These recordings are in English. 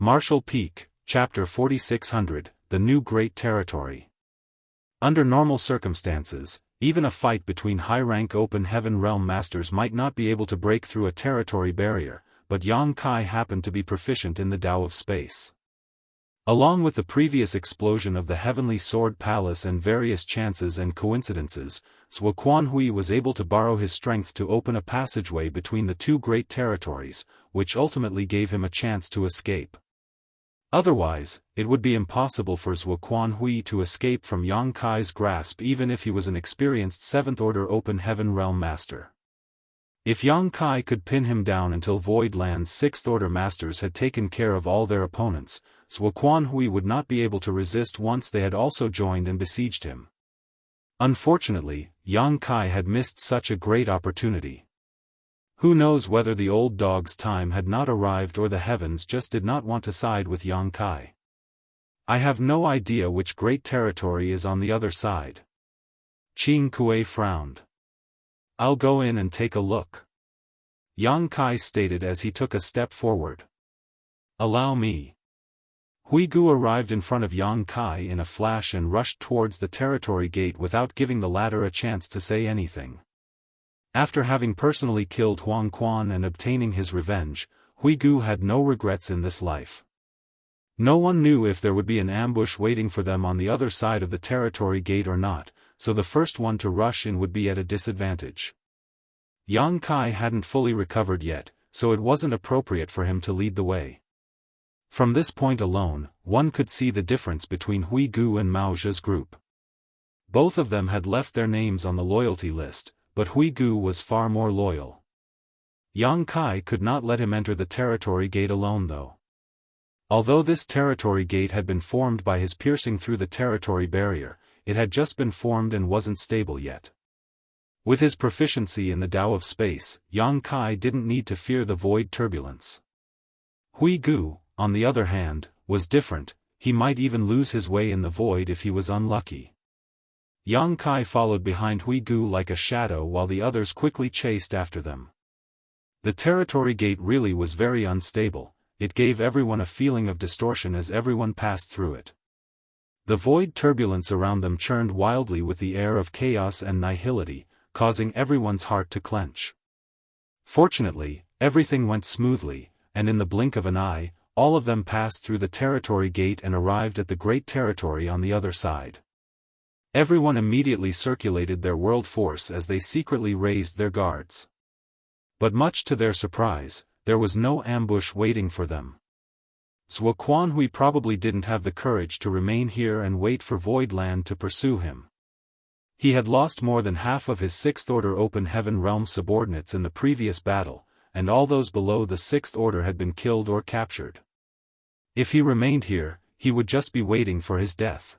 Martial Peak, Chapter 4600, The New Great Territory. Under normal circumstances, even a fight between high-rank open heaven realm masters might not be able to break through a territory barrier, but Yang Kai happened to be proficient in the Tao of space. Along with the previous explosion of the Heavenly Sword Palace and various chances and coincidences, Zhuo Quanhui was able to borrow his strength to open a passageway between the two great territories, which ultimately gave him a chance to escape. Otherwise, it would be impossible for Zhuo Quanhui to escape from Yang Kai's grasp even if he was an experienced 7th-order open heaven realm master. If Yang Kai could pin him down until Void Land's 6th-order masters had taken care of all their opponents, Zhuo Quanhui would not be able to resist once they had also joined and besieged him. Unfortunately, Yang Kai had missed such a great opportunity. Who knows whether the old dog's time had not arrived or the heavens just did not want to side with Yang Kai. I have no idea which great territory is on the other side. Qing Kuei frowned. I'll go in and take a look. Yang Kai stated as he took a step forward. Allow me. Huigu arrived in front of Yang Kai in a flash and rushed towards the territory gate without giving the latter a chance to say anything. After having personally killed Huang Quan and obtaining his revenge, Huigu had no regrets in this life. No one knew if there would be an ambush waiting for them on the other side of the territory gate or not, so the first one to rush in would be at a disadvantage. Yang Kai hadn't fully recovered yet, so it wasn't appropriate for him to lead the way. From this point alone, one could see the difference between Huigu and Mao Zhe's group. Both of them had left their names on the loyalty list, but Huigu was far more loyal. Yang Kai could not let him enter the territory gate alone though. Although this territory gate had been formed by his piercing through the territory barrier, it had just been formed and wasn't stable yet. With his proficiency in the Tao of space, Yang Kai didn't need to fear the void turbulence. Huigu, on the other hand, was different. He might even lose his way in the void if he was unlucky. Yang Kai followed behind Huigu like a shadow while the others quickly chased after them. The territory gate really was very unstable, it gave everyone a feeling of distortion as everyone passed through it. The void turbulence around them churned wildly with the air of chaos and nihility, causing everyone's heart to clench. Fortunately, everything went smoothly, and in the blink of an eye, all of them passed through the territory gate and arrived at the great territory on the other side. Everyone immediately circulated their world force as they secretly raised their guards. But much to their surprise, there was no ambush waiting for them. Zhuo Quanhui probably didn't have the courage to remain here and wait for Void Land to pursue him. He had lost more than half of his 6th-order open heaven realm subordinates in the previous battle, and all those below the 6th order had been killed or captured. If he remained here, he would just be waiting for his death.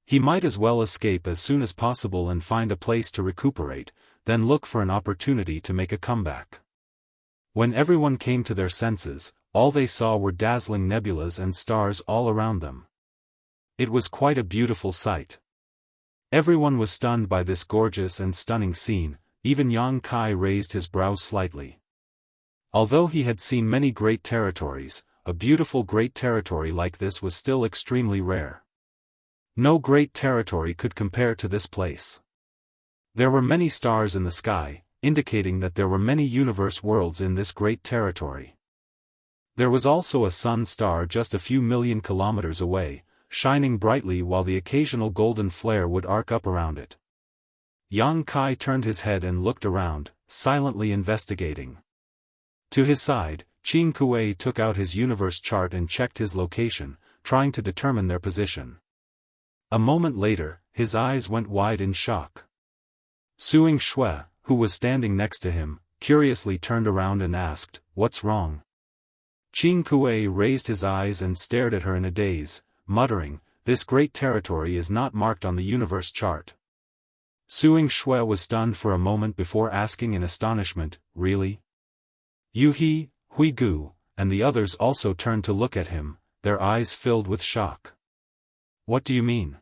He might as well escape as soon as possible and find a place to recuperate, then look for an opportunity to make a comeback. When everyone came to their senses, all they saw were dazzling nebulas and stars all around them. It was quite a beautiful sight. Everyone was stunned by this gorgeous and stunning scene, even Yang Kai raised his brows slightly. Although he had seen many great territories, a beautiful great territory like this was still extremely rare. No great territory could compare to this place. There were many stars in the sky, indicating that there were many universe worlds in this great territory. There was also a sun star just a few million kilometers away, shining brightly while the occasional golden flare would arc up around it. Yang Kai turned his head and looked around, silently investigating. To his side, Qing Kuei took out his universe chart and checked his location, trying to determine their position. A moment later, his eyes went wide in shock. Suing Shui, who was standing next to him, curiously turned around and asked, "What's wrong?" Qing Kuei raised his eyes and stared at her in a daze, muttering, "This great territory is not marked on the universe chart." Suing Shui was stunned for a moment before asking in astonishment, "Really?" Yu He, Huigu, and the others also turned to look at him, their eyes filled with shock. "What do you mean?"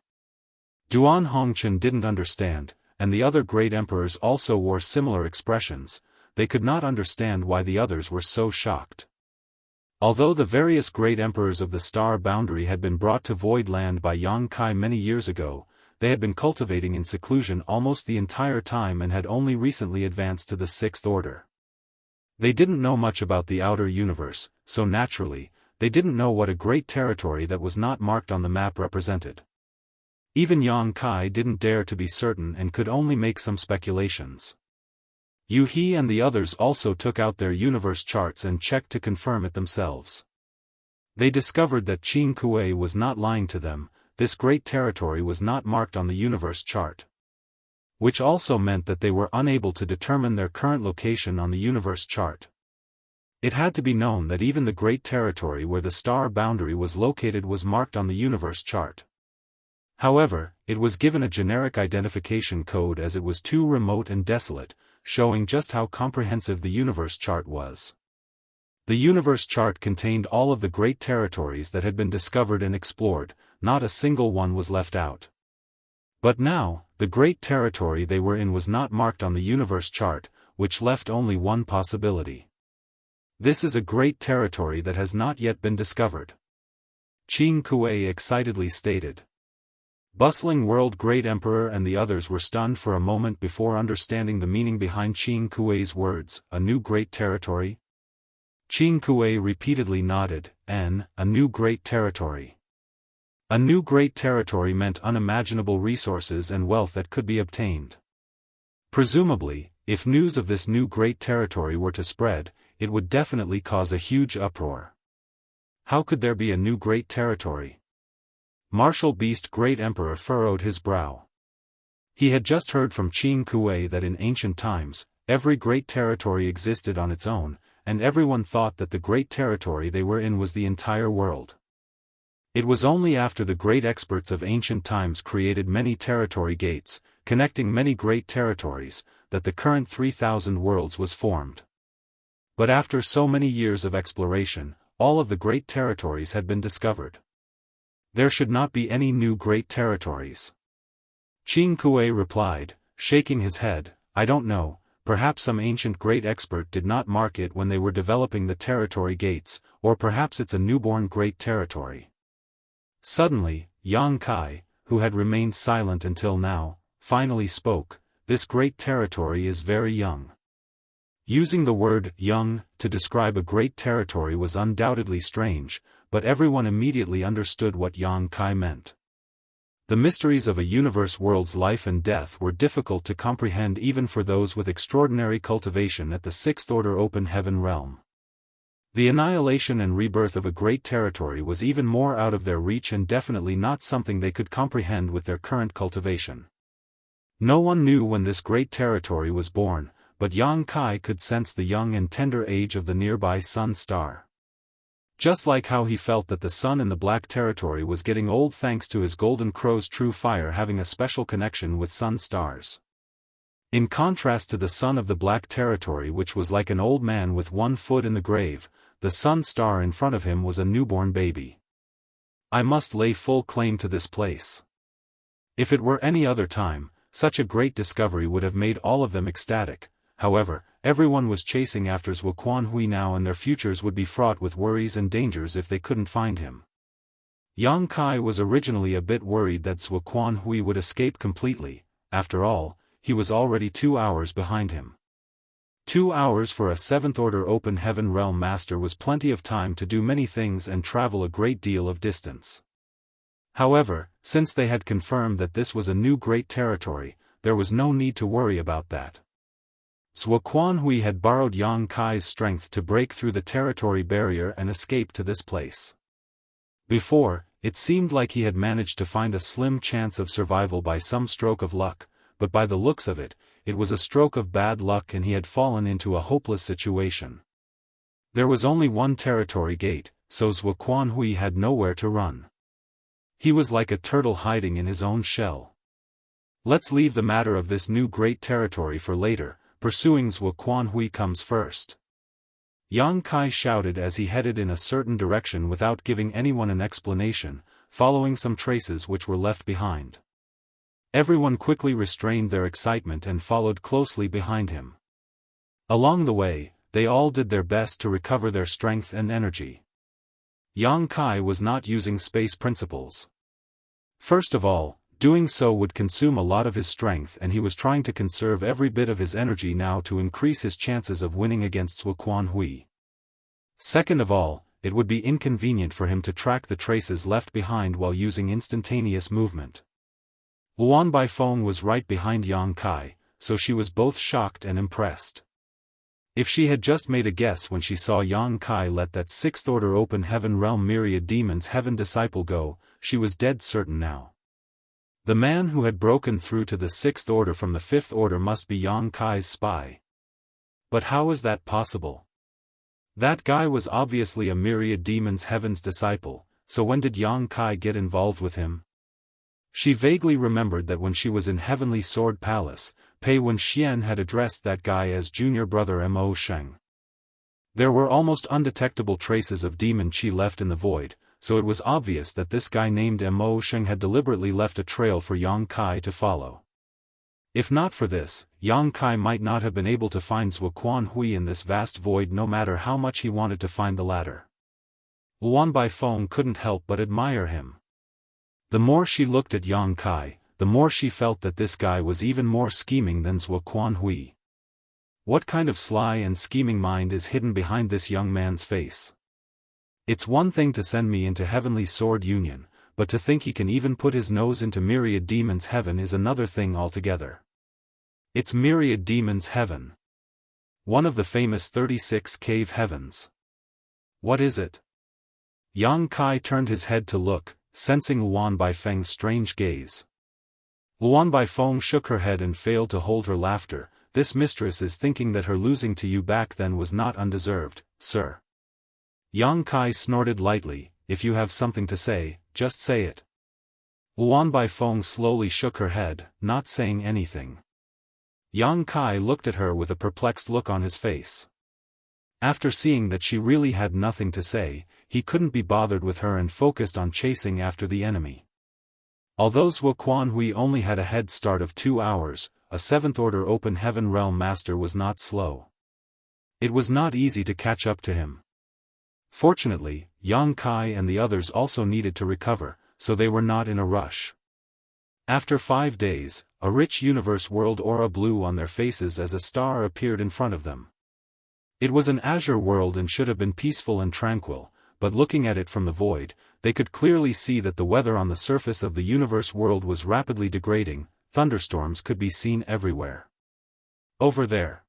Duan Hongchen didn't understand, and the other great emperors also wore similar expressions. They could not understand why the others were so shocked. Although the various great emperors of the star boundary had been brought to Void Land by Yang Kai many years ago, they had been cultivating in seclusion almost the entire time and had only recently advanced to the Sixth Order. They didn't know much about the outer universe, so naturally, they didn't know what a great territory that was not marked on the map represented. Even Yang Kai didn't dare to be certain and could only make some speculations. Yu He and the others also took out their universe charts and checked to confirm it themselves. They discovered that Qin Kuei was not lying to them. This great territory was not marked on the universe chart. Which also meant that they were unable to determine their current location on the universe chart. It had to be known that even the great territory where the star boundary was located was marked on the universe chart. However, it was given a generic identification code as it was too remote and desolate, showing just how comprehensive the universe chart was. The universe chart contained all of the great territories that had been discovered and explored, not a single one was left out. But now, the great territory they were in was not marked on the universe chart, which left only one possibility. This is a great territory that has not yet been discovered. Qin Kuei excitedly stated. Bustling World Great Emperor and the others were stunned for a moment before understanding the meaning behind Qin Kuei's words, a new great territory? Qin Kuei repeatedly nodded, a new great territory. A new great territory meant unimaginable resources and wealth that could be obtained. Presumably, if news of this new great territory were to spread, it would definitely cause a huge uproar. How could there be a new great territory? Martial Beast Great Emperor furrowed his brow. He had just heard from Qin Kuei that in ancient times, every great territory existed on its own, and everyone thought that the great territory they were in was the entire world. It was only after the great experts of ancient times created many territory gates, connecting many great territories, that the current 3,000 worlds was formed. But after so many years of exploration, all of the great territories had been discovered. There should not be any new great territories. Qin Kuei replied, shaking his head, I don't know, perhaps some ancient great expert did not mark it when they were developing the territory gates, or perhaps it's a newborn great territory. Suddenly, Yang Kai, who had remained silent until now, finally spoke, this great territory is very young. Using the word young to describe a great territory was undoubtedly strange, but everyone immediately understood what Yang Kai meant. The mysteries of a universe world's life and death were difficult to comprehend even for those with extraordinary cultivation at the Sixth Order Open Heaven realm. The annihilation and rebirth of a great territory was even more out of their reach and definitely not something they could comprehend with their current cultivation. No one knew when this great territory was born, but Yang Kai could sense the young and tender age of the nearby sun star. Just like how he felt that the sun in the Black Territory was getting old thanks to his Golden Crow's true fire having a special connection with sun stars. In contrast to the sun of the Black Territory, which was like an old man with one foot in the grave, the sun star in front of him was a newborn baby. I must lay full claim to this place. If it were any other time, such a great discovery would have made all of them ecstatic. However, everyone was chasing after Zhuo Quanhui now and their futures would be fraught with worries and dangers if they couldn't find him. Yang Kai was originally a bit worried that Zhuo Quanhui would escape completely. After all, he was already 2 hours behind him. 2 hours for a 7th Order Open Heaven Realm Master was plenty of time to do many things and travel a great deal of distance. However, since they had confirmed that this was a new great territory, there was no need to worry about that. Zhuo Quanhui had borrowed Yang Kai's strength to break through the territory barrier and escape to this place. Before, it seemed like he had managed to find a slim chance of survival by some stroke of luck, but by the looks of it, it was a stroke of bad luck and he had fallen into a hopeless situation. There was only one territory gate, so Zhuo Quanhui had nowhere to run. He was like a turtle hiding in his own shell. Let's leave the matter of this new great territory for later. Pursuing Zhuo Quanhui comes first. Yang Kai shouted as he headed in a certain direction without giving anyone an explanation, following some traces which were left behind. Everyone quickly restrained their excitement and followed closely behind him. Along the way, they all did their best to recover their strength and energy. Yang Kai was not using space principles. First of all, doing so would consume a lot of his strength, and he was trying to conserve every bit of his energy now to increase his chances of winning against Zuoquan. Second of all, it would be inconvenient for him to track the traces left behind while using instantaneous movement. Luan Baifeng was right behind Yang Kai, so she was both shocked and impressed. If she had just made a guess when she saw Yang Kai let that sixth order open heaven realm myriad demons heaven disciple go, she was dead certain now. The man who had broken through to the sixth order from the fifth order must be Yang Kai's spy. But how is that possible? That guy was obviously a myriad demons heaven's disciple, so when did Yang Kai get involved with him? She vaguely remembered that when she was in Heavenly Sword Palace, Pei Wenxian had addressed that guy as junior brother Mo Sheng. There were almost undetectable traces of demon chi left in the void, so it was obvious that this guy named Mo Sheng had deliberately left a trail for Yang Kai to follow. If not for this, Yang Kai might not have been able to find Zuoquan in this vast void no matter how much he wanted to find the latter. Luan Baifeng couldn't help but admire him. The more she looked at Yang Kai, the more she felt that this guy was even more scheming than Zuoquan. What kind of sly and scheming mind is hidden behind this young man's face? It's one thing to send me into Heavenly Sword Union, but to think he can even put his nose into Myriad Demons Heaven is another thing altogether. It's Myriad Demons Heaven. One of the famous 36 cave heavens. What is it? Yang Kai turned his head to look, sensing Luan Baifeng's strange gaze. Luan Baifeng shook her head and failed to hold her laughter. This mistress is thinking that her losing to you back then was not undeserved, sir. Yang Kai snorted lightly. If you have something to say, just say it. Luan Baifeng slowly shook her head, not saying anything. Yang Kai looked at her with a perplexed look on his face. After seeing that she really had nothing to say, he couldn't be bothered with her and focused on chasing after the enemy. Although Zuoquan only had a head start of 2 hours, a 7th order open heaven realm master was not slow. It was not easy to catch up to him. Fortunately, Yang Kai and the others also needed to recover, so they were not in a rush. After 5 days, a rich universe world aura blew on their faces as a star appeared in front of them. It was an azure world and should have been peaceful and tranquil, but looking at it from the void, they could clearly see that the weather on the surface of the universe world was rapidly degrading. Thunderstorms could be seen everywhere. Over there.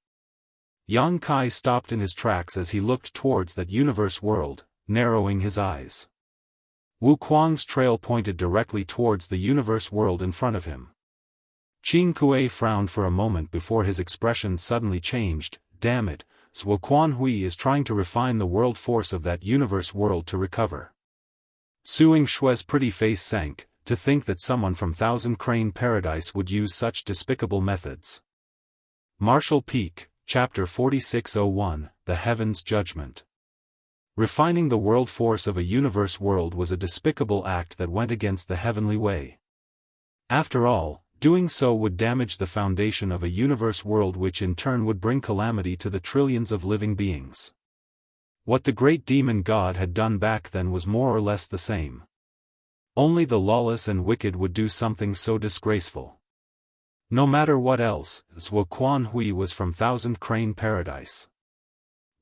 Yang Kai stopped in his tracks as he looked towards that universe world, narrowing his eyes. Wu Kuang's trail pointed directly towards the universe world in front of him. Qing Kuei frowned for a moment before his expression suddenly changed. Damn it, Zuoquan is trying to refine the world force of that universe world to recover. Suing Shue's pretty face sank, to think that someone from Thousand Crane Paradise would use such despicable methods. Martial Peak, Chapter 4601, The Heaven's Judgment. Refining the world force of a universe world was a despicable act that went against the heavenly way. After all, doing so would damage the foundation of a universe world, which in turn would bring calamity to the trillions of living beings. What the great demon god had done back then was more or less the same. Only the lawless and wicked would do something so disgraceful. No matter what else, Zuoquan was from Thousand Crane Paradise.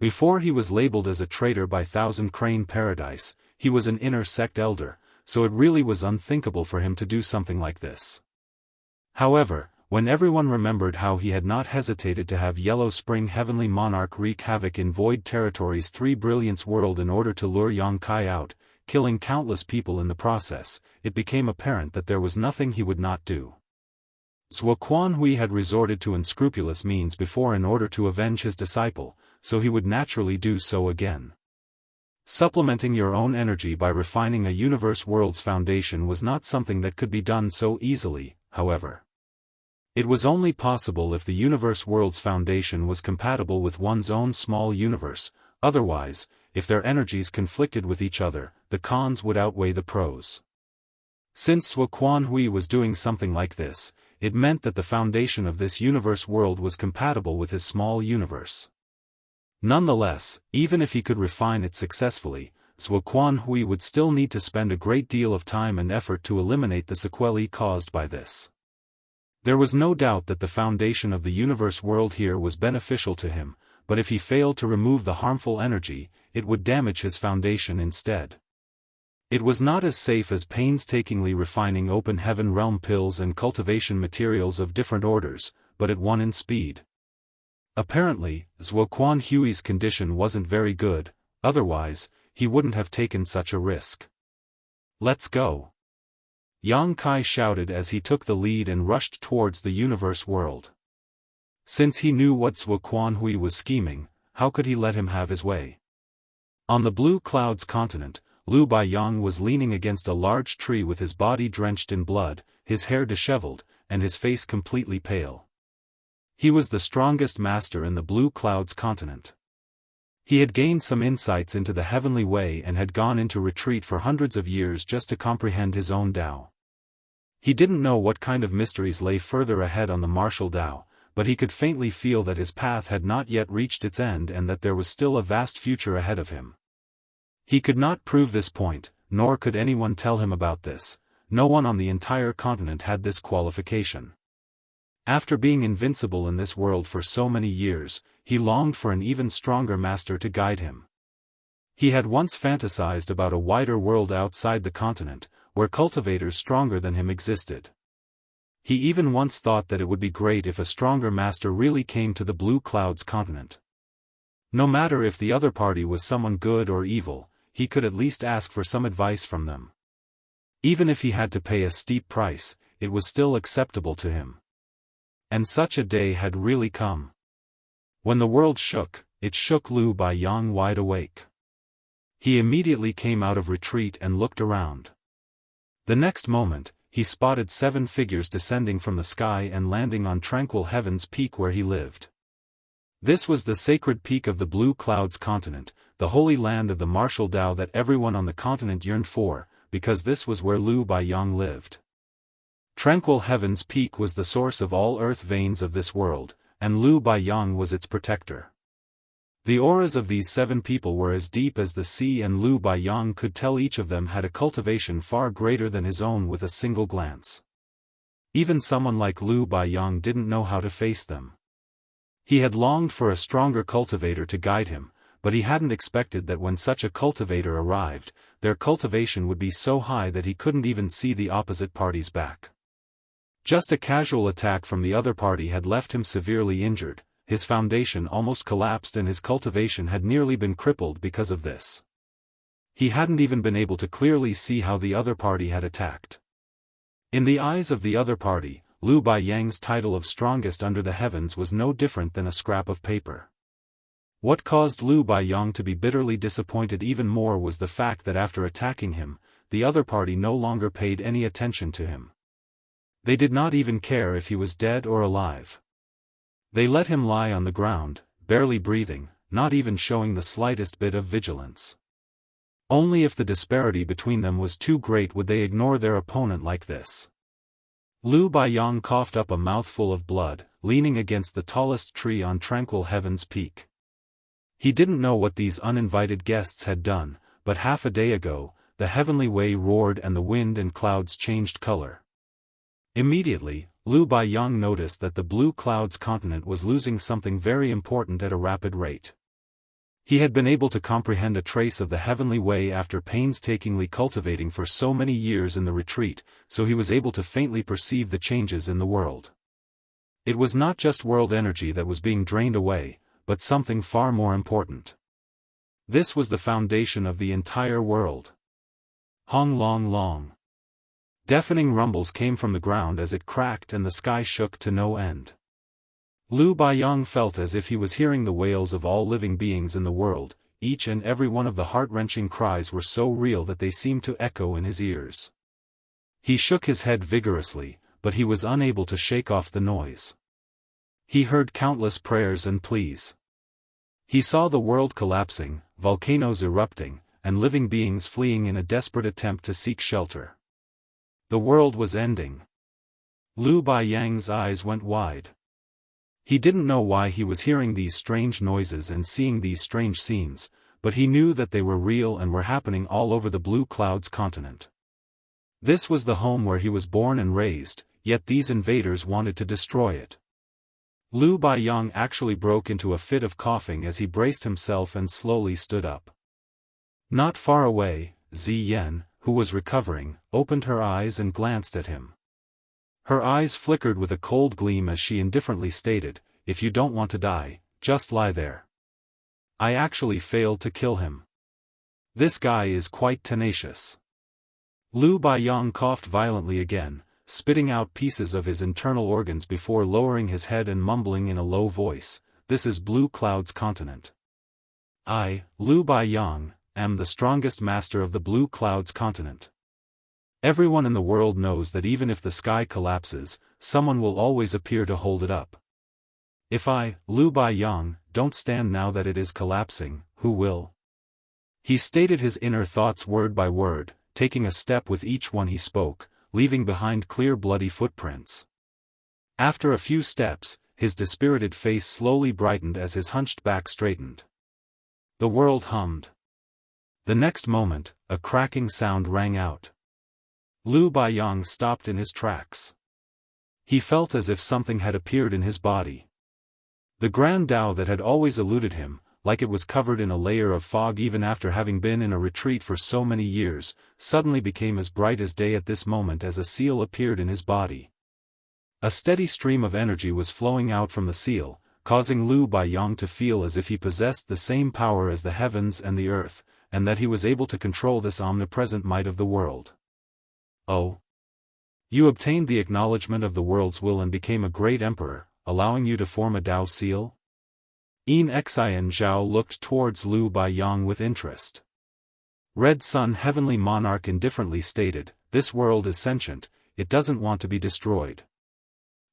Before he was labeled as a traitor by Thousand Crane Paradise, he was an inner sect elder, so it really was unthinkable for him to do something like this. However, when everyone remembered how he had not hesitated to have Yellow Spring Heavenly Monarch wreak havoc in Void Territory's 3 Brilliance world in order to lure Yang Kai out, killing countless people in the process, it became apparent that there was nothing he would not do. Zuoquan had resorted to unscrupulous means before in order to avenge his disciple, so he would naturally do so again. Supplementing your own energy by refining a universe world's foundation was not something that could be done so easily, however. It was only possible if the universe world's foundation was compatible with one's own small universe. Otherwise, if their energies conflicted with each other, the cons would outweigh the pros. Since Zuoquan was doing something like this, it meant that the foundation of this universe world was compatible with his small universe. Nonetheless, even if he could refine it successfully, Zhuo Quanhui would still need to spend a great deal of time and effort to eliminate the sequelae caused by this. There was no doubt that the foundation of the universe world here was beneficial to him, but if he failed to remove the harmful energy, it would damage his foundation instead. It was not as safe as painstakingly refining open heaven realm pills and cultivation materials of different orders, but it won in speed. Apparently, Zhuo Quanhui's condition wasn't very good, otherwise, he wouldn't have taken such a risk. "Let's go!" Yang Kai shouted as he took the lead and rushed towards the universe world. Since he knew what Zhuo Quanhui was scheming, how could he let him have his way? On the Blue Clouds continent, Lu Baiyang was leaning against a large tree with his body drenched in blood, his hair disheveled, and his face completely pale. He was the strongest master in the Blue Clouds continent. He had gained some insights into the heavenly way and had gone into retreat for hundreds of years just to comprehend his own Tao. He didn't know what kind of mysteries lay further ahead on the martial Tao, but he could faintly feel that his path had not yet reached its end and that there was still a vast future ahead of him. He could not prove this point, nor could anyone tell him about this. No one on the entire continent had this qualification. After being invincible in this world for so many years, he longed for an even stronger master to guide him. He had once fantasized about a wider world outside the continent, where cultivators stronger than him existed. He even once thought that it would be great if a stronger master really came to the Blue Clouds continent. No matter if the other party was someone good or evil, he could at least ask for some advice from them. Even if he had to pay a steep price, it was still acceptable to him. And such a day had really come. When the world shook, it shook Lu Baiyang wide awake. He immediately came out of retreat and looked around. The next moment, he spotted 7 figures descending from the sky and landing on tranquil heaven's peak where he lived. This was the sacred peak of the Blue Clouds continent, the holy land of the martial Tao that everyone on the continent yearned for, because this was where Lu Baiyang lived. Tranquil heaven's peak was the source of all earth veins of this world, and Lu Baiyang was its protector. The auras of these 7 people were as deep as the sea, and Lu Baiyang could tell each of them had a cultivation far greater than his own with a single glance. Even someone like Lu Baiyang didn't know how to face them. He had longed for a stronger cultivator to guide him, but he hadn't expected that when such a cultivator arrived, their cultivation would be so high that he couldn't even see the opposite party's back. Just a casual attack from the other party had left him severely injured, his foundation almost collapsed and his cultivation had nearly been crippled because of this. He hadn't even been able to clearly see how the other party had attacked. In the eyes of the other party, Lu Baiyang's title of strongest under the heavens was no different than a scrap of paper. What caused Lu Baiyang to be bitterly disappointed even more was the fact that after attacking him, the other party no longer paid any attention to him. They did not even care if he was dead or alive. They let him lie on the ground, barely breathing, not even showing the slightest bit of vigilance. Only if the disparity between them was too great would they ignore their opponent like this. Lu Baiyang coughed up a mouthful of blood, leaning against the tallest tree on tranquil heaven's peak. He didn't know what these uninvited guests had done, but half a day ago, the heavenly way roared and the wind and clouds changed color. Immediately, Lu Baiyang noticed that the Blue Clouds continent was losing something very important at a rapid rate. He had been able to comprehend a trace of the heavenly way after painstakingly cultivating for so many years in the retreat, so he was able to faintly perceive the changes in the world. It was not just world energy that was being drained away, but something far more important. This was the foundation of the entire world. Hong long long. Deafening rumbles came from the ground as it cracked and the sky shook to no end. Lu Baiyang felt as if he was hearing the wails of all living beings in the world. Each and every one of the heart-wrenching cries were so real that they seemed to echo in his ears. He shook his head vigorously, but he was unable to shake off the noise. He heard countless prayers and pleas. He saw the world collapsing, volcanoes erupting, and living beings fleeing in a desperate attempt to seek shelter. The world was ending. Lu Baiyang's eyes went wide. He didn't know why he was hearing these strange noises and seeing these strange scenes, but he knew that they were real and were happening all over the Blue Clouds continent. This was the home where he was born and raised, yet these invaders wanted to destroy it. Lu Baiyang actually broke into a fit of coughing as he braced himself and slowly stood up. Not far away, Ziyan, who was recovering, opened her eyes and glanced at him. Her eyes flickered with a cold gleam as she indifferently stated, "If you don't want to die, just lie there. I actually failed to kill him. This guy is quite tenacious." Lu Baiyang coughed violently again, spitting out pieces of his internal organs before lowering his head and mumbling in a low voice, "This is Blue Cloud's continent. I, Lu Baiyang, am the strongest master of the Blue Clouds continent. Everyone in the world knows that even if the sky collapses, someone will always appear to hold it up. If I, Lu Baiyang, don't stand now that it is collapsing, who will?" He stated his inner thoughts word by word, taking a step with each one he spoke, leaving behind clear bloody footprints. After a few steps, his dispirited face slowly brightened as his hunched back straightened. The world hummed. The next moment, a cracking sound rang out. Lu Baiyang stopped in his tracks. He felt as if something had appeared in his body. The Grand Tao that had always eluded him, like it was covered in a layer of fog even after having been in a retreat for so many years, suddenly became as bright as day at this moment as a seal appeared in his body. A steady stream of energy was flowing out from the seal, causing Lu Baiyang to feel as if he possessed the same power as the heavens and the earth, and that he was able to control this omnipresent might of the world. "Oh. You obtained the acknowledgement of the world's will and became a great emperor, allowing you to form a Tao seal?" Xianxia looked towards Lu Baiyang with interest. Red Sun Heavenly Monarch indifferently stated, "This world is sentient, it doesn't want to be destroyed.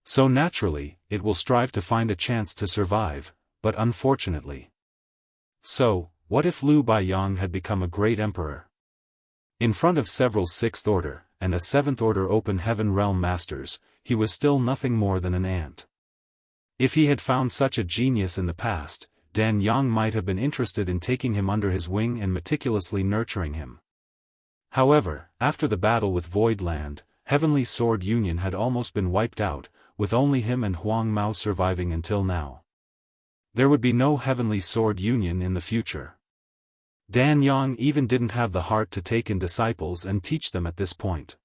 So naturally, it will strive to find a chance to survive, but unfortunately." So, what if Lu Baiyang had become a great emperor? In front of several Sixth Order, and a Seventh Order Open Heaven Realm Masters, he was still nothing more than an ant. If he had found such a genius in the past, Dan Yang might have been interested in taking him under his wing and meticulously nurturing him. However, after the battle with Void Land, Heavenly Sword Union had almost been wiped out, with only him and Huang Mao surviving until now. There would be no Heavenly Sword Union in the future. Dan Yang even didn't have the heart to take in disciples and teach them at this point.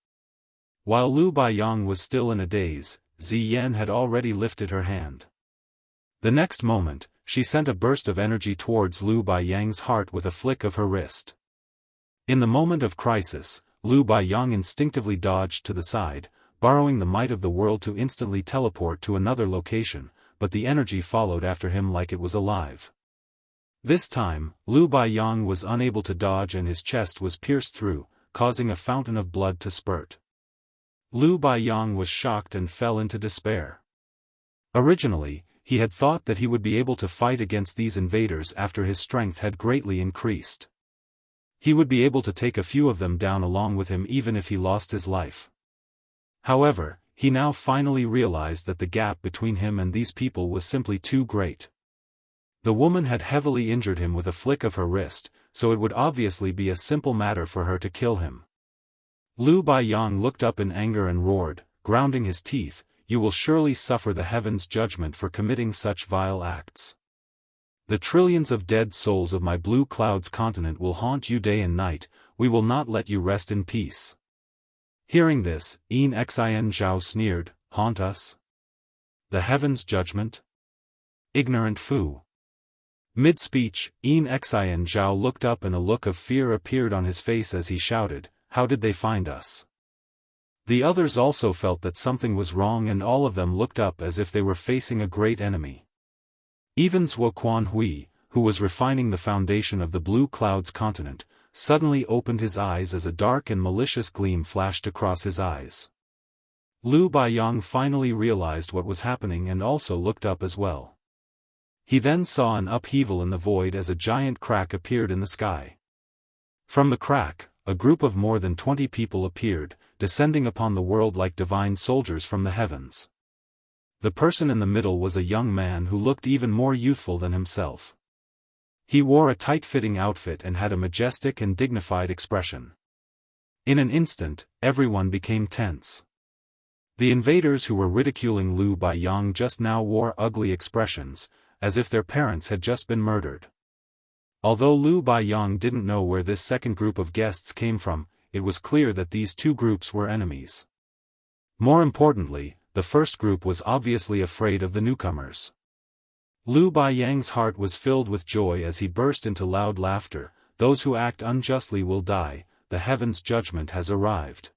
While Lu Baiyang was still in a daze, Ziyan had already lifted her hand. The next moment, she sent a burst of energy towards Lu Baiyang's heart with a flick of her wrist. In the moment of crisis, Lu Baiyang instinctively dodged to the side, borrowing the might of the world to instantly teleport to another location, but the energy followed after him like it was alive. This time, Lu Baiyang was unable to dodge and his chest was pierced through, causing a fountain of blood to spurt. Lu Baiyang was shocked and fell into despair. Originally, he had thought that he would be able to fight against these invaders after his strength had greatly increased. He would be able to take a few of them down along with him even if he lost his life. However, he now finally realized that the gap between him and these people was simply too great. The woman had heavily injured him with a flick of her wrist, so it would obviously be a simple matter for her to kill him. Lu Baiyang looked up in anger and roared, grounding his teeth, "You will surely suffer the heaven's judgment for committing such vile acts. The trillions of dead souls of my Blue Clouds continent will haunt you day and night, we will not let you rest in peace." Hearing this, Xianxia sneered, "Haunt us? The heaven's judgment? Ignorant fool." Mid-speech, Xianxia looked up and a look of fear appeared on his face as he shouted, "How did they find us?" The others also felt that something was wrong and all of them looked up as if they were facing a great enemy. Even Zhuo Quanhui, who was refining the foundation of the Blue Clouds continent, suddenly opened his eyes as a dark and malicious gleam flashed across his eyes. Lu Baiyang finally realized what was happening and also looked up as well. He then saw an upheaval in the void as a giant crack appeared in the sky. From the crack, a group of more than 20 people appeared, descending upon the world like divine soldiers from the heavens. The person in the middle was a young man who looked even more youthful than himself. He wore a tight-fitting outfit and had a majestic and dignified expression. In an instant, everyone became tense. The invaders who were ridiculing Lu Baiyang just now wore ugly expressions, as if their parents had just been murdered. Although Lu Baiyang didn't know where this second group of guests came from, it was clear that these two groups were enemies. More importantly, the first group was obviously afraid of the newcomers. Lu Baiyang's heart was filled with joy as he burst into loud laughter. Those who act unjustly will die, the heaven's judgment has arrived.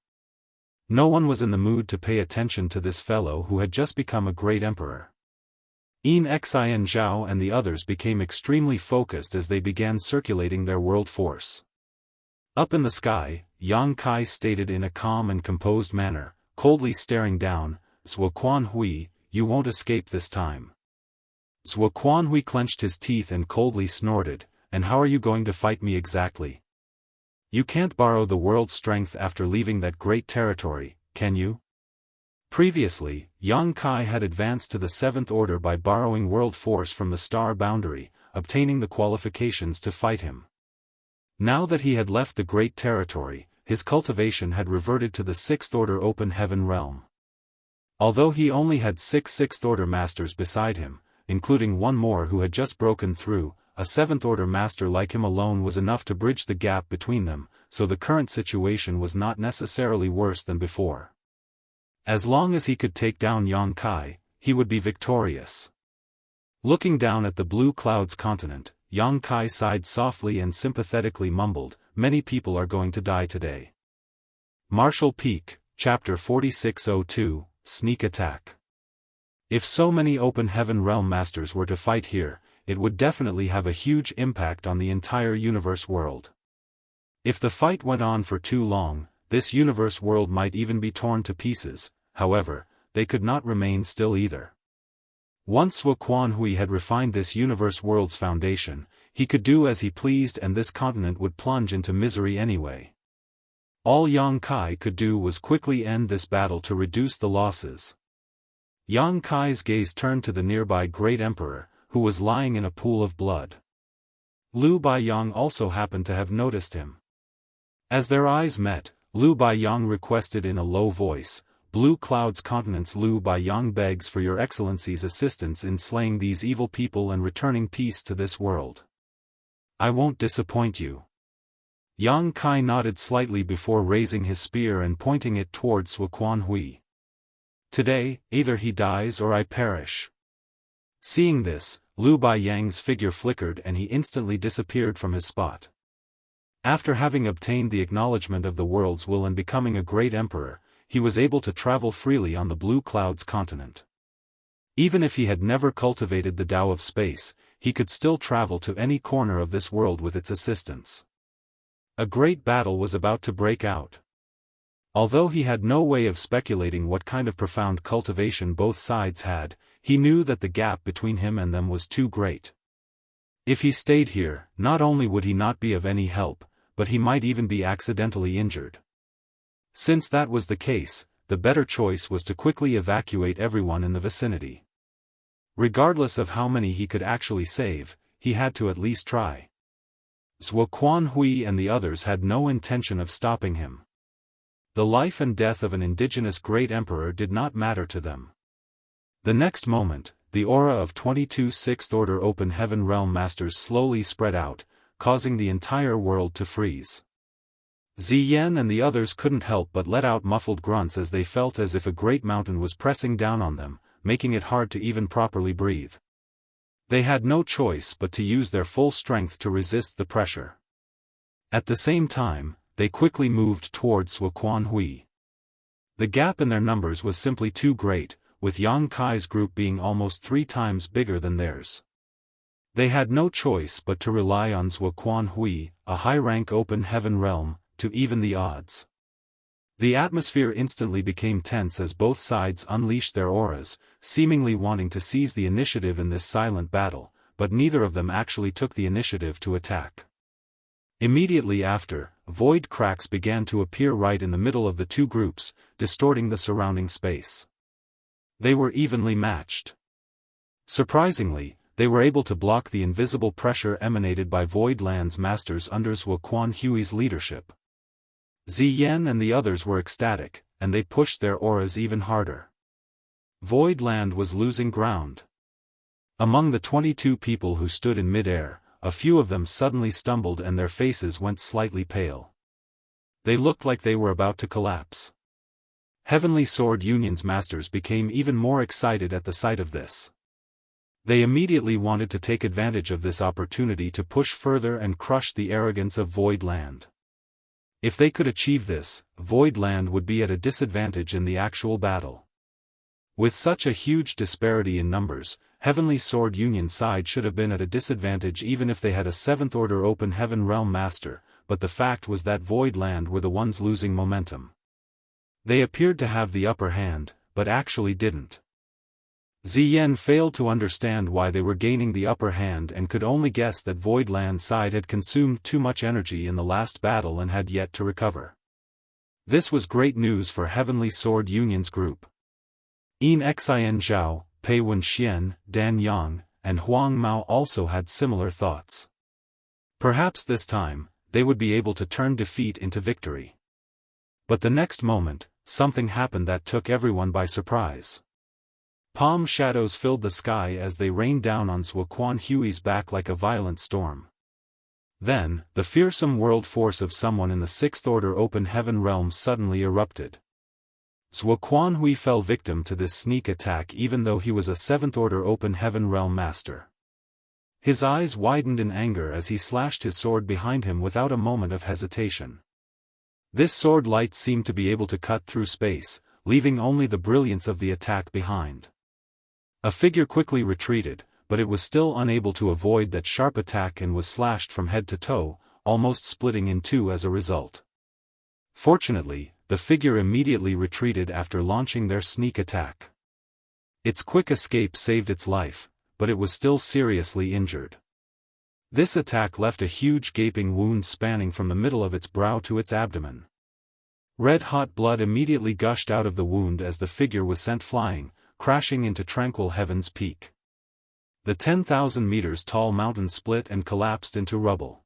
No one was in the mood to pay attention to this fellow who had just become a great emperor. Xian Zhao and the others became extremely focused as they began circulating their world force. Up in the sky, Yang Kai stated in a calm and composed manner, coldly staring down, "Zhuo Quanhui, you won't escape this time." Zhuo Quanhui clenched his teeth and coldly snorted, "And how are you going to fight me exactly? You can't borrow the world's strength after leaving that great territory, can you?" Previously, Yang Kai had advanced to the Seventh Order by borrowing world force from the star boundary, obtaining the qualifications to fight him. Now that he had left the great territory, his cultivation had reverted to the Sixth Order open heaven realm. Although he only had 6 Sixth Order masters beside him, including one more who had just broken through, a Seventh Order master like him alone was enough to bridge the gap between them, so the current situation was not necessarily worse than before. As long as he could take down Yang Kai, he would be victorious. Looking down at the blue clouds continent, Yang Kai sighed softly and sympathetically mumbled, "Many people are going to die today." Martial Peak, Chapter 4602, Sneak Attack. If so many open heaven realm masters were to fight here, it would definitely have a huge impact on the entire universe world. If the fight went on for too long, this universe world might even be torn to pieces. However, they could not remain still either. Once Zhuo Quanhui had refined this universe world's foundation, he could do as he pleased and this continent would plunge into misery anyway. All Yang Kai could do was quickly end this battle to reduce the losses. Yang Kai's gaze turned to the nearby Great Emperor, who was lying in a pool of blood. Lu Baiyang also happened to have noticed him. As their eyes met, Lu Baiyang requested in a low voice, "Blue Cloud's continent's Lu Baiyang begs for your excellency's assistance in slaying these evil people and returning peace to this world." "I won't disappoint you." Yang Kai nodded slightly before raising his spear and pointing it towards Zhuo Quanhui. "Today, either he dies or I perish." Seeing this, Lu Baiyang's figure flickered and he instantly disappeared from his spot. After having obtained the acknowledgement of the world's will and becoming a great emperor, he was able to travel freely on the Blue Clouds continent. Even if he had never cultivated the Tao of space, he could still travel to any corner of this world with its assistance. A great battle was about to break out. Although he had no way of speculating what kind of profound cultivation both sides had, he knew that the gap between him and them was too great. If he stayed here, not only would he not be of any help, but he might even be accidentally injured. Since that was the case, the better choice was to quickly evacuate everyone in the vicinity. Regardless of how many he could actually save, he had to at least try. Zhuo Quanhui and the others had no intention of stopping him. The life and death of an indigenous great emperor did not matter to them. The next moment, the aura of 22 Sixth Order Open Heaven Realm Masters slowly spread out, causing the entire world to freeze. Ziyan and the others couldn't help but let out muffled grunts as they felt as if a great mountain was pressing down on them, making it hard to even properly breathe. They had no choice but to use their full strength to resist the pressure. At the same time, they quickly moved towards Zhuo Quanhui. The gap in their numbers was simply too great, with Yang Kai's group being almost 3 times bigger than theirs. They had no choice but to rely on Zhuo Quanhui, a high-rank open heaven realm, to even the odds. The atmosphere instantly became tense as both sides unleashed their auras, seemingly wanting to seize the initiative in this silent battle, but neither of them actually took the initiative to attack. Immediately after, void cracks began to appear right in the middle of the two groups, distorting the surrounding space. They were evenly matched. Surprisingly, they were able to block the invisible pressure emanated by Void Land's masters under Zhuo Quanhui's leadership. Ziyan and the others were ecstatic, and they pushed their auras even harder. Void Land was losing ground. Among the 22 people who stood in mid-air, a few of them suddenly stumbled and their faces went slightly pale. They looked like they were about to collapse. Heavenly Sword Union's masters became even more excited at the sight of this. They immediately wanted to take advantage of this opportunity to push further and crush the arrogance of Void Land. If they could achieve this, Void Land would be at a disadvantage in the actual battle. With such a huge disparity in numbers, Heavenly Sword Union's side should have been at a disadvantage even if they had a 7th Order Open Heaven Realm Master, but the fact was that Void Land were the ones losing momentum. They appeared to have the upper hand, but actually didn't. Ziyan failed to understand why they were gaining the upper hand and could only guess that Void Land's side had consumed too much energy in the last battle and had yet to recover. This was great news for Heavenly Sword Union's group. Yin Xian Zhao, Pei Wenxian, Dan Yang, and Huang Mao also had similar thoughts. Perhaps this time, they would be able to turn defeat into victory. But the next moment, something happened that took everyone by surprise. Palm shadows filled the sky as they rained down on Zhuo Quanhui's back like a violent storm. Then, the fearsome world force of someone in the 6th Order Open Heaven realm suddenly erupted. Zhuo Quanhui fell victim to this sneak attack even though he was a 7th Order Open Heaven realm master. His eyes widened in anger as he slashed his sword behind him without a moment of hesitation. This sword light seemed to be able to cut through space, leaving only the brilliance of the attack behind. A figure quickly retreated, but it was still unable to avoid that sharp attack and was slashed from head to toe, almost splitting in two as a result. Fortunately, the figure immediately retreated after launching their sneak attack. Its quick escape saved its life, but it was still seriously injured. This attack left a huge gaping wound spanning from the middle of its brow to its abdomen. Red-hot blood immediately gushed out of the wound as the figure was sent flying, crashing into tranquil heaven's peak. The 10,000 meters tall mountain split and collapsed into rubble.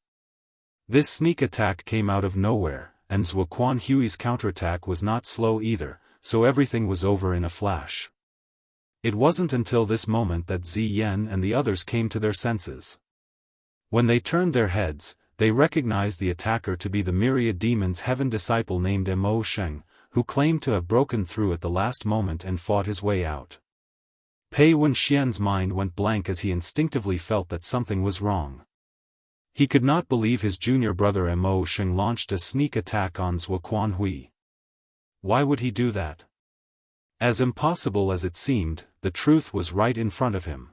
This sneak attack came out of nowhere, and Zhuo Quanhui's counterattack was not slow either, so everything was over in a flash. It wasn't until this moment that Ziyan and the others came to their senses. When they turned their heads, they recognized the attacker to be the Myriad Demon's heaven disciple named Mo Sheng, who claimed to have broken through at the last moment and fought his way out. Pei Wenxian's mind went blank as he instinctively felt that something was wrong. He could not believe his junior brother Mo Sheng launched a sneak attack on Zhuo Quanhui. Why would he do that? As impossible as it seemed, the truth was right in front of him.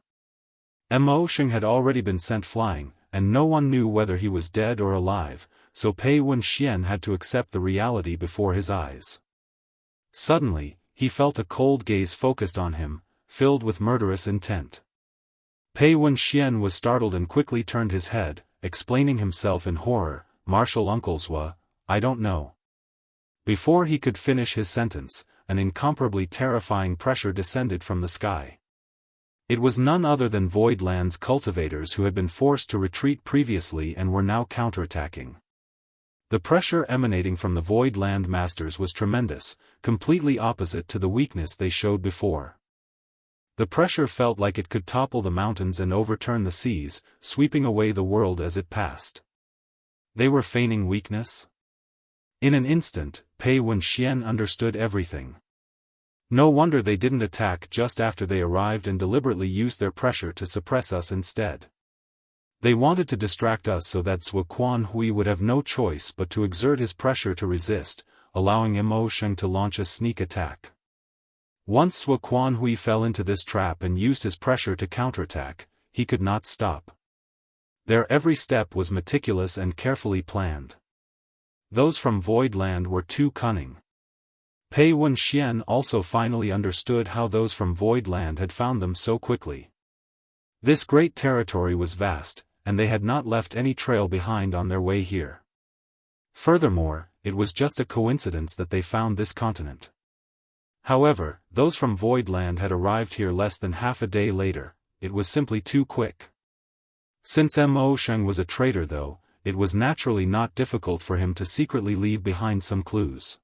Mo Sheng had already been sent flying, and no one knew whether he was dead or alive, so Pei Wenxian had to accept the reality before his eyes. Suddenly, he felt a cold gaze focused on him, filled with murderous intent. Pei Wenxian was startled and quickly turned his head, explaining himself in horror, "Martial Uncle Zhuo, I don't know." Before he could finish his sentence, an incomparably terrifying pressure descended from the sky. It was none other than Void Land's cultivators who had been forced to retreat previously and were now counterattacking. The pressure emanating from the Void Land Masters was tremendous, completely opposite to the weakness they showed before. The pressure felt like it could topple the mountains and overturn the seas, sweeping away the world as it passed. They were feigning weakness? In an instant, Pei Wenxian understood everything. No wonder they didn't attack just after they arrived and deliberately used their pressure to suppress us instead. They wanted to distract us so that Zhuo Quanhui would have no choice but to exert his pressure to resist, allowing Mo Sheng to launch a sneak attack. Once Zhuo Quanhui fell into this trap and used his pressure to counterattack, he could not stop. Their every step was meticulous and carefully planned. Those from Void Land were too cunning. Pei Wenxian also finally understood how those from Void Land had found them so quickly. This great territory was vast, and they had not left any trail behind on their way here. Furthermore, it was just a coincidence that they found this continent. However, those from Void Land had arrived here less than half a day later, it was simply too quick. Since Mo Sheng was a traitor though, it was naturally not difficult for him to secretly leave behind some clues.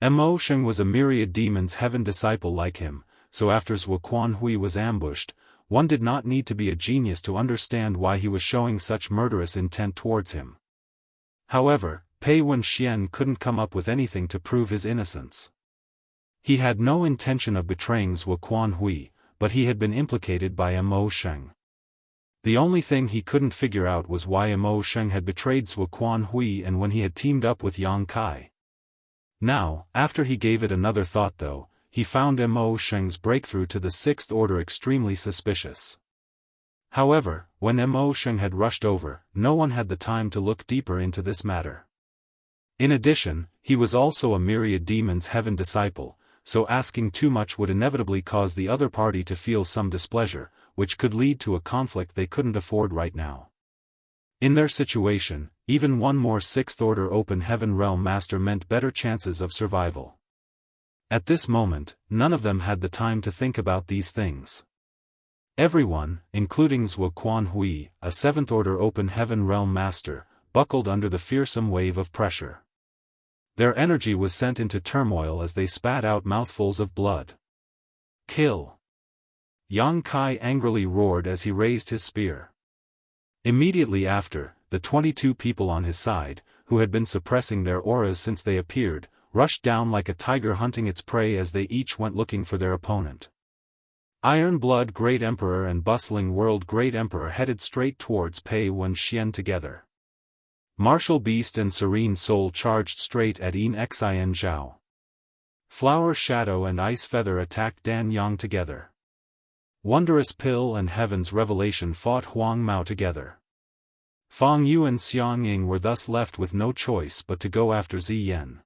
Mo Sheng was a myriad demons heaven disciple like him, so after Zhuo Quanhui was ambushed, one did not need to be a genius to understand why he was showing such murderous intent towards him. However, Pei Wenxian couldn't come up with anything to prove his innocence. He had no intention of betraying Zhuo Quanhui, but he had been implicated by Mo Sheng. The only thing he couldn't figure out was why Mo Sheng had betrayed Zhuo Quanhui and when he had teamed up with Yang Kai. Now, after he gave it another thought though, he found Mo Sheng's breakthrough to the Sixth Order extremely suspicious. However, when Mo Sheng had rushed over, no one had the time to look deeper into this matter. In addition, he was also a myriad demons heaven disciple, so asking too much would inevitably cause the other party to feel some displeasure, which could lead to a conflict they couldn't afford right now. In their situation, even one more Sixth Order Open Heaven Realm Master meant better chances of survival. At this moment, none of them had the time to think about these things. Everyone, including Zhuo Quanhui, a Seventh Order Open Heaven Realm Master, buckled under the fearsome wave of pressure. Their energy was sent into turmoil as they spat out mouthfuls of blood. Kill! Yang Kai angrily roared as he raised his spear. Immediately after, the 22 people on his side, who had been suppressing their auras since they appeared, rushed down like a tiger hunting its prey as they each went looking for their opponent. Iron Blood Great Emperor and Bustling World Great Emperor headed straight towards Pei Wenxian together. Martial Beast and Serene Soul charged straight at Xian Zhao. Flower Shadow and Ice Feather attacked Dan Yang together. Wondrous Pill and Heaven's Revelation fought Huang Mao together. Fang Yu and Xiang Ying were thus left with no choice but to go after Ziyan.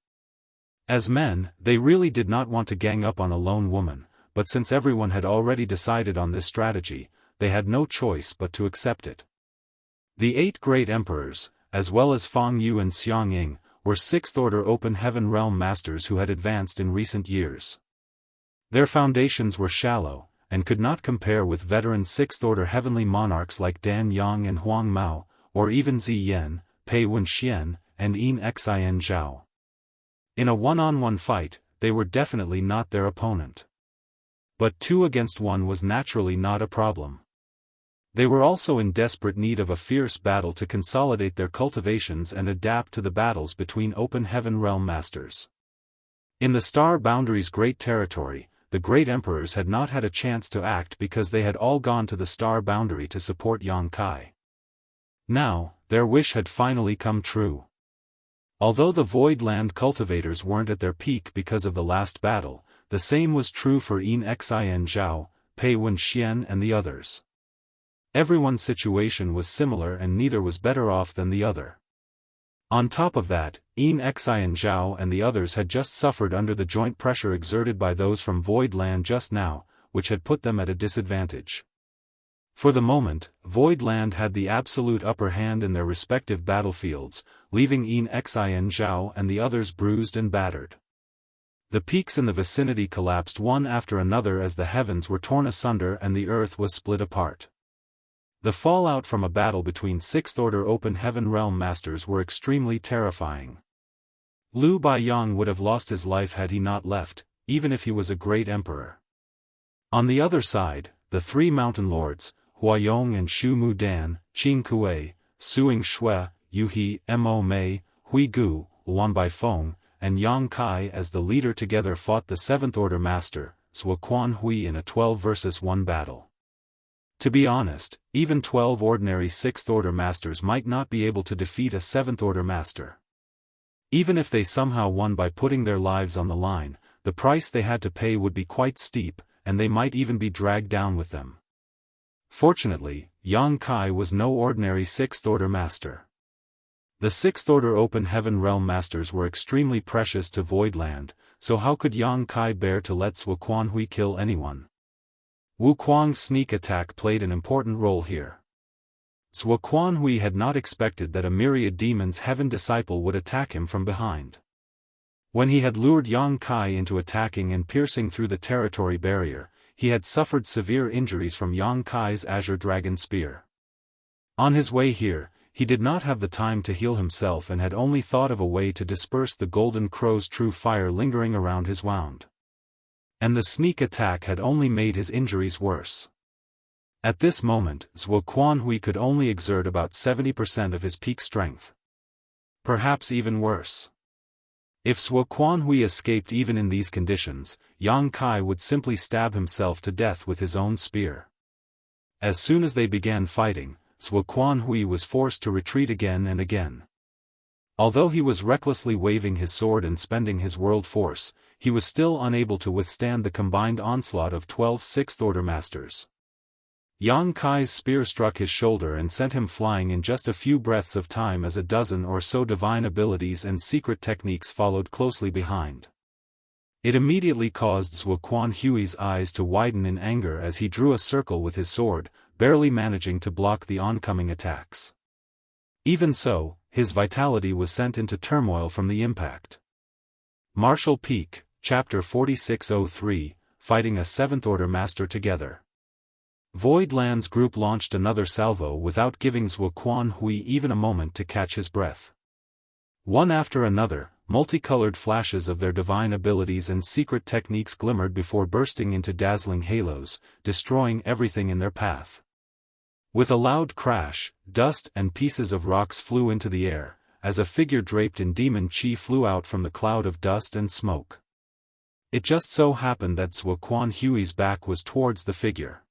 As men, they really did not want to gang up on a lone woman, but since everyone had already decided on this strategy, they had no choice but to accept it. The 8 great emperors, as well as Fang Yu and Xiang Ying, were Sixth Order Open Heaven Realm Masters who had advanced in recent years. Their foundations were shallow, and could not compare with veteran Sixth Order Heavenly Monarchs like Dan Yang and Huang Mao, or even Ziyan, Pei Wenxian, and Xian Zhao. In a one-on-one fight, they were definitely not their opponent. But 2 against 1 was naturally not a problem. They were also in desperate need of a fierce battle to consolidate their cultivations and adapt to the battles between Open Heaven Realm Masters. In the Star Boundaries Great Territory, the Great Emperors had not had a chance to act because they had all gone to the Star Boundary to support Yang Kai. Now, their wish had finally come true. Although the Void Land cultivators weren't at their peak because of the last battle, the same was true for Xian Zhao, Pei Wenxian and the others. Everyone's situation was similar and neither was better off than the other. On top of that, Xian Zhao and the others had just suffered under the joint pressure exerted by those from Void Land just now, which had put them at a disadvantage. For the moment, Void Land had the absolute upper hand in their respective battlefields, leaving Xian Zhao and the others bruised and battered. The peaks in the vicinity collapsed one after another as the heavens were torn asunder and the earth was split apart. The fallout from a battle between Sixth Order Open Heaven Realm Masters were extremely terrifying. Liu Baiyang would have lost his life had he not left, even if he was a great emperor. On the other side, the 3 mountain lords, Huayong and Shu Mudan, Qing Kuei, Suing Shui, Yu He, Mo Mei, Hui Gu, Wan Baifeng, and Yang Kai as the leader together fought the Seventh Order Master, Zhuo Quanhui in a 12 versus 1 battle. To be honest, even 12 ordinary Sixth Order Masters might not be able to defeat a Seventh Order Master. Even if they somehow won by putting their lives on the line, the price they had to pay would be quite steep, and they might even be dragged down with them. Fortunately, Yang Kai was no ordinary Sixth Order Master. The Sixth Order Open Heaven Realm Masters were extremely precious to Void Land, so how could Yang Kai bear to let Zhuo Quanhui kill anyone? Wu Kuang's sneak attack played an important role here. Zhuo Quanhui had not expected that a myriad demons heaven disciple would attack him from behind. When he had lured Yang Kai into attacking and piercing through the territory barrier, he had suffered severe injuries from Yang Kai's Azure Dragon Spear. On his way here, he did not have the time to heal himself and had only thought of a way to disperse the Golden Crow's true fire lingering around his wound. And the sneak attack had only made his injuries worse. At this moment, Zhuo Quanhui could only exert about 70% of his peak strength. Perhaps even worse. If Zhuo Quanhui escaped even in these conditions, Yang Kai would simply stab himself to death with his own spear. As soon as they began fighting, Zhuo Quanhui was forced to retreat again and again. Although he was recklessly waving his sword and spending his world force, he was still unable to withstand the combined onslaught of 12 sixth-order masters. Yang Kai's spear struck his shoulder and sent him flying in just a few breaths of time as a dozen or so divine abilities and secret techniques followed closely behind. It immediately caused Zhuo Quanhui's eyes to widen in anger as he drew a circle with his sword, barely managing to block the oncoming attacks. Even so, his vitality was sent into turmoil from the impact. Martial Peak, Chapter 4603, Fighting a Seventh-Order Master Together. Void Land's group launched another salvo without giving Zhuo Quanhui even a moment to catch his breath. One after another, multicolored flashes of their divine abilities and secret techniques glimmered before bursting into dazzling halos, destroying everything in their path. With a loud crash, dust and pieces of rocks flew into the air, as a figure draped in demon chi flew out from the cloud of dust and smoke. It just so happened that Zhuo Quanhui's back was towards the figure.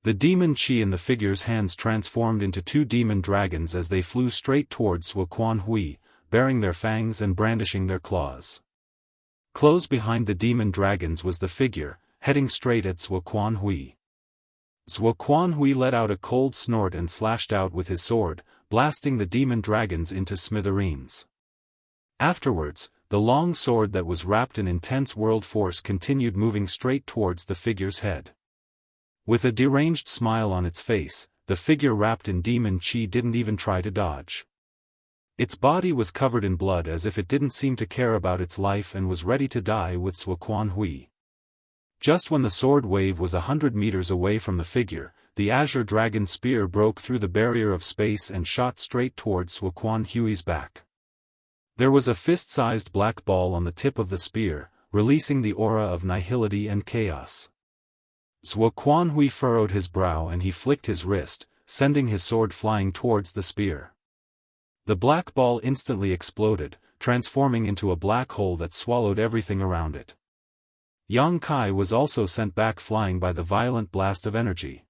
The demon chi in the figure's hands transformed into two demon dragons as they flew straight towards Zhuo Quanhui, baring their fangs and brandishing their claws. Close behind the demon dragons was the figure, heading straight at Zhuo Quanhui. Zhuo Quanhui let out a cold snort and slashed out with his sword, blasting the demon dragons into smithereens. Afterwards, the long sword that was wrapped in intense world force continued moving straight towards the figure's head. With a deranged smile on its face, the figure wrapped in demon chi didn't even try to dodge. Its body was covered in blood as if it didn't seem to care about its life and was ready to die with Zhuo Quanhui. Just when the sword wave was 100 meters away from the figure, the Azure Dragon Spear broke through the barrier of space and shot straight towards Zhuo Quanhui's back. There was a fist-sized black ball on the tip of the spear, releasing the aura of nihility and chaos. Zhuo Quanhui furrowed his brow and he flicked his wrist, sending his sword flying towards the spear. The black ball instantly exploded, transforming into a black hole that swallowed everything around it. Yang Kai was also sent back flying by the violent blast of energy.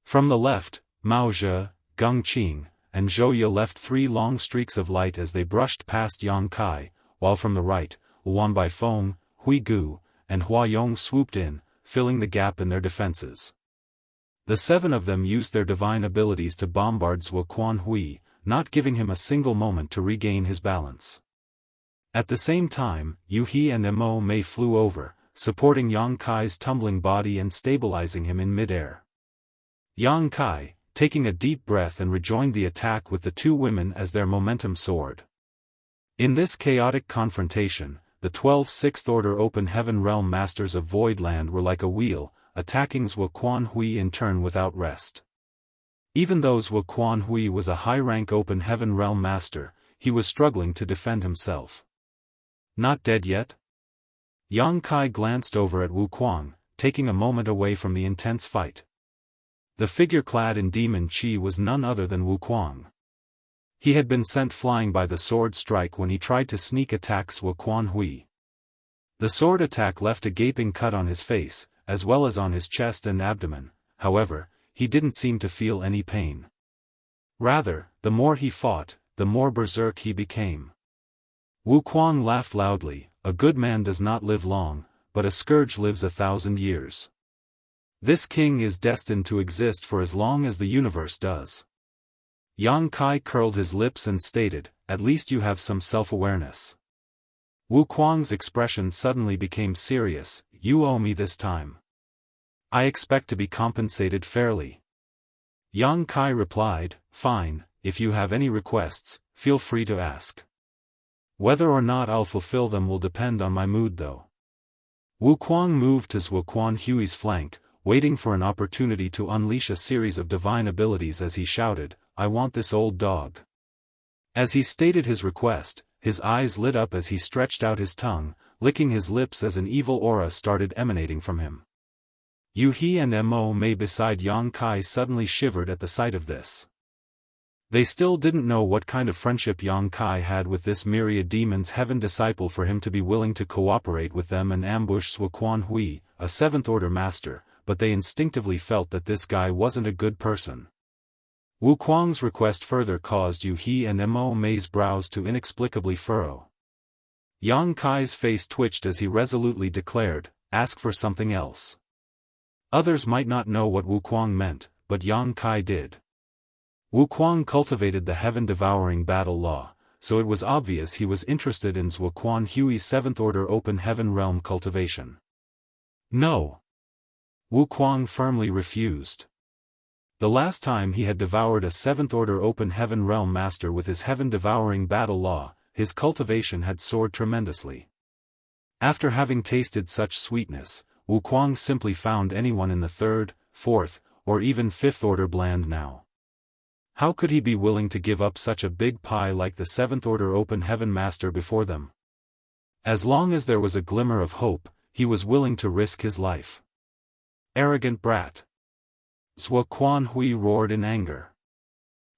From the left, Mao Zhe, Geng Qing, and Zhou Ye left three long streaks of light as they brushed past Yang Kai, while from the right, Wan Baifeng, Hui Gu, and Hua Yong swooped in, filling the gap in their defenses. The seven of them used their divine abilities to bombard Zhuo Quanhui, not giving him a single moment to regain his balance. At the same time, Yu He and Mo Mei flew over, supporting Yang Kai's tumbling body and stabilizing him in midair. Yang Kai, taking a deep breath, and rejoined the attack with the two women as their momentum soared. In this chaotic confrontation, the 12 sixth-order open heaven realm masters of Voidland were like a wheel, attacking Zhuo Quanhui in turn without rest. Even though Zhuo Quanhui was a high-rank open heaven realm master, he was struggling to defend himself. Not dead yet? Yang Kai glanced over at Wu Kuang, taking a moment away from the intense fight. The figure clad in demon chi was none other than Wu Kuang. He had been sent flying by the sword strike when he tried to sneak attack Zhuo Quanhui. The sword attack left a gaping cut on his face, as well as on his chest and abdomen. However, he didn't seem to feel any pain. Rather, the more he fought, the more berserk he became. Wu Kuang laughed loudly. A good man does not live long, but a scourge lives 1,000 years. This king is destined to exist for as long as the universe does. Yang Kai curled his lips and stated, "At least you have some self-awareness." Wu Kuang's expression suddenly became serious. "You owe me this time. I expect to be compensated fairly." Yang Kai replied, "Fine, if you have any requests, feel free to ask. Whether or not I'll fulfill them will depend on my mood though." Wuquang moved to Zuoquan Hui's flank, waiting for an opportunity to unleash a series of divine abilities as he shouted, "I want this old dog." As he stated his request, his eyes lit up as he stretched out his tongue, licking his lips as an evil aura started emanating from him. Yu He and Mo Mei beside Yang Kai suddenly shivered at the sight of this. They still didn't know what kind of friendship Yang Kai had with this myriad demon's heaven disciple for him to be willing to cooperate with them and ambush Zuoquan Hui, a seventh-order master, but they instinctively felt that this guy wasn't a good person. Wuquang's request further caused Yu He and Mo Mei's brows to inexplicably furrow. Yang Kai's face twitched as he resolutely declared, "Ask for something else." Others might not know what Wuquang meant, but Yang Kai did. Wuquang cultivated the heaven-devouring battle law, so it was obvious he was interested in Zuoquan Hui's seventh-order open heaven realm cultivation. No. Wuquang firmly refused. The last time he had devoured a seventh-order open heaven realm master with his heaven-devouring battle law, his cultivation had soared tremendously. After having tasted such sweetness, Wuquang simply found anyone in the third, fourth, or even fifth-order bland now. How could he be willing to give up such a big pie like the seventh-order open heaven master before them? As long as there was a glimmer of hope, he was willing to risk his life. Arrogant brat! Zuoquan Hui roared in anger.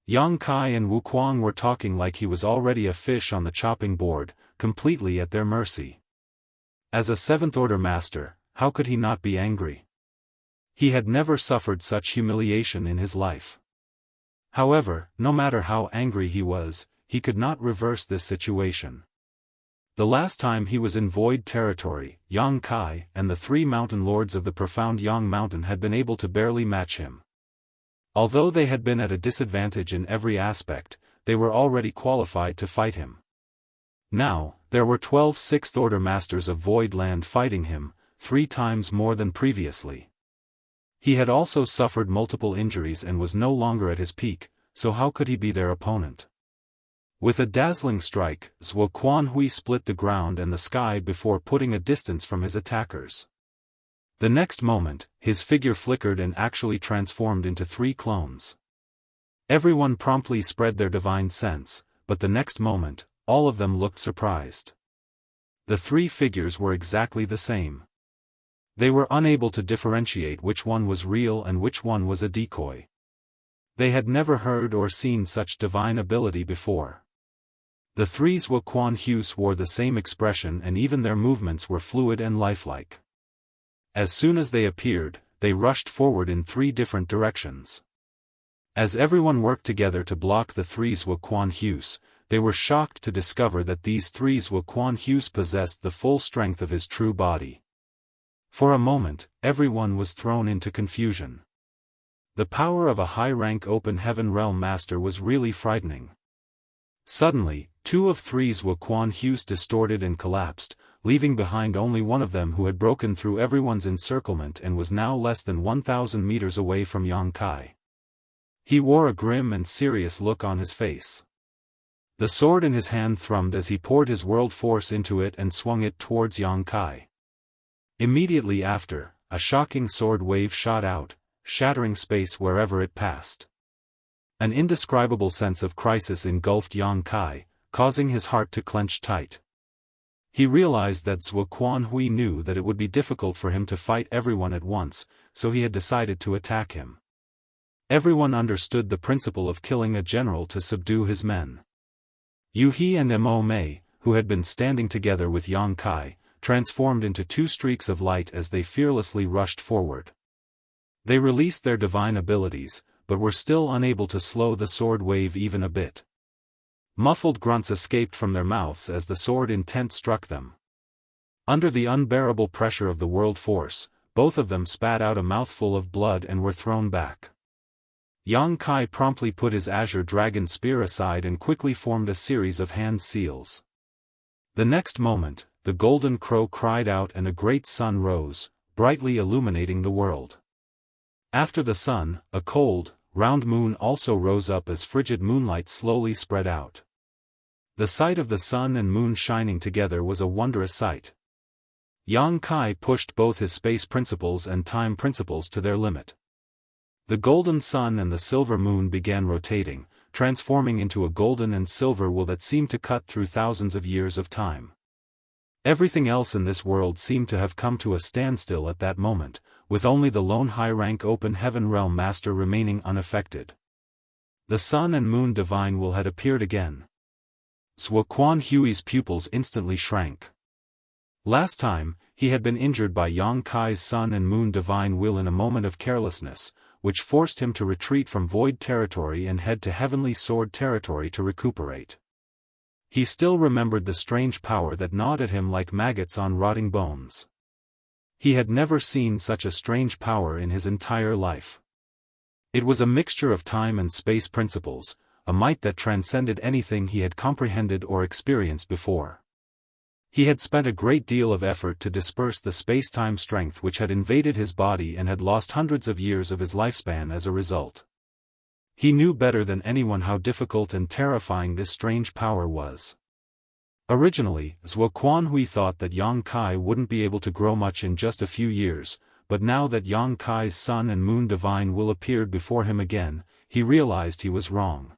Yang Kai and Wuquang were talking like he was already a fish on the chopping board, completely at their mercy. As a seventh-order master, how could he not be angry? He had never suffered such humiliation in his life. However, no matter how angry he was, he could not reverse this situation. The last time he was in void territory, Yang Kai and the three mountain lords of the profound Yang Mountain had been able to barely match him. Although they had been at a disadvantage in every aspect, they were already qualified to fight him. Now, there were 12 sixth-order masters of Void Land fighting him, 3 times more than previously. He had also suffered multiple injuries and was no longer at his peak, so how could he be their opponent? With a dazzling strike, Zuoquan Hui split the ground and the sky before putting a distance from his attackers. The next moment, his figure flickered and actually transformed into 3 clones. Everyone promptly spread their divine sense, but the next moment, all of them looked surprised. The 3 figures were exactly the same. They were unable to differentiate which one was real and which one was a decoy. They had never heard or seen such divine ability before. The 3 Zuoquan Hus wore the same expression and even their movements were fluid and lifelike. As soon as they appeared, they rushed forward in 3 different directions. As everyone worked together to block the 3 Zuoquan Hus, they were shocked to discover that these 3 Zuoquan Hus possessed the full strength of his true body. For a moment, everyone was thrown into confusion. The power of a high-rank open heaven realm master was really frightening. Suddenly, 2 of 3 Zuoquan Hus distorted and collapsed, leaving behind only one of them who had broken through everyone's encirclement and was now less than 1,000 meters away from Yang Kai. He wore a grim and serious look on his face. The sword in his hand thrummed as he poured his world force into it and swung it towards Yang Kai. Immediately after, a shocking sword wave shot out, shattering space wherever it passed. An indescribable sense of crisis engulfed Yang Kai, causing his heart to clench tight. He realized that Zuoquan Hui knew that it would be difficult for him to fight everyone at once, so he had decided to attack him. Everyone understood the principle of killing a general to subdue his men. Yu He and Mo Mei, who had been standing together with Yang Kai, transformed into 2 streaks of light as they fearlessly rushed forward. They released their divine abilities, but were still unable to slow the sword wave even a bit. Muffled grunts escaped from their mouths as the sword intent struck them. Under the unbearable pressure of the world force, both of them spat out a mouthful of blood and were thrown back. Yang Kai promptly put his azure dragon spear aside and quickly formed a series of hand seals. The next moment, the golden crow cried out and a great sun rose, brightly illuminating the world. After the sun, a cold, round moon also rose up as frigid moonlight slowly spread out. The sight of the sun and moon shining together was a wondrous sight. Yang Kai pushed both his space principles and time principles to their limit. The golden sun and the silver moon began rotating, transforming into a golden and silver will that seemed to cut through thousands of years of time. Everything else in this world seemed to have come to a standstill at that moment, with only the lone high-rank open heaven realm master remaining unaffected. The sun and moon divine will had appeared again. Zhuo Quanhui's pupils instantly shrank. Last time, he had been injured by Yang Kai's sun and moon divine will in a moment of carelessness, which forced him to retreat from void territory and head to heavenly sword territory to recuperate. He still remembered the strange power that gnawed at him like maggots on rotting bones. He had never seen such a strange power in his entire life. It was a mixture of time and space principles, a might that transcended anything he had comprehended or experienced before. He had spent a great deal of effort to disperse the space-time strength which had invaded his body and had lost hundreds of years of his lifespan as a result. He knew better than anyone how difficult and terrifying this strange power was. Originally, Zhuo Quanhui thought that Yang Kai wouldn't be able to grow much in just a few years, but now that Yang Kai's sun and moon divine will appeared before him again, he realized he was wrong.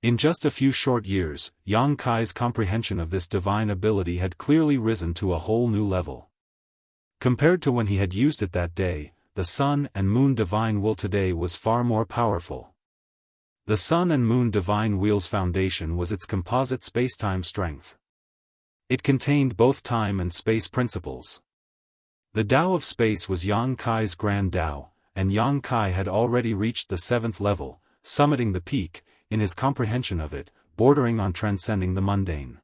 In just a few short years, Yang Kai's comprehension of this divine ability had clearly risen to a whole new level. Compared to when he had used it that day, the sun and moon divine will today was far more powerful. The sun and moon divine will's foundation was its composite spacetime strength. It contained both time and space principles. The Tao of space was Yang Kai's grand Tao, and Yang Kai had already reached the 7th level, summiting the peak, in his comprehension of it, bordering on transcending the mundane.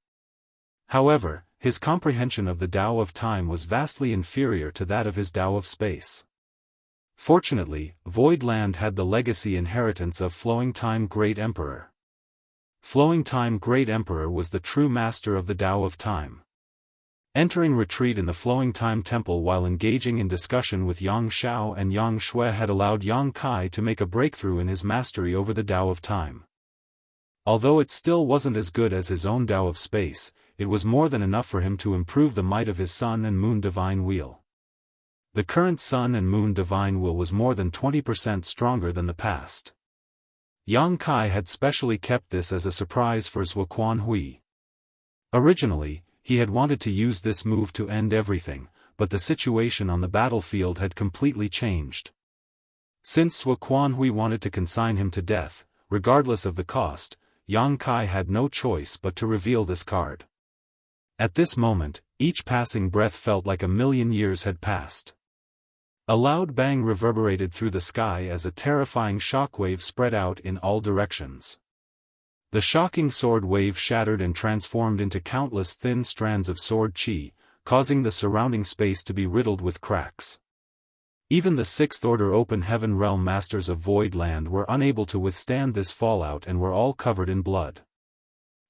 However, his comprehension of the Tao of time was vastly inferior to that of his Tao of space. Fortunately, Void Land had the legacy inheritance of Flowing Time Great Emperor. Flowing Time Great Emperor was the true master of the Tao of time. Entering retreat in the Flowing Time Temple while engaging in discussion with Yang Shao and Yang Shui had allowed Yang Kai to make a breakthrough in his mastery over the Tao of time. Although it still wasn't as good as his own Tao of space, it was more than enough for him to improve the might of his sun and moon divine will. The current sun and moon divine will was more than 20% stronger than the past. Yang Kai had specially kept this as a surprise for Zhuo Quanhui. Originally, he had wanted to use this move to end everything, but the situation on the battlefield had completely changed. Since Zhuo Quanhui wanted to consign him to death, regardless of the cost, Yang Kai had no choice but to reveal this card. At this moment, each passing breath felt like a million years had passed. A loud bang reverberated through the sky as a terrifying shockwave spread out in all directions. The shocking sword wave shattered and transformed into countless thin strands of sword chi, causing the surrounding space to be riddled with cracks. Even the 6th Order Open Heaven Realm Masters of Void Land were unable to withstand this fallout and were all covered in blood.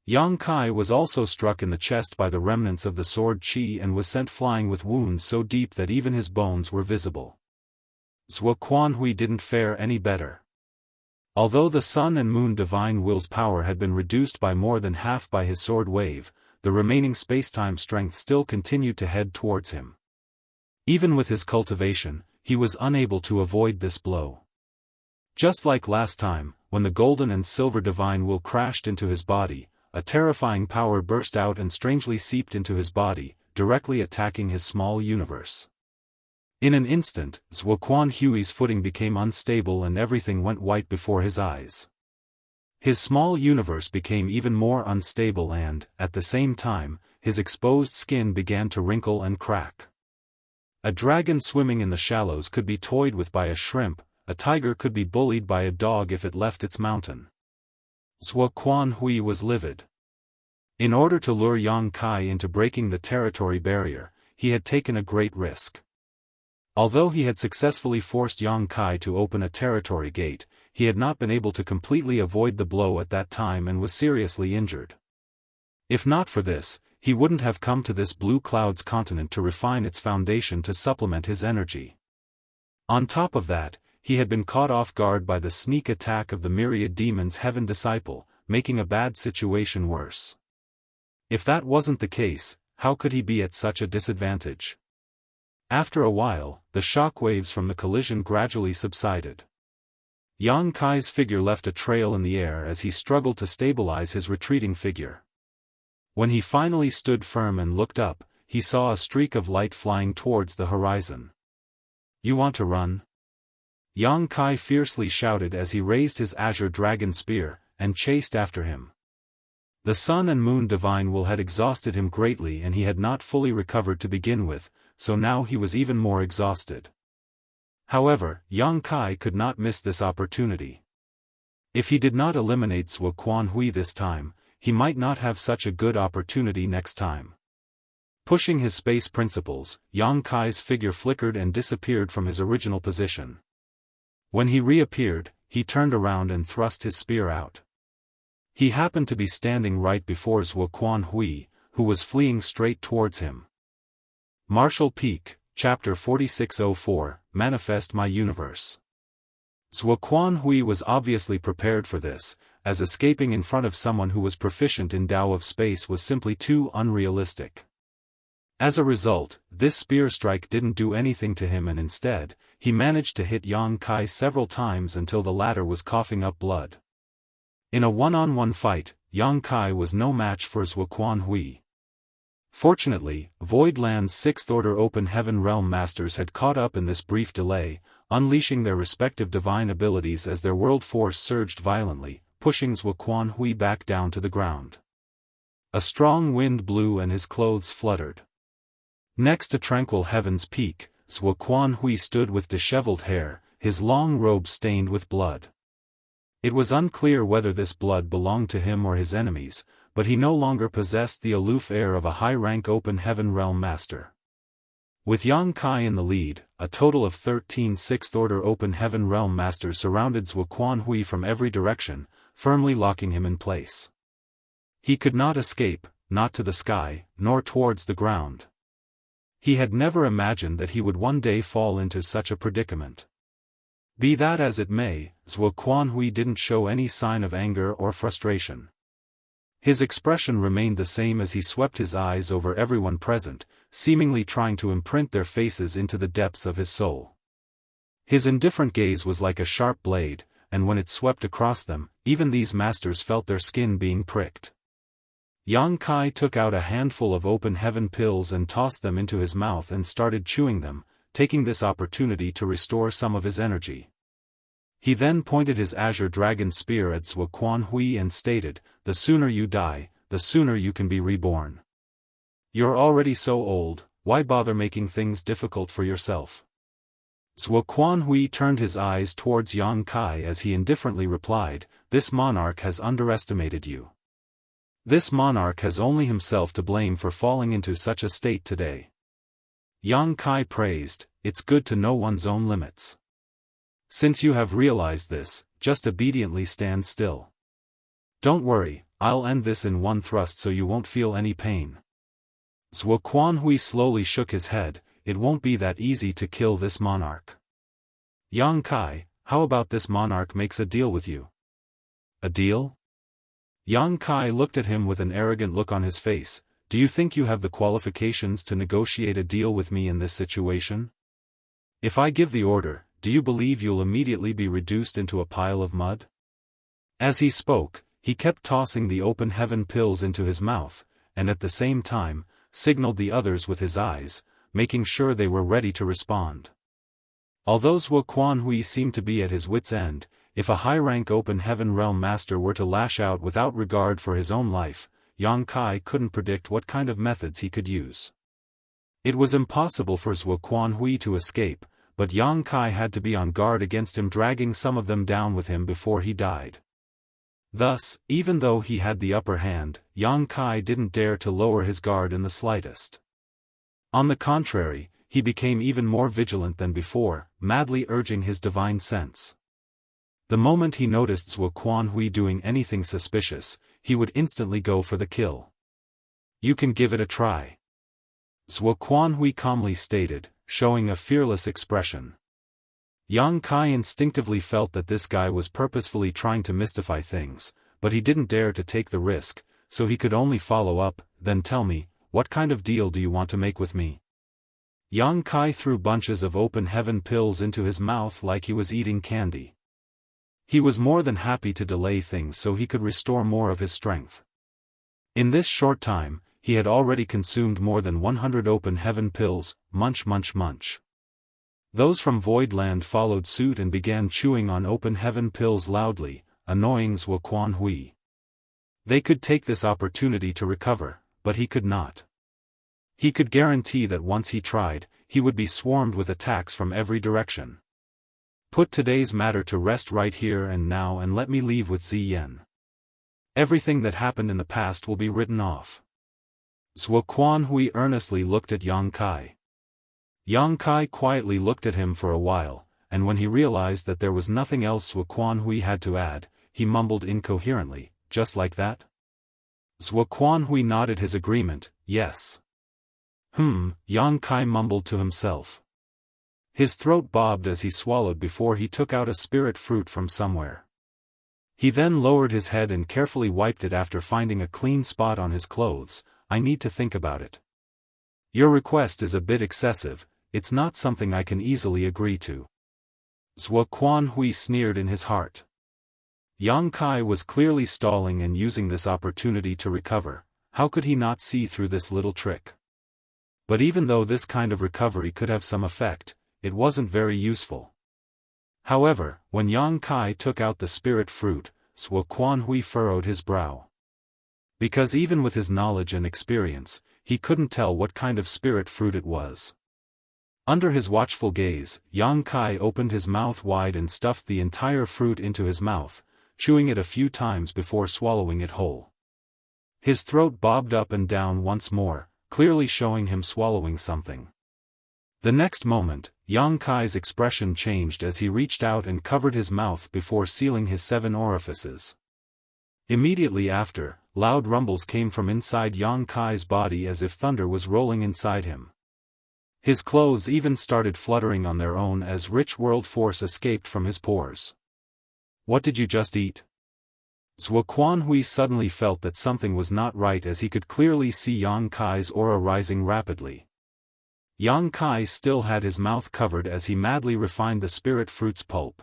Yang Kai was also struck in the chest by the remnants of the sword chi and was sent flying with wounds so deep that even his bones were visible. Zhuo Quanhui didn't fare any better. Although the sun and moon divine will's power had been reduced by more than half by his sword wave, the remaining spacetime strength still continued to head towards him. Even with his cultivation, he was unable to avoid this blow. Just like last time, when the golden and silver divine will crashed into his body, a terrifying power burst out and strangely seeped into his body, directly attacking his small universe. In an instant, Zhuo Quanhui's footing became unstable and everything went white before his eyes. His small universe became even more unstable and, at the same time, his exposed skin began to wrinkle and crack. A dragon swimming in the shallows could be toyed with by a shrimp, a tiger could be bullied by a dog if it left its mountain. Zhuo Quanhui was livid. In order to lure Yang Kai into breaking the territory barrier, he had taken a great risk. Although he had successfully forced Yang Kai to open a territory gate, he had not been able to completely avoid the blow at that time and was seriously injured. If not for this, he wouldn't have come to this Blue Cloud's continent to refine its foundation to supplement his energy. On top of that, he had been caught off guard by the sneak attack of the myriad demons Heaven Disciple, making a bad situation worse. If that wasn't the case, how could he be at such a disadvantage? After a while, the shock waves from the collision gradually subsided. Yang Kai's figure left a trail in the air as he struggled to stabilize his retreating figure. When he finally stood firm and looked up, he saw a streak of light flying towards the horizon. "You want to run?" Yang Kai fiercely shouted as he raised his azure dragon spear, and chased after him. The Sun and Moon Divine Will had exhausted him greatly and he had not fully recovered to begin with, so now he was even more exhausted. However, Yang Kai could not miss this opportunity. If he did not eliminate Zhuo Quanhui this time, he might not have such a good opportunity next time. Pushing his space principles, Yang Kai's figure flickered and disappeared from his original position. When he reappeared, he turned around and thrust his spear out. He happened to be standing right before Zhuo Quanhui, who was fleeing straight towards him. Martial Peak, Chapter 4604, Manifest My Universe. Zhuo Quanhui was obviously prepared for this, as escaping in front of someone who was proficient in Tao of space was simply too unrealistic. As a result, this spear strike didn't do anything to him and instead, he managed to hit Yang Kai several times until the latter was coughing up blood. In a one-on-one fight, Yang Kai was no match for Zhuo Quanhui. Fortunately, Voidland's Sixth-Order Open Heaven Realm Masters had caught up in this brief delay, unleashing their respective divine abilities as their world force surged violently, pushing Zhuo Quanhui back down to the ground. A strong wind blew and his clothes fluttered. Next to Tranquil Heaven's peak, Zhuo Quanhui stood with disheveled hair, his long robe stained with blood. It was unclear whether this blood belonged to him or his enemies, but he no longer possessed the aloof air of a high-rank Open Heaven Realm Master. With Yang Kai in the lead, a total of 13 Sixth-Order Open Heaven Realm Masters surrounded Zhuo Quanhui from every direction, firmly locking him in place. He could not escape, not to the sky, nor towards the ground. He had never imagined that he would one day fall into such a predicament. Be that as it may, Zhuo Quanhui didn't show any sign of anger or frustration. His expression remained the same as he swept his eyes over everyone present, seemingly trying to imprint their faces into the depths of his soul. His indifferent gaze was like a sharp blade, and when it swept across them, even these masters felt their skin being pricked. Yang Kai took out a handful of Open Heaven pills and tossed them into his mouth and started chewing them, taking this opportunity to restore some of his energy. He then pointed his azure dragon spear at Zhuo Quanhui and stated, "The sooner you die, the sooner you can be reborn. You're already so old, why bother making things difficult for yourself?" Zhuo Quanhui turned his eyes towards Yang Kai as he indifferently replied, "This monarch has underestimated you. This monarch has only himself to blame for falling into such a state today." Yang Kai praised, "It's good to know one's own limits. Since you have realized this, just obediently stand still. Don't worry, I'll end this in one thrust so you won't feel any pain." Zhuo Quanhui slowly shook his head, "It won't be that easy to kill this monarch." "Yang Kai, how about this monarch makes a deal with you?" "A deal?" Yang Kai looked at him with an arrogant look on his face. "Do you think you have the qualifications to negotiate a deal with me in this situation? If I give the order, do you believe you'll immediately be reduced into a pile of mud?" As he spoke, he kept tossing the Open Heaven pills into his mouth, and at the same time, signaled the others with his eyes, making sure they were ready to respond. Although Zhuo Quanhui seemed to be at his wit's end, if a high-rank Open Heaven Realm Master were to lash out without regard for his own life, Yang Kai couldn't predict what kind of methods he could use. It was impossible for Zhuo Quanhui to escape, but Yang Kai had to be on guard against him dragging some of them down with him before he died. Thus, even though he had the upper hand, Yang Kai didn't dare to lower his guard in the slightest. On the contrary, he became even more vigilant than before, madly urging his divine sense. The moment he noticed Zhuo Quanhui doing anything suspicious, he would instantly go for the kill. "You can give it a try," Zhuo Quanhui calmly stated, showing a fearless expression. Yang Kai instinctively felt that this guy was purposefully trying to mystify things, but he didn't dare to take the risk, so he could only follow up, "Then tell me, what kind of deal do you want to make with me? Yang Kai threw bunches of open heaven pills into his mouth like he was eating candy. He was more than happy to delay things so he could restore more of his strength. In this short time, he had already consumed more than 100 open heaven pills. Munch munch munch. Those from Voidland followed suit and began chewing on open heaven pills loudly, annoying Zhuo Quanhui. They could take this opportunity to recover, but he could not. He could guarantee that once he tried, he would be swarmed with attacks from every direction. Put today's matter to rest right here and now and let me leave with Ziyan. Everything that happened in the past will be written off. Zhuo Quanhui earnestly looked at Yang Kai. Yang Kai quietly looked at him for a while, and when he realized that there was nothing else Zhuo Quanhui had to add, he mumbled incoherently, just like that? Zhuo Quanhui nodded his agreement, yes. Yang Kai mumbled to himself. His throat bobbed as he swallowed before he took out a spirit fruit from somewhere. He then lowered his head and carefully wiped it after finding a clean spot on his clothes. I need to think about it. Your request is a bit excessive, it's not something I can easily agree to. Zhuo Quanhui sneered in his heart. Yang Kai was clearly stalling and using this opportunity to recover. How could he not see through this little trick? But even though this kind of recovery could have some effect, it wasn't very useful. However, when Yang Kai took out the spirit fruit, Zhuo Quanhui furrowed his brow. Because even with his knowledge and experience, he couldn't tell what kind of spirit fruit it was. Under his watchful gaze, Yang Kai opened his mouth wide and stuffed the entire fruit into his mouth, chewing it a few times before swallowing it whole. His throat bobbed up and down once more, clearly showing him swallowing something. The next moment, Yang Kai's expression changed as he reached out and covered his mouth before sealing his 7 orifices. Immediately after, loud rumbles came from inside Yang Kai's body as if thunder was rolling inside him. His clothes even started fluttering on their own as rich world force escaped from his pores. What did you just eat? Zhuo Quanhui suddenly felt that something was not right as he could clearly see Yang Kai's aura rising rapidly. Yang Kai still had his mouth covered as he madly refined the spirit fruit's pulp.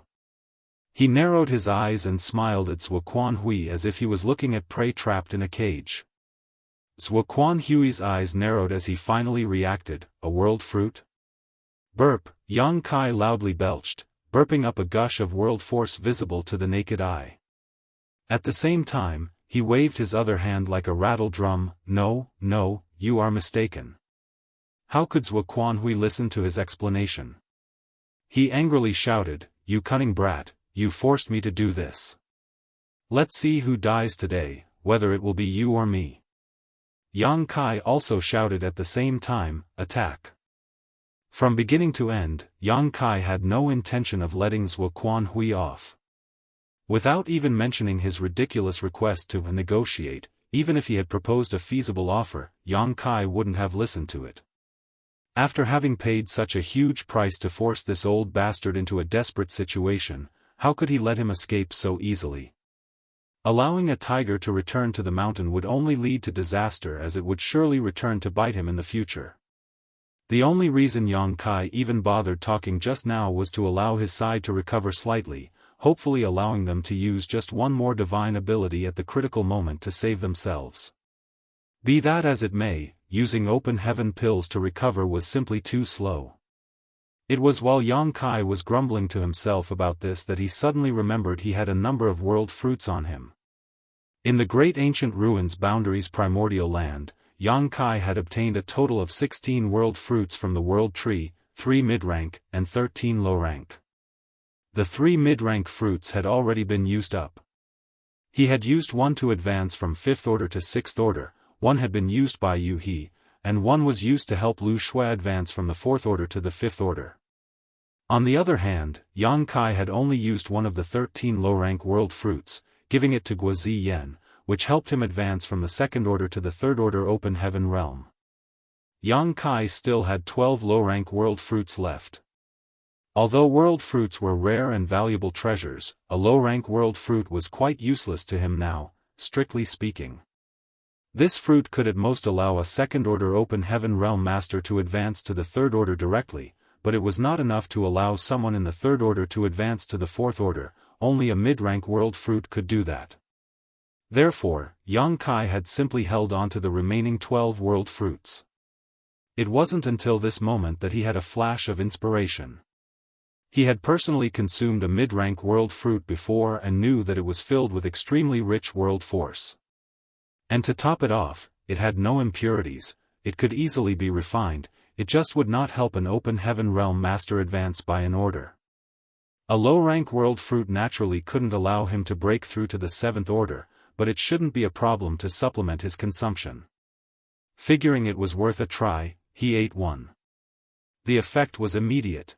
He narrowed his eyes and smiled at Zhuo Quanhui as if he was looking at prey trapped in a cage. Zhuo Quanhui's eyes narrowed as he finally reacted, a world fruit? Burp, Yang Kai loudly belched, burping up a gush of world force visible to the naked eye. At the same time, he waved his other hand like a rattle drum. No, you are mistaken. How could Zhuo Quanhui listen to his explanation? He angrily shouted, you cunning brat, you forced me to do this. Let's see who dies today, whether it will be you or me. Yang Kai also shouted at the same time, attack. From beginning to end, Yang Kai had no intention of letting Zhuo Quanhui off. Without even mentioning his ridiculous request to negotiate, even if he had proposed a feasible offer, Yang Kai wouldn't have listened to it. After having paid such a huge price to force this old bastard into a desperate situation, how could he let him escape so easily? Allowing a tiger to return to the mountain would only lead to disaster as it would surely return to bite him in the future. The only reason Yang Kai even bothered talking just now was to allow his side to recover slightly, hopefully allowing them to use just one more divine ability at the critical moment to save themselves. Be that as it may, using open heaven pills to recover was simply too slow. It was while Yang Kai was grumbling to himself about this that he suddenly remembered he had a number of world fruits on him. In the great ancient ruins boundaries primordial land, Yang Kai had obtained a total of 16 world fruits from the world tree, 3 mid-rank, and 13 low-rank. The 3 mid-rank fruits had already been used up. He had used one to advance from 5th order to 6th order, one had been used by Yu He, and one was used to help Lu Shui advance from the 4th order to the 5th order. On the other hand, Yang Kai had only used one of the 13 low-rank world fruits, giving it to Guo Ziyan, which helped him advance from the 2nd order to the 3rd order open heaven realm. Yang Kai still had 12 low-rank world fruits left. Although world fruits were rare and valuable treasures, a low-rank world fruit was quite useless to him now, strictly speaking. This fruit could at most allow a second-order open heaven realm master to advance to the third order directly, but it was not enough to allow someone in the third order to advance to the fourth order. Only a mid-rank world fruit could do that. Therefore, Yang Kai had simply held on to the remaining 12 world fruits. It wasn't until this moment that he had a flash of inspiration. He had personally consumed a mid-rank world fruit before and knew that it was filled with extremely rich world force. And to top it off, it had no impurities, it could easily be refined, it just would not help an open heaven realm master advance by an order. A low-rank world fruit naturally couldn't allow him to break through to the 7th order, but it shouldn't be a problem to supplement his consumption. Figuring it was worth a try, he ate one. The effect was immediate.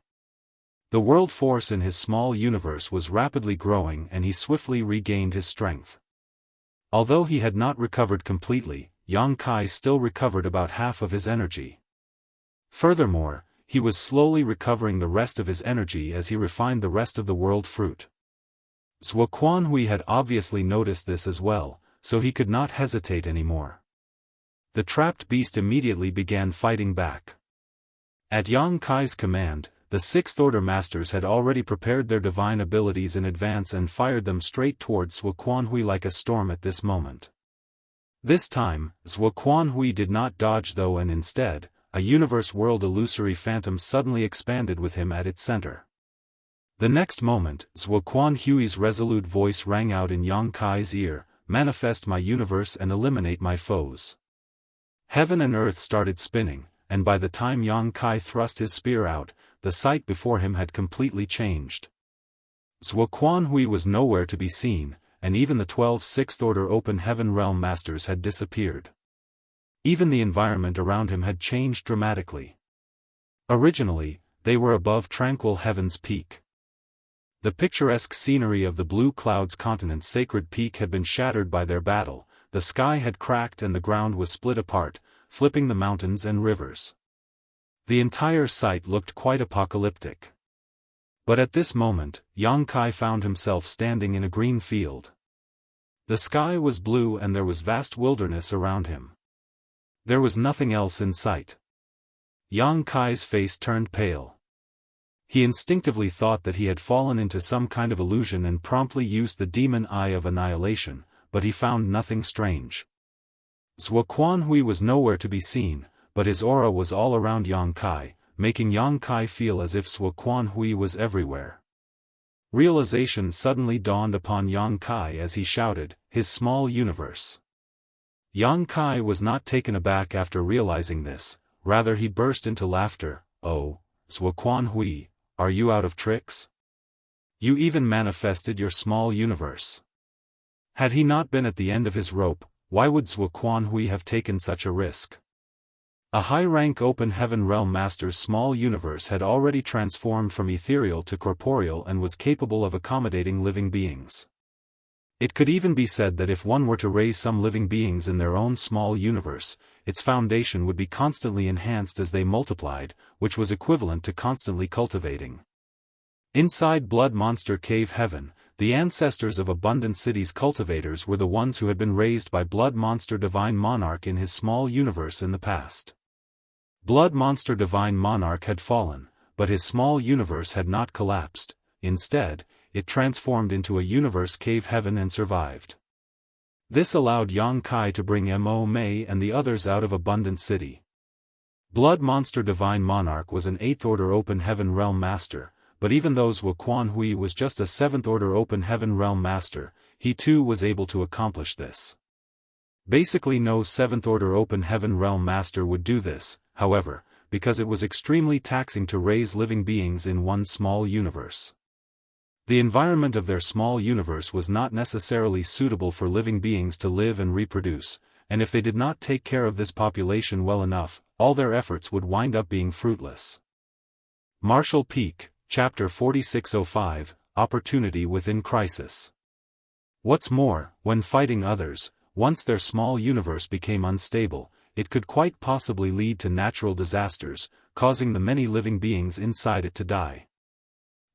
The world force in his small universe was rapidly growing and he swiftly regained his strength. Although he had not recovered completely, Yang Kai still recovered about half of his energy. Furthermore, he was slowly recovering the rest of his energy as he refined the rest of the world fruit. Zhuo Quanhui had obviously noticed this as well, so he could not hesitate anymore. The trapped beast immediately began fighting back. At Yang Kai's command, the 6th order masters had already prepared their divine abilities in advance and fired them straight towards Zhuo Quanhui like a storm at this moment. This time, Zhuo Quanhui did not dodge though, and instead, a universe world illusory phantom suddenly expanded with him at its center. The next moment, Zhuo Quanhui's resolute voice rang out in Yang Kai's ear, "Manifest my universe and eliminate my foes." Heaven and earth started spinning, and by the time Yang Kai thrust his spear out, the sight before him had completely changed. Zhuo Quanhui was nowhere to be seen, and even the 12 6th-order open heaven realm masters had disappeared. Even the environment around him had changed dramatically. Originally, they were above tranquil heaven's peak. The picturesque scenery of the Blue Cloud's continent's sacred peak had been shattered by their battle, the sky had cracked and the ground was split apart, flipping the mountains and rivers. The entire site looked quite apocalyptic. But at this moment, Yang Kai found himself standing in a green field. The sky was blue and there was vast wilderness around him. There was nothing else in sight. Yang Kai's face turned pale. He instinctively thought that he had fallen into some kind of illusion and promptly used the demon eye of annihilation, but he found nothing strange. Zhuo Quanhui was nowhere to be seen, but his aura was all around Yang Kai, making Yang Kai feel as if Zhuo Quanhui was everywhere. Realization suddenly dawned upon Yang Kai as he shouted, "His small universe." Yang Kai was not taken aback after realizing this, rather he burst into laughter. "Oh, Zhuo Quanhui, are you out of tricks? You even manifested your small universe." Had he not been at the end of his rope, why would Zhuo Quanhui have taken such a risk? A high-rank open heaven realm master's small universe had already transformed from ethereal to corporeal and was capable of accommodating living beings. It could even be said that if one were to raise some living beings in their own small universe, its foundation would be constantly enhanced as they multiplied, which was equivalent to constantly cultivating. Inside Blood Monster Cave Heaven, the ancestors of Abundant City's cultivators were the ones who had been raised by Blood Monster Divine Monarch in his small universe in the past. Blood Monster Divine Monarch had fallen, but his small universe had not collapsed. Instead, it transformed into a universe cave heaven and survived. This allowed Yang Kai to bring Mo Mei and the others out of Abundant City. Blood Monster Divine Monarch was an 8th-order open heaven realm master, but even though Zhuo Quanhui was just a 7th-order open heaven realm master, he too was able to accomplish this. Basically no 7th-order open heaven realm master would do this, however, because it was extremely taxing to raise living beings in one small universe. The environment of their small universe was not necessarily suitable for living beings to live and reproduce, and if they did not take care of this population well enough, all their efforts would wind up being fruitless. Martial Peak, Chapter 4605, Opportunity Within Crisis. What's more, when fighting others, once their small universe became unstable, it could quite possibly lead to natural disasters, causing the many living beings inside it to die.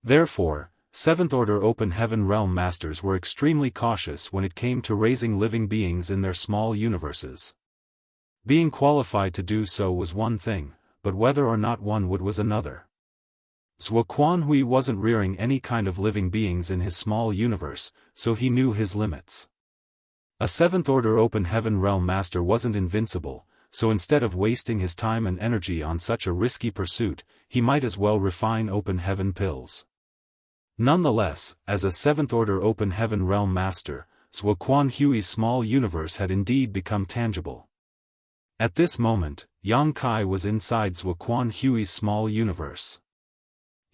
Therefore, 7th-order open heaven realm masters were extremely cautious when it came to raising living beings in their small universes. Being qualified to do so was one thing, but whether or not one would was another. Zhuo Quanhui wasn't rearing any kind of living beings in his small universe, so he knew his limits. A 7th Order Open Heaven Realm Master wasn't invincible, so instead of wasting his time and energy on such a risky pursuit, he might as well refine Open Heaven pills. Nonetheless, as a 7th Order Open Heaven Realm Master, Zhuo Quanhui's small universe had indeed become tangible. At this moment, Yang Kai was inside Zhuo Quanhui's small universe.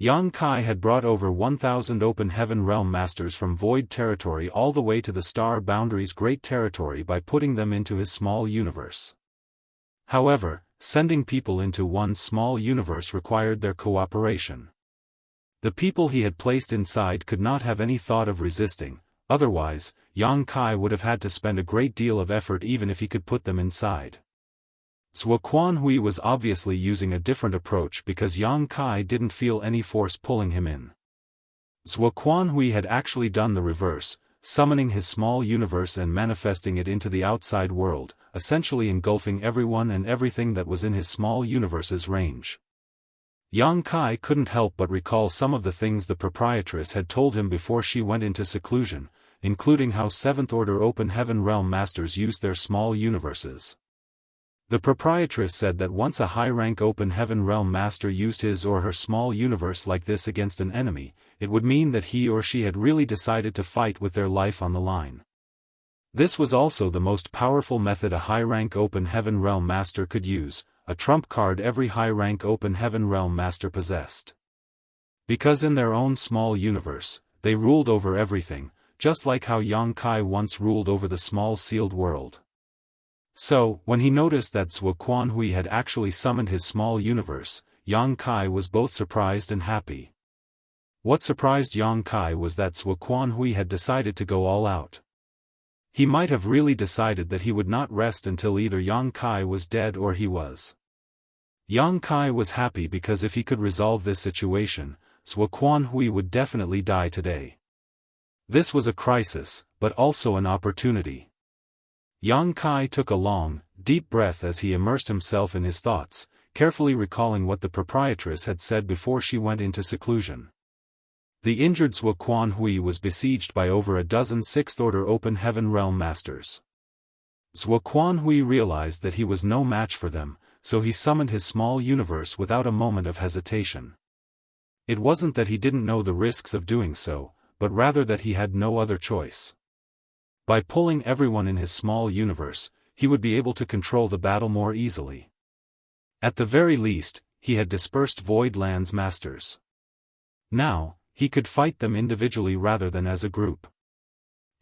Yang Kai had brought over 1,000 Open Heaven Realm Masters from Void Territory all the way to the Star Boundary's Great Territory by putting them into his small universe. However, sending people into one's small universe required their cooperation. The people he had placed inside could not have any thought of resisting, otherwise, Yang Kai would have had to spend a great deal of effort even if he could put them inside. Zhuo Quanhui was obviously using a different approach because Yang Kai didn't feel any force pulling him in. Zhuo Quanhui had actually done the reverse, summoning his small universe and manifesting it into the outside world, essentially engulfing everyone and everything that was in his small universe's range. Yang Kai couldn't help but recall some of the things the proprietress had told him before she went into seclusion, including how 7th Order Open Heaven Realm Masters used their small universes. The proprietress said that once a high-rank Open Heaven Realm Master used his or her small universe like this against an enemy, it would mean that he or she had really decided to fight with their life on the line. This was also the most powerful method a high-rank Open Heaven Realm Master could use, a trump card every high-rank Open Heaven Realm Master possessed. Because in their own small universe, they ruled over everything, just like how Yang Kai once ruled over the small sealed world. So, when he noticed that Zhuo Quanhui had actually summoned his small universe, Yang Kai was both surprised and happy. What surprised Yang Kai was that Zhuo Quanhui had decided to go all out. He might have really decided that he would not rest until either Yang Kai was dead or he was. Yang Kai was happy because if he could resolve this situation, Zhuo Quanhui would definitely die today. This was a crisis, but also an opportunity. Yang Kai took a long, deep breath as he immersed himself in his thoughts, carefully recalling what the proprietress had said before she went into seclusion. The injured Zhuo Quanhui was besieged by over a dozen 6th Order Open Heaven Realm Masters. Zhuo Quanhui realized that he was no match for them, so he summoned his small universe without a moment of hesitation. It wasn't that he didn't know the risks of doing so, but rather that he had no other choice. By pulling everyone in his small universe, he would be able to control the battle more easily. At the very least, he had dispersed Void Lands Masters. Now, he could fight them individually rather than as a group.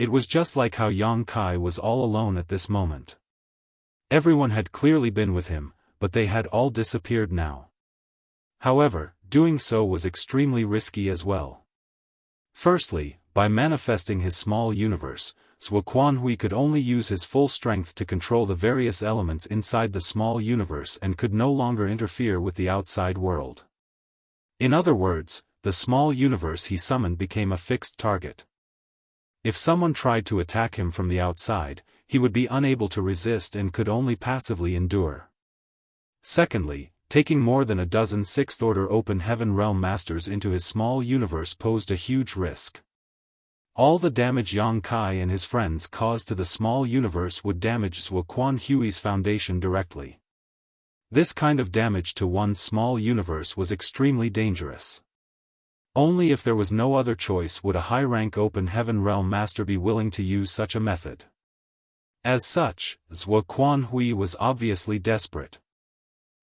It was just like how Yang Kai was all alone at this moment. Everyone had clearly been with him, but they had all disappeared now. However, doing so was extremely risky as well. Firstly, by manifesting his small universe, Zhuo Quanhui could only use his full strength to control the various elements inside the small universe and could no longer interfere with the outside world. In other words, the small universe he summoned became a fixed target. If someone tried to attack him from the outside, he would be unable to resist and could only passively endure. Secondly, taking more than a dozen 6th Order Open Heaven Realm Masters into his small universe posed a huge risk. All the damage Yang Kai and his friends caused to the small universe would damage Zhuo Quanhui's foundation directly. This kind of damage to one's small universe was extremely dangerous. Only if there was no other choice would a high-rank Open Heaven Realm Master be willing to use such a method. As such, Zhuo Quanhui was obviously desperate.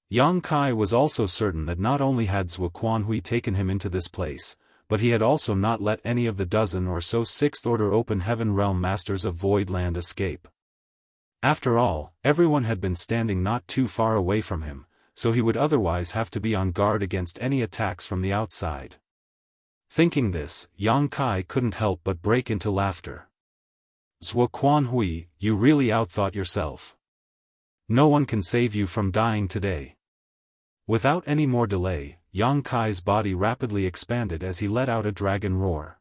Yang Kai was also certain that not only had Zhuo Quanhui taken him into this place, but he had also not let any of the dozen or so 6th Order Open Heaven Realm Masters of Void Land escape. After all, everyone had been standing not too far away from him, so he would otherwise have to be on guard against any attacks from the outside. Thinking this, Yang Kai couldn't help but break into laughter. Zhuo Quanhui, you really outthought yourself. No one can save you from dying today. Without any more delay, Yang Kai's body rapidly expanded as he let out a dragon roar.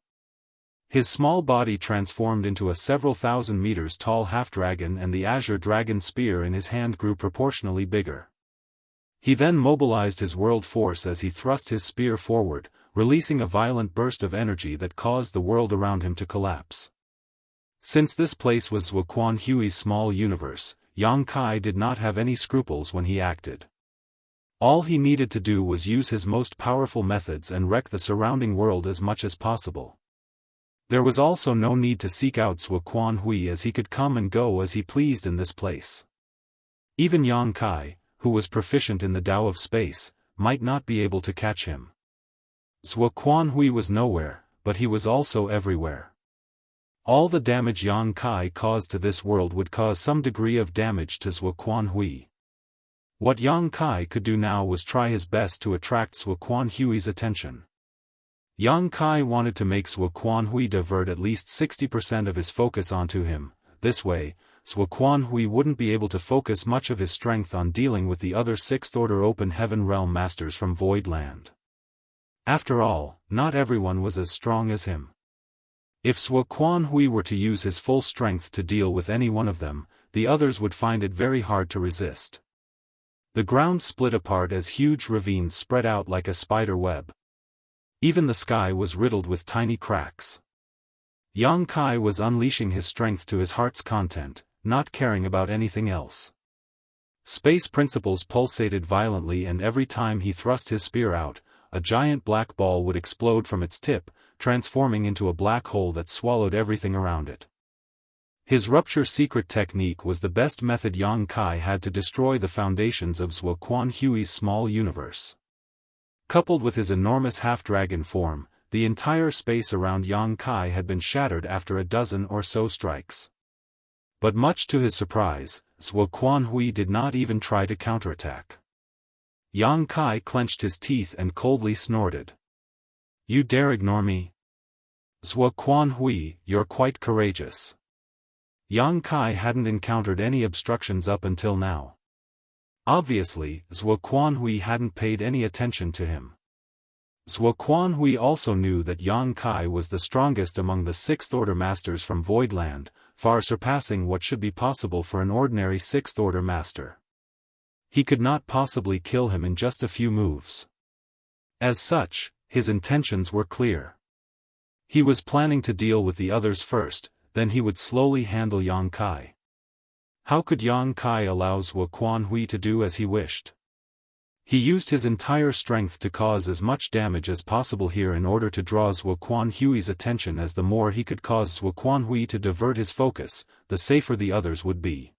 His small body transformed into a several thousand meters tall half-dragon, and the azure dragon spear in his hand grew proportionally bigger. He then mobilized his world force as he thrust his spear forward, releasing a violent burst of energy that caused the world around him to collapse. Since this place was Zhuoquanhui's small universe, Yang Kai did not have any scruples when he acted. All he needed to do was use his most powerful methods and wreck the surrounding world as much as possible. There was also no need to seek out Zhuoquanhui, as he could come and go as he pleased in this place. Even Yang Kai, who was proficient in the Tao of space, might not be able to catch him. Zhuoquanhui was nowhere, but he was also everywhere. All the damage Yang Kai caused to this world would cause some degree of damage to Zhuoquanhui. What Yang Kai could do now was try his best to attract Zhuoquanhui's attention. Yang Kai wanted to make Zhuoquanhui divert at least 60% of his focus onto him. This way, Zhuoquanhui wouldn't be able to focus much of his strength on dealing with the other Sixth-Order Open Heaven Realm Masters from Void Land. After all, not everyone was as strong as him. If Zhuoquanhui were to use his full strength to deal with any one of them, the others would find it very hard to resist. The ground split apart as huge ravines spread out like a spider web. Even the sky was riddled with tiny cracks. Yang Kai was unleashing his strength to his heart's content, not caring about anything else. Space principles pulsated violently, and every time he thrust his spear out, a giant black ball would explode from its tip, transforming into a black hole that swallowed everything around it. His rupture secret technique was the best method Yang Kai had to destroy the foundations of Zhuoquanhui's small universe. Coupled with his enormous half-dragon form, the entire space around Yang Kai had been shattered after a dozen or so strikes. But much to his surprise, Zhuoquanhui did not even try to counterattack. Yang Kai clenched his teeth and coldly snorted. "You dare ignore me? Zhuoquanhui, you're quite courageous." Yang Kai hadn't encountered any obstructions up until now. Obviously, Zhuoquanhui hadn't paid any attention to him. Zhuoquanhui also knew that Yang Kai was the strongest among the Sixth-Order Masters from Voidland, far surpassing what should be possible for an ordinary Sixth-Order Master. He could not possibly kill him in just a few moves. As such, his intentions were clear. He was planning to deal with the others first, then he would slowly handle Yang Kai. How could Yang Kai allow Zhuoquanhui to do as he wished? He used his entire strength to cause as much damage as possible here in order to draw Zhuoquanhui's attention, as the more he could cause Zhuoquanhui to divert his focus, the safer the others would be.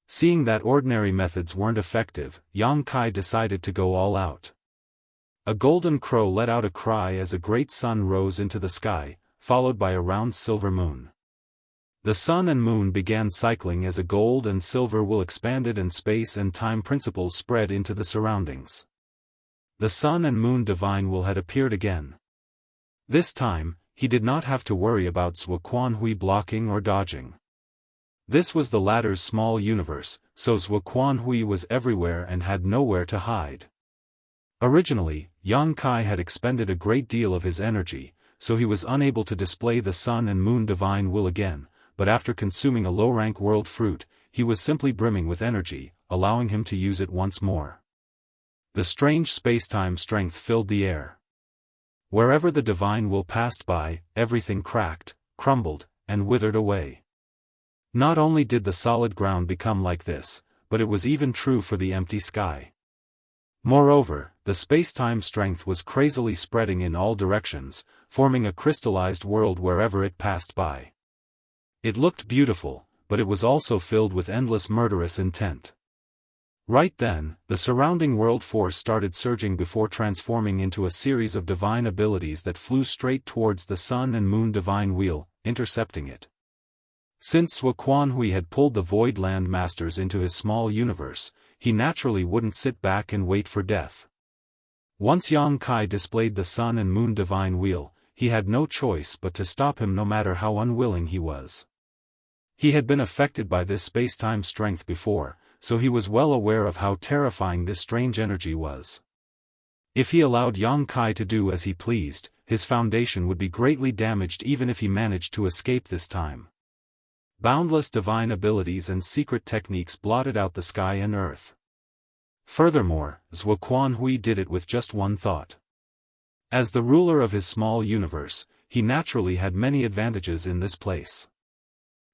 Seeing that ordinary methods weren't effective, Yang Kai decided to go all out. A golden crow let out a cry as a great sun rose into the sky, followed by a round silver moon. The sun and moon began cycling as a gold and silver will expanded and space and time principles spread into the surroundings. The sun and moon divine will had appeared again. This time, he did not have to worry about Zhuoquanhui blocking or dodging. This was the latter's small universe, so Zhuoquanhui was everywhere and had nowhere to hide. Originally, Yang Kai had expended a great deal of his energy, so he was unable to display the sun and moon divine will again, but after consuming a low-rank world fruit, he was simply brimming with energy, allowing him to use it once more. The strange space-time strength filled the air. Wherever the divine will passed by, everything cracked, crumbled, and withered away. Not only did the solid ground become like this, but it was even true for the empty sky. Moreover, the space-time strength was crazily spreading in all directions, forming a crystallized world wherever it passed by. It looked beautiful, but it was also filled with endless murderous intent. Right then, the surrounding world force started surging before transforming into a series of divine abilities that flew straight towards the sun and moon divine wheel, intercepting it. Since Zhuoquanhui had pulled the Void Land Masters into his small universe, he naturally wouldn't sit back and wait for death. Once Yang Kai displayed the sun and moon divine wheel, he had no choice but to stop him no matter how unwilling he was. He had been affected by this space-time strength before, so he was well aware of how terrifying this strange energy was. If he allowed Yang Kai to do as he pleased, his foundation would be greatly damaged even if he managed to escape this time. Boundless divine abilities and secret techniques blotted out the sky and earth. Furthermore, Zhuo Quanhui did it with just one thought. As the ruler of his small universe, he naturally had many advantages in this place.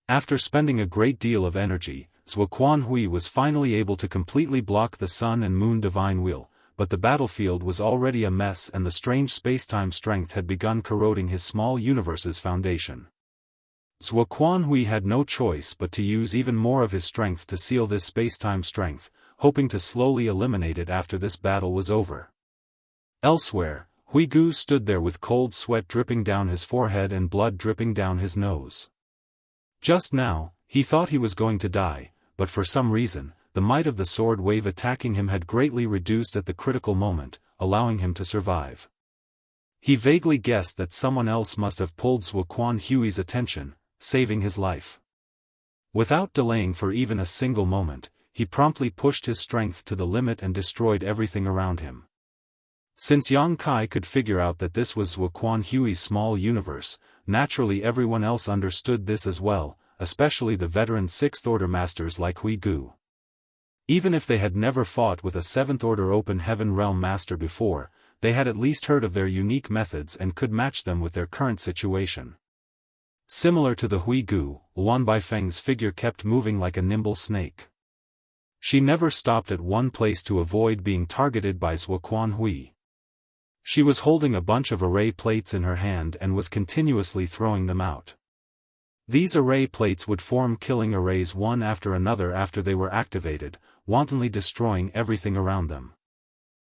After spending a great deal of energy, Zhuo Quanhui was finally able to completely block the sun and moon divine will, but the battlefield was already a mess and the strange spacetime strength had begun corroding his small universe's foundation. Zhuo Quanhui had no choice but to use even more of his strength to seal this spacetime strength, hoping to slowly eliminate it after this battle was over. Elsewhere, Huigu stood there with cold sweat dripping down his forehead and blood dripping down his nose. Just now, he thought he was going to die, but for some reason, the might of the sword wave attacking him had greatly reduced at the critical moment, allowing him to survive. He vaguely guessed that someone else must have pulled Zhuo Quanhui's attention, saving his life. Without delaying for even a single moment, he promptly pushed his strength to the limit and destroyed everything around him. Since Yang Kai could figure out that this was Zhuo Quanhui's small universe, naturally everyone else understood this as well, especially the veteran 6th Order masters like Huigu. Even if they had never fought with a 7th Order Open Heaven Realm master before, they had at least heard of their unique methods and could match them with their current situation. Similar to the Huigu, Wan Baifeng's figure kept moving like a nimble snake. She never stopped at one place to avoid being targeted by Zhuo Quanhui. She was holding a bunch of array plates in her hand and was continuously throwing them out. These array plates would form killing arrays one after another after they were activated, wantonly destroying everything around them.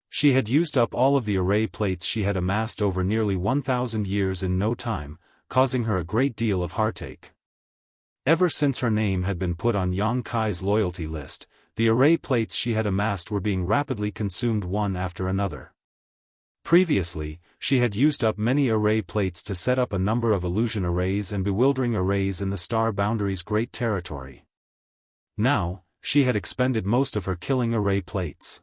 She had used up all of the array plates she had amassed over nearly 1,000 years in no time, causing her a great deal of heartache. Ever since her name had been put on Yang Kai's loyalty list, the array plates she had amassed were being rapidly consumed one after another. Previously, she had used up many array plates to set up a number of illusion arrays and bewildering arrays in the Star Boundary's great territory. Now, she had expended most of her killing array plates.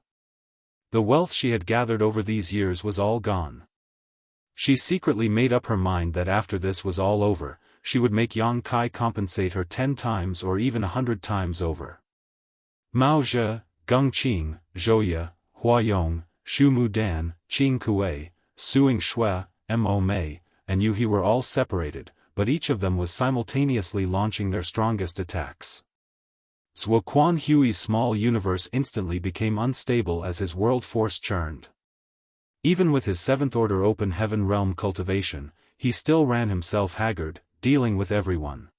The wealth she had gathered over these years was all gone. She secretly made up her mind that after this was all over, she would make Yang Kai compensate her 10 times or even 100 times over. Mao Zhe, Geng Qing, Zhou Huayong, Xu Mudan, Qing Kuei, Suing Shui, Mo Mei, and Yu He were all separated, but each of them was simultaneously launching their strongest attacks. Zhuo Quanhui's small universe instantly became unstable as his world force churned. Even with his 7th Order Open Heaven Realm cultivation, he still ran himself haggard, dealing with everyone.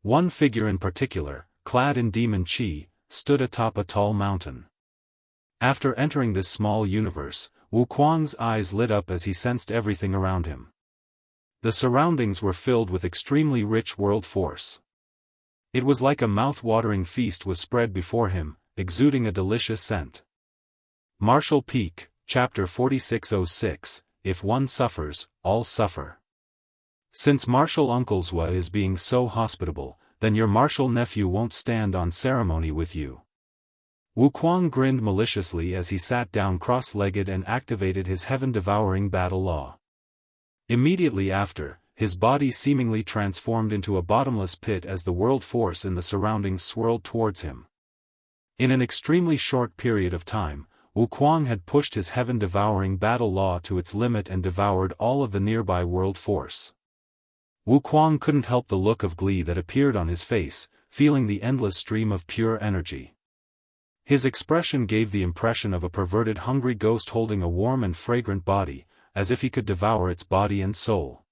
One figure in particular, clad in demon chi, stood atop a tall mountain. After entering this small universe, Wu Kuang's eyes lit up as he sensed everything around him. The surroundings were filled with extremely rich world force. It was like a mouth-watering feast was spread before him, exuding a delicious scent. Martial Peak, Chapter 4606, If one suffers, all suffer. Since martial Uncle Zhuo is being so hospitable, then your martial nephew won't stand on ceremony with you. Wu Kuang grinned maliciously as he sat down cross-legged and activated his heaven-devouring battle law. Immediately after, his body seemingly transformed into a bottomless pit as the world force in the surroundings swirled towards him. In an extremely short period of time, Wu Kuang had pushed his heaven-devouring battle law to its limit and devoured all of the nearby world force. Wu Kuang couldn't help the look of glee that appeared on his face, feeling the endless stream of pure energy. His expression gave the impression of a perverted hungry ghost holding a warm and fragrant body, as if he could devour its body and soul.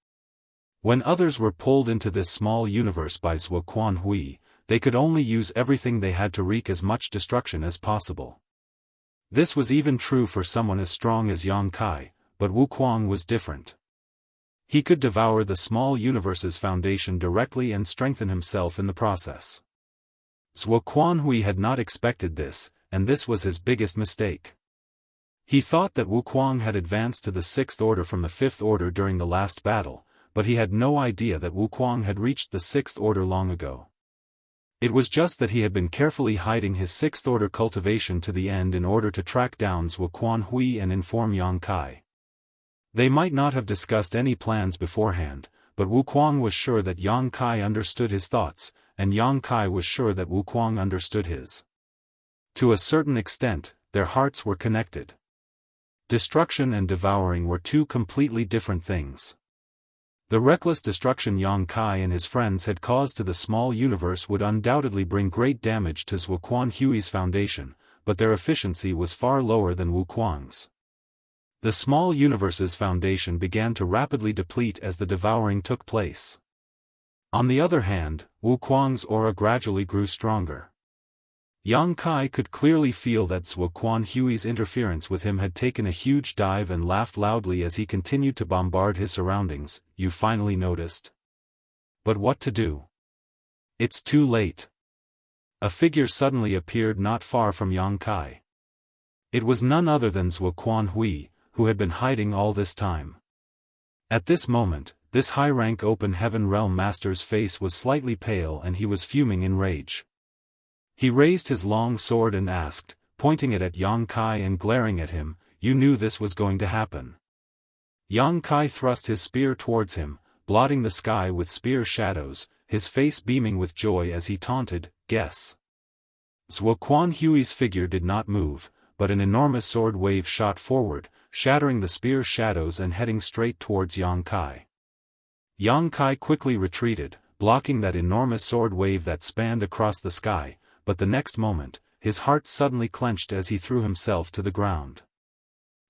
When others were pulled into this small universe by Zhuo Quanhui, they could only use everything they had to wreak as much destruction as possible. This was even true for someone as strong as Yang Kai, but Wu Kuang was different. He could devour the small universe's foundation directly and strengthen himself in the process. Zhuo Quanhui had not expected this, and this was his biggest mistake. He thought that Wu Kuang had advanced to the 6th Order from the 5th Order during the last battle, but he had no idea that Wu Kuang had reached the 6th Order long ago. It was just that he had been carefully hiding his 6th Order cultivation to the end in order to track down Zhuo Quanhui and inform Yang Kai. They might not have discussed any plans beforehand, but Wuquang was sure that Yang Kai understood his thoughts, and Yang Kai was sure that Wuquang understood his. To a certain extent, their hearts were connected. Destruction and devouring were two completely different things. The reckless destruction Yang Kai and his friends had caused to the small universe would undoubtedly bring great damage to Zuoquan Hui's foundation, but their efficiency was far lower than Wuquang's. The small universe's foundation began to rapidly deplete as the devouring took place. On the other hand, Wuquang's aura gradually grew stronger. Yang Kai could clearly feel that Zuoquan Hui's interference with him had taken a huge dive and laughed loudly as he continued to bombard his surroundings. You finally noticed? But what to do? It's too late. A figure suddenly appeared not far from Yang Kai. It was none other than Zuoquan Hui, who had been hiding all this time. At this moment, this high-rank open heaven realm master's face was slightly pale and he was fuming in rage. He raised his long sword and asked, pointing it at Yang Kai and glaring at him, "You knew this was going to happen." Yang Kai thrust his spear towards him, blotting the sky with spear shadows, his face beaming with joy as he taunted, "Guess." Zuoquan Hui's figure did not move, but an enormous sword wave shot forward, shattering the spear shadows and heading straight towards Yang Kai. Yang Kai quickly retreated, blocking that enormous sword wave that spanned across the sky, but the next moment, his heart suddenly clenched as he threw himself to the ground.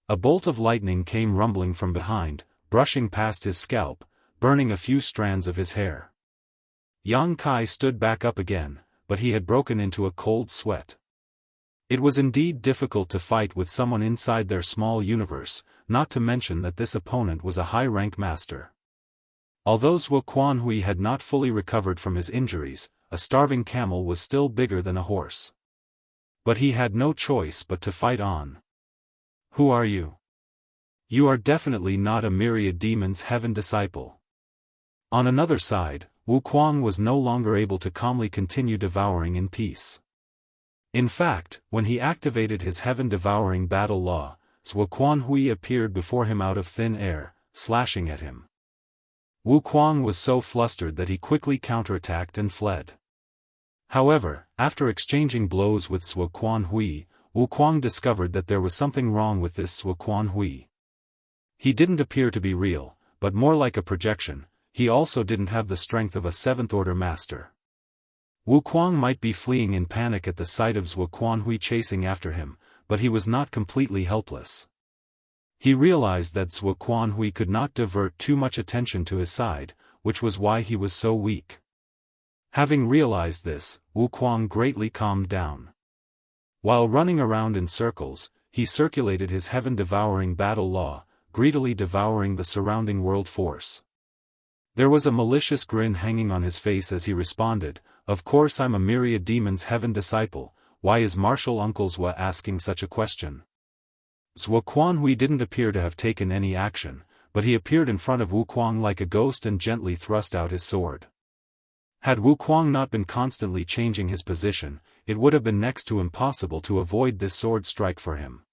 A bolt of lightning came rumbling from behind, brushing past his scalp, burning a few strands of his hair. Yang Kai stood back up again, but he had broken into a cold sweat. It was indeed difficult to fight with someone inside their small universe, not to mention that this opponent was a high-rank master. Although Zuoquan Hui had not fully recovered from his injuries, a starving camel was still bigger than a horse. But he had no choice but to fight on. "Who are you? You are definitely not a myriad demon's heaven disciple." On another side, Wuquang was no longer able to calmly continue devouring in peace. In fact, when he activated his heaven-devouring battle law, Zuoquan Hui appeared before him out of thin air, slashing at him. Wuquang was so flustered that he quickly counterattacked and fled. However, after exchanging blows with Zuoquan Hui, Wuquang discovered that there was something wrong with this Zuoquan Hui. He didn't appear to be real, but more like a projection. He also didn't have the strength of a seventh-order master. Wuquang might be fleeing in panic at the sight of Zuoquan Hui chasing after him, but he was not completely helpless. He realized that Zuoquan Hui could not divert too much attention to his side, which was why he was so weak. Having realized this, Wuquang greatly calmed down. While running around in circles, he circulated his heaven-devouring battle law, greedily devouring the surrounding world force. There was a malicious grin hanging on his face as he responded, "Of course I'm a myriad demon's heaven disciple. Why is Martial Uncle Zwa asking such a question?" Zuoquan Hui didn't appear to have taken any action, but he appeared in front of Wuquang like a ghost and gently thrust out his sword. Had Wuquang not been constantly changing his position, it would have been next to impossible to avoid this sword strike for him.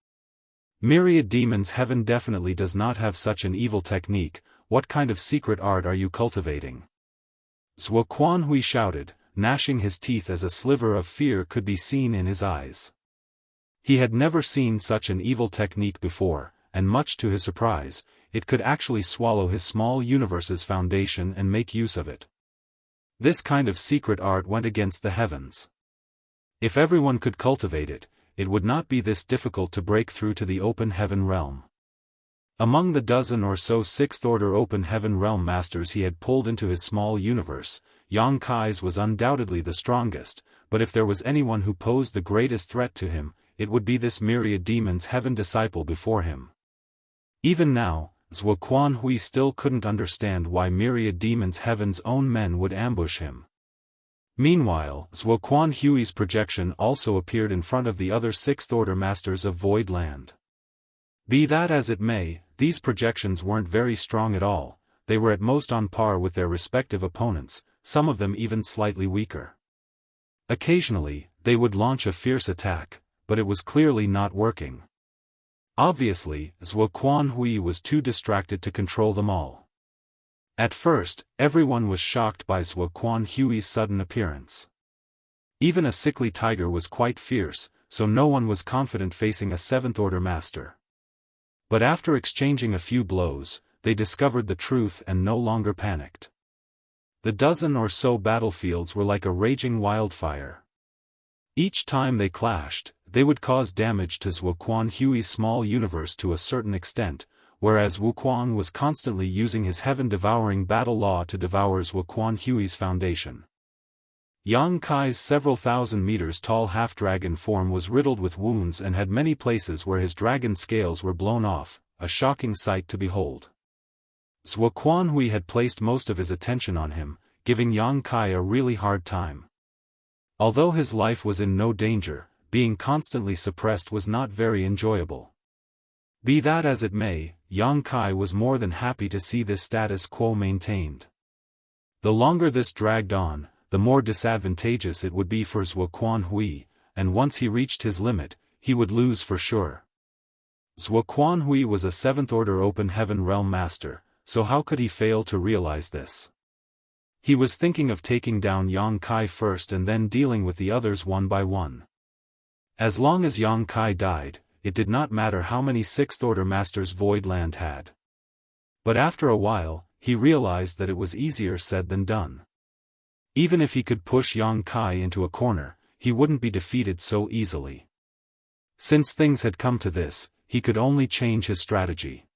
Myriad Demon's Heaven definitely does not have such an evil technique. What kind of secret art are you cultivating? Zuoquan Hui shouted, gnashing his teeth as a sliver of fear could be seen in his eyes. He had never seen such an evil technique before, and much to his surprise, it could actually swallow his small universe's foundation and make use of it. This kind of secret art went against the heavens. If everyone could cultivate it, it would not be this difficult to break through to the open heaven realm. Among the dozen or so sixth-order open heaven realm masters he had pulled into his small universe, Yang Kai's was undoubtedly the strongest, but if there was anyone who posed the greatest threat to him, it would be this myriad demon's heaven disciple before him. Even now, Zuoquan Hui still couldn't understand why myriad demon's heaven's own men would ambush him. Meanwhile, Zuoquan Hui's projection also appeared in front of the other sixth-order masters of Void Land. Be that as it may, these projections weren't very strong at all, they were at most on par with their respective opponents, some of them even slightly weaker. Occasionally, they would launch a fierce attack, but it was clearly not working. Obviously, Zhuo Quanhui was too distracted to control them all. At first, everyone was shocked by Zhuo Quanhui's sudden appearance. Even a sickly tiger was quite fierce, so no one was confident facing a seventh-order master. But after exchanging a few blows, they discovered the truth and no longer panicked. The dozen or so battlefields were like a raging wildfire. Each time they clashed, they would cause damage to Zhuo Quanhui's small universe to a certain extent, whereas Wuquang was constantly using his heaven-devouring battle law to devour Zhuo Quanhui's foundation. Yang Kai's several thousand meters tall half-dragon form was riddled with wounds and had many places where his dragon scales were blown off, a shocking sight to behold. Zhuo Quanhui had placed most of his attention on him, giving Yang Kai a really hard time. Although his life was in no danger, being constantly suppressed was not very enjoyable. Be that as it may, Yang Kai was more than happy to see this status quo maintained. The longer this dragged on, the more disadvantageous it would be for Zhuo Quanhui, and once he reached his limit, he would lose for sure. Zhuo Quanhui was a seventh-order open heaven realm master, so how could he fail to realize this? He was thinking of taking down Yang Kai first and then dealing with the others one by one. As long as Yang Kai died, it did not matter how many sixth-order masters Voidland had. But after a while, he realized that it was easier said than done. Even if he could push Yang Kai into a corner, he wouldn't be defeated so easily. Since things had come to this, he could only change his strategy.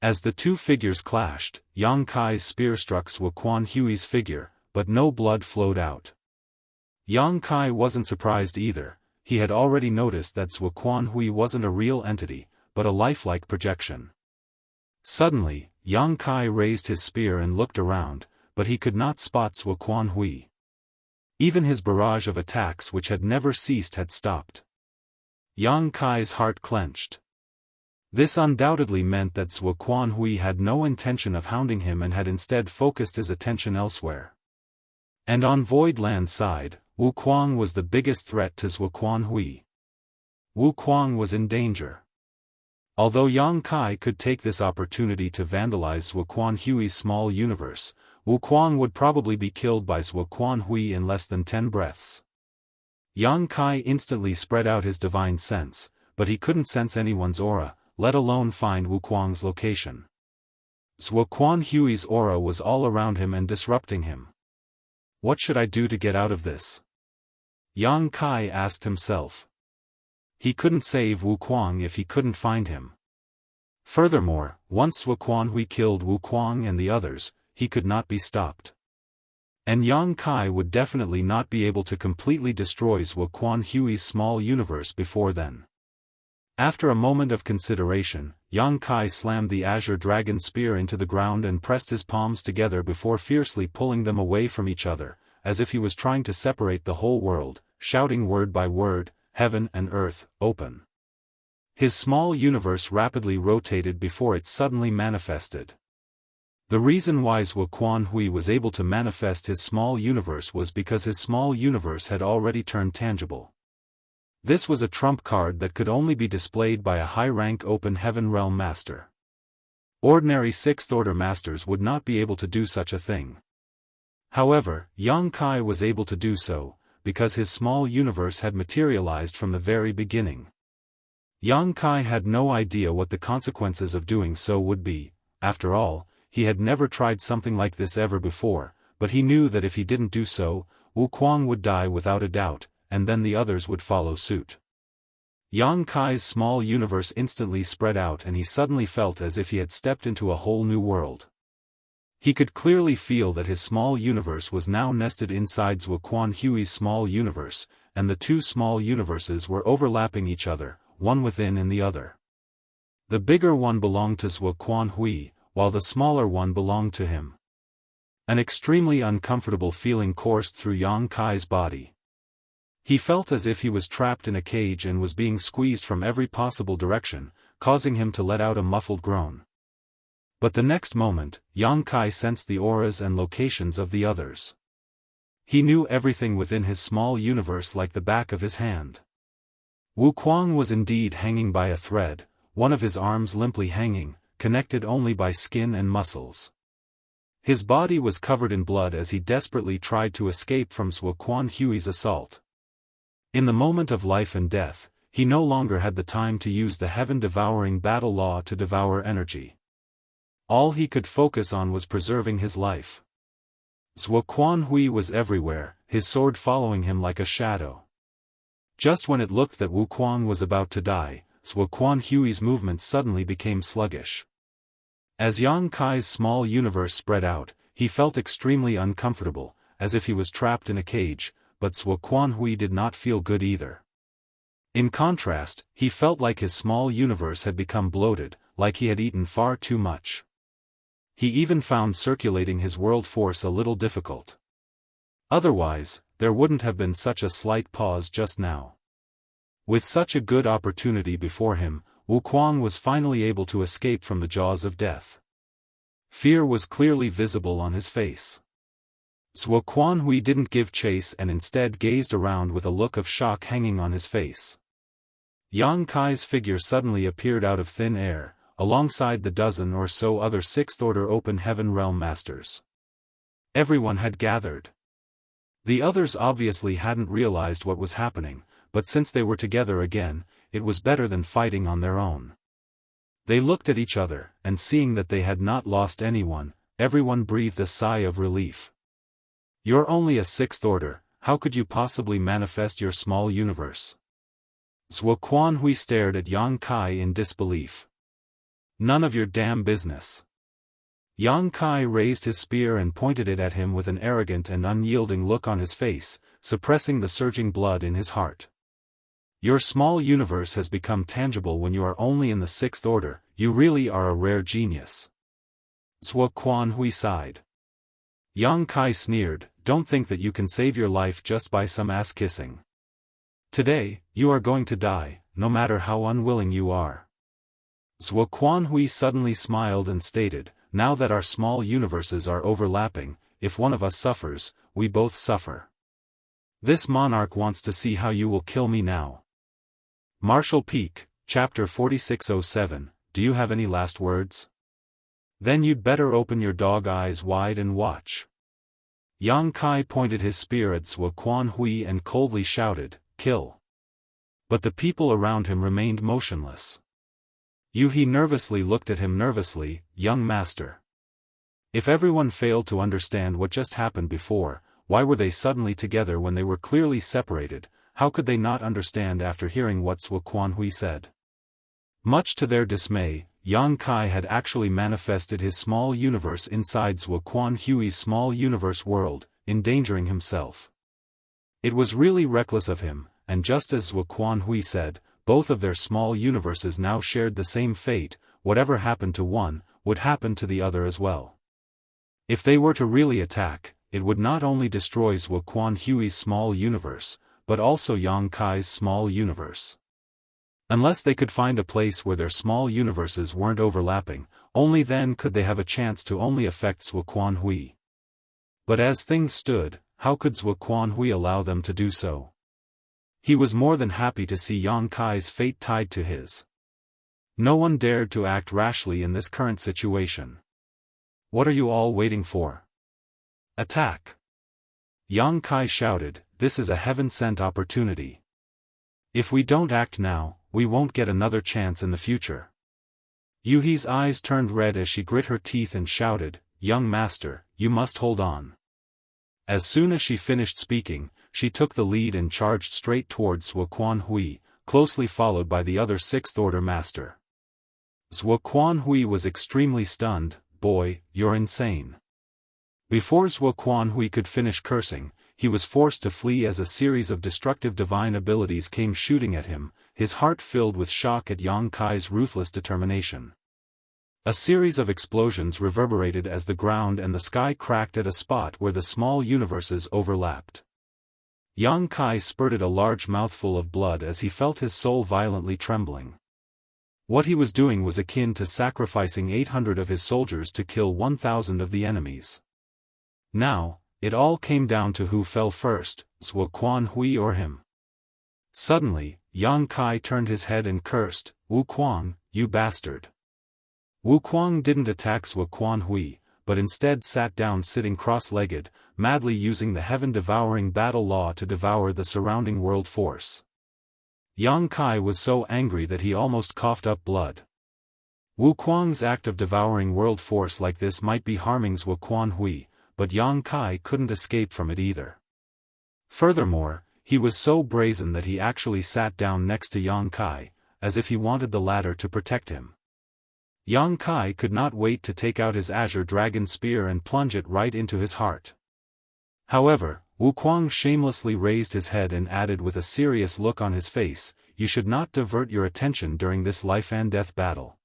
As the two figures clashed, Yang Kai's spear struck Zhuo Quanhui's figure, but no blood flowed out. Yang Kai wasn't surprised either. He had already noticed that Zhuo Quanhui wasn't a real entity, but a lifelike projection. Suddenly, Yang Kai raised his spear and looked around, but he could not spot Zhuo Quanhui. Even his barrage of attacks which had never ceased had stopped. Yang Kai's heart clenched. This undoubtedly meant that Zhuo Quanhui had no intention of hounding him and had instead focused his attention elsewhere. And on Voidland's side, Wuquang was the biggest threat to Zhuo Quanhui. Wuquang was in danger. Although Yang Kai could take this opportunity to vandalize Zhuo Quanhui's small universe, Wuquang would probably be killed by Zhuo Quanhui in less than 10 breaths. Yang Kai instantly spread out his divine sense, but he couldn't sense anyone's aura, let alone find Wuquang's location. Zhuo Quanhui's aura was all around him and disrupting him. What should I do to get out of this? Yang Kai asked himself. He couldn't save Wuquang if he couldn't find him. Furthermore, once Zhuo Quanhui killed Wuquang and the others, he could not be stopped. And Yang Kai would definitely not be able to completely destroy Zhuo Quanhui's small universe before then. After a moment of consideration, Yang Kai slammed the Azure Dragon Spear into the ground and pressed his palms together before fiercely pulling them away from each other, as if he was trying to separate the whole world, shouting word by word, "Heaven and earth, open." His small universe rapidly rotated before it suddenly manifested. The reason why Zhuo Quanhui was able to manifest his small universe was because his small universe had already turned tangible. This was a trump card that could only be displayed by a high-rank open heaven realm master. Ordinary sixth-order masters would not be able to do such a thing. However, Yang Kai was able to do so, because his small universe had materialized from the very beginning. Yang Kai had no idea what the consequences of doing so would be. After all, he had never tried something like this ever before, but he knew that if he didn't do so, Wuquang would die without a doubt, and then the others would follow suit. Yang Kai's small universe instantly spread out and he suddenly felt as if he had stepped into a whole new world. He could clearly feel that his small universe was now nested inside Zhuo Quanhui's small universe, and the two small universes were overlapping each other, one within and the other. The bigger one belonged to Zhuo Quanhui, while the smaller one belonged to him. An extremely uncomfortable feeling coursed through Yang Kai's body. He felt as if he was trapped in a cage and was being squeezed from every possible direction, causing him to let out a muffled groan. But the next moment, Yang Kai sensed the auras and locations of the others. He knew everything within his small universe like the back of his hand. Wuquang was indeed hanging by a thread, one of his arms limply hanging, connected only by skin and muscles. His body was covered in blood as he desperately tried to escape from Zhuoquan assault. In the moment of life and death, he no longer had the time to use the heaven-devouring battle law to devour energy. All he could focus on was preserving his life. Zhuoquan was everywhere, his sword following him like a shadow. Just when it looked that Wuquan was about to die, Zhuoquan's movements suddenly became sluggish. As Yang Kai's small universe spread out, he felt extremely uncomfortable, as if he was trapped in a cage, but Zhuoquan did not feel good either. In contrast, he felt like his small universe had become bloated, like he had eaten far too much. He even found circulating his world force a little difficult. Otherwise, there wouldn't have been such a slight pause just now. With such a good opportunity before him, Wuquan was finally able to escape from the jaws of death. Fear was clearly visible on his face. Zhuoquan didn't give chase and instead gazed around with a look of shock hanging on his face. Yang Kai's figure suddenly appeared out of thin air, alongside the dozen or so other sixth-order open heaven realm masters. Everyone had gathered. The others obviously hadn't realized what was happening, but since they were together again, it was better than fighting on their own. They looked at each other, and seeing that they had not lost anyone, everyone breathed a sigh of relief. "You're only a sixth order, how could you possibly manifest your small universe?" Zhuoquan stared at Yang Kai in disbelief. "None of your damn business." Yang Kai raised his spear and pointed it at him with an arrogant and unyielding look on his face, suppressing the surging blood in his heart. "Your small universe has become tangible when you are only in the sixth order, you really are a rare genius." Zhuoquan sighed. Yang Kai sneered, "Don't think that you can save your life just by some ass-kissing. Today, you are going to die, no matter how unwilling you are." Zhuoquan suddenly smiled and stated, "Now that our small universes are overlapping, if one of us suffers, we both suffer. This monarch wants to see how you will kill me now." Martial Peak, Chapter 4607, do you have any last words? Then you'd better open your dog eyes wide and watch. Yang Kai pointed his spear at Zhuoquan and coldly shouted, "Kill." But the people around him remained motionless. He nervously looked at him nervously, "Young master." If everyone failed to understand what just happened before, why were they suddenly together when they were clearly separated? How could they not understand after hearing what Zhuoquan said? Much to their dismay, Yang Kai had actually manifested his small universe inside Zhuoquan's small universe world, endangering himself. It was really reckless of him, and just as Zhuoquan said, both of their small universes now shared the same fate. Whatever happened to one, would happen to the other as well. If they were to really attack, it would not only destroy Zhuoquan's small universe, but also Yang Kai's small universe. Unless they could find a place where their small universes weren't overlapping, only then could they have a chance to only affect Zhuoquan. But as things stood, how could Zhuoquan allow them to do so? He was more than happy to see Yang Kai's fate tied to his. No one dared to act rashly in this current situation. "What are you all waiting for? Attack!" Yang Kai shouted, "This is a heaven-sent opportunity. If we don't act now, we won't get another chance in the future." Yuhi's eyes turned red as she grit her teeth and shouted, "Young master, you must hold on." As soon as she finished speaking, she took the lead and charged straight towards Zhuoquan, closely followed by the other sixth-order master. Zhuoquan was extremely stunned. "Boy, you're insane." Before Zhuoquan could finish cursing, he was forced to flee as a series of destructive divine abilities came shooting at him, his heart filled with shock at Yang Kai's ruthless determination. A series of explosions reverberated as the ground and the sky cracked at a spot where the small universes overlapped. Yang Kai spurted a large mouthful of blood as he felt his soul violently trembling. What he was doing was akin to sacrificing 800 of his soldiers to kill 1,000 of the enemies. Now, it all came down to who fell first, Zhuoquan or him. Suddenly, Yang Kai turned his head and cursed, "Wu Kuang, you bastard." Wu Kuang didn't attack Zhuo Quanhui, but instead sat down sitting cross-legged, madly using the heaven-devouring battle law to devour the surrounding world force. Yang Kai was so angry that he almost coughed up blood. Wu Kuang's act of devouring world force like this might be harming Zhuo Quanhui, but Yang Kai couldn't escape from it either. Furthermore, he was so brazen that he actually sat down next to Yang Kai, as if he wanted the latter to protect him. Yang Kai could not wait to take out his azure dragon spear and plunge it right into his heart. However, Wu Kuang shamelessly raised his head and added with a serious look on his face, "You should not divert your attention during this life-and-death battle."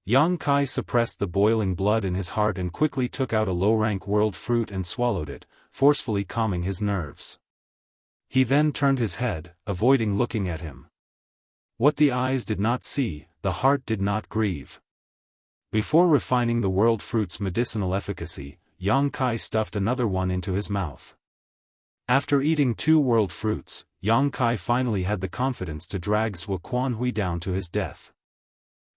Yang Kai suppressed the boiling blood in his heart and quickly took out a low-rank world fruit and swallowed it, forcefully calming his nerves. He then turned his head, avoiding looking at him. What the eyes did not see, the heart did not grieve. Before refining the world fruit's medicinal efficacy, Yang Kai stuffed another one into his mouth. After eating 2 world fruits, Yang Kai finally had the confidence to drag Zhuo Quanhui down to his death.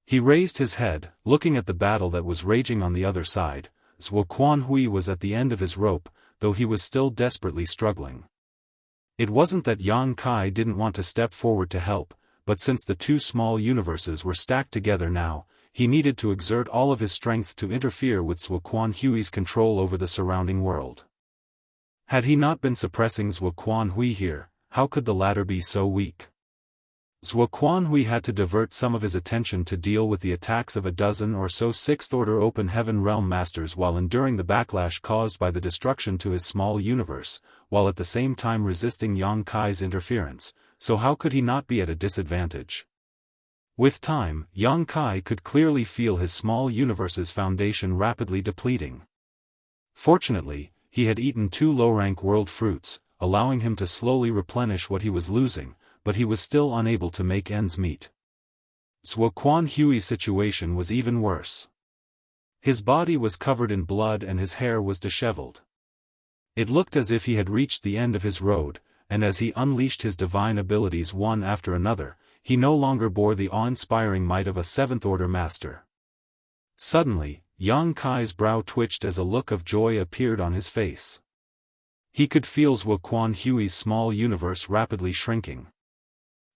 He raised his head, looking at the battle that was raging on the other side. Zhuo Quanhui was at the end of his rope, though he was still desperately struggling. It wasn't that Yang Kai didn't want to step forward to help, but since the 2 small universes were stacked together now, he needed to exert all of his strength to interfere with Zhuo Quanhui's control over the surrounding world. Had he not been suppressing Zhuo Quanhui here, how could the latter be so weak? Zhuo Quanhui had to divert some of his attention to deal with the attacks of a dozen or so Sixth-Order Open Heaven Realm Masters while enduring the backlash caused by the destruction to his small universe, while at the same time resisting Yang Kai's interference, so how could he not be at a disadvantage? With time, Yang Kai could clearly feel his small universe's foundation rapidly depleting. Fortunately, he had eaten 2 low-rank world fruits, allowing him to slowly replenish what he was losing, but he was still unable to make ends meet. Zhuo Quanhui's situation was even worse. His body was covered in blood and his hair was disheveled. It looked as if he had reached the end of his road, and as he unleashed his divine abilities one after another, he no longer bore the awe-inspiring might of a 7th-order master. Suddenly, Yang Kai's brow twitched as a look of joy appeared on his face. He could feel Zhuo Quanhui's small universe rapidly shrinking.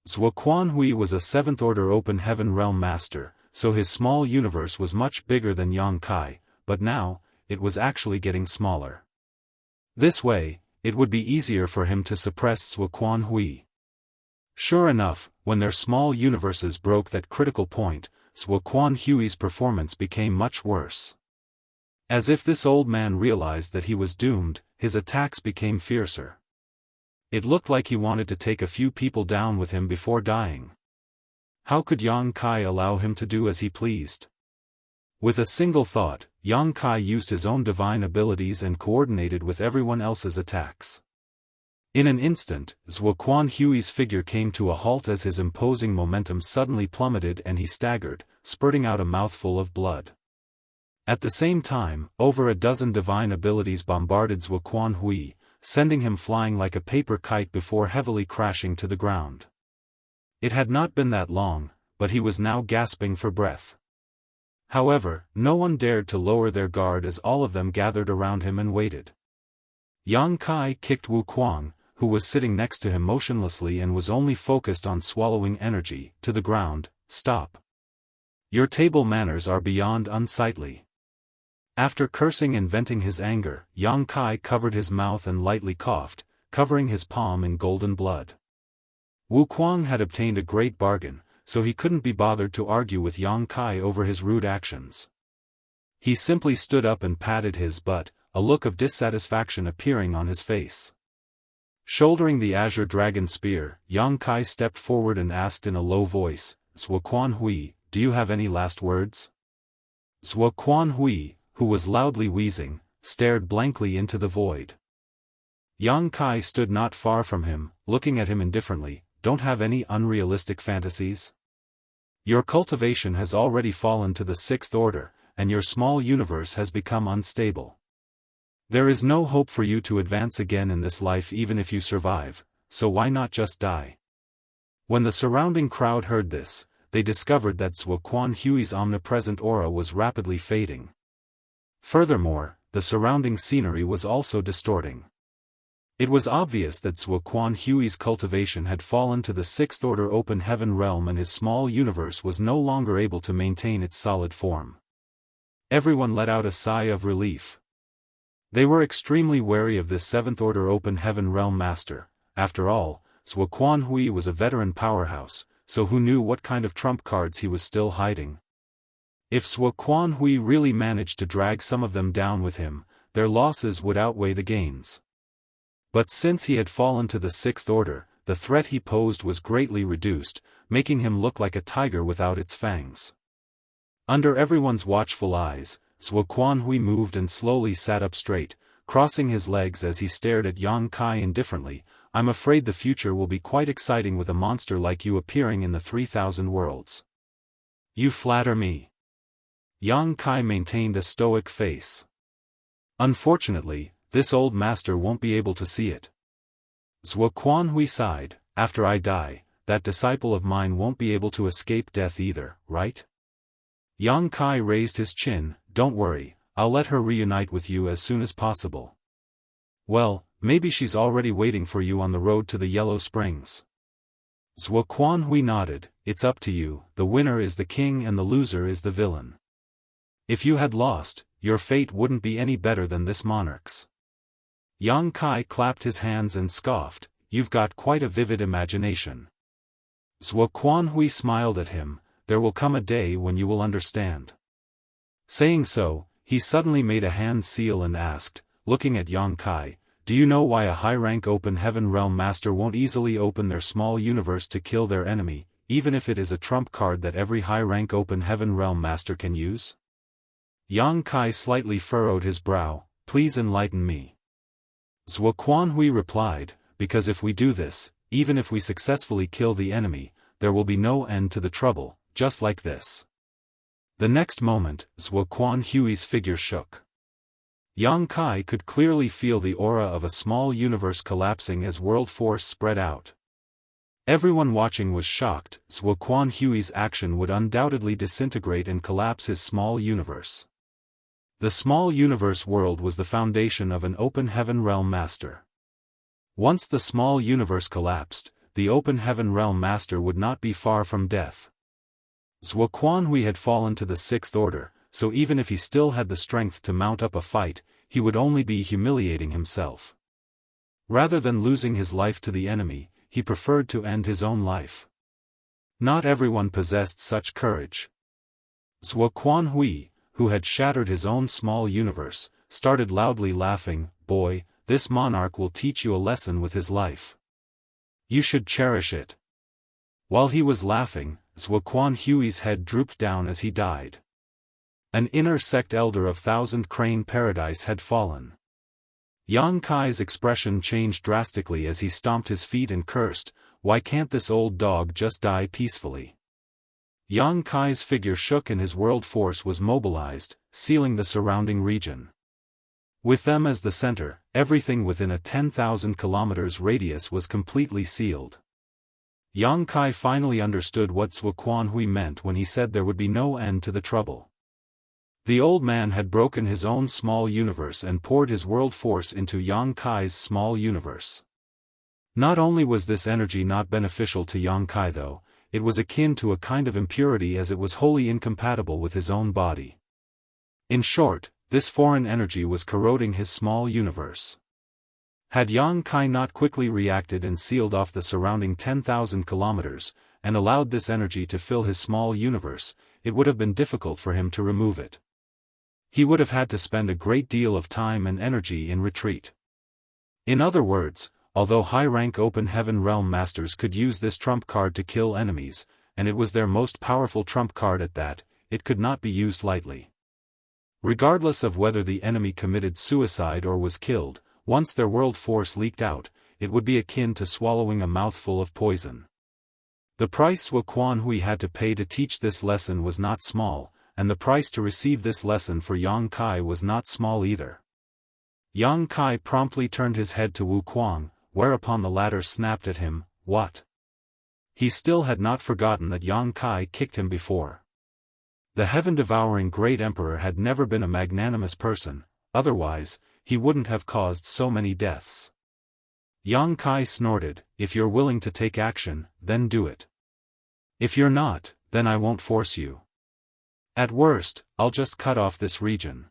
Zhuo Quanhui was a 7th-order Open Heaven Realm Master, so his small universe was much bigger than Yang Kai, but now, it was actually getting smaller. This way, it would be easier for him to suppress Zhuo Quanhui. Sure enough, when their small universes broke that critical point, Zhuo Quanhui's performance became much worse. As if this old man realized that he was doomed, his attacks became fiercer. It looked like he wanted to take a few people down with him before dying. How could Yang Kai allow him to do as he pleased? With a single thought, Yang Kai used his own divine abilities and coordinated with everyone else's attacks. In an instant, Zhuo Quanhui's figure came to a halt as his imposing momentum suddenly plummeted and he staggered, spurting out a mouthful of blood. At the same time, over a dozen divine abilities bombarded Zhuo Quanhui, sending him flying like a paper kite before heavily crashing to the ground. It had not been that long, but he was now gasping for breath. However, no one dared to lower their guard as all of them gathered around him and waited. Yang Kai kicked Wu Kuang, who was sitting next to him motionlessly and was only focused on swallowing energy, to the ground. "Stop. Your table manners are beyond unsightly." After cursing and venting his anger, Yang Kai covered his mouth and lightly coughed, covering his palm in golden blood. Wu Kuang had obtained a great bargain, so he couldn't be bothered to argue with Yang Kai over his rude actions. He simply stood up and patted his butt, a look of dissatisfaction appearing on his face. Shouldering the azure dragon spear, Yang Kai stepped forward and asked in a low voice, "Zhuo Quanhui, do you have any last words?" Zhuo Quanhui, who was loudly wheezing, stared blankly into the void. Yang Kai stood not far from him, looking at him indifferently. "Don't have any unrealistic fantasies? Your cultivation has already fallen to the 6th order, and your small universe has become unstable. There is no hope for you to advance again in this life even if you survive, so why not just die?" When the surrounding crowd heard this, they discovered that Zhuo Quanhui's omnipresent aura was rapidly fading. Furthermore, the surrounding scenery was also distorting. It was obvious that Zhuo Quanhui's cultivation had fallen to the sixth order open heaven realm and his small universe was no longer able to maintain its solid form. Everyone let out a sigh of relief. They were extremely wary of this seventh order open heaven realm master. After all, Zhuo Quanhui was a veteran powerhouse, so who knew what kind of trump cards he was still hiding. If Zhuo Quanhui really managed to drag some of them down with him, their losses would outweigh the gains. But since he had fallen to the sixth order, the threat he posed was greatly reduced, making him look like a tiger without its fangs. Under everyone's watchful eyes, Zhuo Quanhui moved and slowly sat up straight, crossing his legs as he stared at Yang Kai indifferently. I'm afraid the future will be quite exciting with a monster like you appearing in the 3,000 worlds. You flatter me. Yang Kai maintained a stoic face. Unfortunately, this old master won't be able to see it. Zhuo Quanhui sighed, after I die, that disciple of mine won't be able to escape death either, right? Yang Kai raised his chin, don't worry, I'll let her reunite with you as soon as possible. Well, maybe she's already waiting for you on the road to the Yellow Springs. Zhuo Quanhui nodded, it's up to you, the winner is the king and the loser is the villain. If you had lost, your fate wouldn't be any better than this monarch's. Yang Kai clapped his hands and scoffed, you've got quite a vivid imagination. Zhuo Quanhui smiled at him, there will come a day when you will understand. Saying so, he suddenly made a hand seal and asked, looking at Yang Kai, do you know why a high-rank open heaven realm master won't easily open their small universe to kill their enemy, even if it is a trump card that every high-rank open heaven realm master can use? Yang Kai slightly furrowed his brow, please enlighten me. Zhuo Quanhui replied, because if we do this, even if we successfully kill the enemy, there will be no end to the trouble, just like this. The next moment, Zhuo Quanhui's figure shook. Yang Kai could clearly feel the aura of a small universe collapsing as world force spread out. Everyone watching was shocked, Zhuo Quanhui's action would undoubtedly disintegrate and collapse his small universe. The small universe world was the foundation of an open heaven realm master. Once the small universe collapsed, the open heaven realm master would not be far from death. Zhuo Quanhui had fallen to the sixth order, so even if he still had the strength to mount up a fight, he would only be humiliating himself. Rather than losing his life to the enemy, he preferred to end his own life. Not everyone possessed such courage. Zhuo Quanhui, who had shattered his own small universe, started loudly laughing, boy, this monarch will teach you a lesson with his life. You should cherish it. While he was laughing, Zhuo Quanhui's head drooped down as he died. An inner sect elder of Thousand Crane Paradise had fallen. Yang Kai's expression changed drastically as he stomped his feet and cursed, why can't this old dog just die peacefully? Yang Kai's figure shook and his world force was mobilized, sealing the surrounding region. With them as the center, everything within a 10,000 kilometers radius was completely sealed. Yang Kai finally understood what Zhuo Quanhui meant when he said there would be no end to the trouble. The old man had broken his own small universe and poured his world force into Yang Kai's small universe. Not only was this energy not beneficial to Yang Kai though, it was akin to a kind of impurity as it was wholly incompatible with his own body. In short, this foreign energy was corroding his small universe. Had Yang Kai not quickly reacted and sealed off the surrounding 10,000 kilometers, and allowed this energy to fill his small universe, it would have been difficult for him to remove it. He would have had to spend a great deal of time and energy in retreat. In other words, although high-rank open heaven realm masters could use this trump card to kill enemies, and it was their most powerful trump card at that, it could not be used lightly. Regardless of whether the enemy committed suicide or was killed, once their world force leaked out, it would be akin to swallowing a mouthful of poison. The price Zhuo Quanhui had to pay to teach this lesson was not small, and the price to receive this lesson for Yang Kai was not small either. Yang Kai promptly turned his head to Wu Kuang, whereupon the latter snapped at him, what? he still had not forgotten that Yang Kai kicked him before. The heaven-devouring Great Emperor had never been a magnanimous person, otherwise, he wouldn't have caused so many deaths. Yang Kai snorted, "If you're willing to take action, then do it. If you're not, then I won't force you. At worst, I'll just cut off this region.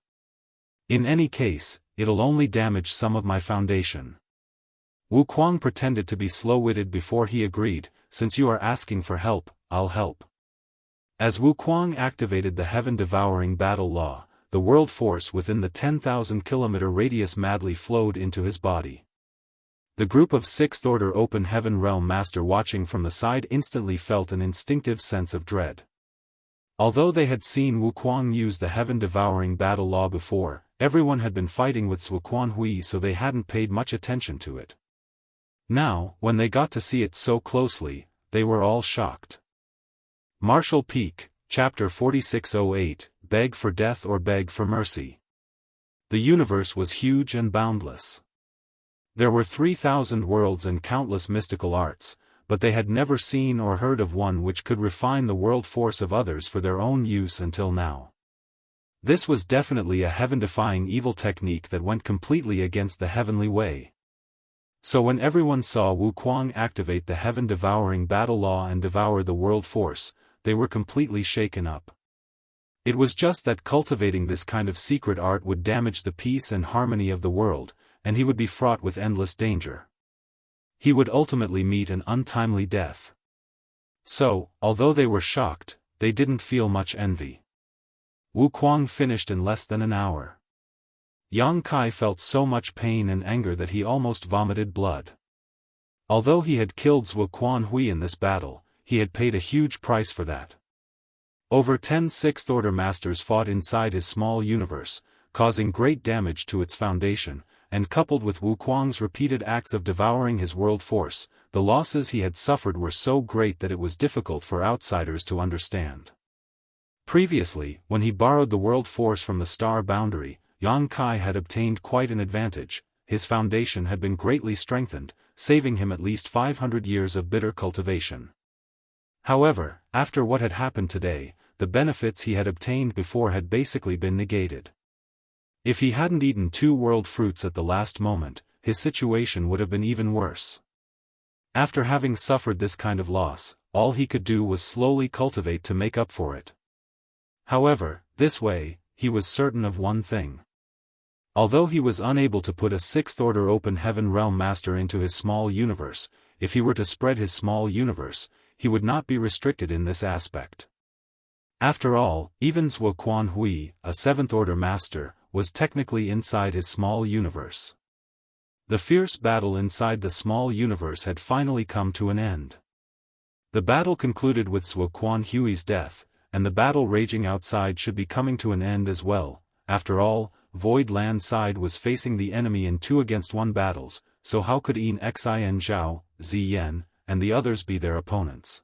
In any case, it'll only damage some of my foundation." Wu Kuang pretended to be slow-witted before he agreed, "Since you are asking for help, I'll help." As Wu Kuang activated the heaven-devouring battle law, the world force within the 10,000-kilometer radius madly flowed into his body. The group of Sixth Order Open Heaven Realm Master watching from the side instantly felt an instinctive sense of dread. Although they had seen Wu Kuang use the heaven-devouring battle law before, everyone had been fighting with Zuoquan Hui, so they hadn't paid much attention to it. Now, when they got to see it so closely, they were all shocked. Martial Peak, Chapter 4608, Beg for Death or Beg for Mercy. The universe was huge and boundless. There were 3,000 worlds and countless mystical arts, but they had never seen or heard of one which could refine the world force of others for their own use until now. This was definitely a heaven-defying evil technique that went completely against the heavenly way. So when everyone saw Wu Kuang activate the heaven-devouring battle law and devour the world force, they were completely shaken up. It was just that cultivating this kind of secret art would damage the peace and harmony of the world, and he would be fraught with endless danger. He would ultimately meet an untimely death. So, although they were shocked, they didn't feel much envy. Wu Kuang finished in less than an hour. Yang Kai felt so much pain and anger that he almost vomited blood. Although he had killed Zuoquan Hui in this battle, he had paid a huge price for that. Over 10 Sixth Order Masters fought inside his small universe, causing great damage to its foundation, and coupled with Wu Kuang's repeated acts of devouring his world force, the losses he had suffered were so great that it was difficult for outsiders to understand. Previously, when he borrowed the world force from the star boundary, Yang Kai had obtained quite an advantage. His foundation had been greatly strengthened, saving him at least 500 years of bitter cultivation. However, after what had happened today, the benefits he had obtained before had basically been negated. If he hadn't eaten 2 world fruits at the last moment, his situation would have been even worse. After having suffered this kind of loss, all he could do was slowly cultivate to make up for it. However, this way, he was certain of one thing. Although he was unable to put a Sixth Order Open Heaven Realm Master into his small universe, if he were to spread his small universe, he would not be restricted in this aspect. After all, even Zuoquan Hui, a Seventh Order Master, was technically inside his small universe. The fierce battle inside the small universe had finally come to an end. The battle concluded with Zuoquan Hui's death, and the battle raging outside should be coming to an end as well. After all, Void Land side was facing the enemy in 2-against-1 battles, so how could Yin Xin Zhao, Ziyan, and the others be their opponents?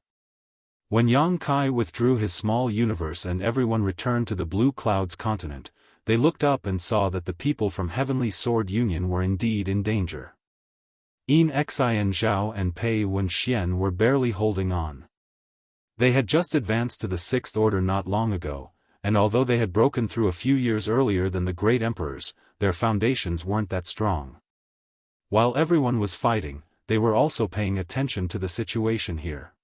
When Yang Kai withdrew his small universe and everyone returned to the Blue Clouds continent, they looked up and saw that the people from Heavenly Sword Union were indeed in danger. Yin Xin Zhao and Pei Wenxian were barely holding on. They had just advanced to the Sixth Order not long ago, and although they had broken through a few years earlier than the Great Emperors, their foundations weren't that strong. While everyone was fighting, they were also paying attention to the situation here.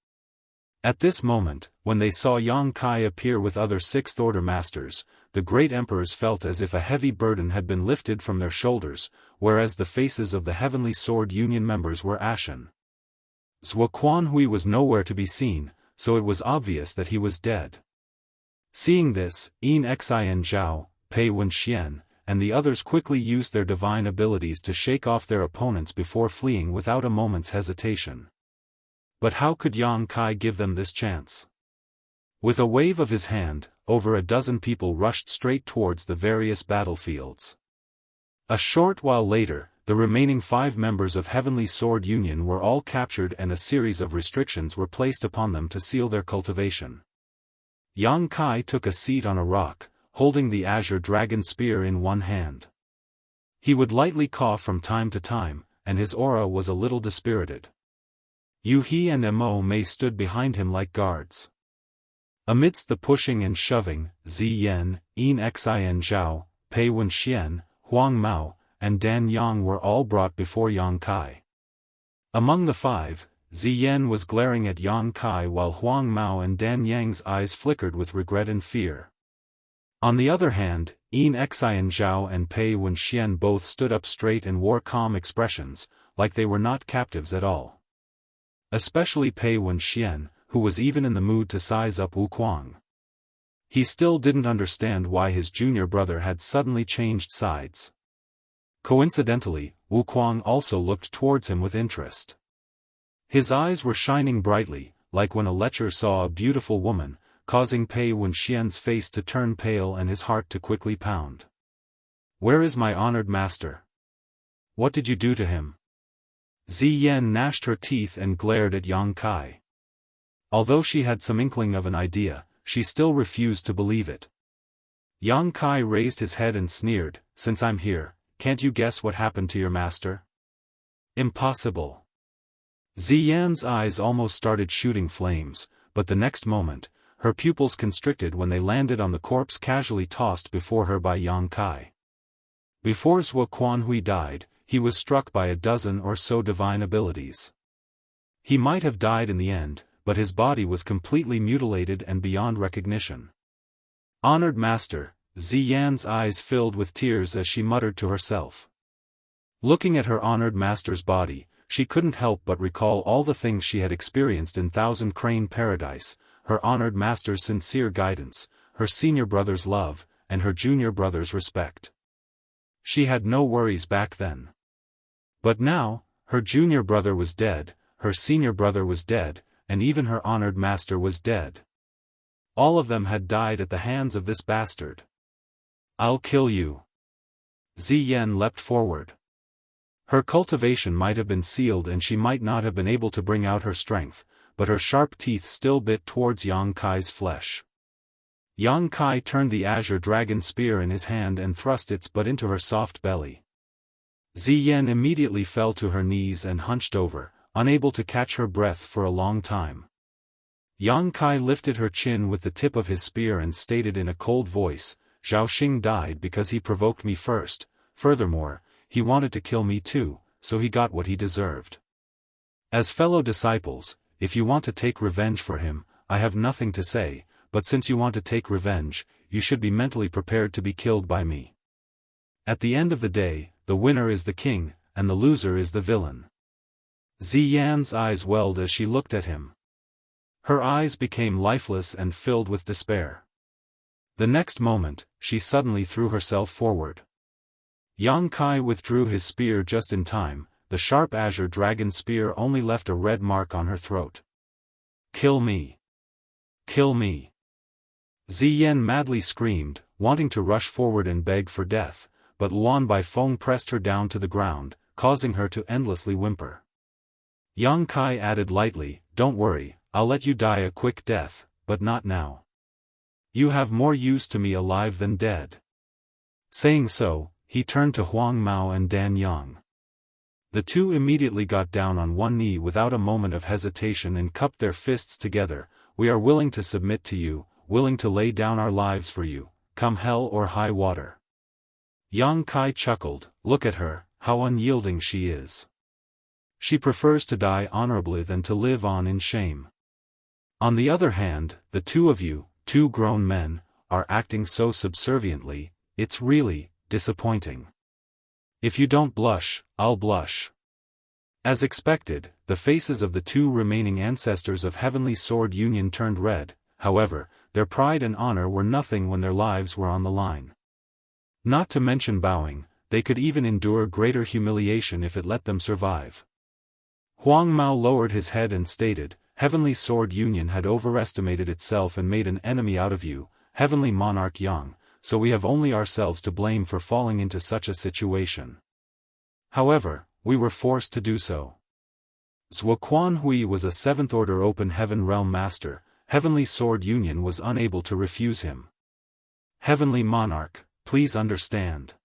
At this moment, when they saw Yang Kai appear with other Sixth Order Masters, the Great Emperors felt as if a heavy burden had been lifted from their shoulders, whereas the faces of the Heavenly Sword Union members were ashen. Zuoquan Hui was nowhere to be seen, so it was obvious that he was dead. Seeing this, Yin Xin Zhao, Pei Wenxian, and the others quickly used their divine abilities to shake off their opponents before fleeing without a moment's hesitation. But how could Yang Kai give them this chance? With a wave of his hand, over a dozen people rushed straight towards the various battlefields. A short while later, the remaining 5 members of Heavenly Sword Union were all captured and a series of restrictions were placed upon them to seal their cultivation. Yang Kai took a seat on a rock, holding the Azure Dragon Spear in one hand. He would lightly cough from time to time, and his aura was a little dispirited. Yu He and Mo Mei stood behind him like guards. Amidst the pushing and shoving, Zi Yan, Yin Xin Zhao, Pei Wenxian, Huang Mao, and Dan Yang were all brought before Yang Kai. Among the five, Zi Yan was glaring at Yang Kai while Huang Mao and Dan Yang's eyes flickered with regret and fear. On the other hand, Yin Xin Zhao and Pei Wenxian both stood up straight and wore calm expressions, like they were not captives at all. Especially Pei Wenxian, who was even in the mood to size up Wu Kuang. He still didn't understand why his junior brother had suddenly changed sides. Coincidentally, Wu Kuang also looked towards him with interest. His eyes were shining brightly, like when a lecher saw a beautiful woman, causing Pei Wenxian's face to turn pale and his heart to quickly pound. "Where is my honored master? What did you do to him?" Zi Yan gnashed her teeth and glared at Yang Kai. Although she had some inkling of an idea, she still refused to believe it. Yang Kai raised his head and sneered, "Since I'm here, can't you guess what happened to your master?" "Impossible." Zi Yan's eyes almost started shooting flames, but the next moment, her pupils constricted when they landed on the corpse casually tossed before her by Yang Kai. Before Zhuo Quanhui died, he was struck by a dozen or so divine abilities. He might have died in the end, but his body was completely mutilated and beyond recognition. "Honored master," Zi Yan's eyes filled with tears as she muttered to herself. Looking at her honored master's body, she couldn't help but recall all the things she had experienced in Thousand Crane Paradise, her honored master's sincere guidance, her senior brother's love, and her junior brother's respect. She had no worries back then. But now, her junior brother was dead, her senior brother was dead, and even her honored master was dead. All of them had died at the hands of this bastard. "I'll kill you." Zi Yan leapt forward. Her cultivation might have been sealed and she might not have been able to bring out her strength, but her sharp teeth still bit towards Yang Kai's flesh. Yang Kai turned the azure dragon spear in his hand and thrust its butt into her soft belly. Zi Yan immediately fell to her knees and hunched over, unable to catch her breath for a long time. Yang Kai lifted her chin with the tip of his spear and stated in a cold voice, "Zhao Xing died because he provoked me first, furthermore, he wanted to kill me too, so he got what he deserved. As fellow disciples, if you want to take revenge for him, I have nothing to say, but since you want to take revenge, you should be mentally prepared to be killed by me. At the end of the day, the winner is the king, and the loser is the villain." Zi Yan's eyes welled as she looked at him. Her eyes became lifeless and filled with despair. The next moment, she suddenly threw herself forward. Yang Kai withdrew his spear just in time, the sharp azure dragon spear only left a red mark on her throat. "Kill me! Kill me!" Zi Yan madly screamed, wanting to rush forward and beg for death, but Luan Baifeng pressed her down to the ground, causing her to endlessly whimper. Yang Kai added lightly, "Don't worry, I'll let you die a quick death, but not now. You have more use to me alive than dead." Saying so, he turned to Huang Mao and Dan Yang. The two immediately got down on one knee without a moment of hesitation and cupped their fists together. "We are willing to submit to you, willing to lay down our lives for you, come hell or high water." Yang Kai chuckled, "Look at her, how unyielding she is. She prefers to die honorably than to live on in shame. On the other hand, the two of you, two grown men, are acting so subserviently, it's really disappointing. If you don't blush, I'll blush." As expected, the faces of the two remaining ancestors of Heavenly Sword Union turned red, however, their pride and honor were nothing when their lives were on the line. Not to mention bowing, they could even endure greater humiliation if it let them survive. Huang Mao lowered his head and stated, "Heavenly Sword Union had overestimated itself and made an enemy out of you, Heavenly Monarch Yang, so we have only ourselves to blame for falling into such a situation. However, we were forced to do so." Zhuo Quanhui was a 7th Order Open Heaven Realm Master. Heavenly Sword Union was unable to refuse him. "Heavenly Monarch, please understand."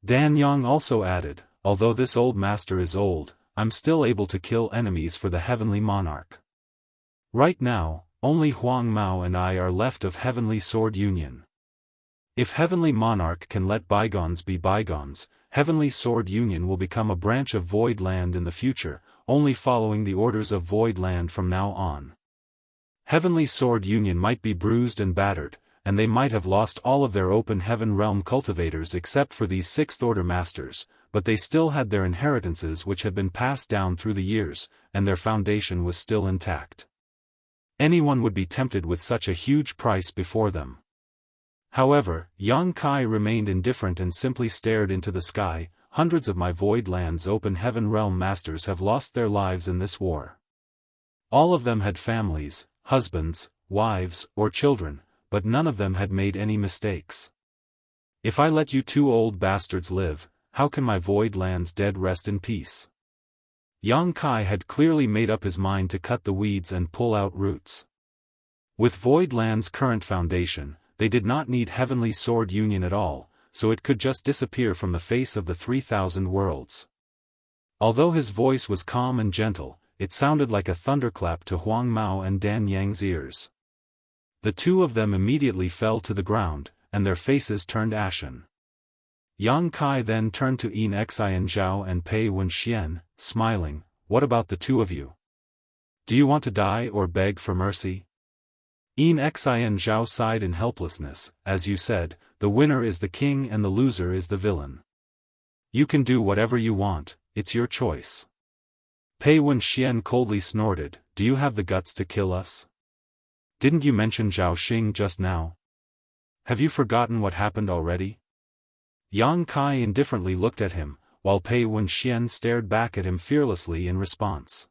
Dan Yang also added, "Although this old master is old, I'm still able to kill enemies for the Heavenly Monarch. Right now, only Huang Mao and I are left of Heavenly Sword Union. If Heavenly Monarch can let bygones be bygones, Heavenly Sword Union will become a branch of Void Land in the future, only following the orders of Void Land from now on. Heavenly Sword Union might be bruised and battered, and they might have lost all of their open heaven realm cultivators except for these Sixth Order Masters, but they still had their inheritances which had been passed down through the years, and their foundation was still intact. Anyone would be tempted with such a huge price before them. However, Yang Kai remained indifferent and simply stared into the sky. Hundreds of my Void Land's open heaven realm masters have lost their lives in this war. All of them had families, husbands, wives, or children, but none of them had made any mistakes. If I let you two old bastards live, how can my Void Land's dead rest in peace? Yang Kai had clearly made up his mind to cut the weeds and pull out roots. With Void Land's current foundation, they did not need Heavenly Sword Union at all, so it could just disappear from the face of the 3,000 worlds. Although his voice was calm and gentle, it sounded like a thunderclap to Huang Mao and Dan Yang's ears. The two of them immediately fell to the ground, and their faces turned ashen. Yang Kai then turned to Yin Xianxia and Pei Wenxian, smiling, "What about the two of you? Do you want to die or beg for mercy?" Yin Xianxia sighed in helplessness. "As you said, the winner is the king and the loser is the villain. You can do whatever you want, it's your choice." Pei Wenxian coldly snorted, "Do you have the guts to kill us? Didn't you mention Zhao Xing just now? Have you forgotten what happened already?" Yang Kai indifferently looked at him, while Pei Wenxian stared back at him fearlessly in response.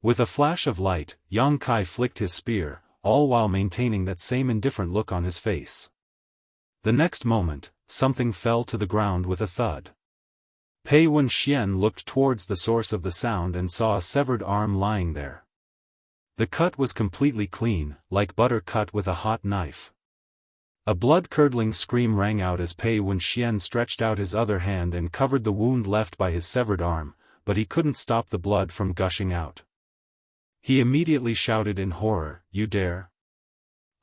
With a flash of light, Yang Kai flicked his spear, all while maintaining that same indifferent look on his face. The next moment, something fell to the ground with a thud. Pei Wenxian looked towards the source of the sound and saw a severed arm lying there. The cut was completely clean, like butter cut with a hot knife. A blood-curdling scream rang out as Pei Wenxian stretched out his other hand and covered the wound left by his severed arm, but he couldn't stop the blood from gushing out. He immediately shouted in horror, "You dare?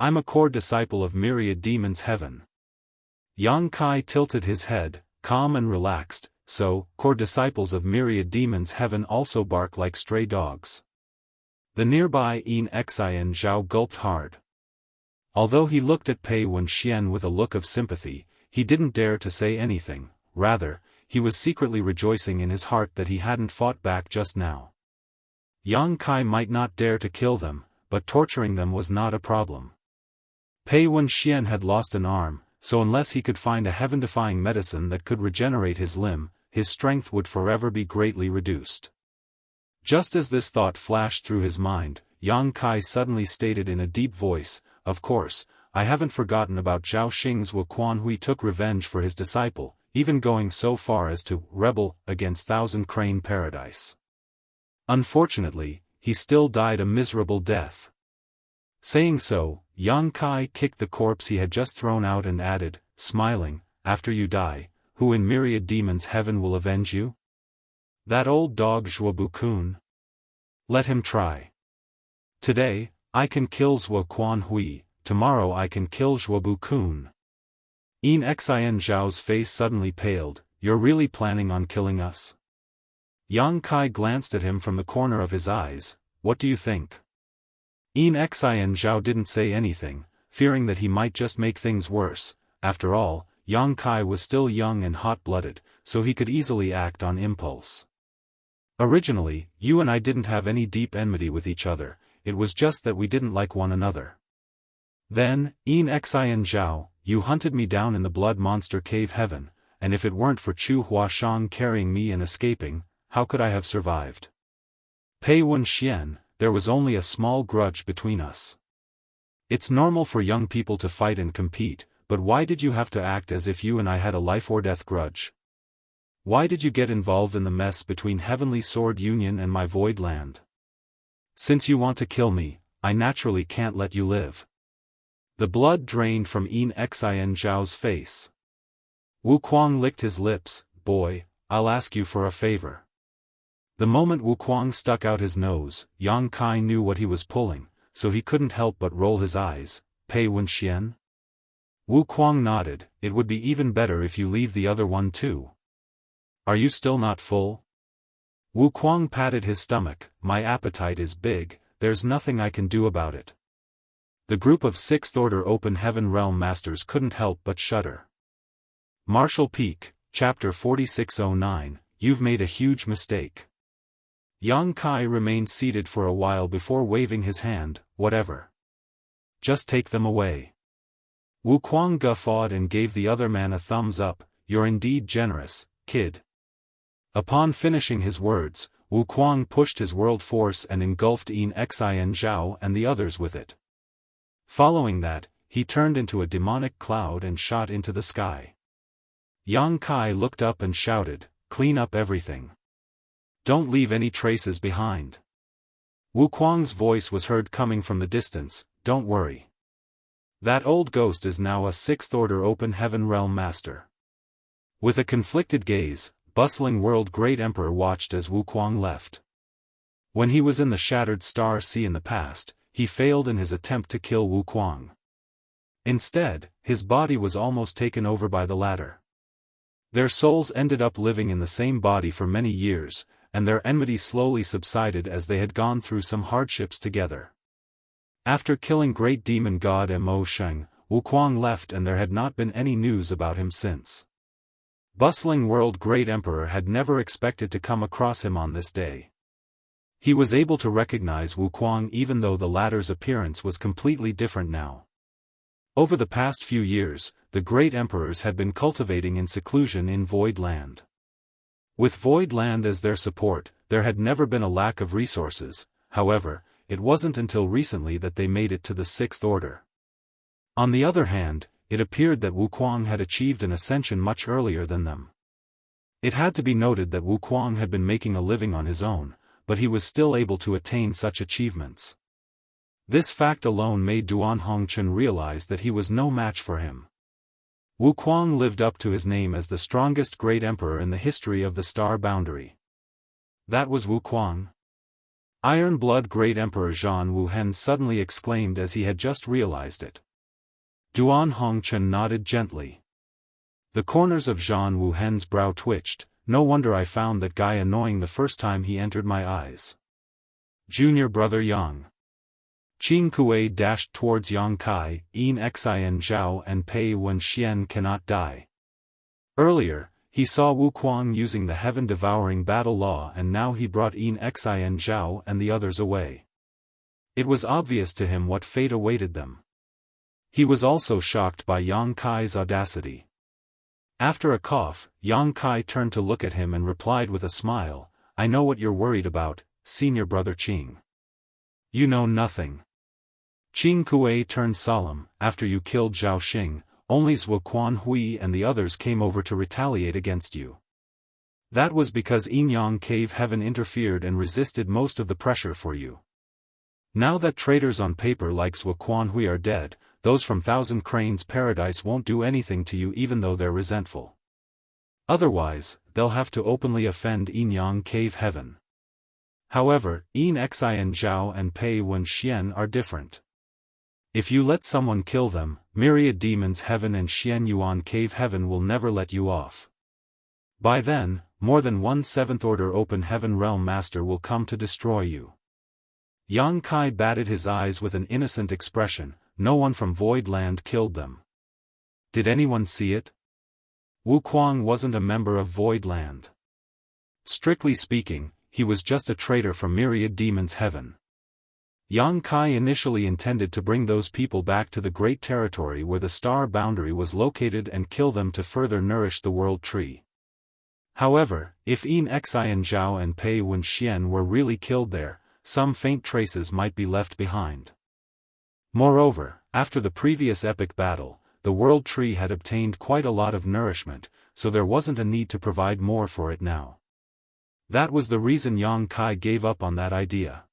I'm a core disciple of Myriad Demons Heaven." Yang Kai tilted his head, calm and relaxed, "So, core disciples of Myriad Demons Heaven also bark like stray dogs." The nearby Yin Xianxia gulped hard. Although he looked at Pei Wenxian with a look of sympathy, he didn't dare to say anything. Rather, he was secretly rejoicing in his heart that he hadn't fought back just now. Yang Kai might not dare to kill them, but torturing them was not a problem. Pei Wenxian had lost an arm, so unless he could find a heaven-defying medicine that could regenerate his limb, his strength would forever be greatly reduced. Just as this thought flashed through his mind, Yang Kai suddenly stated in a deep voice, "Of course, I haven't forgotten about Zhao Xing's Wuquan Hui took revenge for his disciple, even going so far as to rebel against Thousand Crane Paradise. Unfortunately, he still died a miserable death." Saying so, Yang Kai kicked the corpse he had just thrown out and added, smiling, "After you die, who in Myriad Demons Heaven will avenge you? That old dog Zhuobu-kun? Let him try. Today, I can kill Wuquan Hui, tomorrow I can kill Zhuobu-kun." Yin Xianxiao's face suddenly paled. "You're really planning on killing us?" Yang Kai glanced at him from the corner of his eyes. "What do you think?" Yin Xianxia didn't say anything, fearing that he might just make things worse. After all, Yang Kai was still young and hot-blooded, so he could easily act on impulse. "Originally, you and I didn't have any deep enmity with each other, it was just that we didn't like one another. Then, Yin Xianxia, you hunted me down in the blood monster cave heaven, and if it weren't for Chu Huashang carrying me and escaping, how could I have survived? Pei Wenxian, there was only a small grudge between us. It's normal for young people to fight and compete, but why did you have to act as if you and I had a life-or-death grudge? Why did you get involved in the mess between Heavenly Sword Union and my Void Land? Since you want to kill me, I naturally can't let you live." The blood drained from Yin Xianxiao's face. Wu Kuang licked his lips. "Boy, I'll ask you for a favor. The moment Wuquang stuck out his nose, Yang Kai knew what he was pulling, so he couldn't help but roll his eyes. Pei Wenxian? Wuquang nodded. It would be even better if you leave the other one too. Are you still not full? Wuquang patted his stomach. My appetite is big, there's nothing I can do about it. The group of 6th Order Open Heaven Realm Masters couldn't help but shudder. Martial Peak, Chapter 4609, You've made a huge mistake. Yang Kai remained seated for a while before waving his hand. Whatever. Just take them away. Wuquang guffawed and gave the other man a thumbs up. You're indeed generous, kid. Upon finishing his words, Wuquang pushed his world force and engulfed Yin Xian Zhao and the others with it. Following that, he turned into a demonic cloud and shot into the sky. Yang Kai looked up and shouted, "Clean up everything. Don't leave any traces behind." Wuquang's voice was heard coming from the distance. Don't worry. That old ghost is now a 6th Order Open Heaven Realm Master. With a conflicted gaze, Bustling World Great Emperor watched as Wuquang left. When he was in the Shattered Star Sea in the past, he failed in his attempt to kill Wuquang. Instead, his body was almost taken over by the latter. Their souls ended up living in the same body for many years, and their enmity slowly subsided as they had gone through some hardships together. After killing Great Demon God Mo Sheng, Wuquang left and there had not been any news about him since. Bustling World Great Emperor had never expected to come across him on this day. He was able to recognize Wuquang even though the latter's appearance was completely different now. Over the past few years, the Great Emperors had been cultivating in seclusion in Void Land. With Void Land as their support, there had never been a lack of resources. However, it wasn't until recently that they made it to the 6th Order. On the other hand, it appeared that Wuquang had achieved an ascension much earlier than them. It had to be noted that Wuquang had been making a living on his own, but he was still able to attain such achievements. This fact alone made Duan Hongchen realize that he was no match for him. Wuquang lived up to his name as the strongest Great Emperor in the history of the Star Boundary. That was Wuquang? Iron Blood Great Emperor Zhan Wuhen suddenly exclaimed as he had just realized it. Duan Hongchen nodded gently. The corners of Zhan Wuhen's brow twitched. No wonder I found that guy annoying the first time he entered my eyes. Junior brother Yang. Qing Kuei dashed towards Yang Kai. Yin Xian Zhao and Pei Wenxian cannot die. Earlier, he saw Wuquang using the heaven-devouring battle law and now he brought Yin Xian Zhao and the others away. It was obvious to him what fate awaited them. He was also shocked by Yang Kai's audacity. After a cough, Yang Kai turned to look at him and replied with a smile, I know what you're worried about, senior brother Qing. You know nothing. Qing Kuei turned solemn. After you killed Zhao Xing, only Zhuo Quanhui and the others came over to retaliate against you. That was because Yin Yang Cave Heaven interfered and resisted most of the pressure for you. Now that traitors on paper like Zhuo Quanhui are dead, those from Thousand Cranes Paradise won't do anything to you even though they're resentful. Otherwise, they'll have to openly offend Yin Yang Cave Heaven. However, Yin Xian Zhao and Pei Wenxian are different. If you let someone kill them, Myriad Demons Heaven and Xian Yuan Cave Heaven will never let you off. By then, more than one 7th Order Open Heaven Realm Master will come to destroy you. Yang Kai batted his eyes with an innocent expression. No one from Void Land killed them. Did anyone see it? Wuquang wasn't a member of Void Land. Strictly speaking, he was just a traitor from Myriad Demons Heaven. Yang Kai initially intended to bring those people back to the great territory where the Star Boundary was located and kill them to further nourish the World Tree. However, if Yin Xian Zhao and Pei Wenxian were really killed there, some faint traces might be left behind. Moreover, after the previous epic battle, the World Tree had obtained quite a lot of nourishment, so there wasn't a need to provide more for it now. That was the reason Yang Kai gave up on that idea.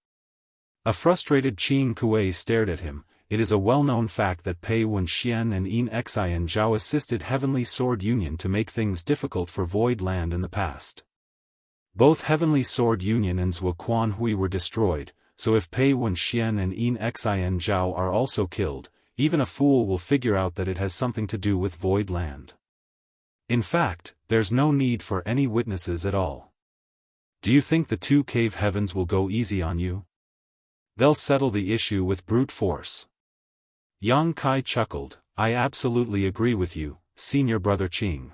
A frustrated Qing Kuei stared at him. It is a well-known fact that Pei Wenxian and Yin Xian Zhao assisted Heavenly Sword Union to make things difficult for Void Land in the past. Both Heavenly Sword Union and Zhuo Hui were destroyed, so if Pei Wenxian and Yin Xin Zhao are also killed, even a fool will figure out that it has something to do with Void Land. In fact, there's no need for any witnesses at all. Do you think the two cave heavens will go easy on you? They'll settle the issue with brute force. Yang Kai chuckled, I absolutely agree with you, senior brother Qing.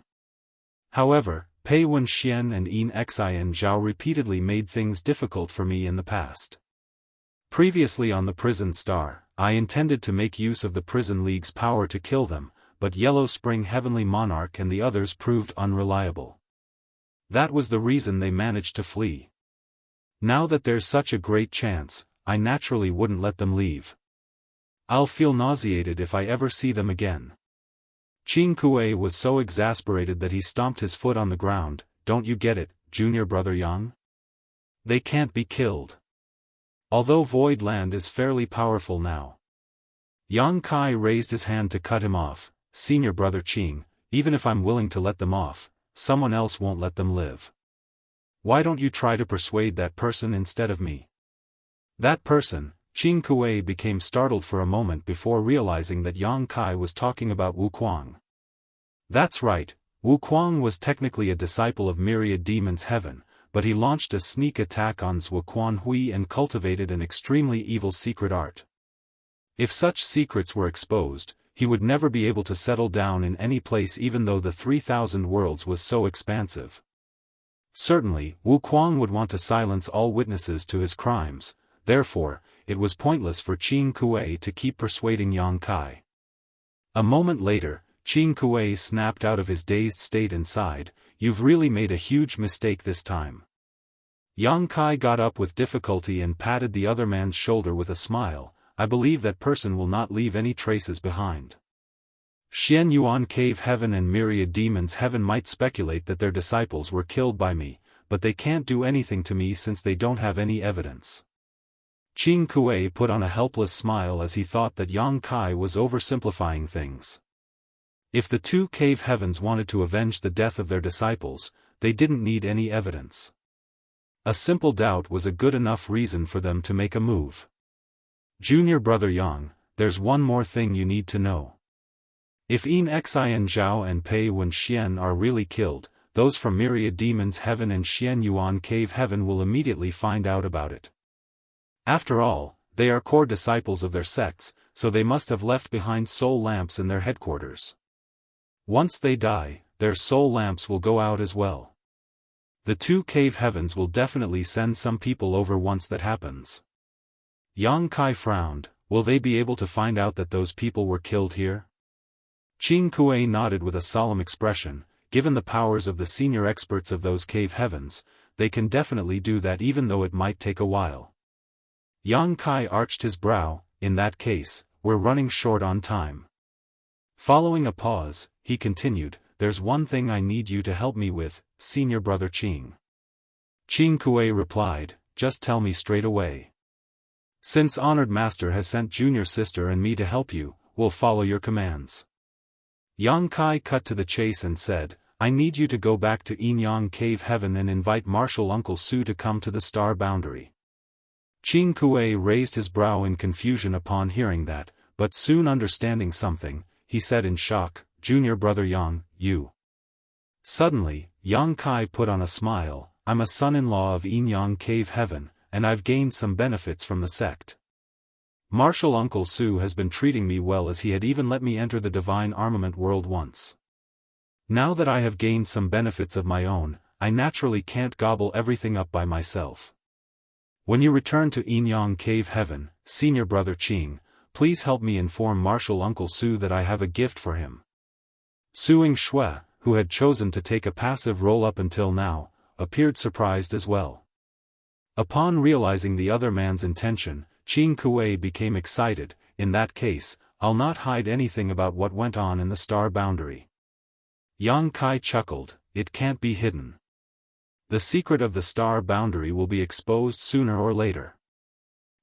However, Pei Wenxian and Yin Xin Zhao repeatedly made things difficult for me in the past. Previously on the Prison Star, I intended to make use of the Prison League's power to kill them, but Yellow Spring Heavenly Monarch and the others proved unreliable. That was the reason they managed to flee. Now that there's such a great chance, I naturally wouldn't let them leave. I'll feel nauseated if I ever see them again. Qing Kuei was so exasperated that he stomped his foot on the ground. Don't you get it, junior brother Yang? They can't be killed. Although Void Land is fairly powerful now. Yang Kai raised his hand to cut him off. Senior brother Qing, even if I'm willing to let them off, someone else won't let them live. Why don't you try to persuade that person instead of me? That person. Qing Kuei became startled for a moment before realizing that Yang Kai was talking about Wu Kuang. That's right, Wu Kuang was technically a disciple of Myriad Demon's Heaven, but he launched a sneak attack on Zhuo Hui and cultivated an extremely evil secret art. If such secrets were exposed, he would never be able to settle down in any place even though the 3,000 worlds was so expansive. Certainly, Wu Kuang would want to silence all witnesses to his crimes, therefore, it was pointless for Qing Kuei to keep persuading Yang Kai. A moment later, Qing Kuei snapped out of his dazed state and sighed, You've really made a huge mistake this time. Yang Kai got up with difficulty and patted the other man's shoulder with a smile, I believe that person will not leave any traces behind. Xian Yuan Cave Heaven and Myriad Demons Heaven might speculate that their disciples were killed by me, but they can't do anything to me since they don't have any evidence. Qing Kuei put on a helpless smile as he thought that Yang Kai was oversimplifying things. If the two cave heavens wanted to avenge the death of their disciples, they didn't need any evidence. A simple doubt was a good enough reason for them to make a move. Junior brother Yang, there's one more thing you need to know. If Yin Xin Zhao and Pei Wenxian are really killed, those from Myriad Demons Heaven and Xian Yuan Cave Heaven will immediately find out about it. After all, they are core disciples of their sects, so they must have left behind soul lamps in their headquarters. Once they die, their soul lamps will go out as well. The two cave heavens will definitely send some people over once that happens. Yang Kai frowned, will they be able to find out that those people were killed here? Qing Kuei nodded with a solemn expression, given the powers of the senior experts of those cave heavens, they can definitely do that even though it might take a while. Yang Kai arched his brow, in that case, we're running short on time. Following a pause, he continued, there's one thing I need you to help me with, senior brother Qing. Qing Kuei replied, just tell me straight away. Since Honored Master has sent junior sister and me to help you, we'll follow your commands. Yang Kai cut to the chase and said, I need you to go back to Yin Yang Cave Heaven and invite Martial Uncle Su to come to the star boundary. Qing Kuei raised his brow in confusion upon hearing that, but soon understanding something, he said in shock, Junior brother Yang, you. Suddenly, Yang Kai put on a smile, I'm a son-in-law of Yin Yang Cave Heaven, and I've gained some benefits from the sect. Martial Uncle Su has been treating me well as he had even let me enter the Divine Armament world once. Now that I have gained some benefits of my own, I naturally can't gobble everything up by myself. When you return to Yin Yang Cave Heaven, senior brother Qing, please help me inform Martial Uncle Su that I have a gift for him. Suing Shui, who had chosen to take a passive role up until now, appeared surprised as well. Upon realizing the other man's intention, Qing Kuei became excited, in that case, I'll not hide anything about what went on in the star boundary. Yang Kai chuckled, it can't be hidden. The secret of the star boundary will be exposed sooner or later.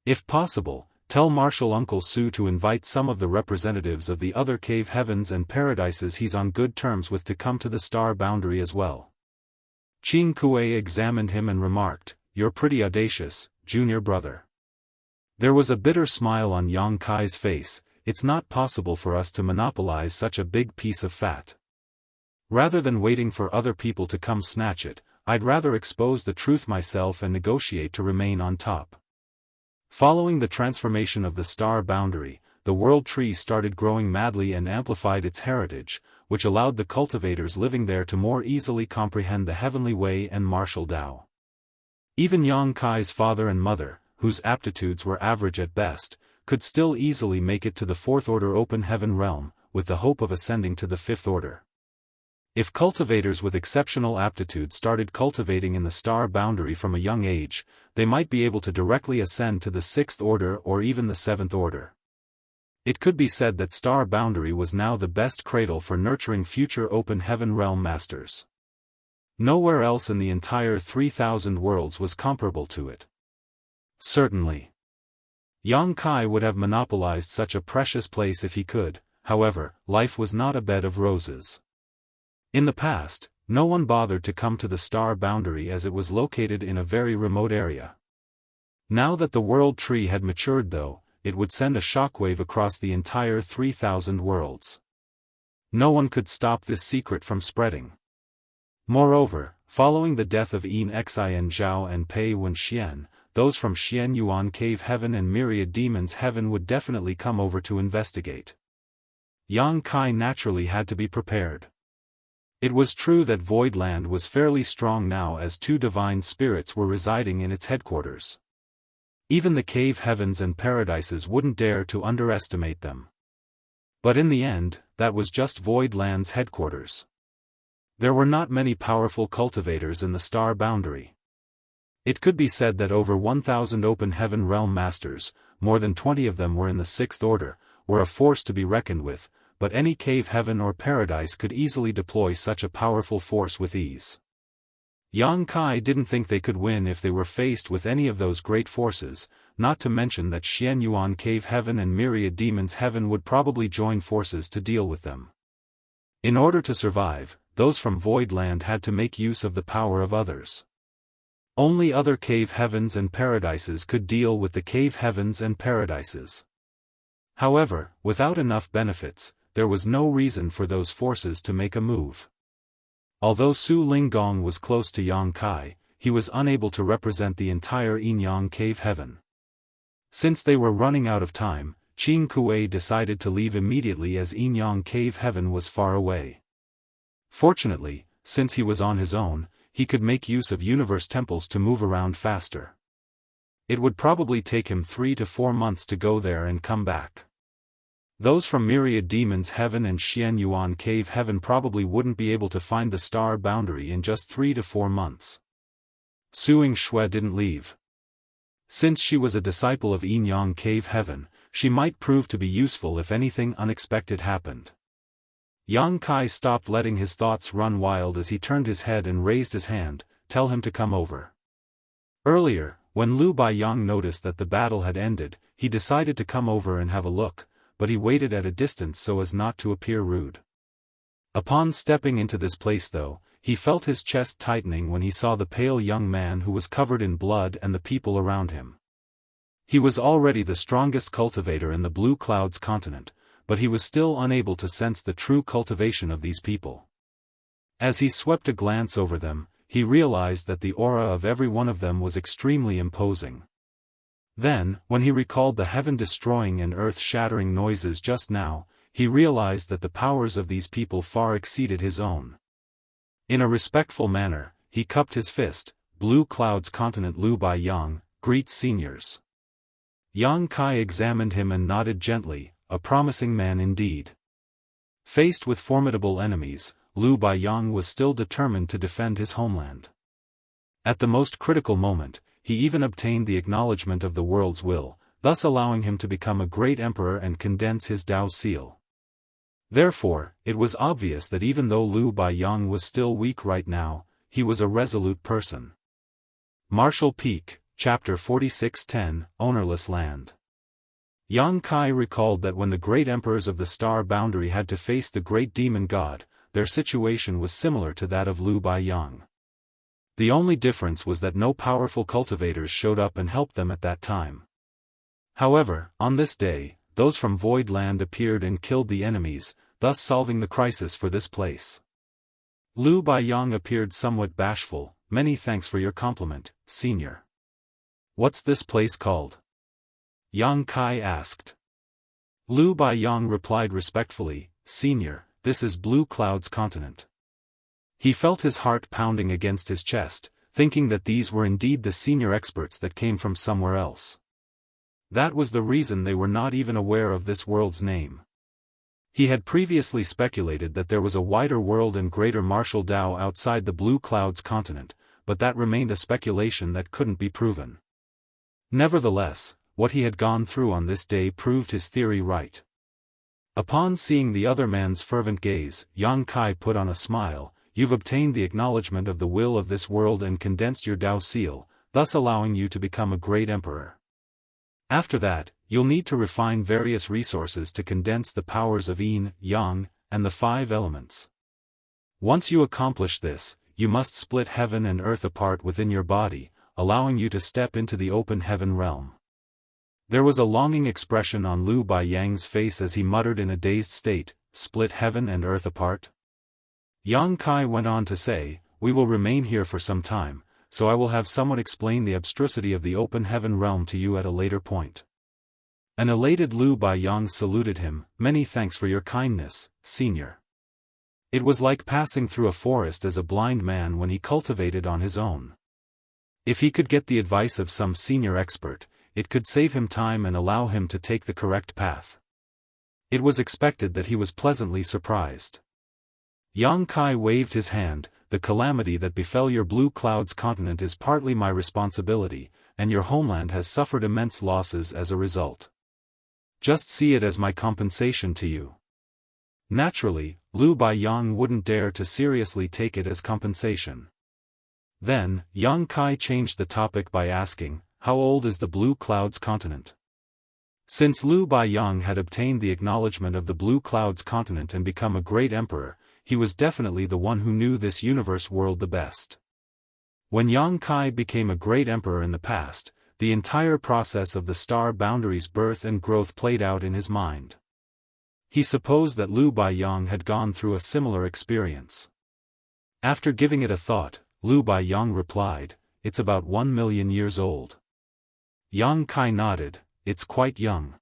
If possible, tell Martial Uncle Su to invite some of the representatives of the other cave heavens and paradises he's on good terms with to come to the star boundary as well. Qing Kuei examined him and remarked, "You're pretty audacious, junior brother." There was a bitter smile on Yang Kai's face. "It's not possible for us to monopolize such a big piece of fat. Rather than waiting for other people to come snatch it, I'd rather expose the truth myself and negotiate to remain on top." Following the transformation of the star boundary, the world tree started growing madly and amplified its heritage, which allowed the cultivators living there to more easily comprehend the heavenly way and martial Tao. Even Yang Kai's father and mother, whose aptitudes were average at best, could still easily make it to the fourth order open heaven realm, with the hope of ascending to the fifth order. If cultivators with exceptional aptitude started cultivating in the star boundary from a young age, they might be able to directly ascend to the sixth order or even the seventh order. It could be said that star boundary was now the best cradle for nurturing future open heaven realm masters. Nowhere else in the entire 3,000 worlds was comparable to it. Certainly, Yang Kai would have monopolized such a precious place if he could. However, life was not a bed of roses. In the past, no one bothered to come to the star boundary as it was located in a very remote area. Now that the world tree had matured though, it would send a shockwave across the entire 3,000 worlds. No one could stop this secret from spreading. Moreover, following the death of Yin Xian Zhao and Pei Wenxian, those from Xian Yuan Cave Heaven and Myriad Demons Heaven would definitely come over to investigate. Yang Kai naturally had to be prepared. It was true that Void Land was fairly strong now as two divine spirits were residing in its headquarters. Even the cave heavens and paradises wouldn't dare to underestimate them. But in the end, that was just Void Land's headquarters. There were not many powerful cultivators in the star boundary. It could be said that over 1,000 open heaven realm masters, more than 20 of them were in the sixth order, were a force to be reckoned with, but any cave heaven or paradise could easily deploy such a powerful force with ease. Yang Kai didn't think they could win if they were faced with any of those great forces, not to mention that Xian Yuan Cave Heaven and Myriad Demons Heaven would probably join forces to deal with them. In order to survive, those from Void Land had to make use of the power of others. Only other cave heavens and paradises could deal with the cave heavens and paradises. However, without enough benefits, there was no reason for those forces to make a move. Although Su Linggong was close to Yang Kai, he was unable to represent the entire Yin Yang Cave Heaven. Since they were running out of time, Qing Kuei decided to leave immediately as Yin Yang Cave Heaven was far away. Fortunately, since he was on his own, he could make use of universe temples to move around faster. It would probably take him 3 to 4 months to go there and come back. Those from Myriad Demons Heaven and Xian Yuan Cave Heaven probably wouldn't be able to find the star boundary in just 3 to 4 months. Suing Shui didn't leave. Since she was a disciple of Yin Yang Cave Heaven, she might prove to be useful if anything unexpected happened. Yang Kai stopped letting his thoughts run wild as he turned his head and raised his hand. "Tell him to come over." Earlier, when Lu Baiyang noticed that the battle had ended, he decided to come over and have a look, but he waited at a distance so as not to appear rude. Upon stepping into this place though, he felt his chest tightening when he saw the pale young man who was covered in blood and the people around him. He was already the strongest cultivator in the Blue Clouds continent, but he was still unable to sense the true cultivation of these people. As he swept a glance over them, he realized that the aura of every one of them was extremely imposing. Then, when he recalled the heaven-destroying and earth-shattering noises just now, he realized that the powers of these people far exceeded his own. In a respectful manner, he cupped his fist. "Blue Clouds Continent Lu Baiyang, greets seniors." Yang Kai examined him and nodded gently, a promising man indeed. Faced with formidable enemies, Lu Baiyang was still determined to defend his homeland. At the most critical moment, he even obtained the acknowledgement of the world's will, thus allowing him to become a great emperor and condense his Tao seal. Therefore, it was obvious that even though Lu Baiyang was still weak right now, he was a resolute person. Martial Peak, Chapter 4610, Ownerless Land. Yang Kai recalled that when the great emperors of the star boundary had to face the great demon god, their situation was similar to that of Lu Baiyang. The only difference was that no powerful cultivators showed up and helped them at that time. However, on this day, those from Void Land appeared and killed the enemies, thus solving the crisis for this place. Lu Baiyang appeared somewhat bashful. Many thanks for your compliment, senior. What's this place called? Yang Kai asked. Lu Baiyang replied respectfully, Senior, this is Blue Cloud's continent. He felt his heart pounding against his chest, thinking that these were indeed the senior experts that came from somewhere else. That was the reason they were not even aware of this world's name. He had previously speculated that there was a wider world and greater martial Dao outside the Blue Cloud's continent, but that remained a speculation that couldn't be proven. Nevertheless, what he had gone through on this day proved his theory right. Upon seeing the other man's fervent gaze, Yang Kai put on a smile. You've obtained the acknowledgement of the will of this world and condensed your Dao seal, thus allowing you to become a great emperor. After that, you'll need to refine various resources to condense the powers of Yin, Yang, and the 5 elements. Once you accomplish this, you must split heaven and earth apart within your body, allowing you to step into the open heaven realm. There was a longing expression on Lu Baiyang's face as he muttered in a dazed state, split heaven and earth apart? Yang Kai went on to say, we will remain here for some time, so I will have someone explain the abstrusity of the open heaven realm to you at a later point. An elated Lu Baiyang saluted him, many thanks for your kindness, senior. It was like passing through a forest as a blind man when he cultivated on his own. If he could get the advice of some senior expert, it could save him time and allow him to take the correct path. It was expected that he was pleasantly surprised. Yang Kai waved his hand, the calamity that befell your Blue Cloud's continent is partly my responsibility, and your homeland has suffered immense losses as a result. Just see it as my compensation to you. Naturally, Lu Baiyang wouldn't dare to seriously take it as compensation. Then, Yang Kai changed the topic by asking, how old is the Blue Cloud's continent? Since Lu Baiyang had obtained the acknowledgement of the Blue Cloud's continent and become a great emperor, he was definitely the one who knew this universe world the best. When Yang Kai became a great emperor in the past, the entire process of the star boundaries' birth and growth played out in his mind. He supposed that Lu Baiyang had gone through a similar experience. After giving it a thought, Lu Baiyang replied, it's about 1 million years old. Yang Kai nodded, it's quite young.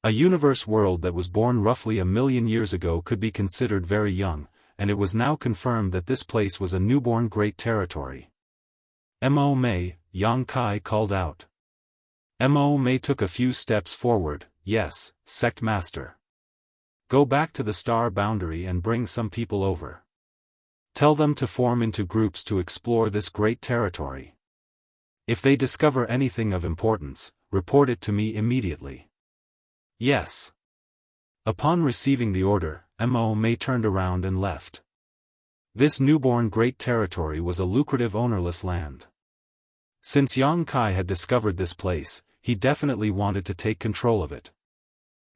A universe world that was born roughly 1 million years ago could be considered very young, and it was now confirmed that this place was a newborn great territory. Mo Mei, Yang Kai called out. Mo Mei took a few steps forward, yes, sect master. Go back to the star boundary and bring some people over. Tell them to form into groups to explore this great territory. If they discover anything of importance, report it to me immediately. Yes. Upon receiving the order, Mo Mei turned around and left. This newborn great territory was a lucrative ownerless land. Since Yang Kai had discovered this place, he definitely wanted to take control of it.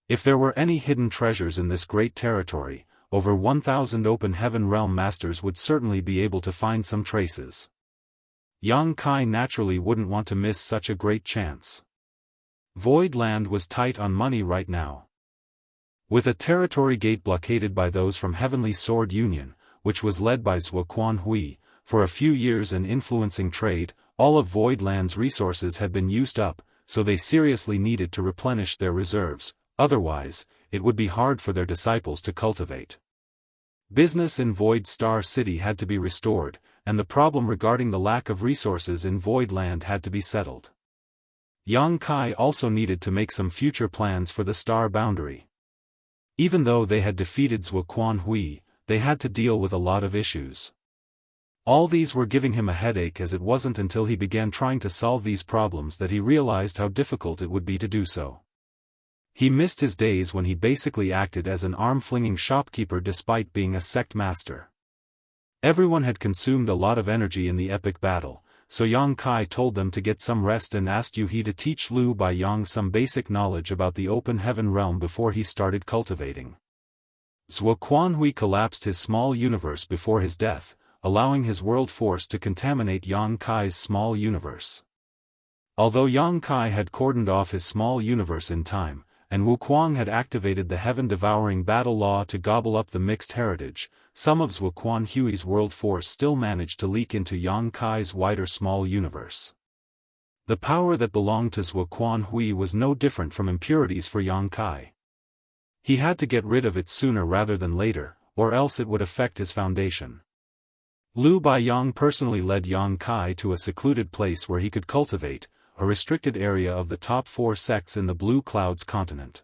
If there were any hidden treasures in this great territory, over 1,000 open heaven realm masters would certainly be able to find some traces. Yang Kai naturally wouldn't want to miss such a great chance. Void Land was tight on money right now. With a territory gate blockaded by those from Heavenly Sword Union, which was led by Zhuo Quanhui, for a few years and influencing trade, all of Void Land's resources had been used up, so they seriously needed to replenish their reserves, otherwise, it would be hard for their disciples to cultivate. Business in Void Star City had to be restored, and the problem regarding the lack of resources in Void Land had to be settled. Yang Kai also needed to make some future plans for the star boundary. Even though they had defeated Zhuo Quanhui, they had to deal with a lot of issues. All these were giving him a headache, as it wasn't until he began trying to solve these problems that he realized how difficult it would be to do so. He missed his days when he basically acted as an arm-flinging shopkeeper despite being a sect master. Everyone had consumed a lot of energy in the epic battle, so Yang Kai told them to get some rest and asked Yuhi to teach Lu Baiyang some basic knowledge about the open heaven realm before he started cultivating. Zhuo Quanhui collapsed his small universe before his death, allowing his world force to contaminate Yang Kai's small universe. Although Yang Kai had cordoned off his small universe in time, and Wu Kuang had activated the heaven-devouring battle law to gobble up the mixed heritage, some of Zhuo Quan Hui's world force still managed to leak into Yang Kai's wider small universe. The power that belonged to Zhuo Quan Hui was no different from impurities for Yang Kai. He had to get rid of it sooner rather than later, or else it would affect his foundation. Lu Baiyang personally led Yang Kai to a secluded place where he could cultivate, a restricted area of the top 4 sects in the Blue Clouds continent.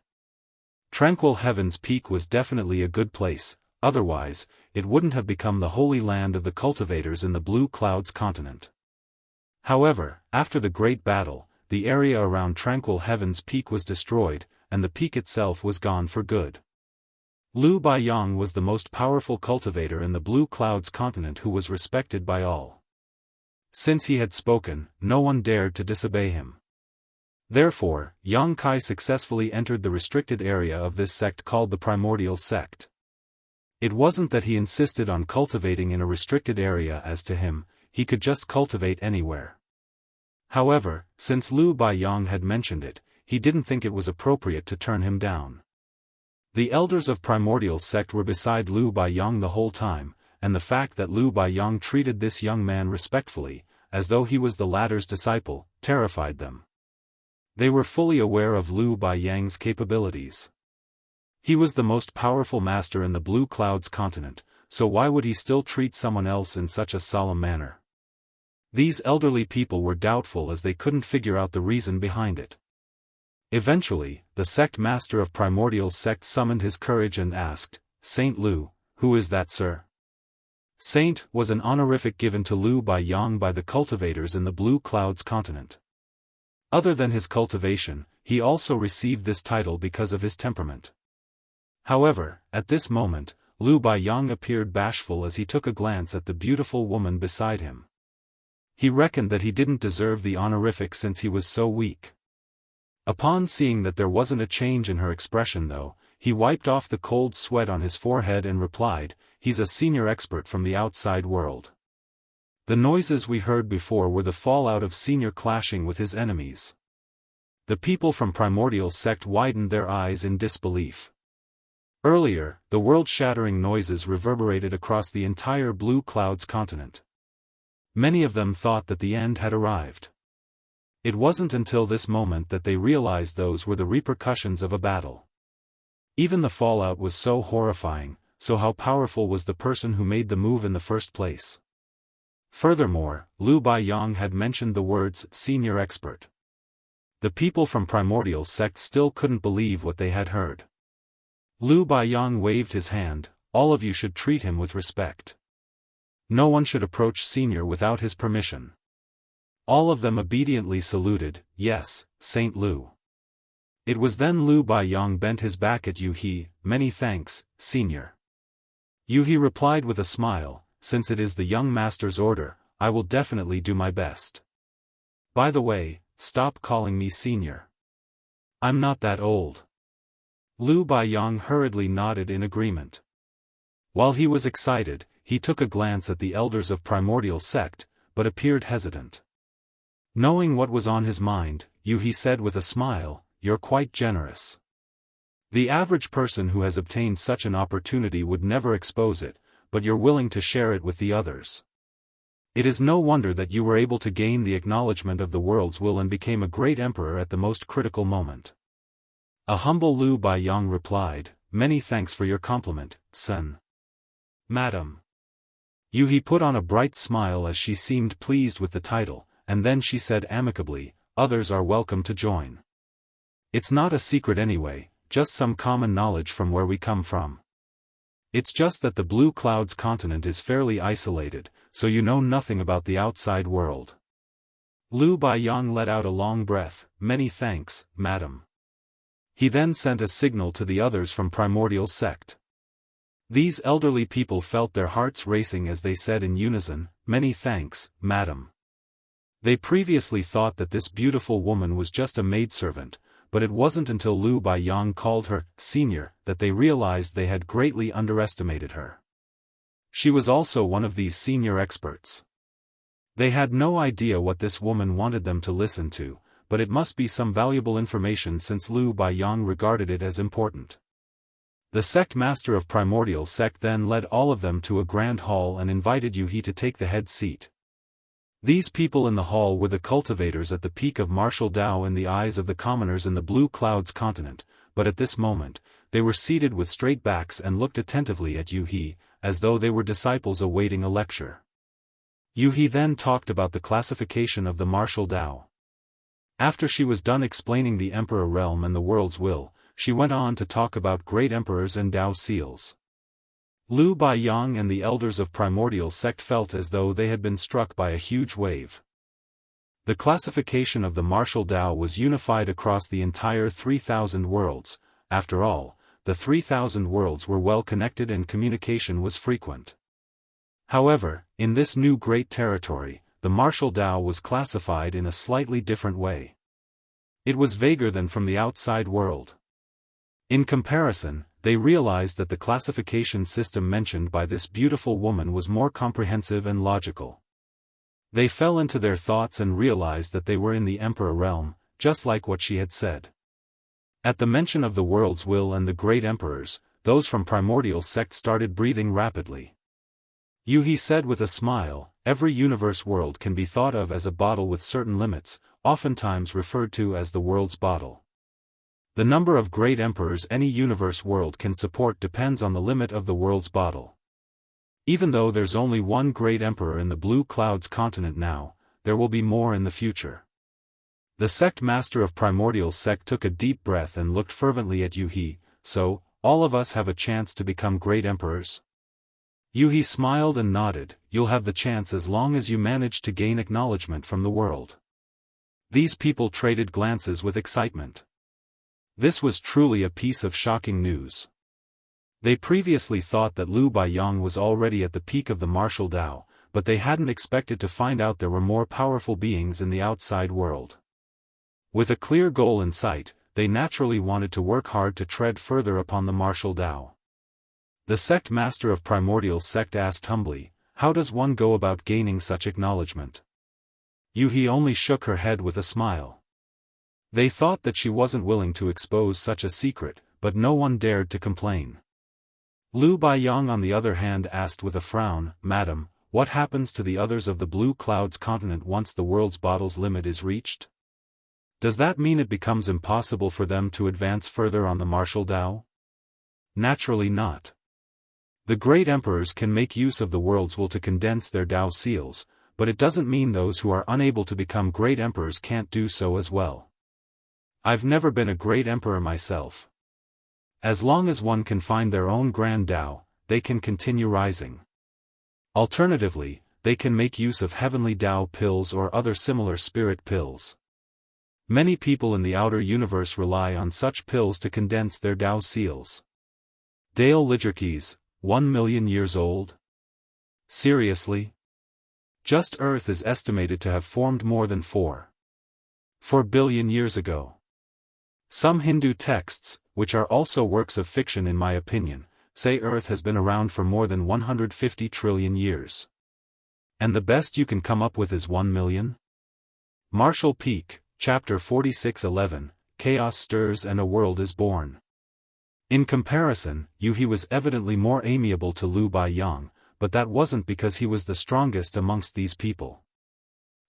Tranquil Heaven's Peak was definitely a good place, otherwise, it wouldn't have become the holy land of the cultivators in the Blue Clouds continent. However, after the Great Battle, the area around Tranquil Heaven's Peak was destroyed, and the peak itself was gone for good. Lu Baiyang was the most powerful cultivator in the Blue Clouds continent who was respected by all. Since he had spoken, no one dared to disobey him. Therefore, Yang Kai successfully entered the restricted area of this sect called the Primordial Sect. It wasn't that he insisted on cultivating in a restricted area. As to him, he could just cultivate anywhere. However, since Lu Baiyang had mentioned it, he didn't think it was appropriate to turn him down. The elders of Primordial Sect were beside Lu Baiyang the whole time, and the fact that Lu Baiyang treated this young man respectfully, as though he was the latter's disciple, terrified them. They were fully aware of Lu Baiyang's capabilities. He was the most powerful master in the Blue Clouds continent, so why would he still treat someone else in such a solemn manner? These elderly people were doubtful as they couldn't figure out the reason behind it. Eventually, the sect master of Primordial Sect summoned his courage and asked, "Saint Lu, who is that, sir?" Saint was an honorific given to Lu Baiyang by the cultivators in the Blue Clouds continent. Other than his cultivation, he also received this title because of his temperament. However, at this moment, Lu Baiyang appeared bashful as he took a glance at the beautiful woman beside him. He reckoned that he didn't deserve the honorific since he was so weak. Upon seeing that there wasn't a change in her expression though, he wiped off the cold sweat on his forehead and replied, "He's a senior expert from the outside world." The noises we heard before were the fallout of senior clashing with his enemies. The people from Primordial Sect widened their eyes in disbelief. Earlier, the world-shattering noises reverberated across the entire Blue Clouds continent. Many of them thought that the end had arrived. It wasn't until this moment that they realized those were the repercussions of a battle. Even the fallout was so horrifying, so how powerful was the person who made the move in the first place? Furthermore, Lu Baiyang had mentioned the words "senior expert." The people from Primordial Sect still couldn't believe what they had heard. Lu Baiyang waved his hand, "All of you should treat him with respect. No one should approach senior without his permission." All of them obediently saluted, "Yes, Saint Lu." It was then Lu Baiyang bent his back at Yu He, "Many thanks, senior." Yu He replied with a smile, "Since it is the young master's order, I will definitely do my best. By the way, stop calling me senior. I'm not that old." Lu Baiyang hurriedly nodded in agreement. While he was excited, he took a glance at the elders of Primordial Sect, but appeared hesitant. Knowing what was on his mind, Yu He said with a smile, "You're quite generous. The average person who has obtained such an opportunity would never expose it, but you're willing to share it with the others. It is no wonder that you were able to gain the acknowledgement of the world's will and became a great emperor at the most critical moment." A humble Lu Baiyang replied, "Many thanks for your compliment, son." "Madam." Yu He put on a bright smile as she seemed pleased with the title, and then she said amicably, "Others are welcome to join. It's not a secret anyway, just some common knowledge from where we come from. It's just that the Blue Clouds continent is fairly isolated, so you know nothing about the outside world." Lu Baiyang let out a long breath, "Many thanks, madam." He then sent a signal to the others from Primordial Sect. These elderly people felt their hearts racing as they said in unison, "Many thanks, madam." They previously thought that this beautiful woman was just a maidservant, but it wasn't until Lu Baiyang called her senior that they realized they had greatly underestimated her. She was also one of these senior experts. They had no idea what this woman wanted them to listen to, but it must be some valuable information since Lu Baiyang regarded it as important. The sect master of Primordial Sect then led all of them to a grand hall and invited Yuhi to take the head seat. These people in the hall were the cultivators at the peak of martial Dao in the eyes of the commoners in the Blue Clouds continent, but at this moment, they were seated with straight backs and looked attentively at Yuhi, as though they were disciples awaiting a lecture. Yuhi then talked about the classification of the martial Dao. After she was done explaining the Emperor Realm and the World's Will, she went on to talk about great emperors and Dao seals. Lu Baiyang and the elders of Primordial Sect felt as though they had been struck by a huge wave. The classification of the martial Dao was unified across the entire 3,000 worlds. After all, the 3,000 worlds were well connected and communication was frequent. However, in this new great territory, the martial Dao was classified in a slightly different way. It was vaguer than from the outside world. In comparison, they realized that the classification system mentioned by this beautiful woman was more comprehensive and logical. They fell into their thoughts and realized that they were in the Emperor Realm, just like what she had said. At the mention of the World's Will and the Great Emperors, those from Primordial Sect started breathing rapidly. Yuhi said with a smile, every universe world can be thought of as a bottle with certain limits, oftentimes referred to as the world's bottle. The number of great emperors any universe world can support depends on the limit of the world's bottle. Even though there's only one great emperor in the Blue Clouds continent now, there will be more in the future. The sect master of Primordial Sect took a deep breath and looked fervently at Yuhi. So, all of us have a chance to become great emperors? Yuhi smiled and nodded. You'll have the chance as long as you manage to gain acknowledgement from the world. These people traded glances with excitement. This was truly a piece of shocking news. They previously thought that Lu Baiyang was already at the peak of the martial Dao, but they hadn't expected to find out there were more powerful beings in the outside world. With a clear goal in sight, they naturally wanted to work hard to tread further upon the martial Dao. The sect master of Primordial Sect asked humbly, how does one go about gaining such acknowledgement? Yuhi only shook her head with a smile. They thought that she wasn't willing to expose such a secret, but no one dared to complain. Lu Baiyang on the other hand asked with a frown, Madam, what happens to the others of the Blue Clouds continent once the world's bottle's limit is reached? Does that mean it becomes impossible for them to advance further on the martial Dao? Naturally not. The great emperors can make use of the world's will to condense their Dao seals, but it doesn't mean those who are unable to become great emperors can't do so as well. I've never been a great emperor myself. As long as one can find their own grand Dao, they can continue rising. Alternatively, they can make use of heavenly Dao pills or other similar spirit pills. Many people in the outer universe rely on such pills to condense their Dao seals. Dale Ligerkeys, 1 million years old? Seriously? Just Earth is estimated to have formed more than 4 billion years ago. Some Hindu texts, which are also works of fiction in my opinion, say Earth has been around for more than 150 trillion years. And the best you can come up with is 1 million? Martial Peak, Chapter 46:11, Chaos stirs and a world is born. In comparison, Yuhi was evidently more amiable to Lu Baiyang, but that wasn't because he was the strongest amongst these people.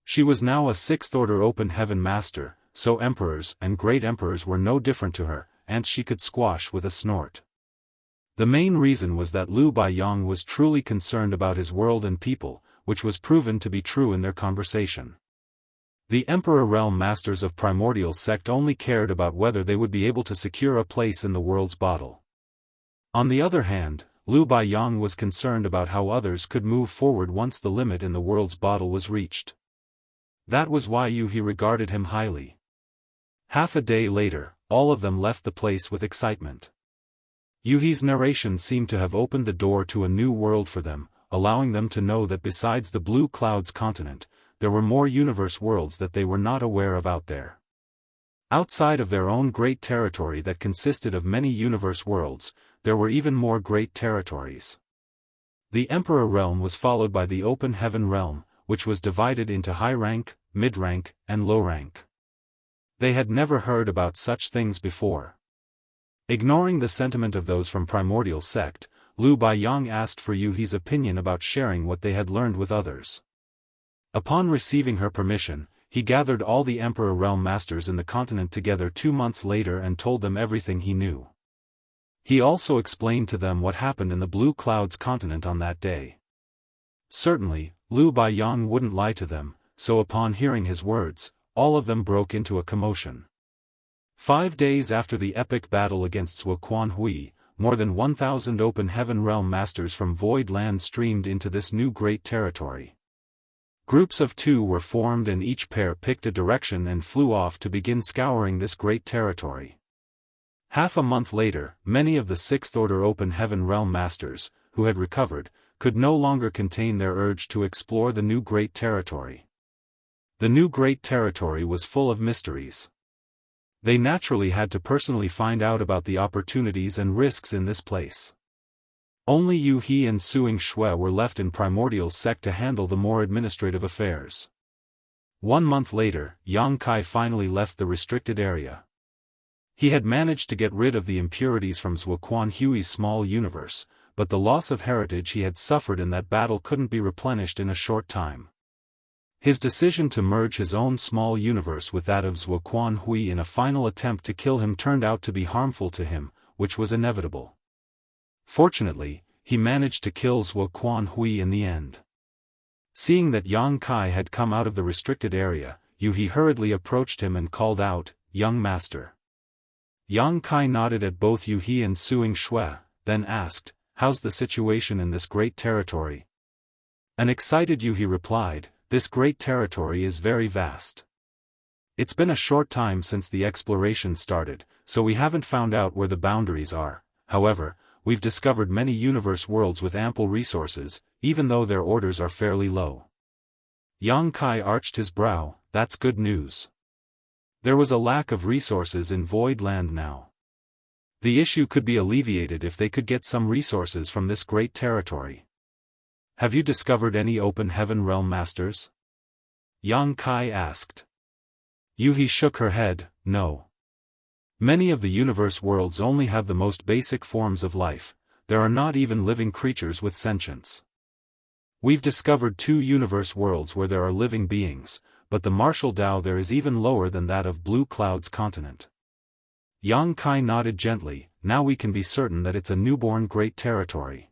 She was now a 6th-order open heaven master, so emperors and great emperors were no different to her, and she could squash with a snort. The main reason was that Lu Baiyang was truly concerned about his world and people, which was proven to be true in their conversation. The Emperor Realm Masters of Primordial Sect only cared about whether they would be able to secure a place in the world's bottle. On the other hand, Lu Baiyang was concerned about how others could move forward once the limit in the world's bottle was reached. That was why Yuhi regarded him highly. Half a day later, all of them left the place with excitement. Yuhi's narration seemed to have opened the door to a new world for them, allowing them to know that besides the Blue Clouds continent, there were more universe worlds that they were not aware of out there. Outside of their own great territory that consisted of many universe worlds, there were even more great territories. The Emperor realm was followed by the Open Heaven realm, which was divided into high rank, mid rank, and low rank. They had never heard about such things before. Ignoring the sentiment of those from Primordial sect, Lu Baiyang asked for Yuhi's opinion about sharing what they had learned with others. Upon receiving her permission, he gathered all the Emperor realm masters in the continent together 2 months later and told them everything he knew. He also explained to them what happened in the Blue Clouds continent on that day. Certainly, Lu Baiyang wouldn't lie to them, so upon hearing his words, all of them broke into a commotion. 5 days after the epic battle against Zuoquan Hui, more than 1,000 Open Heaven realm masters from Void Land streamed into this new great territory. Groups of 2 were formed and each pair picked a direction and flew off to begin scouring this great territory. Half a month later, many of the 6th Order Open Heaven realm masters, who had recovered, could no longer contain their urge to explore the new great territory. The new great territory was full of mysteries. They naturally had to personally find out about the opportunities and risks in this place. Only Yu He and Suing Shui were left in Primordial sect to handle the more administrative affairs. 1 month later, Yang Kai finally left the restricted area. He had managed to get rid of the impurities from Zuoquan Hui's small universe, but the loss of heritage he had suffered in that battle couldn't be replenished in a short time. His decision to merge his own small universe with that of Zuoquan Hui in a final attempt to kill him turned out to be harmful to him, which was inevitable. Fortunately, he managed to kill Zuoquan Hui in the end. Seeing that Yang Kai had come out of the restricted area, Yu He hurriedly approached him and called out, "Young master." Yang Kai nodded at both Yu He and Suing Shui, then asked, "How's the situation in this great territory?" An excited Yu He replied, "This great territory is very vast. It's been a short time since the exploration started, so we haven't found out where the boundaries are. However, we've discovered many universe worlds with ample resources, even though their orders are fairly low." Yang Kai arched his brow. "That's good news. There was a lack of resources in Void Land now. The issue could be alleviated if they could get some resources from this great territory. Have you discovered any Open Heaven realm masters?" Yang Kai asked. Yu He shook her head, "No. Many of the universe worlds only have the most basic forms of life. There are not even living creatures with sentience. We've discovered 2 universe worlds where there are living beings, but the martial Dao there is even lower than that of Blue Clouds continent." Yang Kai nodded gently. "Now we can be certain that it's a newborn great territory.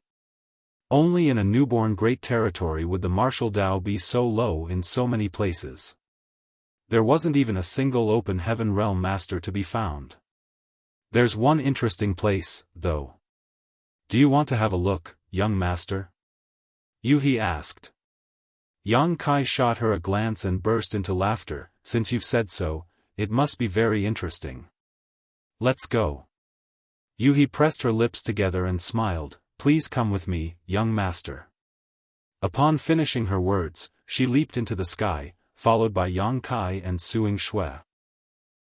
Only in a newborn great territory would the martial Dao be so low in so many places. There wasn't even a single Open Heaven realm master to be found. There's one interesting place, though. Do you want to have a look, young master?" Yu He asked. Yang Kai shot her a glance and burst into laughter. "Since you've said so, it must be very interesting. Let's go." Yu He pressed her lips together and smiled. "Please come with me, young master." Upon finishing her words, she leaped into the sky, followed by Yang Kai and Suing Shui.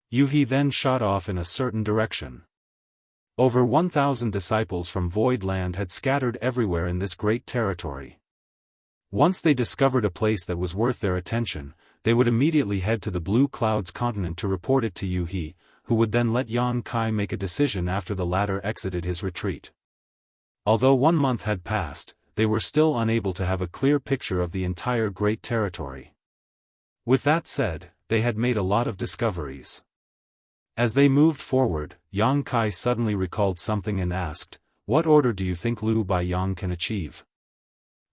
Yu He then shot off in a certain direction. Over 1,000 disciples from Void Land had scattered everywhere in this great territory. Once they discovered a place that was worth their attention, they would immediately head to the Blue Clouds continent to report it to Yu He, who would then let Yang Kai make a decision after the latter exited his retreat. Although 1 month had passed, they were still unable to have a clear picture of the entire great territory. With that said, they had made a lot of discoveries. As they moved forward, Yang Kai suddenly recalled something and asked, "What order do you think Lu Baiyang can achieve?"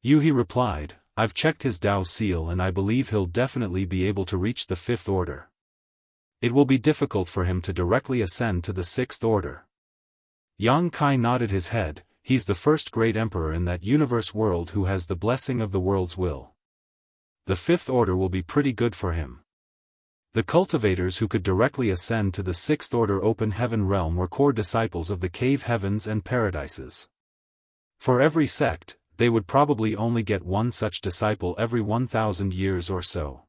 Yu He replied, "I've checked his Dao seal and I believe he'll definitely be able to reach the 5th order. It will be difficult for him to directly ascend to the 6th order." Yang Kai nodded his head. "He's the first great emperor in that universe world who has the blessing of the world's will. The 5th order will be pretty good for him." The cultivators who could directly ascend to the 6th order Open Heaven realm were core disciples of the cave heavens and paradises. For every sect, they would probably only get one such disciple every 1,000 years or so.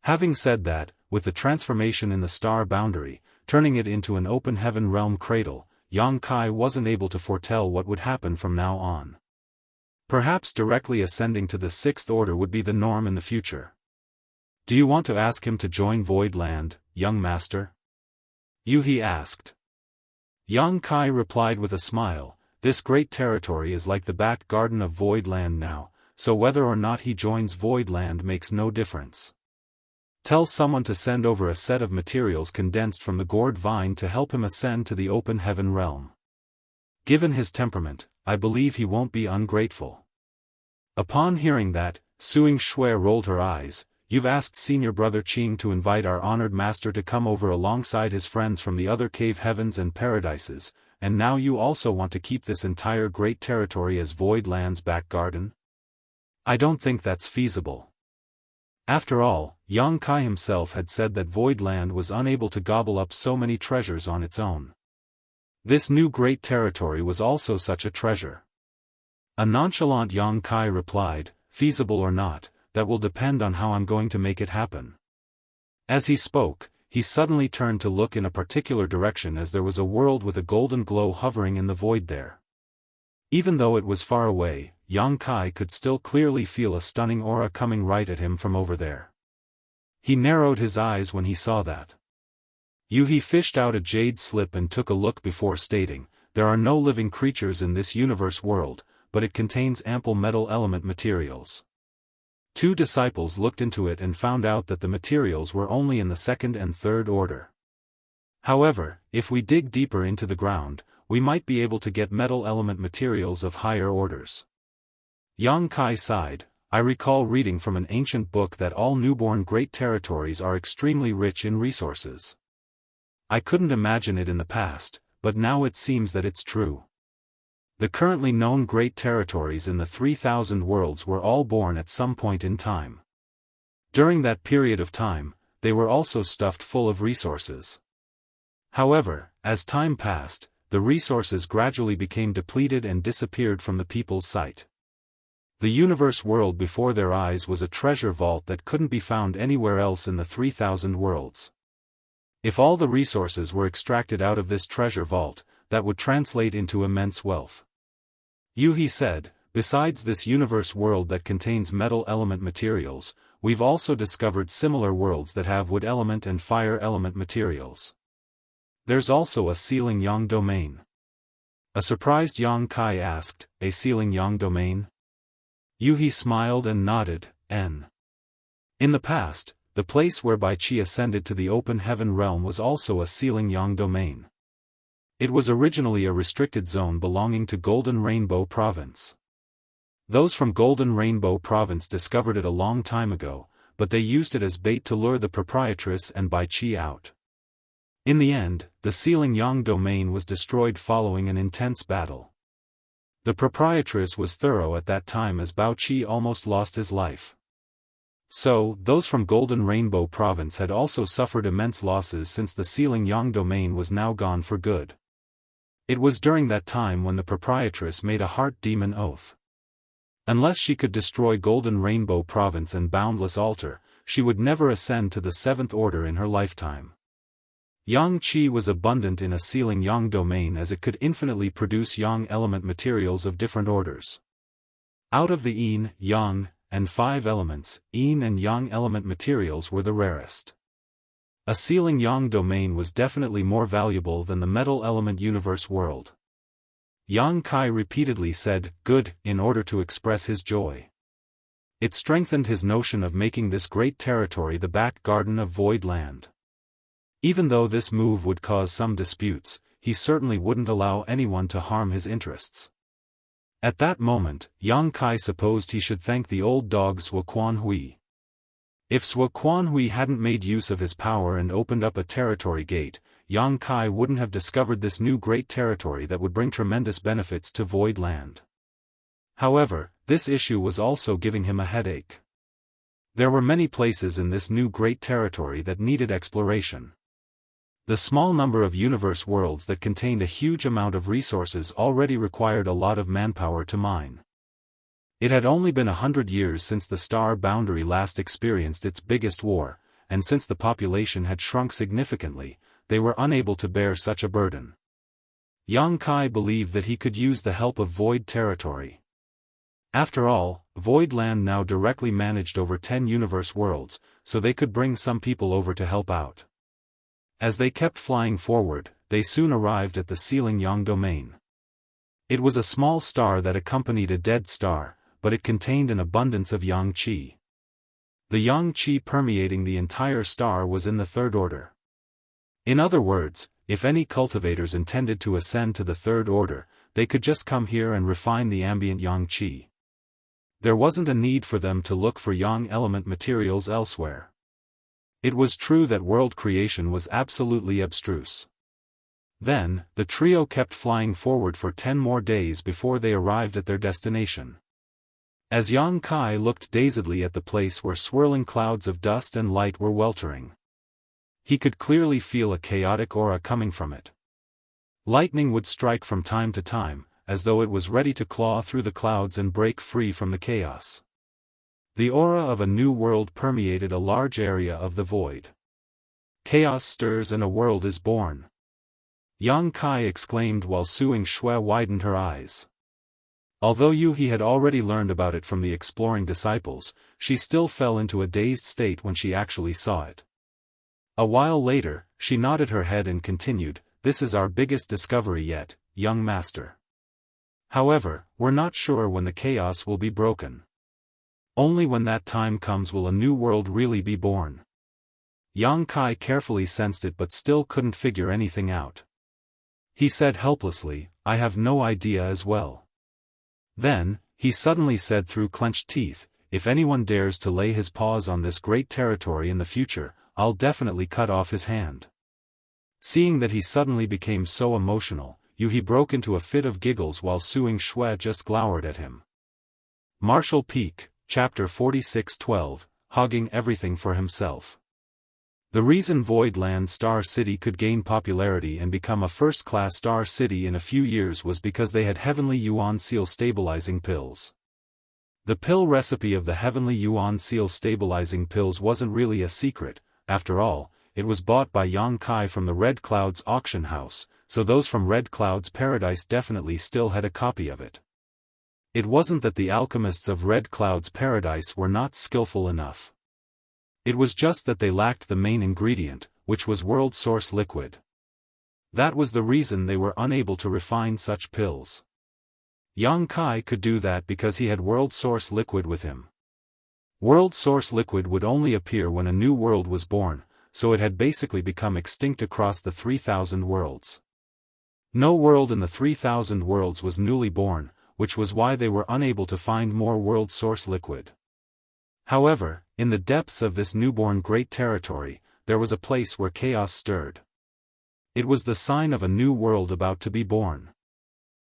Having said that, with the transformation in the star boundary, turning it into an Open Heaven realm cradle, Yang Kai wasn't able to foretell what would happen from now on. Perhaps directly ascending to the Sixth Order would be the norm in the future. Do you want to ask him to join Void Land, young master? Yuhi asked. Yang Kai replied with a smile, this great territory is like the back garden of Void Land now, so whether or not he joins Void Land makes no difference. Tell someone to send over a set of materials condensed from the gourd vine to help him ascend to the open heaven realm. Given his temperament, I believe he won't be ungrateful. Upon hearing that, Suing Shui rolled her eyes. You've asked senior brother Qing to invite our honored master to come over alongside his friends from the other cave heavens and paradises, and now you also want to keep this entire great territory as Void Land's back garden? I don't think that's feasible. After all, Yang Kai himself had said that Void Land was unable to gobble up so many treasures on its own. This new great territory was also such a treasure. A nonchalant Yang Kai replied, feasible or not, that will depend on how I'm going to make it happen. As he spoke, he suddenly turned to look in a particular direction as there was a world with a golden glow hovering in the void there. Even though it was far away, Yang Kai could still clearly feel a stunning aura coming right at him from over there. He narrowed his eyes when he saw that. Yuhi fished out a jade slip and took a look before stating, there are no living creatures in this universe world, but it contains ample metal element materials. Two disciples looked into it and found out that the materials were only in the second and third order. However, if we dig deeper into the ground, we might be able to get metal element materials of higher orders. Yang Kai sighed. I recall reading from an ancient book that all newborn great territories are extremely rich in resources. I couldn't imagine it in the past, but now it seems that it's true. The currently known great territories in the 3,000 worlds were all born at some point in time. During that period of time, they were also stuffed full of resources. However, as time passed, the resources gradually became depleted and disappeared from the people's sight. The universe world before their eyes was a treasure vault that couldn't be found anywhere else in the 3,000 worlds. If all the resources were extracted out of this treasure vault, that would translate into immense wealth. Yuhi said, besides this universe world that contains metal element materials, we've also discovered similar worlds that have wood element and fire element materials. There's also a Sealing Yang domain. A surprised Yang Kai asked, a Sealing Yang domain? Yuhi smiled and nodded, In the past, the place where Bai Qi ascended to the open heaven realm was also a Sealing Yang domain. It was originally a restricted zone belonging to Golden Rainbow Province. Those from Golden Rainbow Province discovered it a long time ago, but they used it as bait to lure the proprietress and Bai Qi out. In the end, the Sealing Yang domain was destroyed following an intense battle. The proprietress was thorough at that time as Bao Qi almost lost his life. So, those from Golden Rainbow Province had also suffered immense losses since the Sealing Yang domain was now gone for good. It was during that time when the proprietress made a heart demon oath. Unless she could destroy Golden Rainbow Province and Boundless Altar, she would never ascend to the Seventh Order in her lifetime. Yang Qi was abundant in a Sealing Yang domain as it could infinitely produce Yang element materials of different orders. Out of the Yin, Yang, and 5 elements, Yin and Yang element materials were the rarest. A Sealing Yang domain was definitely more valuable than the metal element universe world. Yang Kai repeatedly said, good, in order to express his joy. It strengthened his notion of making this great territory the back garden of Void Land. Even though this move would cause some disputes, he certainly wouldn't allow anyone to harm his interests. At that moment, Yang Kai supposed he should thank the old dog Sua Quan Hui. If Sua Quan Hui hadn't made use of his power and opened up a territory gate, Yang Kai wouldn't have discovered this new great territory that would bring tremendous benefits to Void Land. However, this issue was also giving him a headache. There were many places in this new great territory that needed exploration. The small number of universe worlds that contained a huge amount of resources already required a lot of manpower to mine. It had only been 100 years since the star boundary last experienced its biggest war, and since the population had shrunk significantly, they were unable to bear such a burden. Yang Kai believed that he could use the help of Void Territory. After all, Void Land now directly managed over 10 universe worlds, so they could bring some people over to help out. As they kept flying forward, they soon arrived at the Sealing Yang domain. It was a small star that accompanied a dead star, but it contained an abundance of Yang Qi. The Yang Qi permeating the entire star was in the third order. In other words, if any cultivators intended to ascend to the third order, they could just come here and refine the ambient Yang Qi. There wasn't a need for them to look for Yang element materials elsewhere. It was true that world creation was absolutely abstruse. Then, the trio kept flying forward for 10 more days before they arrived at their destination. As Yang Kai looked dazedly at the place where swirling clouds of dust and light were weltering, he could clearly feel a chaotic aura coming from it. Lightning would strike from time to time, as though it was ready to claw through the clouds and break free from the chaos. The aura of a new world permeated a large area of the void. Chaos stirs and a world is born. Yang Kai exclaimed while Suing Shui widened her eyes. Although Yuhi had already learned about it from the exploring disciples, she still fell into a dazed state when she actually saw it. A while later, she nodded her head and continued, "This is our biggest discovery yet, young master. However, we're not sure when the chaos will be broken. Only when that time comes will a new world really be born." Yang Kai carefully sensed it but still couldn't figure anything out. He said helplessly, "I have no idea as well." Then, he suddenly said through clenched teeth, "If anyone dares to lay his paws on this great territory in the future, I'll definitely cut off his hand." Seeing that he suddenly became so emotional, Yuhi broke into a fit of giggles while Suing Shui just glowered at him. Martial Peak, Chapter 46:12, Hogging Everything for Himself. The reason Void Land Star City could gain popularity and become a first-class star city in a few years was because they had Heavenly Yuan Seal stabilizing pills. The pill recipe of the Heavenly Yuan Seal stabilizing pills wasn't really a secret. After all, it was bought by Yang Kai from the Red Cloud's auction house, so those from Red Cloud's paradise definitely still had a copy of it. It wasn't that the alchemists of Red Cloud's paradise were not skillful enough. It was just that they lacked the main ingredient, which was world source liquid. That was the reason they were unable to refine such pills. Yang Kai could do that because he had world source liquid with him. World source liquid would only appear when a new world was born, so it had basically become extinct across the 3,000 worlds. No world in the 3,000 worlds was newly born, which was why they were unable to find more world source liquid. However, in the depths of this newborn great territory, there was a place where chaos stirred. It was the sign of a new world about to be born.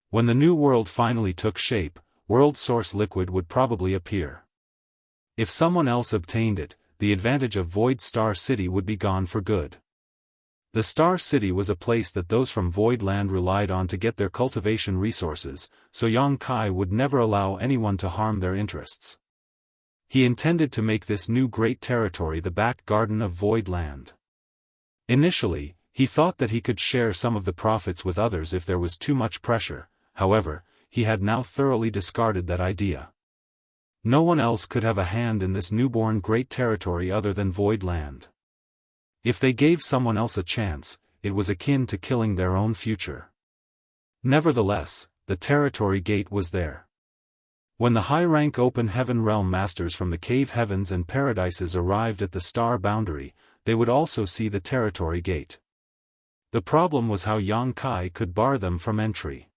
When the new world finally took shape, world source liquid would probably appear. If someone else obtained it, the advantage of Void Star City would be gone for good. The Star City was a place that those from Void Land relied on to get their cultivation resources, so Yang Kai would never allow anyone to harm their interests. He intended to make this new great territory the back garden of Void Land. Initially, he thought that he could share some of the profits with others if there was too much pressure. However, he had now thoroughly discarded that idea. No one else could have a hand in this newborn great territory other than Void Land. If they gave someone else a chance, it was akin to killing their own future. Nevertheless, the territory gate was there. When the high-rank open heaven realm masters from the cave heavens and paradises arrived at the star boundary, they would also see the territory gate. The problem was how Yang Kai could bar them from entry.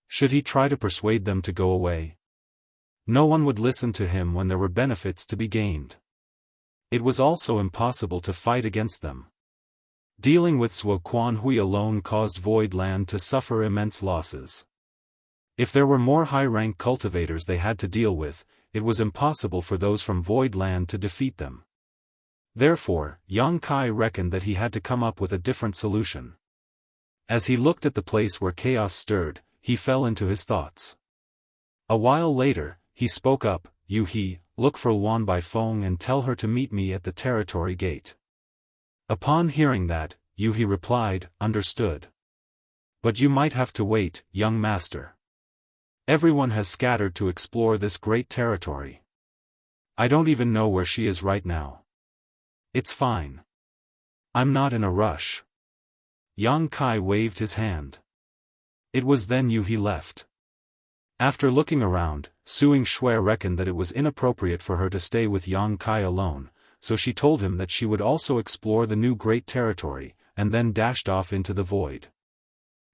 Should he try to persuade them to go away? No one would listen to him when there were benefits to be gained. It was also impossible to fight against them. Dealing with Zhuo Quanhui alone caused Void Land to suffer immense losses. If there were more high-rank cultivators they had to deal with, it was impossible for those from Void Land to defeat them. Therefore, Yang Kai reckoned that he had to come up with a different solution. As he looked at the place where chaos stirred, he fell into his thoughts. A while later, he spoke up, "Yu He, look for Luan Baifeng and tell her to meet me at the territory gate." Upon hearing that, Yu He replied, "Understood. But you might have to wait, young master." Everyone has scattered to explore this great territory. I don't even know where she is right now. It's fine. I'm not in a rush. Yang Kai waved his hand. It was then he left. After looking around, Suing Shui reckoned that it was inappropriate for her to stay with Yang Kai alone, so she told him that she would also explore the new great territory, and then dashed off into the void.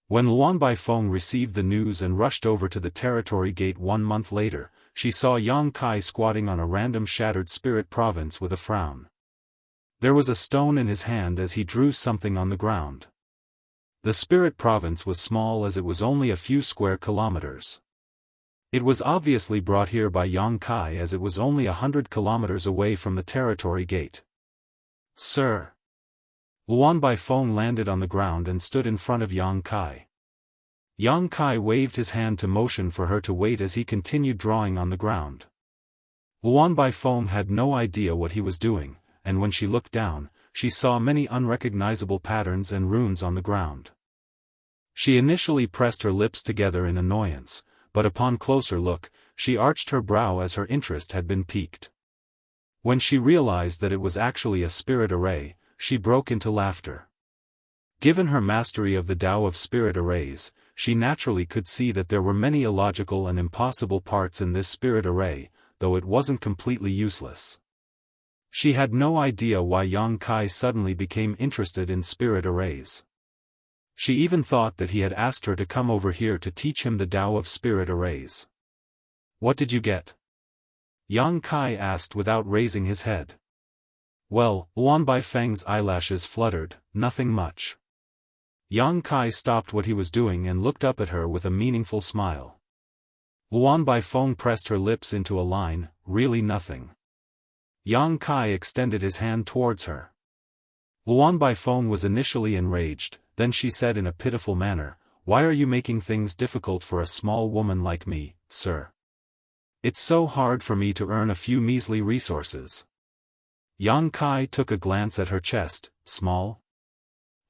When Luan Baifeng received the news and rushed over to the territory gate 1 month later, she saw Yang Kai squatting on a random shattered spirit province with a frown. There was a stone in his hand as he drew something on the ground. The spirit province was small as it was only a few square kilometers. It was obviously brought here by Yang Kai as it was only 100 kilometers away from the territory gate. Sir. Luan Baifeng landed on the ground and stood in front of Yang Kai. Yang Kai waved his hand to motion for her to wait as he continued drawing on the ground. Luan Baifeng had no idea what he was doing, and when she looked down, she saw many unrecognizable patterns and runes on the ground. She initially pressed her lips together in annoyance, but upon closer look, she arched her brow as her interest had been piqued. When she realized that it was actually a spirit array, she broke into laughter. Given her mastery of the Tao of spirit arrays, she naturally could see that there were many illogical and impossible parts in this spirit array, though it wasn't completely useless. She had no idea why Yang Kai suddenly became interested in spirit arrays. She even thought that he had asked her to come over here to teach him the Tao of spirit arrays. What did you get? Yang Kai asked without raising his head. Well, Luan Baifeng's eyelashes fluttered, nothing much. Yang Kai stopped what he was doing and looked up at her with a meaningful smile. Luan Baifeng pressed her lips into a line, really nothing. Yang Kai extended his hand towards her. Luan Baifeng was initially enraged, then she said in a pitiful manner, "Why are you making things difficult for a small woman like me, sir? It's so hard for me to earn a few measly resources." Yang Kai took a glance at her chest, small.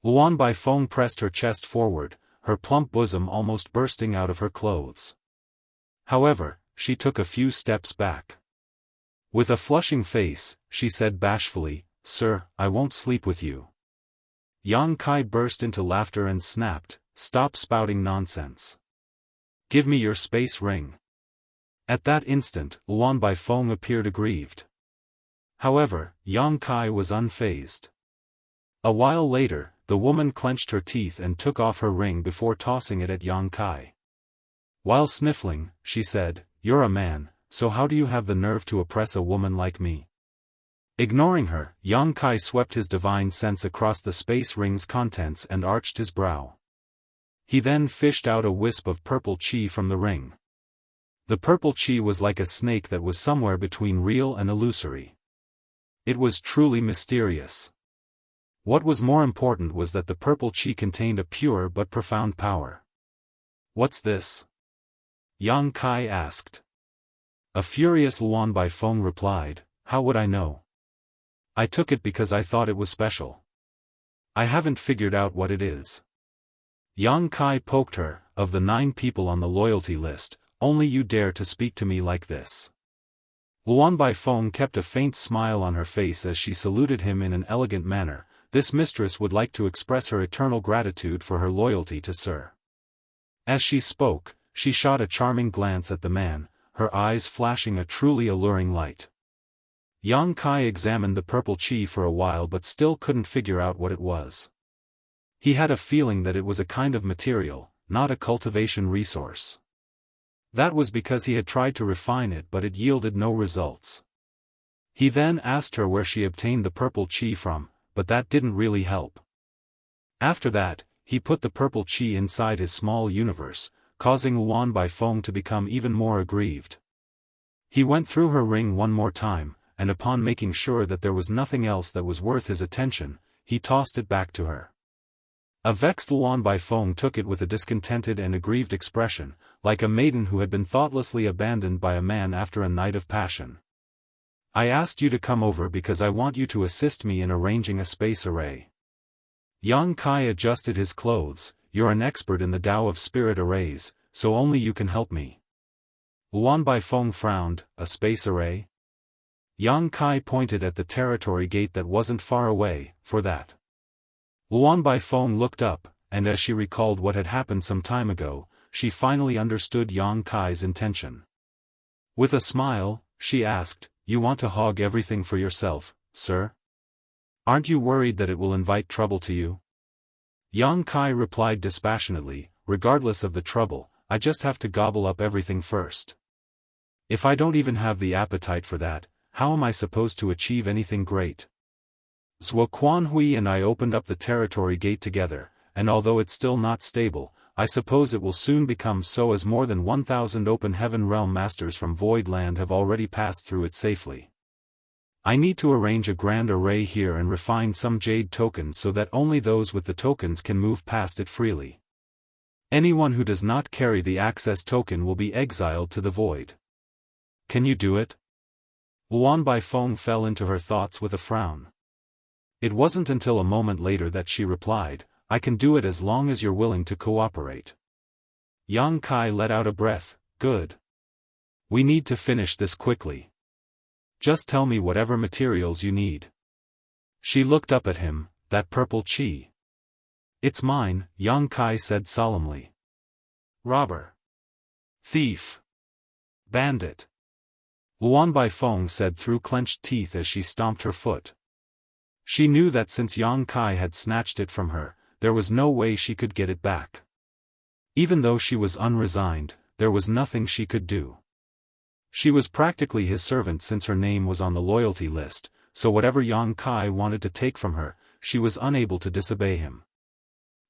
Luan Baifeng pressed her chest forward, her plump bosom almost bursting out of her clothes. However, she took a few steps back. With a flushing face, she said bashfully, "Sir, I won't sleep with you." Yang Kai burst into laughter and snapped, "Stop spouting nonsense. Give me your space ring." At that instant, Luan Baifeng appeared aggrieved. However, Yang Kai was unfazed. A while later, the woman clenched her teeth and took off her ring before tossing it at Yang Kai. While sniffling, she said, "You're a man, so how do you have the nerve to oppress a woman like me?" Ignoring her, Yang Kai swept his divine sense across the space ring's contents and arched his brow. He then fished out a wisp of purple chi from the ring. The purple chi was like a snake that was somewhere between real and illusory. It was truly mysterious. What was more important was that the purple chi contained a pure but profound power. "What's this?" Yang Kai asked. A furious Luan Baifeng replied, "How would I know? I took it because I thought it was special. I haven't figured out what it is." Yang Kai poked her, "Of the 9 people on the loyalty list, only you dare to speak to me like this." Luan Baifeng kept a faint smile on her face as she saluted him in an elegant manner. This mistress would like to express her eternal gratitude for her loyalty to Sir. As she spoke, she shot a charming glance at the man, her eyes flashing a truly alluring light. Yang Kai examined the purple chi for a while but still couldn't figure out what it was. He had a feeling that it was a kind of material, not a cultivation resource. That was because he had tried to refine it but it yielded no results. He then asked her where she obtained the purple chi from, but that didn't really help. After that, he put the purple chi inside his small universe, causing Luan Baifeng to become even more aggrieved. He went through her ring one more time, and upon making sure that there was nothing else that was worth his attention, he tossed it back to her. A vexed Luan Baifeng took it with a discontented and aggrieved expression, like a maiden who had been thoughtlessly abandoned by a man after a night of passion. "I asked you to come over because I want you to assist me in arranging a space array." Yang Kai adjusted his clothes, "You're an expert in the Tao of spirit arrays, so only you can help me." Luan Baifeng frowned. A space array? Yang Kai pointed at the territory gate that wasn't far away, for that. Luan Baifeng looked up, and as she recalled what had happened some time ago, she finally understood Yang Kai's intention. With a smile, she asked, "You want to hog everything for yourself, sir? Aren't you worried that it will invite trouble to you?" Yang Kai replied dispassionately, "Regardless of the trouble, I just have to gobble up everything first. If I don't even have the appetite for that, how am I supposed to achieve anything great?" Zhuo Quanhui and I opened up the territory gate together, and although it's still not stable, I suppose it will soon become so, as more than 1,000 open heaven realm masters from Void Land have already passed through it safely. I need to arrange a grand array here and refine some jade tokens so that only those with the tokens can move past it freely. Anyone who does not carry the access token will be exiled to the void. Can you do it? Luan Baifeng fell into her thoughts with a frown. It wasn't until a moment later that she replied, "I can do it as long as you're willing to cooperate." Yang Kai let out a breath. "Good. We need to finish this quickly. Just tell me whatever materials you need." She looked up at him. "That purple chi." "It's mine," Yang Kai said solemnly. "Robber. Thief. Bandit." Luan Baifeng said through clenched teeth as she stomped her foot. She knew that since Yang Kai had snatched it from her, there was no way she could get it back. Even though she was unresigned, there was nothing she could do. She was practically his servant since her name was on the loyalty list, so whatever Yang Kai wanted to take from her, she was unable to disobey him.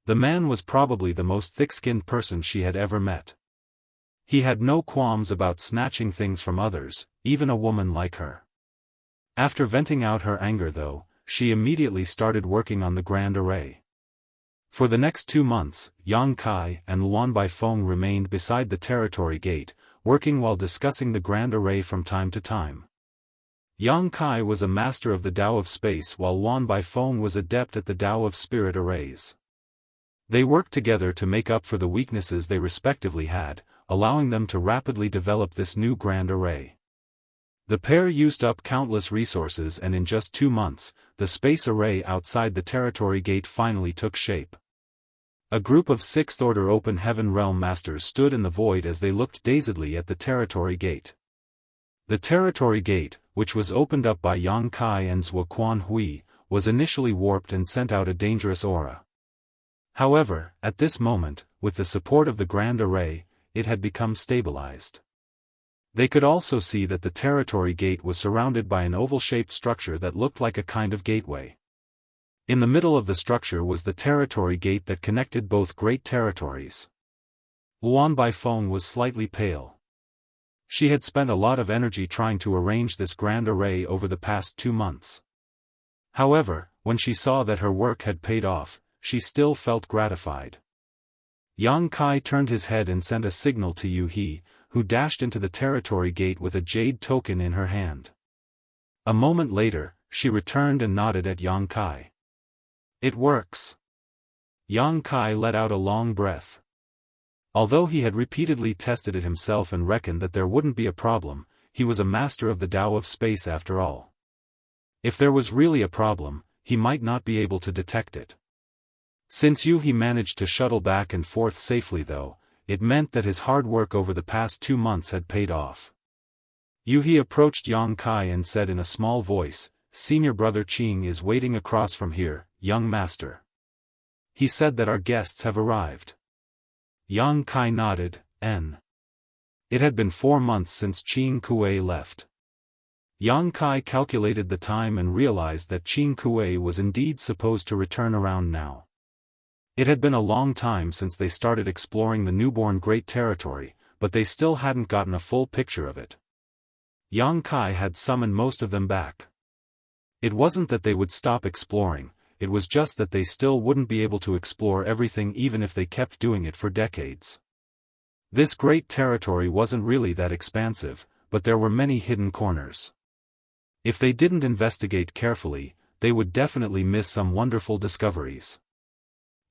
The man was probably the most thick-skinned person she had ever met. He had no qualms about snatching things from others, even a woman like her. After venting out her anger though, she immediately started working on the grand array. For the next 2 months, Yang Kai and Luan Baifeng remained beside the territory gate, working while discussing the grand array from time to time. Yang Kai was a master of the Tao of space while Luan Baifeng was adept at the Tao of spirit arrays. They worked together to make up for the weaknesses they respectively had, allowing them to rapidly develop this new grand array. The pair used up countless resources, and in just 2 months, the space array outside the territory gate finally took shape. A group of 6th Order Open Heaven Realm Masters stood in the void as they looked dazedly at the territory gate. The territory gate, which was opened up by Yang Kai and Zhuo Quanhui, was initially warped and sent out a dangerous aura. However, at this moment, with the support of the grand array, it had become stabilized. They could also see that the territory gate was surrounded by an oval-shaped structure that looked like a kind of gateway. In the middle of the structure was the territory gate that connected both great territories. Luan Baifeng was slightly pale. She had spent a lot of energy trying to arrange this grand array over the past 2 months. However, when she saw that her work had paid off, she still felt gratified. Yang Kai turned his head and sent a signal to Yu He, who dashed into the territory gate with a jade token in her hand. A moment later, she returned and nodded at Yang Kai. "It works." Yang Kai let out a long breath. Although he had repeatedly tested it himself and reckoned that there wouldn't be a problem, he was a master of the Tao of space after all. If there was really a problem, he might not be able to detect it. Since Yu He managed to shuttle back and forth safely though, it meant that his hard work over the past 2 months had paid off. Yu He approached Yang Kai and said in a small voice, "Senior brother Qing is waiting across from here, young master. He said that our guests have arrived." Yang Kai nodded. It had been 4 months since Qing Kuei left. Yang Kai calculated the time and realized that Qing Kuei was indeed supposed to return around now. It had been a long time since they started exploring the newborn Great Territory, but they still hadn't gotten a full picture of it. Yang Kai had summoned most of them back. It wasn't that they would stop exploring, it was just that they still wouldn't be able to explore everything even if they kept doing it for decades. This Great Territory wasn't really that expansive, but there were many hidden corners. If they didn't investigate carefully, they would definitely miss some wonderful discoveries.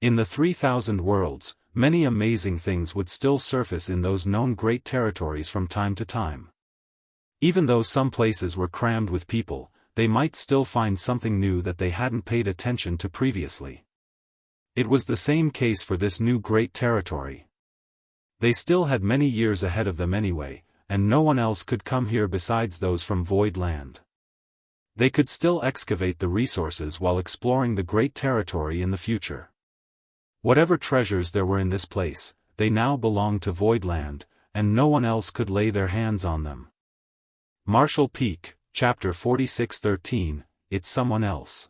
In the 3,000 worlds, many amazing things would still surface in those known great territories from time to time. Even though some places were crammed with people, they might still find something new that they hadn't paid attention to previously. It was the same case for this new great territory. They still had many years ahead of them anyway, and no one else could come here besides those from Void Land. They could still excavate the resources while exploring the great territory in the future. Whatever treasures there were in this place, they now belonged to Void Land, and no one else could lay their hands on them. Martial Peak, Chapter 46:13, It's Someone Else.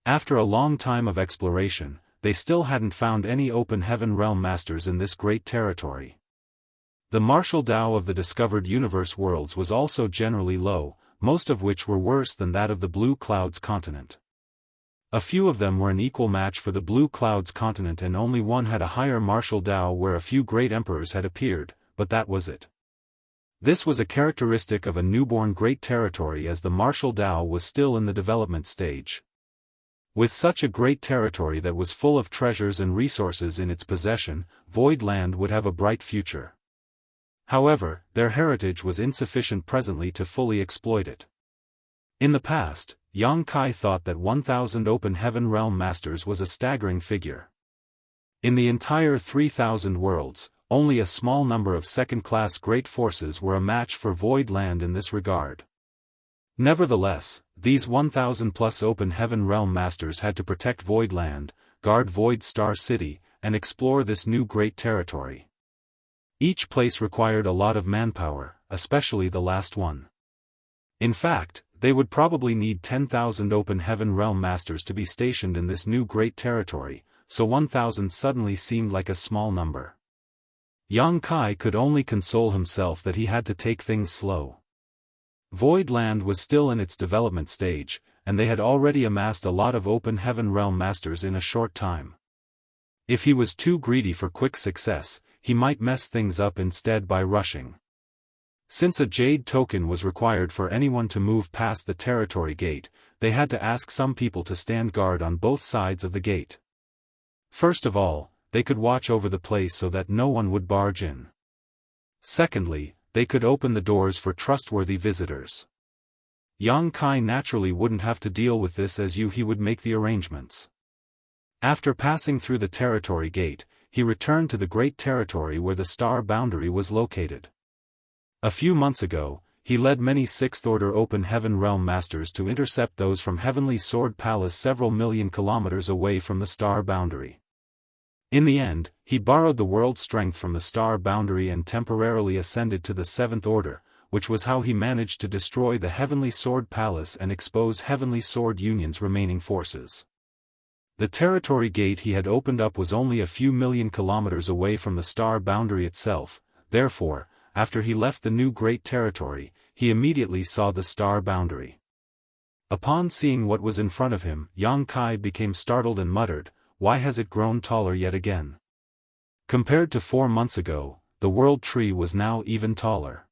After a long time of exploration, they still hadn't found any open heaven realm masters in this great territory. The martial Tao of the discovered universe worlds was also generally low, most of which were worse than that of the Blue Clouds continent. A few of them were an equal match for the Blue Clouds continent, and only one had a higher martial Tao where a few great emperors had appeared, but that was it. This was a characteristic of a newborn great territory, as the martial Tao was still in the development stage. With such a great territory that was full of treasures and resources in its possession, Void Land would have a bright future. However, their heritage was insufficient presently to fully exploit it. In the past, Yang Kai thought that 1,000 open heaven realm masters was a staggering figure. In the entire 3,000 worlds, only a small number of second-class great forces were a match for Void Land in this regard. Nevertheless, these 1,000-plus open heaven realm masters had to protect Void Land, guard Void Star City, and explore this new great territory. Each place required a lot of manpower, especially the last one. In fact, they would probably need 10,000 open heaven realm masters to be stationed in this new great territory, so 1,000 suddenly seemed like a small number. Yang Kai could only console himself that he had to take things slow. Void Land was still in its development stage, and they had already amassed a lot of open heaven realm masters in a short time. If he was too greedy for quick success, he might mess things up instead by rushing. Since a jade token was required for anyone to move past the territory gate, they had to ask some people to stand guard on both sides of the gate. First of all, they could watch over the place so that no one would barge in. Secondly, they could open the doors for trustworthy visitors. Yang Kai naturally wouldn't have to deal with this, as he would make the arrangements. After passing through the territory gate, he returned to the great territory where the star boundary was located. A few months ago, he led many Sixth-Order Open Heaven Realm Masters to intercept those from Heavenly Sword Palace several million kilometers away from the star boundary. In the end, he borrowed the world strength from the star boundary and temporarily ascended to the Seventh Order, which was how he managed to destroy the Heavenly Sword Palace and expose Heavenly Sword Union's remaining forces. The territory gate he had opened up was only a few million kilometers away from the star boundary itself, therefore, after he left the new great territory, he immediately saw the star boundary. Upon seeing what was in front of him, Yang Kai became startled and muttered, "Why has it grown taller yet again?" Compared to 4 months ago, the world tree was now even taller.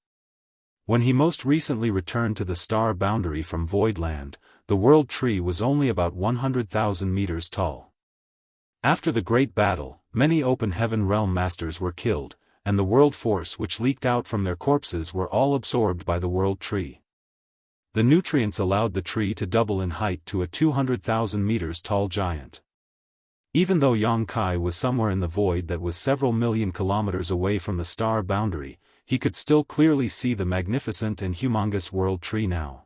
When he most recently returned to the star boundary from Void Land, the world tree was only about 100,000 meters tall. After the great battle, many open heaven realm masters were killed, and the world force which leaked out from their corpses were all absorbed by the world tree. The nutrients allowed the tree to double in height to a 200,000 meters tall giant. Even though Yang Kai was somewhere in the void that was several million kilometers away from the star boundary, he could still clearly see the magnificent and humongous world tree now.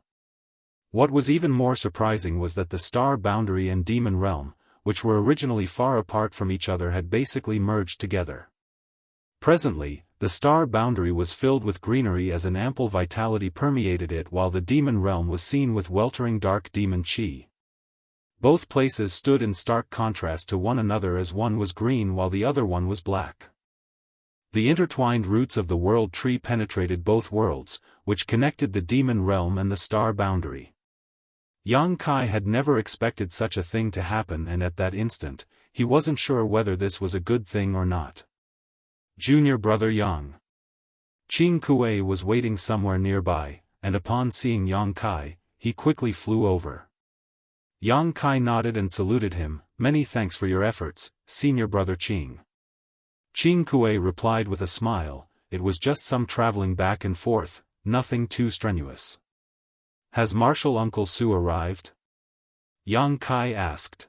What was even more surprising was that the star boundary and demon realm, which were originally far apart from each other, had basically merged together. Presently, the star boundary was filled with greenery as an ample vitality permeated it, while the demon realm was seen with weltering dark demon chi. Both places stood in stark contrast to one another, as one was green while the other one was black. The intertwined roots of the world tree penetrated both worlds, which connected the demon realm and the star boundary. Yang Kai had never expected such a thing to happen, and at that instant, he wasn't sure whether this was a good thing or not. Junior brother Yang Qing Kuei was waiting somewhere nearby, and upon seeing Yang Kai, he quickly flew over. Yang Kai nodded and saluted him. "Many thanks for your efforts, senior brother Qing." Qing Kuei replied with a smile, it was just some traveling back and forth, nothing too strenuous. Has Martial Uncle Su arrived? Yang Kai asked.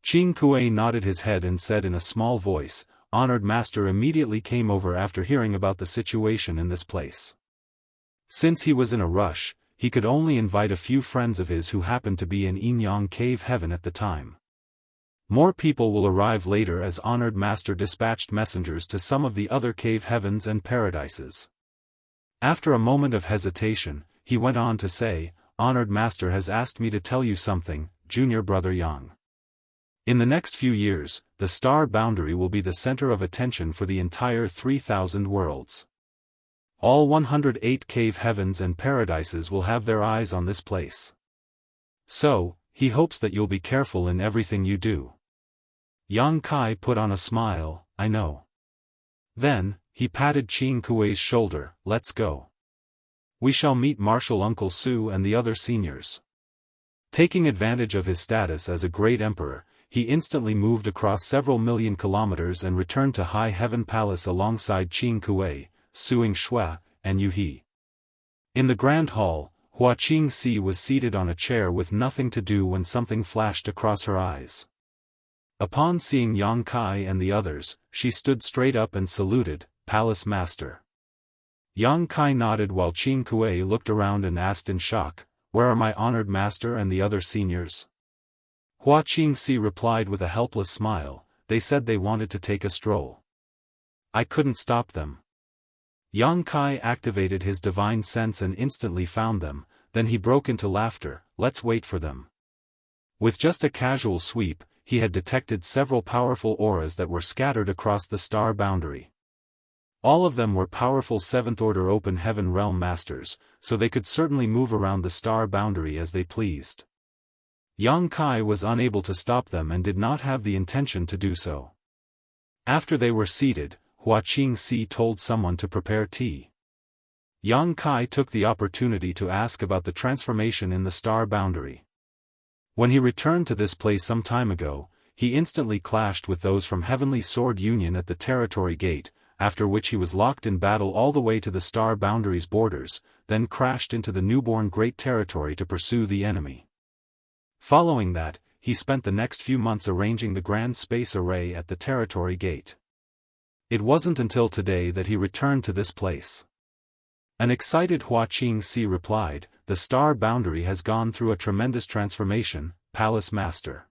Qing Kuei nodded his head and said in a small voice, Honored Master immediately came over after hearing about the situation in this place. Since he was in a rush, he could only invite a few friends of his who happened to be in Yinyang Cave Heaven at the time. More people will arrive later as Honored Master dispatched messengers to some of the other cave heavens and paradises. After a moment of hesitation, he went on to say, Honored Master has asked me to tell you something, Junior Brother Yang. In the next few years, the star boundary will be the center of attention for the entire 3,000 worlds. All 108 cave heavens and paradises will have their eyes on this place. So, he hopes that you'll be careful in everything you do. Yang Kai put on a smile, I know. Then, he patted Qing Kuei's shoulder, let's go. We shall meet Martial Uncle Su and the other seniors. Taking advantage of his status as a great emperor, he instantly moved across several million kilometers and returned to High Heaven Palace alongside Qing Kuei, Suing Shui, and Yu He. In the Grand Hall, Hua Qingxi was seated on a chair with nothing to do when something flashed across her eyes. Upon seeing Yang Kai and the others, she stood straight up and saluted, Palace Master. Yang Kai nodded while Qing Kuei looked around and asked in shock, Where are my honored master and the other seniors? Hua Qingxi replied with a helpless smile, they said they wanted to take a stroll. I couldn't stop them. Yang Kai activated his divine sense and instantly found them, then he broke into laughter, let's wait for them. With just a casual sweep, he had detected several powerful auras that were scattered across the star boundary. All of them were powerful 7th Order Open Heaven Realm Masters, so they could certainly move around the star boundary as they pleased. Yang Kai was unable to stop them and did not have the intention to do so. After they were seated, Hua Qingxi told someone to prepare tea. Yang Kai took the opportunity to ask about the transformation in the star boundary. When he returned to this place some time ago, he instantly clashed with those from Heavenly Sword Union at the territory gate, after which he was locked in battle all the way to the star boundary's borders, then crashed into the newborn Great Territory to pursue the enemy. Following that, he spent the next few months arranging the Grand Space Array at the territory gate. It wasn't until today that he returned to this place. An excited Hua Qingxi replied, the star boundary has gone through a tremendous transformation, Palace Master.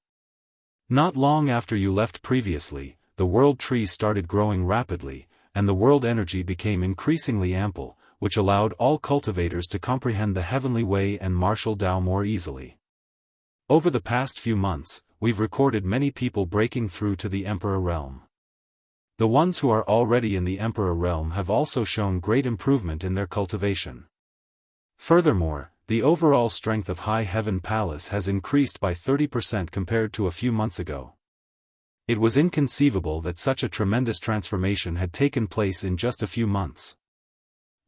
Not long after you left previously, the world tree started growing rapidly, and the world energy became increasingly ample, which allowed all cultivators to comprehend the heavenly way and martial Tao more easily. Over the past few months, we've recorded many people breaking through to the Emperor realm. The ones who are already in the Emperor realm have also shown great improvement in their cultivation. Furthermore, the overall strength of High Heaven Palace has increased by 30% compared to a few months ago. It was inconceivable that such a tremendous transformation had taken place in just a few months.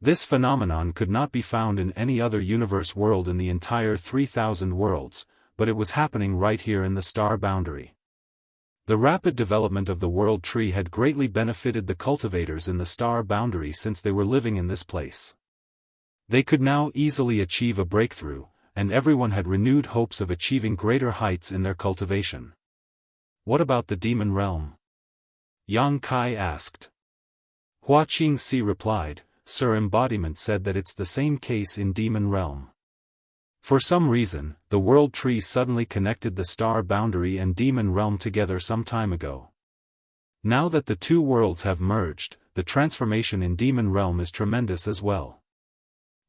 This phenomenon could not be found in any other universe world in the entire 3,000 worlds, but it was happening right here in the star boundary. The rapid development of the world tree had greatly benefited the cultivators in the star boundary since they were living in this place. They could now easily achieve a breakthrough, and everyone had renewed hopes of achieving greater heights in their cultivation. What about the demon realm? Yang Kai asked. Hua Qingxi replied, Sir Embodiment said that it's the same case in demon realm. For some reason, the world tree suddenly connected the star boundary and demon realm together some time ago. Now that the two worlds have merged, the transformation in demon realm is tremendous as well.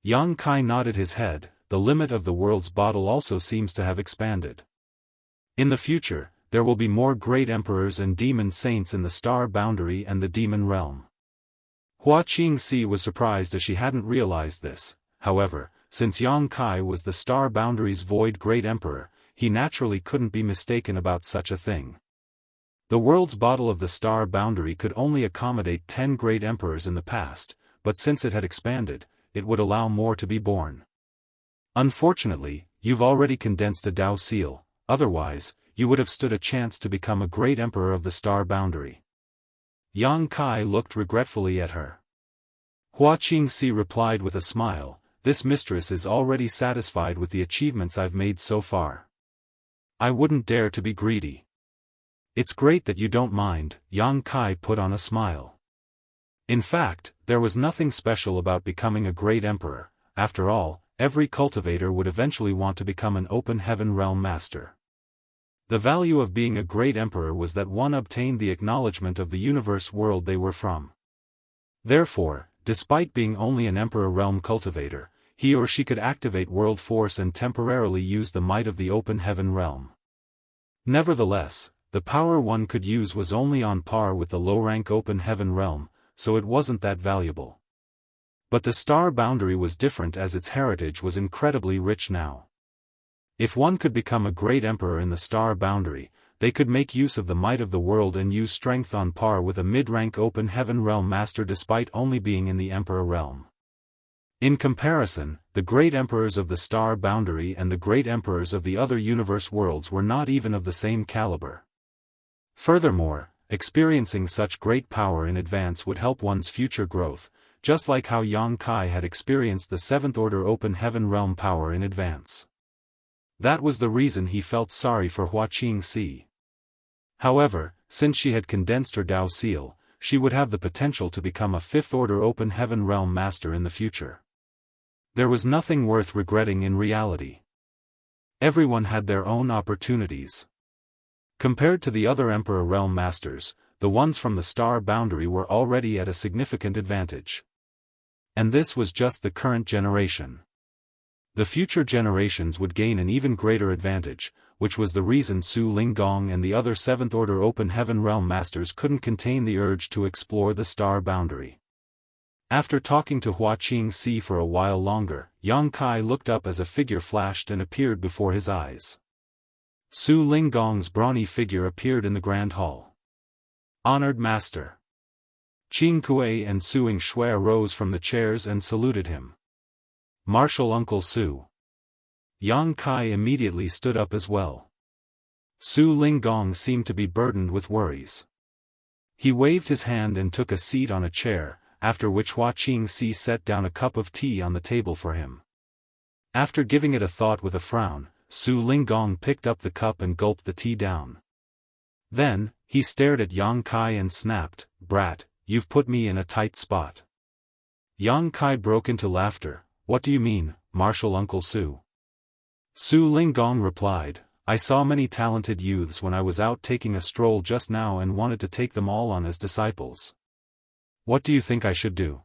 Yang Kai nodded his head, the limit of the world's bottle also seems to have expanded. In the future, there will be more great emperors and demon saints in the star boundary and the demon realm. Hua Qingxi was surprised as she hadn't realized this, however, since Yang Kai was the star boundary's void great emperor, he naturally couldn't be mistaken about such a thing. The world's bottle of the star boundary could only accommodate 10 great emperors in the past, but since it had expanded, it would allow more to be born. Unfortunately, you've already condensed the Dao seal, otherwise, you would have stood a chance to become a great emperor of the star boundary. Yang Kai looked regretfully at her. Hua Qingxi replied with a smile, "This mistress is already satisfied with the achievements I've made so far. I wouldn't dare to be greedy." "It's great that you don't mind," Yang Kai put on a smile. In fact, there was nothing special about becoming a great emperor. After all, every cultivator would eventually want to become an open heaven realm master. The value of being a great emperor was that one obtained the acknowledgement of the universe world they were from. Therefore, despite being only an emperor realm cultivator, he or she could activate world force and temporarily use the might of the open heaven realm. Nevertheless, the power one could use was only on par with the low-rank open heaven realm, so it wasn't that valuable. But the star boundary was different, as its heritage was incredibly rich now. If one could become a great emperor in the star boundary, they could make use of the might of the world and use strength on par with a mid-rank open heaven realm master despite only being in the emperor realm. In comparison, the great emperors of the star boundary and the great emperors of the other universe worlds were not even of the same caliber. Furthermore, experiencing such great power in advance would help one's future growth, just like how Yang Kai had experienced the 7th Order open heaven realm power in advance. That was the reason he felt sorry for Hua Qingxi. However, since she had condensed her Dao seal, she would have the potential to become a 5th Order open heaven realm master in the future. There was nothing worth regretting in reality. Everyone had their own opportunities. Compared to the other Emperor realm masters, the ones from the star boundary were already at a significant advantage. And this was just the current generation. The future generations would gain an even greater advantage, which was the reason Su Linggong and the other 7th Order open heaven realm masters couldn't contain the urge to explore the star boundary. After talking to Hua Qingxi for a while longer, Yang Kai looked up as a figure flashed and appeared before his eyes. Su Linggong's brawny figure appeared in the grand hall. "Honored Master." Qing Kuei and Su Yingshui rose from the chairs and saluted him. "Martial Uncle Su." Yang Kai immediately stood up as well. Su Linggong seemed to be burdened with worries. He waved his hand and took a seat on a chair, after which Hua Qingxi set down a cup of tea on the table for him. After giving it a thought with a frown, Su Linggong picked up the cup and gulped the tea down. Then, he stared at Yang Kai and snapped, "Brat, you've put me in a tight spot." Yang Kai broke into laughter. "What do you mean, Martial Uncle Su?" Su Linggong replied, "I saw many talented youths when I was out taking a stroll just now and wanted to take them all on as disciples. What do you think I should do?"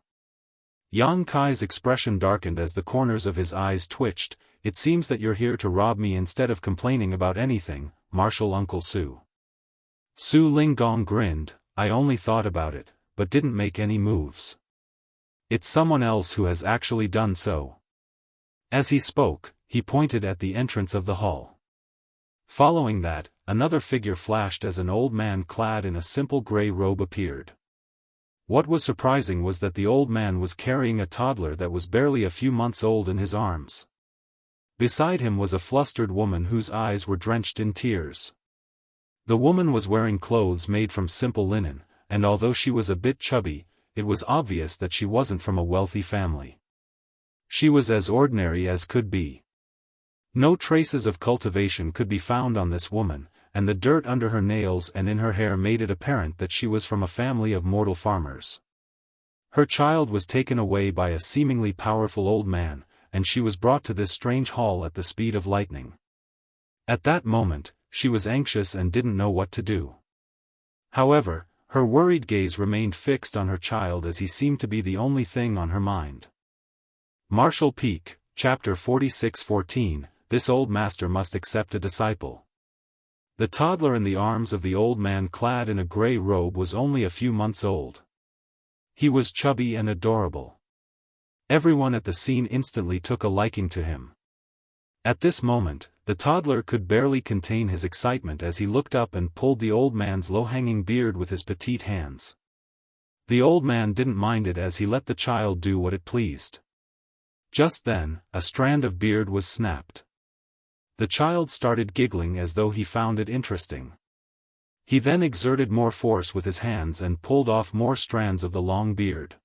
Yang Kai's expression darkened as the corners of his eyes twitched. "It seems that you're here to rob me instead of complaining about anything, Martial Uncle Su." Su Linggong grinned, "I only thought about it, but didn't make any moves. It's someone else who has actually done so." As he spoke, he pointed at the entrance of the hall. Following that, another figure flashed as an old man clad in a simple gray robe appeared. What was surprising was that the old man was carrying a toddler that was barely a few months old in his arms. Beside him was a flustered woman whose eyes were drenched in tears. The woman was wearing clothes made from simple linen, and although she was a bit chubby, it was obvious that she wasn't from a wealthy family. She was as ordinary as could be. No traces of cultivation could be found on this woman, and the dirt under her nails and in her hair made it apparent that she was from a family of mortal farmers. Her child was taken away by a seemingly powerful old man, and she was brought to this strange hall at the speed of lightning. At that moment, she was anxious and didn't know what to do. However, her worried gaze remained fixed on her child as he seemed to be the only thing on her mind. Martial Peak, Chapter 46:14, This old master must accept a disciple. The toddler in the arms of the old man clad in a gray robe was only a few months old. He was chubby and adorable. Everyone at the scene instantly took a liking to him. At this moment, the toddler could barely contain his excitement as he looked up and pulled the old man's low-hanging beard with his petite hands. The old man didn't mind it as he let the child do what it pleased. Just then, a strand of beard was snapped. The child started giggling as though he found it interesting. He then exerted more force with his hands and pulled off more strands of the long beard.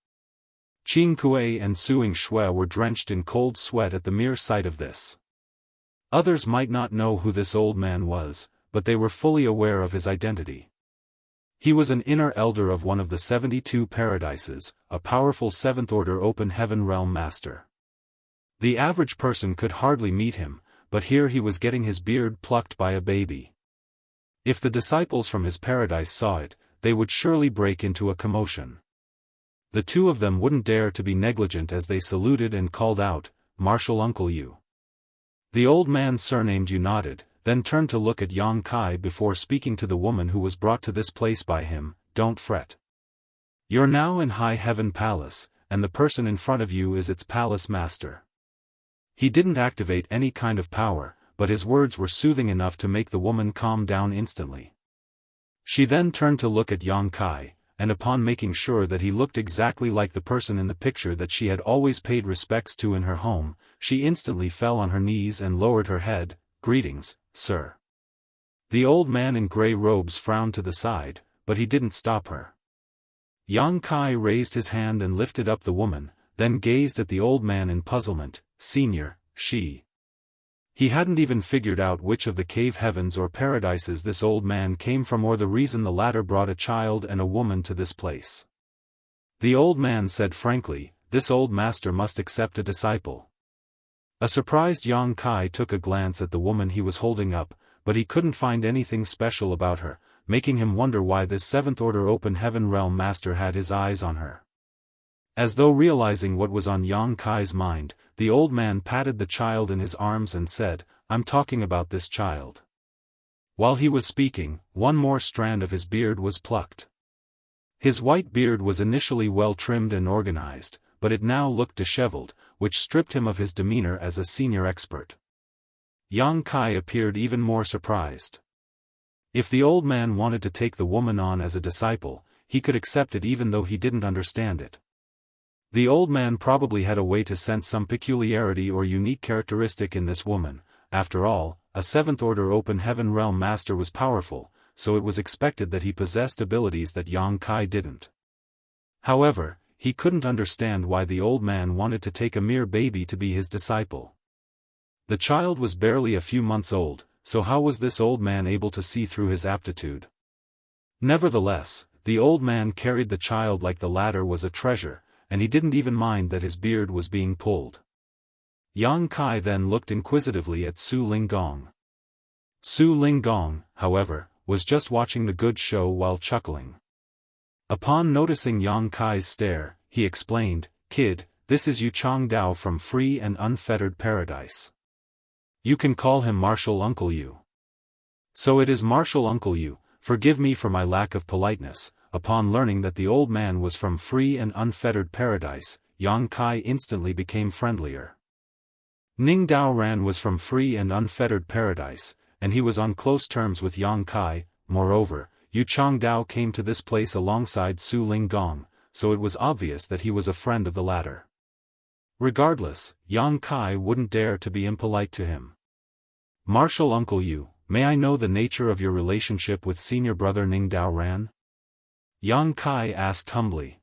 Qing Kuei and Suing Shui were drenched in cold sweat at the mere sight of this. Others might not know who this old man was, but they were fully aware of his identity. He was an inner elder of one of the 72 paradises, a powerful 7th-order open heaven realm master. The average person could hardly meet him, but here he was getting his beard plucked by a baby. If the disciples from his paradise saw it, they would surely break into a commotion. The two of them wouldn't dare to be negligent as they saluted and called out, "Martial Uncle Yu." The old man surnamed Yu nodded, then turned to look at Yang Kai before speaking to the woman who was brought to this place by him. "Don't fret. You're now in High Heaven Palace, and the person in front of you is its palace master." He didn't activate any kind of power, but his words were soothing enough to make the woman calm down instantly. She then turned to look at Yang Kai, and upon making sure that he looked exactly like the person in the picture that she had always paid respects to in her home, she instantly fell on her knees and lowered her head. "Greetings, sir." The old man in grey robes frowned to the side, but he didn't stop her. Yang Kai raised his hand and lifted up the woman, then gazed at the old man in puzzlement. "Senior, she." He hadn't even figured out which of the cave heavens or paradises this old man came from or the reason the latter brought a child and a woman to this place. The old man said frankly, "This old master must accept a disciple." A surprised Yang Kai took a glance at the woman he was holding up, but he couldn't find anything special about her, making him wonder why this 7th-order open heaven realm master had his eyes on her. As though realizing what was on Yang Kai's mind, the old man patted the child in his arms and said, "I'm talking about this child." While he was speaking, one more strand of his beard was plucked. His white beard was initially well trimmed and organized, but it now looked disheveled, which stripped him of his demeanor as a senior expert. Yang Kai appeared even more surprised. If the old man wanted to take the woman on as a disciple, he could accept it even though he didn't understand it. The old man probably had a way to sense some peculiarity or unique characteristic in this woman. After all, a 7th-order open heaven realm master was powerful, so it was expected that he possessed abilities that Yang Kai didn't. However, he couldn't understand why the old man wanted to take a mere baby to be his disciple. The child was barely a few months old, so how was this old man able to see through his aptitude? Nevertheless, the old man carried the child like the latter was a treasure, and he didn't even mind that his beard was being pulled. Yang Kai then looked inquisitively at Su Linggong. Su Linggong, however, was just watching the good show while chuckling. Upon noticing Yang Kai's stare, he explained, "Kid, this is Yu Changdao from Free and Unfettered Paradise. You can call him Martial Uncle Yu." "So it is Martial Uncle Yu, forgive me for my lack of politeness." Upon learning that the old man was from Free and Unfettered Paradise, Yang Kai instantly became friendlier. Ning Dao Ran was from Free and Unfettered Paradise, and he was on close terms with Yang Kai. Moreover, Yu Changdao came to this place alongside Su Linggong, so it was obvious that he was a friend of the latter. Regardless, Yang Kai wouldn't dare to be impolite to him. "Martial Uncle Yu, may I know the nature of your relationship with senior brother Ning Dao Ran?" Yang Kai asked humbly.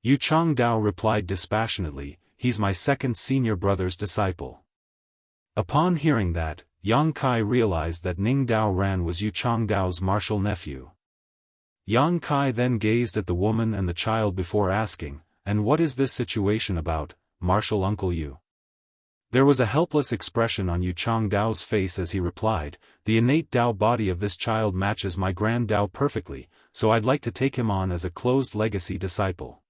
Yu Changdao replied dispassionately, "He's my second senior brother's disciple." Upon hearing that, Yang Kai realized that Ning Dao Ran was Yu Changdao's martial nephew. Yang Kai then gazed at the woman and the child before asking, "And what is this situation about, Martial Uncle Yu?" There was a helpless expression on Yu Changdao's face as he replied, "The innate Dao body of this child matches my grand Dao perfectly, so I'd like to take him on as a closed legacy disciple."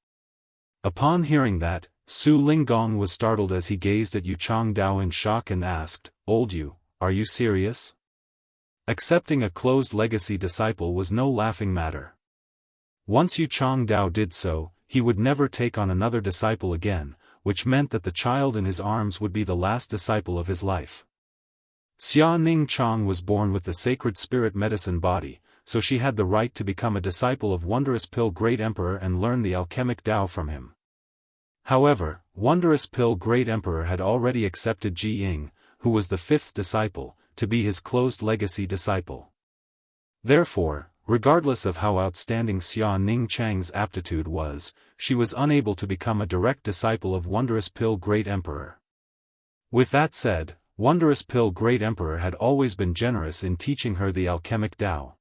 Upon hearing that, Su Linggong was startled as he gazed at Yu Changdao in shock and asked, "Old Yu, are you serious?" Accepting a closed legacy disciple was no laughing matter. Once Yu Changdao did so, he would never take on another disciple again, which meant that the child in his arms would be the last disciple of his life. Xia Ning Chang was born with the sacred spirit medicine body, so she had the right to become a disciple of Wondrous Pill Great Emperor and learn the alchemic Tao from him. However, Wondrous Pill Great Emperor had already accepted Ji Ying, who was the fifth disciple, to be his closed legacy disciple. Therefore, regardless of how outstanding Xia Ning Chang's aptitude was, she was unable to become a direct disciple of Wondrous Pill Great Emperor. With that said, Wondrous Pill Great Emperor had always been generous in teaching her the alchemic Tao.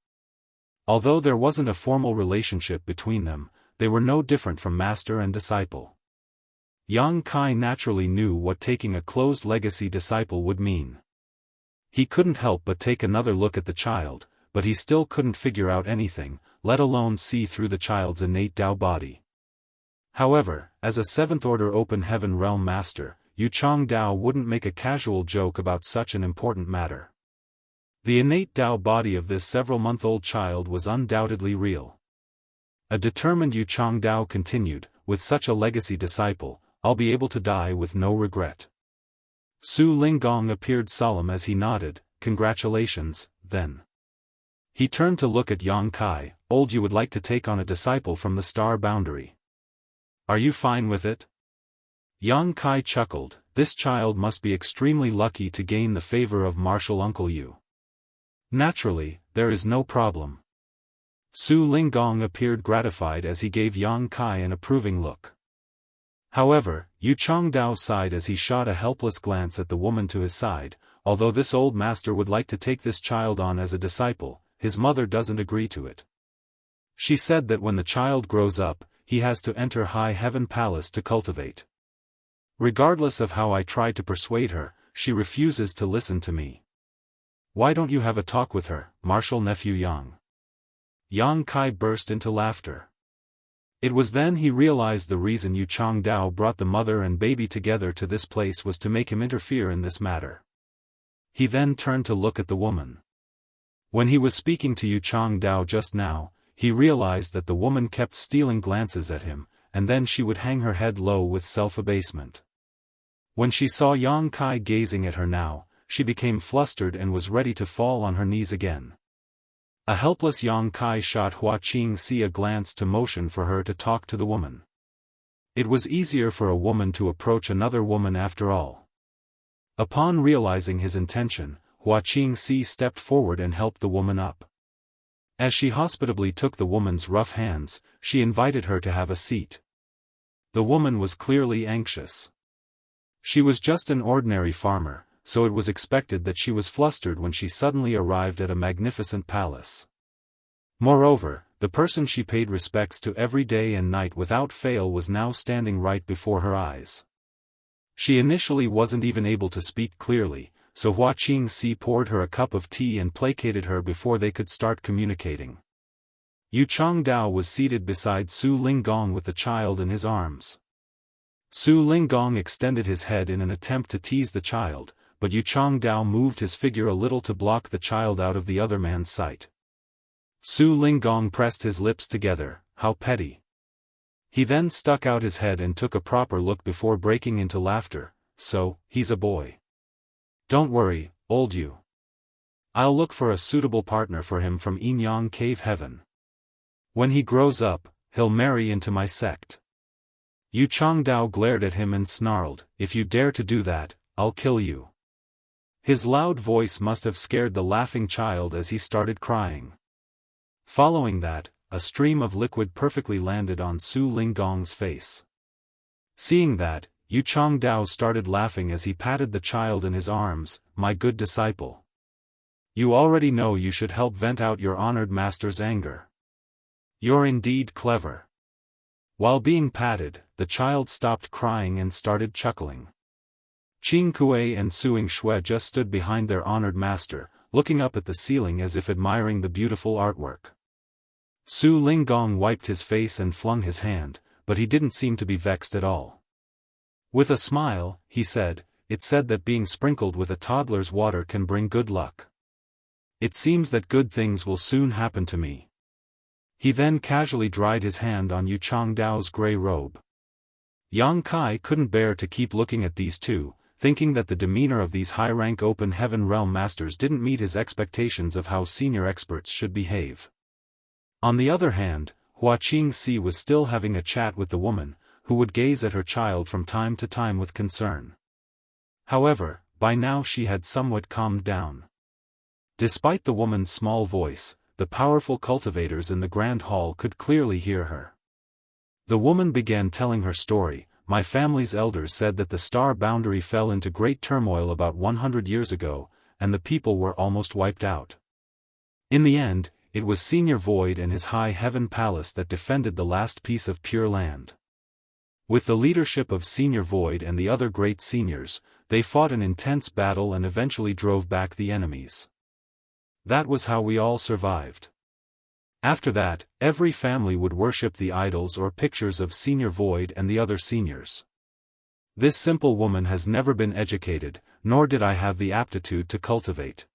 Although there wasn't a formal relationship between them, they were no different from master and disciple. Yang Kai naturally knew what taking a closed legacy disciple would mean. He couldn't help but take another look at the child, but he still couldn't figure out anything, let alone see through the child's innate Tao body. However, as a 7th Order Open Heaven Realm Master, Yu Changdao wouldn't make a casual joke about such an important matter. The innate Tao body of this several-month-old child was undoubtedly real. A determined Yu Changdao continued, with such a legacy disciple, I'll be able to die with no regret. Su Linggong appeared solemn as he nodded, congratulations, then. He turned to look at Yang Kai, old you would like to take on a disciple from the star boundary. Are you fine with it? Yang Kai chuckled, this child must be extremely lucky to gain the favor of Martial Uncle Yu. Naturally, there is no problem. Su Linggong appeared gratified as he gave Yang Kai an approving look. However, Yu Changdao sighed as he shot a helpless glance at the woman to his side. Although this old master would like to take this child on as a disciple, his mother doesn't agree to it. She said that when the child grows up, he has to enter High Heaven Palace to cultivate. Regardless of how I try to persuade her, she refuses to listen to me. Why don't you have a talk with her, Martial Nephew Yang? Yang Kai burst into laughter. It was then he realized the reason Yu Changdao brought the mother and baby together to this place was to make him interfere in this matter. He then turned to look at the woman. When he was speaking to Yu Changdao just now, he realized that the woman kept stealing glances at him, and then she would hang her head low with self-abasement. When she saw Yang Kai gazing at her now, she became flustered and was ready to fall on her knees again. A helpless Yang Kai shot Hua Qingxi a glance to motion for her to talk to the woman. It was easier for a woman to approach another woman after all. Upon realizing his intention, Hua Qingxi stepped forward and helped the woman up. As she hospitably took the woman's rough hands, she invited her to have a seat. The woman was clearly anxious. She was just an ordinary farmer, so it was expected that she was flustered when she suddenly arrived at a magnificent palace. Moreover, the person she paid respects to every day and night without fail was now standing right before her eyes. She initially wasn't even able to speak clearly, so Hua Qingxi poured her a cup of tea and placated her before they could start communicating. Yu Changdao was seated beside Su Linggong with the child in his arms. Su Linggong extended his head in an attempt to tease the child, but Yu Changdao moved his figure a little to block the child out of the other man's sight. Su Linggong pressed his lips together, how petty. He then stuck out his head and took a proper look before breaking into laughter, so, he's a boy. Don't worry, old you. I'll look for a suitable partner for him from Yinyang Cave Heaven. When he grows up, he'll marry into my sect. Yu Changdao glared at him and snarled, if you dare to do that, I'll kill you. His loud voice must have scared the laughing child as he started crying. Following that, a stream of liquid perfectly landed on Su Linggong's face. Seeing that, Yu Changdao started laughing as he patted the child in his arms, my good disciple. You already know you should help vent out your honored master's anger. You're indeed clever. While being patted, the child stopped crying and started chuckling. Qing Kuei and Suing Shui just stood behind their honored master, looking up at the ceiling as if admiring the beautiful artwork. Su Linggong wiped his face and flung his hand, but he didn't seem to be vexed at all. With a smile, he said, it's said that being sprinkled with a toddler's water can bring good luck. It seems that good things will soon happen to me. He then casually dried his hand on Yu Changdao's gray robe. Yang Kai couldn't bear to keep looking at these two, thinking that the demeanor of these high-rank open heaven realm masters didn't meet his expectations of how senior experts should behave. On the other hand, Hua Qingxi was still having a chat with the woman, who would gaze at her child from time to time with concern. However, by now she had somewhat calmed down. Despite the woman's small voice, the powerful cultivators in the grand hall could clearly hear her. The woman began telling her story. My family's elders said that the star boundary fell into great turmoil about 100 years ago, and the people were almost wiped out. In the end, it was Senior Void and his high heaven palace that defended the last piece of pure land. With the leadership of Senior Void and the other great seniors, they fought an intense battle and eventually drove back the enemies. That was how we all survived. After that, every family would worship the idols or pictures of Senior Void and the other seniors. This simple woman has never been educated, nor did I have the aptitude to cultivate.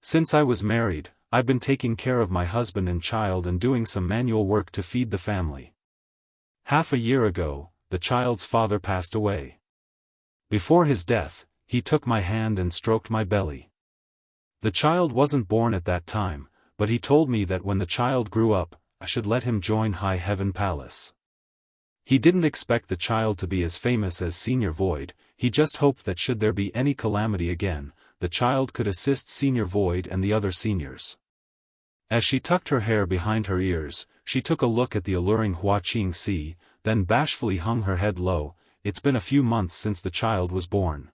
Since I was married, I've been taking care of my husband and child and doing some manual work to feed the family. Half a year ago, the child's father passed away. Before his death, he took my hand and stroked my belly. The child wasn't born at that time, but he told me that when the child grew up, I should let him join High Heaven Palace. He didn't expect the child to be as famous as Senior Void, he just hoped that should there be any calamity again, the child could assist Senior Void and the other seniors. As she tucked her hair behind her ears, she took a look at the alluring Wuxia Xianxia, then bashfully hung her head low. It's been a few months since the child was born.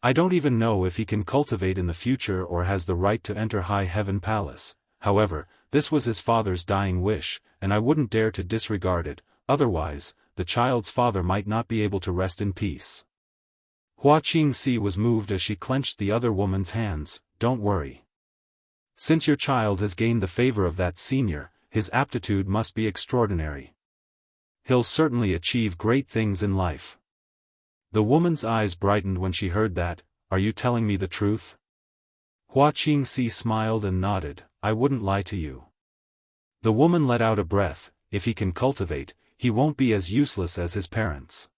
I don't even know if he can cultivate in the future or has the right to enter High Heaven Palace. However, this was his father's dying wish, and I wouldn't dare to disregard it, otherwise, the child's father might not be able to rest in peace. Wuxia Xianxia was moved as she clenched the other woman's hands. Don't worry. Since your child has gained the favor of that senior, his aptitude must be extraordinary. He'll certainly achieve great things in life. The woman's eyes brightened when she heard that. Are you telling me the truth? Wuxia Xianxia smiled and nodded. I wouldn't lie to you. The woman let out a breath. If he can cultivate, he won't be as useless as his parents.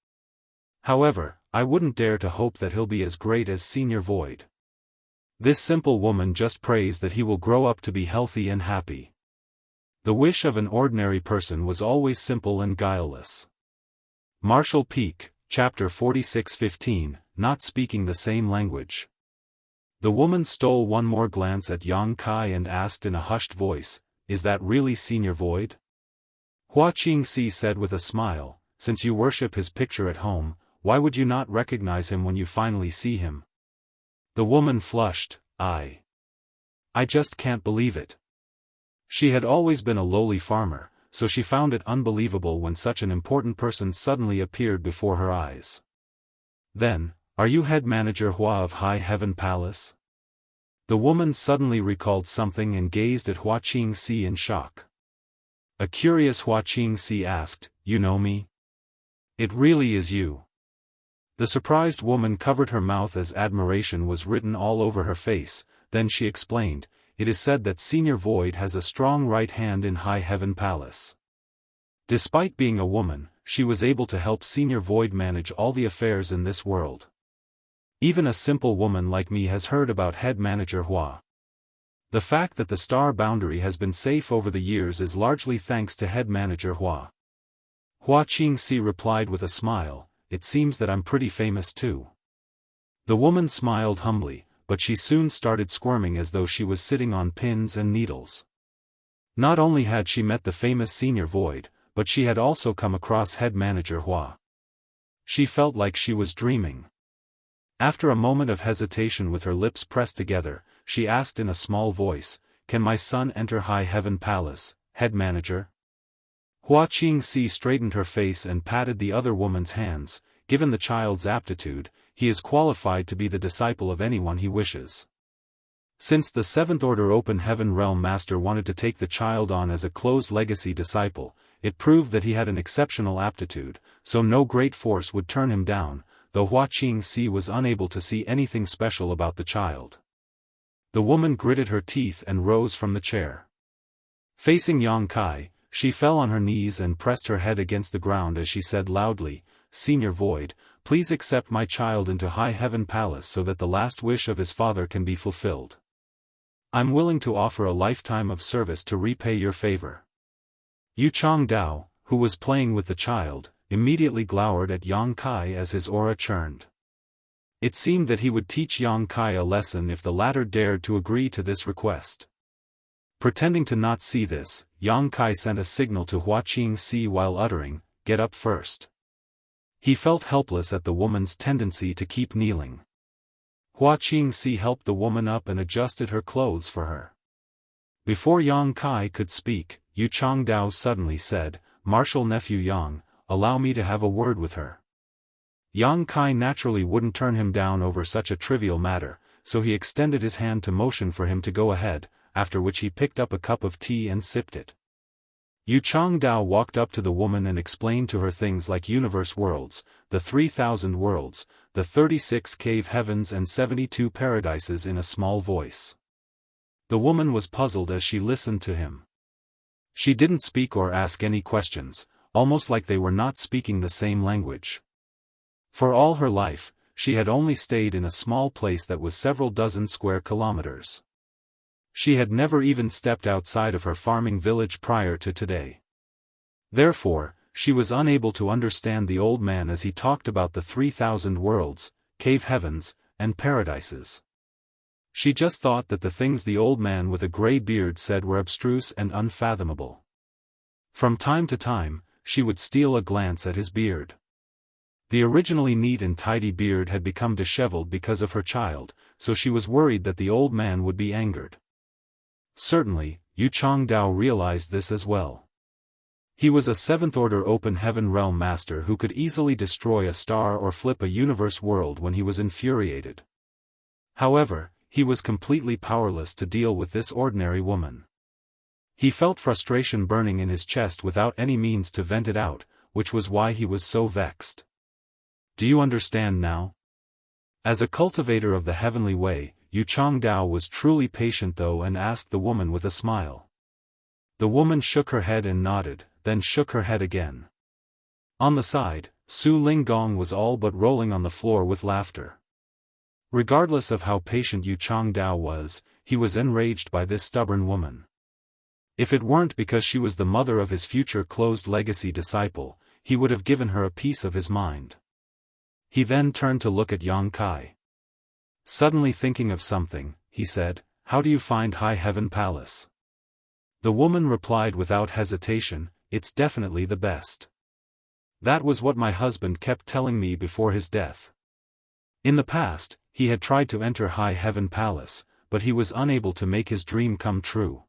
However, I wouldn't dare to hope that he'll be as great as Senior Void. This simple woman just prays that he will grow up to be healthy and happy. The wish of an ordinary person was always simple and guileless. Martial Peak, Chapter 46:15, Not Speaking the Same Language. The woman stole one more glance at Yang Kai and asked in a hushed voice, Is that really Senior Void? Wuxia Xianxia said with a smile, Since you worship his picture at home, why would you not recognize him when you finally see him? The woman flushed. I just can't believe it. She had always been a lowly farmer, so she found it unbelievable when such an important person suddenly appeared before her eyes. Then, are you head manager Hua of High Heaven Palace? The woman suddenly recalled something and gazed at Wuxia Xianxia in shock. A curious Wuxia Xianxia asked, You know me? It really is you. The surprised woman covered her mouth as admiration was written all over her face, then she explained, It is said that Senior Void has a strong right hand in High Heaven Palace. Despite being a woman, she was able to help Senior Void manage all the affairs in this world. Even a simple woman like me has heard about head manager Hua. The fact that the star boundary has been safe over the years is largely thanks to head manager Hua. Wuxia Xianxia replied with a smile, It seems that I'm pretty famous too. The woman smiled humbly, but she soon started squirming as though she was sitting on pins and needles. Not only had she met the famous Senior Void, but she had also come across head manager Hua. She felt like she was dreaming. After a moment of hesitation with her lips pressed together, she asked in a small voice, Can my son enter High Heaven Palace, head manager? Wuxia Xianxia straightened her face and patted the other woman's hands. Given the child's aptitude, he is qualified to be the disciple of anyone he wishes. Since the Seventh Order Open Heaven Realm Master wanted to take the child on as a closed legacy disciple, it proved that he had an exceptional aptitude, so no great force would turn him down, though Wuxia Xianxia was unable to see anything special about the child. The woman gritted her teeth and rose from the chair. Facing Yang Kai, she fell on her knees and pressed her head against the ground as she said loudly, Senior Void, please accept my child into High Heaven Palace so that the last wish of his father can be fulfilled. I'm willing to offer a lifetime of service to repay your favor. Yu Changdao, who was playing with the child, immediately glowered at Yang Kai as his aura churned. It seemed that he would teach Yang Kai a lesson if the latter dared to agree to this request. Pretending to not see this, Yang Kai sent a signal to Wuxia Xianxia while uttering, "Get up first." He felt helpless at the woman's tendency to keep kneeling. Wuxia Xianxia helped the woman up and adjusted her clothes for her. Before Yang Kai could speak, Yu Changdao suddenly said, "Martial nephew Yang, allow me to have a word with her." Yang Kai naturally wouldn't turn him down over such a trivial matter, so he extended his hand to motion for him to go ahead, after which he picked up a cup of tea and sipped it. Yu Changdao walked up to the woman and explained to her things like universe worlds, the 3,000 worlds, the 36 cave heavens and 72 paradises in a small voice. The woman was puzzled as she listened to him. She didn't speak or ask any questions, almost like they were not speaking the same language. For all her life, she had only stayed in a small place that was several dozen square kilometers. She had never even stepped outside of her farming village prior to today. Therefore, she was unable to understand the old man as he talked about the 3,000 worlds, cave heavens, and paradises. She just thought that the things the old man with a gray beard said were abstruse and unfathomable. From time to time, she would steal a glance at his beard. The originally neat and tidy beard had become disheveled because of her child, so she was worried that the old man would be angered. Certainly, Yu Changdao realized this as well. He was a 7th-order open heaven realm master who could easily destroy a star or flip a universe world when he was infuriated. However, he was completely powerless to deal with this ordinary woman. He felt frustration burning in his chest without any means to vent it out, which was why he was so vexed. Do you understand now? As a cultivator of the heavenly way, Yu Changdao was truly patient though and asked the woman with a smile. The woman shook her head and nodded, then shook her head again. On the side, Su Linggong was all but rolling on the floor with laughter. Regardless of how patient Yu Changdao was, he was enraged by this stubborn woman. If it weren't because she was the mother of his future closed legacy disciple, he would have given her a piece of his mind. He then turned to look at Yang Kai. Suddenly thinking of something, he said, "How do you find High Heaven Palace?" The woman replied without hesitation, "It's definitely the best. That was what my husband kept telling me before his death." In the past, he had tried to enter High Heaven Palace, but he was unable to make his dream come true.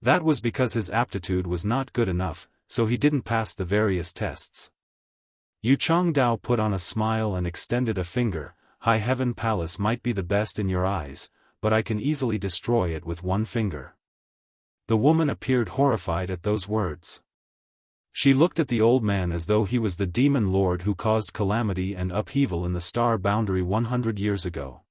That was because his aptitude was not good enough, so he didn't pass the various tests. Yu Changdao put on a smile and extended a finger. "High Heaven Palace might be the best in your eyes, but I can easily destroy it with one finger." The woman appeared horrified at those words. She looked at the old man as though he was the demon lord who caused calamity and upheaval in the star boundary 100 years ago.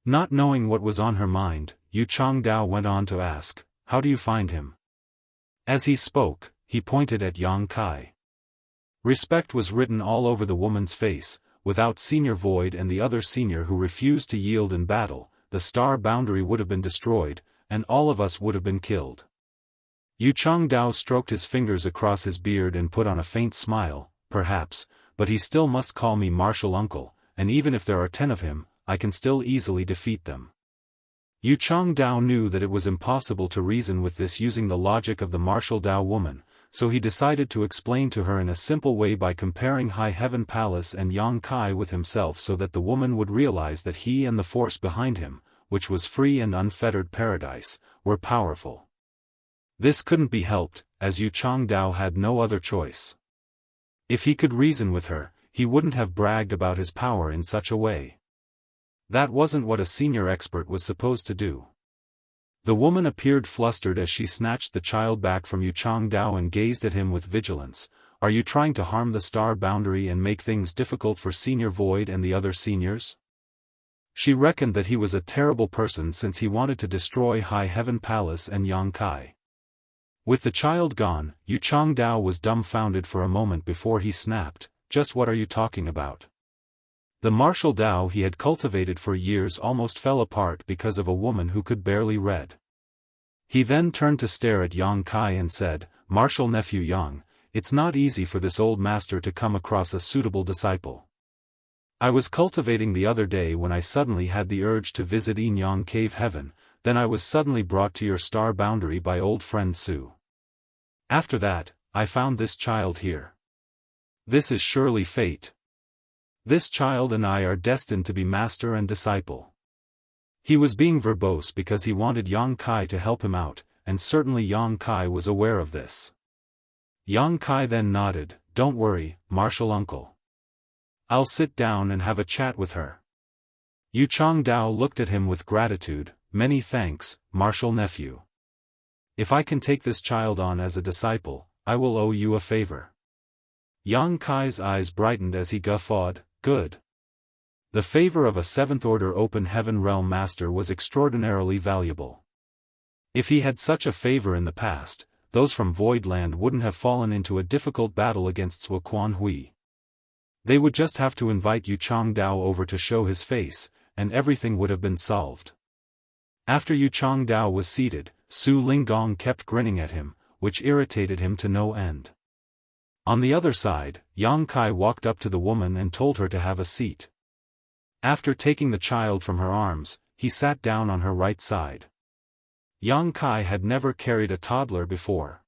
Not knowing what was on her mind, Yu Changdao went on to ask, "How do you find him?" As he spoke, he pointed at Yang Kai. Respect was written all over the woman's face. Without Senior Void and the other senior who refused to yield in battle, the star boundary would have been destroyed, and all of us would have been killed. Yu Changdao stroked his fingers across his beard and put on a faint smile, "Perhaps, but he still must call me martial uncle, and even if there are 10 of him, I can still easily defeat them." Yu Changdao knew that it was impossible to reason with this using the logic of the martial Dao woman, so he decided to explain to her in a simple way by comparing High Heaven Palace and Yang Kai with himself so that the woman would realize that he and the force behind him, which was free and unfettered paradise, were powerful. This couldn't be helped, as Yu Changdao had no other choice. If he could reason with her, he wouldn't have bragged about his power in such a way. That wasn't what a senior expert was supposed to do. The woman appeared flustered as she snatched the child back from Yu Changdao and gazed at him with vigilance. "Are you trying to harm the star boundary and make things difficult for Senior Void and the other seniors?" She reckoned that he was a terrible person since he wanted to destroy High Heaven Palace and Yang Kai. With the child gone, Yu Changdao was dumbfounded for a moment before he snapped, "Just what are you talking about?" The martial Dao he had cultivated for years almost fell apart because of a woman who could barely read. He then turned to stare at Yang Kai and said, "Martial nephew Yang, it's not easy for this old master to come across a suitable disciple. I was cultivating the other day when I suddenly had the urge to visit Yin Yang Cave Heaven, then I was suddenly brought to your star boundary by old friend Su. After that, I found this child here. This is surely fate. This child and I are destined to be master and disciple. He was being verbose because he wanted Yang Kai to help him out, and certainly Yang Kai was aware of this. Yang Kai then nodded, "Don't worry, martial uncle. I'll sit down and have a chat with her." Yu Changdao looked at him with gratitude. "Many thanks, martial nephew. If I can take this child on as a disciple, I will owe you a favor." Yang Kai's eyes brightened as he guffawed, "Good." The favor of a 7th Order Open Heaven Realm Master was extraordinarily valuable. If he had such a favor in the past, those from Voidland wouldn't have fallen into a difficult battle against Zhuo Quanhui. They would just have to invite Yu Changdao over to show his face, and everything would have been solved. After Yu Changdao was seated, Su Linggong kept grinning at him, which irritated him to no end. On the other side, Yang Kai walked up to the woman and told her to have a seat. After taking the child from her arms, he sat down on her right side. Yang Kai had never carried a toddler before.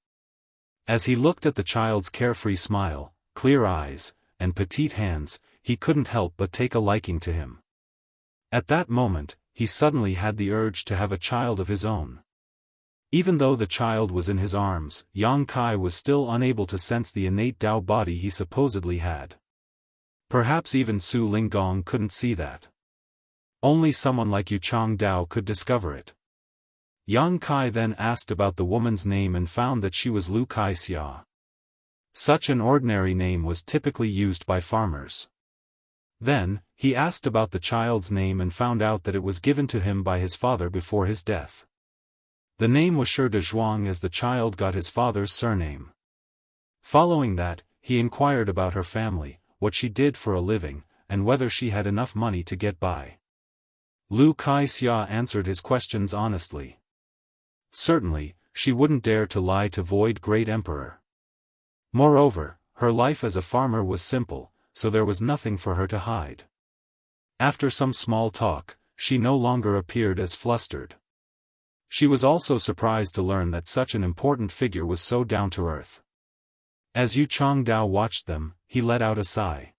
As he looked at the child's carefree smile, clear eyes, and petite hands, he couldn't help but take a liking to him. At that moment, he suddenly had the urge to have a child of his own. Even though the child was in his arms, Yang Kai was still unable to sense the innate Dao body he supposedly had. Perhaps even Su Linggong couldn't see that. Only someone like Yu Changdao could discover it. Yang Kai then asked about the woman's name and found that she was Lu Kaixia. Such an ordinary name was typically used by farmers. Then, he asked about the child's name and found out that it was given to him by his father before his death. The name was Shi de Zhuang as the child got his father's surname. Following that, he inquired about her family, what she did for a living, and whether she had enough money to get by. Lu Kaixia answered his questions honestly. Certainly, she wouldn't dare to lie to Void Great Emperor. Moreover, her life as a farmer was simple, so there was nothing for her to hide. After some small talk, she no longer appeared as flustered. She was also surprised to learn that such an important figure was so down to earth. As Yu Changdao watched them, he let out a sigh.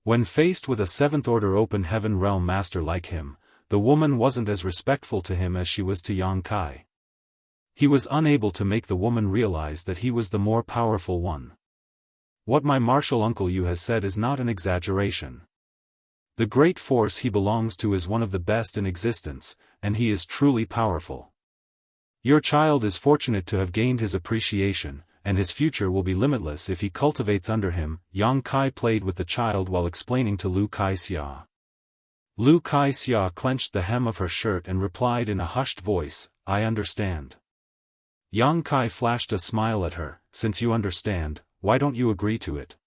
When faced with a 7th Order Open Heaven Realm Master like him, the woman wasn't as respectful to him as she was to Yang Kai. He was unable to make the woman realize that he was the more powerful one. What my martial uncle Yu has said is not an exaggeration. The great force he belongs to is one of the best in existence, and he is truly powerful. Your child is fortunate to have gained his appreciation, and his future will be limitless if he cultivates under him. Yang Kai played with the child while explaining to Lu Kaixia. Lu Kaixia clenched the hem of her shirt and replied in a hushed voice, "I understand." Yang Kai flashed a smile at her, "Since you understand, why don't you agree to it?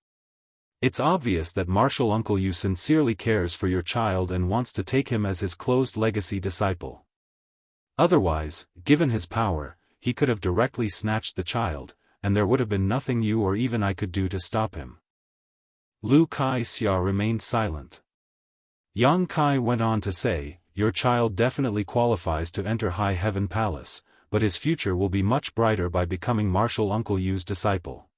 It's obvious that martial uncle Yu sincerely cares for your child and wants to take him as his closed legacy disciple. Otherwise, given his power, he could have directly snatched the child, and there would have been nothing you or even I could do to stop him." Lu Kaixia remained silent. Yang Kai went on to say, "Your child definitely qualifies to enter High Heaven Palace, but his future will be much brighter by becoming martial uncle Yu's disciple."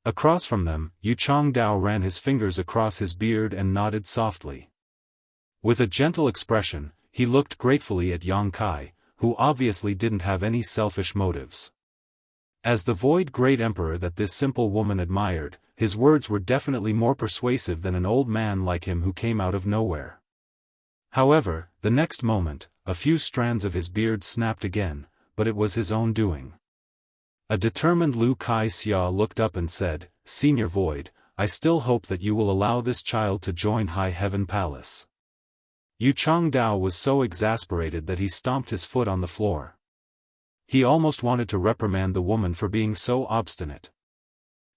Across from them, Yu Changdao ran his fingers across his beard and nodded softly. With a gentle expression, he looked gratefully at Yang Kai, who obviously didn't have any selfish motives. As the Void Great Emperor that this simple woman admired, his words were definitely more persuasive than an old man like him who came out of nowhere. However, the next moment, a few strands of his beard snapped again, but it was his own doing. A determined Lu Kaixia looked up and said, "Senior Void, I still hope that you will allow this child to join High Heaven Palace." Yu Changdao was so exasperated that he stomped his foot on the floor. He almost wanted to reprimand the woman for being so obstinate.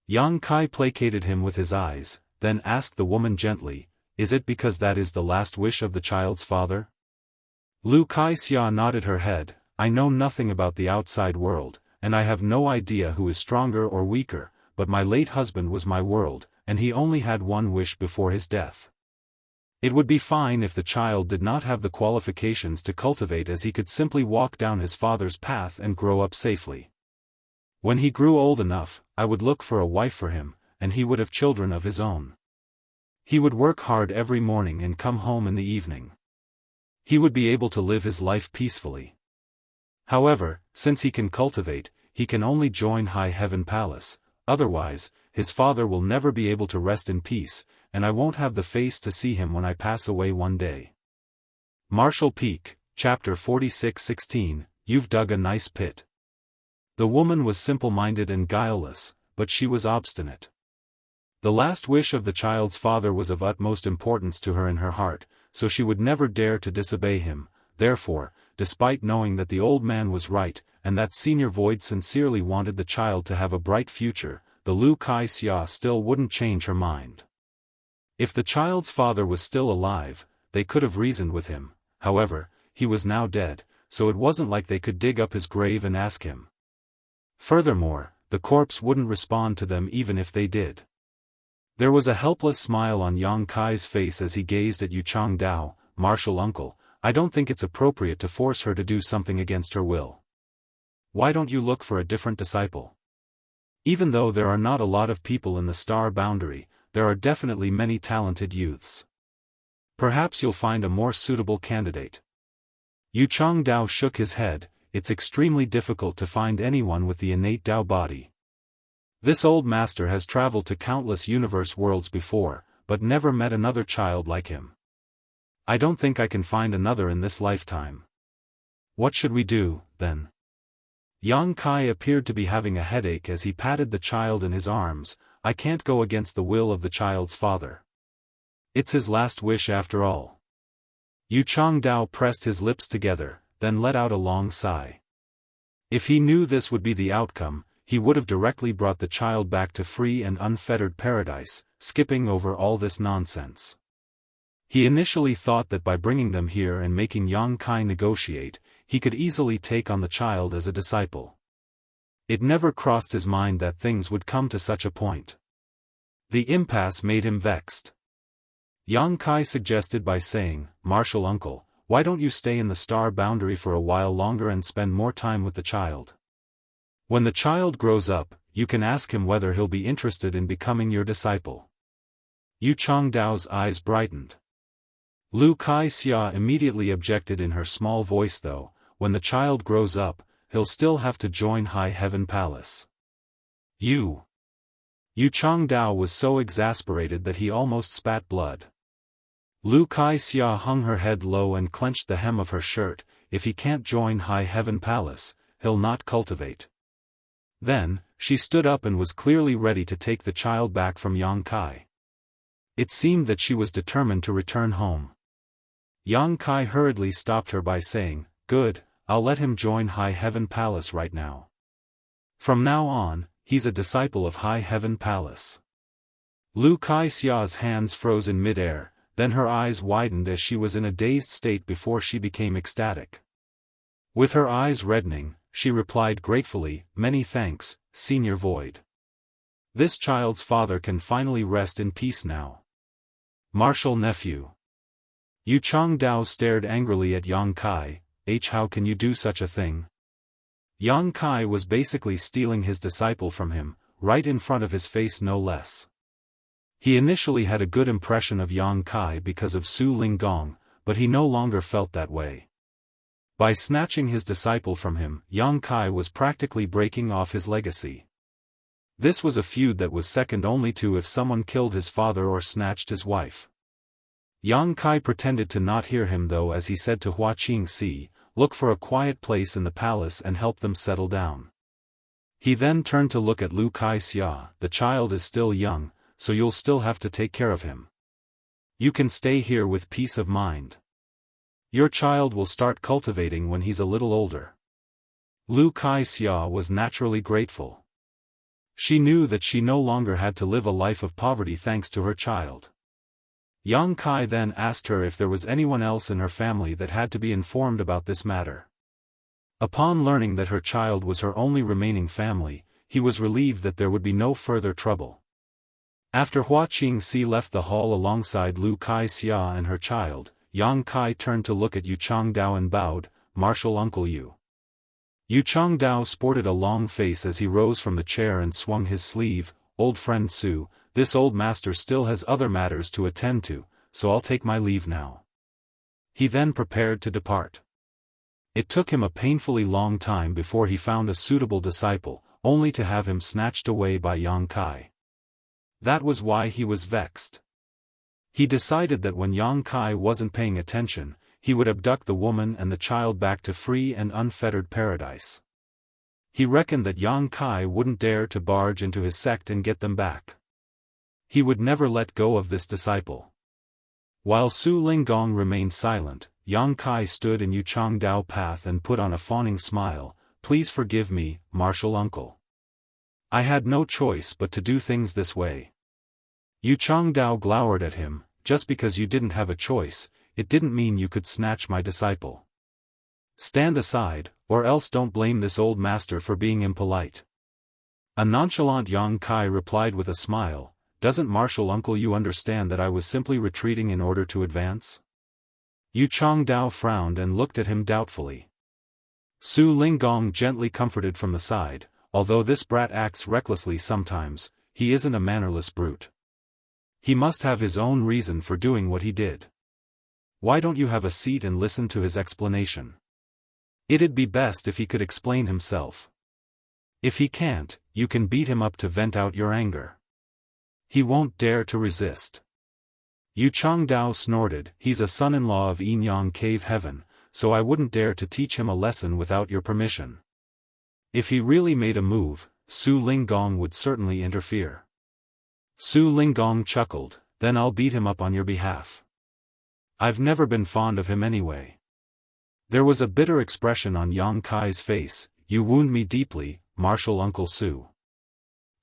Yang Kai placated him with his eyes, then asked the woman gently, "Is it because that is the last wish of the child's father?" Lu Kaixia nodded her head, "I know nothing about the outside world, and I have no idea who is stronger or weaker, but my late husband was my world, and he only had one wish before his death. It would be fine if the child did not have the qualifications to cultivate, as he could simply walk down his father's path and grow up safely. When he grew old enough, I would look for a wife for him, and he would have children of his own. He would work hard every morning and come home in the evening. He would be able to live his life peacefully. However, since he can cultivate, he can only join High Heaven Palace, otherwise, his father will never be able to rest in peace, and I won't have the face to see him when I pass away one day. Martial Peak, Chapter 46:16, You've dug a nice pit. The woman was simple-minded and guileless, but she was obstinate. The last wish of the child's father was of utmost importance to her in her heart, so she would never dare to disobey him. Therefore, despite knowing that the old man was right, and that Senior Void sincerely wanted the child to have a bright future, the Wuxia Xianxia still wouldn't change her mind. If the child's father was still alive, they could have reasoned with him. However, he was now dead, so it wasn't like they could dig up his grave and ask him. Furthermore, the corpse wouldn't respond to them even if they did. There was a helpless smile on Yang Kai's face as he gazed at Yu Changdao. Martial uncle, I don't think it's appropriate to force her to do something against her will. Why don't you look for a different disciple? Even though there are not a lot of people in the star boundary, there are definitely many talented youths. Perhaps you'll find a more suitable candidate. Yu Changdao shook his head. It's extremely difficult to find anyone with the innate Dao body. This old master has traveled to countless universe worlds before, but never met another child like him. I don't think I can find another in this lifetime. What should we do, then? Yang Kai appeared to be having a headache as he patted the child in his arms. I can't go against the will of the child's father. It's his last wish after all. Yu Changdao pressed his lips together, then let out a long sigh. If he knew this would be the outcome, he would have directly brought the child back to free and unfettered paradise, skipping over all this nonsense. He initially thought that by bringing them here and making Yang Kai negotiate, he could easily take on the child as a disciple. It never crossed his mind that things would come to such a point. The impasse made him vexed. Yang Kai suggested by saying, Martial uncle, why don't you stay in the star boundary for a while longer and spend more time with the child? When the child grows up, you can ask him whether he'll be interested in becoming your disciple. Yu Changdao's eyes brightened. Wuxia Xianxia immediately objected in her small voice though, when the child grows up, he'll still have to join High Heaven Palace. Yu Changdao was so exasperated that he almost spat blood. Wuxia Xianxia hung her head low and clenched the hem of her shirt. If he can't join High Heaven Palace, he'll not cultivate. Then, she stood up and was clearly ready to take the child back from Yang Kai. It seemed that she was determined to return home. Yang Kai hurriedly stopped her by saying, Good, I'll let him join High Heaven Palace right now. From now on, he's a disciple of High Heaven Palace. Wuxia Xianxia's hands froze in mid-air, then her eyes widened as she was in a dazed state before she became ecstatic. With her eyes reddening, she replied gratefully, Many thanks, Senior Void. This child's father can finally rest in peace now. Martial nephew. Yu Changdao stared angrily at Yang Kai. How can you do such a thing? Yang Kai was basically stealing his disciple from him, right in front of his face no less. He initially had a good impression of Yang Kai because of Su Linggong, but he no longer felt that way. By snatching his disciple from him, Yang Kai was practically breaking off his legacy. This was a feud that was second only to if someone killed his father or snatched his wife. Yang Kai pretended to not hear him though as he said to Hua Qingxi, Look for a quiet place in the palace and help them settle down. He then turned to look at Wuxia Xianxia. The child is still young, so you'll still have to take care of him. You can stay here with peace of mind. Your child will start cultivating when he's a little older. Wuxia Xianxia was naturally grateful. She knew that she no longer had to live a life of poverty thanks to her child. Yang Kai then asked her if there was anyone else in her family that had to be informed about this matter. Upon learning that her child was her only remaining family, he was relieved that there would be no further trouble. After Hua Qingxi left the hall alongside Lu Kai-xia and her child, Yang Kai turned to look at Yu Changdao and bowed, "Martial Uncle Yu." Yu Changdao sported a long face as he rose from the chair and swung his sleeve. "Old friend Su, this old master still has other matters to attend to, so I'll take my leave now." He then prepared to depart. It took him a painfully long time before he found a suitable disciple, only to have him snatched away by Yang Kai. That was why he was vexed. He decided that when Yang Kai wasn't paying attention, he would abduct the woman and the child back to free and unfettered paradise. He reckoned that Yang Kai wouldn't dare to barge into his sect and get them back. He would never let go of this disciple. While Su Linggong remained silent, Yang Kai stood in Yu Changdao path and put on a fawning smile. "Please forgive me, martial uncle. I had no choice but to do things this way." Yu Changdao glowered at him. "Just because you didn't have a choice, it didn't mean you could snatch my disciple. Stand aside, or else don't blame this old master for being impolite." A nonchalant Yang Kai replied with a smile, "Doesn't martial uncle you understand that I was simply retreating in order to advance?" Yu Changdao frowned and looked at him doubtfully. Su Linggong gently comforted from the side, "Although this brat acts recklessly sometimes, he isn't a mannerless brute. He must have his own reason for doing what he did. Why don't you have a seat and listen to his explanation? It'd be best if he could explain himself. If he can't, you can beat him up to vent out your anger. He won't dare to resist." Yu Changdao snorted, "He's a son-in-law of Yinyang Cave Heaven, so I wouldn't dare to teach him a lesson without your permission. If he really made a move, Su Linggong would certainly interfere." Su Linggong chuckled, "Then I'll beat him up on your behalf. I've never been fond of him anyway." There was a bitter expression on Yang Kai's face. "You wound me deeply, martial Uncle Su."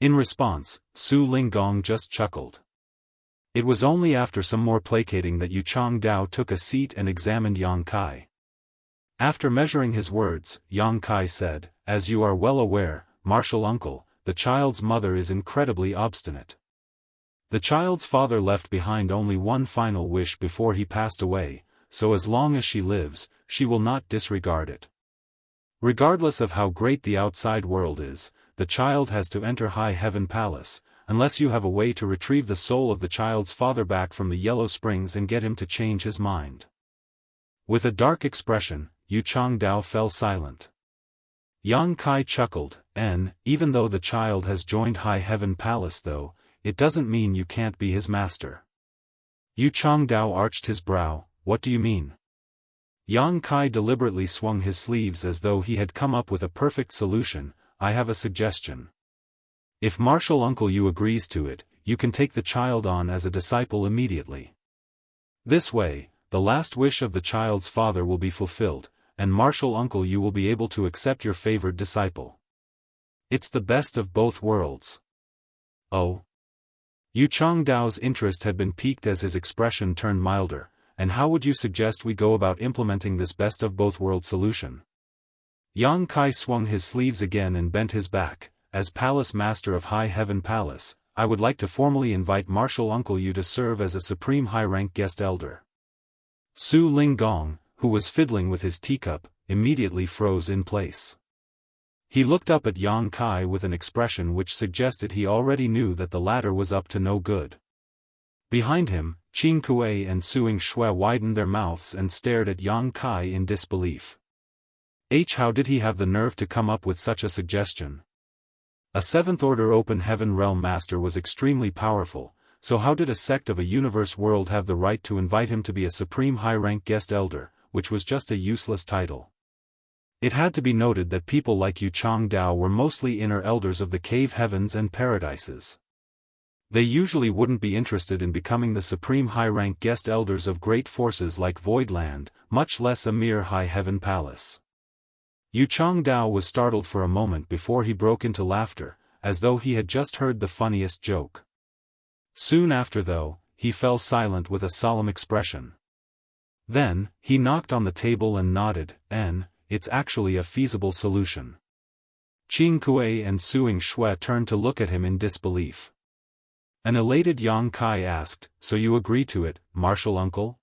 In response, Su Linggong just chuckled. It was only after some more placating that Yu Changdao took a seat and examined Yang Kai. After measuring his words, Yang Kai said, "As you are well aware, martial uncle, the child's mother is incredibly obstinate. The child's father left behind only one final wish before he passed away, so as long as she lives, she will not disregard it. Regardless of how great the outside world is, the child has to enter High Heaven Palace, unless you have a way to retrieve the soul of the child's father back from the Yellow Springs and get him to change his mind." With a dark expression, Yu Changdao fell silent. Yang Kai chuckled, "Even though the child has joined High Heaven Palace though, it doesn't mean you can't be his master." Yu Changdao arched his brow. "What do you mean?" Yang Kai deliberately swung his sleeves as though he had come up with a perfect solution. "I have a suggestion. If martial uncle Yu agrees to it, you can take the child on as a disciple immediately. This way, the last wish of the child's father will be fulfilled, and martial uncle Yu will be able to accept your favored disciple. It's the best of both worlds." "Oh?" Yu Changdao's interest had been piqued as his expression turned milder. "And how would you suggest we go about implementing this best of both worlds solution?" Yang Kai swung his sleeves again and bent his back. "As Palace Master of High Heaven Palace, I would like to formally invite martial uncle Yu to serve as a supreme high-rank guest elder." Su Linggong, who was fiddling with his teacup, immediately froze in place. He looked up at Yang Kai with an expression which suggested he already knew that the latter was up to no good. Behind him, Qing Kuei and Suing Shui widened their mouths and stared at Yang Kai in disbelief. How did he have the nerve to come up with such a suggestion? A seventh-order open heaven realm master was extremely powerful, so how did a sect of a universe world have the right to invite him to be a supreme high-rank guest elder, which was just a useless title? It had to be noted that people like Yu Changdao were mostly inner elders of the cave heavens and paradises. They usually wouldn't be interested in becoming the supreme high-rank guest elders of great forces like Voidland, much less a mere high heaven palace. Yu Changdao was startled for a moment before he broke into laughter, as though he had just heard the funniest joke. Soon after though, he fell silent with a solemn expression. Then, he knocked on the table and nodded, "It's actually a feasible solution." Qing Kuei and Suing Shui turned to look at him in disbelief. An elated Yang Kai asked, so you agree to it, martial uncle?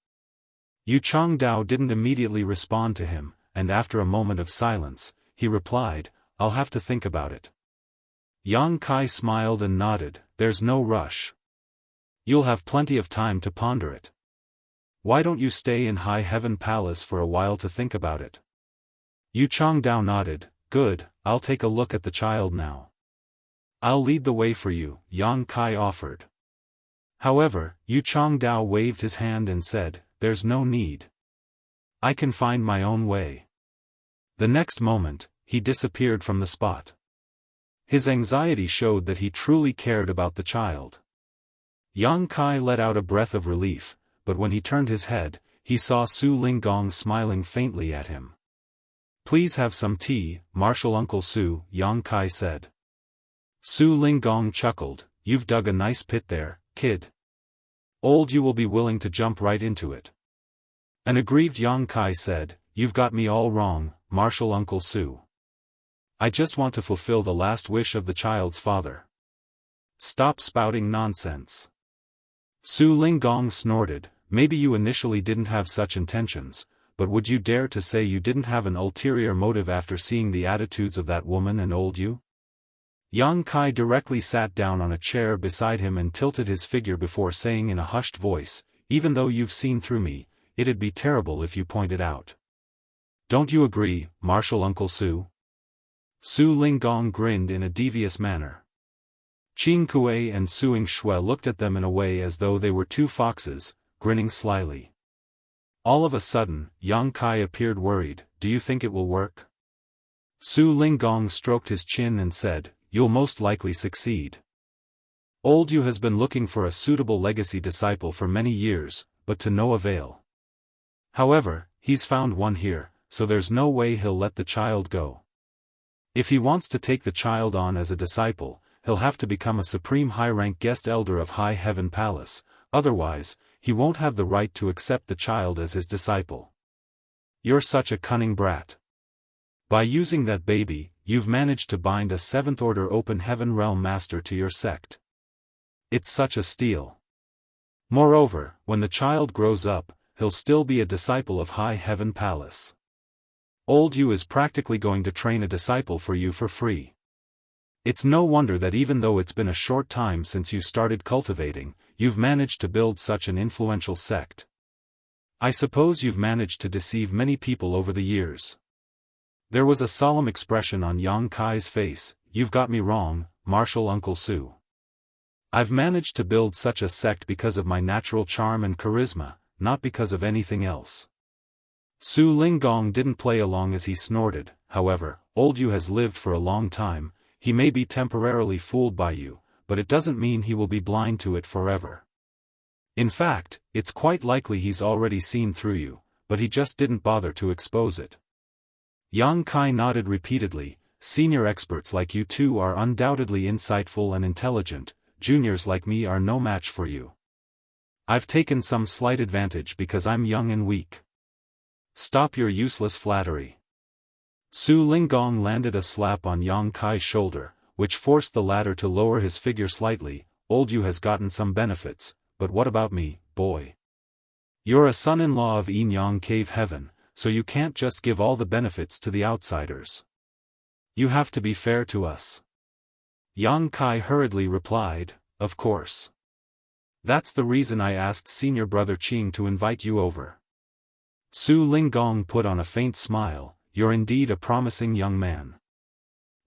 Yu Changdao didn't immediately respond to him, and after a moment of silence, he replied, I'll have to think about it. Yang Kai smiled and nodded, there's no rush. You'll have plenty of time to ponder it. Why don't you stay in High Heaven Palace for a while to think about it? Yu Changdao nodded, good, I'll take a look at the child now. I'll lead the way for you, Yang Kai offered. However, Yu Changdao waved his hand and said, there's no need. I can find my own way. The next moment, he disappeared from the spot. His anxiety showed that he truly cared about the child. Yang Kai let out a breath of relief, but when he turned his head, he saw Su Linggong smiling faintly at him. Please have some tea, martial Uncle Su, Yang Kai said. Su Linggong chuckled, you've dug a nice pit there, kid. Old you will be willing to jump right into it. An aggrieved Yang Kai said, you've got me all wrong, martial Uncle Su. I just want to fulfill the last wish of the child's father. Stop spouting nonsense. Su Linggong snorted, maybe you initially didn't have such intentions, but would you dare to say you didn't have an ulterior motive after seeing the attitudes of that woman and old you? Yang Kai directly sat down on a chair beside him and tilted his figure before saying in a hushed voice, even though you've seen through me, it'd be terrible if you pointed out. Don't you agree, martial Uncle Su? Su Linggong grinned in a devious manner. Qing Kuei and Suing Shui looked at them in a way as though they were two foxes, grinning slyly. All of a sudden, Yang Kai appeared worried, do you think it will work? Su Linggong stroked his chin and said, you'll most likely succeed. Old Yu has been looking for a suitable legacy disciple for many years, but to no avail. However, he's found one here, so there's no way he'll let the child go. If he wants to take the child on as a disciple, he'll have to become a supreme high-rank guest elder of High Heaven Palace, otherwise, he won't have the right to accept the child as his disciple. You're such a cunning brat. By using that baby, you've managed to bind a 7th Order Open Heaven Realm Master to your sect. It's such a steal. Moreover, when the child grows up, he'll still be a disciple of High Heaven Palace. Old Yu is practically going to train a disciple for you for free. It's no wonder that even though it's been a short time since you started cultivating, you've managed to build such an influential sect. I suppose you've managed to deceive many people over the years. There was a solemn expression on Yang Kai's face, you've got me wrong, martial Uncle Su. I've managed to build such a sect because of my natural charm and charisma, not because of anything else. Su Linggong didn't play along as he snorted, however, old Yu has lived for a long time, he may be temporarily fooled by you, but it doesn't mean he will be blind to it forever. In fact, it's quite likely he's already seen through you, but he just didn't bother to expose it. Yang Kai nodded repeatedly, senior experts like you two are undoubtedly insightful and intelligent, juniors like me are no match for you. I've taken some slight advantage because I'm young and weak. Stop your useless flattery. Su Linggong landed a slap on Yang Kai's shoulder, which forced the latter to lower his figure slightly. Old Yu has gotten some benefits, but what about me, boy? You're a son-in-law of Yin Yang Cave Heaven, so you can't just give all the benefits to the outsiders. You have to be fair to us. Yang Kai hurriedly replied, of course. That's the reason I asked senior brother Qing to invite you over. Su Linggong put on a faint smile, you're indeed a promising young man.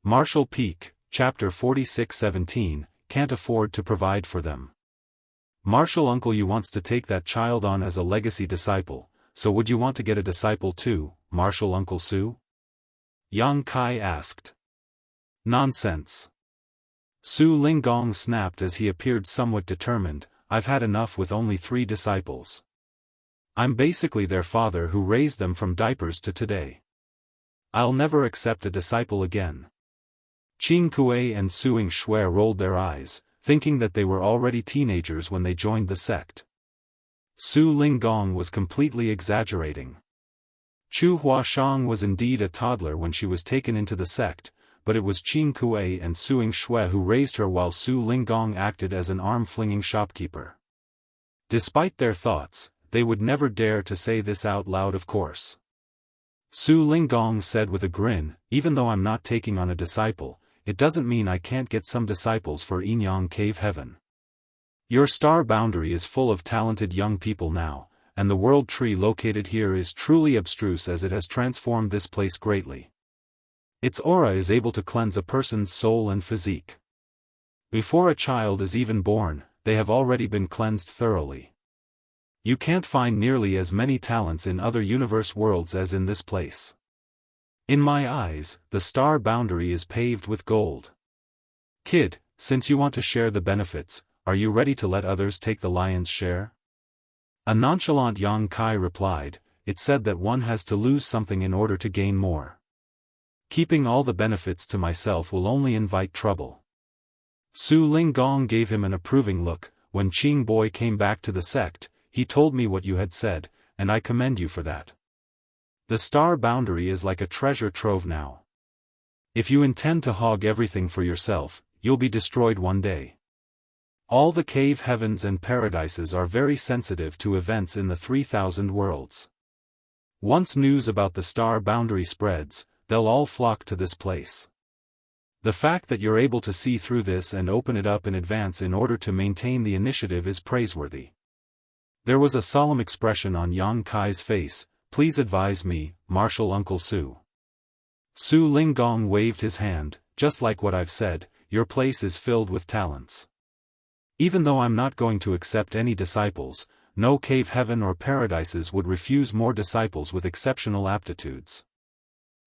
Martial Peak, Chapter 46:17, can't afford to provide for them. Martial Uncle Yu wants to take that child on as a legacy disciple, so would you want to get a disciple too, Martial Uncle Su? Yang Kai asked. Nonsense. Su Linggong snapped as he appeared somewhat determined, I've had enough with only 3 disciples. I'm basically their father who raised them from diapers to today. I'll never accept a disciple again. Qing Kuei and Suing Shui rolled their eyes, thinking that they were already teenagers when they joined the sect. Su Linggong was completely exaggerating. Chu Huashang was indeed a toddler when she was taken into the sect, but it was Qing Kuei and Suing Shui who raised her while Su Linggong acted as an arm-flinging shopkeeper. Despite their thoughts, they would never dare to say this out loud, of course. Su Linggong said with a grin, "Even though I'm not taking on a disciple, it doesn't mean I can't get some disciples for Yinyang Cave Heaven. Your star boundary is full of talented young people now, and the world tree located here is truly abstruse as it has transformed this place greatly. Its aura is able to cleanse a person's soul and physique. Before a child is even born, they have already been cleansed thoroughly. You can't find nearly as many talents in other universe worlds as in this place. In my eyes, the star boundary is paved with gold. Kid, since you want to share the benefits, are you ready to let others take the lion's share?" A nonchalant Yang Kai replied, "It said that one has to lose something in order to gain more. Keeping all the benefits to myself will only invite trouble." Su Linggong gave him an approving look. "When Qing Boy came back to the sect, he told me what you had said, and I commend you for that. The star boundary is like a treasure trove now. If you intend to hog everything for yourself, you'll be destroyed one day. All the cave heavens and paradises are very sensitive to events in the 3,000 worlds. Once news about the star boundary spreads, they'll all flock to this place. The fact that you're able to see through this and open it up in advance in order to maintain the initiative is praiseworthy." There was a solemn expression on Yang Kai's face. "Please advise me, Martial Uncle Su." Su Linggong waved his hand. "Just like what I've said, your place is filled with talents. Even though I'm not going to accept any disciples, no cave heaven or paradises would refuse more disciples with exceptional aptitudes.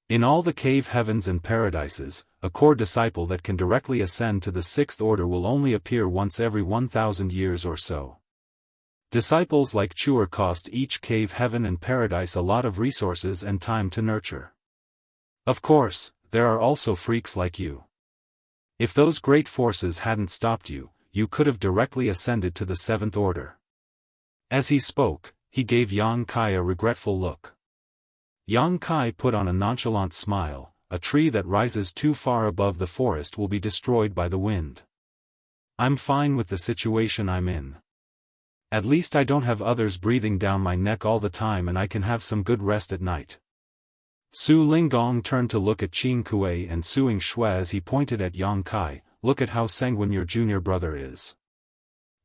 In all the cave heavens and paradises, a core disciple that can directly ascend to the 6th order will only appear once every 1,000 years or so. Disciples like Chuer cost each cave heaven and paradise a lot of resources and time to nurture. Of course, there are also freaks like you. If those great forces hadn't stopped you, you could have directly ascended to the 7th order." As he spoke, he gave Yang Kai a regretful look. Yang Kai put on a nonchalant smile. "A tree that rises too far above the forest will be destroyed by the wind. I'm fine with the situation I'm in. At least I don't have others breathing down my neck all the time and I can have some good rest at night." Su Linggong turned to look at Qing Kuei and Suing Shui as he pointed at Yang Kai. "Look at how sanguine your junior brother is.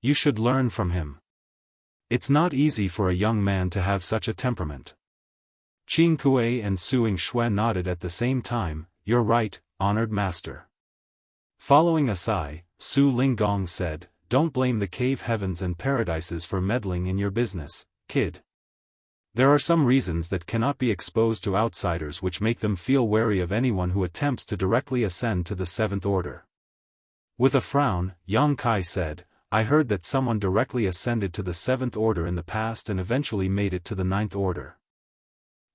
You should learn from him. It's not easy for a young man to have such a temperament." Qing Kuei and Suing Shui nodded at the same time. "You're right, honored master." Following a sigh, Su Linggong said, "Don't blame the cave heavens and paradises for meddling in your business, kid. There are some reasons that cannot be exposed to outsiders which make them feel wary of anyone who attempts to directly ascend to the 7th order." With a frown, Yang Kai said, "I heard that someone directly ascended to the 7th order in the past and eventually made it to the 9th order.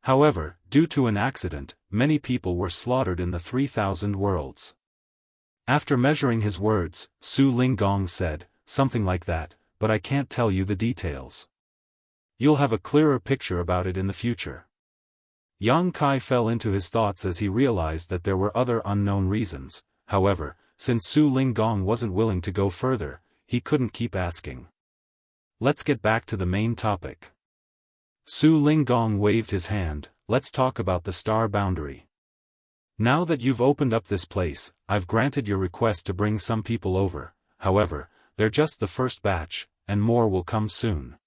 However, due to an accident, many people were slaughtered in the 3,000 worlds." After measuring his words, Su Linggong said, "Something like that, but I can't tell you the details. You'll have a clearer picture about it in the future." Yang Kai fell into his thoughts as he realized that there were other unknown reasons. However, since Su Linggong wasn't willing to go further, he couldn't keep asking. "Let's get back to the main topic." Su Linggong waved his hand. "Let's talk about the star boundary. Now that you've opened up this place, I've granted your request to bring some people over. However, they're just the first batch, and more will come soon.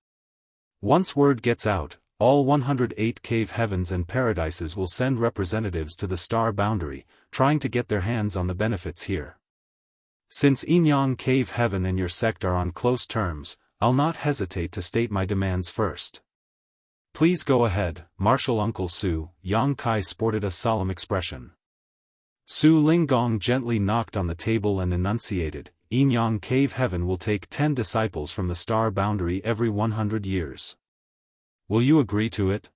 Once word gets out, all 108 cave heavens and paradises will send representatives to the star boundary, trying to get their hands on the benefits here. Since Yinyang Cave Heaven and your sect are on close terms, I'll not hesitate to state my demands first." "Please go ahead, Martial Uncle Su." Yang Kai sported a solemn expression. Su Linggong gently knocked on the table and enunciated, "Yinyang Cave Heaven will take 10 disciples from the star boundary every 100 years. Will you agree to it?"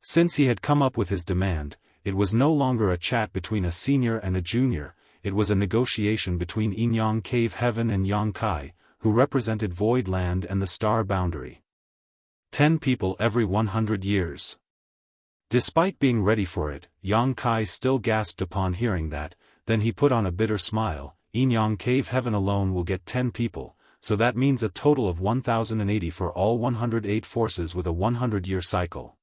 Since he had come up with his demand, it was no longer a chat between a senior and a junior, it was a negotiation between Yinyang Cave Heaven and Yang Kai, who represented Void Land and the star boundary. 10 people every 100 years. Despite being ready for it, Yang Kai still gasped upon hearing that, then he put on a bitter smile. Inyang Cave Heaven alone will get 10 people, so that means a total of 1080 for all 108 forces with a 100-year cycle.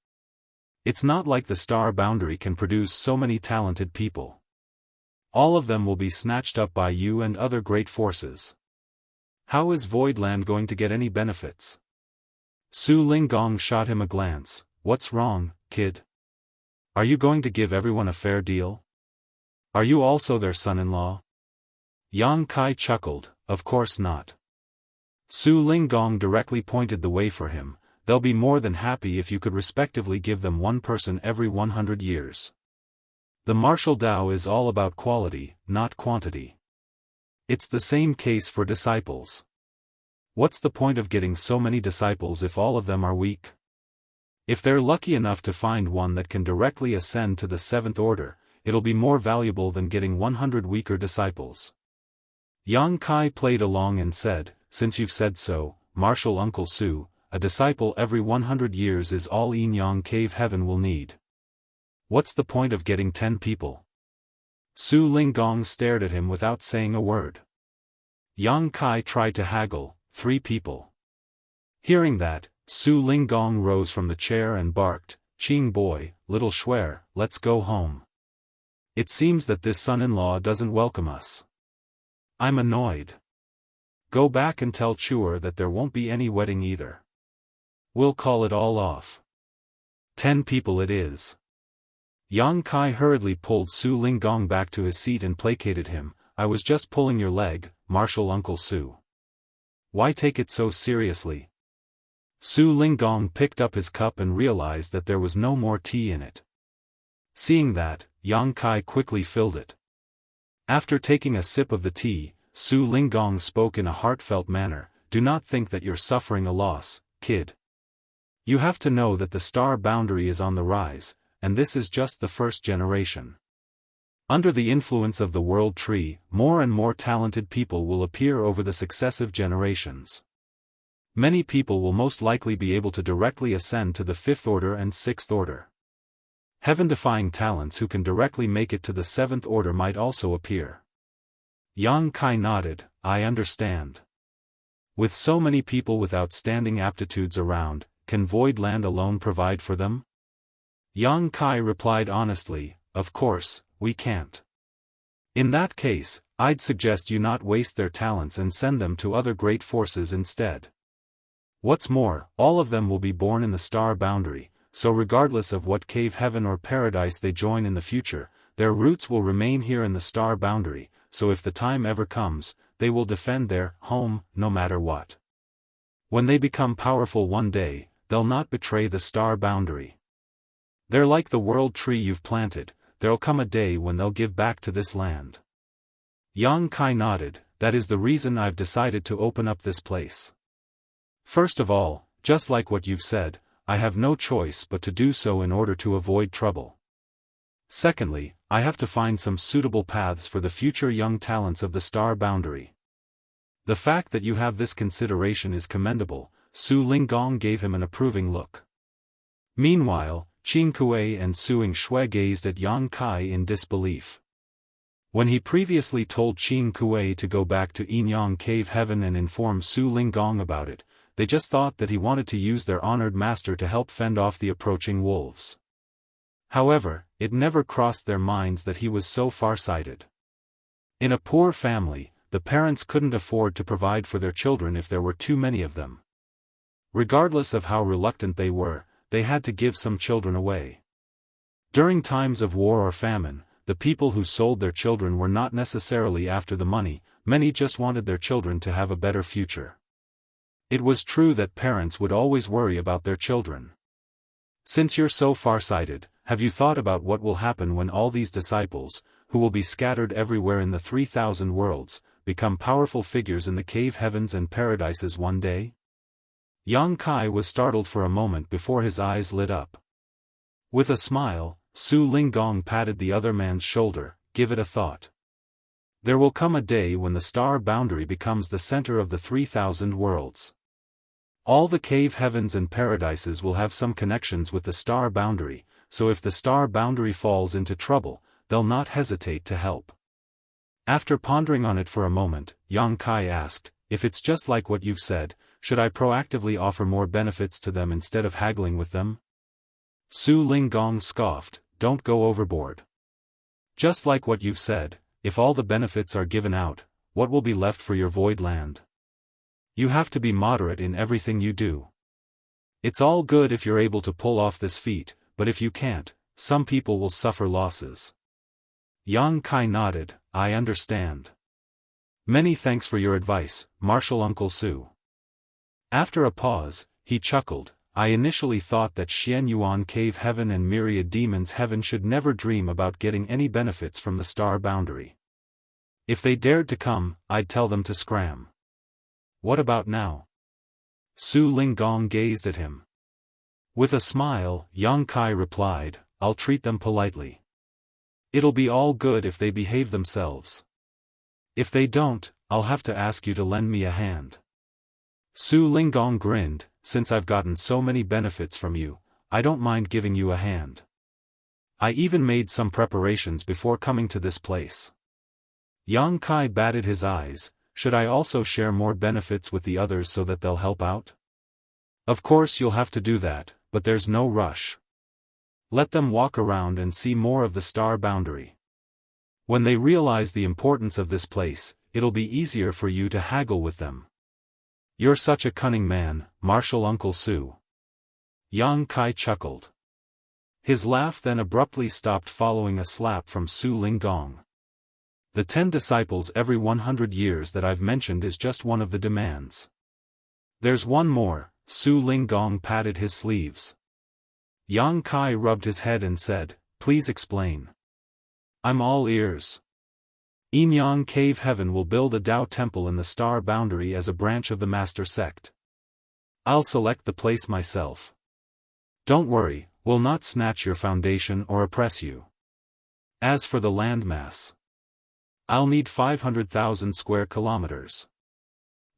It's not like the star boundary can produce so many talented people. All of them will be snatched up by you and other great forces. How is Voidland going to get any benefits? Su Linggong shot him a glance. What's wrong, kid? Are you going to give everyone a fair deal? Are you also their son-in-law? Yang Kai chuckled, of course not. Su Linggong directly pointed the way for him. They'll be more than happy if you could respectively give them one person every 100 years. The martial Dao is all about quality, not quantity. It's the same case for disciples. What's the point of getting so many disciples if all of them are weak? If they're lucky enough to find one that can directly ascend to the 7th order, it'll be more valuable than getting 100 weaker disciples. Yang Kai played along and said, since you've said so, Martial Uncle Su, a disciple every 100 years is all Inyang Cave Heaven will need. What's the point of getting 10 people? Su Linggong stared at him without saying a word. Yang Kai tried to haggle, 3 people. Hearing that, Su Linggong rose from the chair and barked, Ching boy, little Schwer, let's go home. It seems that this son-in-law doesn't welcome us. I'm annoyed. Go back and tell Chuer that there won't be any wedding either. We'll call it all off. 10 people it is. Yang Kai hurriedly pulled Su Linggong back to his seat and placated him. I was just pulling your leg, Martial Uncle Su. Why take it so seriously? Su Linggong picked up his cup and realized that there was no more tea in it. Seeing that, Yang Kai quickly filled it. After taking a sip of the tea, Su Linggong spoke in a heartfelt manner, do not think that you're suffering a loss, kid. You have to know that the star boundary is on the rise, and this is just the first generation. Under the influence of the world tree, more and more talented people will appear over the successive generations. Many people will most likely be able to directly ascend to the 5th order and 6th order. Heaven-defying talents who can directly make it to the 7th order might also appear. Yang Kai nodded, I understand. With so many people with outstanding aptitudes around, can Voidland alone provide for them? Yang Kai replied honestly, of course, we can't. In that case, I'd suggest you not waste their talents and send them to other great forces instead. What's more, all of them will be born in the star boundary, so regardless of what cave heaven or paradise they join in the future, their roots will remain here in the star boundary, so if the time ever comes, they will defend their home, no matter what. When they become powerful one day, they'll not betray the star boundary. They're like the world tree you've planted, there'll come a day when they'll give back to this land. Yang Kai nodded, that is the reason I've decided to open up this place. First of all, just like what you've said, I have no choice but to do so in order to avoid trouble. Secondly, I have to find some suitable paths for the future young talents of the star boundary. The fact that you have this consideration is commendable. Su Linggong gave him an approving look. Meanwhile, Qing Kuei and Suing Shui gazed at Yang Kai in disbelief. When he previously told Qing Kuei to go back to Inyang Cave Heaven and inform Su Linggong about it, they just thought that he wanted to use their honored master to help fend off the approaching wolves. However, it never crossed their minds that he was so far-sighted. In a poor family, the parents couldn't afford to provide for their children if there were too many of them. Regardless of how reluctant they were, they had to give some children away. During times of war or famine, the people who sold their children were not necessarily after the money, many just wanted their children to have a better future. It was true that parents would always worry about their children. Since you're so far-sighted, have you thought about what will happen when all these disciples, who will be scattered everywhere in the 3,000 worlds, become powerful figures in the cave heavens and paradises one day? Yang Kai was startled for a moment before his eyes lit up. With a smile, Su Linggong patted the other man's shoulder, give it a thought. There will come a day when the star boundary becomes the center of the 3,000 worlds. All the cave heavens and paradises will have some connections with the star boundary, so if the star boundary falls into trouble, they'll not hesitate to help. After pondering on it for a moment, Yang Kai asked, if it's just like what you've said, should I proactively offer more benefits to them instead of haggling with them? Su Linggong scoffed, don't go overboard. Just like what you've said, if all the benefits are given out, what will be left for your void land? You have to be moderate in everything you do. It's all good if you're able to pull off this feat, but if you can't, some people will suffer losses. Yang Kai nodded, I understand. Many thanks for your advice, Martial Uncle Su. After a pause, he chuckled, I initially thought that Xian Yuan Cave Heaven and Myriad Demons Heaven should never dream about getting any benefits from the star boundary. If they dared to come, I'd tell them to scram. What about now? Su Linggong gazed at him. With a smile, Yang Kai replied, I'll treat them politely. It'll be all good if they behave themselves. If they don't, I'll have to ask you to lend me a hand. Su Linggong grinned, since I've gotten so many benefits from you, I don't mind giving you a hand. I even made some preparations before coming to this place. Yang Kai batted his eyes, should I also share more benefits with the others so that they'll help out? Of course you'll have to do that, but there's no rush. Let them walk around and see more of the star boundary. When they realize the importance of this place, it'll be easier for you to haggle with them. You're such a cunning man, Martial Uncle Su. Yang Kai chuckled. His laugh then abruptly stopped following a slap from Su Linggong. The 10 disciples every 100 years that I've mentioned is just one of the demands. There's one more, Su Linggong patted his sleeves. Yang Kai rubbed his head and said, please explain. I'm all ears. Yinyang Cave Heaven will build a Dao temple in the star boundary as a branch of the master sect. I'll select the place myself. Don't worry, we'll not snatch your foundation or oppress you. As for the landmass, I'll need 500,000 square kilometers.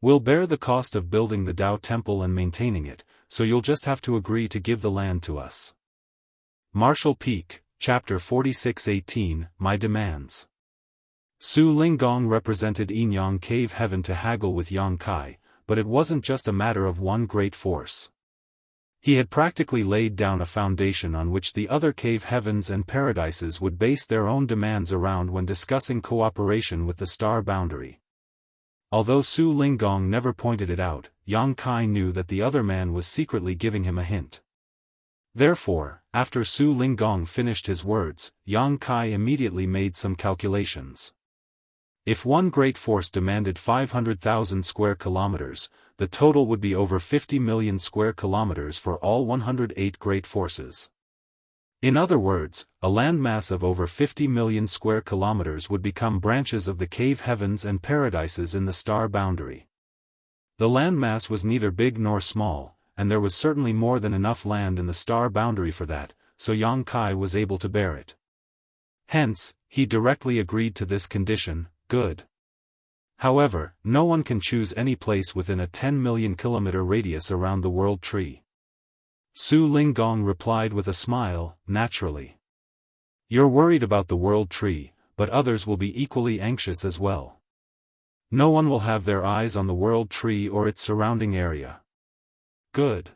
We'll bear the cost of building the Dao temple and maintaining it, so you'll just have to agree to give the land to us. Martial Peak, Chapter 46:18, My Demands. Su Linggong represented Yinyang Cave Heaven to haggle with Yang Kai, but it wasn't just a matter of one great force. He had practically laid down a foundation on which the other cave heavens and paradises would base their own demands around when discussing cooperation with the star boundary. Although Su Linggong never pointed it out, Yang Kai knew that the other man was secretly giving him a hint. Therefore, after Su Linggong finished his words, Yang Kai immediately made some calculations. If one great force demanded 500,000 square kilometers, the total would be over 50 million square kilometers for all 108 great forces. In other words, a landmass of over 50 million square kilometers would become branches of the cave heavens and paradises in the star boundary. The landmass was neither big nor small, and there was certainly more than enough land in the star boundary for that, so Yang Kai was able to bear it. Hence, he directly agreed to this condition. Good. However, no one can choose any place within a 10 million kilometer radius around the world tree. Su Linggong replied with a smile, naturally. You're worried about the world tree, but others will be equally anxious as well. No one will have their eyes on the world tree or its surrounding area. Good.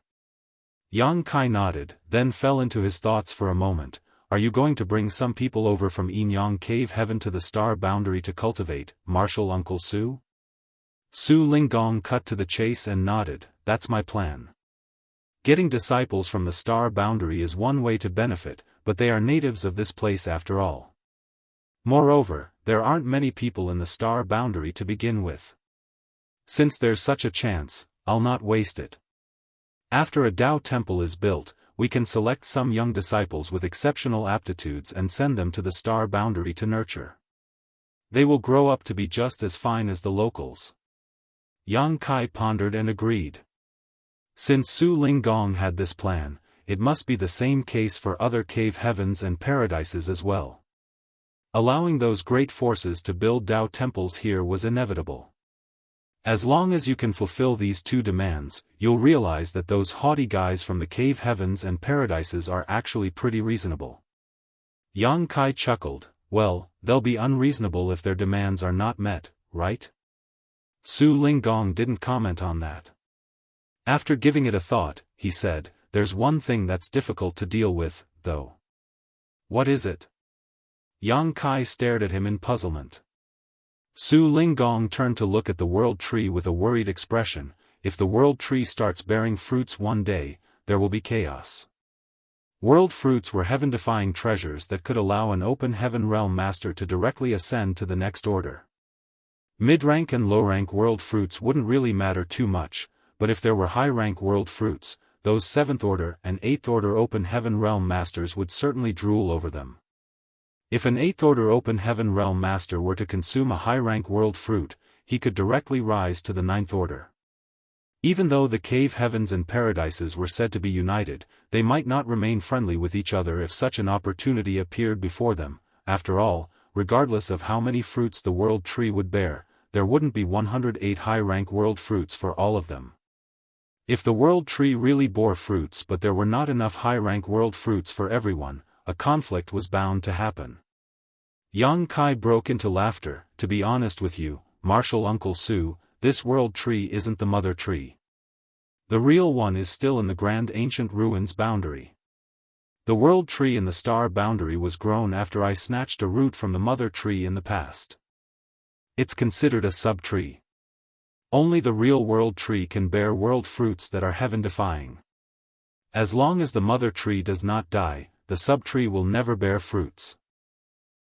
Yang Kai nodded, then fell into his thoughts for a moment. Are you going to bring some people over from Yinyang Cave Heaven to the star boundary to cultivate, Martial Uncle Su? Su Linggong cut to the chase and nodded, that's my plan. Getting disciples from the star boundary is one way to benefit, but they are natives of this place after all. Moreover, there aren't many people in the star boundary to begin with. Since there's such a chance, I'll not waste it. After a Dao temple is built, we can select some young disciples with exceptional aptitudes and send them to the star boundary to nurture. They will grow up to be just as fine as the locals. Yang Kai pondered and agreed. Since Su Linggong had this plan, it must be the same case for other cave heavens and paradises as well. Allowing those great forces to build Dao temples here was inevitable. As long as you can fulfill these two demands, you'll realize that those haughty guys from the cave heavens and paradises are actually pretty reasonable. Yang Kai chuckled. Well, they'll be unreasonable if their demands are not met, right? Su Linggong didn't comment on that. After giving it a thought, he said, there's one thing that's difficult to deal with, though. What is it? Yang Kai stared at him in puzzlement. Su Linggong turned to look at the world tree with a worried expression. If the world tree starts bearing fruits one day, there will be chaos. World fruits were heaven-defying treasures that could allow an open heaven realm master to directly ascend to the next order. Mid-rank and low-rank world fruits wouldn't really matter too much, but if there were high-rank world fruits, those 7th order and 8th order open heaven realm masters would certainly drool over them. If an 8th order open heaven realm master were to consume a high-rank world fruit, he could directly rise to the 9th order. Even though the cave heavens and paradises were said to be united, they might not remain friendly with each other if such an opportunity appeared before them. After all, regardless of how many fruits the world tree would bear, there wouldn't be 108 high-rank world fruits for all of them. If the world tree really bore fruits but there were not enough high-rank world fruits for everyone, a conflict was bound to happen. Yang Kai broke into laughter. To be honest with you, Martial Uncle Su, this world tree isn't the mother tree. The real one is still in the grand ancient ruins boundary. The world tree in the star boundary was grown after I snatched a root from the mother tree in the past. It's considered a sub-tree. Only the real world tree can bear world fruits that are heaven-defying. As long as the mother tree does not die, the sub-tree will never bear fruits.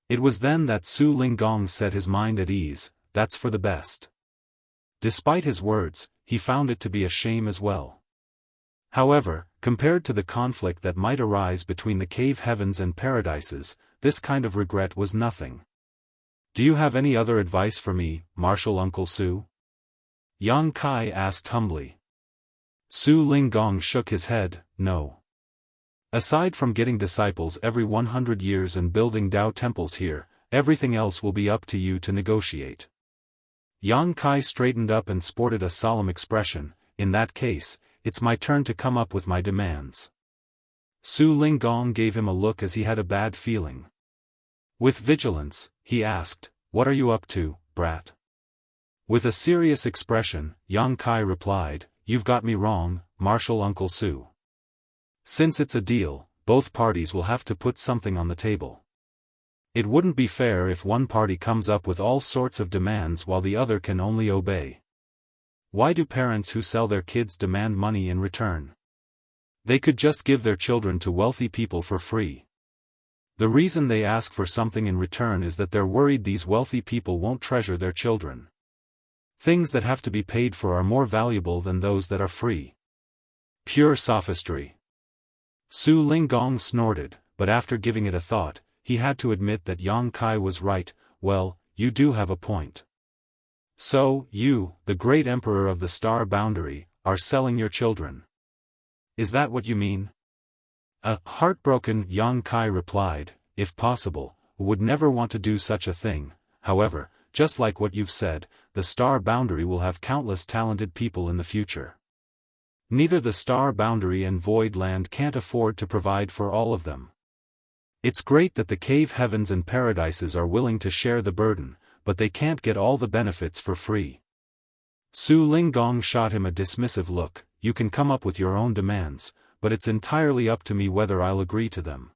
It was then that Su Linggong set his mind at ease. That's for the best. Despite his words, he found it to be a shame as well. However, compared to the conflict that might arise between the cave heavens and paradises, this kind of regret was nothing. Do you have any other advice for me, Martial Uncle Su? Yang Kai asked humbly. Su Linggong shook his head. No. Aside from getting disciples every 100 years and building Dao temples here, everything else will be up to you to negotiate. Yang Kai straightened up and sported a solemn expression. In that case, it's my turn to come up with my demands. Su Linggong gave him a look as he had a bad feeling. With vigilance, he asked, "What are you up to, brat?" With a serious expression, Yang Kai replied, "You've got me wrong, Martial Uncle Su. Since it's a deal, both parties will have to put something on the table. It wouldn't be fair if one party comes up with all sorts of demands while the other can only obey. Why do parents who sell their kids demand money in return? They could just give their children to wealthy people for free. The reason they ask for something in return is that they're worried these wealthy people won't treasure their children. Things that have to be paid for are more valuable than those that are free. Pure sophistry." Su Linggong snorted, but after giving it a thought, he had to admit that Yang Kai was right. Well, you do have a point. So, you, the great emperor of the star boundary, are selling your children. Is that what you mean? A heartbroken Yang Kai replied, "If possible, would never want to do such a thing. However, just like what you've said, the star boundary will have countless talented people in the future. Neither the star boundary and void land can't afford to provide for all of them. It's great that the cave heavens and paradises are willing to share the burden, but they can't get all the benefits for free." Su Linggong shot him a dismissive look. "You can come up with your own demands, but it's entirely up to me whether I'll agree to them."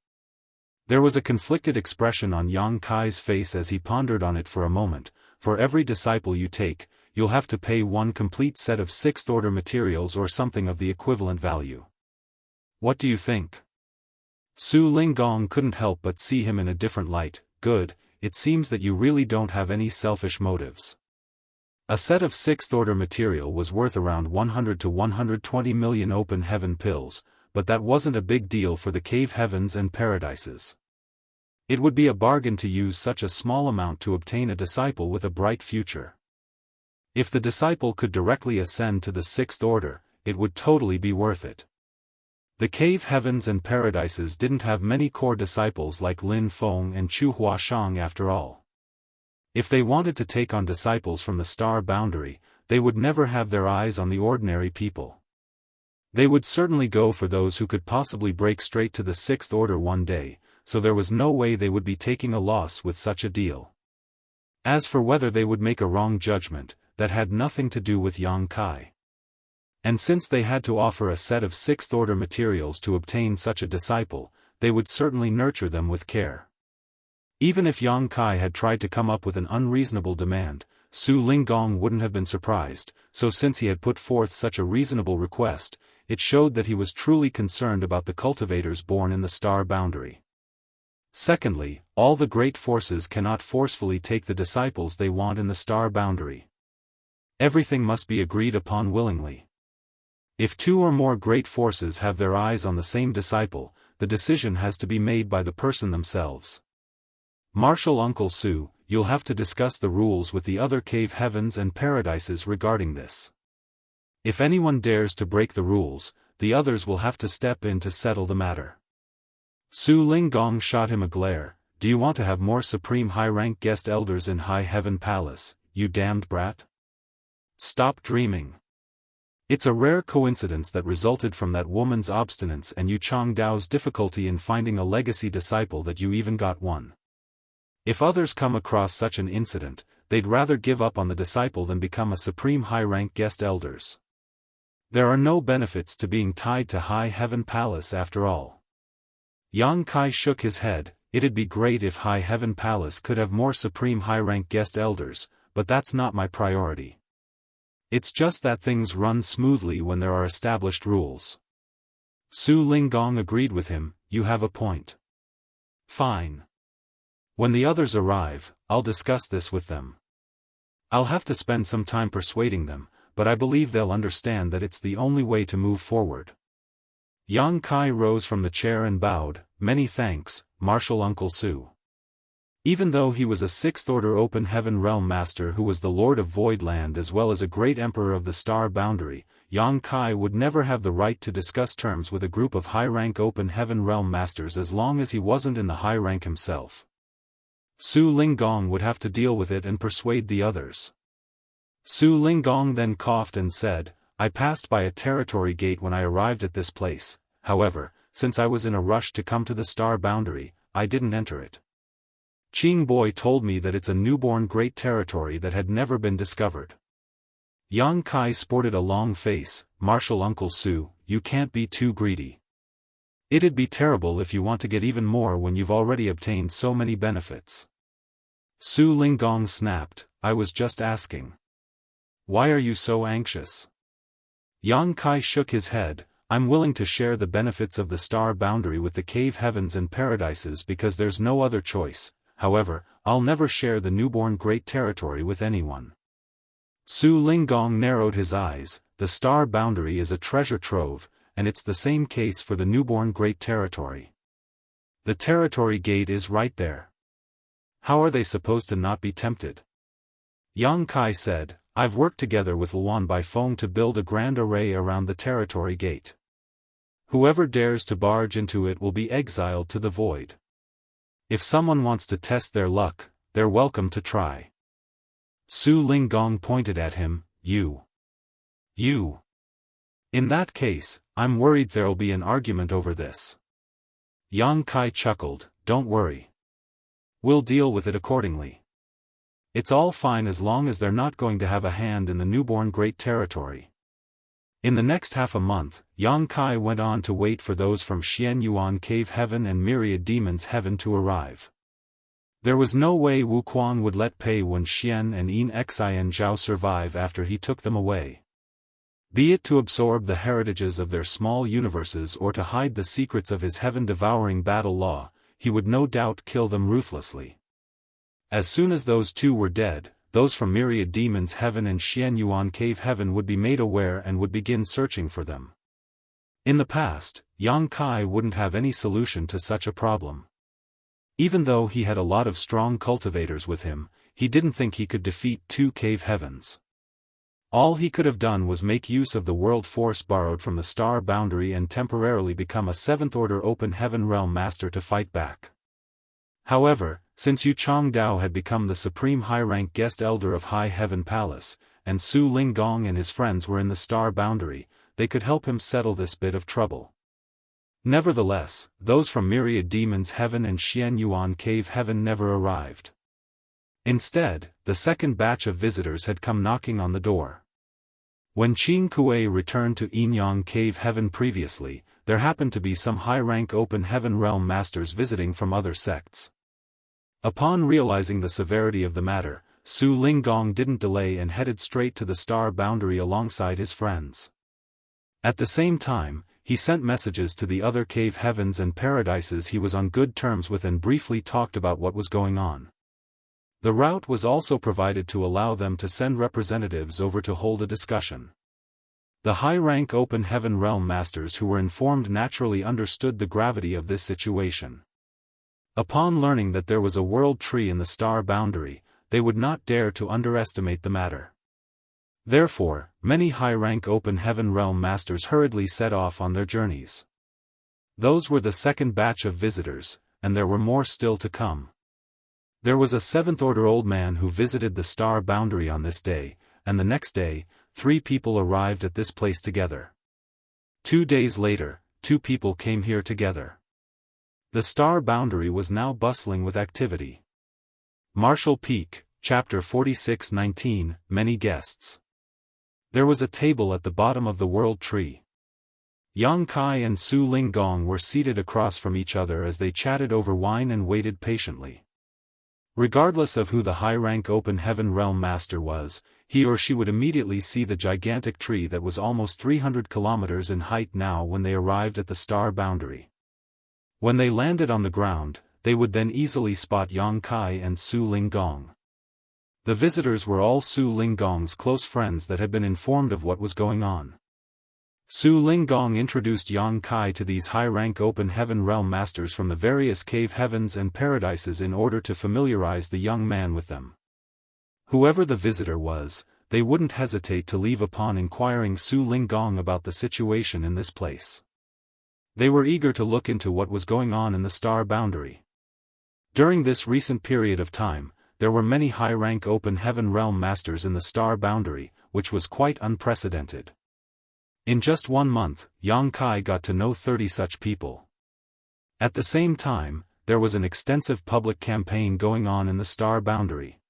There was a conflicted expression on Yang Kai's face as he pondered on it for a moment. "For every disciple you take, you'll have to pay one complete set of 6th order materials or something of the equivalent value. What do you think?" Su Linggong couldn't help but see him in a different light. "Good, it seems that you really don't have any selfish motives." A set of 6th order material was worth around 100 to 120 million open heaven pills, but that wasn't a big deal for the cave heavens and paradises. It would be a bargain to use such a small amount to obtain a disciple with a bright future. If the disciple could directly ascend to the 6th order, it would totally be worth it. The cave heavens and paradises didn't have many core disciples like Lin Feng and Chu Huashang after all. If they wanted to take on disciples from the star boundary, they would never have their eyes on the ordinary people. They would certainly go for those who could possibly break straight to the Sixth Order one day, so there was no way they would be taking a loss with such a deal. As for whether they would make a wrong judgment, that had nothing to do with Yang Kai. And since they had to offer a set of Sixth Order materials to obtain such a disciple, they would certainly nurture them with care. Even if Yang Kai had tried to come up with an unreasonable demand, Su Linggong wouldn't have been surprised, so since he had put forth such a reasonable request, it showed that he was truly concerned about the cultivators born in the star boundary. Secondly, all the great forces cannot forcefully take the disciples they want in the star boundary. Everything must be agreed upon willingly. If two or more great forces have their eyes on the same disciple, the decision has to be made by the person themselves. Martial Uncle Su, you'll have to discuss the rules with the other cave heavens and paradises regarding this. If anyone dares to break the rules, the others will have to step in to settle the matter. Su Linggong shot him a glare. Do you want to have more supreme high-rank guest elders in High Heaven Palace, you damned brat? Stop dreaming. It's a rare coincidence that resulted from that woman's obstinance and Yu Changdao's difficulty in finding a legacy disciple that you even got one. If others come across such an incident, they'd rather give up on the disciple than become a supreme high-rank guest elders. There are no benefits to being tied to High Heaven Palace after all. Yang Kai shook his head. It'd be great if High Heaven Palace could have more supreme high-rank guest elders, but that's not my priority. It's just that things run smoothly when there are established rules. Su Linggong agreed with him. You have a point. Fine. When the others arrive, I'll discuss this with them. I'll have to spend some time persuading them, but I believe they'll understand that it's the only way to move forward. Yang Kai rose from the chair and bowed. Many thanks, Martial Uncle Su. Even though he was a Sixth Order Open Heaven Realm Master who was the Lord of Voidland as well as a great Emperor of the Star Boundary, Yang Kai would never have the right to discuss terms with a group of high-rank Open Heaven Realm Masters as long as he wasn't in the high rank himself. Su Linggong would have to deal with it and persuade the others. Su Linggong then coughed and said, I passed by a territory gate when I arrived at this place, however, since I was in a rush to come to the Star Boundary, I didn't enter it. Qing Boy told me that it's a newborn great territory that had never been discovered. Yang Kai sported a long face. Martial Uncle Su, you can't be too greedy. It'd be terrible if you want to get even more when you've already obtained so many benefits. Su Linggong snapped, I was just asking. Why are you so anxious? Yang Kai shook his head. I'm willing to share the benefits of the Star Boundary with the cave heavens and paradises because there's no other choice. However, I'll never share the newborn great territory with anyone. Su Linggong narrowed his eyes. The Star Boundary is a treasure trove, and it's the same case for the newborn great territory. The territory gate is right there. How are they supposed to not be tempted? Yang Kai said, I've worked together with Luan Baifeng to build a grand array around the territory gate. Whoever dares to barge into it will be exiled to the void. If someone wants to test their luck, they're welcome to try. Su Linggong pointed at him, You. In that case, I'm worried there'll be an argument over this. Yang Kai chuckled, Don't worry. We'll deal with it accordingly. It's all fine as long as they're not going to have a hand in the newborn great territory. In the next half a month, Yang Kai went on to wait for those from Xian Yuan Cave Heaven and Myriad Demons Heaven to arrive. There was no way Wu Quan would let Pei Wen Xian and Yin Xian Zhao survive after he took them away. Be it to absorb the heritages of their small universes or to hide the secrets of his heaven-devouring battle law, he would no doubt kill them ruthlessly. As soon as those two were dead, those from Myriad Demons Heaven and Xian Yuan Cave Heaven would be made aware and would begin searching for them. In the past, Yang Kai wouldn't have any solution to such a problem. Even though he had a lot of strong cultivators with him, he didn't think he could defeat two cave heavens. All he could have done was make use of the world force borrowed from the Star Boundary and temporarily become a Seventh Order Open Heaven Realm Master to fight back. However, since Yu Changdao had become the supreme high-rank guest elder of High Heaven Palace, and Su Linggong and his friends were in the star boundary, they could help him settle this bit of trouble. Nevertheless, those from Myriad Demons Heaven and Xian Yuan Cave Heaven never arrived. Instead, the second batch of visitors had come knocking on the door. When Qing Kuei returned to Yinyang Cave Heaven previously, there happened to be some high-rank open heaven realm masters visiting from other sects. Upon realizing the severity of the matter, Su Linggong didn't delay and headed straight to the star boundary alongside his friends. At the same time, he sent messages to the other cave heavens and paradises he was on good terms with and briefly talked about what was going on. The route was also provided to allow them to send representatives over to hold a discussion. The high-rank open heaven realm masters who were informed naturally understood the gravity of this situation. Upon learning that there was a world tree in the star boundary, they would not dare to underestimate the matter. Therefore, many high-rank open heaven realm masters hurriedly set off on their journeys. Those were the second batch of visitors, and there were more still to come. There was a seventh-order old man who visited the star boundary on this day, and the next day, 3 people arrived at this place together. 2 days later, 2 people came here together. The star boundary was now bustling with activity. Marshall Peak, Chapter 46-19, Many Guests. There was a table at the bottom of the world tree. Yang Kai and Su Linggong were seated across from each other as they chatted over wine and waited patiently. Regardless of who the high-rank open heaven realm master was, he or she would immediately see the gigantic tree that was almost 300 kilometers in height now when they arrived at the star boundary. When they landed on the ground, they would then easily spot Yang Kai and Su Linggong. The visitors were all Su Linggong's close friends that had been informed of what was going on. Su Linggong introduced Yang Kai to these high-rank open heaven realm masters from the various cave heavens and paradises in order to familiarize the young man with them. Whoever the visitor was, they wouldn't hesitate to leave upon inquiring Su Linggong about the situation in this place. They were eager to look into what was going on in the star boundary. During this recent period of time, there were many high-rank open heaven realm masters in the star boundary, which was quite unprecedented. In just 1 month, Yang Kai got to know 30 such people. At the same time, there was an extensive public campaign going on in the star boundary.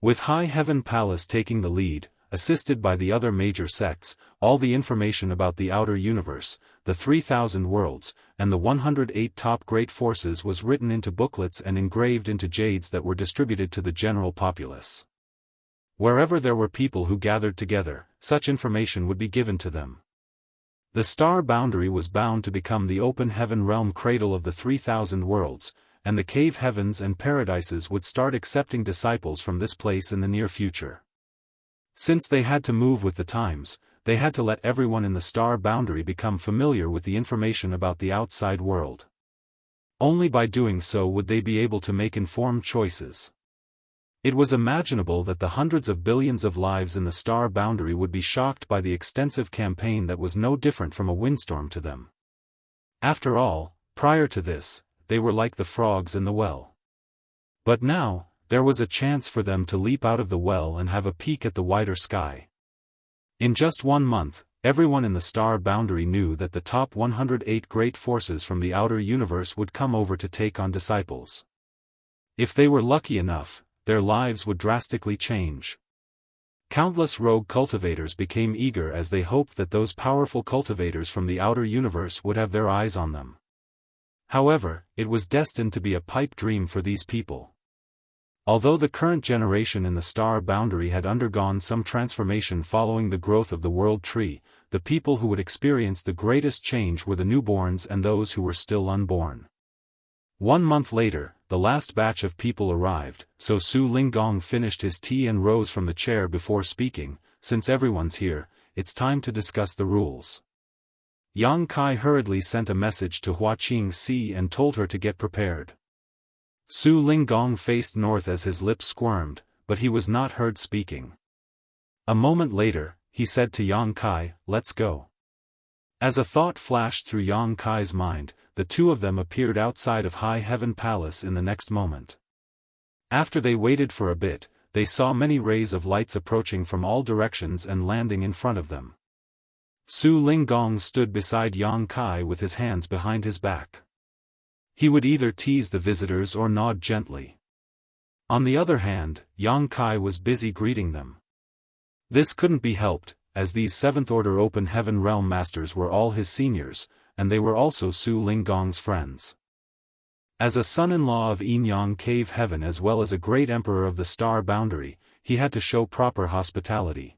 With High Heaven Palace taking the lead, assisted by the other major sects, all the information about the outer universe, the 3,000 worlds, and the 108 top great forces was written into booklets and engraved into jades that were distributed to the general populace. Wherever there were people who gathered together, such information would be given to them. The star boundary was bound to become the open heaven realm cradle of the 3,000 worlds, and the cave heavens and paradises would start accepting disciples from this place in the near future. Since they had to move with the times, they had to let everyone in the star boundary become familiar with the information about the outside world. Only by doing so would they be able to make informed choices. It was imaginable that the hundreds of billions of lives in the star boundary would be shocked by the extensive campaign that was no different from a windstorm to them. After all, prior to this, they were like the frogs in the well. But now, there was a chance for them to leap out of the well and have a peek at the wider sky. In just 1 month, everyone in the star boundary knew that the top 108 great forces from the outer universe would come over to take on disciples. If they were lucky enough, their lives would drastically change. Countless rogue cultivators became eager as they hoped that those powerful cultivators from the outer universe would have their eyes on them. However, it was destined to be a pipe dream for these people. Although the current generation in the star boundary had undergone some transformation following the growth of the world tree, the people who would experience the greatest change were the newborns and those who were still unborn. 1 month later, the last batch of people arrived, so Su Linggong finished his tea and rose from the chair before speaking. Since everyone's here, it's time to discuss the rules. Yang Kai hurriedly sent a message to Hua Qingxi and told her to get prepared. Su Linggong faced north as his lips squirmed, but he was not heard speaking. A moment later, he said to Yang Kai, "Let's go." As a thought flashed through Yang Kai's mind, the two of them appeared outside of High Heaven Palace in the next moment. After they waited for a bit, they saw many rays of lights approaching from all directions and landing in front of them. Su Linggong stood beside Yang Kai with his hands behind his back. He would either tease the visitors or nod gently. On the other hand, Yang Kai was busy greeting them. This couldn't be helped, as these 7th Order Open Heaven Realm Masters were all his seniors, and they were also Su Linggong's friends. As a son-in-law of Yinyang Cave Heaven as well as a great emperor of the Star Boundary, he had to show proper hospitality.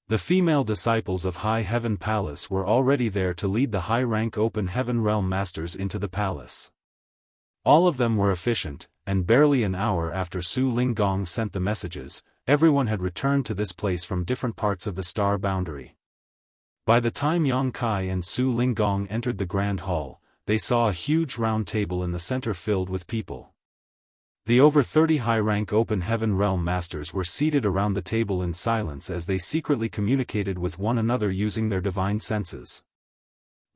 The female disciples of High Heaven Palace were already there to lead the high-rank Open Heaven Realm Masters into the palace. All of them were efficient, and barely an hour after Su Linggong sent the messages, everyone had returned to this place from different parts of the Star Boundary. By the time Yang Kai and Su Linggong entered the Grand Hall, they saw a huge round table in the center filled with people. The over 30 high-rank Open Heaven Realm Masters were seated around the table in silence as they secretly communicated with one another using their divine senses.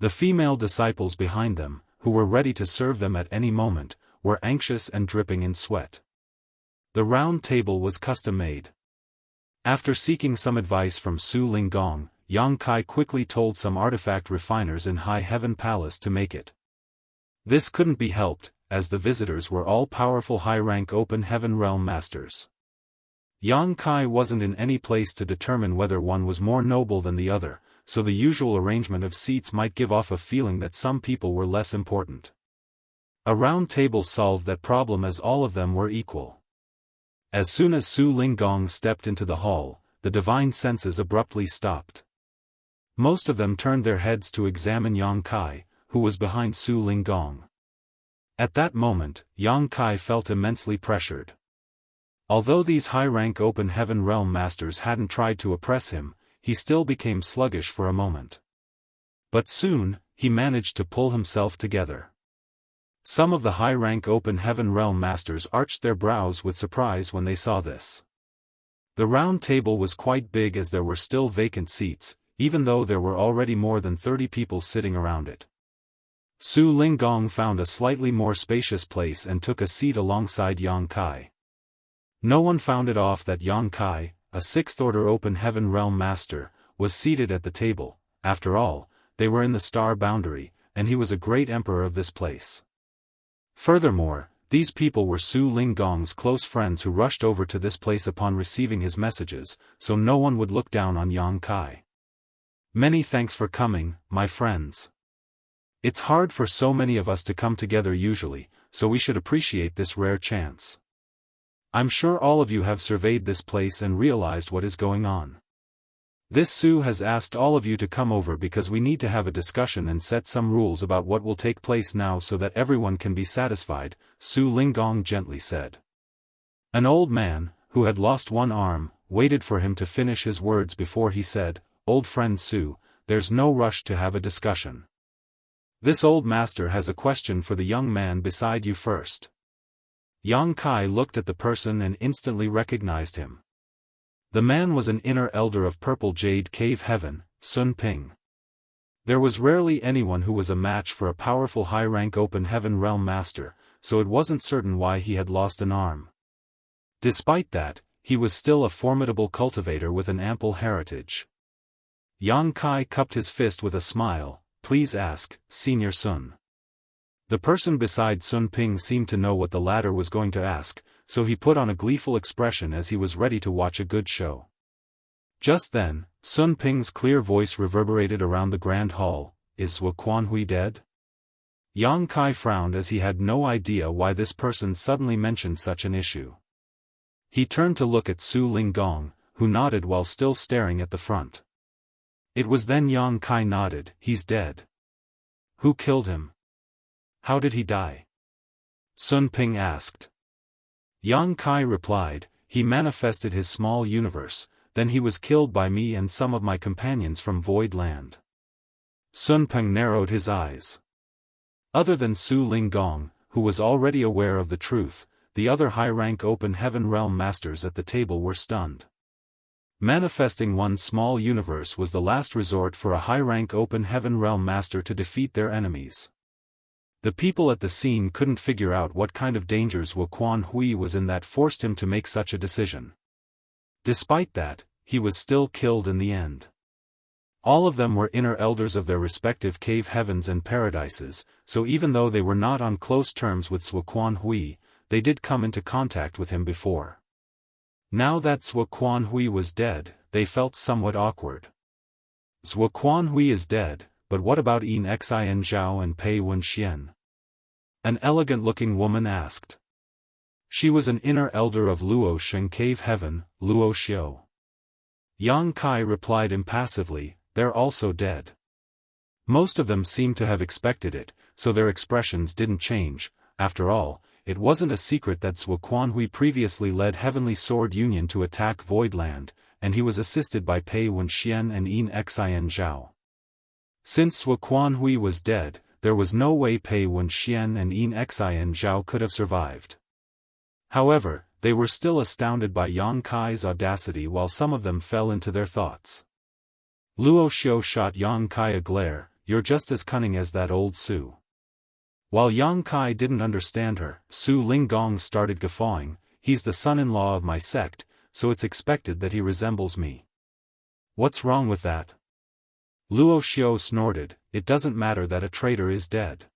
The female disciples behind them, who were ready to serve them at any moment, were anxious and dripping in sweat. The round table was custom-made. After seeking some advice from Su Linggong, Yang Kai quickly told some artifact refiners in High Heaven Palace to make it. This couldn't be helped, as the visitors were all powerful high-rank Open Heaven Realm Masters. Yang Kai wasn't in any place to determine whether one was more noble than the other, so the usual arrangement of seats might give off a feeling that some people were less important. A round table solved that problem as all of them were equal. As soon as Su Linggong stepped into the hall, the divine senses abruptly stopped. Most of them turned their heads to examine Yang Kai, who was behind Su Linggong. At that moment, Yang Kai felt immensely pressured. Although these high-rank Open Heaven Realm Masters hadn't tried to oppress him, he still became sluggish for a moment. But soon, he managed to pull himself together. Some of the high-rank Open Heaven Realm Masters arched their brows with surprise when they saw this. The round table was quite big as there were still vacant seats, even though there were already more than 30 people sitting around it. Su Linggong found a slightly more spacious place and took a seat alongside Yang Kai. No one found it off that Yang Kai, a 6th Order Open Heaven Realm Master, was seated at the table. After all, they were in the Star Boundary, and he was a great emperor of this place. Furthermore, these people were Su Linggong's close friends who rushed over to this place upon receiving his messages, so no one would look down on Yang Kai. Many thanks for coming, my friends. It's hard for so many of us to come together usually, so we should appreciate this rare chance. I'm sure all of you have surveyed this place and realized what is going on. This Su has asked all of you to come over because we need to have a discussion and set some rules about what will take place now so that everyone can be satisfied, Su Linggong gently said. An old man, who had lost one arm, waited for him to finish his words before he said, "Old friend Su, there's no rush to have a discussion. This old master has a question for the young man beside you first." Yang Kai looked at the person and instantly recognized him. The man was an inner elder of Purple Jade Cave Heaven, Sun Ping. There was rarely anyone who was a match for a powerful high-rank Open Heaven Realm Master, so it wasn't certain why he had lost an arm. Despite that, he was still a formidable cultivator with an ample heritage. Yang Kai cupped his fist with a smile. "Please ask, Senior Sun." The person beside Sun Ping seemed to know what the latter was going to ask, so he put on a gleeful expression as he was ready to watch a good show. Just then, Sun Ping's clear voice reverberated around the grand hall, "Is Zhuo Quanhui dead?" Yang Kai frowned as he had no idea why this person suddenly mentioned such an issue. He turned to look at Su Linggong, who nodded while still staring at the front. It was then Yang Kai nodded. "He's dead." "Who killed him? How did he die?" Sun Ping asked. Yang Kai replied, "He manifested his small universe, then he was killed by me and some of my companions from Void Land." Sun Ping narrowed his eyes. Other than Su Linggong, who was already aware of the truth, the other high-rank Open Heaven Realm Masters at the table were stunned. Manifesting one's small universe was the last resort for a high-rank Open Heaven Realm Master to defeat their enemies. The people at the scene couldn't figure out what kind of dangers Wuquan Hui was in that forced him to make such a decision. Despite that, he was still killed in the end. All of them were inner elders of their respective cave heavens and paradises, so even though they were not on close terms with Wuquan Hui, they did come into contact with him before. Now that Wuquan Hui was dead, they felt somewhat awkward. Wuquan Hui is dead, but what about Yin Xian Zhao and Pei Wenxian? An elegant-looking woman asked. She was an inner elder of Luosheng Cave Heaven, Luoxiu. Yang Kai replied impassively, "They're also dead." Most of them seemed to have expected it, so their expressions didn't change. After all, it wasn't a secret that Wuquan Hui previously led Heavenly Sword Union to attack Voidland, and he was assisted by Pei Wenxian and Yin Xian Zhao. Since Wuquan Hui was dead, there was no way Pei Wenxian and Yin Xian Zhao could have survived. However, they were still astounded by Yang Kai's audacity while some of them fell into their thoughts. Luo Xiu shot Yang Kai a glare, "You're just as cunning as that old Su." While Yang Kai didn't understand her, Su Linggong started guffawing, "He's the son-in-law of my sect, so it's expected that he resembles me." "What's wrong with that?" Luo Xiu snorted, "It doesn't matter that a traitor is dead.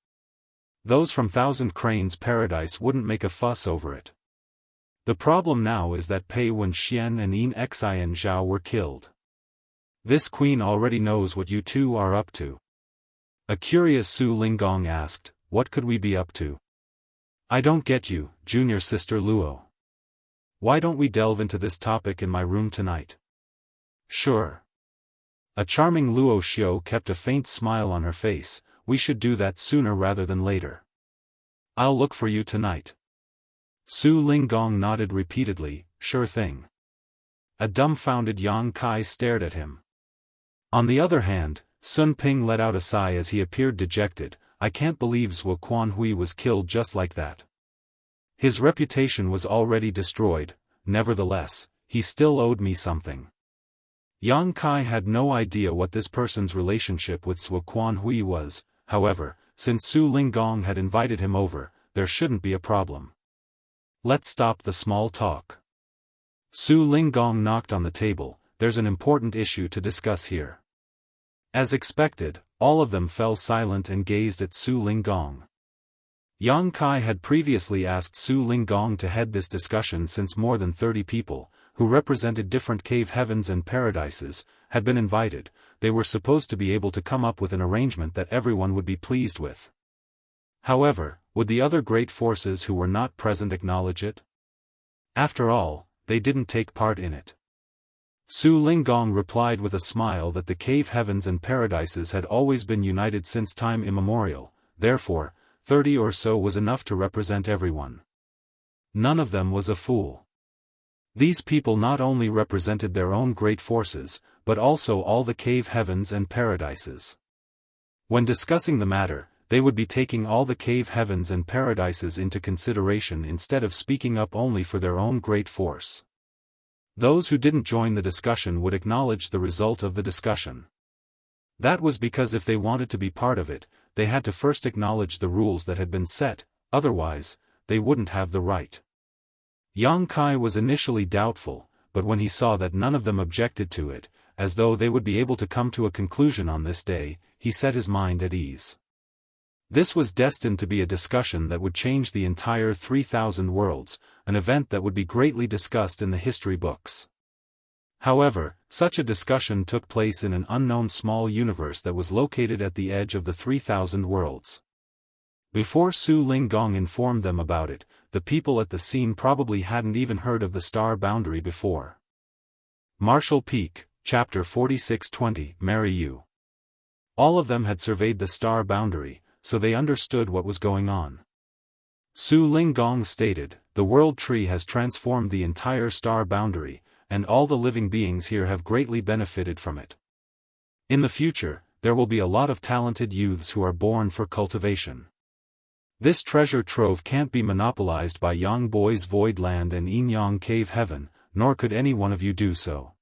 Those from Thousand Cranes Paradise wouldn't make a fuss over it. The problem now is that Pei Wenxian and Yin Xian Zhao were killed. This queen already knows what you two are up to." A curious Su Linggong asked, "What could we be up to?" "I don't get you, junior sister Luo. Why don't we delve into this topic in my room tonight?" "Sure." A charming Luo Xiu kept a faint smile on her face, "We should do that sooner rather than later." "I'll look for you tonight." Su Linggong nodded repeatedly, "Sure thing." A dumbfounded Yang Kai stared at him. On the other hand, Sun Ping let out a sigh as he appeared dejected, "I can't believe Wuquan Hui was killed just like that. His reputation was already destroyed, nevertheless, he still owed me something." Yang Kai had no idea what this person's relationship with Wuquan Hui was, however, since Su Linggong had invited him over, there shouldn't be a problem. "Let's stop the small talk." Su Linggong knocked on the table, "There's an important issue to discuss here." As expected, all of them fell silent and gazed at Su Linggong. Yang Kai had previously asked Su Linggong to head this discussion since more than 30 people, who represented different cave heavens and paradises, had been invited. They were supposed to be able to come up with an arrangement that everyone would be pleased with. However, would the other great forces who were not present acknowledge it? After all, they didn't take part in it. Su Linggong replied with a smile that the cave heavens and paradises had always been united since time immemorial, therefore, 30 or so was enough to represent everyone. None of them was a fool. These people not only represented their own great forces, but also all the cave heavens and paradises. When discussing the matter, they would be taking all the cave heavens and paradises into consideration instead of speaking up only for their own great force. Those who didn't join the discussion would acknowledge the result of the discussion. That was because if they wanted to be part of it, they had to first acknowledge the rules that had been set, otherwise, they wouldn't have the right. Yang Kai was initially doubtful, but when he saw that none of them objected to it, as though they would be able to come to a conclusion on this day, he set his mind at ease. This was destined to be a discussion that would change the entire 3,000 worlds, an event that would be greatly discussed in the history books. However, such a discussion took place in an unknown small universe that was located at the edge of the 3,000 worlds. Before Su Linggong informed them about it, the people at the scene probably hadn't even heard of the star boundary before. Martial Peak, Chapter 4620, Marry You. All of them had surveyed the star boundary, so they understood what was going on. Su Linggong stated, "The world tree has transformed the entire star boundary, and all the living beings here have greatly benefited from it. In the future, there will be a lot of talented youths who are born for cultivation. This treasure trove can't be monopolized by Yang Boy's Voidland and Yin Yang Cave Heaven, nor could any one of you do so.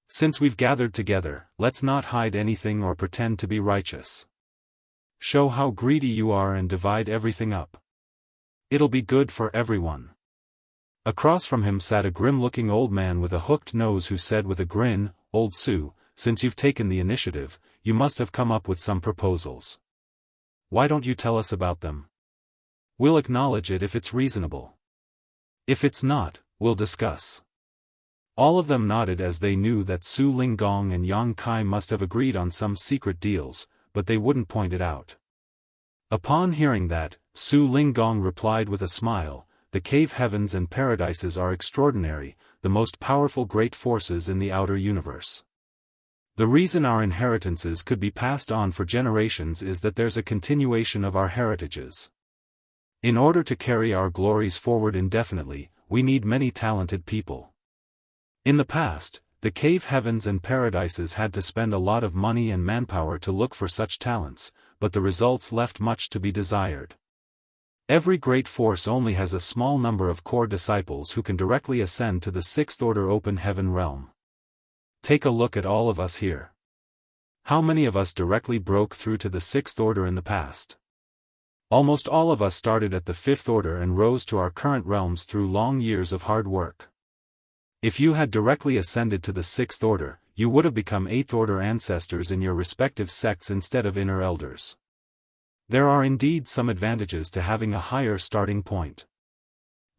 Since we've gathered together, let's not hide anything or pretend to be righteous. Show how greedy you are and divide everything up. It'll be good for everyone. Across from him sat a grim-looking old man with a hooked nose who said with a grin, "Old Su, since you've taken the initiative, you must have come up with some proposals. Why don't you tell us about them? We'll acknowledge it if it's reasonable. If it's not, we'll discuss." All of them nodded as they knew that Su Linggong and Yang Kai must have agreed on some secret deals, but they wouldn't point it out. Upon hearing that, Su Linggong replied with a smile, "The cave heavens and paradises are extraordinary, the most powerful great forces in the outer universe. The reason our inheritances could be passed on for generations is that there's a continuation of our heritages. In order to carry our glories forward indefinitely, we need many talented people. In the past, the cave heavens and paradises had to spend a lot of money and manpower to look for such talents, but the results left much to be desired. Every great force only has a small number of core disciples who can directly ascend to the sixth order open heaven realm. Take a look at all of us here. How many of us directly broke through to the sixth order in the past? Almost all of us started at the fifth order and rose to our current realms through long years of hard work. If you had directly ascended to the sixth order, you would have become eighth order ancestors in your respective sects instead of inner elders. There are indeed some advantages to having a higher starting point.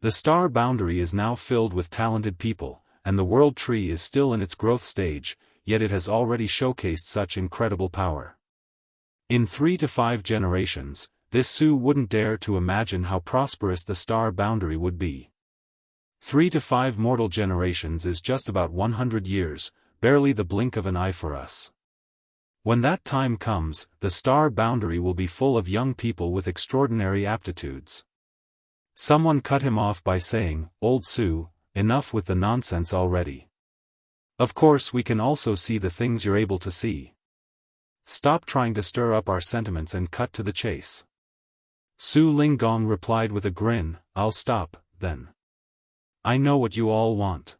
The star boundary is now filled with talented people, and the world tree is still in its growth stage, yet it has already showcased such incredible power. In 3 to 5 generations, this Su wouldn't dare to imagine how prosperous the star boundary would be. 3 to 5 mortal generations is just about 100 years, barely the blink of an eye for us. When that time comes, the star boundary will be full of young people with extraordinary aptitudes. Someone cut him off by saying, "Old Su, enough with the nonsense already. Of course we can also see the things you're able to see. Stop trying to stir up our sentiments and cut to the chase." Su Linggong replied with a grin, "I'll stop, then. I know what you all want.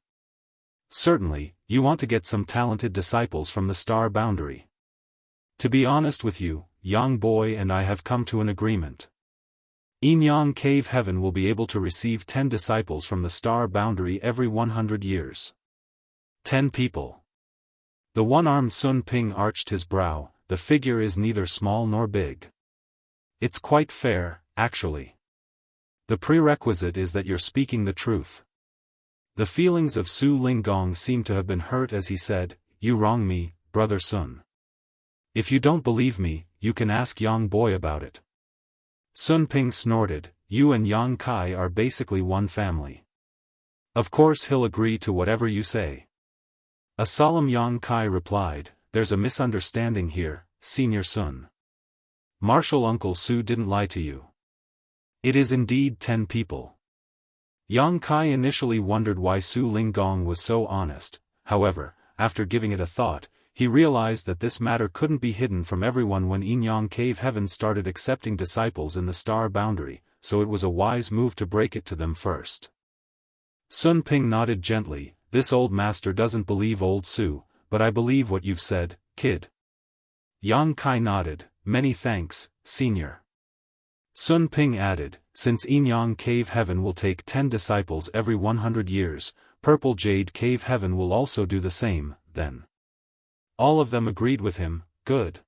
Certainly, you want to get some talented disciples from the star boundary. To be honest with you, Yang Boy and I have come to an agreement. Inyang Cave Heaven will be able to receive 10 disciples from the star boundary every 100 years. 10 people. The one-armed Sun Ping arched his brow, the figure is neither small nor big. It's quite fair, actually. The prerequisite is that you're speaking the truth. The feelings of Su Linggong seemed to have been hurt as he said, "You wrong me, Brother Sun. If you don't believe me, you can ask Yang Boy about it." Sun Ping snorted, "You and Yang Kai are basically one family. Of course he'll agree to whatever you say." A solemn Yang Kai replied, "There's a misunderstanding here, Senior Sun. Martial Uncle Su didn't lie to you. It is indeed 10 people." Yang Kai initially wondered why Su Linggong was so honest, however, after giving it a thought, he realized that this matter couldn't be hidden from everyone when Inyang Cave Heaven started accepting disciples in the star boundary, so it was a wise move to break it to them first. Sun Ping nodded gently, "This old master doesn't believe old Su, but I believe what you've said, kid." Yang Kai nodded, "Many thanks, senior." Sun Ping added, "Since Inyang Cave Heaven will take 10 disciples every 100 years, Purple Jade Cave Heaven will also do the same, then." All of them agreed with him, "Good."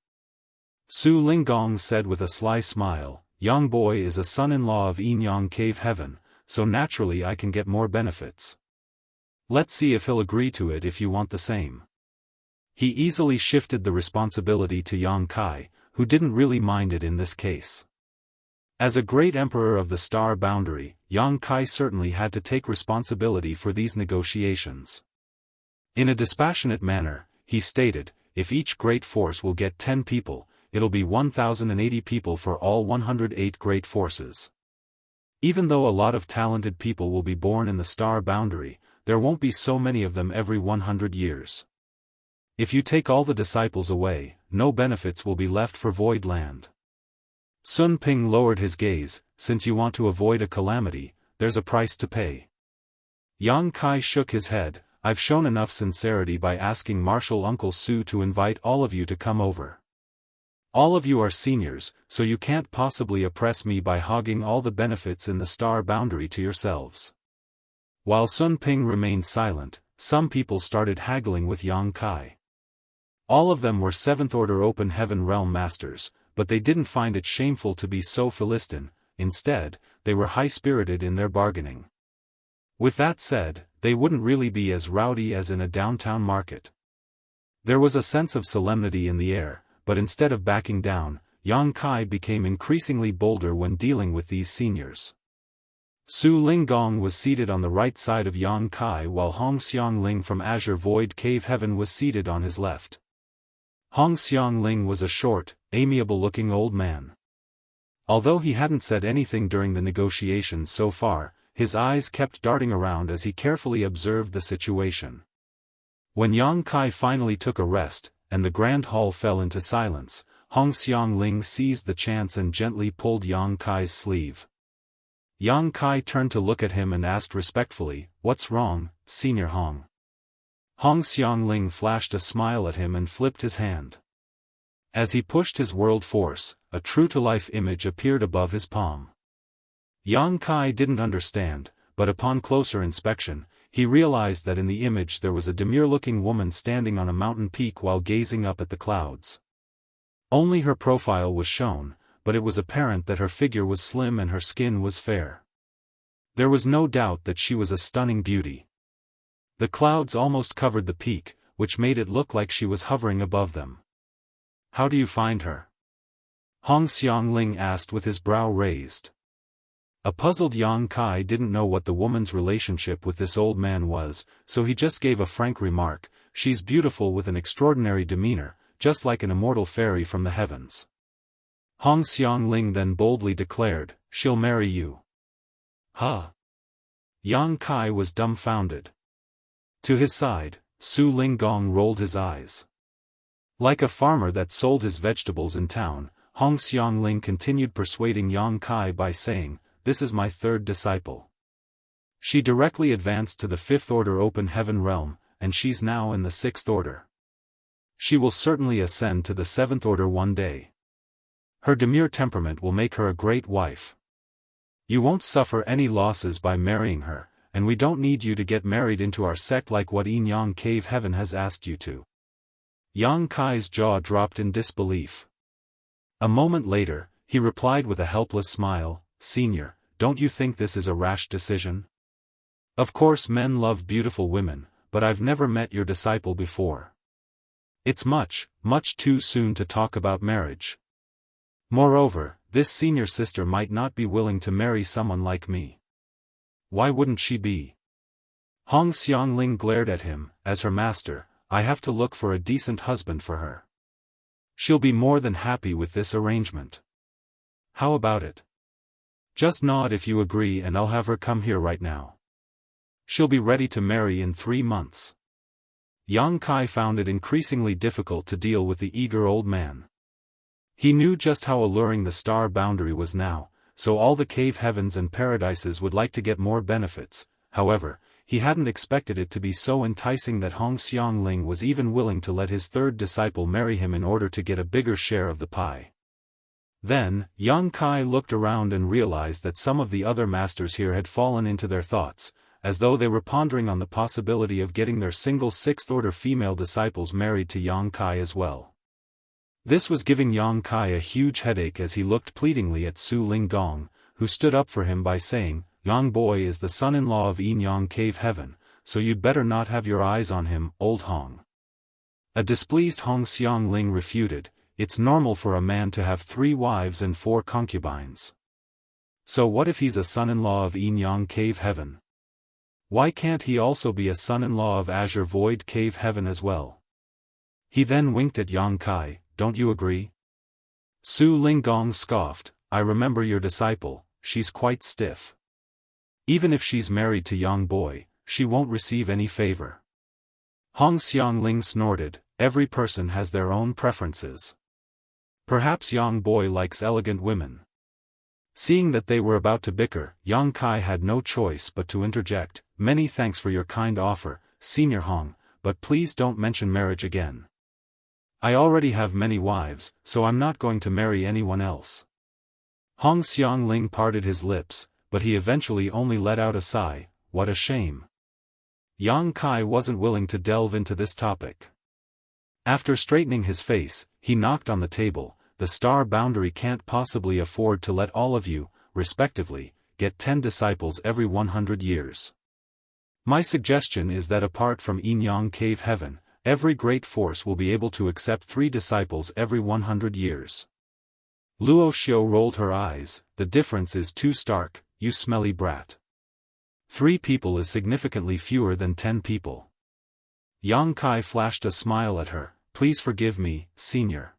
Su Linggong said with a sly smile, "Yang Boy is a son-in-law of Inyang Cave Heaven, so naturally I can get more benefits. Let's see if he'll agree to it if you want the same." He easily shifted the responsibility to Yang Kai, who didn't really mind it in this case. As a great emperor of the star boundary, Yang Kai certainly had to take responsibility for these negotiations. In a dispassionate manner, he stated, "If each great force will get 10 people, it'll be 1,080 people for all 108 great forces. Even though a lot of talented people will be born in the star boundary, there won't be so many of them every 100 years. If you take all the disciples away, no benefits will be left for Void Land." Sun Ping lowered his gaze, "Since you want to avoid a calamity, there's a price to pay." Yang Kai shook his head, "I've shown enough sincerity by asking Martial Uncle Su to invite all of you to come over. All of you are seniors, so you can't possibly oppress me by hogging all the benefits in the star boundary to yourselves. While Sun Ping remained silent, some people started haggling with Yang Kai. All of them were 7th Order Open Heaven Realm Masters, but they didn't find it shameful to be so Philistine. Instead, they were high-spirited in their bargaining. With that said, they wouldn't really be as rowdy as in a downtown market. There was a sense of solemnity in the air, but instead of backing down, Yang Kai became increasingly bolder when dealing with these seniors. Su Linggong was seated on the right side of Yang Kai while Hong Xiangling from Azure Void Cave Heaven was seated on his left. Hong Xiangling was a short, amiable-looking old man. Although he hadn't said anything during the negotiations so far, his eyes kept darting around as he carefully observed the situation. When Yang Kai finally took a rest, and the grand hall fell into silence, Hong Xiangling seized the chance and gently pulled Yang Kai's sleeve. Yang Kai turned to look at him and asked respectfully, "What's wrong, Senior Hong?" Hong Xiangling flashed a smile at him and flipped his hand. As he pushed his world force, a true-to-life image appeared above his palm. Yang Kai didn't understand, but upon closer inspection, he realized that in the image there was a demure-looking woman standing on a mountain peak while gazing up at the clouds. Only her profile was shown, but it was apparent that her figure was slim and her skin was fair. There was no doubt that she was a stunning beauty. The clouds almost covered the peak, which made it look like she was hovering above them. "How do you find her?" Hong Xiangling asked with his brow raised. A puzzled Yang Kai didn't know what the woman's relationship with this old man was, so he just gave a frank remark, "She's beautiful with an extraordinary demeanor, just like an immortal fairy from the heavens." Hong Xiangling then boldly declared, "She'll marry you." Huh? Yang Kai was dumbfounded. To his side, Su Linggong rolled his eyes. Like a farmer that sold his vegetables in town, Hong Xiangling continued persuading Yang Kai by saying, "This is my 3rd disciple. She directly advanced to the 5th Order Open Heaven Realm, and she's now in the 6th Order. She will certainly ascend to the 7th Order one day. Her demure temperament will make her a great wife. You won't suffer any losses by marrying her, and we don't need you to get married into our sect like what Inyang Cave Heaven has asked you to." Yang Kai's jaw dropped in disbelief. A moment later, he replied with a helpless smile, "Senior, don't you think this is a rash decision? Of course men love beautiful women, but I've never met your disciple before. It's much, much too soon to talk about marriage. Moreover, this senior sister might not be willing to marry someone like me." "Why wouldn't she be?" Hong Xiangling glared at him. "As her master, I have to look for a decent husband for her. She'll be more than happy with this arrangement. How about it? Just nod if you agree and I'll have her come here right now. She'll be ready to marry in 3 months." Yang Kai found it increasingly difficult to deal with the eager old man. He knew just how alluring the star boundary was now, so all the cave heavens and paradises would like to get more benefits. However, he hadn't expected it to be so enticing that Hong Xiangling was even willing to let his 3rd disciple marry him in order to get a bigger share of the pie. Then, Yang Kai looked around and realized that some of the other masters here had fallen into their thoughts, as though they were pondering on the possibility of getting their single 6th Order female disciples married to Yang Kai as well. This was giving Yang Kai a huge headache as he looked pleadingly at Su Linggong, who stood up for him by saying, "Yang Boy is the son-in-law of Inyang Cave Heaven, so you'd better not have your eyes on him, old Hong." A displeased Hong Xiangling refuted, "It's normal for a man to have 3 wives and 4 concubines. So what if he's a son-in-law of Inyang Cave Heaven? Why can't he also be a son-in-law of Azure Void Cave Heaven as well?" He then winked at Yang Kai, "Don't you agree?" Su Linggong scoffed, "I remember your disciple, she's quite stiff. Even if she's married to Yang Boy, she won't receive any favor." Hong Xiangling snorted, "Every person has their own preferences. Perhaps Yang Boy likes elegant women." Seeing that they were about to bicker, Yang Kai had no choice but to interject, "Many thanks for your kind offer, Senior Hong, but please don't mention marriage again. I already have many wives, so I'm not going to marry anyone else. Hong Xiangling parted his lips, but he eventually only let out a sigh. What a shame. Yang Kai wasn't willing to delve into this topic. After straightening his face, he knocked on the table. The star boundary can't possibly afford to let all of you, respectively, get 10 disciples every 100 years. My suggestion is that apart from Yin-Yang Cave Heaven, every great force will be able to accept 3 disciples every 100 years. Luo Xiu rolled her eyes. The difference is too stark, you smelly brat. 3 people is significantly fewer than 10 people. Yang Kai flashed a smile at her. Please forgive me, senior.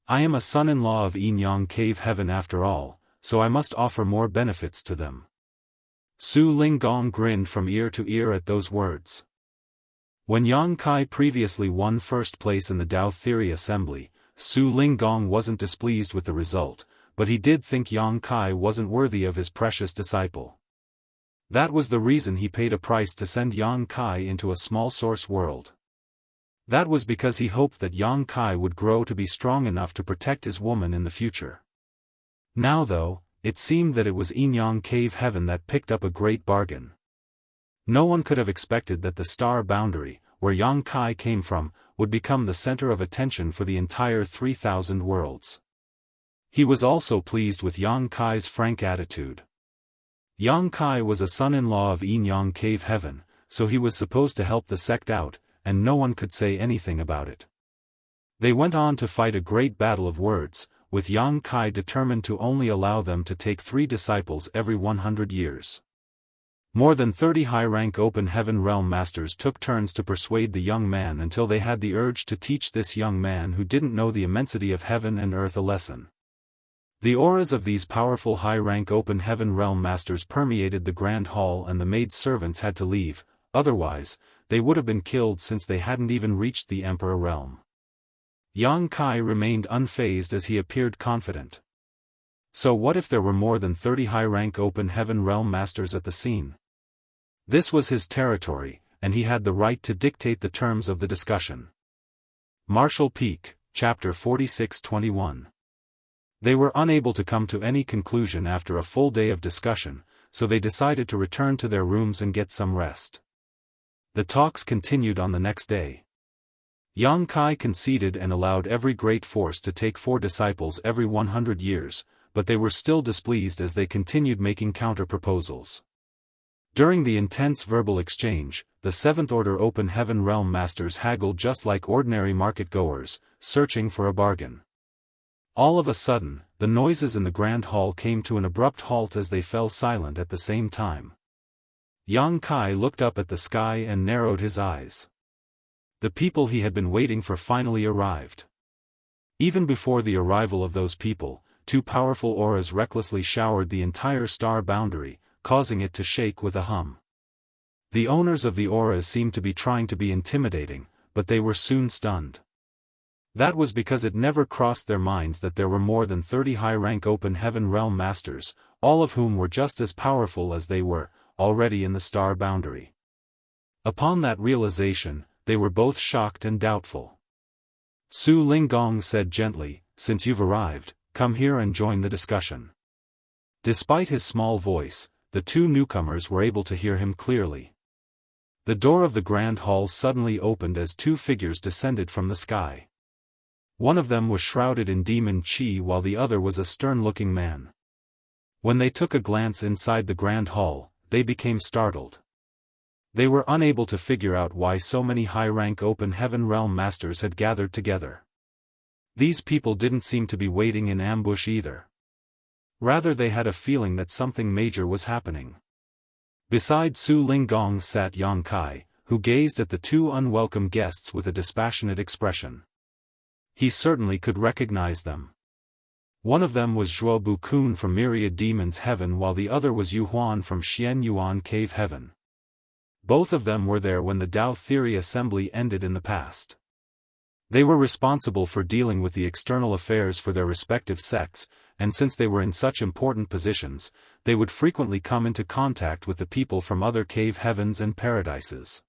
I am a son-in-law of Yin-Yang Cave Heaven after all, so I must offer more benefits to them. Su Linggong grinned from ear to ear at those words. When Yang Kai previously won first place in the Dao Theory Assembly, Su Linggong wasn't displeased with the result, but he did think Yang Kai wasn't worthy of his precious disciple. That was the reason he paid a price to send Yang Kai into a small source world. That was because he hoped that Yang Kai would grow to be strong enough to protect his woman in the future. Now though, it seemed that it was Yin-Yang Cave Heaven that picked up a great bargain. No one could have expected that the star boundary, where Yang Kai came from, would become the center of attention for the entire 3,000 worlds. He was also pleased with Yang Kai's frank attitude. Yang Kai was a son-in-law of Yin-Yang Cave Heaven, so he was supposed to help the sect out, and no one could say anything about it. They went on to fight a great battle of words, with Yang Kai determined to only allow them to take 3 disciples every 100 years. More than 30 high-rank open heaven realm masters took turns to persuade the young man until they had the urge to teach this young man who didn't know the immensity of heaven and earth a lesson. The auras of these powerful high-rank open heaven realm masters permeated the grand hall, and the maid servants had to leave, otherwise, they would have been killed since they hadn't even reached the emperor realm. Yang Kai remained unfazed as he appeared confident. So what if there were more than 30 high-rank open heaven realm masters at the scene? This was his territory, and he had the right to dictate the terms of the discussion. Martial Peak, Chapter 46-21. They were unable to come to any conclusion after a full day of discussion, so they decided to return to their rooms and get some rest. The talks continued on the next day. Yang Kai conceded and allowed every great force to take 4 disciples every 100 years, but they were still displeased as they continued making counter-proposals. During the intense verbal exchange, the 7th Order Open Heaven Realm Masters haggled just like ordinary market-goers, searching for a bargain. All of a sudden, the noises in the Grand Hall came to an abrupt halt as they fell silent at the same time. Yang Kai looked up at the sky and narrowed his eyes. The people he had been waiting for finally arrived. Even before the arrival of those people, 2 powerful auras recklessly showered the entire star boundary, causing it to shake with a hum. The owners of the auras seemed to be trying to be intimidating, but they were soon stunned. That was because it never crossed their minds that there were more than 30 high-rank open heaven realm masters, all of whom were just as powerful as they were, already in the star boundary. Upon that realization, they were both shocked and doubtful. Su Linggong said gently, "Since you've arrived, come here and join the discussion." Despite his small voice, the 2 newcomers were able to hear him clearly. The door of the Grand Hall suddenly opened as 2 figures descended from the sky. One of them was shrouded in demon chi while the other was a stern-looking man. When they took a glance inside the Grand Hall, they became startled. They were unable to figure out why so many high-rank open heaven realm masters had gathered together. These people didn't seem to be waiting in ambush either. Rather, they had a feeling that something major was happening. Beside Su Linggong sat Yang Kai, who gazed at the 2 unwelcome guests with a dispassionate expression. He certainly could recognize them. One of them was Zhuo Bu-kun from Myriad Demons Heaven, while the other was Yu Huan from Xian Yuan Cave Heaven. Both of them were there when the Dao Theory Assembly ended in the past. They were responsible for dealing with the external affairs for their respective sects, and since they were in such important positions, they would frequently come into contact with the people from other cave heavens and paradises.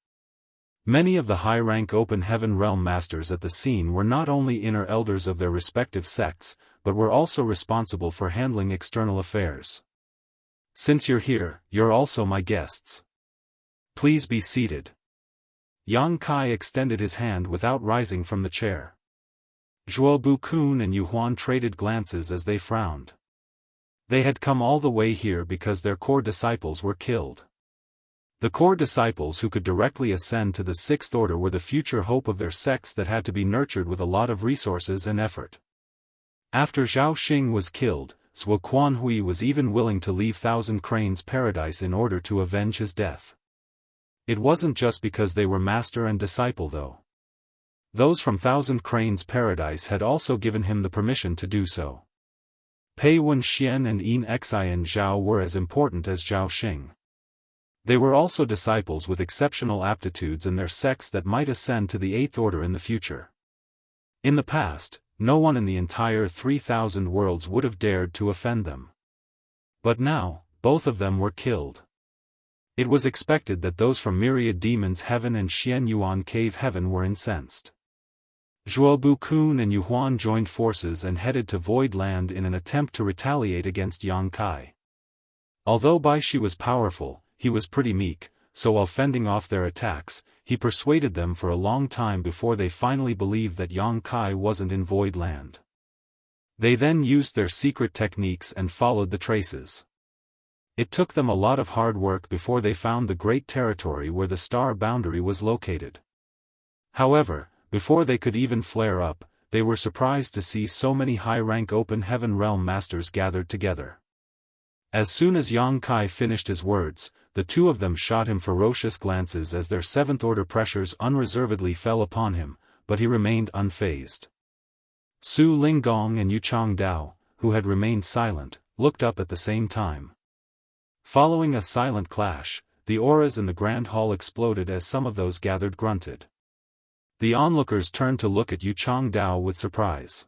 Many of the high-rank open heaven realm masters at the scene were not only inner elders of their respective sects, but were also responsible for handling external affairs. Since you're here, you're also my guests. Please be seated. Yang Kai extended his hand without rising from the chair. Zhuobu Kun and Yu Huan traded glances as they frowned. They had come all the way here because their core disciples were killed. The core disciples who could directly ascend to the Sixth Order were the future hope of their sects that had to be nurtured with a lot of resources and effort. After Zhao Xing was killed, Zhuo Quanhui was even willing to leave Thousand Cranes Paradise in order to avenge his death. It wasn't just because they were master and disciple though. Those from Thousand Cranes Paradise had also given him the permission to do so. Pei Wenxian and Yin Xian Zhao were as important as Zhao Xing. They were also disciples with exceptional aptitudes in their sects that might ascend to the Eighth Order in the future. In the past, no one in the entire 3,000 worlds would have dared to offend them. But now, both of them were killed. It was expected that those from Myriad Demons Heaven and Xian Yuan Cave Heaven were incensed. Zhuobu Kun and Yu Huan joined forces and headed to Void Land in an attempt to retaliate against Yang Kai. Although Bai Shi was powerful, he was pretty meek, so while fending off their attacks, he persuaded them for a long time before they finally believed that Yang Kai wasn't in Void Land. They then used their secret techniques and followed the traces. It took them a lot of hard work before they found the great territory where the star boundary was located. However, before they could even flare up, they were surprised to see so many high-rank open heaven realm masters gathered together. As soon as Yang Kai finished his words, the two of them shot him ferocious glances as their Seventh Order pressures unreservedly fell upon him, but he remained unfazed. Su Linggong and Yu Changdao, who had remained silent, looked up at the same time. Following a silent clash, the auras in the Grand Hall exploded as some of those gathered grunted. The onlookers turned to look at Yu Changdao with surprise.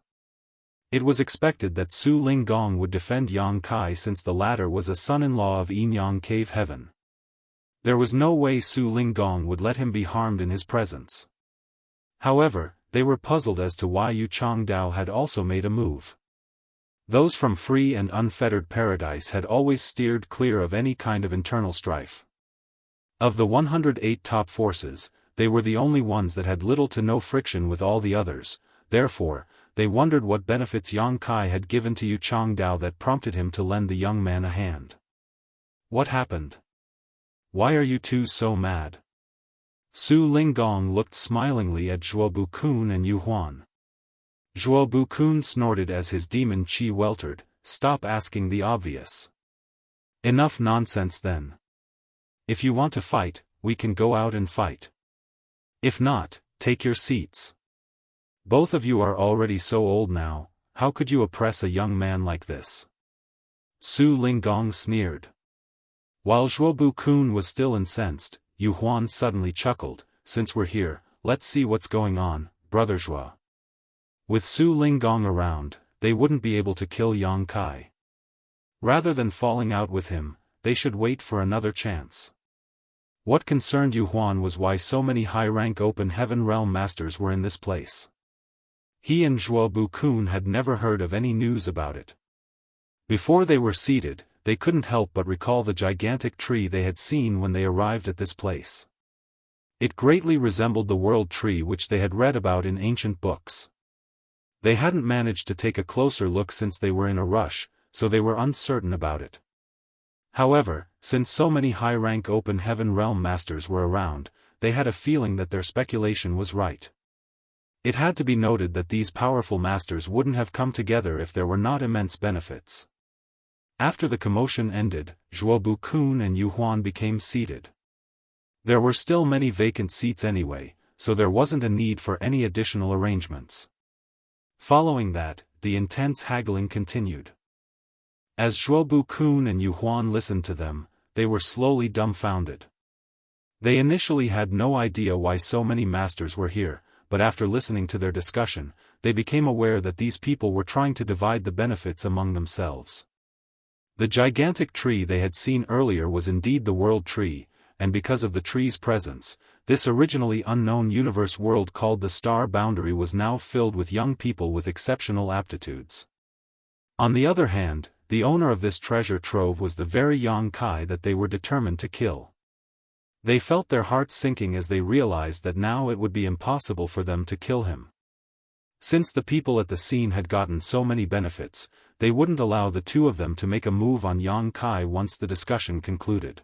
It was expected that Su Linggong would defend Yang Kai since the latter was a son-in-law of Yin Yang Cave Heaven. There was no way Su Linggong would let him be harmed in his presence. However, they were puzzled as to why Yu Changdao had also made a move. Those from Free and Unfettered Paradise had always steered clear of any kind of internal strife. Of the 108 top forces, they were the only ones that had little to no friction with all the others, therefore, they wondered what benefits Yang Kai had given to Yu Changdao that prompted him to lend the young man a hand. What happened? Why are you two so mad? Su Linggong looked smilingly at Zhuobu Kun and Yu Huan. Zhuobu Kun snorted as his demon chi weltered, "Stop asking the obvious. Enough nonsense then. If you want to fight, we can go out and fight. If not, take your seats. Both of you are already so old now, how could you oppress a young man like this?" Su Linggong sneered. While Zhuobu Kun was still incensed, Yu Huan suddenly chuckled, "Since we're here, let's see what's going on, brother Zhua." With Su Linggong around, they wouldn't be able to kill Yang Kai. Rather than falling out with him, they should wait for another chance. What concerned Yu Huan was why so many high-rank open heaven realm masters were in this place. He and Zhuobu Kun had never heard of any news about it. Before they were seated, they couldn't help but recall the gigantic tree they had seen when they arrived at this place. It greatly resembled the world tree which they had read about in ancient books. They hadn't managed to take a closer look since they were in a rush, so they were uncertain about it. However, since so many high-rank open heaven realm masters were around, they had a feeling that their speculation was right. It had to be noted that these powerful masters wouldn't have come together if there were not immense benefits. After the commotion ended, Zhuobu Kun and Yu Huan became seated. There were still many vacant seats anyway, so there wasn't a need for any additional arrangements. Following that, the intense haggling continued. As Zhuobu Kun and Yu Huan listened to them, they were slowly dumbfounded. They initially had no idea why so many masters were here, but after listening to their discussion, they became aware that these people were trying to divide the benefits among themselves. The gigantic tree they had seen earlier was indeed the world tree, and because of the tree's presence, this originally unknown universe world called the Star Boundary was now filled with young people with exceptional aptitudes. On the other hand, the owner of this treasure trove was the very Yangkai that they were determined to kill. They felt their hearts sinking as they realized that now it would be impossible for them to kill him. Since the people at the scene had gotten so many benefits, they wouldn't allow the two of them to make a move on Yangkai once the discussion concluded.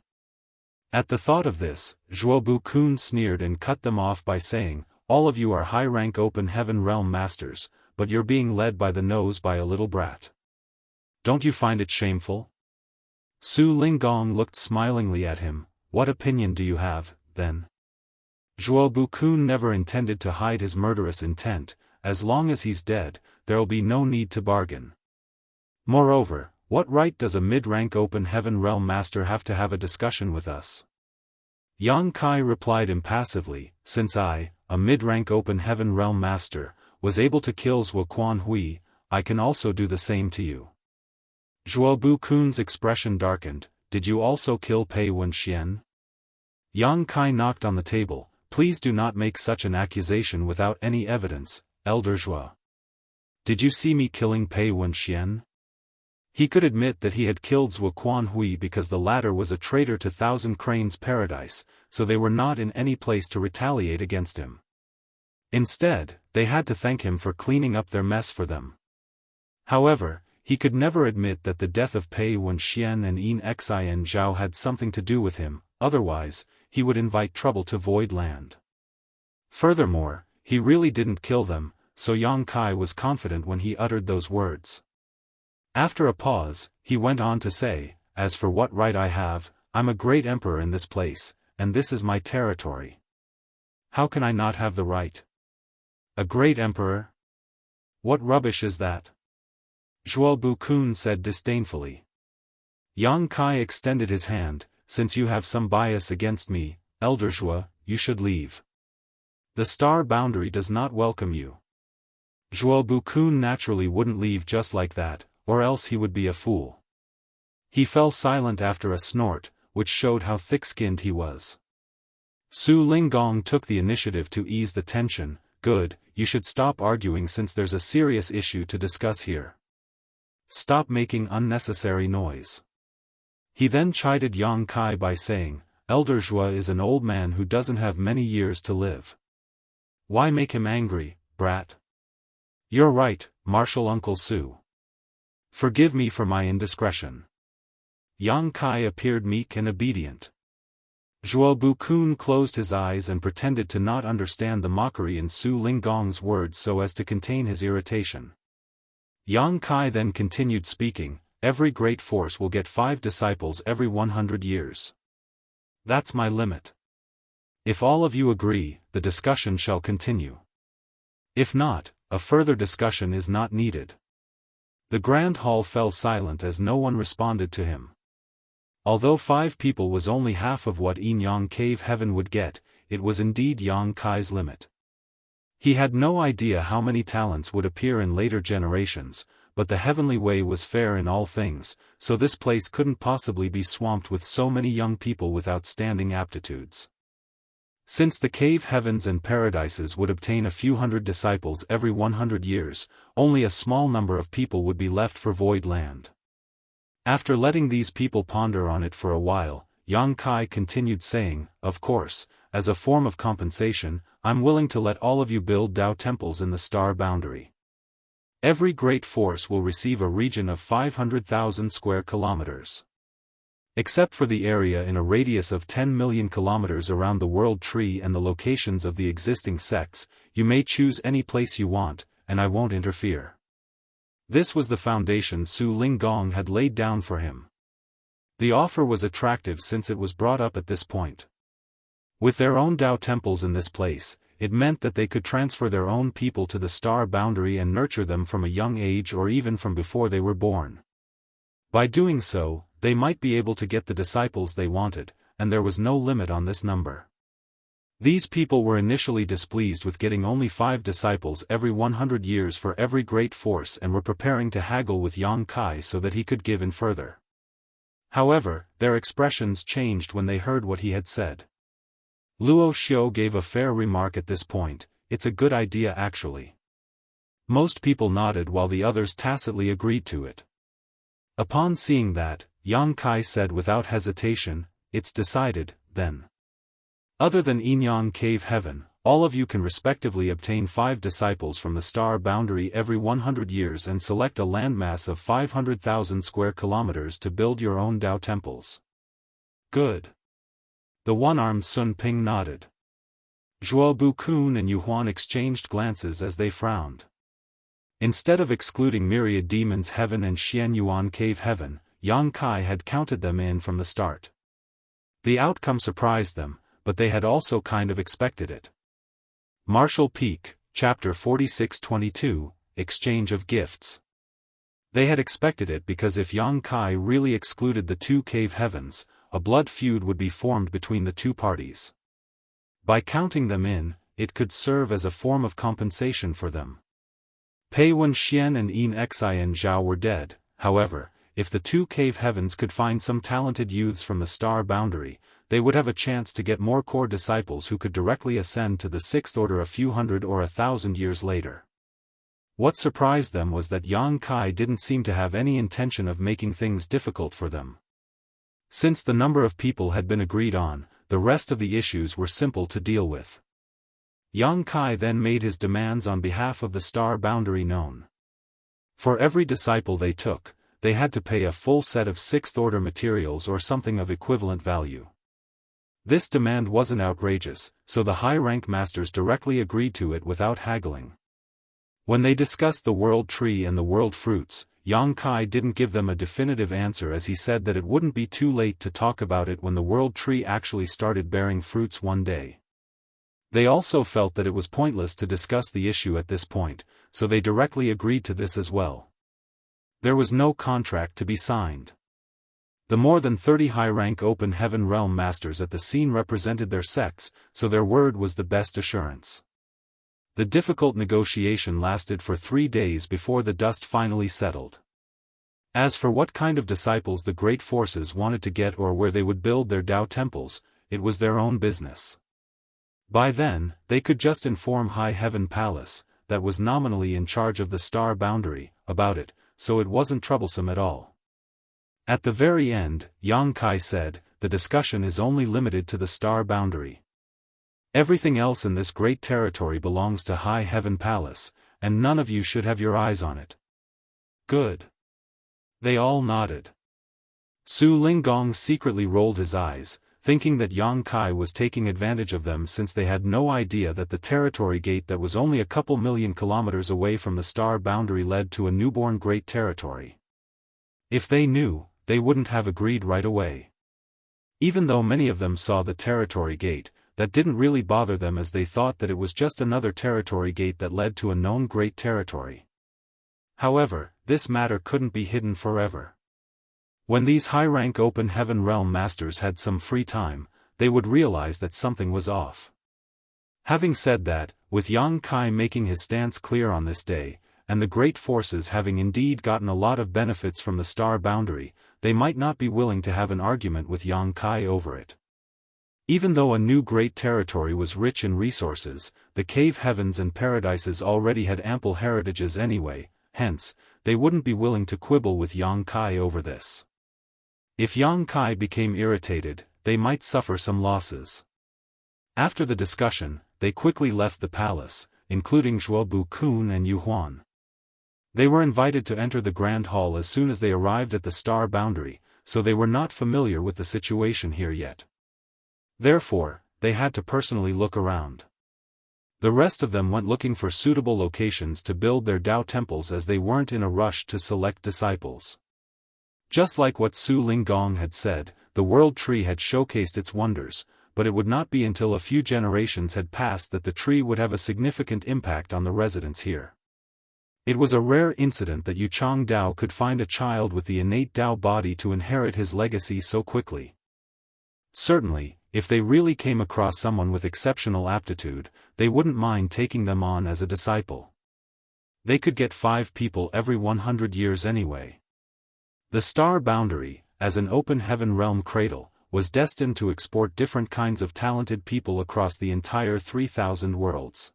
At the thought of this, Zhuobu-kun sneered and cut them off by saying, "All of you are high-rank open heaven realm masters, but you're being led by the nose by a little brat. Don't you find it shameful?" Su Linggong looked smilingly at him. "What opinion do you have, then?" Zhuobu-kun never intended to hide his murderous intent. As long as he's dead, there'll be no need to bargain. Moreover, what right does a mid-rank open heaven realm master have to have a discussion with us? Yangkai replied impassively, "Since I, a mid-rank open heaven realm master, was able to kill Zhuo Quanhui, I can also do the same to you." Zhuobu-kun's expression darkened. "Did you also kill Pei Wenxian?" Yangkai knocked on the table. "Please do not make such an accusation without any evidence, Elder Zhuo. Did you see me killing Pei Wenxian?" He could admit that he had killed Zhuo Quanhui because the latter was a traitor to Thousand Cranes Paradise, so they were not in any place to retaliate against him. Instead, they had to thank him for cleaning up their mess for them. However, he could never admit that the death of Pei Wenxian and Yin Xin Zhao had something to do with him, otherwise, he would invite trouble to Void Land. Furthermore, he really didn't kill them, so Yangkai was confident when he uttered those words. After a pause, he went on to say, "As for what right I have, I'm a great emperor in this place, and this is my territory. How can I not have the right? A great emperor? What rubbish is that?" Zhuobu-kun said disdainfully. Yangkai extended his hand. "Since you have some bias against me, Elder Zhuo, you should leave. The Star Boundary does not welcome you." Zhuobu-kun naturally wouldn't leave just like that, or else he would be a fool. He fell silent after a snort, which showed how thick-skinned he was. Su Linggong took the initiative to ease the tension. "Good, you should stop arguing since there's a serious issue to discuss here. Stop making unnecessary noise." He then chided Yangkai by saying, "Elder Zhuo is an old man who doesn't have many years to live. Why make him angry, brat?" "You're right, Martial Uncle Su. Forgive me for my indiscretion." Yangkai appeared meek and obedient. Zhuobu-kun closed his eyes and pretended to not understand the mockery in Su Linggong's words so as to contain his irritation. Yangkai then continued speaking, "Every great force will get 5 disciples every 100 years. That's my limit. If all of you agree, the discussion shall continue. If not, a further discussion is not needed." The Grand Hall fell silent as no one responded to him. Although 5 people was only half of what Yin Yang Cave Heaven would get, it was indeed Yang Kai's limit. He had no idea how many talents would appear in later generations, but the heavenly way was fair in all things, so this place couldn't possibly be swamped with so many young people with outstanding aptitudes. Since the cave heavens and paradises would obtain a few hundred disciples every 100 years, only a small number of people would be left for Void Land. After letting these people ponder on it for a while, Yangkai continued saying, "Of course, as a form of compensation, I'm willing to let all of you build Dao temples in the Star Boundary. Every great force will receive a region of 500,000 square kilometers. Except for the area in a radius of 10 million kilometers around the World Tree and the locations of the existing sects, you may choose any place you want, and I won't interfere." This was the foundation Su Linggong had laid down for him. The offer was attractive since it was brought up at this point. With their own Dao temples in this place, it meant that they could transfer their own people to the Star Boundary and nurture them from a young age or even from before they were born. By doing so, they might be able to get the disciples they wanted, and there was no limit on this number. These people were initially displeased with getting only 5 disciples every 100 years for every great force and were preparing to haggle with Yangkai so that he could give in further. However, their expressions changed when they heard what he had said. Luo Xiu gave a fair remark at this point, "It's a good idea actually." Most people nodded while the others tacitly agreed to it. Upon seeing that, Yang Kai said without hesitation, "It's decided, then. Other than Inyan Cave Heaven, all of you can respectively obtain 5 disciples from the star boundary every 100 years and select a landmass of 500,000 square kilometers to build your own Dao temples." "Good." The one-armed Sun Ping nodded. Zhuo Bu Kun and Yu Huan exchanged glances as they frowned. Instead of excluding Myriad Demons Heaven and Xian Yuan Cave Heaven, Yang Kai had counted them in from the start. The outcome surprised them, but they had also kind of expected it. Martial Peak, Chapter 4622, Exchange of Gifts. They had expected it because if Yang Kai really excluded the 2 cave heavens, a blood feud would be formed between the 2 parties. By counting them in, it could serve as a form of compensation for them. Pei Wen Xian and Yin Xian Zhao were dead. However, if the 2 cave heavens could find some talented youths from the star boundary, they would have a chance to get more core disciples who could directly ascend to the 6th order a few hundred or 1,000 years later. What surprised them was that Yang Kai didn't seem to have any intention of making things difficult for them. Since the number of people had been agreed on, the rest of the issues were simple to deal with. Yang Kai then made his demands on behalf of the star boundary known. For every disciple they took, they had to pay a full set of 6th order materials or something of equivalent value. This demand wasn't outrageous, so the high-rank masters directly agreed to it without haggling. When they discussed the world tree and the world fruits, Yang Kai didn't give them a definitive answer as he said that it wouldn't be too late to talk about it when the world tree actually started bearing fruits one day. They also felt that it was pointless to discuss the issue at this point, so they directly agreed to this as well. There was no contract to be signed. The more than 30 high-rank open heaven realm masters at the scene represented their sects, so their word was the best assurance. The difficult negotiation lasted for 3 days before the dust finally settled. As for what kind of disciples the great forces wanted to get or where they would build their Dao temples, it was their own business. By then, they could just inform High Heaven Palace, that was nominally in charge of the star boundary, about it, so it wasn't troublesome at all. At the very end, Yang Kai said, "The discussion is only limited to the star boundary. Everything else in this great territory belongs to High Heaven Palace, and none of you should have your eyes on it." "Good." They all nodded. Su Linggong secretly rolled his eyes, thinking that Yang Kai was taking advantage of them since they had no idea that the territory gate that was only a couple million kilometers away from the star boundary led to a newborn great territory. If they knew, they wouldn't have agreed right away. Even though many of them saw the territory gate, that didn't really bother them as they thought that it was just another territory gate that led to a known great territory. However, this matter couldn't be hidden forever. When these high-rank open heaven realm masters had some free time, they would realize that something was off. Having said that, with Yang Kai making his stance clear on this day, and the great forces having indeed gotten a lot of benefits from the star boundary, they might not be willing to have an argument with Yang Kai over it. Even though a new great territory was rich in resources, the cave heavens and paradises already had ample heritages anyway, hence, they wouldn't be willing to quibble with Yang Kai over this. If Yang Kai became irritated, they might suffer some losses. After the discussion, they quickly left the palace, including Zhuo Bu Kun and Yu Huan. They were invited to enter the Grand Hall as soon as they arrived at the star boundary, so they were not familiar with the situation here yet. Therefore, they had to personally look around. The rest of them went looking for suitable locations to build their Dao temples as they weren't in a rush to select disciples. Just like what Su Linggong had said, the world tree had showcased its wonders, but it would not be until a few generations had passed that the tree would have a significant impact on the residents here. It was a rare incident that Yuchang Dao could find a child with the innate Dao body to inherit his legacy so quickly. Certainly, if they really came across someone with exceptional aptitude, they wouldn't mind taking them on as a disciple. They could get 5 people every 100 years anyway. The star boundary, as an open heaven realm cradle, was destined to export different kinds of talented people across the entire 3,000 worlds.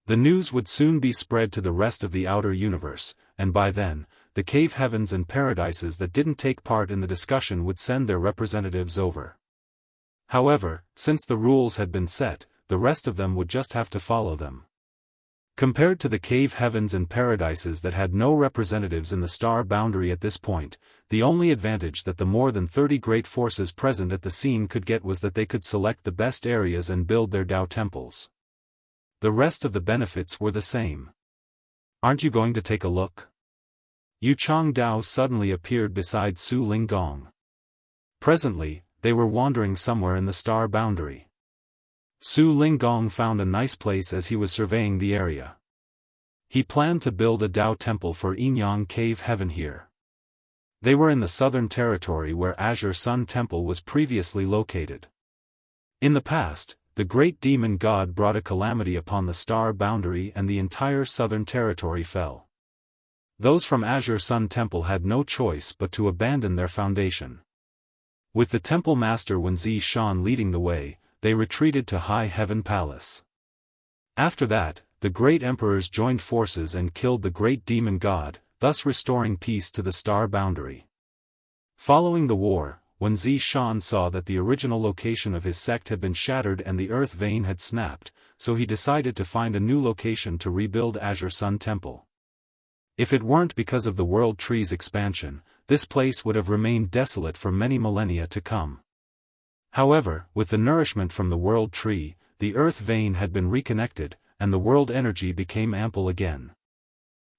The news would soon be spread to the rest of the outer universe, and by then, the cave heavens and paradises that didn't take part in the discussion would send their representatives over. However, since the rules had been set, the rest of them would just have to follow them. Compared to the cave heavens and paradises that had no representatives in the star boundary at this point, the only advantage that the more than 30 great forces present at the scene could get was that they could select the best areas and build their Dao temples. The rest of the benefits were the same. Aren't you going to take a look? Yu Changdao suddenly appeared beside Su Linggong. Presently, they were wandering somewhere in the star boundary. Su Linggong found a nice place as he was surveying the area. He planned to build a Dao temple for Yinyang Cave Heaven here. They were in the southern territory where Azure Sun Temple was previously located. In the past, the great demon god brought a calamity upon the star boundary and the entire southern territory fell. Those from Azure Sun Temple had no choice but to abandon their foundation. With the temple master Wenzi Shan leading the way, they retreated to High Heaven Palace. After that, the great emperors joined forces and killed the great demon god, thus restoring peace to the star boundary. Following the war, Wenzi Shan saw that the original location of his sect had been shattered and the earth vein had snapped, so he decided to find a new location to rebuild Azure Sun Temple. If it weren't because of the World Tree's expansion, this place would have remained desolate for many millennia to come. However, with the nourishment from the World Tree, the earth vein had been reconnected, and the world energy became ample again.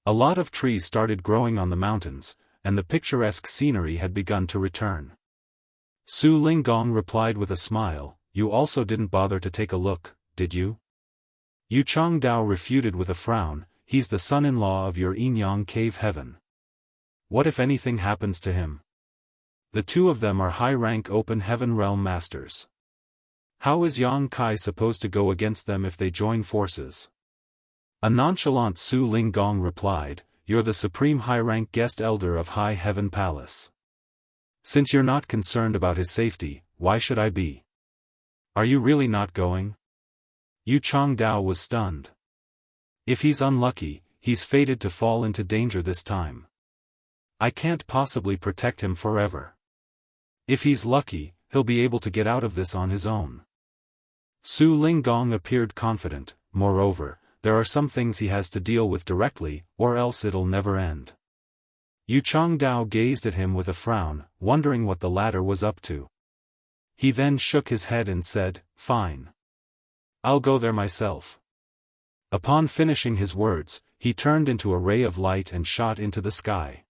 A lot of trees started growing on the mountains, and the picturesque scenery had begun to return. Su Linggong replied with a smile, "You also didn't bother to take a look, did you?" Yu Changdao refuted with a frown, "He's the son-in-law of your Yinyang Cave Heaven. What if anything happens to him? The two of them are high-rank open heaven realm masters. How is Yang Kai supposed to go against them if they join forces?" A nonchalant Su Linggong replied, "You're the supreme high-rank guest elder of High Heaven Palace. Since you're not concerned about his safety, why should I be? Are you really not going?" Yu Changdao was stunned. If he's unlucky, he's fated to fall into danger this time. I can't possibly protect him forever. If he's lucky, he'll be able to get out of this on his own. Su Linggong appeared confident. Moreover, there are some things he has to deal with directly, or else it'll never end. Yu Changdao gazed at him with a frown, wondering what the latter was up to. He then shook his head and said, "Fine. I'll go there myself." Upon finishing his words, he turned into a ray of light and shot into the sky.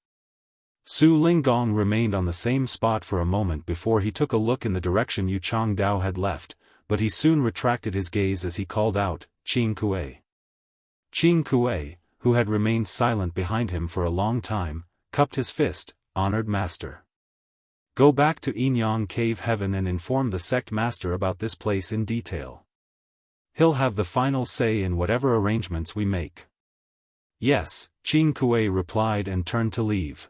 Su Linggong remained on the same spot for a moment before he took a look in the direction Yu Changdao had left, but he soon retracted his gaze as he called out, "Qing Kuei." Qing Kuei, who had remained silent behind him for a long time, cupped his fist, "Honored master. Go back to Yinyang Cave Heaven and inform the sect master about this place in detail. He'll have the final say in whatever arrangements we make." "Yes," Qing Kuei replied and turned to leave.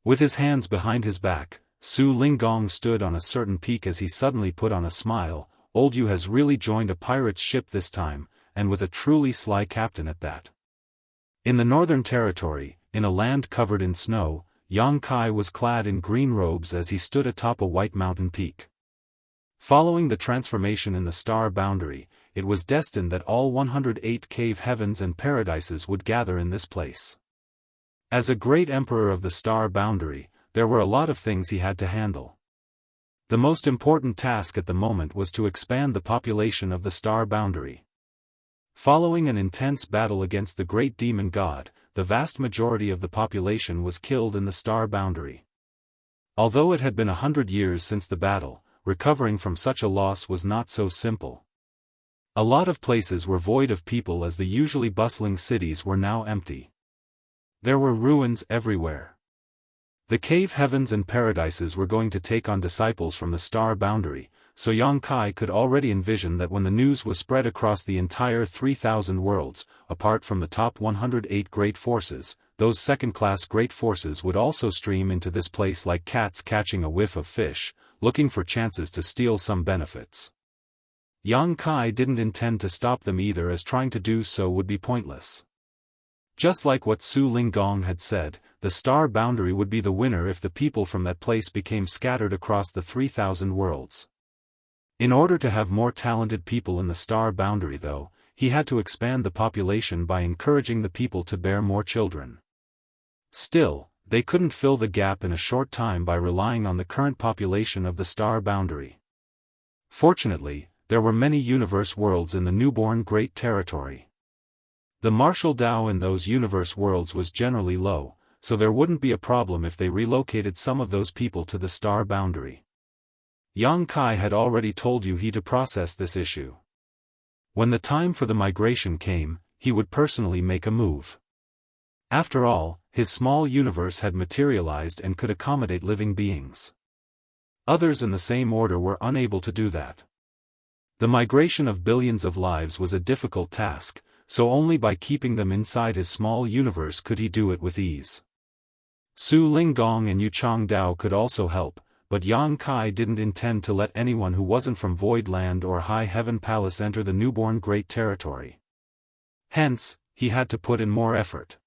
With his hands behind his back, Su Linggong stood on a certain peak as he suddenly put on a smile. "Old Yu has really joined a pirate's ship this time, and with a truly sly captain at that." In the northern territory, in a land covered in snow, Yang Kai was clad in green robes as he stood atop a white mountain peak. Following the transformation in the star boundary, it was destined that all 108 cave heavens and paradises would gather in this place. As a great emperor of the star boundary, there were a lot of things he had to handle. The most important task at the moment was to expand the population of the star boundary. Following an intense battle against the great demon god, the vast majority of the population was killed in the star boundary. Although it had been 100 years since the battle, recovering from such a loss was not so simple. A lot of places were void of people as the usually bustling cities were now empty. There were ruins everywhere. The cave heavens and paradises were going to take on disciples from the star boundary, so Yang Kai could already envision that when the news was spread across the entire 3,000 worlds, apart from the top 108 great forces, those second-class great forces would also stream into this place like cats catching a whiff of fish, looking for chances to steal some benefits. Yang Kai didn't intend to stop them either, as trying to do so would be pointless. Just like what Su Linggong had said, the star boundary would be the winner if the people from that place became scattered across the 3,000 worlds. In order to have more talented people in the star boundary though, he had to expand the population by encouraging the people to bear more children. Still, they couldn't fill the gap in a short time by relying on the current population of the star boundary. Fortunately, there were many universe worlds in the newborn Great Territory. The martial Dao in those universe worlds was generally low, so there wouldn't be a problem if they relocated some of those people to the star boundary. Yang Kai had already told Yu He to process this issue. When the time for the migration came, he would personally make a move. After all, his small universe had materialized and could accommodate living beings. Others in the same order were unable to do that. The migration of billions of lives was a difficult task, so only by keeping them inside his small universe could he do it with ease. Su Linggong and Yu Changdao could also help, but Yang Kai didn't intend to let anyone who wasn't from Void Land or High Heaven Palace enter the newborn Great Territory. Hence, he had to put in more effort.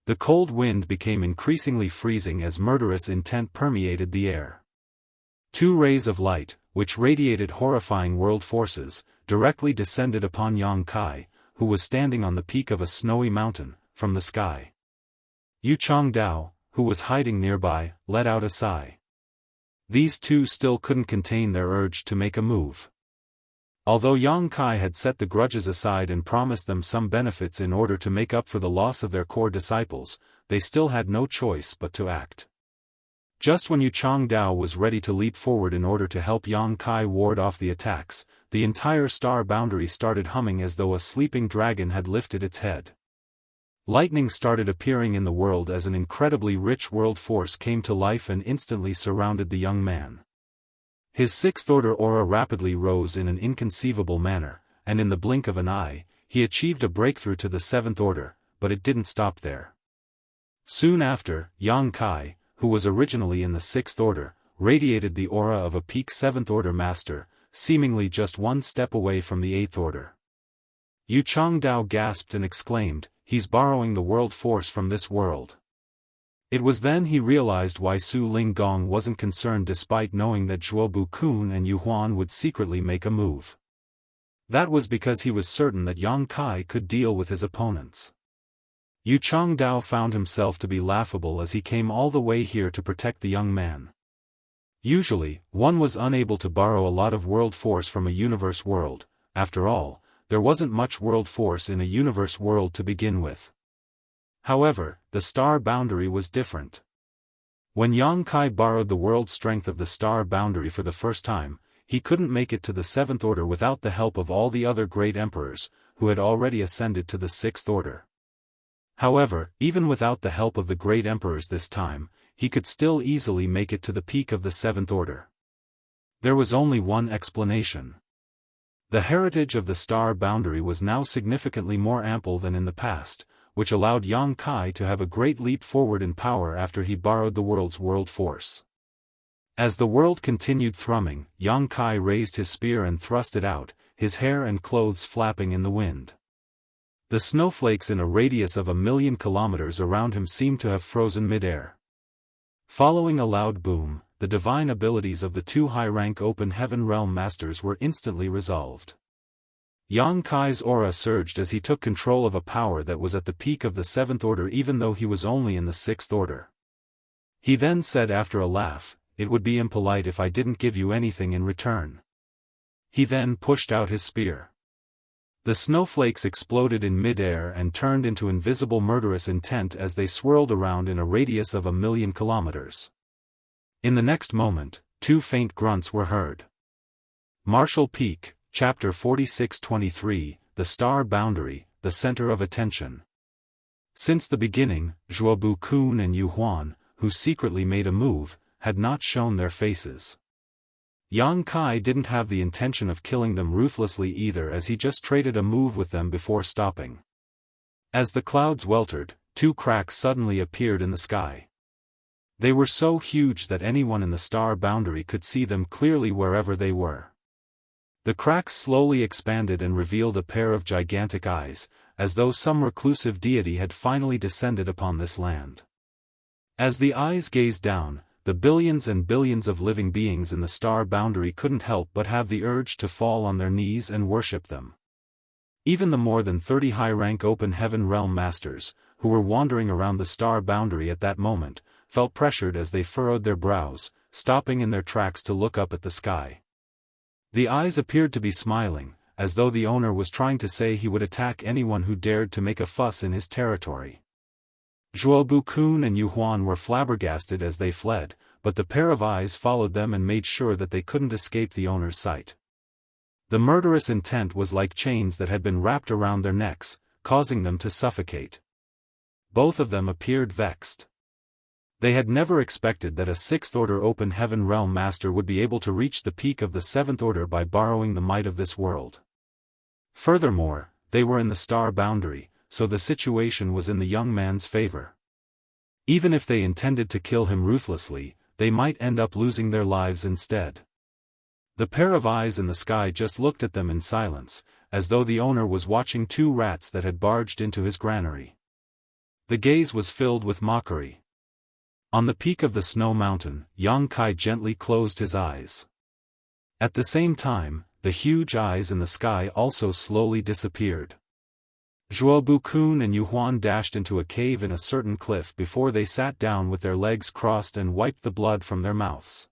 The cold wind became increasingly freezing as murderous intent permeated the air. Two rays of light, which radiated horrifying world forces, directly descended upon Yang Kai, who was standing on the peak of a snowy mountain, from the sky. Yu Changdao, who was hiding nearby, let out a sigh. These two still couldn't contain their urge to make a move. Although Yang Kai had set the grudges aside and promised them some benefits in order to make up for the loss of their core disciples, they still had no choice but to act. Just when Yu Changdao was ready to leap forward in order to help Yang Kai ward off the attacks, the entire star boundary started humming as though a sleeping dragon had lifted its head. Lightning started appearing in the world as an incredibly rich world force came to life and instantly surrounded the young man. His sixth-order aura rapidly rose in an inconceivable manner, and in the blink of an eye, he achieved a breakthrough to the seventh order, but it didn't stop there. Soon after, Yang Kai, who was originally in the sixth order, radiated the aura of a peak seventh-order master, seemingly just one step away from the eighth order. Yu Changdao gasped and exclaimed, "He's borrowing the world force from this world." It was then he realized why Su Linggong wasn't concerned despite knowing that Zhuobu Kun and Yu Huan would secretly make a move. That was because he was certain that Yang Kai could deal with his opponents. Yu Changdao found himself to be laughable as he came all the way here to protect the young man. Usually, one was unable to borrow a lot of world force from a universe world. After all, there wasn't much world force in a universe world to begin with. However, the star boundary was different. When Yang Kai borrowed the world strength of the star boundary for the first time, he couldn't make it to the seventh order without the help of all the other great emperors, who had already ascended to the sixth order. However, even without the help of the great emperors this time, he could still easily make it to the peak of the seventh order. There was only one explanation. The heritage of the star boundary was now significantly more ample than in the past, which allowed Yang Kai to have a great leap forward in power after he borrowed the world's world force. As the world continued thrumming, Yang Kai raised his spear and thrust it out, his hair and clothes flapping in the wind. The snowflakes in a radius of 1,000,000 kilometers around him seemed to have frozen mid-air. Following a loud boom, the divine abilities of the two high-rank open heaven realm masters were instantly resolved. Yang Kai's aura surged as he took control of a power that was at the peak of the seventh order even though he was only in the sixth order. He then said after a laugh, "It would be impolite if I didn't give you anything in return." He then pushed out his spear. The snowflakes exploded in mid-air and turned into invisible murderous intent as they swirled around in a radius of 1,000,000 kilometers. In the next moment, two faint grunts were heard. Martial Peak, Chapter 46-23, The Star Boundary, the Center of Attention. Since the beginning, Zhuobu Kun and Yu Huan, who secretly made a move, had not shown their faces. Yang Kai didn't have the intention of killing them ruthlessly either as he just traded a move with them before stopping. As the clouds weltered, two cracks suddenly appeared in the sky. They were so huge that anyone in the star boundary could see them clearly wherever they were. The cracks slowly expanded and revealed a pair of gigantic eyes, as though some reclusive deity had finally descended upon this land. As the eyes gazed down, the billions and billions of living beings in the star boundary couldn't help but have the urge to fall on their knees and worship them. Even the more than 30 high-rank open heaven realm masters, who were wandering around the star boundary at that moment, felt pressured as they furrowed their brows, stopping in their tracks to look up at the sky. The eyes appeared to be smiling, as though the owner was trying to say he would attack anyone who dared to make a fuss in his territory. Zhuobu Kun and Yu Huan were flabbergasted as they fled, but the pair of eyes followed them and made sure that they couldn't escape the owner's sight. The murderous intent was like chains that had been wrapped around their necks, causing them to suffocate. Both of them appeared vexed. They had never expected that a sixth-order open heaven realm master would be able to reach the peak of the seventh order by borrowing the might of this world. Furthermore, they were in the star boundary, so the situation was in the young man's favor. Even if they intended to kill him ruthlessly, they might end up losing their lives instead. The pair of eyes in the sky just looked at them in silence, as though the owner was watching two rats that had barged into his granary. The gaze was filled with mockery. On the peak of the snow mountain, Yang Kai gently closed his eyes. At the same time, the huge eyes in the sky also slowly disappeared. Zhuobu Kun and Yu Huan dashed into a cave in a certain cliff before they sat down with their legs crossed and wiped the blood from their mouths.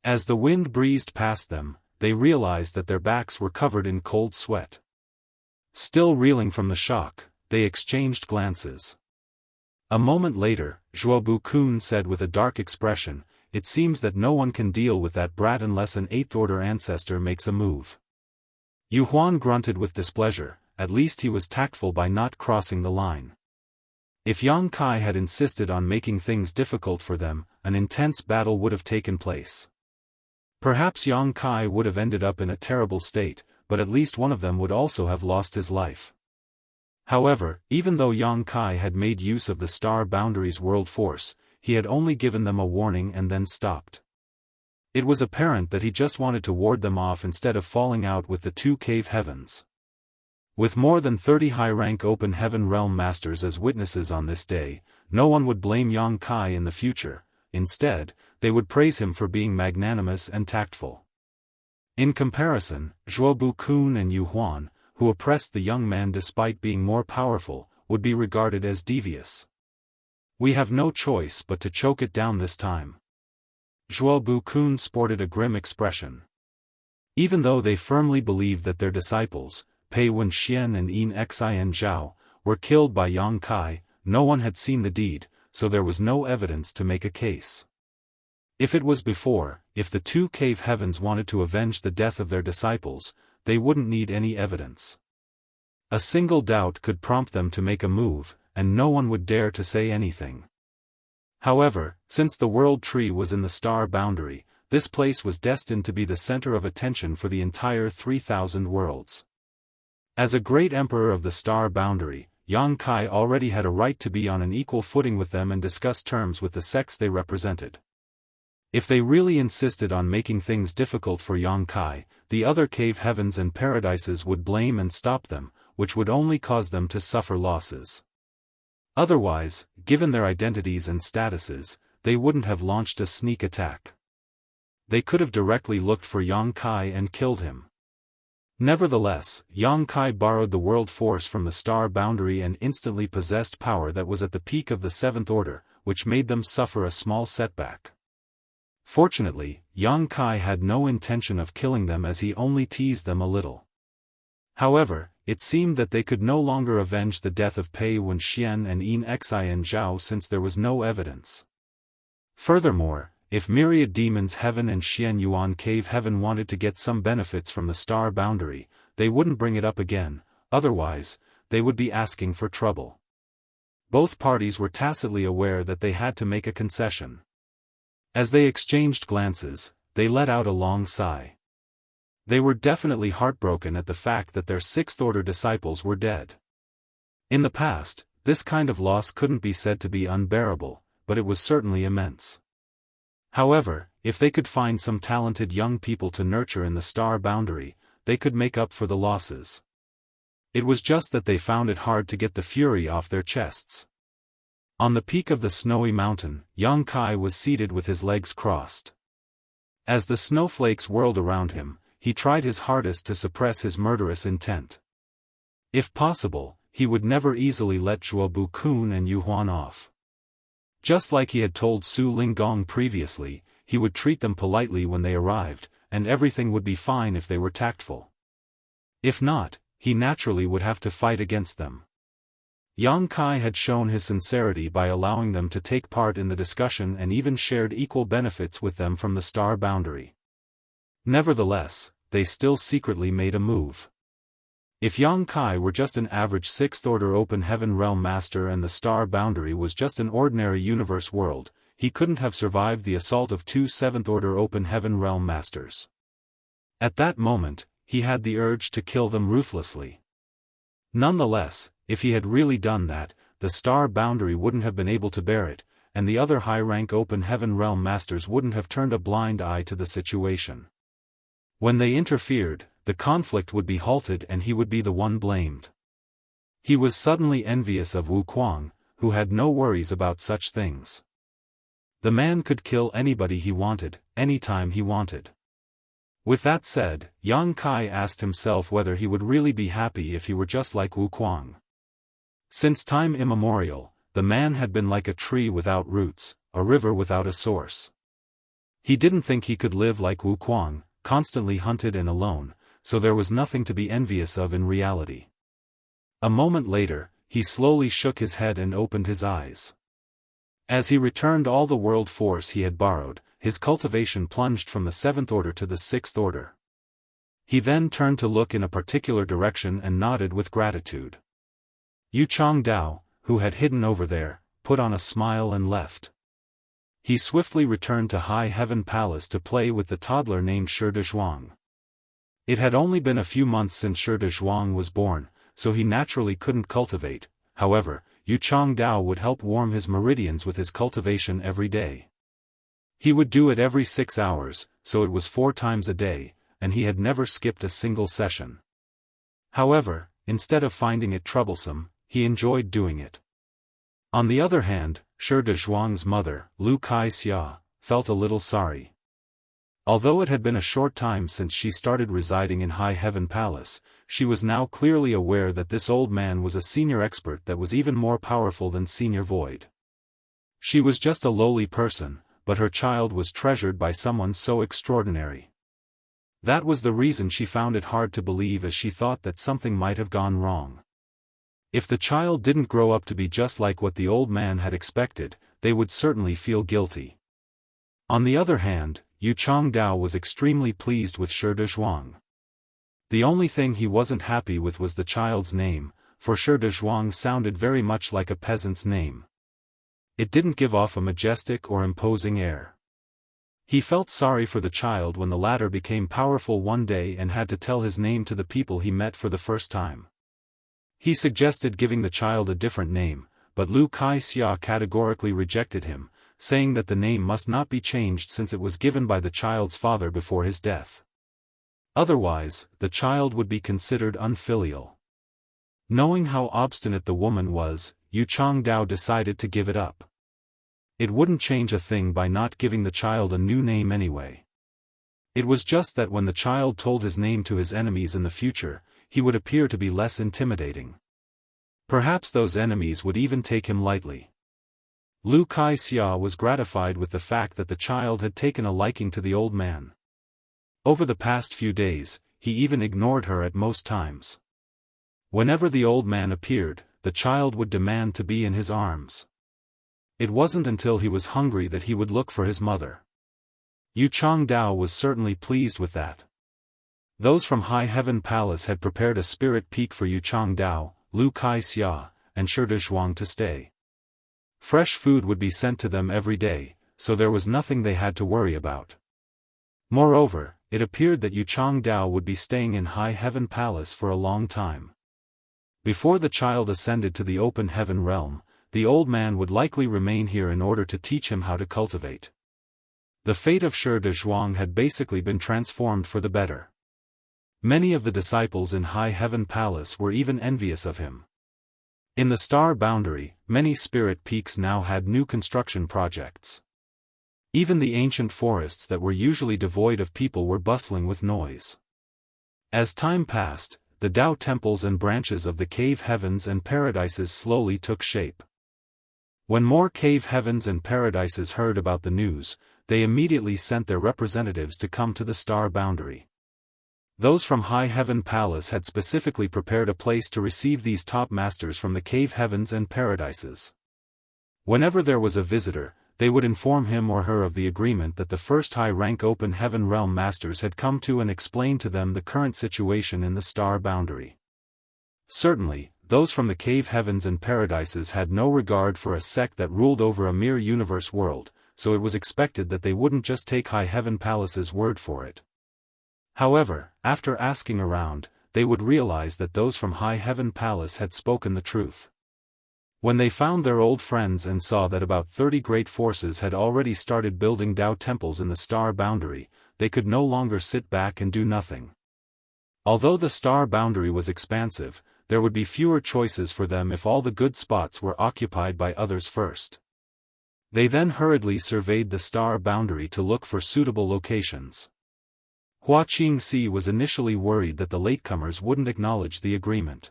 As the wind breezed past them, they realized that their backs were covered in cold sweat. Still reeling from the shock, they exchanged glances. A moment later, Zhuobu Kun said with a dark expression, "It seems that no one can deal with that brat unless an eighth-order ancestor makes a move." Yu Huan grunted with displeasure. At least he was tactful by not crossing the line. If Yang Kai had insisted on making things difficult for them, an intense battle would have taken place. Perhaps Yang Kai would have ended up in a terrible state, but at least one of them would also have lost his life. However, even though Yang Kai had made use of the star boundary's world force, he had only given them a warning and then stopped. It was apparent that he just wanted to ward them off instead of falling out with the two cave heavens. With more than 30 high-rank open heaven realm masters as witnesses on this day, no one would blame Yang Kai in the future. Instead, they would praise him for being magnanimous and tactful. In comparison, Zhuobu Kun and Yu Huan, who oppressed the young man despite being more powerful, would be regarded as devious. "We have no choice but to choke it down this time." Zhuobu Kun sported a grim expression. Even though they firmly believed that their disciples, Pei Wenxian and Yin Xian Zhao, were killed by Yang Kai, no one had seen the deed, so there was no evidence to make a case. If it was before, if the two cave heavens wanted to avenge the death of their disciples, they wouldn't need any evidence. A single doubt could prompt them to make a move, and no one would dare to say anything. However, since the world tree was in the star boundary, this place was destined to be the center of attention for the entire 3,000 worlds. As a great emperor of the star boundary, Yang Kai already had a right to be on an equal footing with them and discuss terms with the sects they represented. If they really insisted on making things difficult for Yang Kai, the other cave heavens and paradises would blame and stop them, which would only cause them to suffer losses. Otherwise, given their identities and statuses, they wouldn't have launched a sneak attack. They could have directly looked for Yang Kai and killed him. Nevertheless, Yang Kai borrowed the world force from the star boundary and instantly possessed power that was at the peak of the seventh order, which made them suffer a small setback. Fortunately, Yang Kai had no intention of killing them as he only teased them a little. However, it seemed that they could no longer avenge the death of Pei Wenxian and Yin Xian Zhao since there was no evidence. Furthermore, if myriad demons heaven and Xian Yuan cave heaven wanted to get some benefits from the star boundary, they wouldn't bring it up again, otherwise, they would be asking for trouble. Both parties were tacitly aware that they had to make a concession. As they exchanged glances, they let out a long sigh. They were definitely heartbroken at the fact that their sixth-order disciples were dead. In the past, this kind of loss couldn't be said to be unbearable, but it was certainly immense. However, if they could find some talented young people to nurture in the star boundary, they could make up for the losses. It was just that they found it hard to get the fury off their chests. On the peak of the snowy mountain, Yang Kai was seated with his legs crossed. As the snowflakes whirled around him, he tried his hardest to suppress his murderous intent. If possible, he would never easily let Zhuobu Kun and Yu Huan off. Just like he had told Su Linggong previously, he would treat them politely when they arrived, and everything would be fine if they were tactful. If not, he naturally would have to fight against them. Yang Kai had shown his sincerity by allowing them to take part in the discussion and even shared equal benefits with them from the star boundary. Nevertheless, they still secretly made a move. If Yang Kai were just an average 6th Order Open Heaven Realm Master and the star boundary was just an ordinary universe world, he couldn't have survived the assault of 2 7th Order Open Heaven Realm Masters. At that moment, he had the urge to kill them ruthlessly. Nonetheless, if he had really done that, the star boundary wouldn't have been able to bear it, and the other high-rank Open Heaven Realm Masters wouldn't have turned a blind eye to the situation. When they interfered, the conflict would be halted and he would be the one blamed. He was suddenly envious of Wu Kuang, who had no worries about such things. The man could kill anybody he wanted, anytime he wanted. With that said, Yang Kai asked himself whether he would really be happy if he were just like Wu Kuang. Since time immemorial, the man had been like a tree without roots, a river without a source. He didn't think he could live like Wu Kuang, constantly hunted and alone, so there was nothing to be envious of in reality. A moment later, he slowly shook his head and opened his eyes. As he returned all the world force he had borrowed, his cultivation plunged from the 7th Order to the 6th Order. He then turned to look in a particular direction and nodded with gratitude. Yu Changdao, who had hidden over there, put on a smile and left. He swiftly returned to High Heaven Palace to play with the toddler named Shi Zhuang. It had only been a few months since Shi Zhuang was born, so he naturally couldn't cultivate. However, Yu Changdao would help warm his meridians with his cultivation every day. He would do it every 6 hours, so it was 4 times a day, and he had never skipped a single session. However, instead of finding it troublesome, he enjoyed doing it. On the other hand, Shi Zhuang's mother, Lu Kai-xia, felt a little sorry. Although it had been a short time since she started residing in High Heaven Palace, she was now clearly aware that this old man was a senior expert that was even more powerful than Senior Void. She was just a lowly person, but her child was treasured by someone so extraordinary. That was the reason she found it hard to believe, as she thought that something might have gone wrong. If the child didn't grow up to be just like what the old man had expected, they would certainly feel guilty. On the other hand, Yu Changdao was extremely pleased with Shi Zhuang. The only thing he wasn't happy with was the child's name, for Shi Zhuang sounded very much like a peasant's name. It didn't give off a majestic or imposing air. He felt sorry for the child when the latter became powerful one day and had to tell his name to the people he met for the first time. He suggested giving the child a different name, but Lu Kai-xia categorically rejected him, saying that the name must not be changed since it was given by the child's father before his death. Otherwise, the child would be considered unfilial. Knowing how obstinate the woman was, Yu Changdao decided to give it up. It wouldn't change a thing by not giving the child a new name anyway. It was just that when the child told his name to his enemies in the future, he would appear to be less intimidating. Perhaps those enemies would even take him lightly. Lu Kai-xia was gratified with the fact that the child had taken a liking to the old man. Over the past few days, he even ignored her at most times. Whenever the old man appeared, the child would demand to be in his arms. It wasn't until he was hungry that he would look for his mother. Yu Changdao was certainly pleased with that. Those from High Heaven Palace had prepared a spirit peak for Yu Changdao, Lu Kai-xia, and Shi Zhuang to stay. Fresh food would be sent to them every day, so there was nothing they had to worry about. Moreover, it appeared that Yu Changdao would be staying in High Heaven Palace for a long time. Before the child ascended to the open heaven realm, the old man would likely remain here in order to teach him how to cultivate. The fate of Shi de Zhuang had basically been transformed for the better. Many of the disciples in High Heaven Palace were even envious of him. In the star boundary, many spirit peaks now had new construction projects. Even the ancient forests that were usually devoid of people were bustling with noise. As time passed, the Tao temples and branches of the cave heavens and paradises slowly took shape. When more cave heavens and paradises heard about the news, they immediately sent their representatives to come to the star boundary. Those from High Heaven Palace had specifically prepared a place to receive these top masters from the cave heavens and paradises. Whenever there was a visitor, they would inform him or her of the agreement that the first high-rank open heaven realm masters had come to and explain to them the current situation in the star boundary. Certainly, those from the cave heavens and paradises had no regard for a sect that ruled over a mere universe world, so it was expected that they wouldn't just take High Heaven Palace's word for it. However, after asking around, they would realize that those from High Heaven Palace had spoken the truth. When they found their old friends and saw that about 30 great forces had already started building Tao temples in the star boundary, they could no longer sit back and do nothing. Although the star boundary was expansive, there would be fewer choices for them if all the good spots were occupied by others first. They then hurriedly surveyed the star boundary to look for suitable locations. Hua Qingxi was initially worried that the latecomers wouldn't acknowledge the agreement.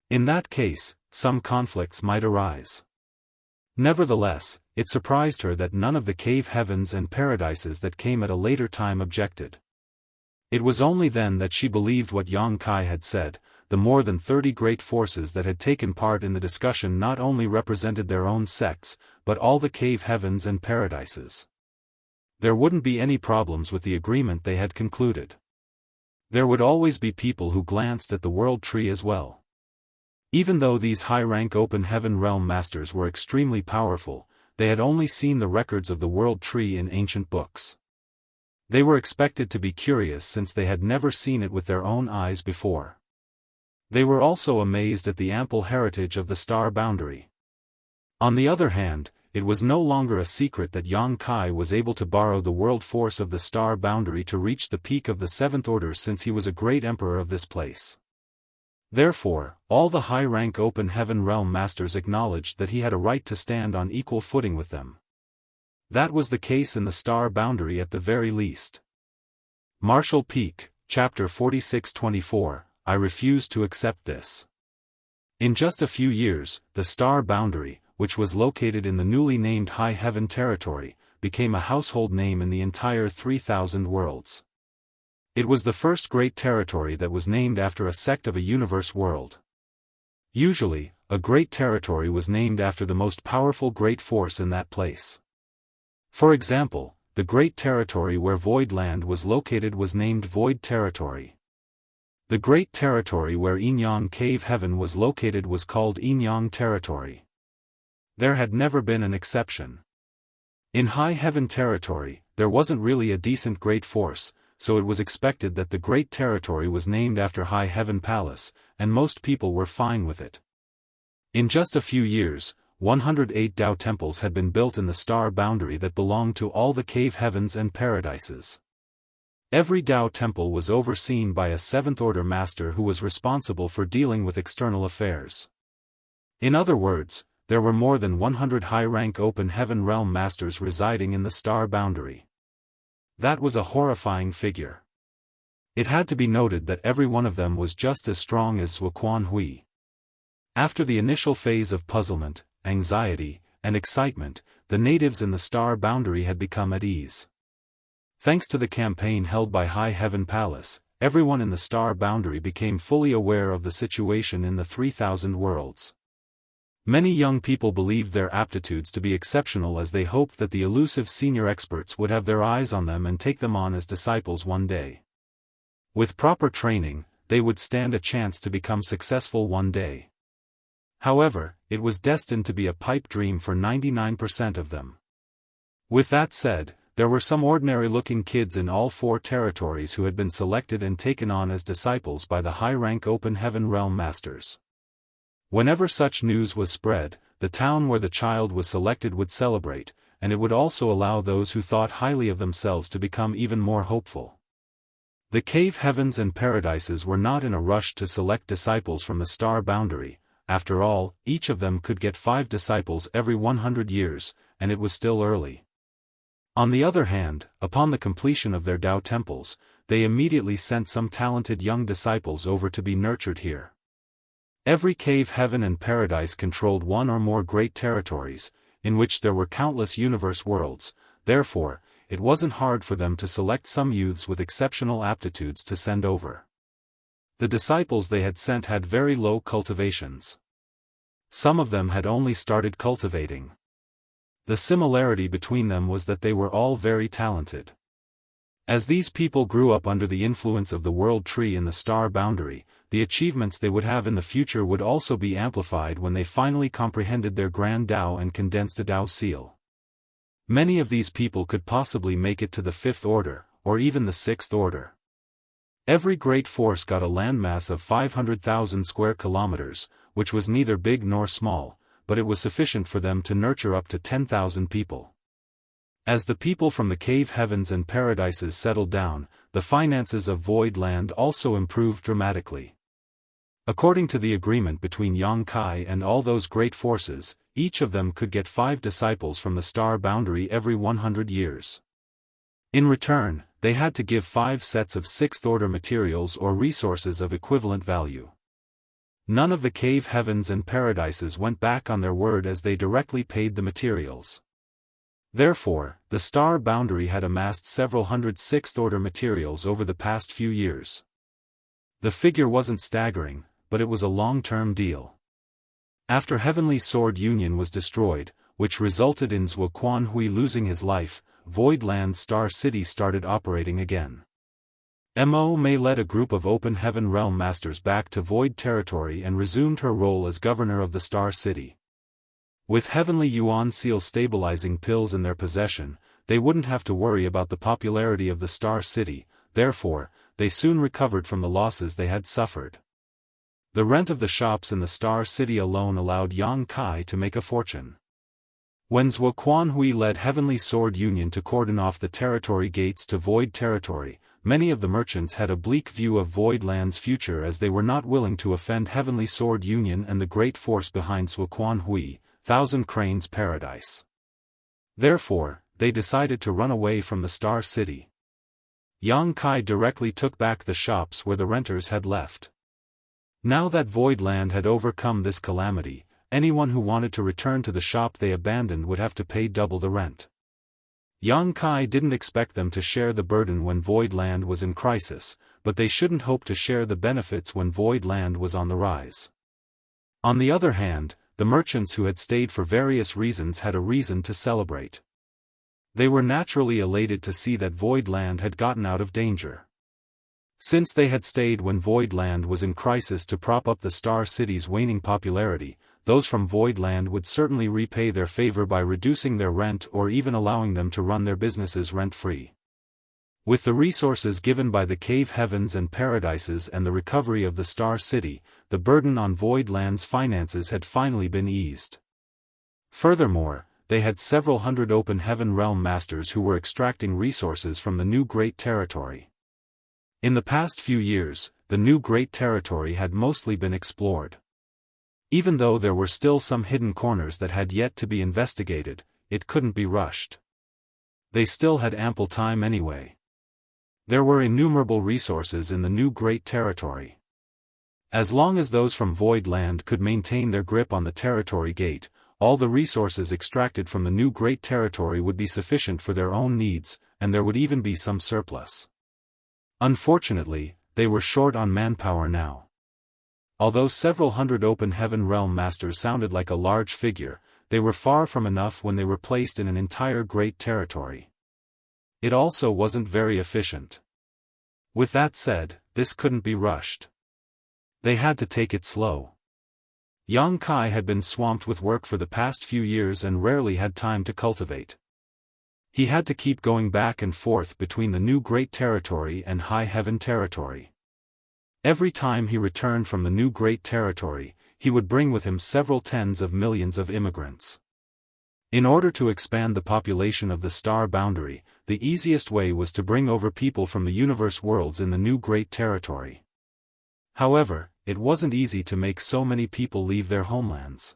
In that case, some conflicts might arise. Nevertheless, it surprised her that none of the cave heavens and paradises that came at a later time objected. It was only then that she believed what Yang Kai had said. The more than 30 great forces that had taken part in the discussion not only represented their own sects, but all the cave heavens and paradises. There wouldn't be any problems with the agreement they had concluded. There would always be people who glanced at the world tree as well. Even though these high-rank open heaven realm masters were extremely powerful, they had only seen the records of the world tree in ancient books. They were expected to be curious since they had never seen it with their own eyes before. They were also amazed at the ample heritage of the star boundary. On the other hand, it was no longer a secret that Yang Kai was able to borrow the world force of the star boundary to reach the peak of the Seventh Order since he was a great emperor of this place. Therefore, all the high-rank open heaven realm masters acknowledged that he had a right to stand on equal footing with them. That was the case in the star boundary at the very least. Martial Peak, Chapter 46-24. I refuse to accept this. In just a few years, the star boundary, which was located in the newly named High Heaven territory, became a household name in the entire 3,000 worlds. It was the first great territory that was named after a sect of a universe world. Usually, a great territory was named after the most powerful great force in that place. For example, the great territory where Void Land was located was named Void Territory. The great territory where Yinyang Cave Heaven was located was called Yinyang Territory. There had never been an exception. In High Heaven Territory, there wasn't really a decent great force, so it was expected that the great territory was named after High Heaven Palace, and most people were fine with it. In just a few years, 108 Tao temples had been built in the star boundary that belonged to all the cave heavens and paradises. Every Tao temple was overseen by a seventh-order master who was responsible for dealing with external affairs. In other words, there were more than 100 high-rank open heaven realm masters residing in the star boundary. That was a horrifying figure. It had to be noted that every one of them was just as strong as Zuoquan Hui. After the initial phase of puzzlement, anxiety, and excitement, the natives in the star boundary had become at ease. Thanks to the campaign held by High Heaven Palace, everyone in the star boundary became fully aware of the situation in the 3,000 worlds. Many young people believed their aptitudes to be exceptional as they hoped that the elusive senior experts would have their eyes on them and take them on as disciples one day. With proper training, they would stand a chance to become successful one day. However, it was destined to be a pipe dream for 99% of them. With that said, there were some ordinary-looking kids in all 4 territories who had been selected and taken on as disciples by the high-rank open heaven realm masters. Whenever such news was spread, the town where the child was selected would celebrate, and it would also allow those who thought highly of themselves to become even more hopeful. The cave heavens and paradises were not in a rush to select disciples from the star boundary. After all, each of them could get 5 disciples every 100 years, and it was still early. On the other hand, upon the completion of their Tao temples, they immediately sent some talented young disciples over to be nurtured here. Every cave heaven and paradise controlled one or more great territories, in which there were countless universe worlds. Therefore, it wasn't hard for them to select some youths with exceptional aptitudes to send over. The disciples they had sent had very low cultivations. Some of them had only started cultivating. The similarity between them was that they were all very talented. As these people grew up under the influence of the world tree in the star boundary, the achievements they would have in the future would also be amplified when they finally comprehended their grand Tao and condensed a Tao seal. Many of these people could possibly make it to the 5th order, or even the 6th order. Every great force got a landmass of 500,000 square kilometers, which was neither big nor small, but it was sufficient for them to nurture up to 10,000 people. As the people from the cave heavens and paradises settled down, the finances of Void Land also improved dramatically. According to the agreement between Yang Kai and all those great forces, each of them could get 5 disciples from the star boundary every 100 years. In return, they had to give 5 sets of 6th-order materials or resources of equivalent value. None of the cave heavens and paradises went back on their word as they directly paid the materials. Therefore, the star boundary had amassed several hundred 6th-order materials over the past few years. The figure wasn't staggering, but it was a long-term deal. After Heavenly Sword Union was destroyed, which resulted in Zhuo Quanhui losing his life, Void Land Star City started operating again. Mo Mei led a group of Open Heaven Realm Masters back to Void Territory and resumed her role as governor of the Star City. With Heavenly Yuan Seal stabilizing pills in their possession, they wouldn't have to worry about the popularity of the Star City. Therefore, they soon recovered from the losses they had suffered. The rent of the shops in the Star City alone allowed Yang Kai to make a fortune. When Zhuo Quanhui led Heavenly Sword Union to cordon off the territory gates to Void Territory, many of the merchants had a bleak view of Void Land's future as they were not willing to offend Heavenly Sword Union and the great force behind Zhuo Quanhui, Thousand Cranes Paradise. Therefore, they decided to run away from the Star City. Yang Kai directly took back the shops where the renters had left. Now that Void Land had overcome this calamity, anyone who wanted to return to the shop they abandoned would have to pay double the rent. Yang Kai didn't expect them to share the burden when Void Land was in crisis, but they shouldn't hope to share the benefits when Void Land was on the rise. On the other hand, the merchants who had stayed for various reasons had a reason to celebrate. They were naturally elated to see that Void Land had gotten out of danger. Since they had stayed when Void Land was in crisis to prop up the Star City's waning popularity, those from Void Land would certainly repay their favor by reducing their rent or even allowing them to run their businesses rent-free. With the resources given by the cave heavens and paradises and the recovery of the Star City, the burden on Void Land's finances had finally been eased. Furthermore, they had several hundred Open Heaven Realm Masters who were extracting resources from the new Great Territory. In the past few years, the new Great Territory had mostly been explored. Even though there were still some hidden corners that had yet to be investigated, it couldn't be rushed. They still had ample time anyway. There were innumerable resources in the new Great Territory. As long as those from Void Land could maintain their grip on the Territory Gate, all the resources extracted from the new Great Territory would be sufficient for their own needs, and there would even be some surplus. Unfortunately, they were short on manpower now. Although several hundred Open Heaven Realm Masters sounded like a large figure, they were far from enough when they were placed in an entire Great Territory. It also wasn't very efficient. With that said, this couldn't be rushed. They had to take it slow. Yang Kai had been swamped with work for the past few years and rarely had time to cultivate. He had to keep going back and forth between the new Great Territory and High Heaven Territory. Every time he returned from the new Great Territory, he would bring with him several tens of millions of immigrants. In order to expand the population of the star boundary, the easiest way was to bring over people from the universe worlds in the new Great Territory. However, it wasn't easy to make so many people leave their homelands.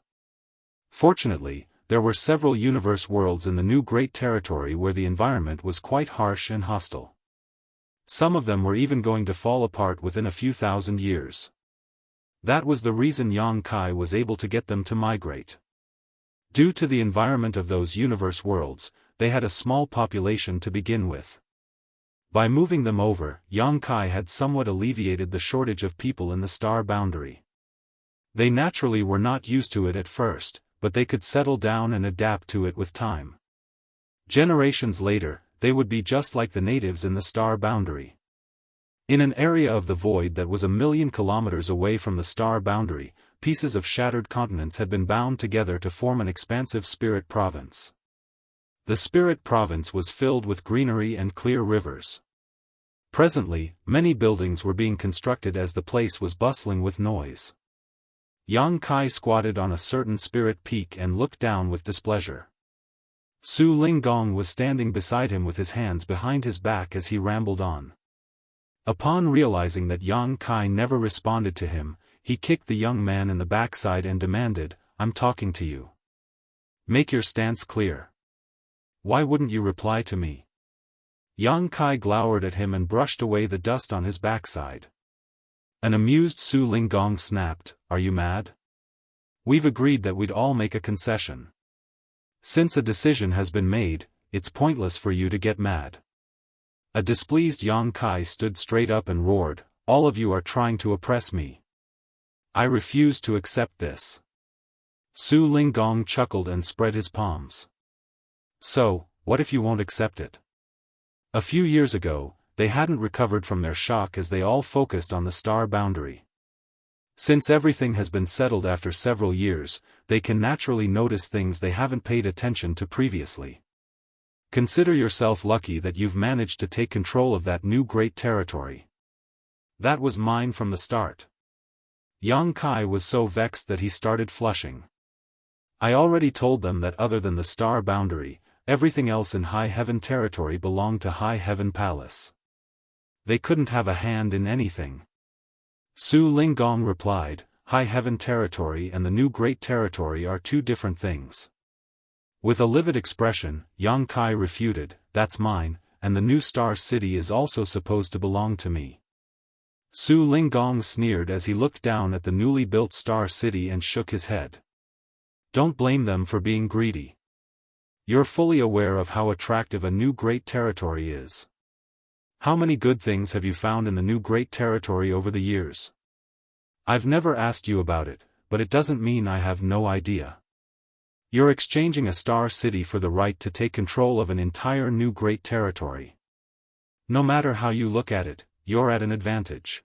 Fortunately, there were several universe worlds in the new Great Territory where the environment was quite harsh and hostile. Some of them were even going to fall apart within a few thousand years. That was the reason Yang Kai was able to get them to migrate. Due to the environment of those universe worlds, they had a small population to begin with. By moving them over, Yang Kai had somewhat alleviated the shortage of people in the star boundary. They naturally were not used to it at first, but they could settle down and adapt to it with time. Generations later, they would be just like the natives in the star boundary. In an area of the void that was 1,000,000 kilometers away from the star boundary, pieces of shattered continents had been bound together to form an expansive spirit province. The spirit province was filled with greenery and clear rivers. Presently, many buildings were being constructed as the place was bustling with noise. Yang Kai squatted on a certain spirit peak and looked down with displeasure. Su Linggong was standing beside him with his hands behind his back as he rambled on. Upon realizing that Yang Kai never responded to him, he kicked the young man in the backside and demanded, "I'm talking to you. Make your stance clear. Why wouldn't you reply to me?" Yang Kai glowered at him and brushed away the dust on his backside. An amused Su Linggong snapped, "Are you mad? We've agreed that we'd all make a concession. Since a decision has been made, it's pointless for you to get mad." A displeased Yang Kai stood straight up and roared, "All of you are trying to oppress me. I refuse to accept this." Su Linggong chuckled and spread his palms. "So, what if you won't accept it?" A few years ago, they hadn't recovered from their shock as they all focused on the star boundary. Since everything has been settled after several years, they can naturally notice things they haven't paid attention to previously. Consider yourself lucky that you've managed to take control of that new great territory. That was mine from the start. Yang Kai was so vexed that he started flushing. I already told them that other than the star boundary, everything else in High Heaven territory belonged to High Heaven Palace. They couldn't have a hand in anything. Su Linggong replied, "High Heaven territory and the new Great Territory are two different things." With a livid expression, Yang Kai refuted, "That's mine, and the new Star City is also supposed to belong to me." Su Linggong sneered as he looked down at the newly built Star City and shook his head. "Don't blame them for being greedy. You're fully aware of how attractive a new Great Territory is. How many good things have you found in the new Great Territory over the years? I've never asked you about it, but it doesn't mean I have no idea. You're exchanging a star city for the right to take control of an entire new Great Territory. No matter how you look at it, you're at an advantage.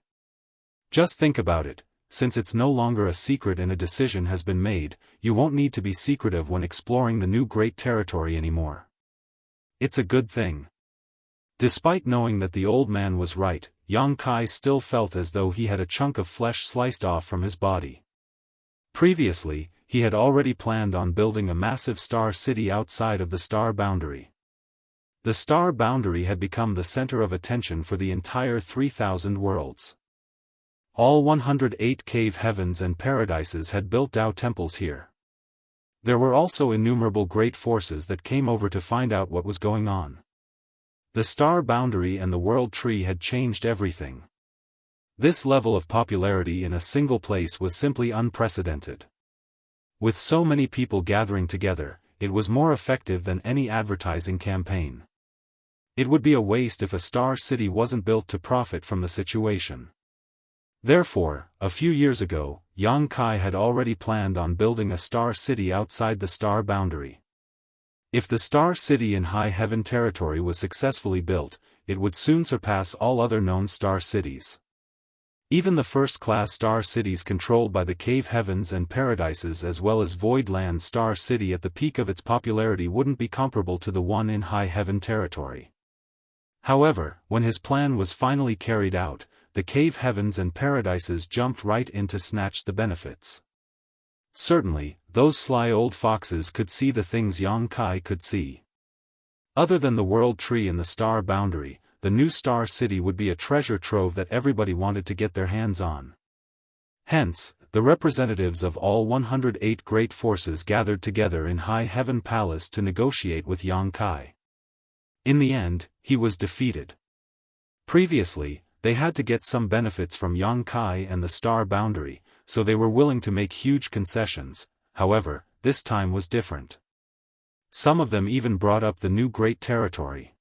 Just think about it, since it's no longer a secret and a decision has been made, you won't need to be secretive when exploring the new Great Territory anymore. It's a good thing." Despite knowing that the old man was right, Yang Kai still felt as though he had a chunk of flesh sliced off from his body. Previously, he had already planned on building a massive star city outside of the star boundary. The star boundary had become the center of attention for the entire 3,000 worlds. All 108 cave heavens and paradises had built Dao temples here. There were also innumerable great forces that came over to find out what was going on. The star boundary and the world tree had changed everything. This level of popularity in a single place was simply unprecedented. With so many people gathering together, it was more effective than any advertising campaign. It would be a waste if a star city wasn't built to profit from the situation. Therefore, a few years ago, Yang Kai had already planned on building a star city outside the star boundary. If the star city in High Heaven territory was successfully built, it would soon surpass all other known star cities. Even the first-class star cities controlled by the cave heavens and paradises as well as Voidland Star City at the peak of its popularity wouldn't be comparable to the one in High Heaven territory. However, when his plan was finally carried out, the cave heavens and paradises jumped right in to snatch the benefits. Certainly, those sly old foxes could see the things Yang Kai could see. Other than the world tree and the star boundary, the new star city would be a treasure trove that everybody wanted to get their hands on. Hence, the representatives of all 108 great forces gathered together in High Heaven Palace to negotiate with Yang Kai. In the end, he was defeated. Previously, they had to get some benefits from Yang Kai and the star boundary, so they were willing to make huge concessions. However, this time was different. Some of them even brought up the new great territory.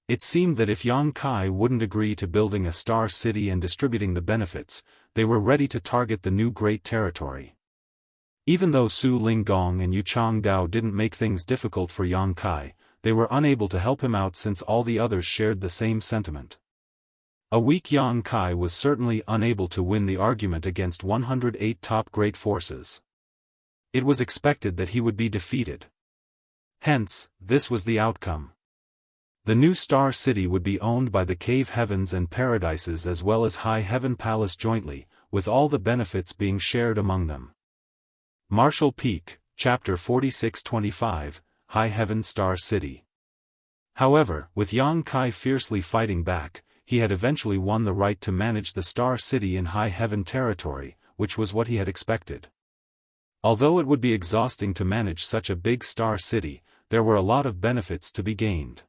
It seemed that if Yang Kai wouldn't agree to building a star city and distributing the benefits, they were ready to target the new great territory. Even though Su Linggong and Yu Changdao didn't make things difficult for Yang Kai, they were unable to help him out since all the others shared the same sentiment. A weak Yang Kai was certainly unable to win the argument against 108 top great forces. It was expected that he would be defeated. Hence, this was the outcome. The new Star City would be owned by the Cave Heavens and Paradises as well as High Heaven Palace jointly, with all the benefits being shared among them. Martial Peak, Chapter 4625, High Heaven Star City. However, with Yang Kai fiercely fighting back, he had eventually won the right to manage the Star City in High Heaven territory, which was what he had expected. Although it would be exhausting to manage such a big Star City, there were a lot of benefits to be gained.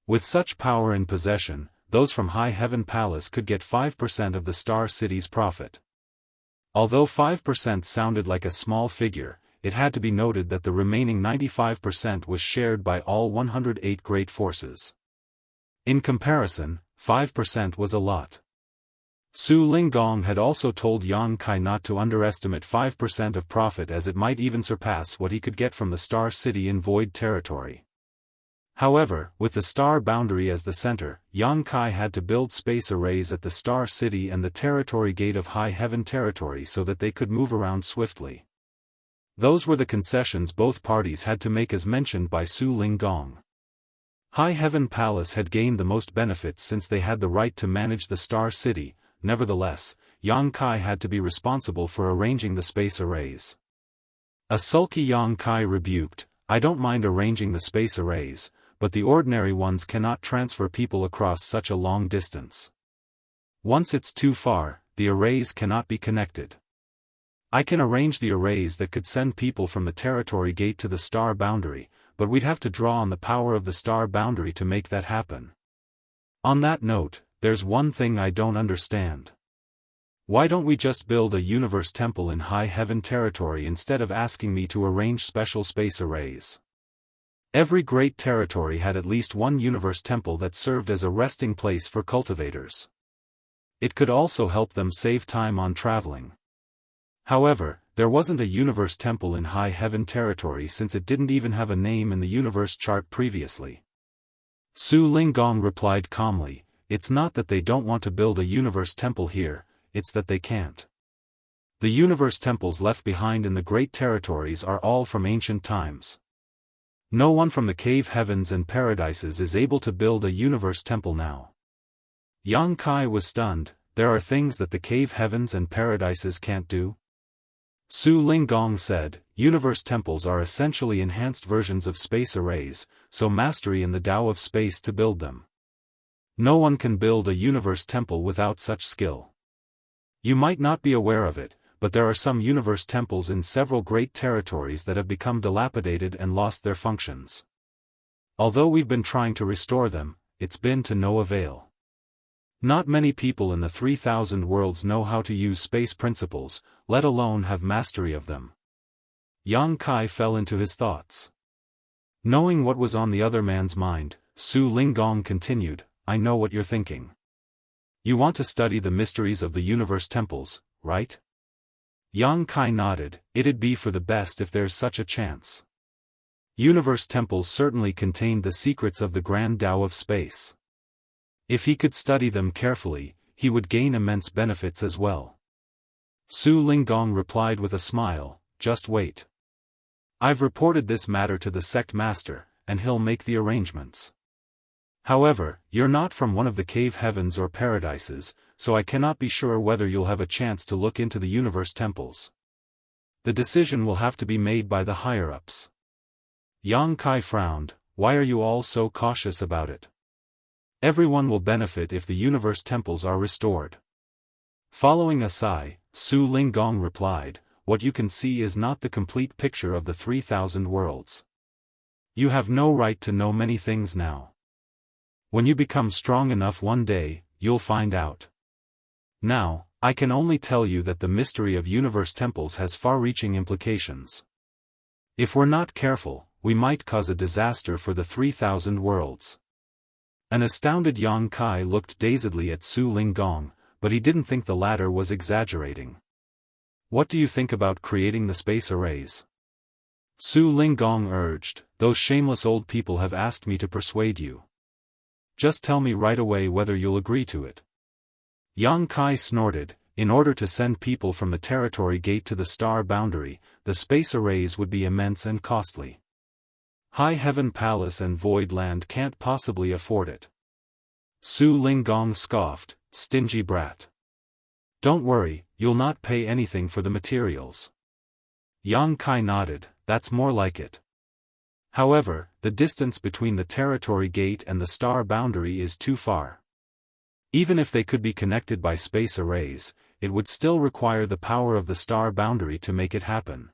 With such power in possession, those from High Heaven Palace could get 5% of the Star City's profit. Although 5% sounded like a small figure, it had to be noted that the remaining 95% was shared by all 108 great forces. In comparison, 5% was a lot. Su Linggong had also told Yang Kai not to underestimate 5% of profit as it might even surpass what he could get from the Star City in Void territory. However, with the star boundary as the center, Yang Kai had to build space arrays at the Star City and the territory gate of High Heaven territory so that they could move around swiftly. Those were the concessions both parties had to make as mentioned by Su Linggong. High Heaven Palace had gained the most benefits since they had the right to manage the Star City. Nevertheless, Yang Kai had to be responsible for arranging the space arrays. A sulky Yang Kai rebuked, "I don't mind arranging the space arrays, but the ordinary ones cannot transfer people across such a long distance. Once it's too far, the arrays cannot be connected. I can arrange the arrays that could send people from the territory gate to the star boundary, but we'd have to draw on the power of the star boundary to make that happen. On that note, there's one thing I don't understand. Why don't we just build a universe temple in High Heaven territory instead of asking me to arrange special space arrays? Every great territory had at least one universe temple that served as a resting place for cultivators. It could also help them save time on traveling. However, there wasn't a universe temple in High Heaven territory since it didn't even have a name in the universe chart previously." Su Linggong replied calmly, "It's not that they don't want to build a universe temple here, it's that they can't. The universe temples left behind in the great territories are all from ancient times. No one from the Cave Heavens and Paradises is able to build a universe temple now." Yang Kai was stunned. "There are things that the Cave Heavens and Paradises can't do?" Su Linggong said, "Universe temples are essentially enhanced versions of space arrays, so mastery in the Tao of space to build them. No one can build a universe temple without such skill. You might not be aware of it, but there are some universe temples in several great territories that have become dilapidated and lost their functions. Although we've been trying to restore them, it's been to no avail. Not many people in the 3,000 worlds know how to use space principles, let alone have mastery of them." Yang Kai fell into his thoughts. Knowing what was on the other man's mind, Su Linggong continued, "I know what you're thinking. You want to study the mysteries of the universe temples, right?" Yang Kai nodded. "It'd be for the best if there's such a chance. Universe temples certainly contained the secrets of the grand Tao of space. If he could study them carefully, he would gain immense benefits as well." Su Linggong replied with a smile, "Just wait. I've reported this matter to the sect master, and he'll make the arrangements. However, you're not from one of the Cave Heavens or Paradises, so I cannot be sure whether you'll have a chance to look into the universe temples. The decision will have to be made by the higher-ups. Yang Kai frowned. Why are you all so cautious about it? Everyone will benefit if the universe temples are restored. Following a sigh, Su Linggong replied, what you can see is not the complete picture of the 3,000 worlds. You have no right to know many things now. When you become strong enough one day, you'll find out. Now, I can only tell you that the mystery of universe temples has far-reaching implications. If we're not careful, we might cause a disaster for the 3,000 worlds. An astounded Yang Kai looked dazedly at Su Linggong, but he didn't think the latter was exaggerating. What do you think about creating the space arrays? Su Linggong urged. Those shameless old people have asked me to persuade you. Just tell me right away whether you'll agree to it. Yang Kai snorted. In order to send people from the territory gate to the star boundary, the space arrays would be immense and costly. High Heaven Palace and Void Land can't possibly afford it. Su Linggong scoffed, stingy brat. Don't worry, you'll not pay anything for the materials. Yang Kai nodded, that's more like it. However, the distance between the territory gate and the star boundary is too far. Even if they could be connected by space arrays, it would still require the power of the star boundary to make it happen.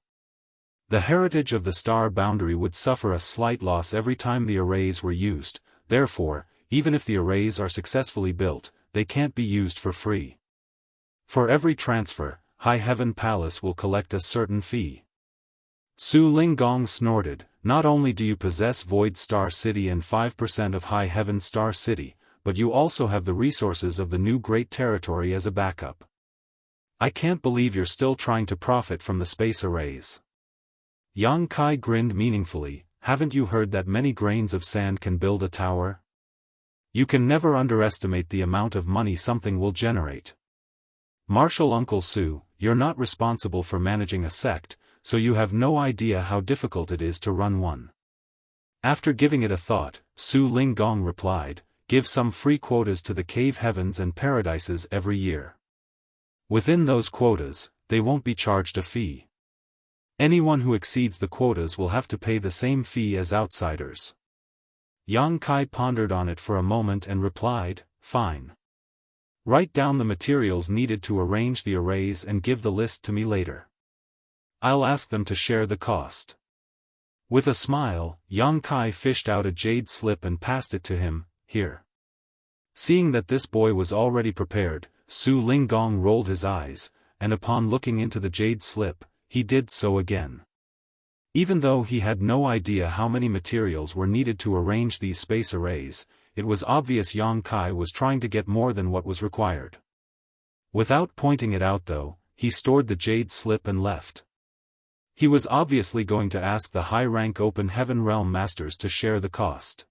The heritage of the star boundary would suffer a slight loss every time the arrays were used, therefore, even if the arrays are successfully built, they can't be used for free. For every transfer, High Heaven Palace will collect a certain fee. Su Linggong snorted, not only do you possess Void Star City and 5% of High Heaven Star City, but you also have the resources of the new Great Territory as a backup. I can't believe you're still trying to profit from the space arrays. Yang Kai grinned meaningfully, haven't you heard that many grains of sand can build a tower? You can never underestimate the amount of money something will generate. Martial Uncle Su, you're not responsible for managing a sect, so you have no idea how difficult it is to run one. After giving it a thought, Su Linggong replied, give some free quotas to the cave heavens and paradises every year. Within those quotas, they won't be charged a fee. Anyone who exceeds the quotas will have to pay the same fee as outsiders. Yang Kai pondered on it for a moment and replied, fine. Write down the materials needed to arrange the arrays and give the list to me later. I'll ask them to share the cost. With a smile, Yang Kai fished out a jade slip and passed it to him, here. Seeing that this boy was already prepared, Su Linggong rolled his eyes, and upon looking into the jade slip, he did so again. Even though he had no idea how many materials were needed to arrange these space arrays, it was obvious Yang Kai was trying to get more than what was required. Without pointing it out though, he stored the jade slip and left. He was obviously going to ask the high-rank Open Heaven Realm Masters to share the cost.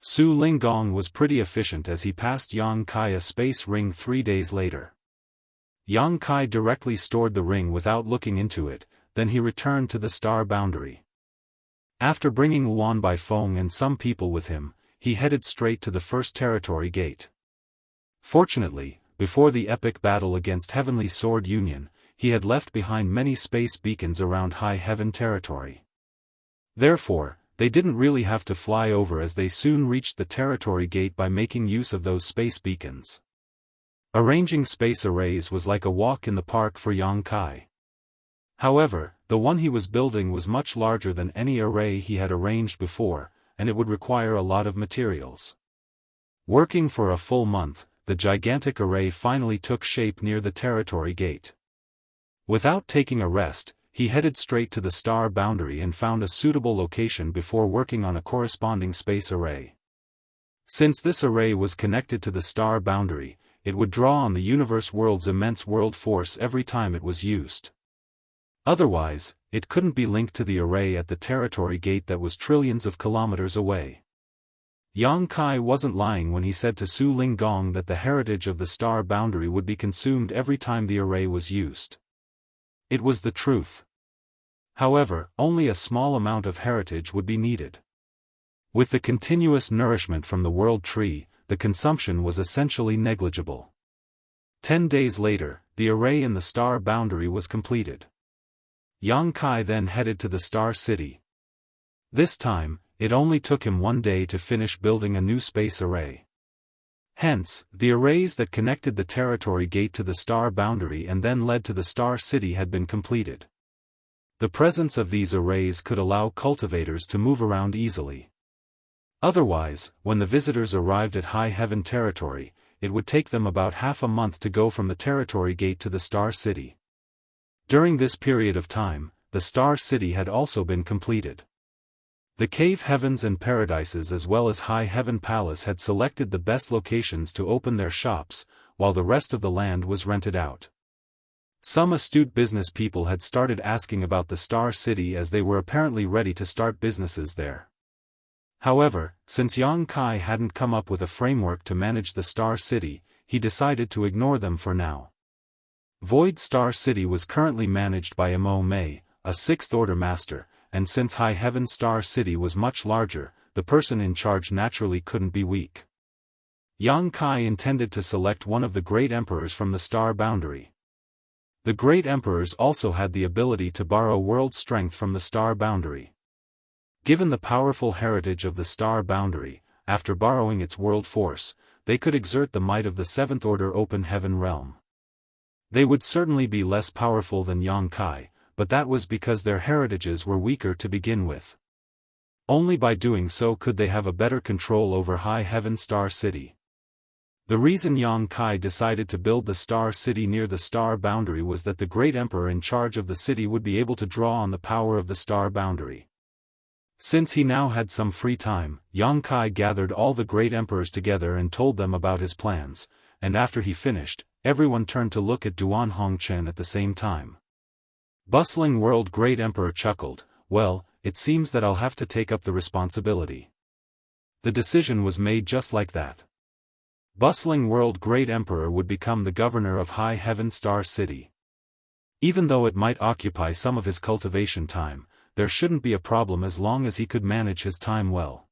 Su Linggong was pretty efficient as he passed Yang Kai a space ring 3 days later. Yang Kai directly stored the ring without looking into it, then he returned to the star boundary. After bringing Wuan Baifeng and some people with him, he headed straight to the first territory gate. Fortunately, before the epic battle against Heavenly Sword Union, he had left behind many space beacons around High Heaven territory. Therefore, they didn't really have to fly over as they soon reached the territory gate by making use of those space beacons. Arranging space arrays was like a walk in the park for Yang Kai. However, the one he was building was much larger than any array he had arranged before, and it would require a lot of materials. Working for a full month, the gigantic array finally took shape near the territory gate. Without taking a rest, he headed straight to the star boundary and found a suitable location before working on a corresponding space array. Since this array was connected to the star boundary, it would draw on the universe world's immense world force every time it was used. Otherwise, it couldn't be linked to the array at the territory gate that was trillions of kilometers away. Yang Kai wasn't lying when he said to Su Linggong that the heritage of the star boundary would be consumed every time the array was used. It was the truth. However, only a small amount of heritage would be needed. With the continuous nourishment from the world tree, the consumption was essentially negligible. 10 days later, the array in the star boundary was completed. Yang Kai then headed to the Star City. This time, it only took him one day to finish building a new space array. Hence, the arrays that connected the territory gate to the star boundary and then led to the Star City had been completed. The presence of these arrays could allow cultivators to move around easily. Otherwise, when the visitors arrived at High Heaven territory, it would take them about half a month to go from the territory gate to the Star City. During this period of time, the Star City had also been completed. The Cave Heavens and Paradises as well as High Heaven Palace had selected the best locations to open their shops, while the rest of the land was rented out. Some astute business people had started asking about the Star City as they were apparently ready to start businesses there. However, since Yang Kai hadn't come up with a framework to manage the Star City, he decided to ignore them for now. Void Star City was currently managed by Mo Mei, a sixth-order master, and since High Heaven Star City was much larger, the person in charge naturally couldn't be weak. Yang Kai intended to select one of the Great Emperors from the Star Boundary. The Great Emperors also had the ability to borrow world strength from the Star Boundary. Given the powerful heritage of the Star Boundary, after borrowing its world force, they could exert the might of the Seventh Order Open Heaven realm. They would certainly be less powerful than Yang Kai, but that was because their heritages were weaker to begin with. Only by doing so could they have a better control over High Heaven Star City. The reason Yang Kai decided to build the Star City near the Star Boundary was that the Great Emperor in charge of the city would be able to draw on the power of the Star Boundary. Since he now had some free time, Yang Kai gathered all the Great Emperors together and told them about his plans, and after he finished, everyone turned to look at Duan Hongchen at the same time. Bustling World Great Emperor chuckled, "Well, it seems that I'll have to take up the responsibility." The decision was made just like that. Bustling World Great Emperor would become the governor of High Heaven Star City. Even though it might occupy some of his cultivation time, there shouldn't be a problem as long as he could manage his time well.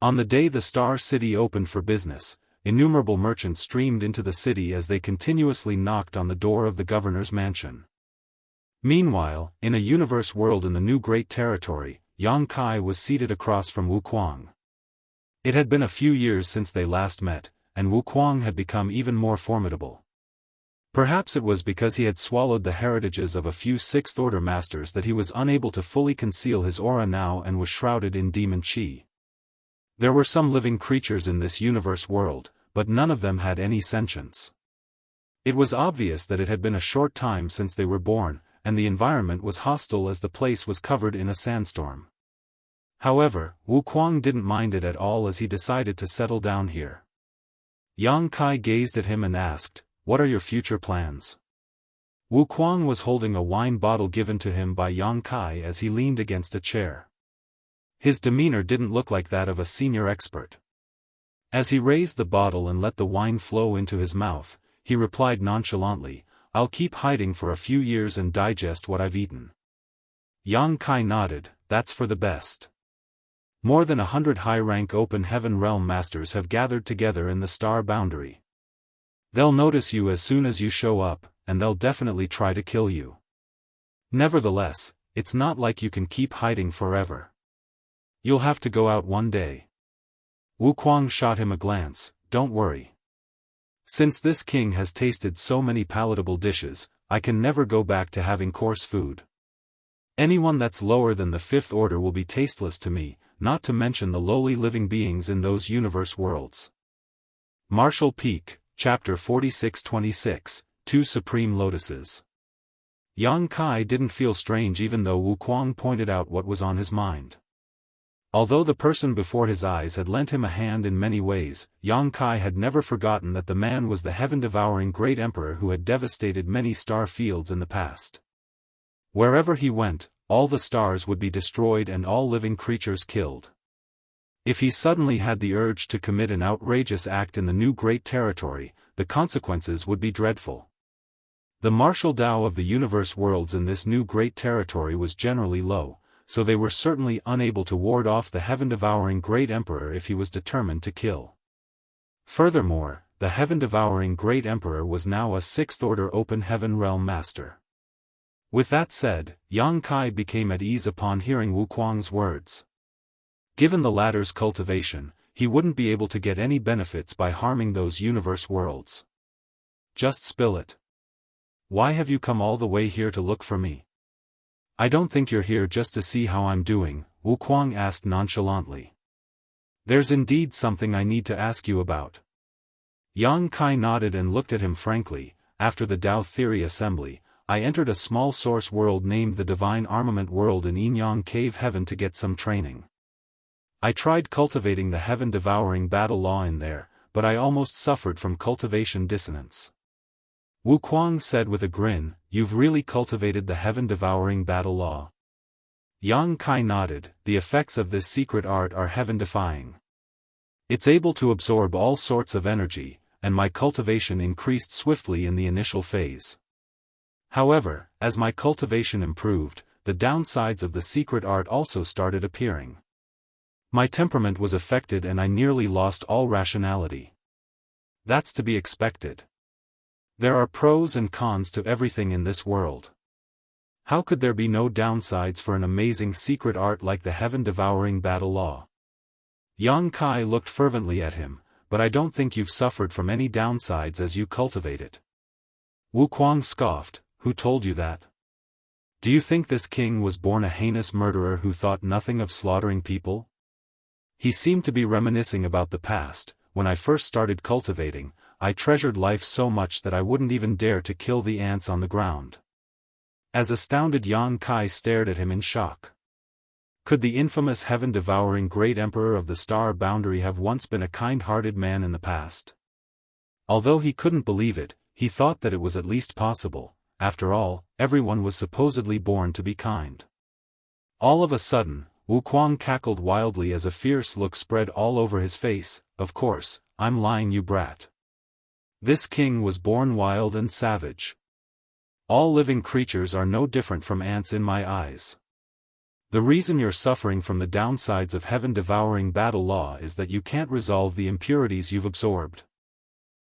On the day the Star City opened for business, innumerable merchants streamed into the city as they continuously knocked on the door of the governor's mansion. Meanwhile, in a universe world in the new Great Territory, Yang Kai was seated across from Wu Kuang. It had been a few years since they last met, and Wu Kuang had become even more formidable. Perhaps it was because he had swallowed the heritages of a few sixth-order masters that he was unable to fully conceal his aura now and was shrouded in demon chi. There were some living creatures in this universe world, but none of them had any sentience. It was obvious that it had been a short time since they were born, and the environment was hostile as the place was covered in a sandstorm. However, Wu Kuang didn't mind it at all as he decided to settle down here. Yang Kai gazed at him and asked, "What are your future plans?" Wu Kuang was holding a wine bottle given to him by Yang Kai as he leaned against a chair. His demeanor didn't look like that of a senior expert. As he raised the bottle and let the wine flow into his mouth, he replied nonchalantly, "I'll keep hiding for a few years and digest what I've eaten." Yang Kai nodded, "That's for the best. More than 100 high-rank Open Heaven Realm Masters have gathered together in the Star Boundary. They'll notice you as soon as you show up, and they'll definitely try to kill you. Nevertheless, it's not like you can keep hiding forever. You'll have to go out one day." Wu Kuang shot him a glance, "Don't worry. Since this king has tasted so many palatable dishes, I can never go back to having coarse food. Anyone that's lower than the Fifth Order will be tasteless to me, not to mention the lowly living beings in those universe worlds." Martial Peak, Chapter 4626, Two Supreme Lotuses. Yang Kai didn't feel strange even though Wu Kuang pointed out what was on his mind. Although the person before his eyes had lent him a hand in many ways, Yang Kai had never forgotten that the man was the heaven-devouring Great Emperor who had devastated many star fields in the past. Wherever he went, all the stars would be destroyed and all living creatures killed. If he suddenly had the urge to commit an outrageous act in the new Great Territory, the consequences would be dreadful. The martial Tao of the universe worlds in this new Great Territory was generally low, so they were certainly unable to ward off the heaven-devouring Great Emperor if he was determined to kill. Furthermore, the heaven-devouring Great Emperor was now a sixth-order Open Heaven Realm Master. With that said, Yang Kai became at ease upon hearing Wu Kuang's words. Given the latter's cultivation, he wouldn't be able to get any benefits by harming those universe worlds. Just spill it. Why have you come all the way here to look for me? I don't think you're here just to see how I'm doing, Wu Kuang asked nonchalantly. There's indeed something I need to ask you about. Yang Kai nodded and looked at him frankly. After the Tao Theory Assembly, I entered a small source world named the Divine Armament World in Yinyang Cave Heaven to get some training. I tried cultivating the heaven-devouring battle law in there, but I almost suffered from cultivation dissonance. Wu Kuang said with a grin, "You've really cultivated the heaven-devouring battle law?" Yang Kai nodded. The effects of this secret art are heaven-defying. It's able to absorb all sorts of energy, and my cultivation increased swiftly in the initial phase. However, as my cultivation improved, the downsides of the secret art also started appearing. My temperament was affected and I nearly lost all rationality. That's to be expected. There are pros and cons to everything in this world. How could there be no downsides for an amazing secret art like the heaven-devouring battle law? Yang Kai looked fervently at him, but I don't think you've suffered from any downsides as you cultivate it. Wu Kuang scoffed, who told you that? Do you think this king was born a heinous murderer who thought nothing of slaughtering people? He seemed to be reminiscing about the past. When I first started cultivating, I treasured life so much that I wouldn't even dare to kill the ants on the ground. As astounded, Yang Kai stared at him in shock. Could the infamous heaven-devouring great emperor of the star boundary have once been a kind-hearted man in the past? Although he couldn't believe it, he thought that it was at least possible. After all, everyone was supposedly born to be kind. All of a sudden, Wu Kuang cackled wildly as a fierce look spread all over his face. Of course, I'm lying, you brat. This king was born wild and savage. All living creatures are no different from ants in my eyes. The reason you're suffering from the downsides of heaven-devouring battle law is that you can't resolve the impurities you've absorbed.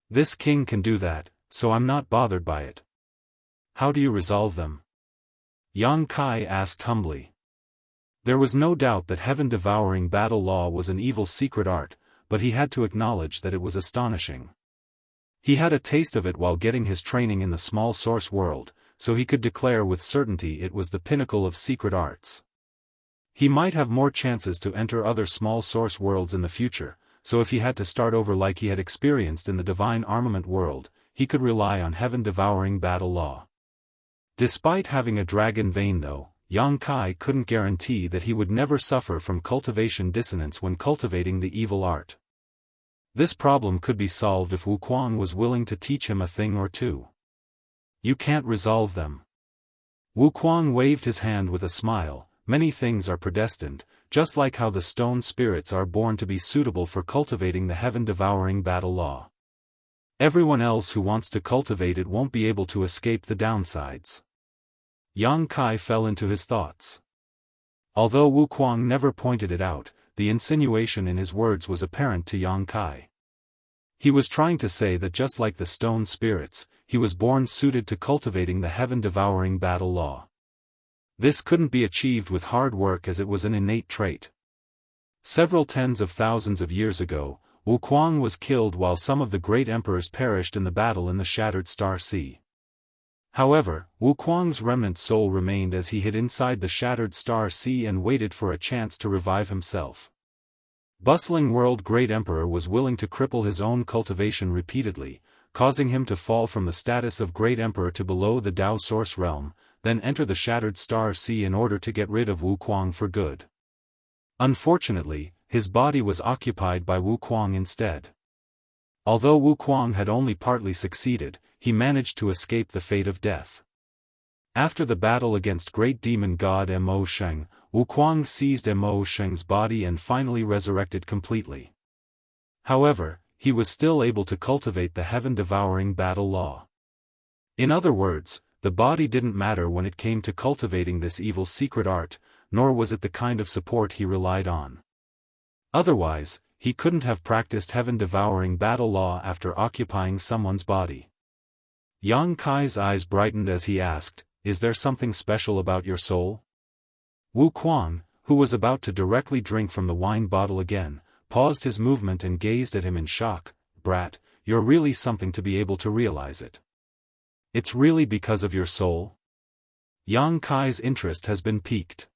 This king can do that, so I'm not bothered by it. How do you resolve them? Yang Kai asked humbly. There was no doubt that heaven-devouring battle law was an evil secret art, but he had to acknowledge that it was astonishing. He had a taste of it while getting his training in the small source world, so he could declare with certainty it was the pinnacle of secret arts. He might have more chances to enter other small source worlds in the future, so if he had to start over like he had experienced in the Divine Armament World, he could rely on heaven-devouring battle law. Despite having a dragon vein though, Yang Kai couldn't guarantee that he would never suffer from cultivation dissonance when cultivating the evil art. This problem could be solved if Wu Kuang was willing to teach him a thing or two. You can't resolve them. Wu Kuang waved his hand with a smile. Many things are predestined, just like how the stone spirits are born to be suitable for cultivating the heaven-devouring battle law. Everyone else who wants to cultivate it won't be able to escape the downsides. Yang Kai fell into his thoughts. Although Wu Kuang never pointed it out, the insinuation in his words was apparent to Yang Kai. He was trying to say that just like the stone spirits, he was born suited to cultivating the heaven-devouring battle law. This couldn't be achieved with hard work as it was an innate trait. Several tens of thousands of years ago, Wu Kuang was killed while some of the great emperors perished in the battle in the Shattered Star Sea. However, Wu Kuang's remnant soul remained as he hid inside the Shattered Star Sea and waited for a chance to revive himself. Bustling World Great Emperor was willing to cripple his own cultivation repeatedly, causing him to fall from the status of Great Emperor to below the Tao Source realm, then enter the Shattered Star Sea in order to get rid of Wu Kuang for good. Unfortunately, his body was occupied by Wu Kuang instead. Although Wu Kuang had only partly succeeded, he managed to escape the fate of death. After the battle against great demon god Mo Sheng, Wu Kuang seized Mo Sheng's body and finally resurrected completely. However, he was still able to cultivate the heaven-devouring battle law. In other words, the body didn't matter when it came to cultivating this evil secret art, nor was it the kind of support he relied on. Otherwise, he couldn't have practiced heaven-devouring battle law after occupying someone's body. Yang Kai's eyes brightened as he asked, is there something special about your soul? Wu Kuang, who was about to directly drink from the wine bottle again, paused his movement and gazed at him in shock. Brat, you're really something to be able to realize it. It's really because of your soul? Yang Kai's interest has been piqued.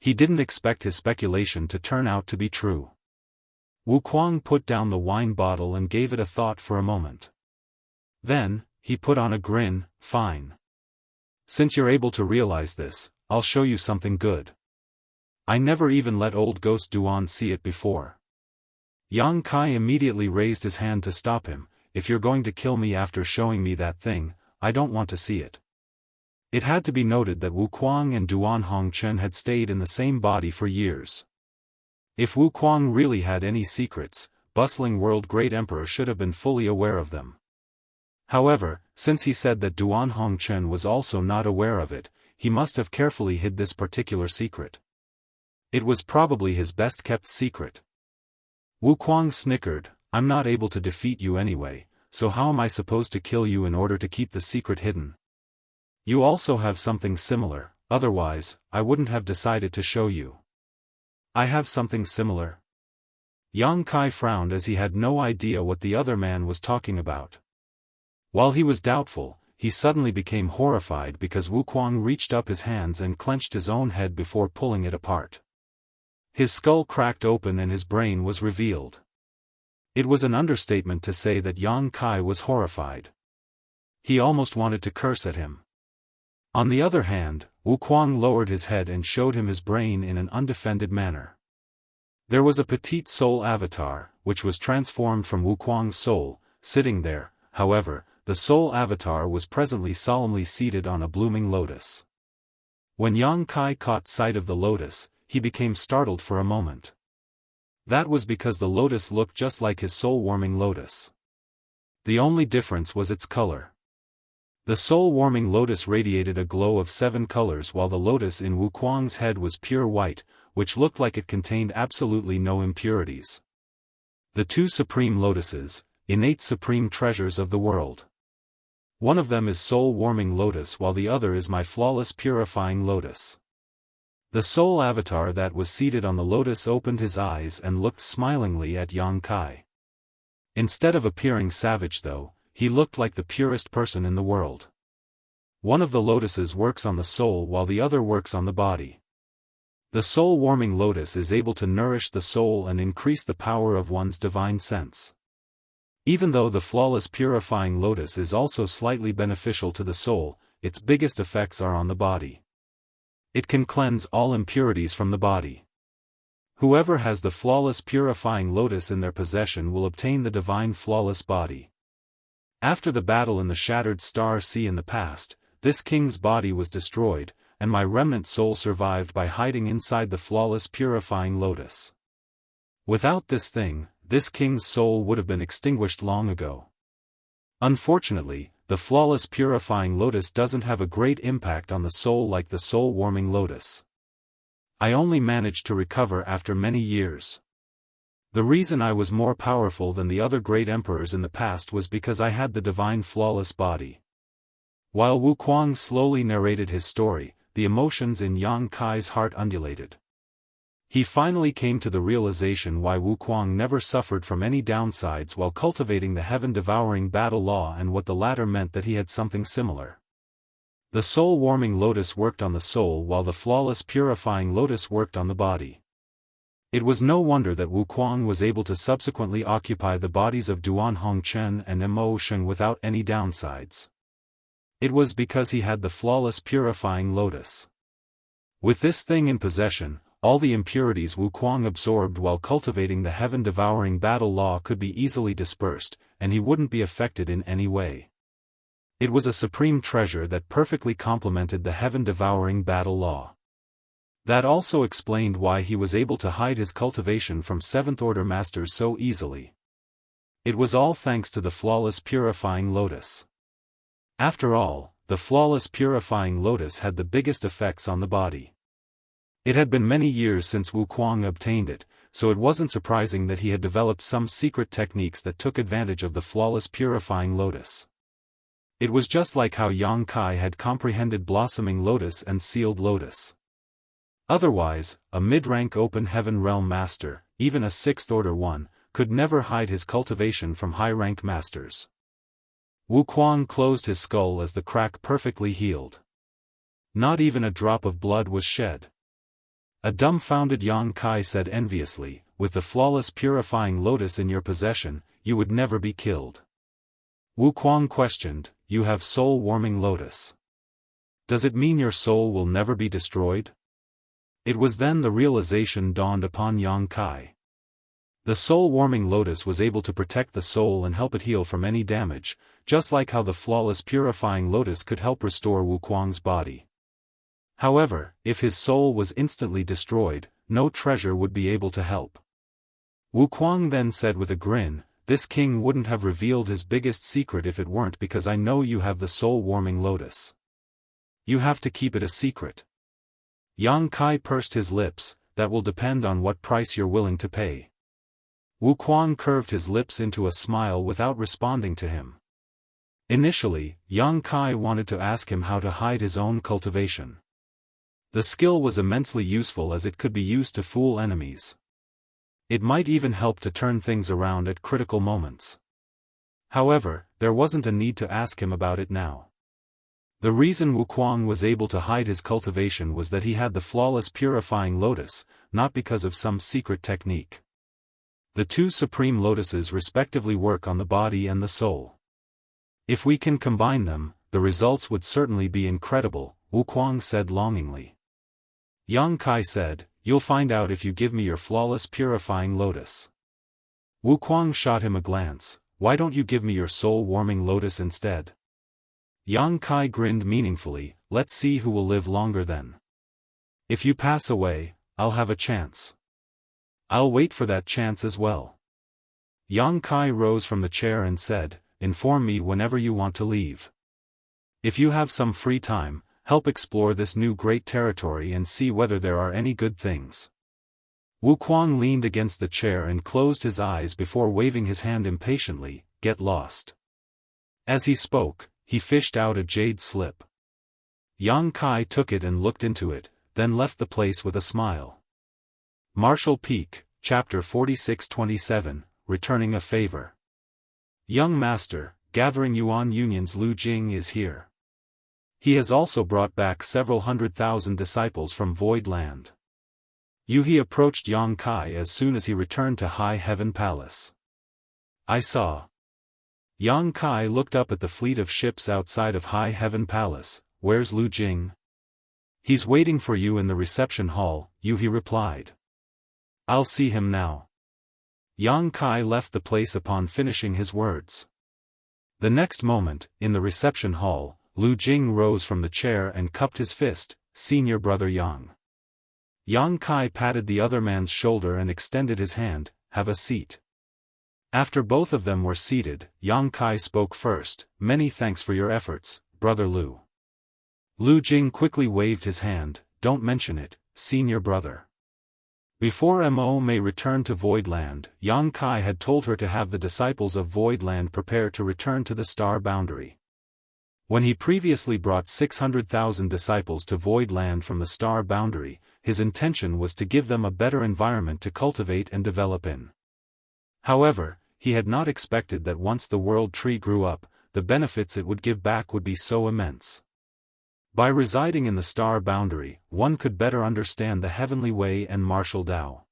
He didn't expect his speculation to turn out to be true. Wu Kuang put down the wine bottle and gave it a thought for a moment. Then, he put on a grin. Fine. Since you're able to realize this, I'll show you something good. I never even let old ghost Duan see it before. Yang Kai immediately raised his hand to stop him. If you're going to kill me after showing me that thing, I don't want to see it. It had to be noted that Wu Kuang and Duan Hongchen had stayed in the same body for years. If Wu Kuang really had any secrets, bustling world great emperor should have been fully aware of them. However, since he said that Duan Hongchen was also not aware of it, he must have carefully hid this particular secret. It was probably his best-kept secret. Wu Kuang snickered. I'm not able to defeat you anyway, so how am I supposed to kill you in order to keep the secret hidden? You also have something similar, otherwise, I wouldn't have decided to show you. I have something similar? Yang Kai frowned as he had no idea what the other man was talking about. While he was doubtful, he suddenly became horrified because Wu Kuang reached up his hands and clenched his own head before pulling it apart. His skull cracked open and his brain was revealed. It was an understatement to say that Yang Kai was horrified. He almost wanted to curse at him. On the other hand, Wu Kuang lowered his head and showed him his brain in an undefended manner. There was a petite soul avatar, which was transformed from Wu Kuang's soul, sitting there. However, the soul avatar was presently solemnly seated on a blooming lotus. When Yang Kai caught sight of the lotus, he became startled for a moment. That was because the lotus looked just like his soul-warming lotus. The only difference was its color. The soul-warming lotus radiated a glow of 7 colors while the lotus in Wu Kuang's head was pure white, which looked like it contained absolutely no impurities. The 2 supreme lotuses, innate supreme treasures of the world. One of them is soul-warming lotus while the other is my flawless purifying lotus. The soul avatar that was seated on the lotus opened his eyes and looked smilingly at Yang Kai. Instead of appearing savage though, he looked like the purest person in the world. One of the lotuses works on the soul while the other works on the body. The soul-warming lotus is able to nourish the soul and increase the power of one's divine sense. Even though the flawless purifying lotus is also slightly beneficial to the soul, its biggest effects are on the body. It can cleanse all impurities from the body. Whoever has the flawless purifying lotus in their possession will obtain the divine flawless body. After the battle in the Shattered Star Sea in the past, this king's body was destroyed, and my remnant soul survived by hiding inside the flawless purifying lotus. Without this thing, this king's soul would have been extinguished long ago. Unfortunately, the flawless purifying lotus doesn't have a great impact on the soul like the soul-warming lotus. I only managed to recover after many years. The reason I was more powerful than the other great emperors in the past was because I had the divine flawless body. While Wu Kuang slowly narrated his story, the emotions in Yang Kai's heart undulated. He finally came to the realization why Wu Kuang never suffered from any downsides while cultivating the heaven-devouring battle law and what the latter meant that he had something similar. The soul-warming lotus worked on the soul while the flawless purifying lotus worked on the body. It was no wonder that Wu Kuang was able to subsequently occupy the bodies of Duan Hongchen and Emotion without any downsides. It was because he had the flawless purifying lotus. With this thing in possession, all the impurities Wu Kuang absorbed while cultivating the heaven-devouring battle law could be easily dispersed, and he wouldn't be affected in any way. It was a supreme treasure that perfectly complemented the heaven-devouring battle law. That also explained why he was able to hide his cultivation from Seventh-order masters so easily. It was all thanks to the flawless purifying lotus. After all, the flawless purifying lotus had the biggest effects on the body. It had been many years since Wu Kuang obtained it, so it wasn't surprising that he had developed some secret techniques that took advantage of the flawless purifying lotus. It was just like how Yang Kai had comprehended blossoming lotus and sealed lotus. Otherwise, a mid-rank open heaven realm master, even a sixth-order one, could never hide his cultivation from high-rank masters. Wu Kuang closed his skull as the crack perfectly healed. Not even a drop of blood was shed. A dumbfounded Yang Kai said enviously, "With the flawless purifying lotus in your possession, you would never be killed." Wu Kuang questioned, "You have soul-warming lotus. Does it mean your soul will never be destroyed?" It was then the realization dawned upon Yang Kai. The soul-warming lotus was able to protect the soul and help it heal from any damage, just like how the flawless purifying lotus could help restore Wu Kuang's body. However, if his soul was instantly destroyed, no treasure would be able to help. Wu Kuang then said with a grin, "This king wouldn't have revealed his biggest secret if it weren't because I know you have the soul-warming lotus. You have to keep it a secret." Yang Kai pursed his lips, "That will depend on what price you're willing to pay." Wu Kuang curved his lips into a smile without responding to him. Initially, Yang Kai wanted to ask him how to hide his own cultivation. The skill was immensely useful as it could be used to fool enemies. It might even help to turn things around at critical moments. However, there wasn't a need to ask him about it now. The reason Wu Kuang was able to hide his cultivation was that he had the flawless purifying lotus, not because of some secret technique. The two supreme lotuses respectively work on the body and the soul. If we can combine them, the results would certainly be incredible, Wu Kuang said longingly. Yang Kai said, "You'll find out if you give me your flawless purifying lotus." Wu Kuang shot him a glance, "Why don't you give me your soul-warming lotus instead?" Yang Kai grinned meaningfully, "Let's see who will live longer then. If you pass away, I'll have a chance. I'll wait for that chance as well." Yang Kai rose from the chair and said, "Inform me whenever you want to leave. If you have some free time, help explore this new great territory and see whether there are any good things." Wu Kuang leaned against the chair and closed his eyes before waving his hand impatiently, "Get lost." As he spoke, he fished out a jade slip. Yang Kai took it and looked into it, then left the place with a smile. Martial Peak, Chapter 4627, Returning a Favor. Young Master, Gathering Yuan Union's Lu Jing is here. He has also brought back several 100,000 disciples from Void Land. He approached Yang Kai as soon as he returned to High Heaven Palace. "I saw." Yang Kai looked up at the fleet of ships outside of High Heaven Palace. "Where's Lu Jing?" "He's waiting for you in the reception hall," he replied. "I'll see him now." Yang Kai left the place upon finishing his words. The next moment, in the reception hall, Lu Jing rose from the chair and cupped his fist, "Senior brother Yang." Yang Kai patted the other man's shoulder and extended his hand, "Have a seat." After both of them were seated, Yang Kai spoke first, "Many thanks for your efforts, brother Lu." Lu Jing quickly waved his hand, "Don't mention it, senior brother." Before Mo may return to Void Land, Yang Kai had told her to have the disciples of Void Land prepare to return to the star boundary. When he previously brought 600,000 disciples to Void Land from the star boundary, his intention was to give them a better environment to cultivate and develop in. However, he had not expected that once the world tree grew up, the benefits it would give back would be so immense. By residing in the star boundary, one could better understand the heavenly way and martial Tao.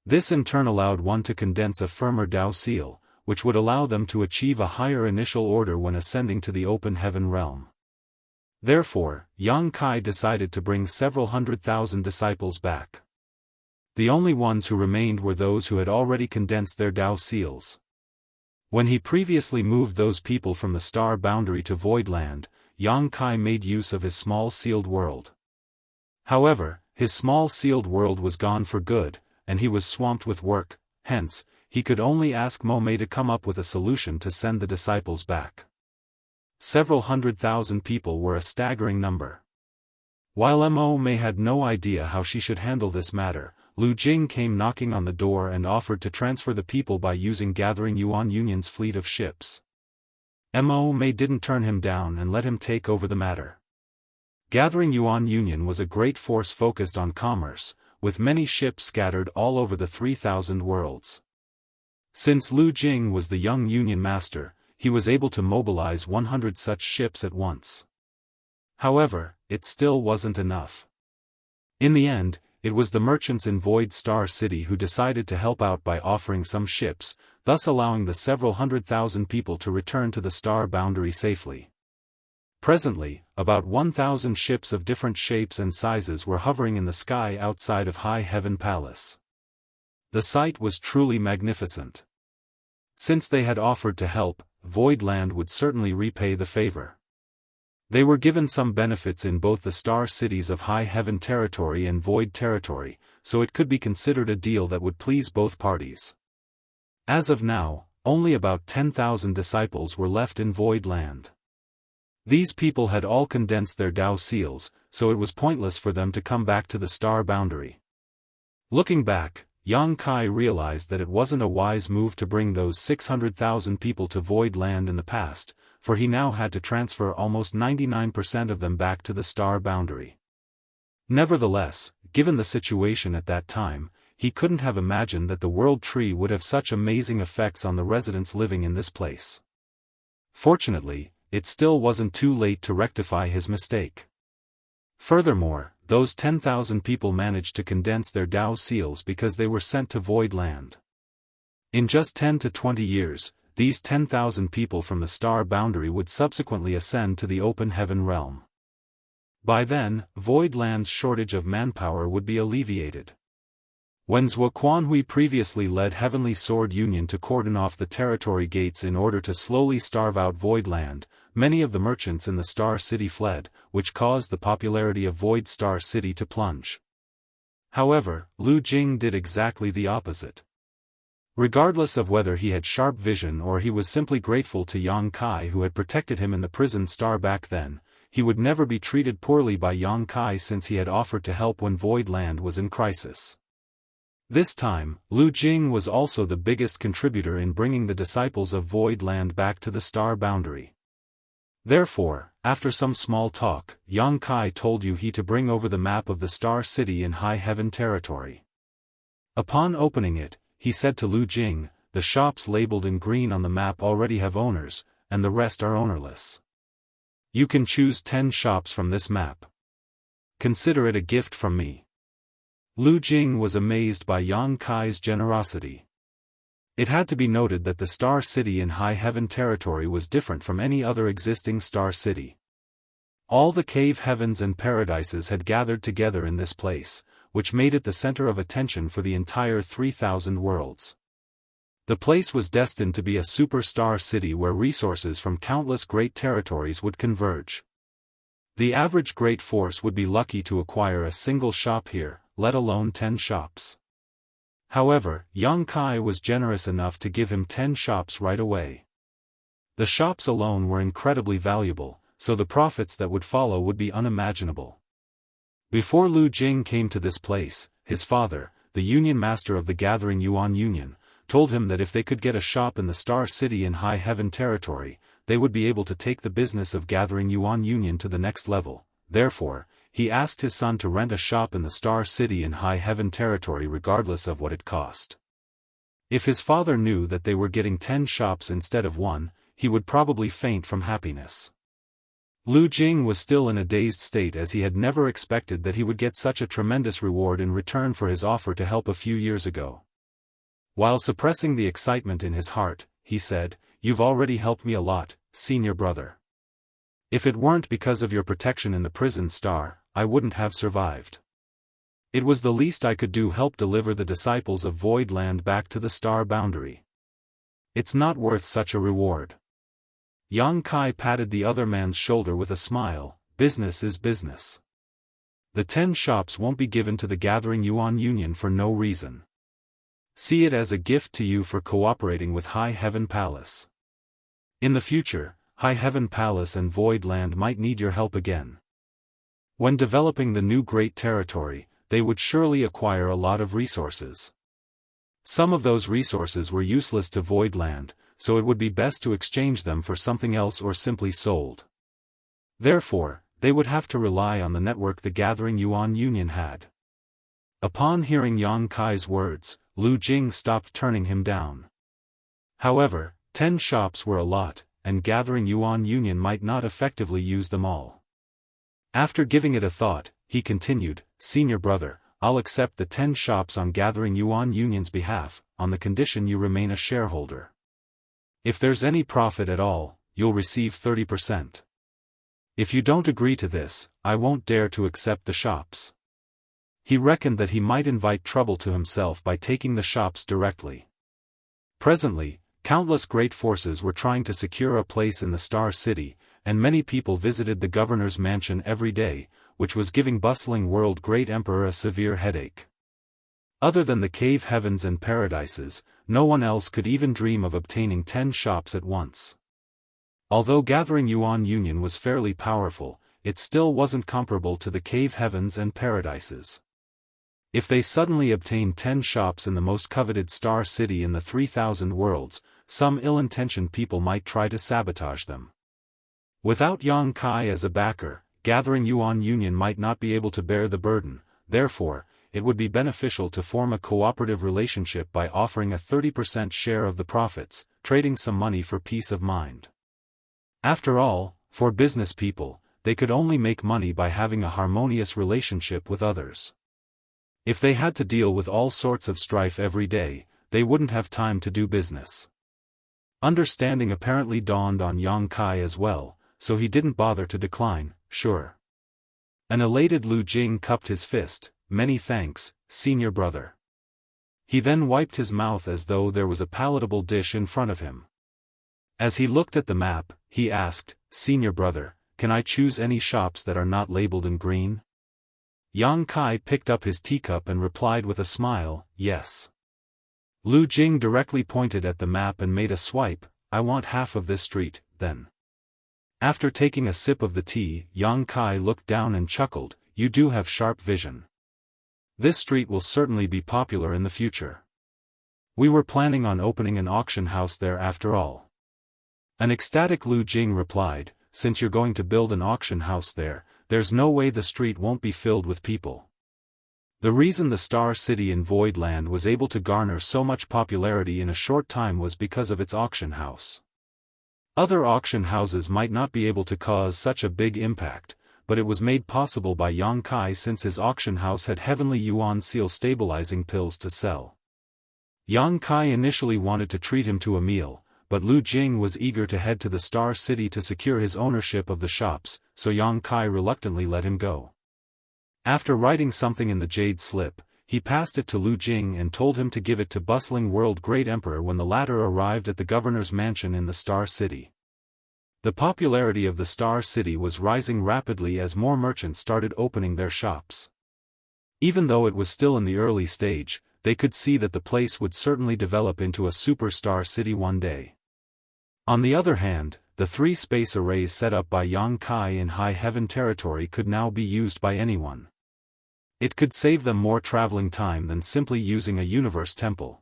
This in turn allowed one to condense a firmer Tao seal, which would allow them to achieve a higher initial order when ascending to the open heaven realm. Therefore, Yang Kai decided to bring several 100,000 disciples back. The only ones who remained were those who had already condensed their Tao seals. When he previously moved those people from the star boundary to Void Land, Yang Kai made use of his small sealed world. However, his small sealed world was gone for good, and he was swamped with work, hence, he could only ask Mo Mei to come up with a solution to send the disciples back. Several 100,000 people were a staggering number. While Mo Mei had no idea how she should handle this matter, Lu Jing came knocking on the door and offered to transfer the people by using Gathering Yuan Union's fleet of ships. Mo Mei didn't turn him down and let him take over the matter. Gathering Yuan Union was a great force focused on commerce, with many ships scattered all over the 3,000 worlds. Since Lu Jing was the young Union master, he was able to mobilize 100 such ships at once. However, it still wasn't enough. In the end, it was the merchants in Void Star City who decided to help out by offering some ships, thus allowing the several 100,000 people to return to the star boundary safely. Presently, about 1,000 ships of different shapes and sizes were hovering in the sky outside of High Heaven Palace. The sight was truly magnificent. Since they had offered to help, Voidland would certainly repay the favor. They were given some benefits in both the star cities of High Heaven Territory and Void Territory, so it could be considered a deal that would please both parties. As of now, only about 10,000 disciples were left in Voidland. These people had all condensed their Dao seals, so it was pointless for them to come back to the star boundary. Looking back, Yang Kai realized that it wasn't a wise move to bring those 600,000 people to Void Land in the past, for he now had to transfer almost 99% of them back to the star boundary. Nevertheless, given the situation at that time, he couldn't have imagined that the World Tree would have such amazing effects on the residents living in this place. Fortunately, it still wasn't too late to rectify his mistake. Furthermore, those 10,000 people managed to condense their Dao seals because they were sent to Void Land. In just 10 to 20 years, these 10,000 people from the star boundary would subsequently ascend to the open heaven realm. By then, Void Land's shortage of manpower would be alleviated. When Zhuo Quanhui previously led Heavenly Sword Union to cordon off the territory gates in order to slowly starve out Void Land, many of the merchants in the Star City fled, which caused the popularity of Void Star City to plunge. However, Lu Jing did exactly the opposite. Regardless of whether he had sharp vision or he was simply grateful to Yang Kai who had protected him in the prison star back then, he would never be treated poorly by Yang Kai since he had offered to help when Void Land was in crisis. This time, Lu Jing was also the biggest contributor in bringing the disciples of Void Land back to the star boundary. Therefore, after some small talk, Yang Kai told Yu He to bring over the map of the Star City in High Heaven Territory. Upon opening it, he said to Lu Jing, "The shops labeled in green on the map already have owners, and the rest are ownerless. You can choose 10 shops from this map. Consider it a gift from me." Lu Jing was amazed by Yang Kai's generosity. It had to be noted that the Star City in High Heaven Territory was different from any other existing Star City. All the cave heavens and paradises had gathered together in this place, which made it the center of attention for the entire 3,000 worlds. The place was destined to be a superstar city where resources from countless great territories would converge. The average great force would be lucky to acquire a single shop here, let alone 10 shops. However, Yang Kai was generous enough to give him 10 shops right away. The shops alone were incredibly valuable, so the profits that would follow would be unimaginable. Before Lu Jing came to this place, his father, the Union Master of the Gathering Yuan Union, told him that if they could get a shop in the Star City in High Heaven Territory, they would be able to take the business of Gathering Yuan Union to the next level. Therefore, he asked his son to rent a shop in the Star City in High Heaven Territory regardless of what it cost. If his father knew that they were getting 10 shops instead of 1, he would probably faint from happiness. Lu Jing was still in a dazed state as he had never expected that he would get such a tremendous reward in return for his offer to help a few years ago. While suppressing the excitement in his heart, he said, "You've already helped me a lot, senior brother. If it weren't because of your protection in the prison star, I wouldn't have survived. It was the least I could do, help deliver the disciples of Void Land back to the star boundary. It's not worth such a reward." Yang Kai patted the other man's shoulder with a smile. "Business is business. The 10 shops won't be given to the Gathering Yuan Union for no reason. See it as a gift to you for cooperating with High Heaven Palace. In the future, High Heaven Palace and Void Land might need your help again. When developing the new great territory, they would surely acquire a lot of resources. Some of those resources were useless to Void Land, so it would be best to exchange them for something else or simply sold. Therefore, they would have to rely on the network the Gathering Yuan Union had. Upon hearing Yang Kai's words, Lu Jing stopped turning him down. However, 10 shops were a lot, and Gathering Yuan Union might not effectively use them all. After giving it a thought, he continued, "Senior brother, I'll accept the 10 shops on Gathering Yuan Union's behalf, on the condition you remain a shareholder. If there's any profit at all, you'll receive 30%. If you don't agree to this, I won't dare to accept the shops." He reckoned that he might invite trouble to himself by taking the shops directly. Presently, countless great forces were trying to secure a place in the Star City, and many people visited the governor's mansion every day, which was giving bustling world great emperor a severe headache. Other than the cave heavens and paradises, no one else could even dream of obtaining 10 shops at once. Although Gathering Yuan Union was fairly powerful, it still wasn't comparable to the cave heavens and paradises. If they suddenly obtained 10 shops in the most coveted star city in the 3,000 worlds, some ill-intentioned people might try to sabotage them. Without Yang Kai as a backer, Gathering Yuan Union might not be able to bear the burden. Therefore, it would be beneficial to form a cooperative relationship by offering a 30% share of the profits, trading some money for peace of mind. After all, for business people, they could only make money by having a harmonious relationship with others. If they had to deal with all sorts of strife every day, they wouldn't have time to do business. Understanding apparently dawned on Yang Kai as well, so he didn't bother to decline. "Sure." An elated Lu Jing cupped his fist. "Many thanks, senior brother." He then wiped his mouth as though there was a palatable dish in front of him. As he looked at the map, he asked, "Senior brother, can I choose any shops that are not labeled in green?" Yang Kai picked up his teacup and replied with a smile, "Yes." Lu Jing directly pointed at the map and made a swipe. "I want half of this street, then." After taking a sip of the tea, Yang Kai looked down and chuckled, "You do have sharp vision. This street will certainly be popular in the future. We were planning on opening an auction house there after all." An ecstatic Lu Jing replied, "Since you're going to build an auction house there, there's no way the street won't be filled with people." The reason the Star City in Void Land was able to garner so much popularity in a short time was because of its auction house. Other auction houses might not be able to cause such a big impact, but it was made possible by Yang Kai since his auction house had heavenly yuan seal stabilizing pills to sell. Yang Kai initially wanted to treat him to a meal, but Lu Jing was eager to head to the Star City to secure his ownership of the shops, so Yang Kai reluctantly let him go. After writing something in the jade slip, he passed it to Lu Jing and told him to give it to bustling world great emperor when the latter arrived at the governor's mansion in the Star City. The popularity of the Star City was rising rapidly as more merchants started opening their shops. Even though it was still in the early stage, they could see that the place would certainly develop into a superstar city one day. On the other hand, the 3 space arrays set up by Yang Kai in High Heaven territory could now be used by anyone. It could save them more traveling time than simply using a universe temple.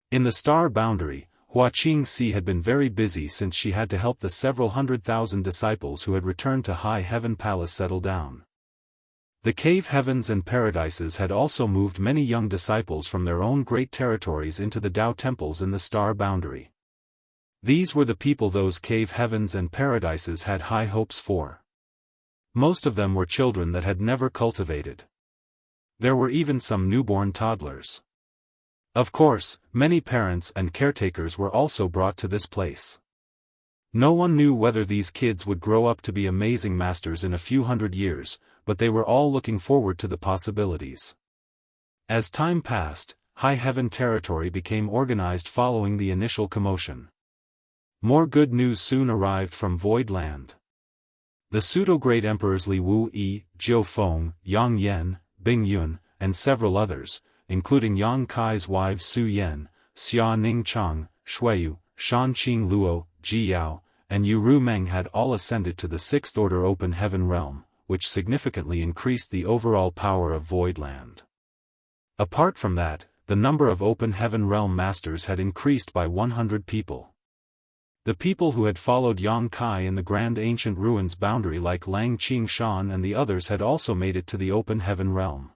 In the star boundary, Wuxia Xianxia had been very busy since she had to help the several 100,000 disciples who had returned to High Heaven Palace settle down. The cave heavens and paradises had also moved many young disciples from their own great territories into the Dao temples in the star boundary. These were the people those cave heavens and paradises had high hopes for. Most of them were children that had never cultivated. There were even some newborn toddlers. Of course, many parents and caretakers were also brought to this place. No one knew whether these kids would grow up to be amazing masters in a few hundred years, but they were all looking forward to the possibilities. As time passed, High Heaven territory became organized following the initial commotion. More good news soon arrived from Void Land. The pseudo-great emperors Li Wu Yi, Jiu Feng, Yang Yan, Bing Yun, and several others, including Yang Kai's wives Su Yan, Xia Ning Chang, Shuiyu, Shan Qing Luo, Ji Yao, and Yu Ru Meng had all ascended to the 6th Order Open Heaven Realm, which significantly increased the overall power of Void Land. Apart from that, the number of Open Heaven Realm Masters had increased by 100 people. The people who had followed Yang Kai in the grand ancient ruins boundary like Lang Qingshan and the others had also made it to the open heaven realm.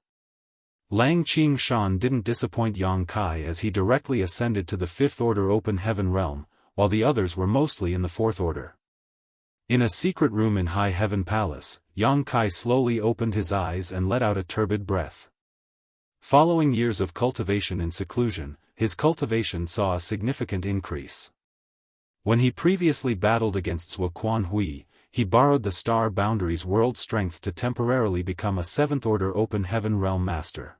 Lang Qingshan didn't disappoint Yang Kai as he directly ascended to the 5th order open heaven realm, while the others were mostly in the 4th order. In a secret room in High Heaven Palace, Yang Kai slowly opened his eyes and let out a turbid breath. Following years of cultivation in seclusion, his cultivation saw a significant increase. When he previously battled against Zhuo Quanhui, he borrowed the Star Boundaries world strength to temporarily become a 7th order open heaven realm master.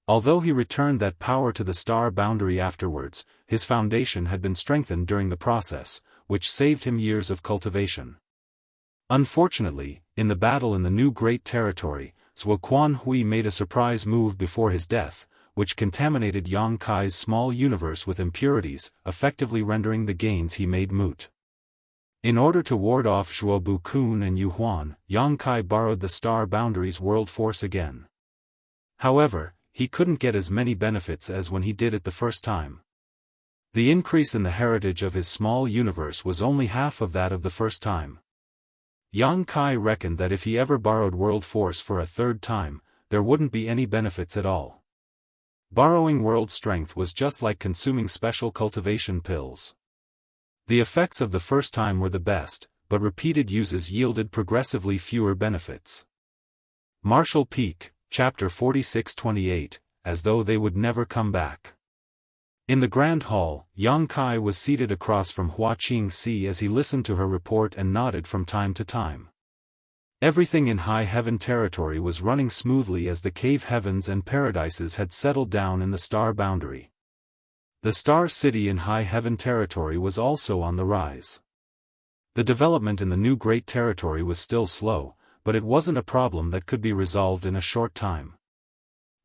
Although he returned that power to the Star Boundary afterwards, his foundation had been strengthened during the process, which saved him years of cultivation. Unfortunately, in the battle in the new Great Territory, Zhuo Quanhui made a surprise move before his death, which contaminated Yang Kai's small universe with impurities, effectively rendering the gains he made moot. In order to ward off Zhuo Bukun and Yu Huan, Yang Kai borrowed the Star Boundaries world force again. However, he couldn't get as many benefits as when he did it the first time. The increase in the heritage of his small universe was only half of that of the first time. Yang Kai reckoned that if he ever borrowed world force for a third time, there wouldn't be any benefits at all. Borrowing world strength was just like consuming special cultivation pills. The effects of the first time were the best, but repeated uses yielded progressively fewer benefits. Martial Peak, Chapter 46-28, as though they would never come back. In the Grand Hall, Yang Kai was seated across from Hua Qingxi as he listened to her report and nodded from time to time. Everything in High Heaven Territory was running smoothly as the cave heavens and paradises had settled down in the Star Boundary. The Star City in High Heaven Territory was also on the rise. The development in the new Great Territory was still slow, but it wasn't a problem that could be resolved in a short time.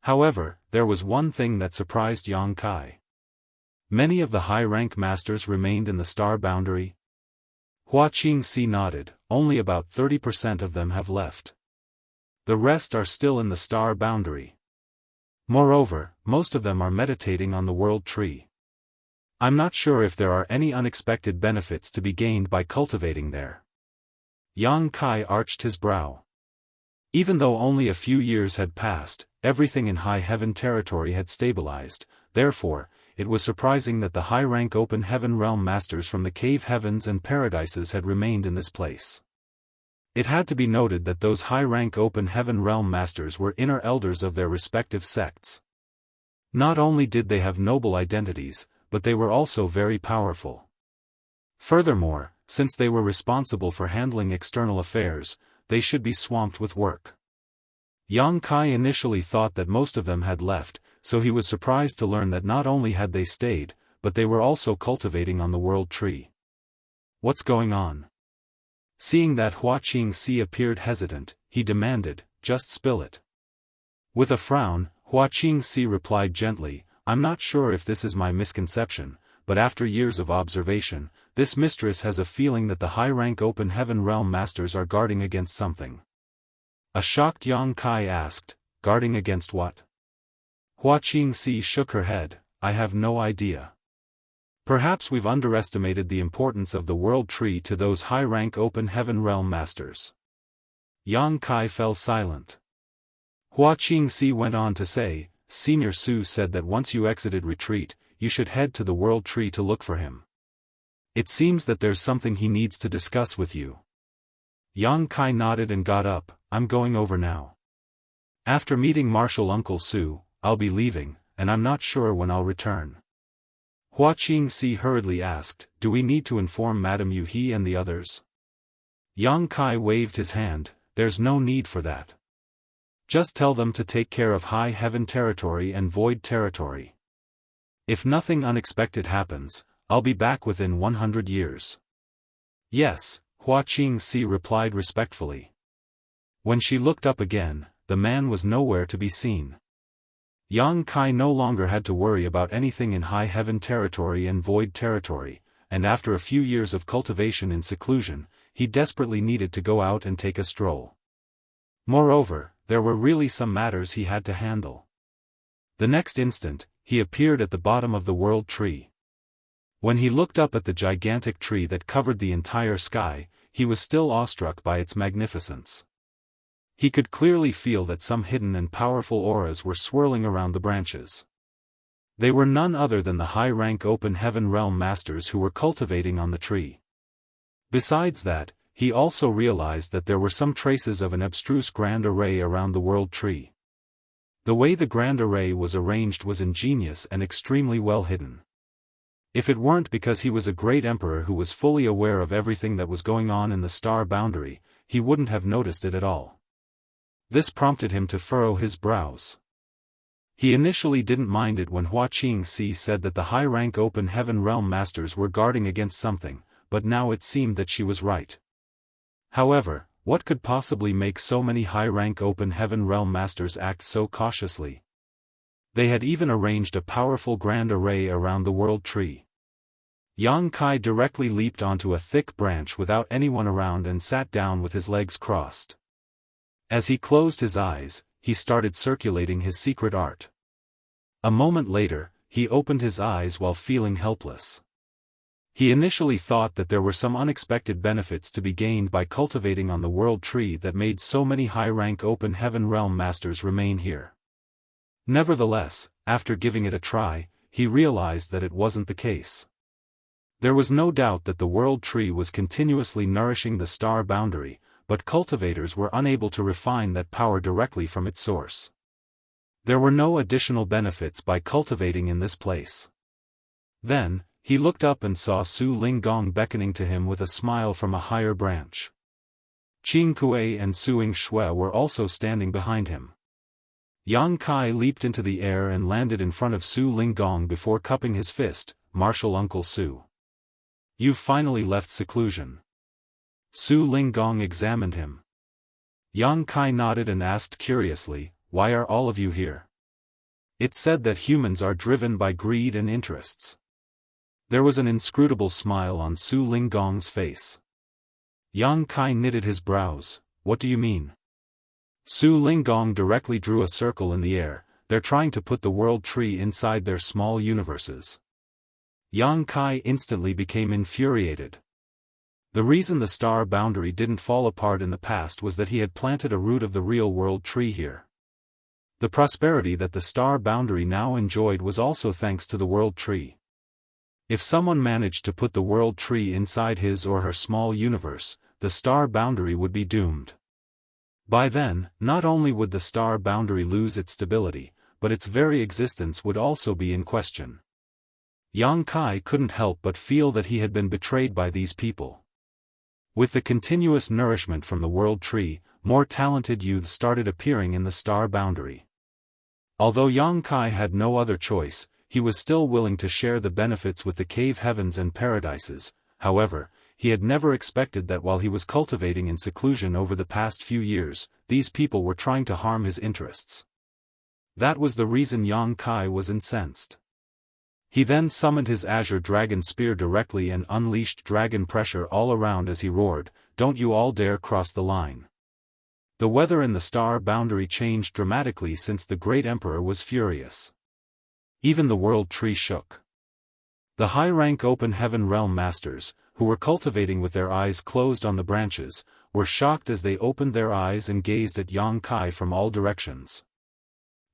However, there was one thing that surprised Yang Kai. Many of the high-rank masters remained in the Star Boundary. Hua Qingxi nodded, only about 30% of them have left. The rest are still in the Star Boundary. Moreover, most of them are meditating on the World Tree. I'm not sure if there are any unexpected benefits to be gained by cultivating there. Yang Kai arched his brow. Even though only a few years had passed, everything in High Heaven Territory had stabilized, therefore, it was surprising that the high-rank open heaven realm masters from the cave heavens and paradises had remained in this place. It had to be noted that those high-rank open heaven realm masters were inner elders of their respective sects. Not only did they have noble identities, but they were also very powerful. Furthermore, since they were responsible for handling external affairs, they should be swamped with work. Yang Kai initially thought that most of them had left, so he was surprised to learn that not only had they stayed, but they were also cultivating on the World Tree. What's going on? Seeing that Hua Qingxi appeared hesitant, he demanded, just spill it. With a frown, Hua Qingxi replied gently, I'm not sure if this is my misconception, but after years of observation, this mistress has a feeling that the high-rank open heaven realm masters are guarding against something. A shocked Yang Kai asked, guarding against what? Hua Qingxi shook her head, I have no idea. Perhaps we've underestimated the importance of the World Tree to those high-rank open heaven realm masters. Yang Kai fell silent. Hua Qingxi went on to say, Senior Su said that once you exited retreat, you should head to the World Tree to look for him. It seems that there's something he needs to discuss with you. Yang Kai nodded and got up, I'm going over now. After meeting Marshal Uncle Su, I'll be leaving, and I'm not sure when I'll return. Hua Qingxi hurriedly asked, do we need to inform Madame Yu He and the others? Yang Kai waved his hand, there's no need for that. Just tell them to take care of High Heaven Territory and Void Territory. If nothing unexpected happens, I'll be back within 100 years. Yes, Hua Qingxi replied respectfully. When she looked up again, the man was nowhere to be seen. Yang Kai no longer had to worry about anything in High Heaven Territory and Void Territory, and after a few years of cultivation in seclusion, he desperately needed to go out and take a stroll. Moreover, there were really some matters he had to handle. The next instant, he appeared at the bottom of the World Tree. When he looked up at the gigantic tree that covered the entire sky, he was still awestruck by its magnificence. He could clearly feel that some hidden and powerful auras were swirling around the branches. They were none other than the high-rank open heaven realm masters who were cultivating on the tree. Besides that, he also realized that there were some traces of an abstruse grand array around the world tree. The way the grand array was arranged was ingenious and extremely well hidden. If it weren't because he was a great emperor who was fully aware of everything that was going on in the star boundary, he wouldn't have noticed it at all. This prompted him to furrow his brows. He initially didn't mind it when Wuxia Xianxia said that the high-rank open heaven realm masters were guarding against something, but now it seemed that she was right. However, what could possibly make so many high-rank open heaven realm masters act so cautiously? They had even arranged a powerful grand array around the world tree. Yang Kai directly leaped onto a thick branch without anyone around and sat down with his legs crossed. As he closed his eyes, he started circulating his secret art. A moment later, he opened his eyes while feeling helpless. He initially thought that there were some unexpected benefits to be gained by cultivating on the world tree that made so many high-rank open heaven realm masters remain here. Nevertheless, after giving it a try, he realized that it wasn't the case. There was no doubt that the world tree was continuously nourishing the star boundary, but cultivators were unable to refine that power directly from its source. There were no additional benefits by cultivating in this place. Then, he looked up and saw Su Linggong beckoning to him with a smile from a higher branch. Qing Kuei and Suing Shui were also standing behind him. Yang Kai leaped into the air and landed in front of Su Linggong before cupping his fist. "Martial Uncle Su. You've finally left seclusion." Su Linggong examined him. Yang Kai nodded and asked curiously, "Why are all of you here?" It's said that humans are driven by greed and interests. There was an inscrutable smile on Su Linggong's face. Yang Kai knitted his brows. "What do you mean?" Su Linggong directly drew a circle in the air. "They're trying to put the world tree inside their small universes." Yang Kai instantly became infuriated. The reason the star boundary didn't fall apart in the past was that he had planted a root of the real world tree here. The prosperity that the star boundary now enjoyed was also thanks to the world tree. If someone managed to put the world tree inside his or her small universe, the star boundary would be doomed. By then, not only would the star boundary lose its stability, but its very existence would also be in question. Yang Kai couldn't help but feel that he had been betrayed by these people. With the continuous nourishment from the world tree, more talented youths started appearing in the star boundary. Although Yang Kai had no other choice, he was still willing to share the benefits with the cave heavens and paradises. However, he had never expected that while he was cultivating in seclusion over the past few years, these people were trying to harm his interests. That was the reason Yang Kai was incensed. He then summoned his azure dragon spear directly and unleashed dragon pressure all around as he roared, "Don't you all dare cross the line." The weather in the star boundary changed dramatically since the great emperor was furious. Even the world tree shook. The high-rank open heaven realm masters, who were cultivating with their eyes closed on the branches, were shocked as they opened their eyes and gazed at Yang Kai from all directions.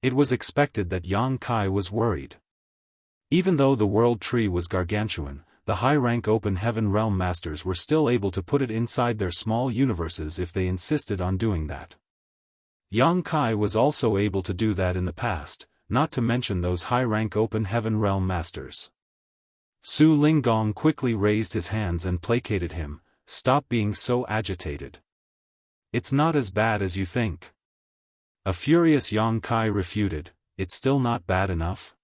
It was expected that Yang Kai was worried. Even though the world tree was gargantuan, the high-rank open heaven realm masters were still able to put it inside their small universes if they insisted on doing that. Yang Kai was also able to do that in the past, not to mention those high-rank open heaven realm masters. Su Linggong quickly raised his hands and placated him. "Stop being so agitated. It's not as bad as you think." A furious Yang Kai refuted, "It's still not bad enough?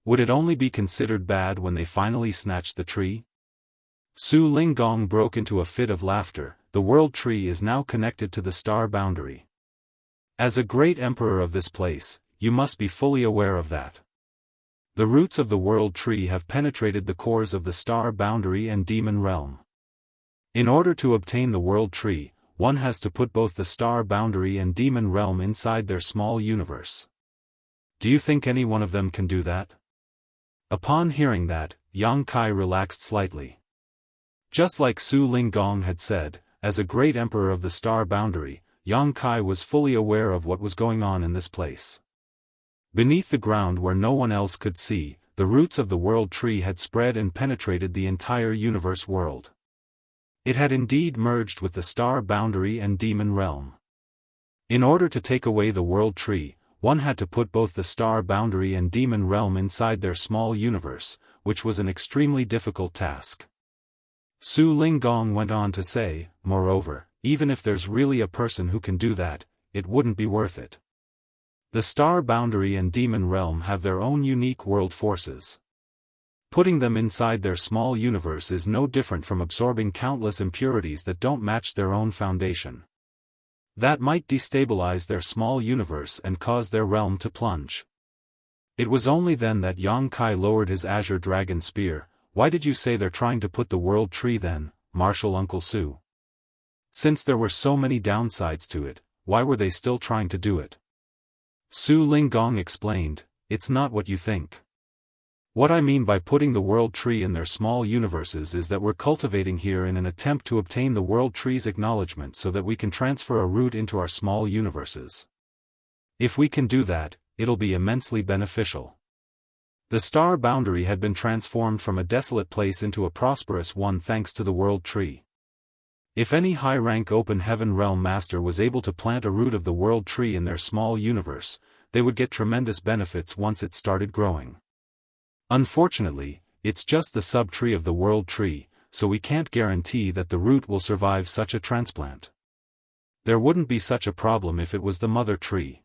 Would it only be considered bad when they finally snatched the tree?" Su Linggong broke into a fit of laughter. "The world tree is now connected to the star boundary. As a great emperor of this place, you must be fully aware of that. The roots of the world tree have penetrated the cores of the star boundary and demon realm. In order to obtain the world tree, one has to put both the star boundary and demon realm inside their small universe. Do you think any one of them can do that?" Upon hearing that, Yang Kai relaxed slightly. Just like Su Linggong had said, as a great emperor of the star boundary, Yang Kai was fully aware of what was going on in this place. Beneath the ground where no one else could see, the roots of the world tree had spread and penetrated the entire universe world. It had indeed merged with the star boundary and demon realm. In order to take away the world tree, one had to put both the star boundary and demon realm inside their small universe, which was an extremely difficult task. Su Linggong went on to say, moreover, even if there's really a person who can do that, it wouldn't be worth it. The star boundary and demon realm have their own unique world forces. Putting them inside their small universe is no different from absorbing countless impurities that don't match their own foundation. That might destabilize their small universe and cause their realm to plunge. It was only then that Yang Kai lowered his azure dragon spear. Why did you say they're trying to put the world tree then, Martial Uncle Su? Since there were so many downsides to it, why were they still trying to do it? Su Linggong explained, it's not what you think. What I mean by putting the world tree in their small universes is that we're cultivating here in an attempt to obtain the world tree's acknowledgement so that we can transfer a root into our small universes. If we can do that, it'll be immensely beneficial. The star boundary had been transformed from a desolate place into a prosperous one thanks to the world tree. If any high-rank open heaven realm master was able to plant a root of the world tree in their small universe, they would get tremendous benefits once it started growing. Unfortunately, it's just the sub-tree of the world tree, so we can't guarantee that the root will survive such a transplant. There wouldn't be such a problem if it was the mother tree.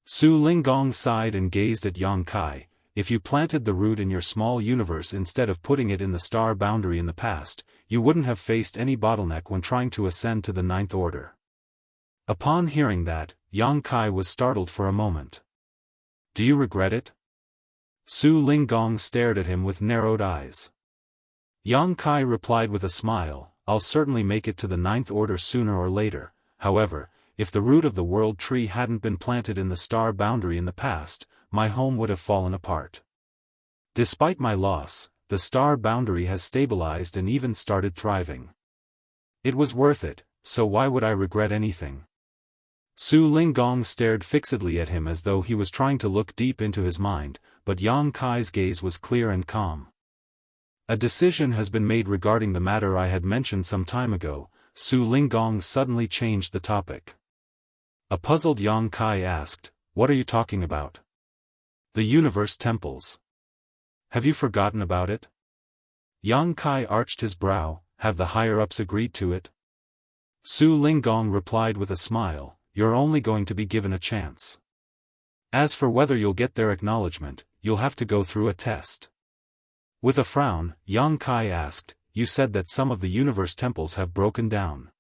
Su Linggong sighed and gazed at Yang Kai. If you planted the root in your small universe instead of putting it in the star boundary in the past, you wouldn't have faced any bottleneck when trying to ascend to the ninth order. Upon hearing that, Yang Kai was startled for a moment. Do you regret it? Su Linggong stared at him with narrowed eyes. Yang Kai replied with a smile, I'll certainly make it to the ninth order sooner or later. However, if the root of the world tree hadn't been planted in the star boundary in the past, my home would have fallen apart. Despite my loss, the star boundary has stabilized and even started thriving. It was worth it, so why would I regret anything? Su Linggong stared fixedly at him as though he was trying to look deep into his mind, but Yang Kai's gaze was clear and calm. A decision has been made regarding the matter I had mentioned some time ago. Su Linggong suddenly changed the topic. A puzzled Yang Kai asked, what are you talking about? The universe temples. Have you forgotten about it? Yang Kai arched his brow, have the higher-ups agreed to it? Su Linggong replied with a smile, you're only going to be given a chance. As for whether you'll get their acknowledgement, you'll have to go through a test. With a frown, Yang Kai asked, you said that some of the universe temples have broken down.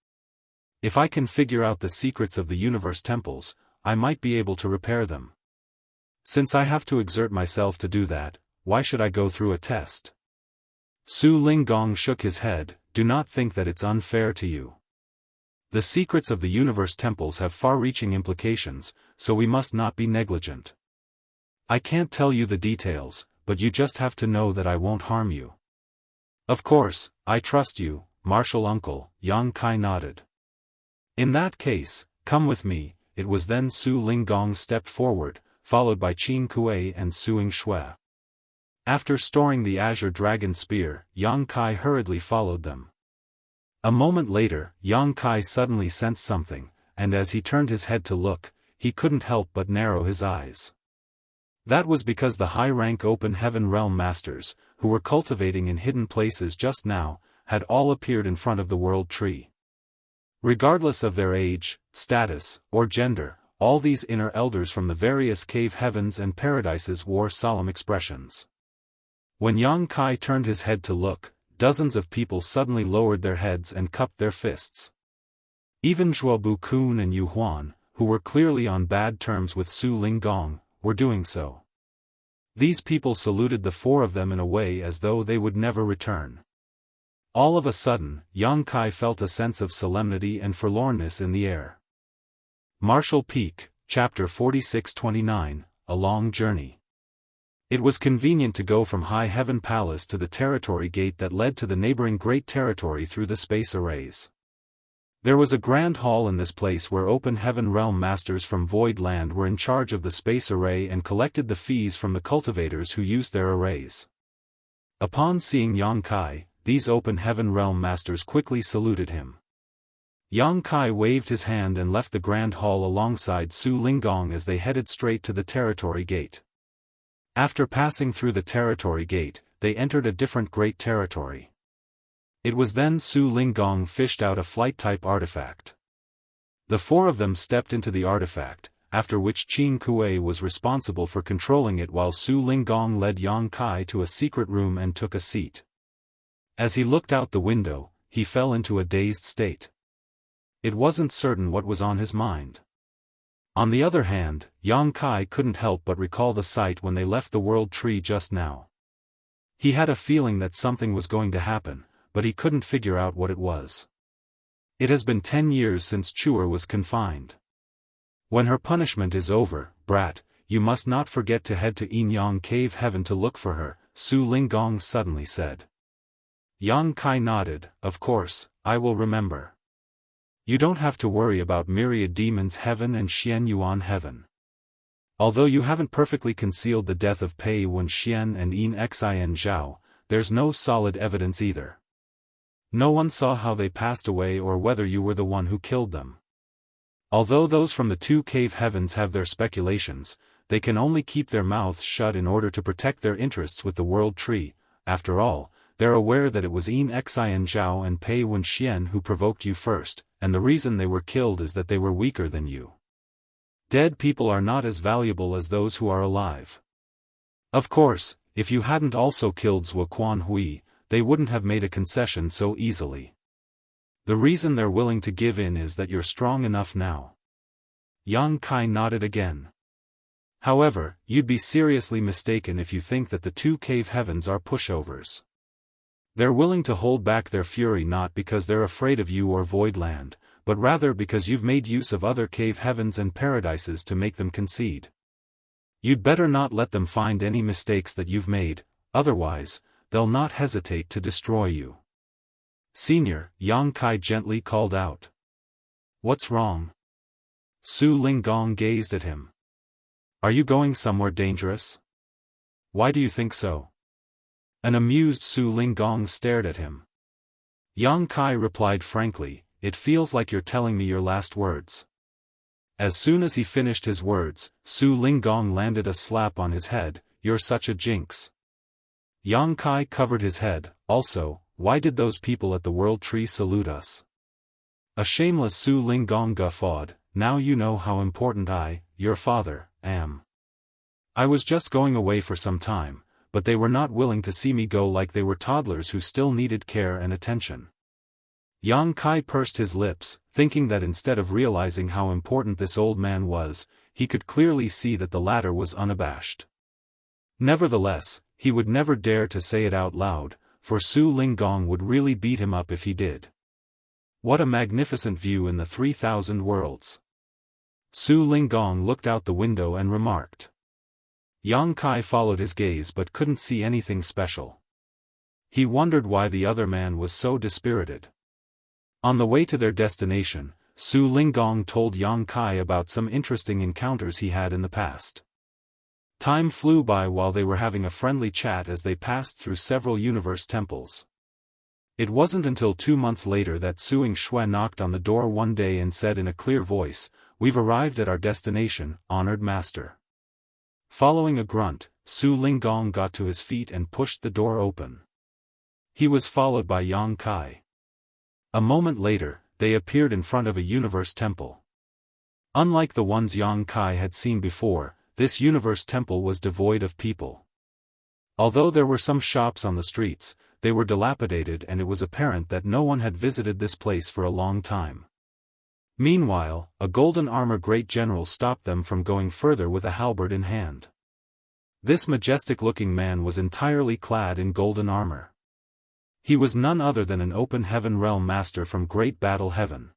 If I can figure out the secrets of the universe temples, I might be able to repair them. Since I have to exert myself to do that, why should I go through a test? Su Linggong shook his head, do not think that it's unfair to you. The secrets of the universe temples have far-reaching implications, so we must not be negligent. I can't tell you the details, but you just have to know that I won't harm you. Of course, I trust you, Martial Uncle, Yang Kai nodded. In that case, come with me. It was then Su Linggong stepped forward, followed by Qin Kuei and Suing Shui. After storing the azure dragon spear, Yang Kai hurriedly followed them. A moment later, Yang Kai suddenly sensed something, and as he turned his head to look, he couldn't help but narrow his eyes. That was because the high-rank open heaven realm masters, who were cultivating in hidden places just now, had all appeared in front of the world tree. Regardless of their age, status, or gender, all these inner elders from the various cave heavens and paradises wore solemn expressions. When Yang Kai turned his head to look, dozens of people suddenly lowered their heads and cupped their fists. Even Zhuobu Kun and Yu Huan, who were clearly on bad terms with Su Linggong, were doing so. These people saluted the four of them in a way as though they would never return. All of a sudden, Yang Kai felt a sense of solemnity and forlornness in the air. Martial Peak, Chapter 4629, A Long Journey. It was convenient to go from High Heaven Palace to the territory gate that led to the neighboring Great Territory through the space arrays. There was a grand hall in this place where Open Heaven Realm Masters from Void Land were in charge of the space array and collected the fees from the cultivators who used their arrays. Upon seeing Yang Kai, these Open Heaven Realm Masters quickly saluted him. Yang Kai waved his hand and left the grand hall alongside Su Linggong as they headed straight to the territory gate. After passing through the territory gate, they entered a different great territory. It was then Su Linggong fished out a flight-type artifact. The four of them stepped into the artifact, after which Qin Kuei was responsible for controlling it while Su Linggong led Yang Kai to a secret room and took a seat. As he looked out the window, he fell into a dazed state. It wasn't certain what was on his mind. On the other hand, Yang Kai couldn't help but recall the sight when they left the World Tree just now. He had a feeling that something was going to happen, but he couldn't figure out what it was. It has been 10 years since Chuer was confined. When her punishment is over, brat, you must not forget to head to Yinyang Cave Heaven to look for her, Su Linggong suddenly said. Yang Kai nodded, of course, I will remember. You don't have to worry about Myriad Demons Heaven and Xian Yuan Heaven. Although you haven't perfectly concealed the death of Pei Wen Xian and Yin Xin Zhao, there's no solid evidence either. No one saw how they passed away or whether you were the one who killed them. Although those from the two cave heavens have their speculations, they can only keep their mouths shut in order to protect their interests with the World Tree. After all, they're aware that it was Yin Xin Zhao and Pei Wen Xian who provoked you first, and the reason they were killed is that they were weaker than you. Dead people are not as valuable as those who are alive. Of course, if you hadn't also killed Zhuo Quanhui, they wouldn't have made a concession so easily. The reason they're willing to give in is that you're strong enough now. Yang Kai nodded again. However, you'd be seriously mistaken if you think that the two cave heavens are pushovers. They're willing to hold back their fury not because they're afraid of you or Voidland, but rather because you've made use of other cave heavens and paradises to make them concede. You'd better not let them find any mistakes that you've made, otherwise, they'll not hesitate to destroy you. Senior, Yang Kai gently called out. What's wrong? Su Linggong gazed at him. Are you going somewhere dangerous? Why do you think so? An amused Su Linggong stared at him. Yang Kai replied frankly, it feels like you're telling me your last words. As soon as he finished his words, Su Linggong landed a slap on his head, you're such a jinx. Yang Kai covered his head, also, why did those people at the World Tree salute us? A shameless Su Linggong guffawed, now you know how important I, your father, am. I was just going away for some time, but they were not willing to see me go like they were toddlers who still needed care and attention. Yang Kai pursed his lips, thinking that instead of realizing how important this old man was, he could clearly see that the latter was unabashed. Nevertheless, he would never dare to say it out loud, for Su Linggong would really beat him up if he did. What a magnificent view in the 3,000 worlds. Su Linggong looked out the window and remarked. Yang Kai followed his gaze but couldn't see anything special. He wondered why the other man was so dispirited. On the way to their destination, Su Linggong told Yang Kai about some interesting encounters he had in the past. Time flew by while they were having a friendly chat as they passed through several universe temples. It wasn't until 2 months later that Suing Shui knocked on the door one day and said in a clear voice, "We've arrived at our destination, honored master." Following a grunt, Su Linggong got to his feet and pushed the door open. He was followed by Yang Kai. A moment later, they appeared in front of a universe temple. Unlike the ones Yang Kai had seen before, this universe temple was devoid of people. Although there were some shops on the streets, they were dilapidated and it was apparent that no one had visited this place for a long time. Meanwhile, a golden armor great general stopped them from going further with a halberd in hand. This majestic-looking man was entirely clad in golden armor. He was none other than an open heaven realm master from Great Battle Heaven.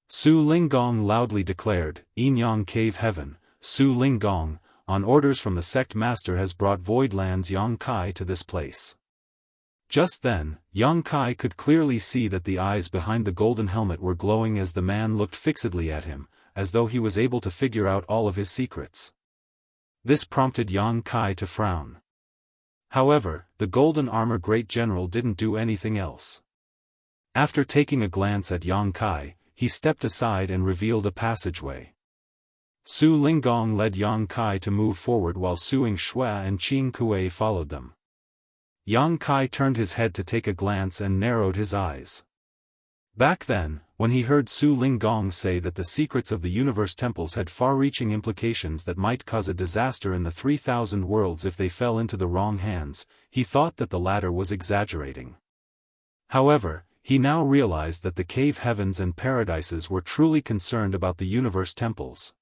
Su Linggong loudly declared, "Yinyang Cave Heaven, Su Linggong, on orders from the sect master, has brought Voidland's Yang Kai to this place. Just then, Yang Kai could clearly see that the eyes behind the golden helmet were glowing as the man looked fixedly at him, as though he was able to figure out all of his secrets. This prompted Yang Kai to frown. However, the golden armor great general didn't do anything else. After taking a glance at Yang Kai, he stepped aside and revealed a passageway. Su Linggong led Yang Kai to move forward while Su Xianxia and Qing Kuei followed them. Yang Kai turned his head to take a glance and narrowed his eyes. Back then, when he heard Su Linggong say that the secrets of the universe temples had far-reaching implications that might cause a disaster in the 3,000 worlds if they fell into the wrong hands, he thought that the latter was exaggerating. However, he now realized that the cave heavens and paradises were truly concerned about the universe temples.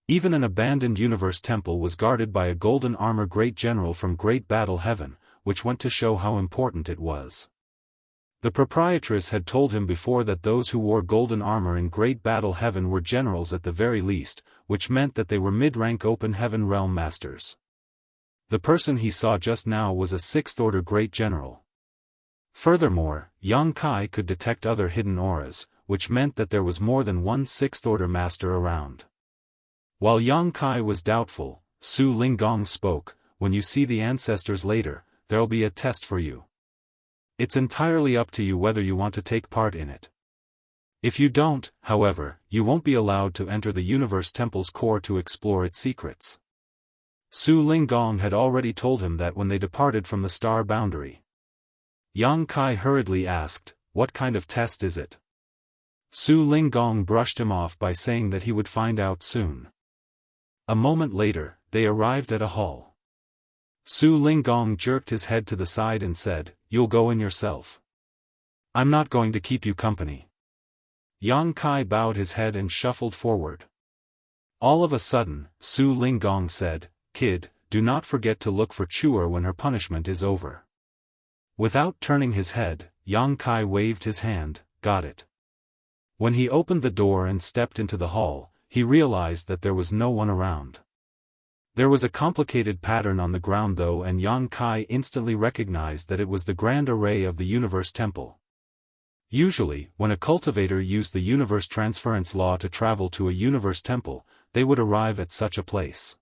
Even an abandoned universe temple was guarded by a golden armor great general from Great Battle Heaven, which went to show how important it was. The proprietress had told him before that those who wore golden armor in Great Battle Heaven were generals at the very least, which meant that they were mid-rank open heaven realm masters. The person he saw just now was a 6th order great general. Furthermore, Yang Kai could detect other hidden auras, which meant that there was more than one 6th order master around. While Yang Kai was doubtful, Su Linggong spoke, "When you see the ancestors later, there'll be a test for you. It's entirely up to you whether you want to take part in it. If you don't, however, you won't be allowed to enter the universe temple's core to explore its secrets." Su Linggong had already told him that when they departed from the star boundary. Yang Kai hurriedly asked, "What kind of test is it?" Su Linggong brushed him off by saying that he would find out soon. A moment later, they arrived at a hall. Su Linggong jerked his head to the side and said, "You'll go in yourself. I'm not going to keep you company." Yang Kai bowed his head and shuffled forward. All of a sudden, Su Linggong said, "Kid, do not forget to look for Chuer when her punishment is over." Without turning his head, Yang Kai waved his hand, "Got it." When he opened the door and stepped into the hall, he realized that there was no one around. There was a complicated pattern on the ground though, and Yang Kai instantly recognized that it was the Grand Array of the Universe Temple. Usually, when a cultivator used the Universe Transference Law to travel to a Universe Temple, they would arrive at such a place.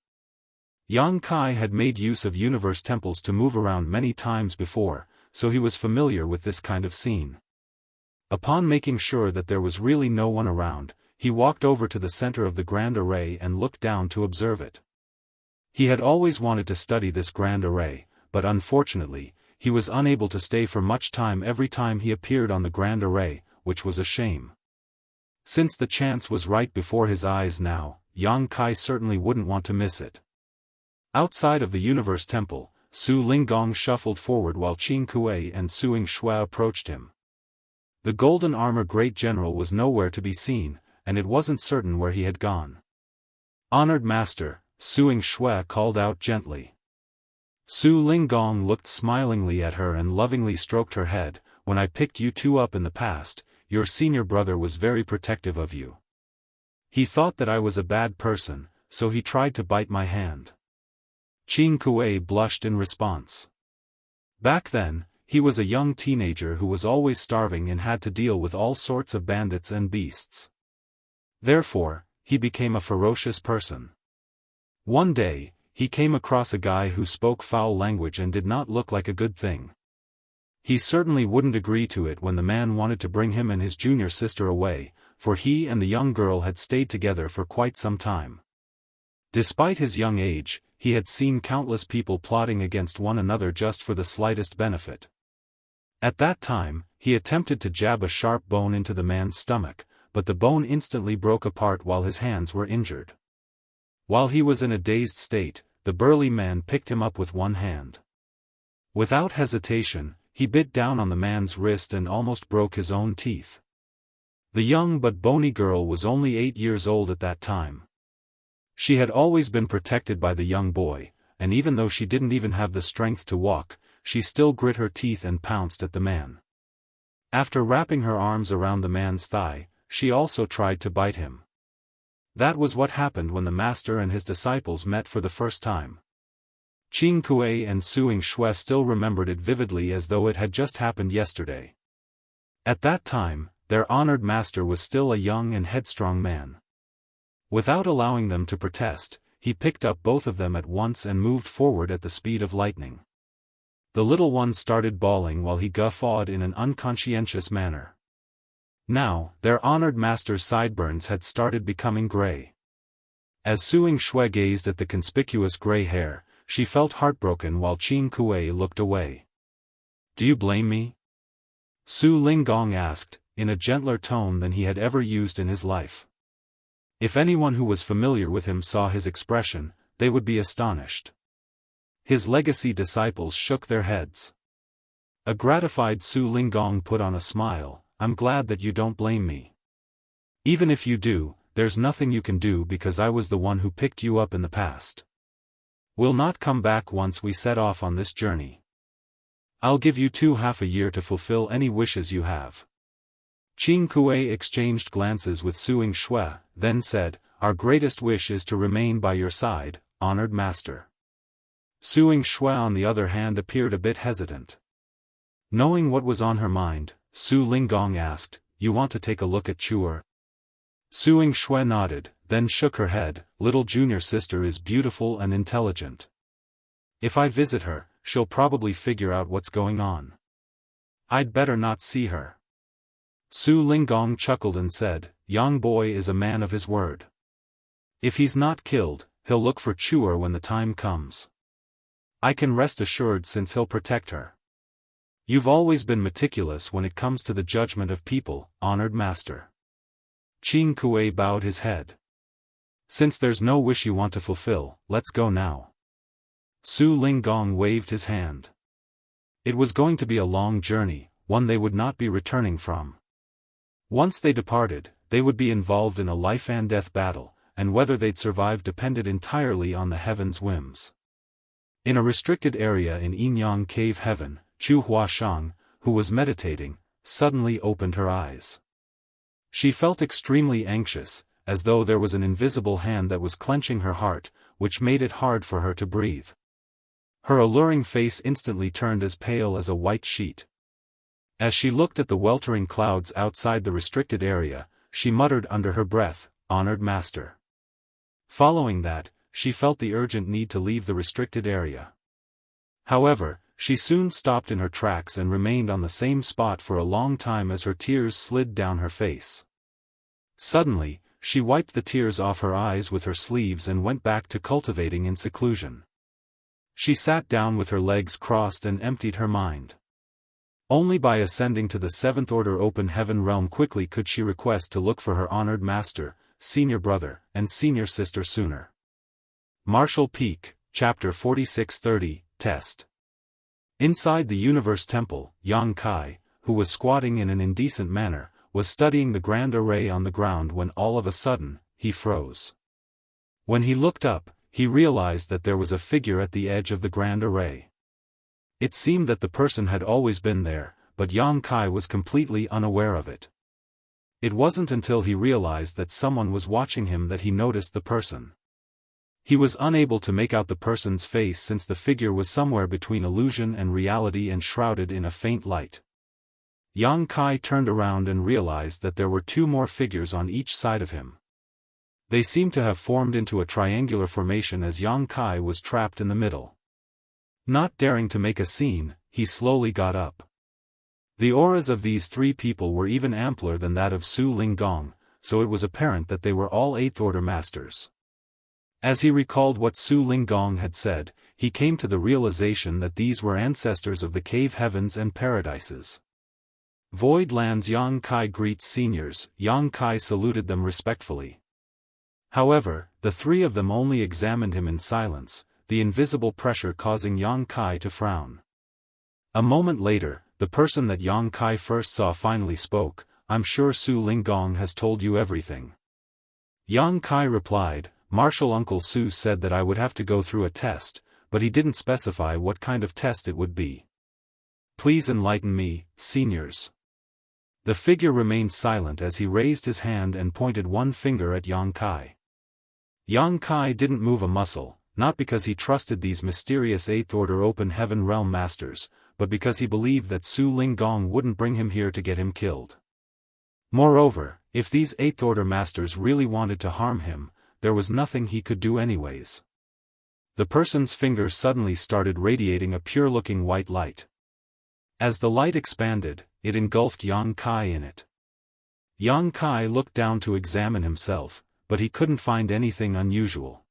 Yang Kai had made use of Universe Temples to move around many times before, so he was familiar with this kind of scene. Upon making sure that there was really no one around, he walked over to the center of the Grand Array and looked down to observe it. He had always wanted to study this Grand Array, but unfortunately, he was unable to stay for much time every time he appeared on the Grand Array, which was a shame. Since the chance was right before his eyes now, Yang Kai certainly wouldn't want to miss it. Outside of the Universe Temple, Su Linggong shuffled forward while Qing Kuei and Su Xianxia approached him. The golden armor great general was nowhere to be seen, and it wasn't certain where he had gone. "Honored master," Su Xianxia called out gently. Su Linggong looked smilingly at her and lovingly stroked her head. "When I picked you two up in the past, your senior brother was very protective of you. He thought that I was a bad person, so he tried to bite my hand." Qing Kuei blushed in response. Back then, he was a young teenager who was always starving and had to deal with all sorts of bandits and beasts. Therefore, he became a ferocious person. One day, he came across a guy who spoke foul language and did not look like a good thing. He certainly wouldn't agree to it when the man wanted to bring him and his junior sister away, for he and the young girl had stayed together for quite some time. Despite his young age, he had seen countless people plotting against one another just for the slightest benefit. At that time, he attempted to jab a sharp bone into the man's stomach, but the bone instantly broke apart while his hands were injured. While he was in a dazed state, the burly man picked him up with one hand. Without hesitation, he bit down on the man's wrist and almost broke his own teeth. The young but bony girl was only 8 years old at that time. She had always been protected by the young boy, and even though she didn't even have the strength to walk, she still grit her teeth and pounced at the man. After wrapping her arms around the man's thigh, she also tried to bite him. That was what happened when the master and his disciples met for the first time. Qing Kuei and Suing Shui still remembered it vividly as though it had just happened yesterday. At that time, their honored master was still a young and headstrong man. Without allowing them to protest, he picked up both of them at once and moved forward at the speed of lightning. The little one started bawling while he guffawed in an unconscientious manner. Now, their honored master's sideburns had started becoming gray. As Suing Shui gazed at the conspicuous gray hair, she felt heartbroken while Qing Kuei looked away. "Do you blame me?" Su Linggong asked, in a gentler tone than he had ever used in his life. If anyone who was familiar with him saw his expression, they would be astonished. His legacy disciples shook their heads. A gratified Su Linggong put on a smile. "I'm glad that you don't blame me. Even if you do, there's nothing you can do because I was the one who picked you up in the past. We'll not come back once we set off on this journey. I'll give you half a year to fulfill any wishes you have." Qing Kuei exchanged glances with Suing Shui, then said, "Our greatest wish is to remain by your side, honored master." Suing Shui on the other hand appeared a bit hesitant. Knowing what was on her mind, Su Linggong asked, "You want to take a look at Chuer?" Suing Shui nodded, then shook her head. "Little junior sister is beautiful and intelligent. If I visit her, she'll probably figure out what's going on. I'd better not see her." Su Linggong chuckled and said, "Young boy is a man of his word. If he's not killed, he'll look for Chuer when the time comes. I can rest assured since he'll protect her. You've always been meticulous when it comes to the judgment of people, honored master." Qing Kuei bowed his head. "Since there's no wish you want to fulfill, let's go now." Su Linggong waved his hand. It was going to be a long journey, one they would not be returning from. Once they departed, they would be involved in a life-and-death battle, and whether they'd survive depended entirely on the heaven's whims. In a restricted area in Yinyang Cave Heaven, Chu Huashang, who was meditating, suddenly opened her eyes. She felt extremely anxious, as though there was an invisible hand that was clenching her heart, which made it hard for her to breathe. Her alluring face instantly turned as pale as a white sheet. As she looked at the weltering clouds outside the restricted area, she muttered under her breath, "Honored master." Following that, she felt the urgent need to leave the restricted area. However, she soon stopped in her tracks and remained on the same spot for a long time as her tears slid down her face. Suddenly, she wiped the tears off her eyes with her sleeves and went back to cultivating in seclusion. She sat down with her legs crossed and emptied her mind. Only by ascending to the seventh order open heaven realm quickly could she request to look for her honored master, senior brother, and senior sister sooner. Martial Peak, Chapter 4630, Test. Inside the Universe Temple, Yang Kai, who was squatting in an indecent manner, was studying the grand array on the ground when all of a sudden, he froze. When he looked up, he realized that there was a figure at the edge of the grand array. It seemed that the person had always been there, but Yang Kai was completely unaware of it. It wasn't until he realized that someone was watching him that he noticed the person. He was unable to make out the person's face since the figure was somewhere between illusion and reality and shrouded in a faint light. Yang Kai turned around and realized that there were two more figures on each side of him. They seemed to have formed into a triangular formation as Yang Kai was trapped in the middle. Not daring to make a scene, he slowly got up. The auras of these three people were even ampler than that of Su Linggong, so it was apparent that they were all Eighth Order Masters. As he recalled what Su Linggong had said, he came to the realization that these were ancestors of the cave heavens and paradises. Void Lands Yang Kai greets seniors. Yang Kai saluted them respectfully. However, the three of them only examined him in silence, the invisible pressure causing Yang Kai to frown. A moment later, the person that Yang Kai first saw finally spoke, "I'm sure Su Linggong has told you everything." Yang Kai replied, "Martial Uncle Su said that I would have to go through a test, but he didn't specify what kind of test it would be. Please enlighten me, seniors." The figure remained silent as he raised his hand and pointed one finger at Yang Kai. Yang Kai didn't move a muscle, not because he trusted these mysterious 8th Order Open Heaven Realm Masters, but because he believed that Su Linggong wouldn't bring him here to get him killed. Moreover, if these 8th Order Masters really wanted to harm him, there was nothing he could do anyways. The person's fingers suddenly started radiating a pure-looking white light. As the light expanded, it engulfed Yang Kai in it. Yang Kai looked down to examine himself, but he couldn't find anything unusual.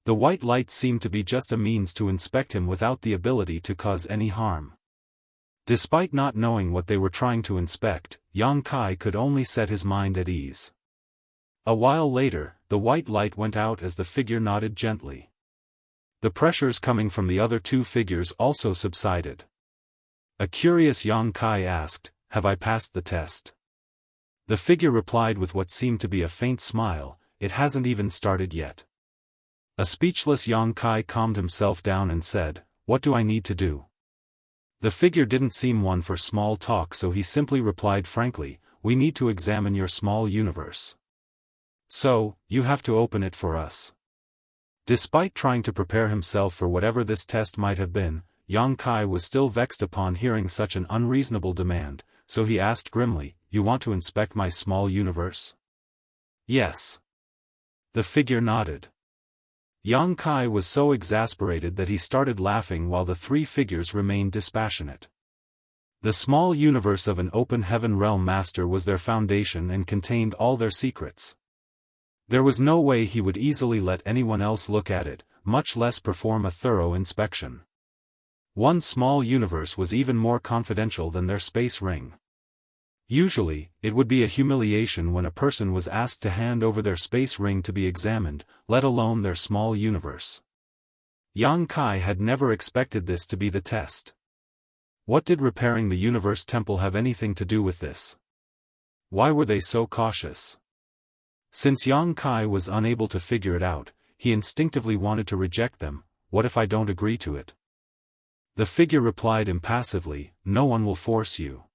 The white light seemed to be just a means to inspect him without the ability to cause any harm. Despite not knowing what they were trying to inspect, Yang Kai could only set his mind at ease. A while later, the white light went out as the figure nodded gently. The pressures coming from the other two figures also subsided. A curious Yang Kai asked, "Have I passed the test?" The figure replied with what seemed to be a faint smile, "It hasn't even started yet." A speechless Yang Kai calmed himself down and said, "What do I need to do?" The figure didn't seem one for small talk, so he simply replied frankly, "We need to examine your small universe. So, you have to open it for us." Despite trying to prepare himself for whatever this test might have been, Yang Kai was still vexed upon hearing such an unreasonable demand, so he asked grimly, "You want to inspect my small universe?" "Yes." The figure nodded. Yang Kai was so exasperated that he started laughing while the three figures remained dispassionate. The small universe of an open heaven realm master was their foundation and contained all their secrets. There was no way he would easily let anyone else look at it, much less perform a thorough inspection. One small universe was even more confidential than their space ring. Usually, it would be a humiliation when a person was asked to hand over their space ring to be examined, let alone their small universe. Yang Kai had never expected this to be the test. What did repairing the universe temple have anything to do with this? Why were they so cautious? Since Yang Kai was unable to figure it out, he instinctively wanted to reject them. "What if I don't agree to it?" The figure replied impassively, "No one will force you.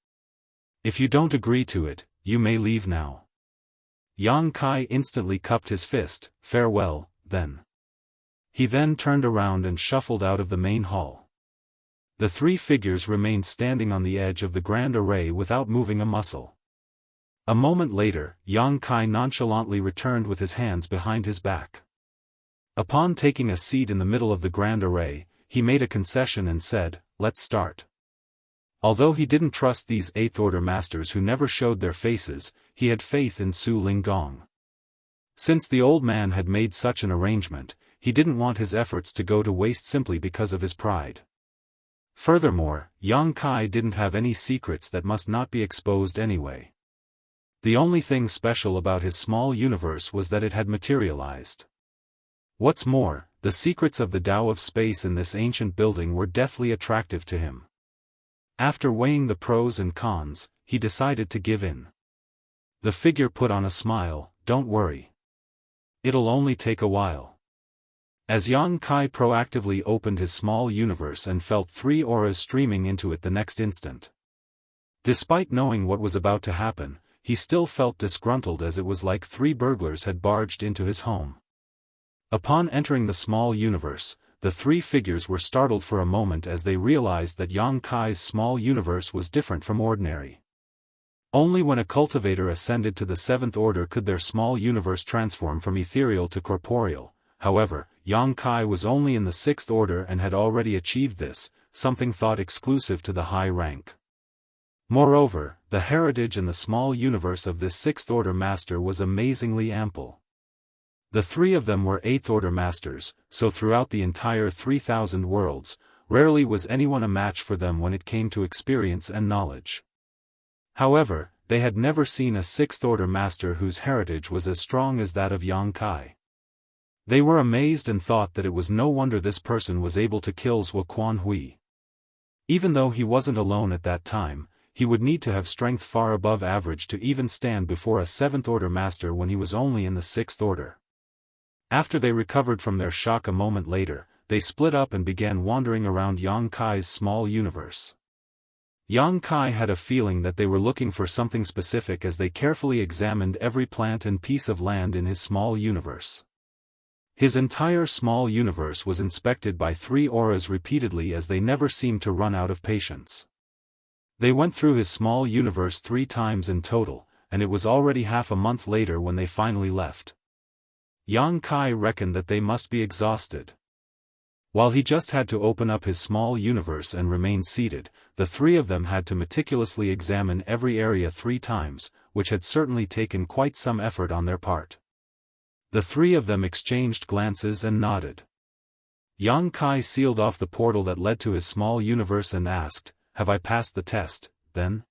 If you don't agree to it, you may leave now." Yang Kai instantly cupped his fist, "Farewell, then." He then turned around and shuffled out of the main hall. The three figures remained standing on the edge of the grand array without moving a muscle. A moment later, Yang Kai nonchalantly returned with his hands behind his back. Upon taking a seat in the middle of the grand array, he made a concession and said, "Let's start." Although he didn't trust these 8th Order Masters who never showed their faces, he had faith in Su Linggong. Since the old man had made such an arrangement, he didn't want his efforts to go to waste simply because of his pride. Furthermore, Yang Kai didn't have any secrets that must not be exposed anyway. The only thing special about his small universe was that it had materialized. What's more, the secrets of the Tao of space in this ancient building were deathly attractive to him. After weighing the pros and cons, he decided to give in. The figure put on a smile, "Don't worry. It'll only take a while." As Yang Kai proactively opened his small universe and felt three auras streaming into it the next instant. Despite knowing what was about to happen, he still felt disgruntled as it was like three burglars had barged into his home. Upon entering the small universe, the three figures were startled for a moment as they realized that Yang Kai's small universe was different from ordinary. Only when a cultivator ascended to the 7th order could their small universe transform from ethereal to corporeal. However, Yang Kai was only in the 6th order and had already achieved this, something thought exclusive to the high rank. Moreover, the heritage in the small universe of this 6th order master was amazingly ample. The three of them were 8th order masters, so throughout the entire 3,000 worlds, rarely was anyone a match for them when it came to experience and knowledge. However, they had never seen a 6th order master whose heritage was as strong as that of Yang Kai. They were amazed and thought that it was no wonder this person was able to kill Zhuo Quanhui. Even though he wasn't alone at that time, he would need to have strength far above average to even stand before a 7th order master when he was only in the 6th order. After they recovered from their shock a moment later, they split up and began wandering around Yang Kai's small universe. Yang Kai had a feeling that they were looking for something specific as they carefully examined every plant and piece of land in his small universe. His entire small universe was inspected by 3 auras repeatedly as they never seemed to run out of patience. They went through his small universe 3 times in total, and it was already half a month later when they finally left. Yang Kai reckoned that they must be exhausted. While he just had to open up his small universe and remain seated, the 3 of them had to meticulously examine every area 3 times, which had certainly taken quite some effort on their part. The 3 of them exchanged glances and nodded. Yang Kai sealed off the portal that led to his small universe and asked, "Have I passed the test, then?"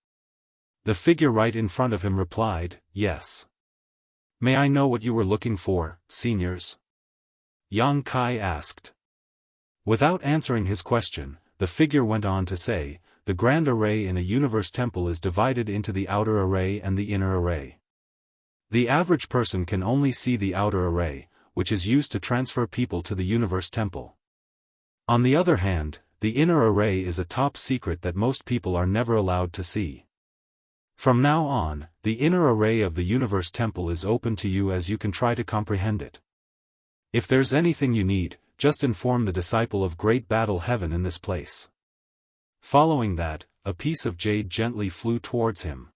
The figure right in front of him replied, "Yes." "May I know what you were looking for, seniors?" Yang Kai asked. Without answering his question, the figure went on to say, "The grand array in a universe temple is divided into the outer array and the inner array. The average person can only see the outer array, which is used to transfer people to the universe temple. On the other hand, the inner array is a top secret that most people are never allowed to see. From now on, the inner array of the universe temple is open to you as you can try to comprehend it. If there's anything you need, just inform the disciple of Great Battle Heaven in this place." Following that, a piece of jade gently flew towards him.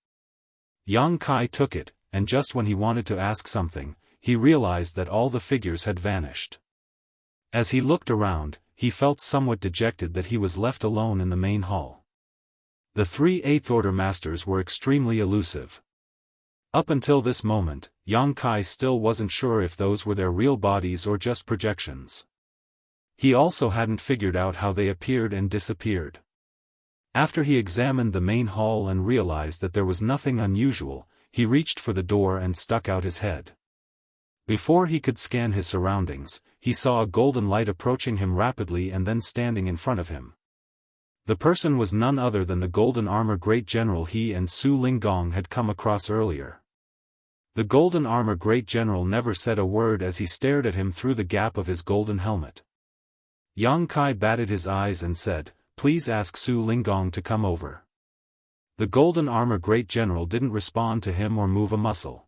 Yang Kai took it, and just when he wanted to ask something, he realized that all the figures had vanished. As he looked around, he felt somewhat dejected that he was left alone in the main hall. The 3 Eighth Order Masters were extremely elusive. Up until this moment, Yang Kai still wasn't sure if those were their real bodies or just projections. He also hadn't figured out how they appeared and disappeared. After he examined the main hall and realized that there was nothing unusual, he reached for the door and stuck out his head. Before he could scan his surroundings, he saw a golden light approaching him rapidly and then standing in front of him. The person was none other than the golden armor great general he and Su Linggong had come across earlier. The golden armor great general never said a word as he stared at him through the gap of his golden helmet. Yang Kai batted his eyes and said, "Please ask Su Linggong to come over." The golden armor great general didn't respond to him or move a muscle.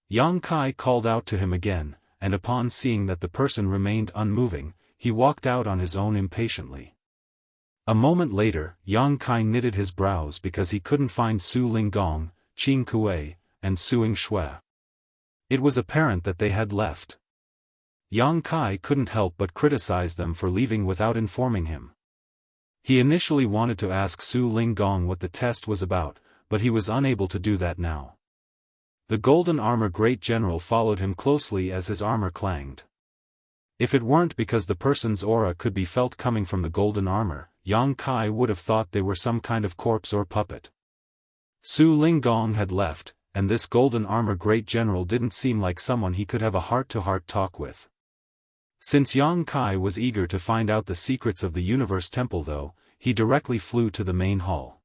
Yang Kai called out to him again, and upon seeing that the person remained unmoving, he walked out on his own impatiently. A moment later, Yang Kai knitted his brows because he couldn't find Su Linggong, Qing Kuei, and Suing Shui. It was apparent that they had left. Yang Kai couldn't help but criticize them for leaving without informing him. He initially wanted to ask Su Linggong what the test was about, but he was unable to do that now. The golden armor great general followed him closely as his armor clanged. If it weren't because the person's aura could be felt coming from the golden armor, Yang Kai would have thought they were some kind of corpse or puppet. Su Linggong had left, and this golden armor great general didn't seem like someone he could have a heart-to-heart talk with. Since Yang Kai was eager to find out the secrets of the universe temple though, he directly flew to the main hall.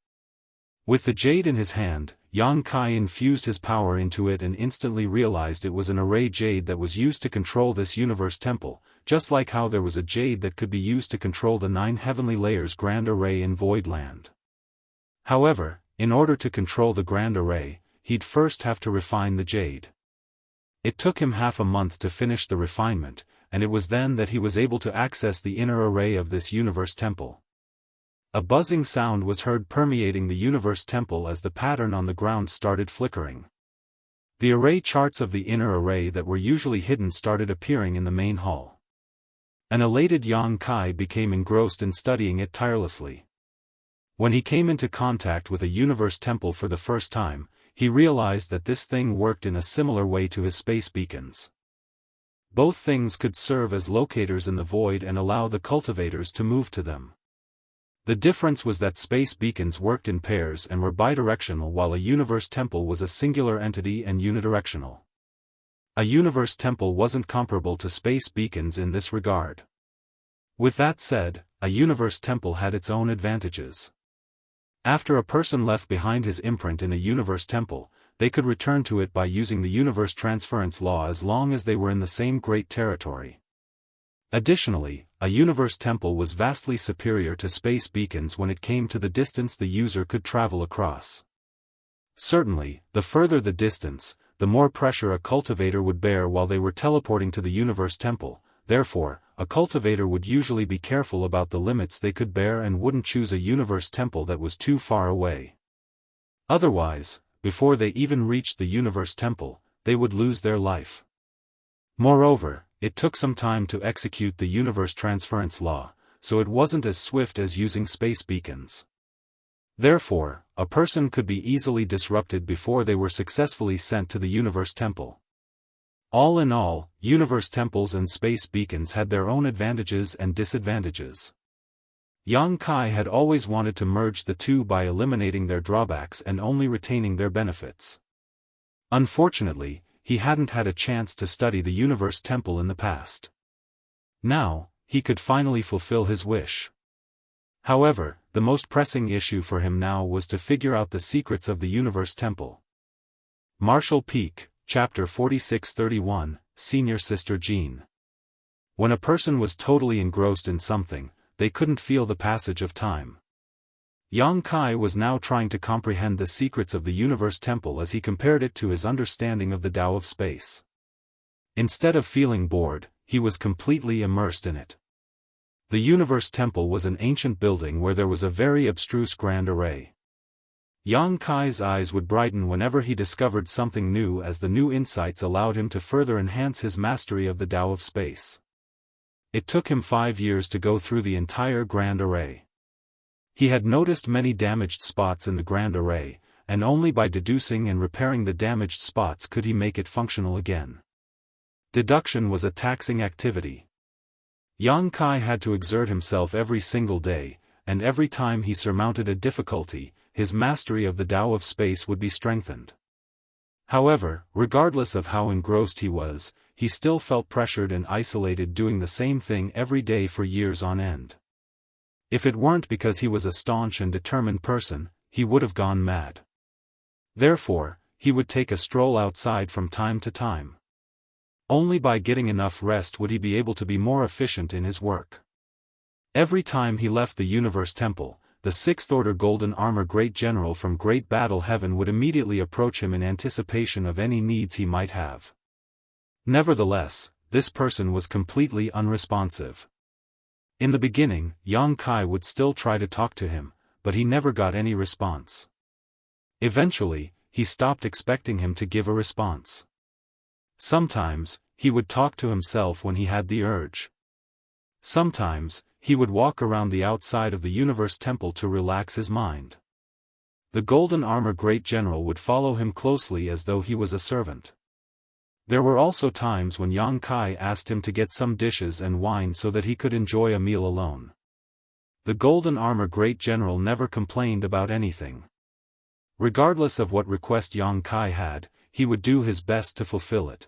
With the jade in his hand, Yang Kai infused his power into it and instantly realized it was an array jade that was used to control this universe temple, just like how there was a jade that could be used to control the 9 heavenly layers grand array in Voidland. However, in order to control the grand array, he'd first have to refine the jade. It took him half a month to finish the refinement, and it was then that he was able to access the inner array of this universe temple. A buzzing sound was heard permeating the universe temple as the pattern on the ground started flickering. The array charts of the inner array that were usually hidden started appearing in the main hall. An elated Yang Kai became engrossed in studying it tirelessly. When he came into contact with a universe temple for the first time, he realized that this thing worked in a similar way to his space beacons. Both things could serve as locators in the void and allow the cultivators to move to them. The difference was that space beacons worked in pairs and were bidirectional while a universe temple was a singular entity and unidirectional. A universe temple wasn't comparable to space beacons in this regard. With that said, a universe temple had its own advantages. After a person left behind his imprint in a universe temple, they could return to it by using the universe transference law as long as they were in the same great territory. Additionally, a universe temple was vastly superior to space beacons when it came to the distance the user could travel across. Certainly, the further the distance, the more pressure a cultivator would bear while they were teleporting to the Universe Temple. Therefore, a cultivator would usually be careful about the limits they could bear and wouldn't choose a Universe Temple that was too far away. Otherwise, before they even reached the Universe Temple, they would lose their life. Moreover, it took some time to execute the Universe Transference Law, so it wasn't as swift as using space beacons. Therefore, a person could be easily disrupted before they were successfully sent to the Universe Temple. All in all, Universe Temples and space beacons had their own advantages and disadvantages. Yang Kai had always wanted to merge the two by eliminating their drawbacks and only retaining their benefits. Unfortunately, he hadn't had a chance to study the Universe Temple in the past. Now, he could finally fulfill his wish. However, the most pressing issue for him now was to figure out the secrets of the Universe Temple. Martial Peak, Chapter 4631, Senior Sister Jean. When a person was totally engrossed in something, they couldn't feel the passage of time. Yang Kai was now trying to comprehend the secrets of the Universe Temple as he compared it to his understanding of the Tao of space. Instead of feeling bored, he was completely immersed in it. The Universe Temple was an ancient building where there was a very abstruse grand array. Yang Kai's eyes would brighten whenever he discovered something new, as the new insights allowed him to further enhance his mastery of the Tao of space. It took him 5 years to go through the entire grand array. He had noticed many damaged spots in the grand array, and only by deducing and repairing the damaged spots could he make it functional again. Deduction was a taxing activity. Yang Kai had to exert himself every single day, and every time he surmounted a difficulty, his mastery of the Tao of space would be strengthened. However, regardless of how engrossed he was, he still felt pressured and isolated doing the same thing every day for years on end. If it weren't because he was a staunch and determined person, he would have gone mad. Therefore, he would take a stroll outside from time to time. Only by getting enough rest would he be able to be more efficient in his work. Every time he left the Universe Temple, the Sixth Order Golden Armor Great General from Great Battle Heaven would immediately approach him in anticipation of any needs he might have. Nevertheless, this person was completely unresponsive. In the beginning, Yang Kai would still try to talk to him, but he never got any response. Eventually, he stopped expecting him to give a response. Sometimes, he would talk to himself when he had the urge. Sometimes, he would walk around the outside of the Universe Temple to relax his mind. The Golden Armor Great General would follow him closely as though he was a servant. There were also times when Yang Kai asked him to get some dishes and wine so that he could enjoy a meal alone. The Golden Armor Great General never complained about anything. Regardless of what request Yang Kai had, he would do his best to fulfill it.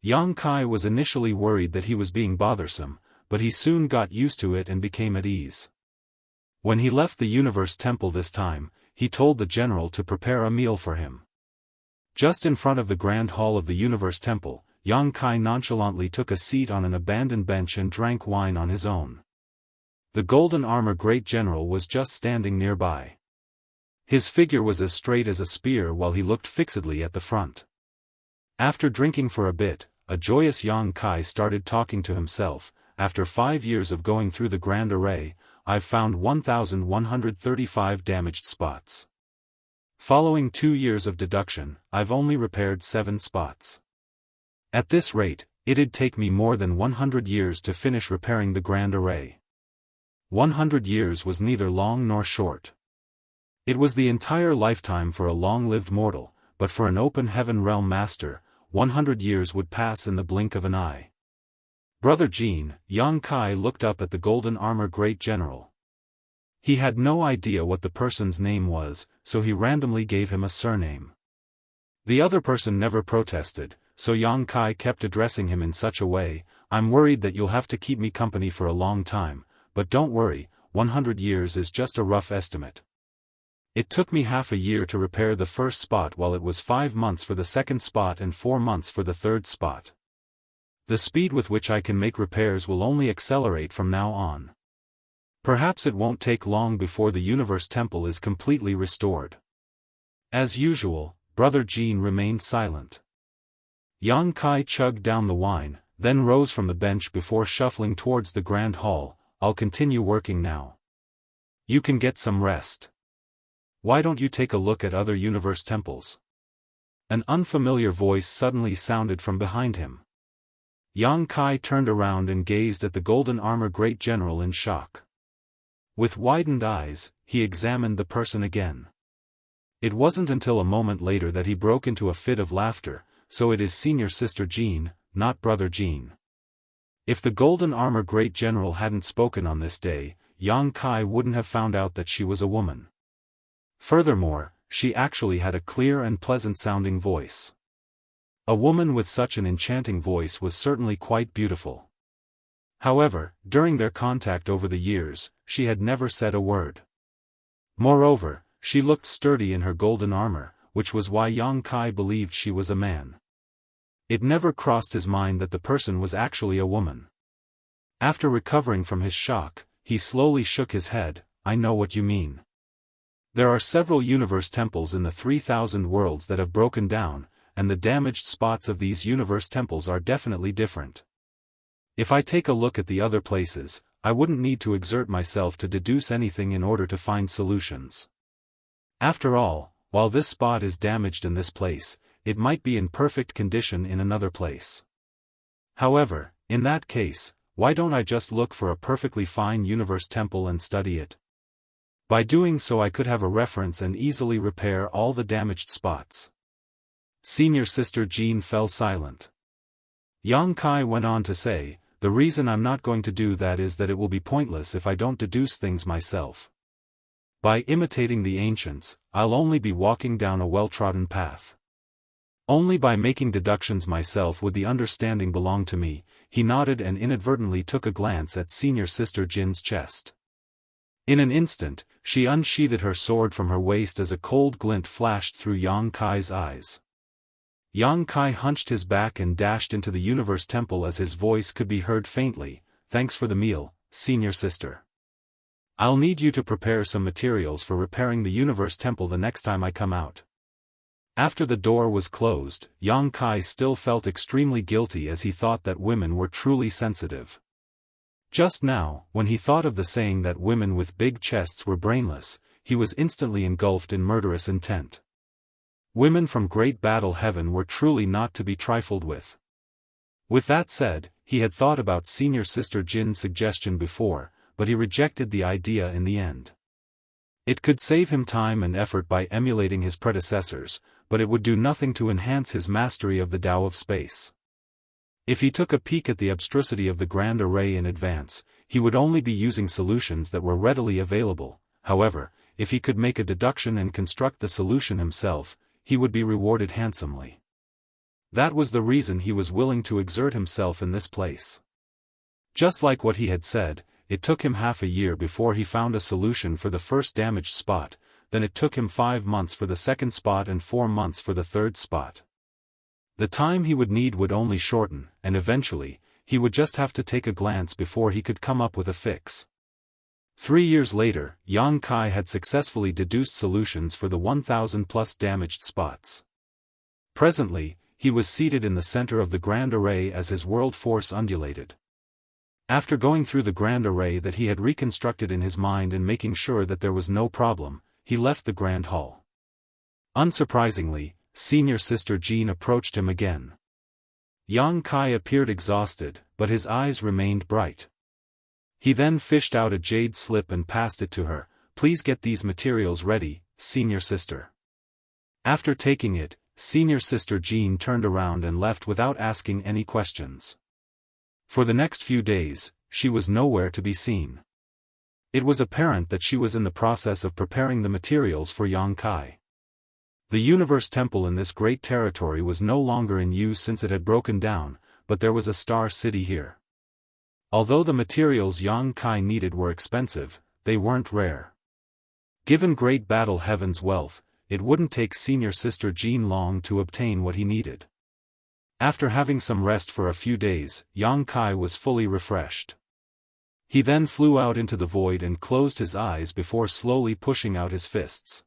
Yang Kai was initially worried that he was being bothersome, but he soon got used to it and became at ease. When he left the Universe Temple this time, he told the general to prepare a meal for him. Just in front of the Grand Hall of the Universe Temple, Yang Kai nonchalantly took a seat on an abandoned bench and drank wine on his own. The Golden Armor Great General was just standing nearby. His figure was as straight as a spear while he looked fixedly at the front. After drinking for a bit, a joyous Yang Kai started talking to himself. After 5 years of going through the Grand Array, I've found 1,135 damaged spots. Following 2 years of deduction, I've only repaired 7 spots. At this rate, it'd take me more than 100 years to finish repairing the Grand Array. 100 years was neither long nor short. It was the entire lifetime for a long-lived mortal, but for an open heaven realm master, 100 years would pass in the blink of an eye. Brother Jean, Yang Kai looked up at the Golden Armor Great General. He had no idea what the person's name was, so he randomly gave him a surname. The other person never protested, so Yang Kai kept addressing him in such a way, "I'm worried that you'll have to keep me company for a long time, but don't worry, 100 years is just a rough estimate. It took me half a year to repair the first spot while it was 5 months for the second spot and 4 months for the third spot. The speed with which I can make repairs will only accelerate from now on. Perhaps it won't take long before the Universe Temple is completely restored." As usual, Brother Jean remained silent. Yang Kai chugged down the wine, then rose from the bench before shuffling towards the grand hall. I'll continue working now. You can get some rest. Why don't you take a look at other universe temples? An unfamiliar voice suddenly sounded from behind him. Yang Kai turned around and gazed at the golden armor great general in shock. With widened eyes, he examined the person again. It wasn't until a moment later that he broke into a fit of laughter. So it is senior sister Jean, not brother Jean. If the golden armor great general hadn't spoken on this day, Yang Kai wouldn't have found out that she was a woman. Furthermore, she actually had a clear and pleasant-sounding voice. A woman with such an enchanting voice was certainly quite beautiful. However, during their contact over the years, she had never said a word. Moreover, she looked sturdy in her golden armor, which was why Yang Kai believed she was a man. It never crossed his mind that the person was actually a woman. After recovering from his shock, he slowly shook his head. I know what you mean. There are several universe temples in the 3,000 worlds that have broken down, and the damaged spots of these universe temples are definitely different. If I take a look at the other places, I wouldn't need to exert myself to deduce anything in order to find solutions. After all, while this spot is damaged in this place, it might be in perfect condition in another place. However, in that case, why don't I just look for a perfectly fine universe temple and study it? By doing so I could have a reference and easily repair all the damaged spots. Senior sister Jean fell silent. Yang Kai went on to say, the reason I'm not going to do that is that it will be pointless if I don't deduce things myself. By imitating the ancients, I'll only be walking down a well-trodden path. Only by making deductions myself would the understanding belong to me. He nodded and inadvertently took a glance at senior sister Jin's chest. In an instant, she unsheathed her sword from her waist as a cold glint flashed through Yang Kai's eyes. Yang Kai hunched his back and dashed into the universe temple as his voice could be heard faintly. Thanks for the meal, senior sister. I'll need you to prepare some materials for repairing the universe temple the next time I come out. After the door was closed, Yang Kai still felt extremely guilty as he thought that women were truly sensitive. Just now, when he thought of the saying that women with big chests were brainless, he was instantly engulfed in murderous intent. Women from Great Battle Heaven were truly not to be trifled with. With that said, he had thought about senior sister Jin's suggestion before, but he rejected the idea in the end. It could save him time and effort by emulating his predecessors, but it would do nothing to enhance his mastery of the Tao of space. If he took a peek at the abstrusity of the grand array in advance, he would only be using solutions that were readily available. However, if he could make a deduction and construct the solution himself, he would be rewarded handsomely. That was the reason he was willing to exert himself in this place. Just like what he had said, it took him half a year before he found a solution for the first damaged spot, then it took him 5 months for the second spot and 4 months for the third spot. The time he would need would only shorten, and eventually, he would just have to take a glance before he could come up with a fix. 3 years later, Yang Kai had successfully deduced solutions for the 1,000+ damaged spots. Presently, he was seated in the center of the grand array as his world force undulated. After going through the grand array that he had reconstructed in his mind and making sure that there was no problem, he left the grand hall. Unsurprisingly, senior sister Jean approached him again. Yang Kai appeared exhausted, but his eyes remained bright. He then fished out a jade slip and passed it to her. Please get these materials ready, senior sister. After taking it, senior sister Jean turned around and left without asking any questions. For the next few days, she was nowhere to be seen. It was apparent that she was in the process of preparing the materials for Yang Kai. The universe temple in this great territory was no longer in use since it had broken down, but there was a star city here. Although the materials Yang Kai needed were expensive, they weren't rare. Given Great Battle Heaven's wealth, it wouldn't take senior sister Jean long to obtain what he needed. After having some rest for a few days, Yang Kai was fully refreshed. He then flew out into the void and closed his eyes before slowly pushing out his fists.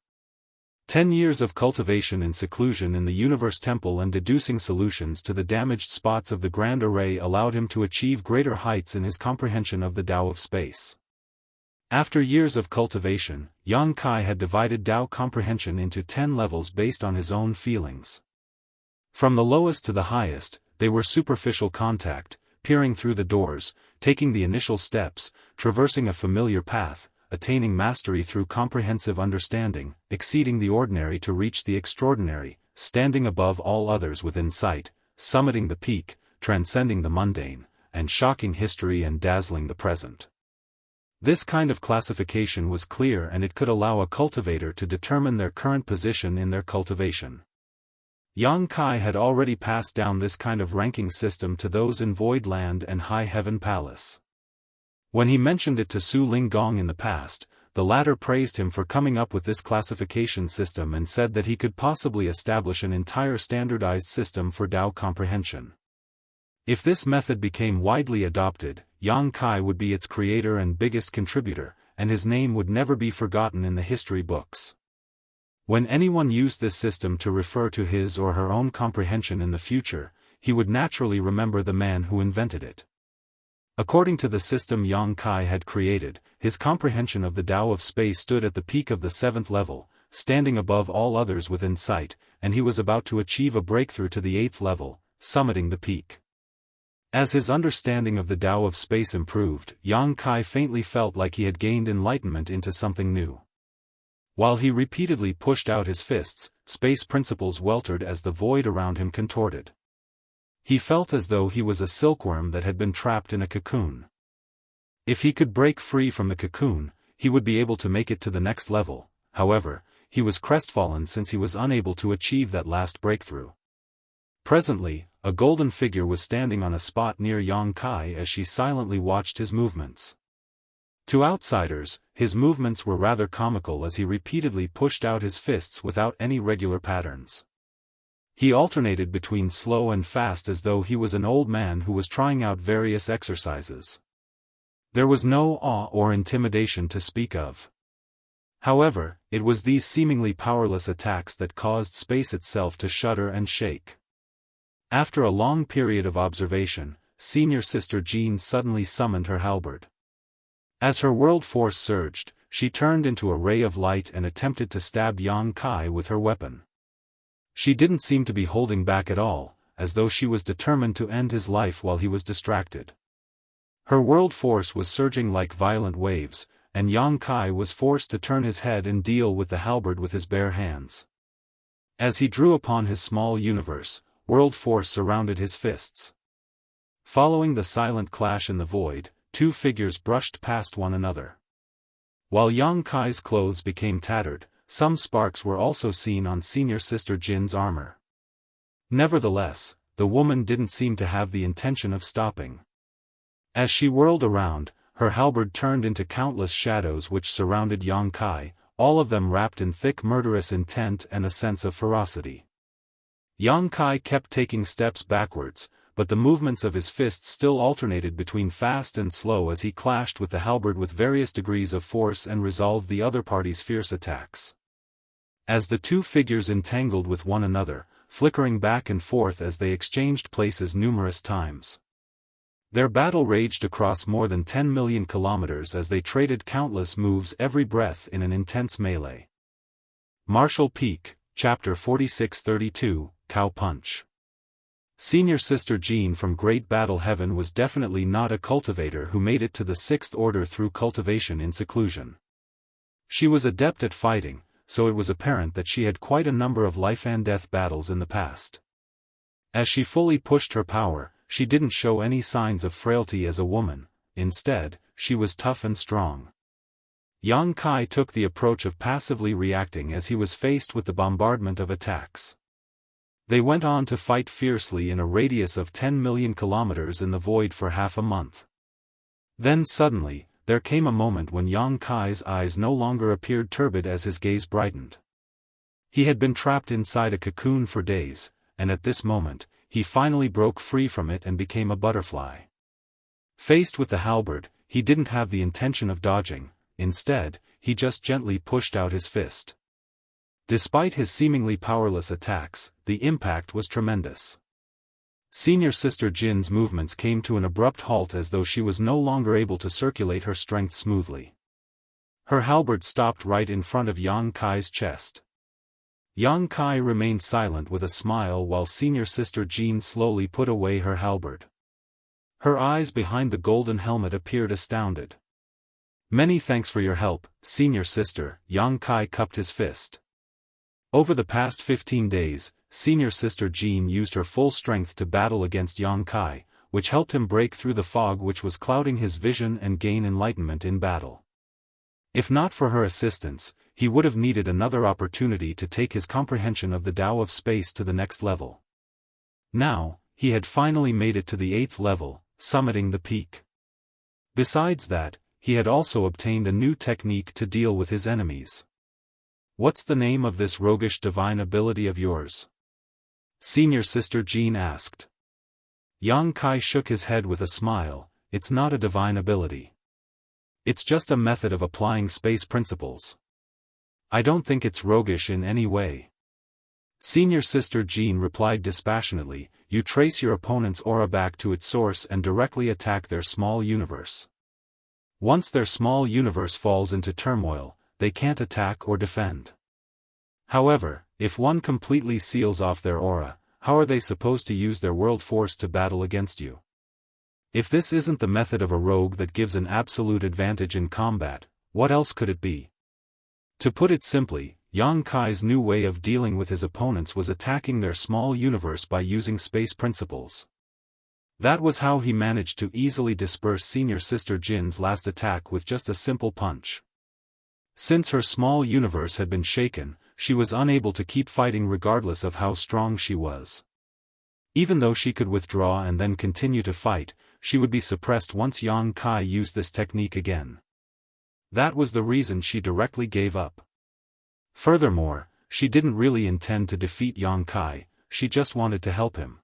10 years of cultivation in seclusion in the Universe Temple and deducing solutions to the damaged spots of the Grand Array allowed him to achieve greater heights in his comprehension of the Tao of space. After years of cultivation, Yang Kai had divided Tao comprehension into 10 levels based on his own feelings. From the lowest to the highest, they were superficial contact, peering through the doors, taking the initial steps, traversing a familiar path, attaining mastery through comprehensive understanding, exceeding the ordinary to reach the extraordinary, standing above all others within sight, summiting the peak, transcending the mundane, and shocking history and dazzling the present. This kind of classification was clear, and it could allow a cultivator to determine their current position in their cultivation. Yang Kai had already passed down this kind of ranking system to those in Void Land and High Heaven Palace. When he mentioned it to Su Linggong in the past, the latter praised him for coming up with this classification system and said that he could possibly establish an entire standardized system for Tao comprehension. If this method became widely adopted, Yang Kai would be its creator and biggest contributor, and his name would never be forgotten in the history books. When anyone used this system to refer to his or her own comprehension in the future, he would naturally remember the man who invented it. According to the system Yang Kai had created, his comprehension of the Tao of space stood at the peak of the 7th level, standing above all others within sight, and he was about to achieve a breakthrough to the 8th level, summiting the peak. As his understanding of the Tao of space improved, Yang Kai faintly felt like he had gained enlightenment into something new. While he repeatedly pushed out his fists, space principles weltered as the void around him contorted. He felt as though he was a silkworm that had been trapped in a cocoon. If he could break free from the cocoon, he would be able to make it to the next level. However, he was crestfallen since he was unable to achieve that last breakthrough. Presently, a golden figure was standing on a spot near Yang Kai as she silently watched his movements. To outsiders, his movements were rather comical as he repeatedly pushed out his fists without any regular patterns. He alternated between slow and fast as though he was an old man who was trying out various exercises. There was no awe or intimidation to speak of. However, it was these seemingly powerless attacks that caused space itself to shudder and shake. After a long period of observation, Senior Sister Jean suddenly summoned her halberd. As her world force surged, she turned into a ray of light and attempted to stab Yang Kai with her weapon. She didn't seem to be holding back at all, as though she was determined to end his life while he was distracted. Her world force was surging like violent waves, and Yang Kai was forced to turn his head and deal with the halberd with his bare hands. As he drew upon his small universe, world force surrounded his fists. Following the silent clash in the void, two figures brushed past one another. While Yang Kai's clothes became tattered, some sparks were also seen on Senior Sister Jin's armor. Nevertheless, the woman didn't seem to have the intention of stopping. As she whirled around, her halberd turned into countless shadows which surrounded Yang Kai, all of them wrapped in thick murderous intent and a sense of ferocity. Yang Kai kept taking steps backwards, but the movements of his fists still alternated between fast and slow as he clashed with the halberd with various degrees of force and resolved the other party's fierce attacks. As the two figures entangled with one another, flickering back and forth as they exchanged places numerous times. Their battle raged across more than 10 million kilometers as they traded countless moves every breath in an intense melee. Martial Peak, Chapter 4632, Cow Punch. Senior Sister Jean from Great Battle Heaven was definitely not a cultivator who made it to the 6th order through cultivation in seclusion. She was adept at fighting, so it was apparent that she had quite a number of life-and-death battles in the past. As she fully pushed her power, she didn't show any signs of frailty as a woman. Instead, she was tough and strong. Yang Kai took the approach of passively reacting as he was faced with the bombardment of attacks. They went on to fight fiercely in a radius of 10 million kilometers in the void for half a month. Then suddenly, there came a moment when Yang Kai's eyes no longer appeared turbid as his gaze brightened. He had been trapped inside a cocoon for days, and at this moment, he finally broke free from it and became a butterfly. Faced with the halberd, he didn't have the intention of dodging. Instead, he just gently pushed out his fist. Despite his seemingly powerless attacks, the impact was tremendous. Senior Sister Jin's movements came to an abrupt halt as though she was no longer able to circulate her strength smoothly. Her halberd stopped right in front of Yang Kai's chest. Yang Kai remained silent with a smile while Senior Sister Jin slowly put away her halberd. Her eyes behind the golden helmet appeared astounded. "Many thanks for your help, Senior Sister," Yang Kai cupped his fist. Over the past 15 days, Senior Sister Jin used her full strength to battle against Yang Kai, which helped him break through the fog which was clouding his vision and gain enlightenment in battle. If not for her assistance, he would have needed another opportunity to take his comprehension of the Tao of space to the next level. Now, he had finally made it to the 8th level, summiting the peak. Besides that, he had also obtained a new technique to deal with his enemies. "What's the name of this roguish divine ability of yours?" Senior Sister Jin asked. Yang Kai shook his head with a smile. "It's not a divine ability. It's just a method of applying space principles. I don't think it's roguish in any way." Senior Sister Jin replied dispassionately, "You trace your opponent's aura back to its source and directly attack their small universe. Once their small universe falls into turmoil, they can't attack or defend. However, if one completely seals off their aura, how are they supposed to use their world force to battle against you? If this isn't the method of a rogue that gives an absolute advantage in combat, what else could it be?" To put it simply, Yang Kai's new way of dealing with his opponents was attacking their small universe by using space principles. That was how he managed to easily disperse Senior Sister Jin's last attack with just a simple punch. Since her small universe had been shaken, she was unable to keep fighting regardless of how strong she was. Even though she could withdraw and then continue to fight, she would be suppressed once Yang Kai used this technique again. That was the reason she directly gave up. Furthermore, she didn't really intend to defeat Yang Kai, she just wanted to help him.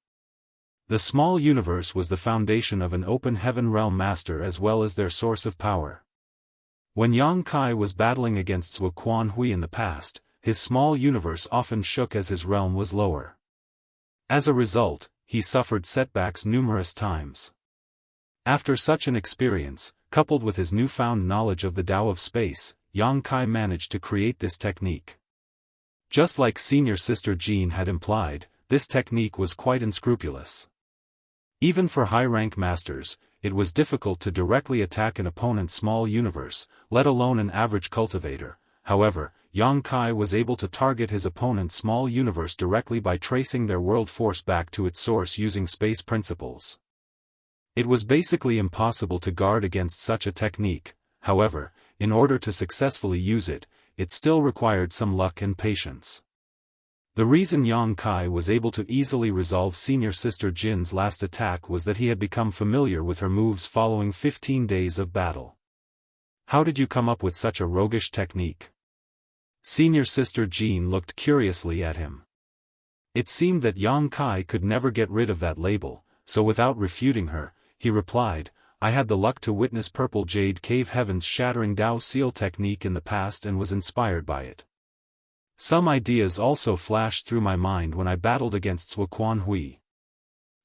The small universe was the foundation of an open heaven realm master as well as their source of power. When Yang Kai was battling against Zhuo Quanhui in the past, his small universe often shook as his realm was lower. As a result, he suffered setbacks numerous times. After such an experience, coupled with his newfound knowledge of the Tao of space, Yang Kai managed to create this technique. Just like Senior Sister Jin had implied, this technique was quite unscrupulous. Even for high-rank masters, it was difficult to directly attack an opponent's small universe, let alone an average cultivator. However, Yang Kai was able to target his opponent's small universe directly by tracing their world force back to its source using space principles. It was basically impossible to guard against such a technique. However, in order to successfully use it, it still required some luck and patience. The reason Yang Kai was able to easily resolve Senior Sister Jin's last attack was that he had become familiar with her moves following 15 days of battle. "How did you come up with such a roguish technique?" Senior Sister Jin looked curiously at him. It seemed that Yang Kai could never get rid of that label, so without refuting her, he replied, "I had the luck to witness Purple Jade Cave Heaven's shattering Dao Seal technique in the past and was inspired by it. Some ideas also flashed through my mind when I battled against Zhuo Quanhui.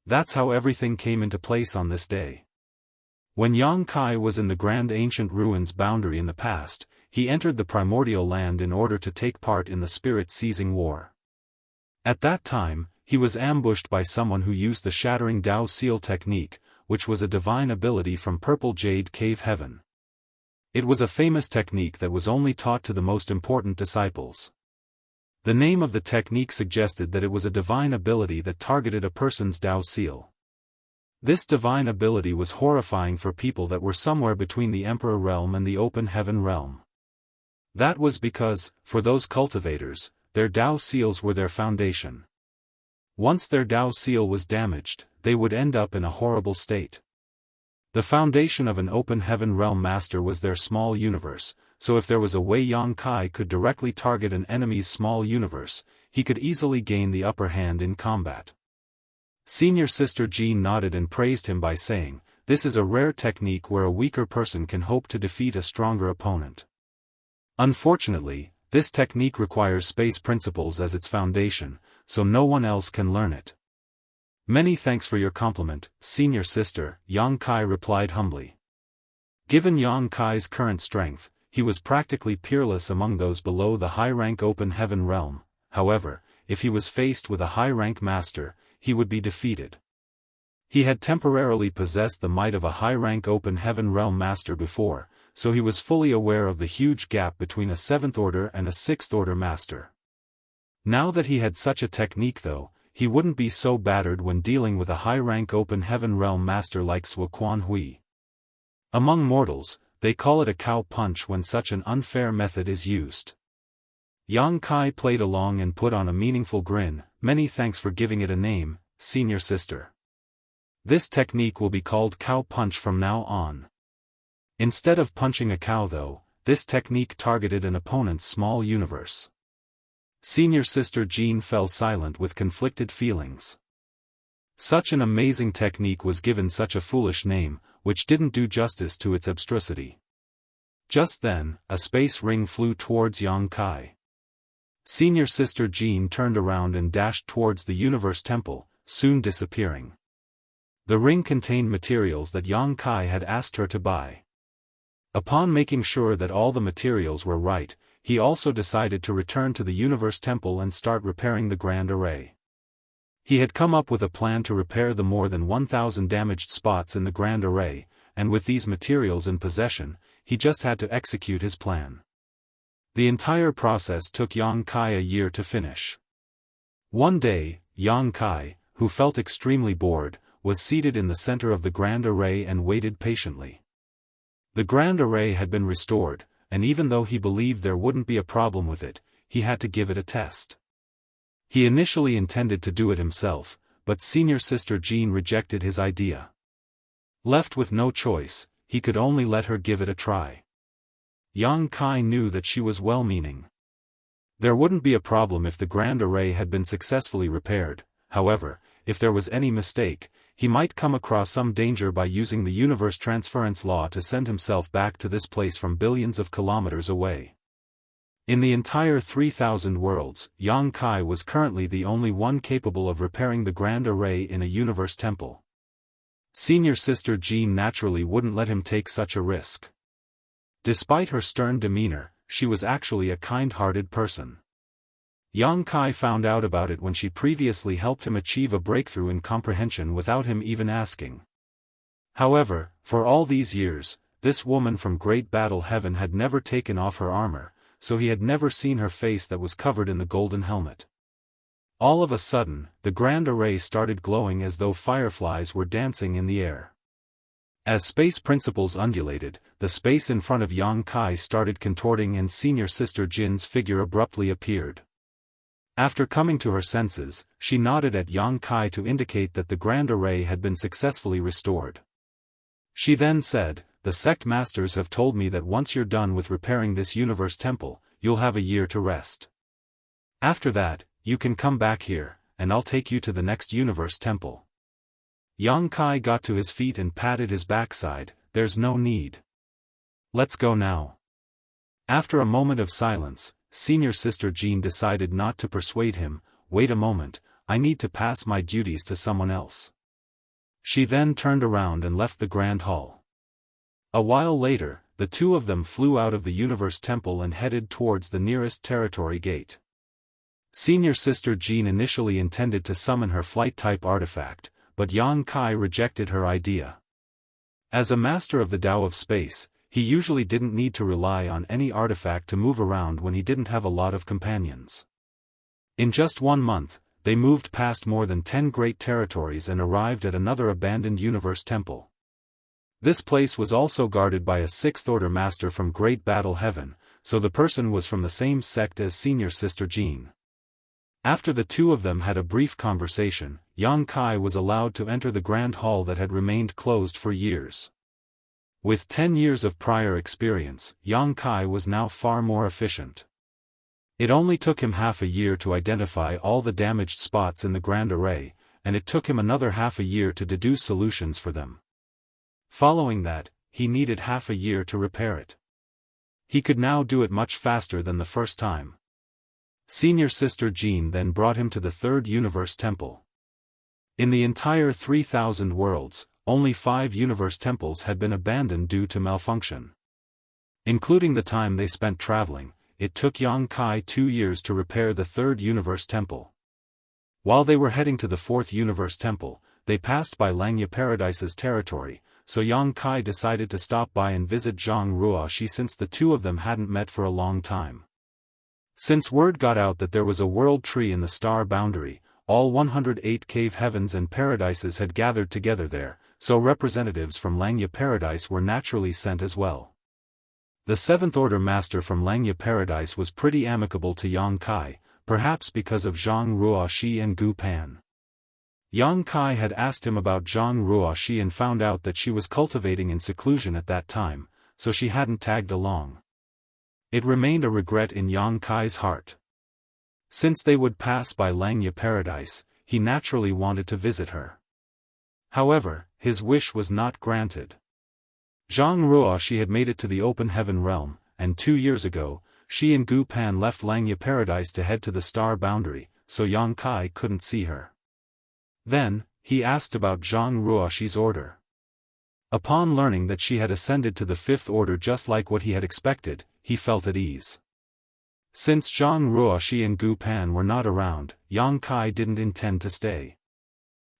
That's how everything came into place on this day." When Yang Kai was in the Grand Ancient Ruins boundary in the past, he entered the Primordial Land in order to take part in the Spirit-Seizing War. At that time, he was ambushed by someone who used the Shattering Dao Seal technique, which was a divine ability from Purple Jade Cave Heaven. It was a famous technique that was only taught to the most important disciples. The name of the technique suggested that it was a divine ability that targeted a person's Dao Seal. This divine ability was horrifying for people that were somewhere between the Emperor realm and the Open Heaven realm. That was because, for those cultivators, their Dao Seals were their foundation. Once their Dao Seal was damaged, they would end up in a horrible state. The foundation of an Open Heaven realm master was their small universe, so if there was a way Yang Kai could directly target an enemy's small universe, he could easily gain the upper hand in combat. Senior Sister Jin nodded and praised him by saying, "This is a rare technique where a weaker person can hope to defeat a stronger opponent. Unfortunately, This technique requires space principles as its foundation, so no one else can learn it. Many thanks for your compliment, senior sister, Yang Kai replied humbly. Given Yang Kai's current strength, he was practically peerless among those below the high-rank open heaven realm. However, if he was faced with a high-rank master, he would be defeated. He had temporarily possessed the might of a high-rank open heaven realm master before, so he was fully aware of the huge gap between a 7th order and a 6th order master. Now that he had such a technique though, he wouldn't be so battered when dealing with a high-rank open heaven realm master like Sui Quan Hui. Among mortals, they call it a cow punch when such an unfair method is used. Yang Kai played along and put on a meaningful grin. Many thanks for giving it a name, senior sister. This technique will be called cow punch from now on. Instead of punching a cow though, this technique targeted an opponent's small universe. Senior sister Jean fell silent with conflicted feelings. Such an amazing technique was given such a foolish name, which didn't do justice to its abstrusity. Just then, a space ring flew towards Yang Kai. Senior sister Jean turned around and dashed towards the universe temple, soon disappearing. The ring contained materials that Yang Kai had asked her to buy. Upon making sure that all the materials were right, he also decided to return to the universe temple and start repairing the grand array. He had come up with a plan to repair the more than 1,000 damaged spots in the grand array, and with these materials in possession, he just had to execute his plan. The entire process took Yang Kai a year to finish. One day, Yang Kai, who felt extremely bored, was seated in the center of the grand array and waited patiently. The grand array had been restored, and even though he believed there wouldn't be a problem with it, he had to give it a test. He initially intended to do it himself, but senior sister Jean rejected his idea. Left with no choice, he could only let her give it a try. Yang Kai knew that she was well-meaning. There wouldn't be a problem if the grand array had been successfully repaired. However, if there was any mistake, he might come across some danger by using the universe transference law to send himself back to this place from billions of kilometers away. In the entire 3,000 worlds, Yang Kai was currently the only one capable of repairing the grand array in a universe temple. Senior sister Jean naturally wouldn't let him take such a risk. Despite her stern demeanor, she was actually a kind-hearted person. Yang Kai found out about it when she previously helped him achieve a breakthrough in comprehension without him even asking. However, for all these years, this woman from Great Battle Heaven had never taken off her armor, so he had never seen her face that was covered in the golden helmet. All of a sudden, the grand array started glowing as though fireflies were dancing in the air. As space principles undulated, the space in front of Yang Kai started contorting and senior sister Jin's figure abruptly appeared. After coming to her senses, she nodded at Yang Kai to indicate that the grand array had been successfully restored. She then said, "The sect masters have told me that once you're done with repairing this universe temple, you'll have a year to rest. After that, you can come back here, and I'll take you to the next universe temple." Yang Kai got to his feet and patted his backside. "There's no need. Let's go now." After a moment of silence, senior sister Jean decided not to persuade him. "Wait a moment, I need to pass my duties to someone else." She then turned around and left the grand hall. A while later, the two of them flew out of the universe temple and headed towards the nearest territory gate. Senior sister Jean initially intended to summon her flight-type artifact, but Yang Kai rejected her idea. As a master of the Tao of space, he usually didn't need to rely on any artifact to move around when he didn't have a lot of companions. In just 1 month, they moved past more than 10 great territories and arrived at another abandoned universe temple. This place was also guarded by a 6th order master from Great Battle Heaven, so the person was from the same sect as senior sister Jean. After the two of them had a brief conversation, Yang Kai was allowed to enter the grand hall that had remained closed for years. With 10 years of prior experience, Yang Kai was now far more efficient. It only took him half a year to identify all the damaged spots in the grand array, and it took him another half a year to deduce solutions for them. Following that, he needed half a year to repair it. He could now do it much faster than the first time. Senior Sister Jean then brought him to the Third Universe Temple. In the entire 3,000 worlds, only 5 universe temples had been abandoned due to malfunction. Including the time they spent traveling, it took Yang Kai 2 years to repair the Third Universe Temple. While they were heading to the Fourth Universe Temple, they passed by Langya Paradise's territory, so Yang Kai decided to stop by and visit Zhang Ruoxi since the two of them hadn't met for a long time. Since word got out that there was a world tree in the star boundary, all 108 cave heavens and paradises had gathered together there, so representatives from Langya Paradise were naturally sent as well. The Seventh Order Master from Langya Paradise was pretty amicable to Yang Kai, perhaps because of Zhang Ruoxi and Gu Pan. Yang Kai had asked him about Zhang Ruoxi and found out that she was cultivating in seclusion at that time, so she hadn't tagged along. It remained a regret in Yang Kai's heart. Since they would pass by Langya Paradise, he naturally wanted to visit her. However, his wish was not granted. Zhang Ruoxi had made it to the open heaven realm, and 2 years ago, she and Gu Pan left Langya Paradise to head to the star boundary, so Yang Kai couldn't see her. Then, he asked about Zhang Ruoxi's order. Upon learning that she had ascended to the Fifth Order just like what he had expected, he felt at ease. Since Zhang Ruoxi and Gu Pan were not around, Yang Kai didn't intend to stay.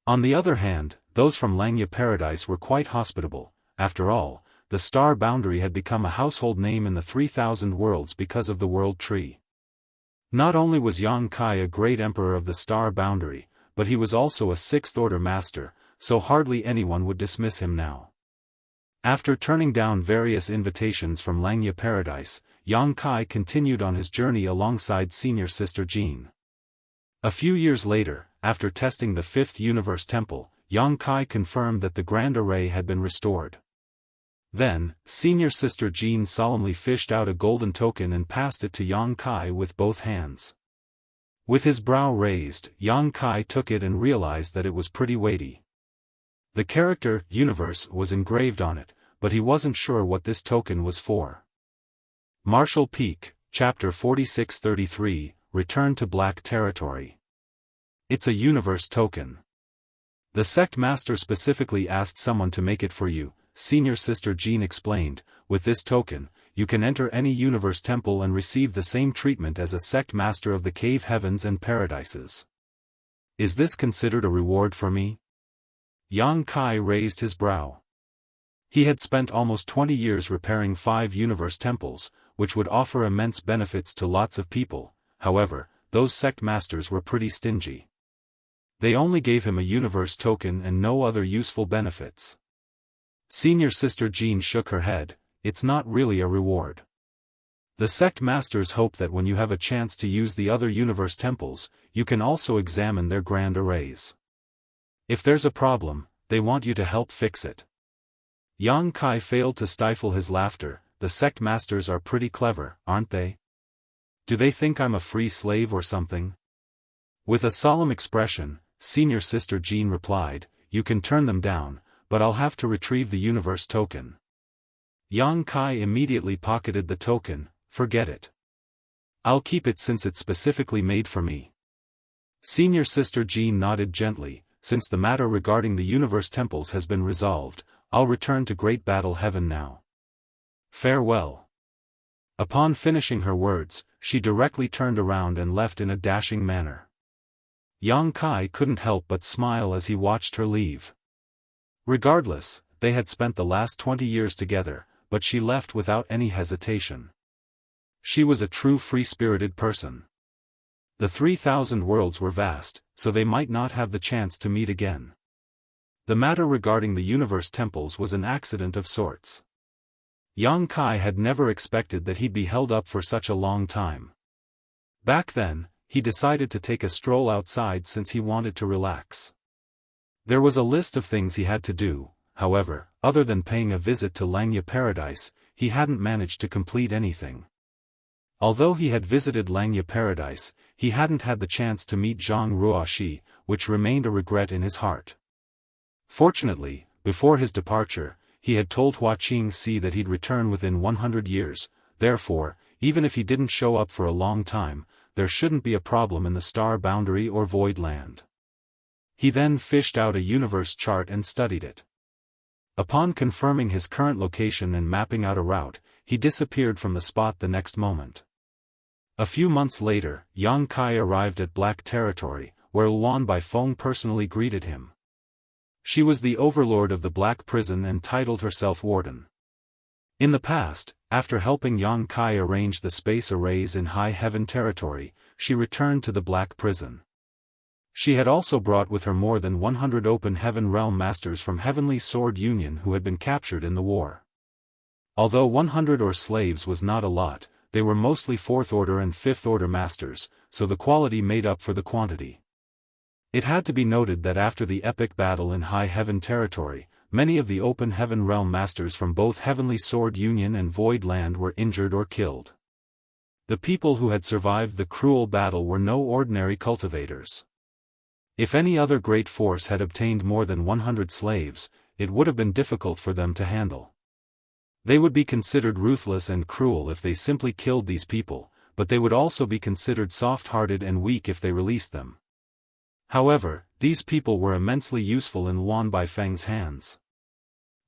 On the other hand, those from Langya Paradise were quite hospitable. After all, the star boundary had become a household name in the 3,000 worlds because of the world tree. Not only was Yang Kai a great emperor of the star boundary, but he was also a Sixth Order Master, so hardly anyone would dismiss him now. After turning down various invitations from Langya Paradise, Yang Kai continued on his journey alongside Senior Sister Jean. A few years later, after testing the Fifth Universe Temple, Yang Kai confirmed that the Grand Array had been restored. Then, Senior Sister Jean solemnly fished out a golden token and passed it to Yang Kai with both hands. With his brow raised, Yang Kai took it and realized that it was pretty weighty. The character, Universe, was engraved on it, but he wasn't sure what this token was for. Martial Peak, Chapter 4633, Return to Black Territory. It's a Universe token. The sect master specifically asked someone to make it for you, Senior Sister Jean explained. With this token, you can enter any universe temple and receive the same treatment as a sect master of the cave heavens and paradises. Is this considered a reward for me? Yang Kai raised his brow. He had spent almost 20 years repairing 5 universe temples, which would offer immense benefits to lots of people. However, those sect masters were pretty stingy. They only gave him a universe token and no other useful benefits. Senior Sister Jean shook her head. It's not really a reward. The sect masters hope that when you have a chance to use the other universe temples, you can also examine their grand arrays. If there's a problem, they want you to help fix it. Yang Kai failed to stifle his laughter. The sect masters are pretty clever, aren't they? Do they think I'm a free slave or something? With a solemn expression, Senior Sister Jean replied, you can turn them down, but I'll have to retrieve the universe token. Yang Kai immediately pocketed the token. Forget it. I'll keep it since it's specifically made for me. Senior Sister Jean nodded gently. Since the matter regarding the universe temples has been resolved, I'll return to Great Battle Heaven now. Farewell. Upon finishing her words, she directly turned around and left in a dashing manner. Yang Kai couldn't help but smile as he watched her leave. Regardless, they had spent the last 20 years together, but she left without any hesitation. She was a true free-spirited person. The 3,000 worlds were vast, so they might not have the chance to meet again. The matter regarding the universe temples was an accident of sorts. Yang Kai had never expected that he'd be held up for such a long time. Back then, he decided to take a stroll outside since he wanted to relax. There was a list of things he had to do. However, other than paying a visit to Langya Paradise, he hadn't managed to complete anything. Although he had visited Langya Paradise, he hadn't had the chance to meet Zhang Ruoxi, which remained a regret in his heart. Fortunately, before his departure, he had told Hua Qingxi that he'd return within 100 years, therefore, even if he didn't show up for a long time, there shouldn't be a problem in the star boundary or void land. He then fished out a universe chart and studied it. Upon confirming his current location and mapping out a route, he disappeared from the spot the next moment. A few months later, Yang Kai arrived at Black Territory, where Luan Baifeng personally greeted him. She was the overlord of the Black Prison and titled herself Warden. In the past, after helping Yang Kai arrange the space arrays in High Heaven Territory, she returned to the Black Prison. She had also brought with her more than 100 Open Heaven Realm Masters from Heavenly Sword Union who had been captured in the war. Although 100 or slaves was not a lot, they were mostly 4th Order and 5th Order Masters, so the quality made up for the quantity. It had to be noted that after the epic battle in High Heaven Territory, many of the Open Heaven Realm Masters from both Heavenly Sword Union and Void Land were injured or killed. The people who had survived the cruel battle were no ordinary cultivators. If any other great force had obtained more than 100 slaves, it would have been difficult for them to handle. They would be considered ruthless and cruel if they simply killed these people, but they would also be considered soft-hearted and weak if they released them. However, these people were immensely useful in Luan Baifeng's hands.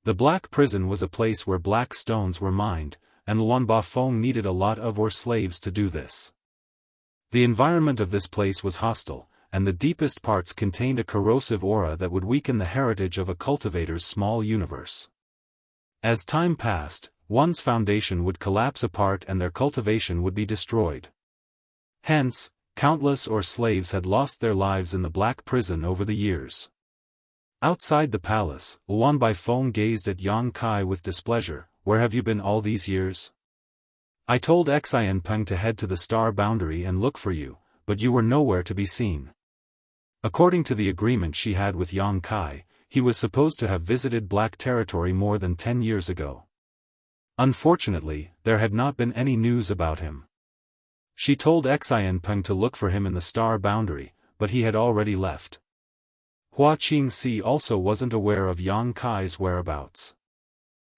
The Black Prison was a place where black stones were mined, and Luan Baifeng needed a lot of slaves to do this. The environment of this place was hostile, and the deepest parts contained a corrosive aura that would weaken the heritage of a cultivator's small universe. As time passed, one's foundation would collapse apart and their cultivation would be destroyed. Hence, countless slaves had lost their lives in the Black Prison over the years. Outside the palace, Luan Baifeng gazed at Yang Kai with displeasure. "Where have you been all these years? I told Xianpeng to head to the star boundary and look for you, but you were nowhere to be seen." According to the agreement she had with Yang Kai, he was supposed to have visited Black Territory more than 10 years ago. Unfortunately, there had not been any news about him. She told Xianpeng to look for him in the star boundary, but he had already left. Hua Qingxi also wasn't aware of Yang Kai's whereabouts.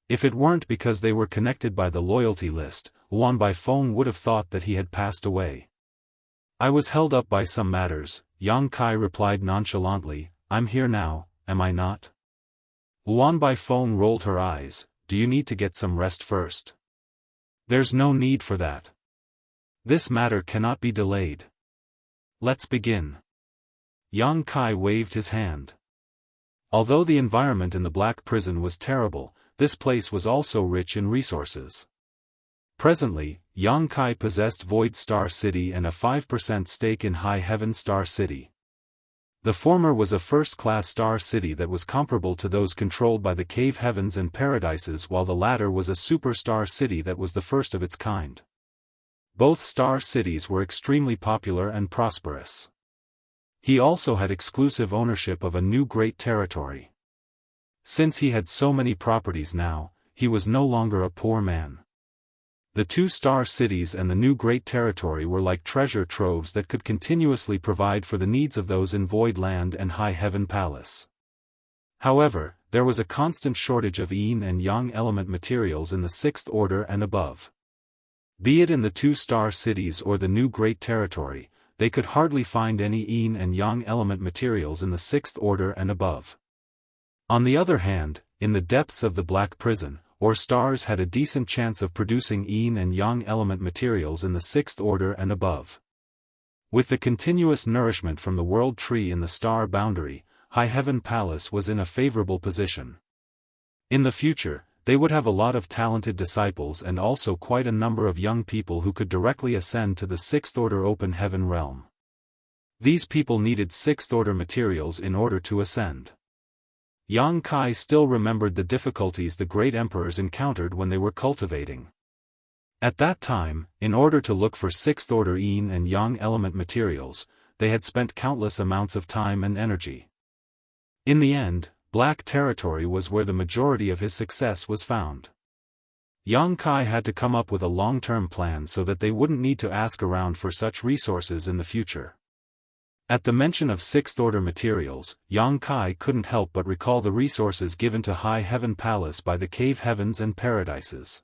If it weren't because they were connected by the loyalty list, Luan Baifeng would have thought that he had passed away. "I was held up by some matters," Yang Kai replied nonchalantly. "I'm here now, am I not?" Luan Baifeng rolled her eyes. "Do you need to get some rest first?" "There's no need for that. This matter cannot be delayed. Let's begin." Yang Kai waved his hand. Although the environment in the Black Prison was terrible, this place was also rich in resources. Presently, Yang Kai possessed Void Star City and a 5% stake in High Heaven Star City. The former was a first-class star city that was comparable to those controlled by the Cave Heavens and Paradises, while the latter was a superstar city that was the first of its kind. Both star cities were extremely popular and prosperous. He also had exclusive ownership of a new great territory. Since he had so many properties now, he was no longer a poor man. The two star cities and the new great territory were like treasure troves that could continuously provide for the needs of those in Void Land and High Heaven Palace. However, there was a constant shortage of yin and yang element materials in the 6th Order and above. Be it in the two star cities or the new great territory, they could hardly find any yin and yang element materials in the 6th Order and above. On the other hand, in the depths of the Black Prison, stars had a decent chance of producing yin and yang element materials in the 6th Order and above. With the continuous nourishment from the World Tree in the star boundary, High Heaven Palace was in a favorable position. In the future, they would have a lot of talented disciples and also quite a number of young people who could directly ascend to the 6th Order Open Heaven realm. These people needed 6th Order materials in order to ascend. Yang Kai still remembered the difficulties the great emperors encountered when they were cultivating. At that time, in order to look for 6th Order yin and yang element materials, they had spent countless amounts of time and energy. In the end, Black Territory was where the majority of his success was found. Yang Kai had to come up with a long-term plan so that they wouldn't need to ask around for such resources in the future. At the mention of 6th Order materials, Yang Kai couldn't help but recall the resources given to High Heaven Palace by the Cave Heavens and Paradises.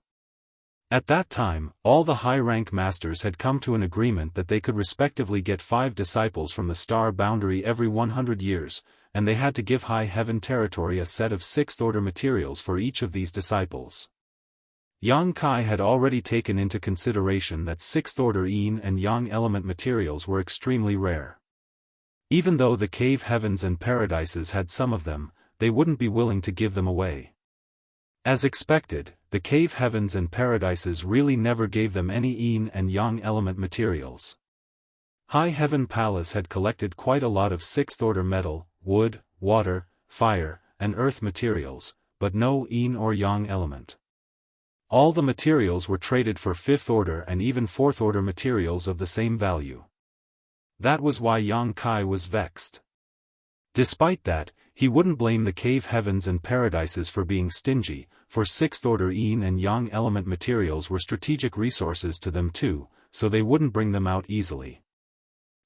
At that time, all the high-rank masters had come to an agreement that they could respectively get 5 disciples from the star boundary every 100 years, and they had to give High Heaven territory a set of 6th-order materials for each of these disciples. Yang Kai had already taken into consideration that 6th-order yin and yang element materials were extremely rare. Even though the cave heavens and paradises had some of them, they wouldn't be willing to give them away. As expected, the cave heavens and paradises really never gave them any yin and yang element materials. High Heaven Palace had collected quite a lot of 6th-order metal, wood, water, fire, and earth materials, but no yin or yang element. All the materials were traded for 5th-order and even 4th-order materials of the same value. That was why Yang Kai was vexed. Despite that, he wouldn't blame the cave heavens and paradises for being stingy, for 6th-order yin and yang element materials were strategic resources to them too, so they wouldn't bring them out easily.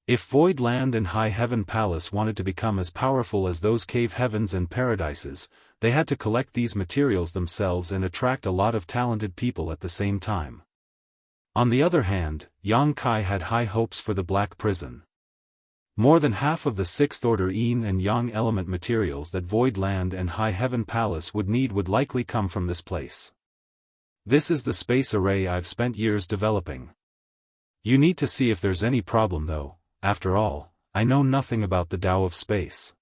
If Void Land and High Heaven Palace wanted to become as powerful as those cave heavens and paradises, they had to collect these materials themselves and attract a lot of talented people at the same time. On the other hand, Yang Kai had high hopes for the Black Prison. More than half of the 6th-order yin and yang element materials that Void Land and High Heaven Palace would need would likely come from this place. This is the space array I've spent years developing. You need to see if there's any problem though. After all, I know nothing about the Tao of space.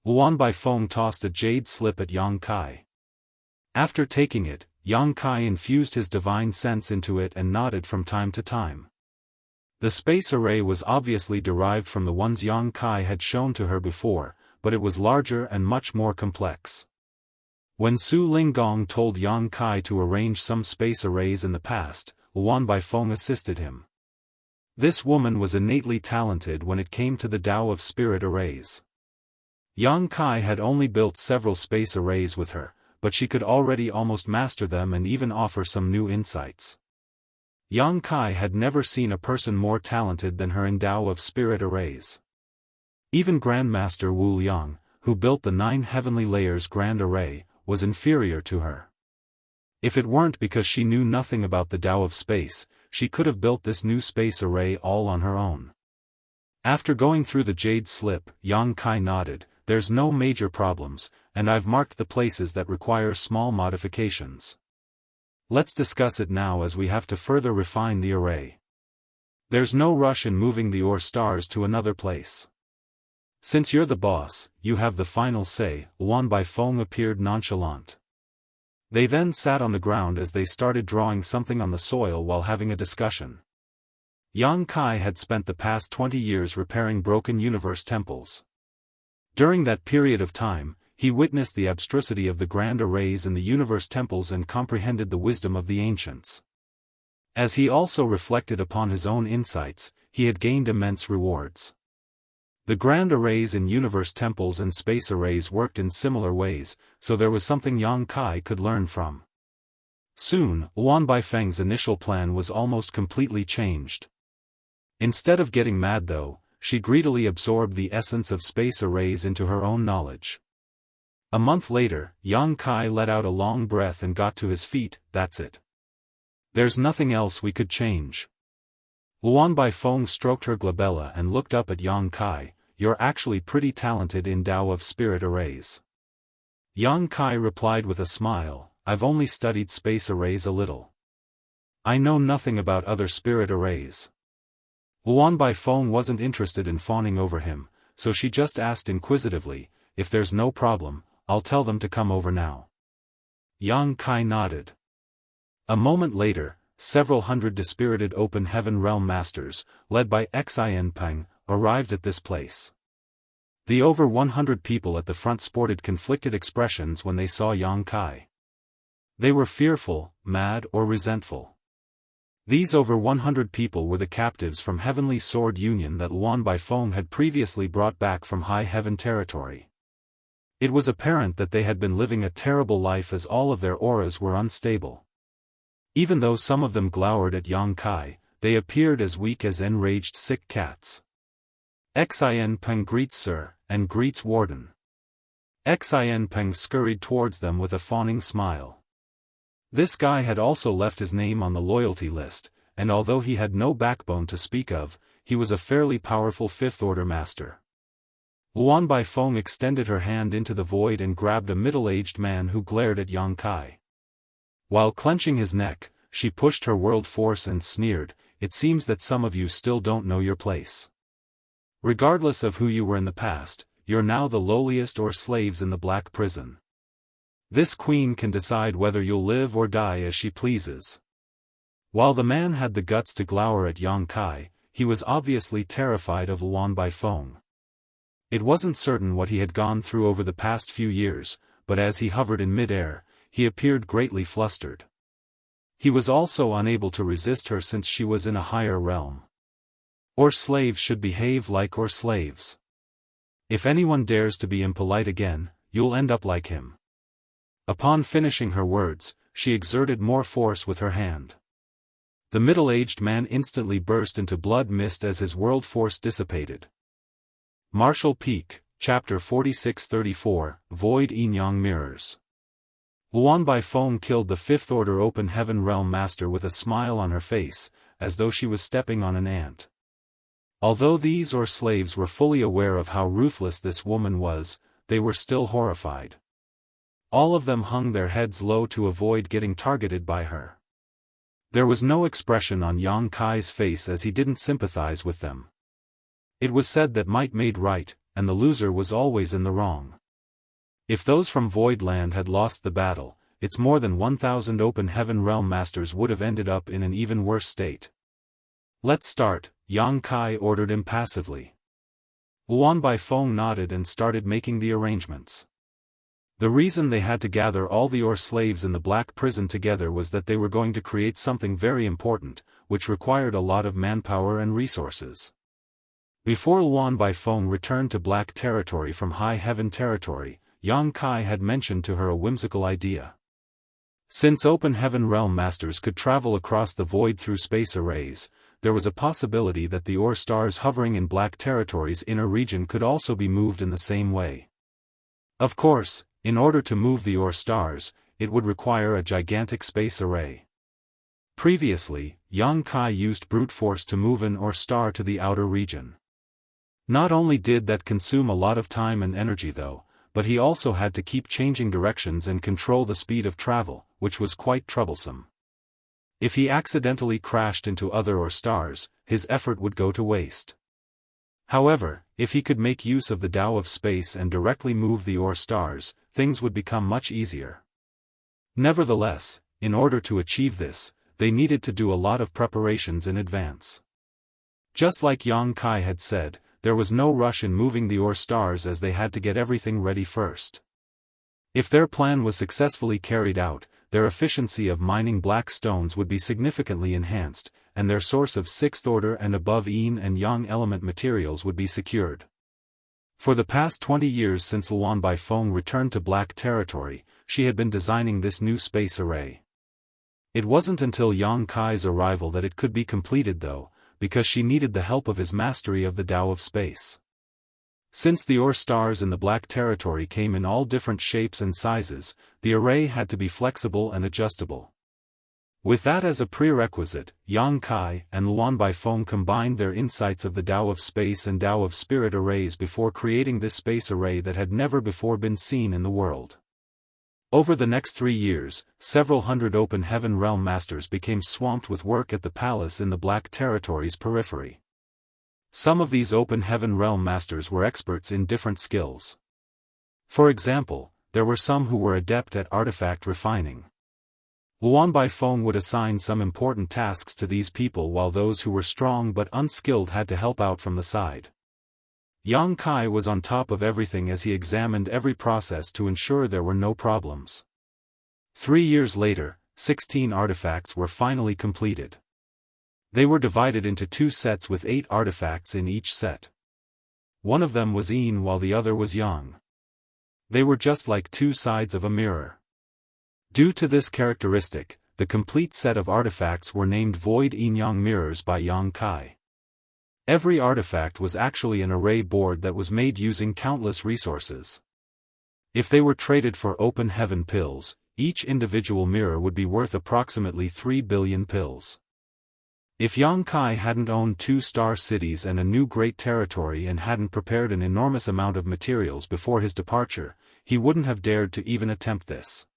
Luan Baifeng tossed a jade slip at Yang Kai. After taking it, Yang Kai infused his divine sense into it and nodded from time to time. The space array was obviously derived from the ones Yang Kai had shown to her before, but it was larger and much more complex. When Su Linggong told Yang Kai to arrange some space arrays in the past, Luan Baifeng assisted him. This woman was innately talented when it came to the Tao of Spirit arrays. Yang Kai had only built several space arrays with her, but she could already almost master them and even offer some new insights. Yang Kai had never seen a person more talented than her in Tao of Spirit arrays. Even Grandmaster Wu Liang, who built the 9 heavenly layers grand array, was inferior to her. If it weren't because she knew nothing about the Tao of space, she could have built this new space array all on her own. After going through the jade slip, Yang Kai nodded, "There's no major problems, and I've marked the places that require small modifications. Let's discuss it now as we have to further refine the array. There's no rush in moving the ore stars to another place. Since you're the boss, you have the final say." Luan Baifeng appeared nonchalant. They then sat on the ground as they started drawing something on the soil while having a discussion. Yang Kai had spent the past 20 years repairing broken universe temples. During that period of time, he witnessed the abstrusity of the grand arrays in the universe temples and comprehended the wisdom of the ancients. As he also reflected upon his own insights, he had gained immense rewards. The grand arrays in universe temples and space arrays worked in similar ways, so there was something Yang Kai could learn from. Soon, Luan Baifeng's initial plan was almost completely changed. Instead of getting mad though, she greedily absorbed the essence of space arrays into her own knowledge. A month later, Yang Kai let out a long breath and got to his feet. "That's it. There's nothing else we could change." Luan Baifeng stroked her glabella and looked up at Yang Kai. "You're actually pretty talented in Tao of Spirit arrays." Yang Kai replied with a smile, "I've only studied space arrays a little. I know nothing about other spirit arrays." Luan Baifeng wasn't interested in fawning over him, so she just asked inquisitively, "If there's no problem, I'll tell them to come over now." Yang Kai nodded. A moment later, several hundred dispirited open heaven realm masters, led by Xin Peng, arrived at this place. The over 100 people at the front sported conflicted expressions when they saw Yang Kai. They were fearful, mad or resentful. These over 100 people were the captives from Heavenly Sword Union that Luan Baifeng had previously brought back from High Heaven territory. It was apparent that they had been living a terrible life as all of their auras were unstable. Even though some of them glowered at Yang Kai, they appeared as weak as enraged sick cats. Xin Peng greets Sir, and greets Warden. Xin Peng scurried towards them with a fawning smile. This guy had also left his name on the loyalty list, and although he had no backbone to speak of, he was a fairly powerful fifth-order master. Luan Baifeng extended her hand into the void and grabbed a middle-aged man who glared at Yang Kai. While clenching his neck, she pushed her world force and sneered, "It seems that some of you still don't know your place. Regardless of who you were in the past, you're now the lowliest or slaves in the Black Prison. This queen can decide whether you'll live or die as she pleases." While the man had the guts to glower at Yang Kai, he was obviously terrified of Luan Baifeng. It wasn't certain what he had gone through over the past few years, but as he hovered in mid-air, he appeared greatly flustered. He was also unable to resist her since she was in a higher realm. Or slaves should behave like or slaves. If anyone dares to be impolite again, you'll end up like him. Upon finishing her words, she exerted more force with her hand. The middle-aged man instantly burst into blood mist as his world force dissipated. Martial Peak, Chapter 4634, Void Yin-Yang Mirrors. Luan Baifeng killed the fifth-order open heaven realm master with a smile on her face, as though she was stepping on an ant. Although these or slaves were fully aware of how ruthless this woman was, they were still horrified. All of them hung their heads low to avoid getting targeted by her. There was no expression on Yang Kai's face as he didn't sympathize with them. It was said that might made right, and the loser was always in the wrong. If those from Void Land had lost the battle, its more than 1,000 open heaven realm masters would have ended up in an even worse state. "Let's start," Yang Kai ordered impassively. Luan Baifeng nodded and started making the arrangements. The reason they had to gather all the Or slaves in the Black Prison together was that they were going to create something very important, which required a lot of manpower and resources. Before Luan Baifeng returned to Black Territory from High Heaven Territory, Yang Kai had mentioned to her a whimsical idea. Since open heaven realm masters could travel across the void through space arrays, there was a possibility that the Or stars hovering in Black Territory's inner region could also be moved in the same way. Of course, in order to move the Or stars, it would require a gigantic space array. Previously, Yang Kai used brute force to move an Or star to the outer region. Not only did that consume a lot of time and energy though, but he also had to keep changing directions and control the speed of travel, which was quite troublesome. If he accidentally crashed into other Or stars, his effort would go to waste. However, if he could make use of the Tao of space and directly move the Or stars, things would become much easier. Nevertheless, in order to achieve this, they needed to do a lot of preparations in advance. Just like Yang Kai had said, there was no rush in moving the Or stars as they had to get everything ready first. If their plan was successfully carried out, their efficiency of mining black stones would be significantly enhanced, and their source of sixth order and above yin and yang element materials would be secured. For the past 20 years since Luan Baifeng returned to Black Territory, she had been designing this new space array. It wasn't until Yang Kai's arrival that it could be completed though, because she needed the help of his mastery of the Tao of space. Since the Or stars in the Black Territory came in all different shapes and sizes, the array had to be flexible and adjustable. With that as a prerequisite, Yang Kai and Luan Baifeng combined their insights of the Tao of space and Tao of spirit arrays before creating this space array that had never before been seen in the world. Over the next 3 years, several hundred open heaven realm masters became swamped with work at the palace in the Black Territory's periphery. Some of these open heaven realm masters were experts in different skills. For example, there were some who were adept at artifact refining. Luan Baifeng would assign some important tasks to these people while those who were strong but unskilled had to help out from the side. Yang Kai was on top of everything as he examined every process to ensure there were no problems. 3 years later, 16 artifacts were finally completed. They were divided into 2 sets with 8 artifacts in each set. One of them was yin while the other was yang. They were just like 2 sides of a mirror. Due to this characteristic, the complete set of artifacts were named Void Yin-Yang Mirrors by Yang Kai. Every artifact was actually an array board that was made using countless resources. If they were traded for open heaven pills, each individual mirror would be worth approximately 3 billion pills. If Yang Kai hadn't owned 2-star cities and a new great territory and hadn't prepared an enormous amount of materials before his departure, he wouldn't have dared to even attempt this.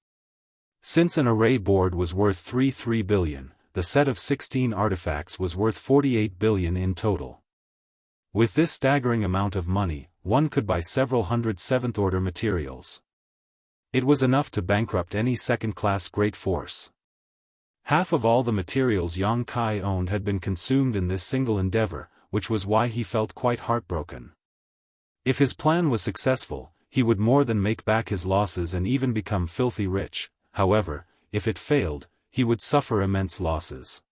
Since an array board was worth 3 billion, the set of 16 artifacts was worth 48 billion in total. With this staggering amount of money, one could buy several hundred 7th-order materials. It was enough to bankrupt any second-class great force. Half of all the materials Yang Kai owned had been consumed in this single endeavor, which was why he felt quite heartbroken. If his plan was successful, he would more than make back his losses and even become filthy rich. However, if it failed, he would suffer immense losses.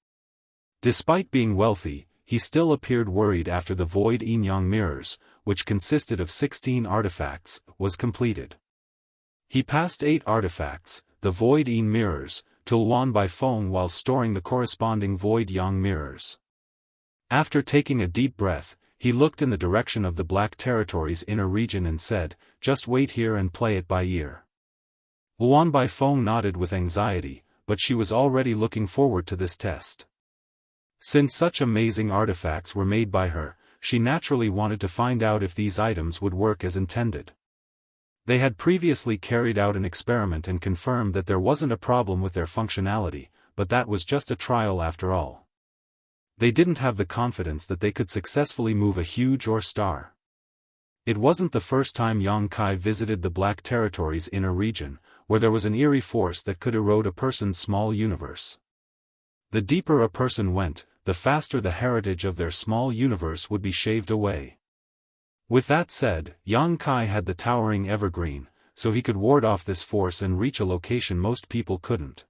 Despite being wealthy, he still appeared worried after the Void Yin Yang mirrors, which consisted of 16 artifacts, was completed. He passed 8 artifacts, the Void Yin mirrors, to Luan Baifeng while storing the corresponding Void Yang mirrors. After taking a deep breath, he looked in the direction of the Black Territory's inner region and said, "Just wait here and play it by ear." Luan Baifeng nodded with anxiety, but she was already looking forward to this test. Since such amazing artifacts were made by her, she naturally wanted to find out if these items would work as intended. They had previously carried out an experiment and confirmed that there wasn't a problem with their functionality, but that was just a trial after all. They didn't have the confidence that they could successfully move a huge ore star. It wasn't the first time Yang Kai visited the Black Territory's inner region, where there was an eerie force that could erode a person's small universe. The deeper a person went, the faster the heritage of their small universe would be shaved away. With that said, Yang Kai had the towering evergreen, so he could ward off this force and reach a location most people couldn't.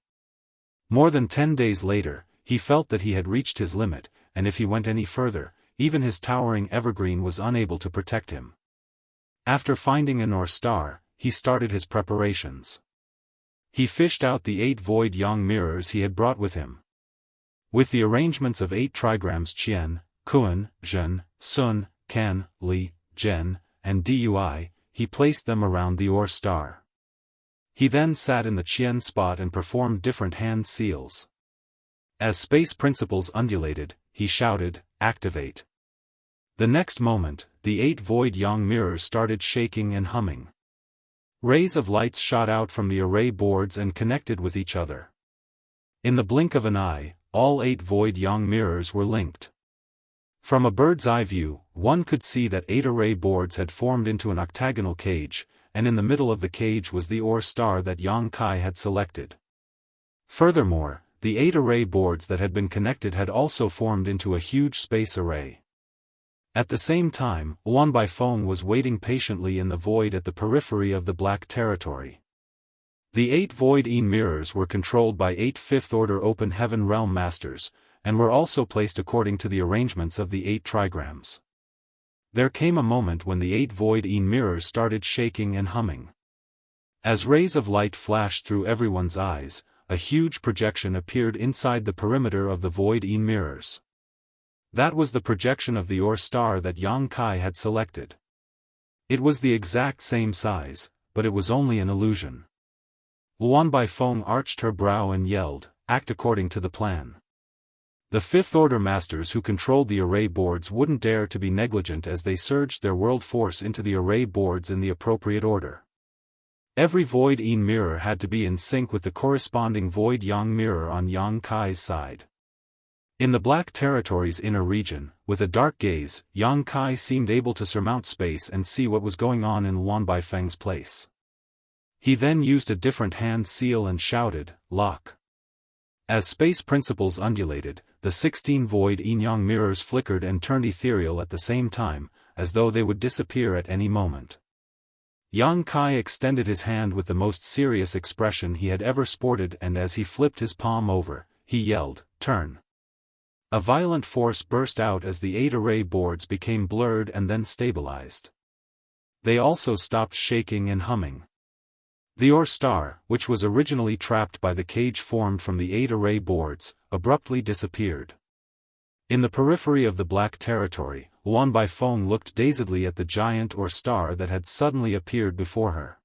More than 10 days later, he felt that he had reached his limit, and if he went any further, even his towering evergreen was unable to protect him. After finding a North Star, he started his preparations. He fished out the 8 Void Yang mirrors he had brought with him. With the arrangements of 8 trigrams Qian, Kun, Zhen, Sun, Kan, Li, Zhen, and Dui, he placed them around the ore star. He then sat in the Qian spot and performed different hand seals. As space principles undulated, he shouted, "Activate." The next moment, the 8 Void Yang mirrors started shaking and humming. Rays of lights shot out from the array boards and connected with each other. In the blink of an eye, all 8 Void Yang mirrors were linked. From a bird's eye view, one could see that 8 array boards had formed into an octagonal cage, and in the middle of the cage was the ore star that Yang Kai had selected. Furthermore, the 8 array boards that had been connected had also formed into a huge space array. At the same time, Luan Baifeng was waiting patiently in the void at the periphery of the Black Territory. The 8 Void Yin mirrors were controlled by 8 5th-order Open Heaven Realm Masters, and were also placed according to the arrangements of the 8 trigrams. There came a moment when the 8 Void Yin mirrors started shaking and humming. As rays of light flashed through everyone's eyes, a huge projection appeared inside the perimeter of the Void Yin mirrors. That was the projection of the ore star that Yang Kai had selected. It was the exact same size, but it was only an illusion. Luan Baifeng arched her brow and yelled, "Act according to the plan." The 5th-order masters who controlled the array boards wouldn't dare to be negligent as they surged their world force into the array boards in the appropriate order. Every Void Yin mirror had to be in sync with the corresponding Void Yang mirror on Yang Kai's side. In the Black Territory's inner region, with a dark gaze, Yang Kai seemed able to surmount space and see what was going on in Luan Baifeng's place. He then used a different hand seal and shouted, "Lock." As space principles undulated, the 16 Void Yin Yang mirrors flickered and turned ethereal at the same time, as though they would disappear at any moment. Yang Kai extended his hand with the most serious expression he had ever sported, and as he flipped his palm over, he yelled, "Turn." A violent force burst out as the 8 array boards became blurred and then stabilized. They also stopped shaking and humming. The ore star, which was originally trapped by the cage formed from the 8 array boards, abruptly disappeared. In the periphery of the Black Territory, Luan Baifeng looked dazedly at the giant ore star that had suddenly appeared before her.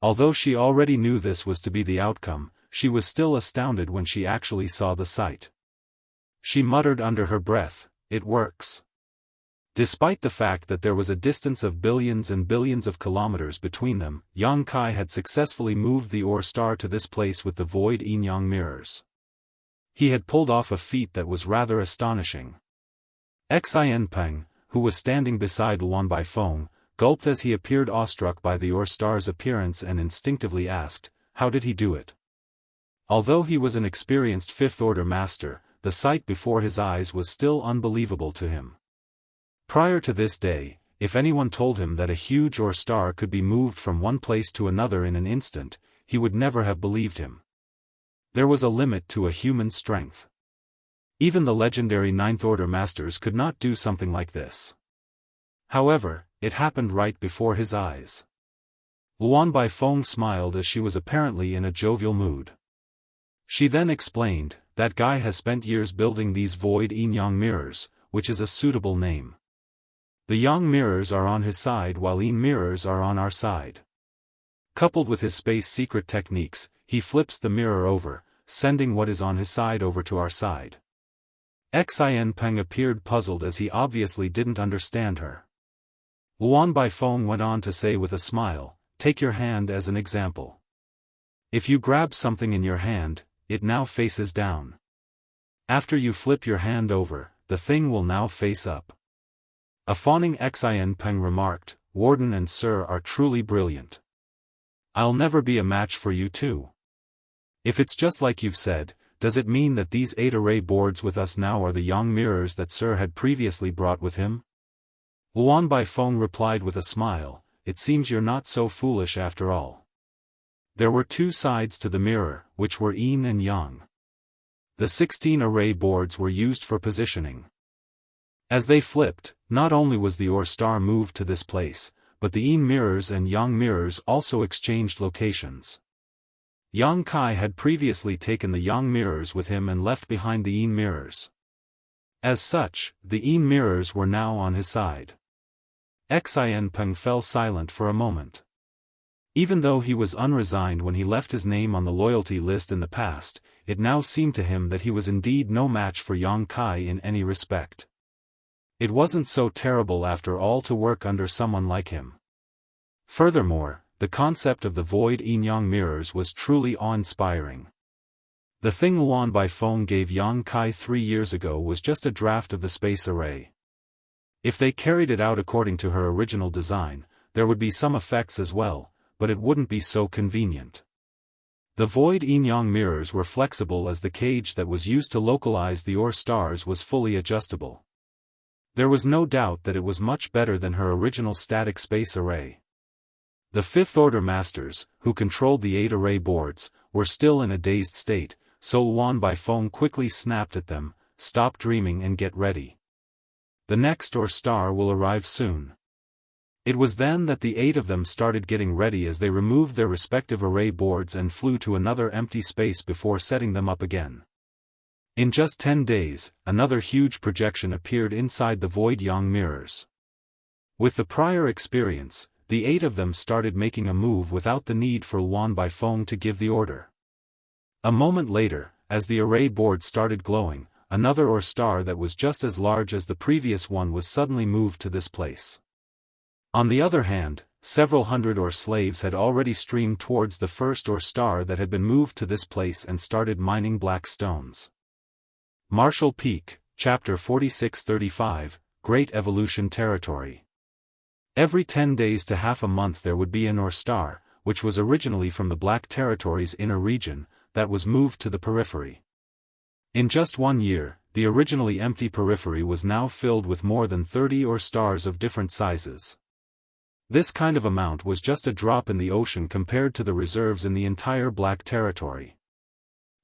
Although she already knew this was to be the outcome, she was still astounded when she actually saw the sight. She muttered under her breath, "It works." Despite the fact that there was a distance of billions and billions of kilometers between them, Yang Kai had successfully moved the Ore Star to this place with the void yin-yang mirrors. He had pulled off a feat that was rather astonishing. Xianpeng, who was standing beside Luan Baifeng, gulped as he appeared awestruck by the Ore Star's appearance and instinctively asked, how did he do it? Although he was an experienced fifth-order master, the sight before his eyes was still unbelievable to him. Prior to this day, if anyone told him that a huge Ore Star could be moved from one place to another in an instant, he would never have believed him. There was a limit to a human's strength. Even the legendary Ninth-Order Masters could not do something like this. However, it happened right before his eyes. Luan Baifeng smiled as she was apparently in a jovial mood. She then explained, "That guy has spent years building these void yin-yang mirrors, which is a suitable name. The yang mirrors are on his side while yin mirrors are on our side. Coupled with his space secret techniques, he flips the mirror over, sending what is on his side over to our side." Xianpeng appeared puzzled as he obviously didn't understand her. Luan Baifeng went on to say with a smile, "Take your hand as an example. If you grab something in your hand, it now faces down. After you flip your hand over, the thing will now face up." A fawning Xianpeng remarked, "Warden and Sir are truly brilliant. I'll never be a match for you two. If it's just like you've said, does it mean that these 8 array boards with us now are the yang mirrors that Sir had previously brought with him?" Luan Baifeng replied with a smile, "It seems you're not so foolish after all. There were 2 sides to the mirror, which were yin and yang. The 16 array boards were used for positioning. As they flipped, not only was the Ore Star moved to this place, but the yin mirrors and yang mirrors also exchanged locations. Yang Kai had previously taken the yang mirrors with him and left behind the yin mirrors. As such, the yin mirrors were now on his side." Xianpeng fell silent for a moment. Even though he was unresigned when he left his name on the loyalty list in the past, it now seemed to him that he was indeed no match for Yang Kai in any respect. It wasn't so terrible after all to work under someone like him. Furthermore, the concept of the void yin-yang mirrors was truly awe-inspiring. The thing Luan Baifeng gave Yang Kai 3 years ago was just a draft of the space array. If they carried it out according to her original design, there would be some effects as well, but it wouldn't be so convenient. The void yin-yang mirrors were flexible as the cage that was used to localize the Ore Stars was fully adjustable. There was no doubt that it was much better than her original static space array. The Fifth-Order Masters, who controlled the 8 array boards, were still in a dazed state, so Luan Baifeng quickly snapped at them, "Stop dreaming and get ready. The next Ore Star will arrive soon." It was then that the 8 of them started getting ready as they removed their respective array boards and flew to another empty space before setting them up again. In just 10 days, another huge projection appeared inside the void yang mirrors. With the prior experience, the 8 of them started making a move without the need for Luan Baifeng to give the order. A moment later, as the array board started glowing, another Ore Star that was just as large as the previous one was suddenly moved to this place. On the other hand, several hundred Ore slaves had already streamed towards the first Ore Star that had been moved to this place and started mining black stones. Martial Peak, Chapter 4635, Great Evolution Territory. Every 10 days to half a month there would be an Ore Star, which was originally from the Black Territory's inner region, that was moved to the periphery. In just 1 year, the originally empty periphery was now filled with more than 30 Ore Stars of different sizes. This kind of amount was just a drop in the ocean compared to the reserves in the entire Black Territory.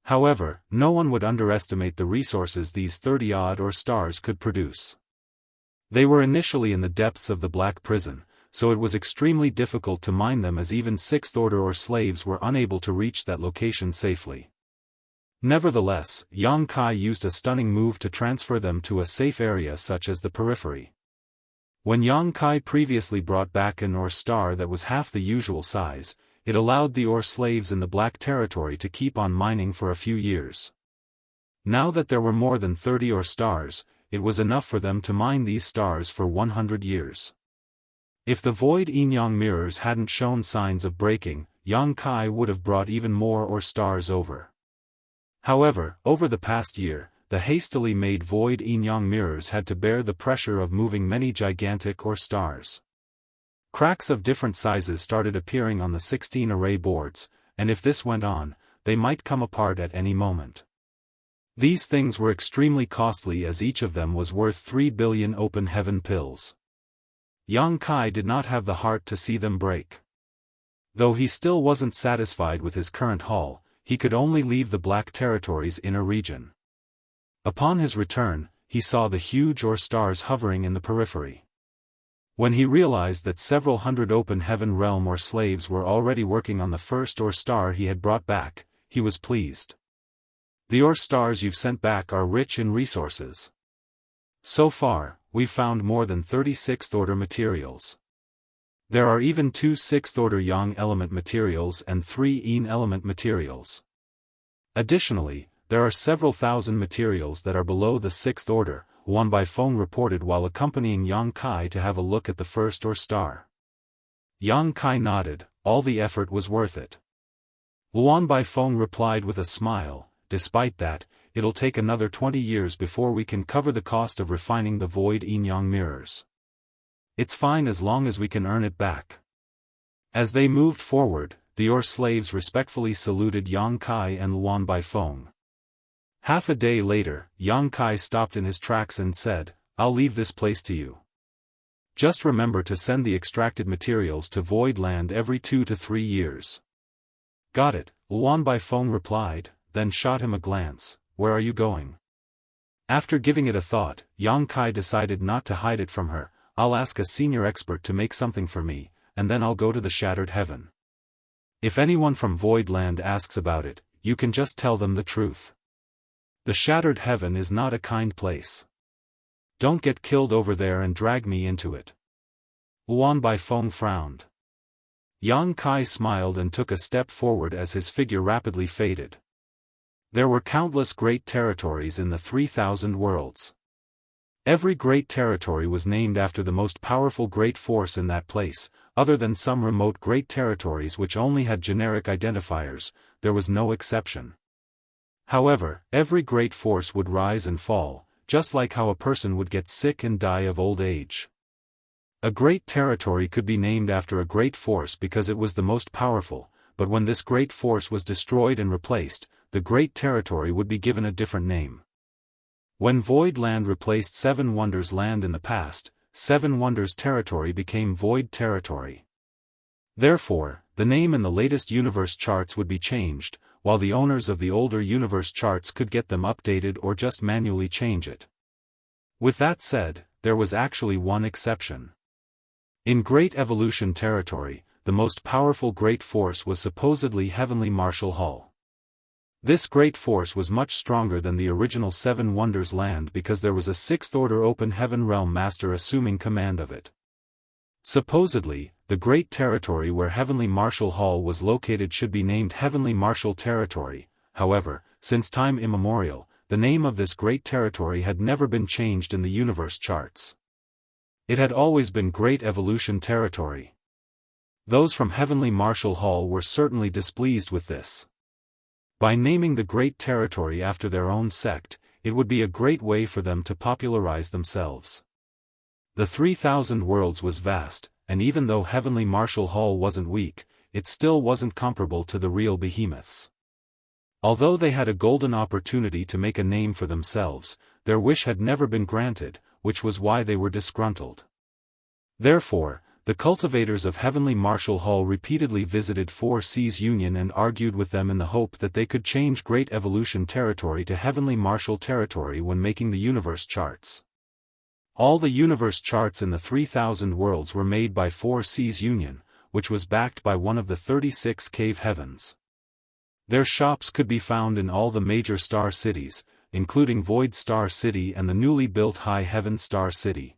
However, no one would underestimate the resources these 30-odd Ore Stars could produce. They were initially in the depths of the Black Prison, so it was extremely difficult to mine them as even 6th Order Ore slaves were unable to reach that location safely. Nevertheless, Yang Kai used a stunning move to transfer them to a safe area such as the periphery. When Yang Kai previously brought back an Ore Star that was half the usual size, it allowed the ore slaves in the Black Territory to keep on mining for a few years. Now that there were more than 30 ore stars, it was enough for them to mine these stars for 100 years. If the void yin-yang mirrors hadn't shown signs of breaking, Yang Kai would have brought even more ore stars over. However, over the past year, the hastily made void yin-yang mirrors had to bear the pressure of moving many gigantic ore stars. Cracks of different sizes started appearing on the 16 array boards, and if this went on, they might come apart at any moment. These things were extremely costly as each of them was worth 3 billion open heaven pills. Yang Kai did not have the heart to see them break. Though he still wasn't satisfied with his current haul, he could only leave the Black Territory's inner region. Upon his return, he saw the huge ore stars hovering in the periphery. When he realized that several hundred open heaven realm ore slaves were already working on the first ore star he had brought back, he was pleased. The ore stars you've sent back are rich in resources. So far, we've found more than 30 sixth-order materials. There are even 2 sixth-order yang element materials and 3 yin element materials. Additionally, there are several thousand materials that are below the 6th order, Wan Baifeng reported while accompanying Yang Kai to have a look at the first ore star. Yang Kai nodded, all the effort was worth it. Wan Baifeng replied with a smile, despite that, it'll take another 20 years before we can cover the cost of refining the void yin-yang mirrors. It's fine as long as we can earn it back. As they moved forward, the ore slaves respectfully saluted Yang Kai and Wan Baifeng. Half a day later, Yang Kai stopped in his tracks and said, I'll leave this place to you. Just remember to send the extracted materials to Void Land every 2 to 3 years. Got it, Wan Baifeng replied, then shot him a glance. Where are you going? After giving it a thought, Yang Kai decided not to hide it from her. I'll ask a senior expert to make something for me, and then I'll go to the Shattered Heaven. If anyone from Void Land asks about it, you can just tell them the truth. The Shattered Heaven is not a kind place. Don't get killed over there and drag me into it. Wan Baifeng frowned. Yang Kai smiled and took a step forward as his figure rapidly faded. There were countless great territories in the 3,000 worlds. Every great territory was named after the most powerful great force in that place, other than some remote great territories which only had generic identifiers, there was no exception. However, every great force would rise and fall, just like how a person would get sick and die of old age. A great territory could be named after a great force because it was the most powerful, but when this great force was destroyed and replaced, the great territory would be given a different name. When Void Land replaced Seven Wonders Land in the past, Seven Wonders Territory became Void Territory. Therefore, the name in the latest universe charts would be changed, while the owners of the older universe charts could get them updated or just manually change it. With that said, there was actually one exception. In Great Evolution Territory, the most powerful great force was supposedly Heavenly Martial Hall. This great force was much stronger than the original Seven Wonders Land because there was a 6th order open heaven realm master assuming command of it. Supposedly, the great territory where Heavenly Martial Hall was located should be named Heavenly Martial Territory. However, since time immemorial, the name of this great territory had never been changed in the universe charts. It had always been Great Evolution Territory. Those from Heavenly Martial Hall were certainly displeased with this. By naming the great territory after their own sect, it would be a great way for them to popularize themselves. The 3,000 worlds was vast, and even though Heavenly Martial Hall wasn't weak, it still wasn't comparable to the real behemoths. Although they had a golden opportunity to make a name for themselves, their wish had never been granted, which was why they were disgruntled. Therefore, the cultivators of Heavenly Martial Hall repeatedly visited 4 Seas Union and argued with them in the hope that they could change Great Evolution Territory to Heavenly Martial Territory when making the universe charts. All the universe charts in the 3,000 worlds were made by 4 Seas Union, which was backed by one of the 36 cave heavens. Their shops could be found in all the major star cities, including Void Star City and the newly built High Heaven Star City.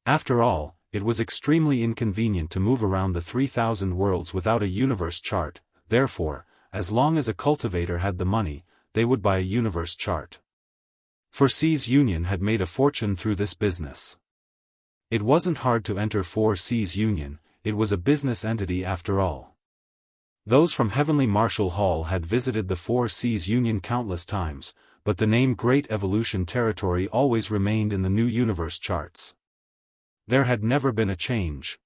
After all, it was extremely inconvenient to move around the 3,000 worlds without a universe chart. Therefore, as long as a cultivator had the money, they would buy a universe chart. For C's Union had made a fortune through this business. It wasn't hard to enter 4C's Union, it was a business entity after all. Those from Heavenly Martial Hall had visited the 4C's Union countless times, but the name Great Evolution Territory always remained in the new universe charts. There had never been a change.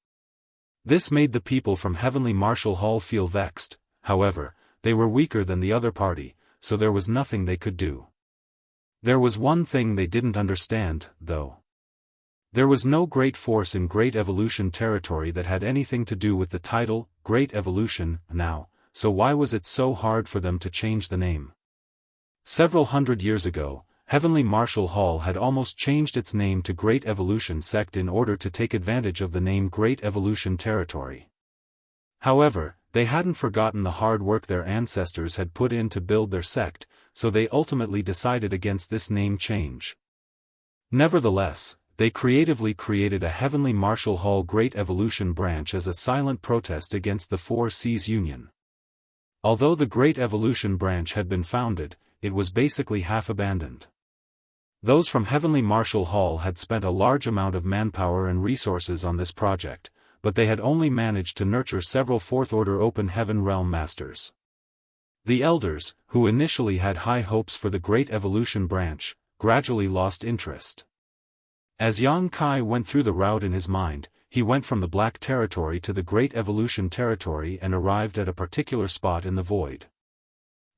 This made the people from Heavenly Martial Hall feel vexed. However, they were weaker than the other party, so there was nothing they could do. There was one thing they didn't understand, though. There was no great force in Great Evolution Territory that had anything to do with the title, Great Evolution, now, so why was it so hard for them to change the name? Several hundred years ago, Heavenly Martial Hall had almost changed its name to Great Evolution Sect in order to take advantage of the name Great Evolution Territory. However, they hadn't forgotten the hard work their ancestors had put in to build their sect, so they ultimately decided against this name change. Nevertheless, they creatively created a Heavenly Martial Hall Great Evolution branch as a silent protest against the 4C's Union. Although the Great Evolution branch had been founded, it was basically half abandoned. Those from Heavenly Martial Hall had spent a large amount of manpower and resources on this project, but they had only managed to nurture several Fourth-Order Open Heaven Realm Masters. The Elders, who initially had high hopes for the Great Evolution branch, gradually lost interest. As Yang Kai went through the route in his mind, he went from the Black Territory to the Great Evolution Territory and arrived at a particular spot in the void.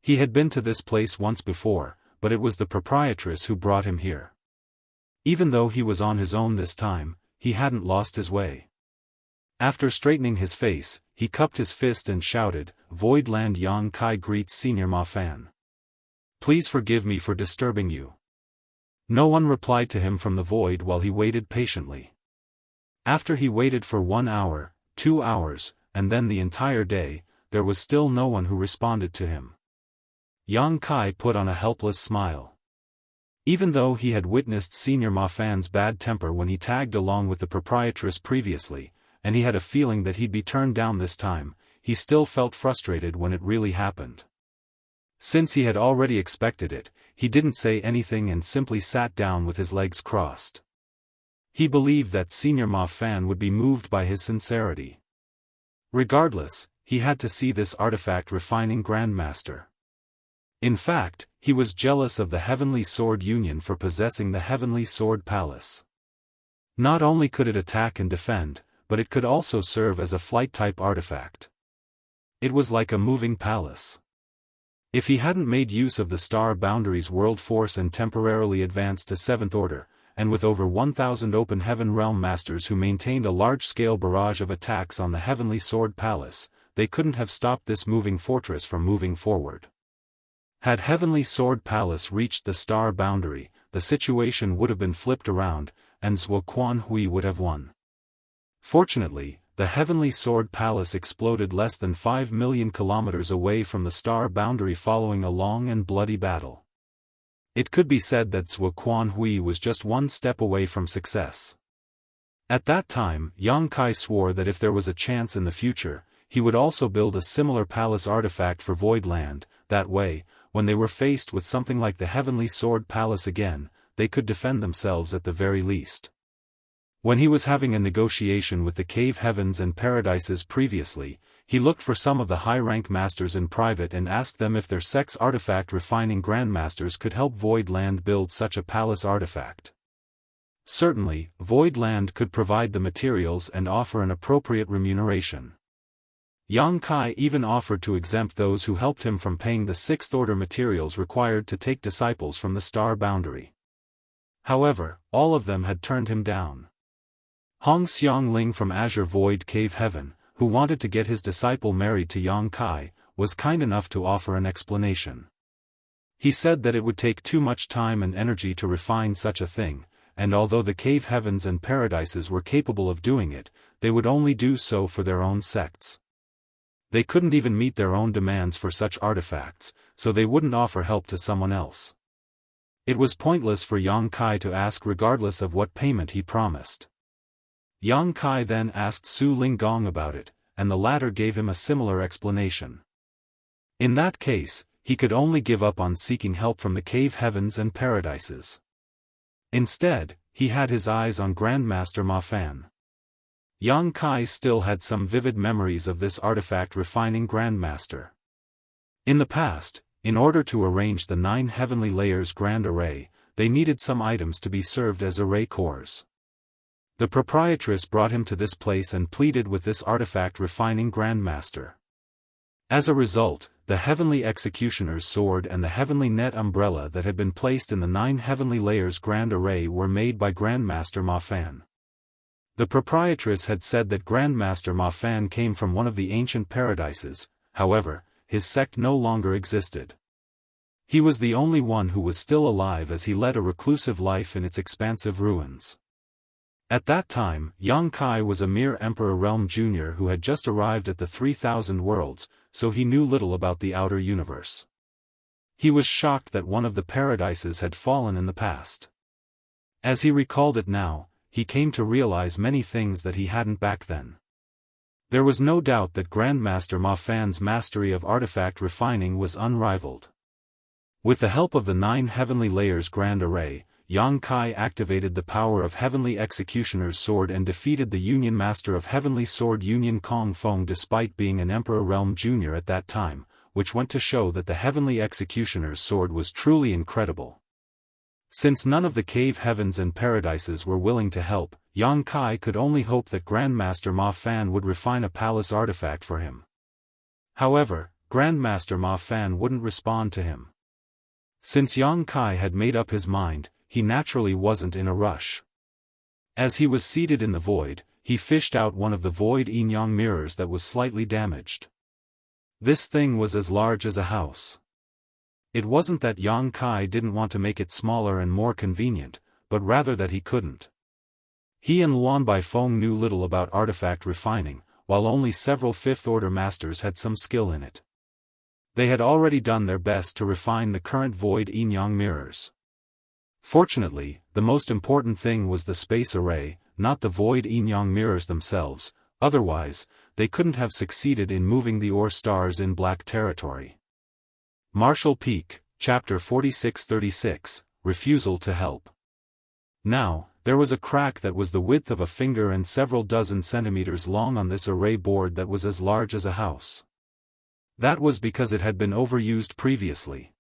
He had been to this place once before, but it was the proprietress who brought him here. Even though he was on his own this time, he hadn't lost his way. After straightening his face, he cupped his fist and shouted, "Void Land Yang Kai greets Senior Ma Fan. Please forgive me for disturbing you." No one replied to him from the void while he waited patiently. After he waited for 1 hour, 2 hours, and then the entire day, there was still no one who responded to him. Yang Kai put on a helpless smile. Even though he had witnessed Senior Ma Fan's bad temper when he tagged along with the proprietress previously, and he had a feeling that he'd be turned down this time, he still felt frustrated when it really happened. Since he had already expected it, he didn't say anything and simply sat down with his legs crossed. He believed that Senior Ma Fan would be moved by his sincerity. Regardless, he had to see this artifact refining Grandmaster. In fact, he was jealous of the Heavenly Sword Union for possessing the Heavenly Sword Palace. Not only could it attack and defend, but it could also serve as a flight-type artifact. It was like a moving palace. If he hadn't made use of the Star Boundaries World Force and temporarily advanced to 7th Order, and with over 1,000 Open Heaven Realm Masters who maintained a large-scale barrage of attacks on the Heavenly Sword Palace, they couldn't have stopped this moving fortress from moving forward. Had Heavenly Sword Palace reached the Star Boundary, the situation would have been flipped around, and Zhuo Quanhui would have won. Fortunately, the Heavenly Sword Palace exploded less than 5 million kilometers away from the Star Boundary following a long and bloody battle. It could be said that Zhuo Quanhui was just one step away from success. At that time, Yang Kai swore that if there was a chance in the future, he would also build a similar palace artifact for Void Land. That way, when they were faced with something like the Heavenly Sword Palace again, they could defend themselves at the very least. When he was having a negotiation with the Cave Heavens and Paradises previously, he looked for some of the high-rank masters in private and asked them if their sect's artifact refining grandmasters could help Void Land build such a palace artifact. Certainly, Void Land could provide the materials and offer an appropriate remuneration. Yang Kai even offered to exempt those who helped him from paying the 6th Order materials required to take disciples from the Star Boundary. However, all of them had turned him down. Hong Xiangling from Azure Void Cave Heaven, who wanted to get his disciple married to Yang Kai, was kind enough to offer an explanation. He said that it would take too much time and energy to refine such a thing, and although the Cave Heavens and Paradises were capable of doing it, they would only do so for their own sects. They couldn't even meet their own demands for such artifacts, so they wouldn't offer help to someone else. It was pointless for Yang Kai to ask regardless of what payment he promised. Yang Kai then asked Su Linggong about it, and the latter gave him a similar explanation. In that case, he could only give up on seeking help from the cave heavens and paradises. Instead, he had his eyes on Grandmaster Ma Fan. Yang Kai still had some vivid memories of this artifact refining Grandmaster. In the past, in order to arrange the 9 heavenly layers grand array, they needed some items to be served as array cores. The proprietress brought him to this place and pleaded with this artifact refining Grandmaster. As a result, the heavenly executioner's sword and the heavenly net umbrella that had been placed in the 9 heavenly layers grand array were made by Grandmaster Ma Fan. The proprietress had said that Grandmaster Ma Fan came from one of the ancient paradises, however, his sect no longer existed. He was the only one who was still alive as he led a reclusive life in its expansive ruins. At that time, Yang Kai was a mere Emperor Realm Junior who had just arrived at the 3,000 worlds, so he knew little about the outer universe. He was shocked that one of the paradises had fallen in the past. As he recalled it now, he came to realize many things that he hadn't back then. There was no doubt that Grandmaster Ma Fan's mastery of artifact refining was unrivaled. With the help of the 9 heavenly layers grand array, Yang Kai activated the power of Heavenly Executioner's sword and defeated the Union Master of Heavenly Sword Union Kong Feng despite being an Emperor Realm Junior at that time, which went to show that the Heavenly Executioner's sword was truly incredible. Since none of the cave heavens and paradises were willing to help, Yang Kai could only hope that Grandmaster Ma Fan would refine a palace artifact for him. However, Grandmaster Ma Fan wouldn't respond to him. Since Yang Kai had made up his mind, he naturally wasn't in a rush. As he was seated in the void, he fished out one of the void yin-yang mirrors that was slightly damaged. This thing was as large as a house. It wasn't that Yang Kai didn't want to make it smaller and more convenient, but rather that he couldn't. He and Luan Baifeng knew little about artifact refining, while only several fifth-order masters had some skill in it. They had already done their best to refine the current void yin-yang mirrors. Fortunately, the most important thing was the space array, not the void yin-yang mirrors themselves, otherwise, they couldn't have succeeded in moving the ore stars in black territory. Martial Peak, Chapter 4636, Refusal to Help. Now, there was a crack that was the width of a finger and several dozen centimeters long on this array board that was as large as a house. That was because it had been overused previously.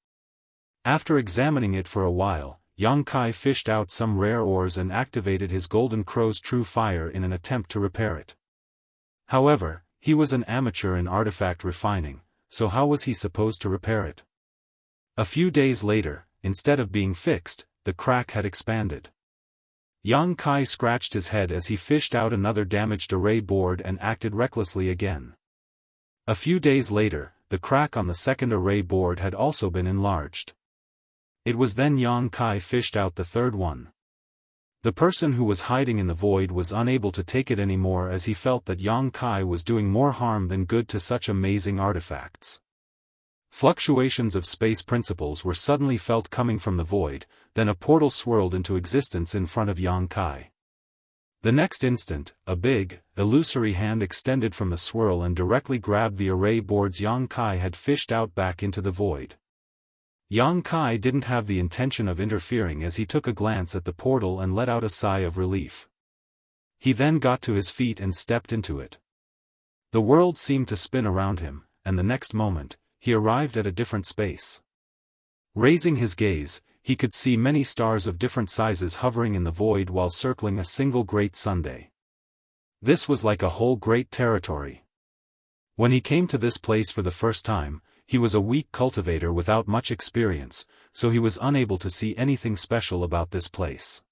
After examining it for a while, Yang Kai fished out some rare ores and activated his Golden Crow's True Fire in an attempt to repair it. However, he was an amateur in artifact refining, so how was he supposed to repair it? A few days later, instead of being fixed, the crack had expanded. Yang Kai scratched his head as he fished out another damaged array board and acted recklessly again. A few days later, the crack on the second array board had also been enlarged. It was then Yang Kai fished out the third one. The person who was hiding in the void was unable to take it anymore as he felt that Yang Kai was doing more harm than good to such amazing artifacts. Fluctuations of space principles were suddenly felt coming from the void, then a portal swirled into existence in front of Yang Kai. The next instant, a big, illusory hand extended from the swirl and directly grabbed the array boards Yang Kai had fished out back into the void. Yang Kai didn't have the intention of interfering as he took a glance at the portal and let out a sigh of relief. He then got to his feet and stepped into it. The world seemed to spin around him, and the next moment, he arrived at a different space. Raising his gaze, he could see many stars of different sizes hovering in the void while circling a single great Sunday. This was like a whole great territory. When he came to this place for the first time, he was a weak cultivator without much experience, so he was unable to see anything special about this place.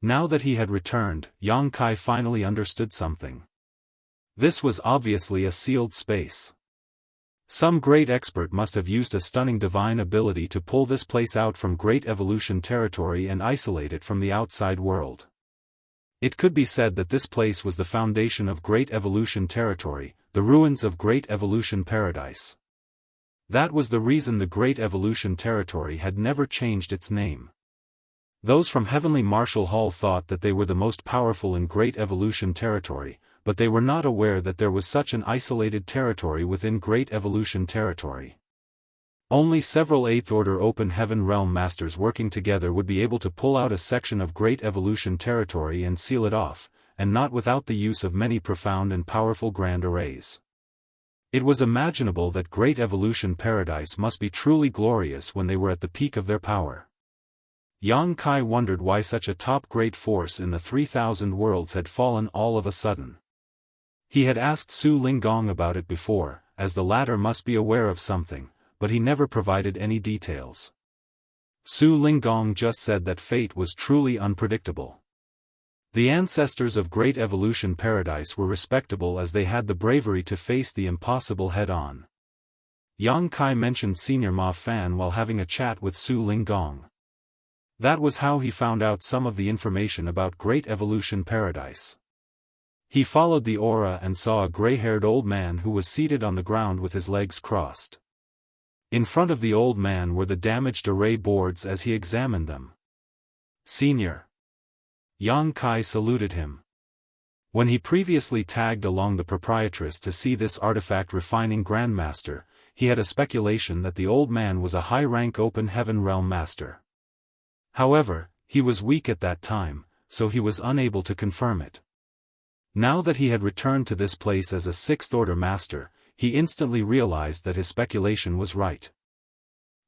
Now that he had returned, Yang Kai finally understood something. This was obviously a sealed space. Some great expert must have used a stunning divine ability to pull this place out from Great Evolution territory and isolate it from the outside world. It could be said that this place was the foundation of Great Evolution territory, the ruins of Great Evolution Paradise. That was the reason the Great Evolution territory had never changed its name. Those from Heavenly Marshall Hall thought that they were the most powerful in Great Evolution territory, but they were not aware that there was such an isolated territory within Great Evolution territory. Only several 8th Order Open Heaven Realm Masters working together would be able to pull out a section of Great Evolution territory and seal it off, and not without the use of many profound and powerful grand arrays. It was imaginable that Great Evolution Paradise must be truly glorious when they were at the peak of their power. Yang Kai wondered why such a top great force in the 3,000 worlds had fallen all of a sudden. He had asked Su Linggong about it before, as the latter must be aware of something, but he never provided any details. Su Linggong just said that fate was truly unpredictable. The ancestors of Great Evolution Paradise were respectable as they had the bravery to face the impossible head-on. Yang Kai mentioned Senior Ma Fan while having a chat with Su Linggong. That was how he found out some of the information about Great Evolution Paradise. He followed the aura and saw a gray-haired old man who was seated on the ground with his legs crossed. In front of the old man were the damaged array boards as he examined them. Senior. Yang Kai saluted him. When he previously tagged along the proprietress to see this artifact refining Grandmaster, he had a speculation that the old man was a high-rank Open Heaven Realm Master. However, he was weak at that time, so he was unable to confirm it. Now that he had returned to this place as a 6th Order Master, he instantly realized that his speculation was right.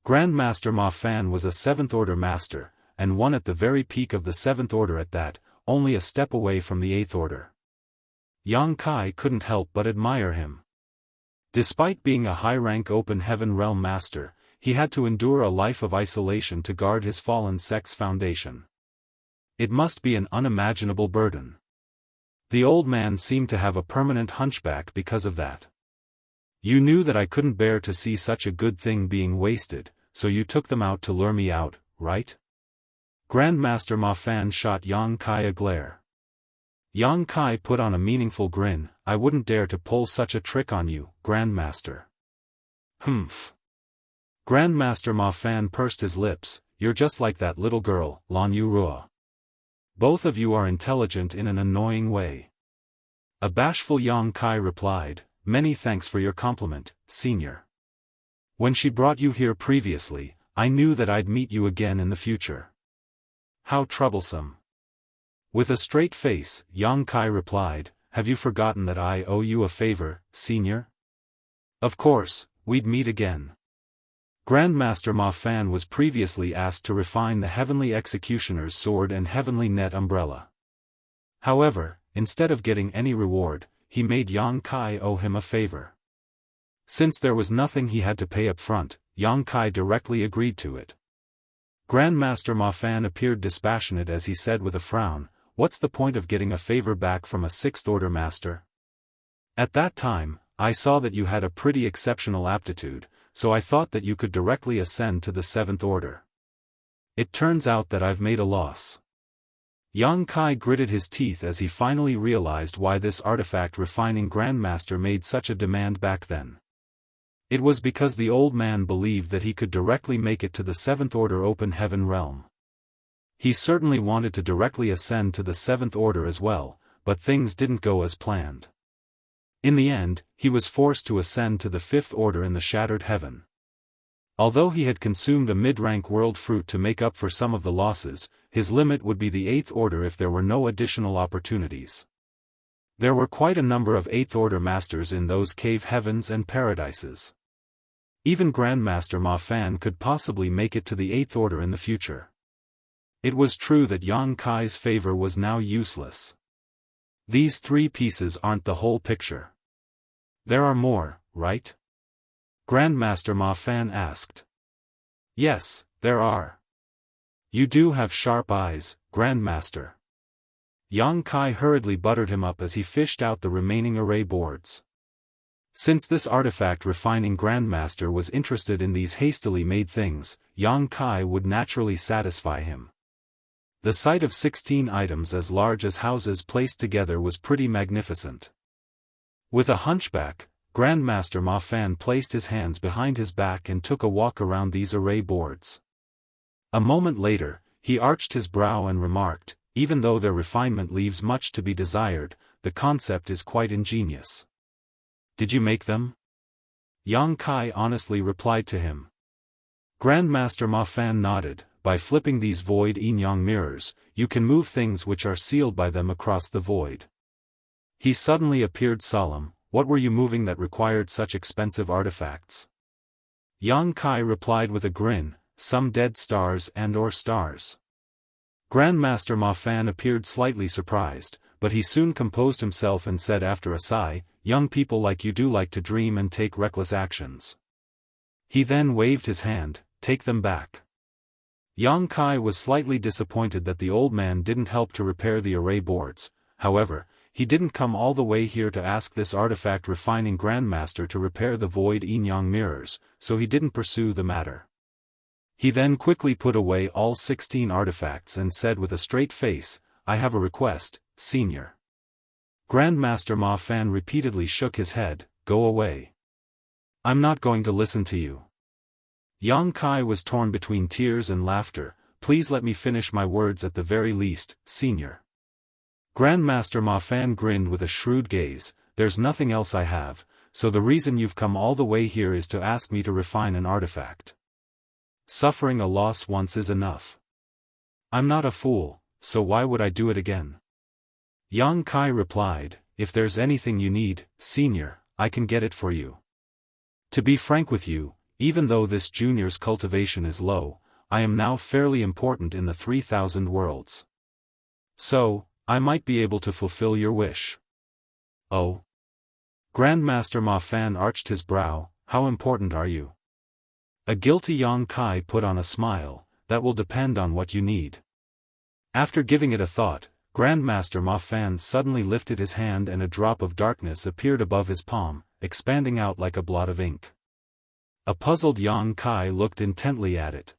Grandmaster Ma Fan was a 7th Order Master, and one at the very peak of the 7th Order at that, only a step away from the 8th Order. Yang Kai couldn't help but admire him. Despite being a high-rank Open Heaven Realm Master, he had to endure a life of isolation to guard his fallen sect's foundation. It must be an unimaginable burden. The old man seemed to have a permanent hunchback because of that. You knew that I couldn't bear to see such a good thing being wasted, so you took them out to lure me out, right? Grandmaster Ma Fan shot Yang Kai a glare. Yang Kai put on a meaningful grin. I wouldn't dare to pull such a trick on you, Grandmaster. Humph. Grandmaster Ma Fan pursed his lips. You're just like that little girl, Lan Yu Rua. Both of you are intelligent in an annoying way. A bashful Yang Kai replied, many thanks for your compliment, Senior. When she brought you here previously, I knew that I'd meet you again in the future. How troublesome. With a straight face, Yang Kai replied, have you forgotten that I owe you a favor, Senior? Of course, we'd meet again. Grandmaster Ma Fan was previously asked to refine the Heavenly Executioner's sword and Heavenly Net umbrella. However, instead of getting any reward, he made Yang Kai owe him a favor. Since there was nothing he had to pay up front, Yang Kai directly agreed to it. Grandmaster Ma Fan appeared dispassionate as he said with a frown, what's the point of getting a favor back from a 6th Order Master? At that time, I saw that you had a pretty exceptional aptitude, so I thought that you could directly ascend to the 7th Order. It turns out that I've made a loss. Yang Kai gritted his teeth as he finally realized why this artifact refining Grandmaster made such a demand back then. It was because the old man believed that he could directly make it to the 7th Order Open Heaven Realm. He certainly wanted to directly ascend to the 7th Order as well, but things didn't go as planned. In the end, he was forced to ascend to the 5th Order in the Shattered Heaven. Although he had consumed a mid-rank world fruit to make up for some of the losses, his limit would be the 8th Order if there were no additional opportunities. There were quite a number of 8th Order Masters in those cave heavens and paradises. Even Grandmaster Ma Fan could possibly make it to the 8th Order in the future. It was true that Yang Kai's favor was now useless. These 3 pieces aren't the whole picture. There are more, right? Grandmaster Ma Fan asked. Yes, there are. You do have sharp eyes, Grandmaster. Yang Kai hurriedly buttered him up as he fished out the remaining array boards. Since this artifact refining Grandmaster was interested in these hastily made things, Yang Kai would naturally satisfy him. The sight of 16 items as large as houses placed together was pretty magnificent. With a hunchback, Grandmaster Ma Fan placed his hands behind his back and took a walk around these array boards. A moment later, he arched his brow and remarked, even though their refinement leaves much to be desired, the concept is quite ingenious. Did you make them? Yang Kai honestly replied to him. Grandmaster Ma Fan nodded. By flipping these void yin-yang mirrors, you can move things which are sealed by them across the void. He suddenly appeared solemn. What were you moving that required such expensive artifacts? Yang Kai replied with a grin, some dead stars and/or stars. Grandmaster Ma Fan appeared slightly surprised, but he soon composed himself and said after a sigh, young people like you do like to dream and take reckless actions. He then waved his hand, take them back. Yang Kai was slightly disappointed that the old man didn't help to repair the array boards. However, he didn't come all the way here to ask this artifact refining grandmaster to repair the void yin-yang mirrors, so he didn't pursue the matter. He then quickly put away all 16 artifacts and said with a straight face, I have a request, senior. Grandmaster Ma Fan repeatedly shook his head, go away. I'm not going to listen to you. Yang Kai was torn between tears and laughter. Please let me finish my words at the very least, senior. Grandmaster Ma Fan grinned with a shrewd gaze, there's nothing else I have, so the reason you've come all the way here is to ask me to refine an artifact. Suffering a loss once is enough. I'm not a fool, so why would I do it again? Yang Kai replied, if there's anything you need, senior, I can get it for you. To be frank with you, even though this junior's cultivation is low, I am now fairly important in the 3,000 worlds. So, I might be able to fulfill your wish. Oh? Grandmaster Ma Fan arched his brow, how important are you? A guilty Yang Kai put on a smile, that will depend on what you need. After giving it a thought, Grandmaster Ma Fan suddenly lifted his hand and a drop of darkness appeared above his palm, expanding out like a blot of ink. A puzzled Yang Kai looked intently at it.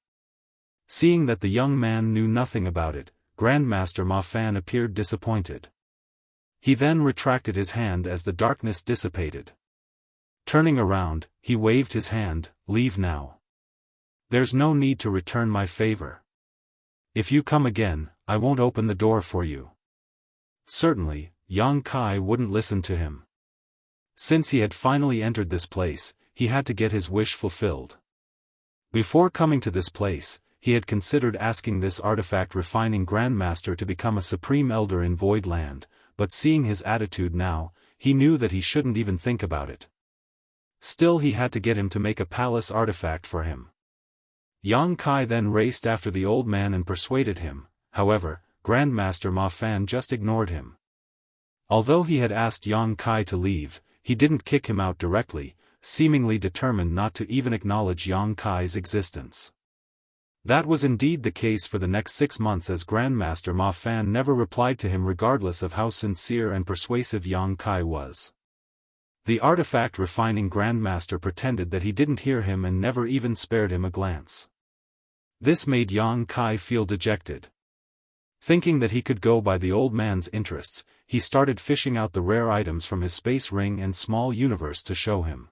Seeing that the young man knew nothing about it, Grandmaster Ma Fan appeared disappointed. He then retracted his hand as the darkness dissipated. Turning around, he waved his hand, leave now. There's no need to return my favor. If you come again, I won't open the door for you. Certainly, Yang Kai wouldn't listen to him. Since he had finally entered this place, he had to get his wish fulfilled. Before coming to this place, he had considered asking this artifact refining grandmaster to become a supreme elder in Void Land, but seeing his attitude now, he knew that he shouldn't even think about it. Still he had to get him to make a palace artifact for him. Yang Kai then raced after the old man and persuaded him, however, Grandmaster Ma Fan just ignored him. Although he had asked Yang Kai to leave, he didn't kick him out directly, seemingly determined not to even acknowledge Yang Kai's existence. That was indeed the case for the next 6 months, as Grandmaster Ma Fan never replied to him regardless of how sincere and persuasive Yang Kai was. The artifact refining Grandmaster pretended that he didn't hear him and never even spared him a glance. This made Yang Kai feel dejected. Thinking that he could go by the old man's interests, he started fishing out the rare items from his space ring and small universe to show him.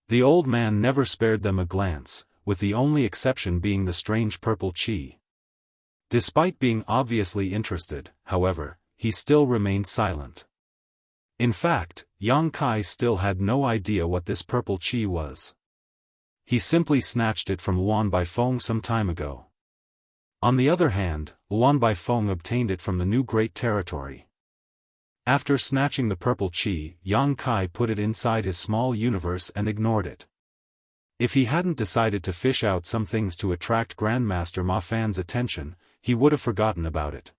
The old man never spared them a glance, with the only exception being the strange purple chi. Despite being obviously interested, however, he still remained silent. In fact, Yang Kai still had no idea what this purple chi was. He simply snatched it from Luan Baifeng some time ago. On the other hand, Luan Baifeng obtained it from the new Great Territory. After snatching the purple chi, Yang Kai put it inside his small universe and ignored it. If he hadn't decided to fish out some things to attract Grandmaster Ma Fan's attention, he would have forgotten about it.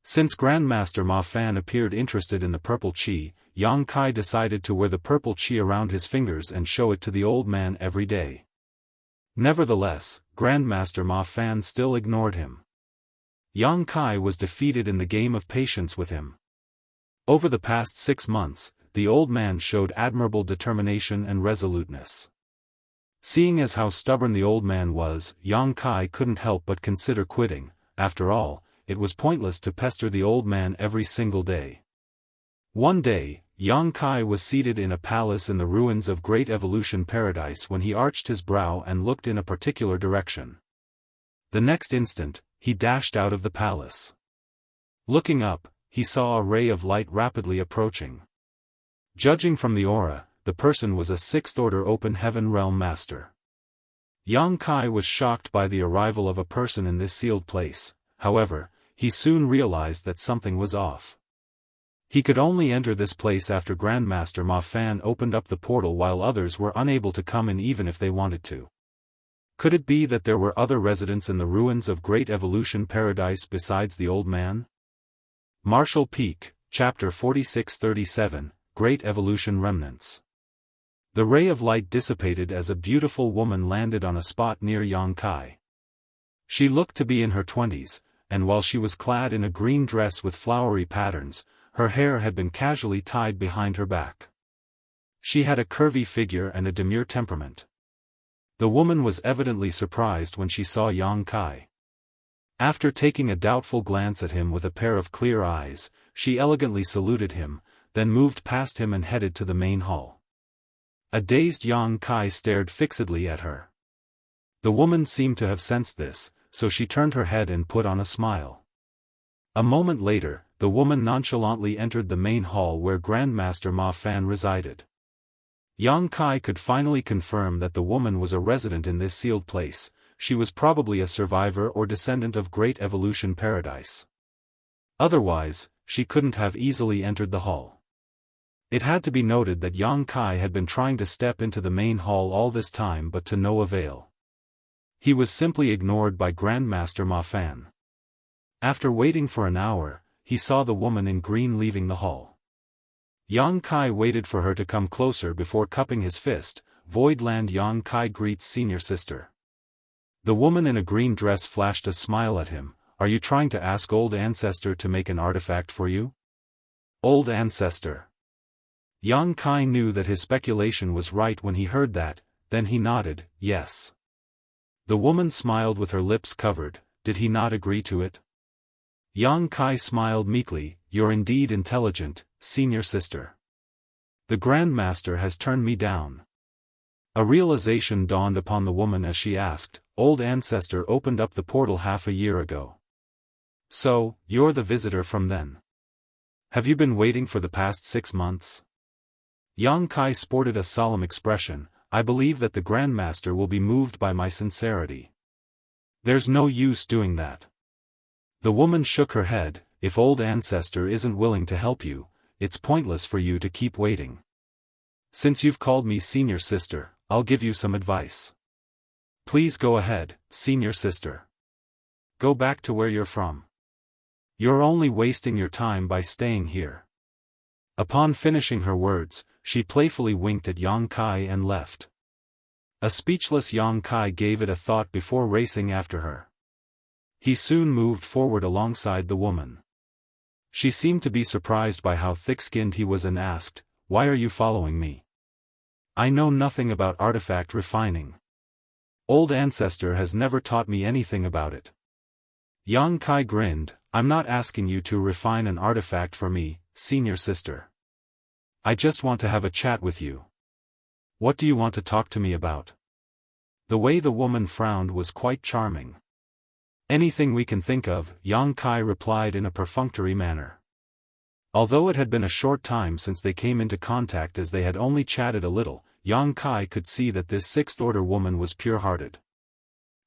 Since Grandmaster Ma Fan appeared interested in the purple chi, Yang Kai decided to wear the purple chi around his fingers and show it to the old man every day. Nevertheless, Grandmaster Ma Fan still ignored him. Yang Kai was defeated in the game of patience with him. Over the past 6 months, the old man showed admirable determination and resoluteness. Seeing as how stubborn the old man was, Yang Kai couldn't help but consider quitting. After all, it was pointless to pester the old man every single day. One day, Yang Kai was seated in a palace in the ruins of Great Evolution Paradise when he arched his brow and looked in a particular direction. The next instant, he dashed out of the palace. Looking up, he saw a ray of light rapidly approaching. Judging from the aura, the person was a sixth-order open heaven realm master. Yang Kai was shocked by the arrival of a person in this sealed place, however, he soon realized that something was off. He could only enter this place after Grandmaster Ma Fan opened up the portal while others were unable to come in even if they wanted to. Could it be that there were other residents in the ruins of Great Evolution Paradise besides the old man? Martial Peak, Chapter 4637, Great Evolution Remnants. The ray of light dissipated as a beautiful woman landed on a spot near Yang Kai. She looked to be in her 20s, and while she was clad in a green dress with flowery patterns, her hair had been casually tied behind her back. She had a curvy figure and a demure temperament. The woman was evidently surprised when she saw Yang Kai. After taking a doubtful glance at him with a pair of clear eyes, she elegantly saluted him, then moved past him and headed to the main hall. A dazed Yang Kai stared fixedly at her. The woman seemed to have sensed this, so she turned her head and put on a smile. A moment later, the woman nonchalantly entered the main hall where Grandmaster Ma Fan resided. Yang Kai could finally confirm that the woman was a resident in this sealed place. She was probably a survivor or descendant of Great Evolution Paradise. Otherwise, she couldn't have easily entered the hall. It had to be noted that Yang Kai had been trying to step into the main hall all this time but to no avail. He was simply ignored by Grandmaster Ma Fan. After waiting for an hour, he saw the woman in green leaving the hall. Yang Kai waited for her to come closer before cupping his fist. Voidland Yang Kai greets senior sister. The woman in a green dress flashed a smile at him. Are you trying to ask Old Ancestor to make an artifact for you? Old Ancestor. Yang Kai knew that his speculation was right when he heard that, then he nodded, yes. The woman smiled with her lips covered. Did he not agree to it? Yang Kai smiled meekly. You're indeed intelligent, senior sister. The Grandmaster has turned me down. A realization dawned upon the woman as she asked, Old Ancestor opened up the portal half a year ago. So, you're the visitor from then. Have you been waiting for the past 6 months? Yang Kai sported a solemn expression. I believe that the Grandmaster will be moved by my sincerity. There's no use doing that. The woman shook her head. If Old Ancestor isn't willing to help you, it's pointless for you to keep waiting. Since you've called me senior sister, I'll give you some advice. Please go ahead, senior sister. Go back to where you're from. You're only wasting your time by staying here. Upon finishing her words, she playfully winked at Yang Kai and left. A speechless Yang Kai gave it a thought before racing after her. He soon moved forward alongside the woman. She seemed to be surprised by how thick-skinned he was and asked, Why are you following me? I know nothing about artifact refining. Old Ancestor has never taught me anything about it. Yang Kai grinned, I'm not asking you to refine an artifact for me, senior sister. I just want to have a chat with you. What do you want to talk to me about? The way the woman frowned was quite charming. Anything we can think of, Yang Kai replied in a perfunctory manner. Although it had been a short time since they came into contact as they had only chatted a little, Yang Kai could see that this sixth-order woman was pure-hearted.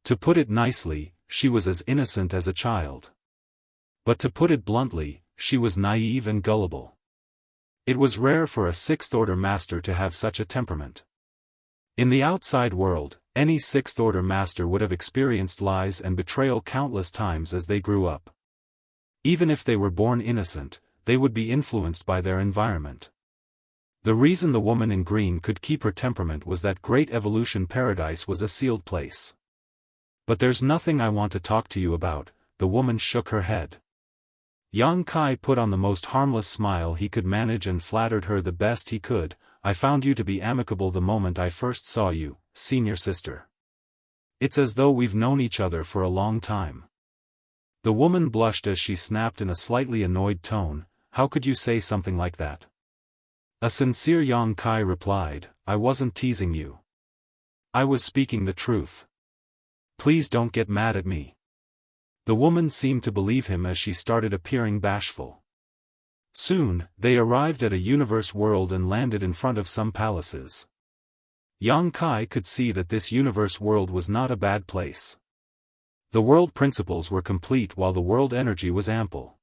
To put it nicely, she was as innocent as a child. But to put it bluntly, she was naive and gullible. It was rare for a sixth-order master to have such a temperament. In the outside world, any sixth-order master would have experienced lies and betrayal countless times as they grew up. Even if they were born innocent, they would be influenced by their environment. The reason the woman in green could keep her temperament was that Great Evolution Paradise was a sealed place. But there's nothing I want to talk to you about, the woman shook her head. Yang Kai put on the most harmless smile he could manage and flattered her the best he could. I found you to be amicable the moment I first saw you, senior sister. It's as though we've known each other for a long time. The woman blushed as she snapped in a slightly annoyed tone, how could you say something like that? A sincere Yang Kai replied, I wasn't teasing you. I was speaking the truth. Please don't get mad at me. The woman seemed to believe him as she started appearing bashful. Soon, they arrived at a universe world and landed in front of some palaces. Yang Kai could see that this universe world was not a bad place. The world principles were complete while the world energy was ample.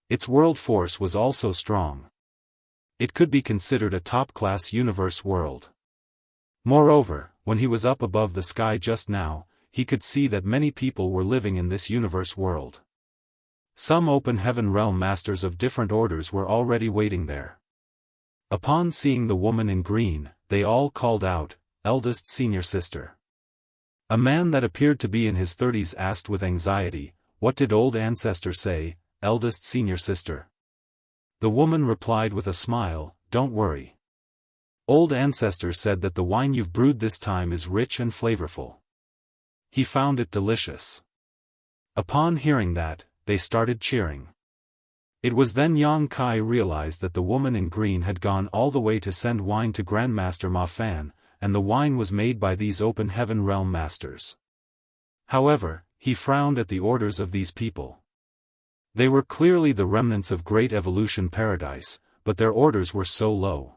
Its world force was also strong. It could be considered a top-class universe world. Moreover, when he was up above the sky just now, he could see that many people were living in this universe world. Some open heaven realm masters of different orders were already waiting there. Upon seeing the woman in green, they all called out, "Eldest senior sister." A man that appeared to be in his 30s asked with anxiety, "What did old ancestor say, eldest senior sister?" The woman replied with a smile, "Don't worry. Old ancestor said that the wine you've brewed this time is rich and flavorful. He found it delicious." Upon hearing that, they started cheering. It was then Yang Kai realized that the woman in green had gone all the way to send wine to Grandmaster Ma Fan, and the wine was made by these open heaven realm masters. However, he frowned at the orders of these people. They were clearly the remnants of Great Evolution Paradise, but their orders were so low.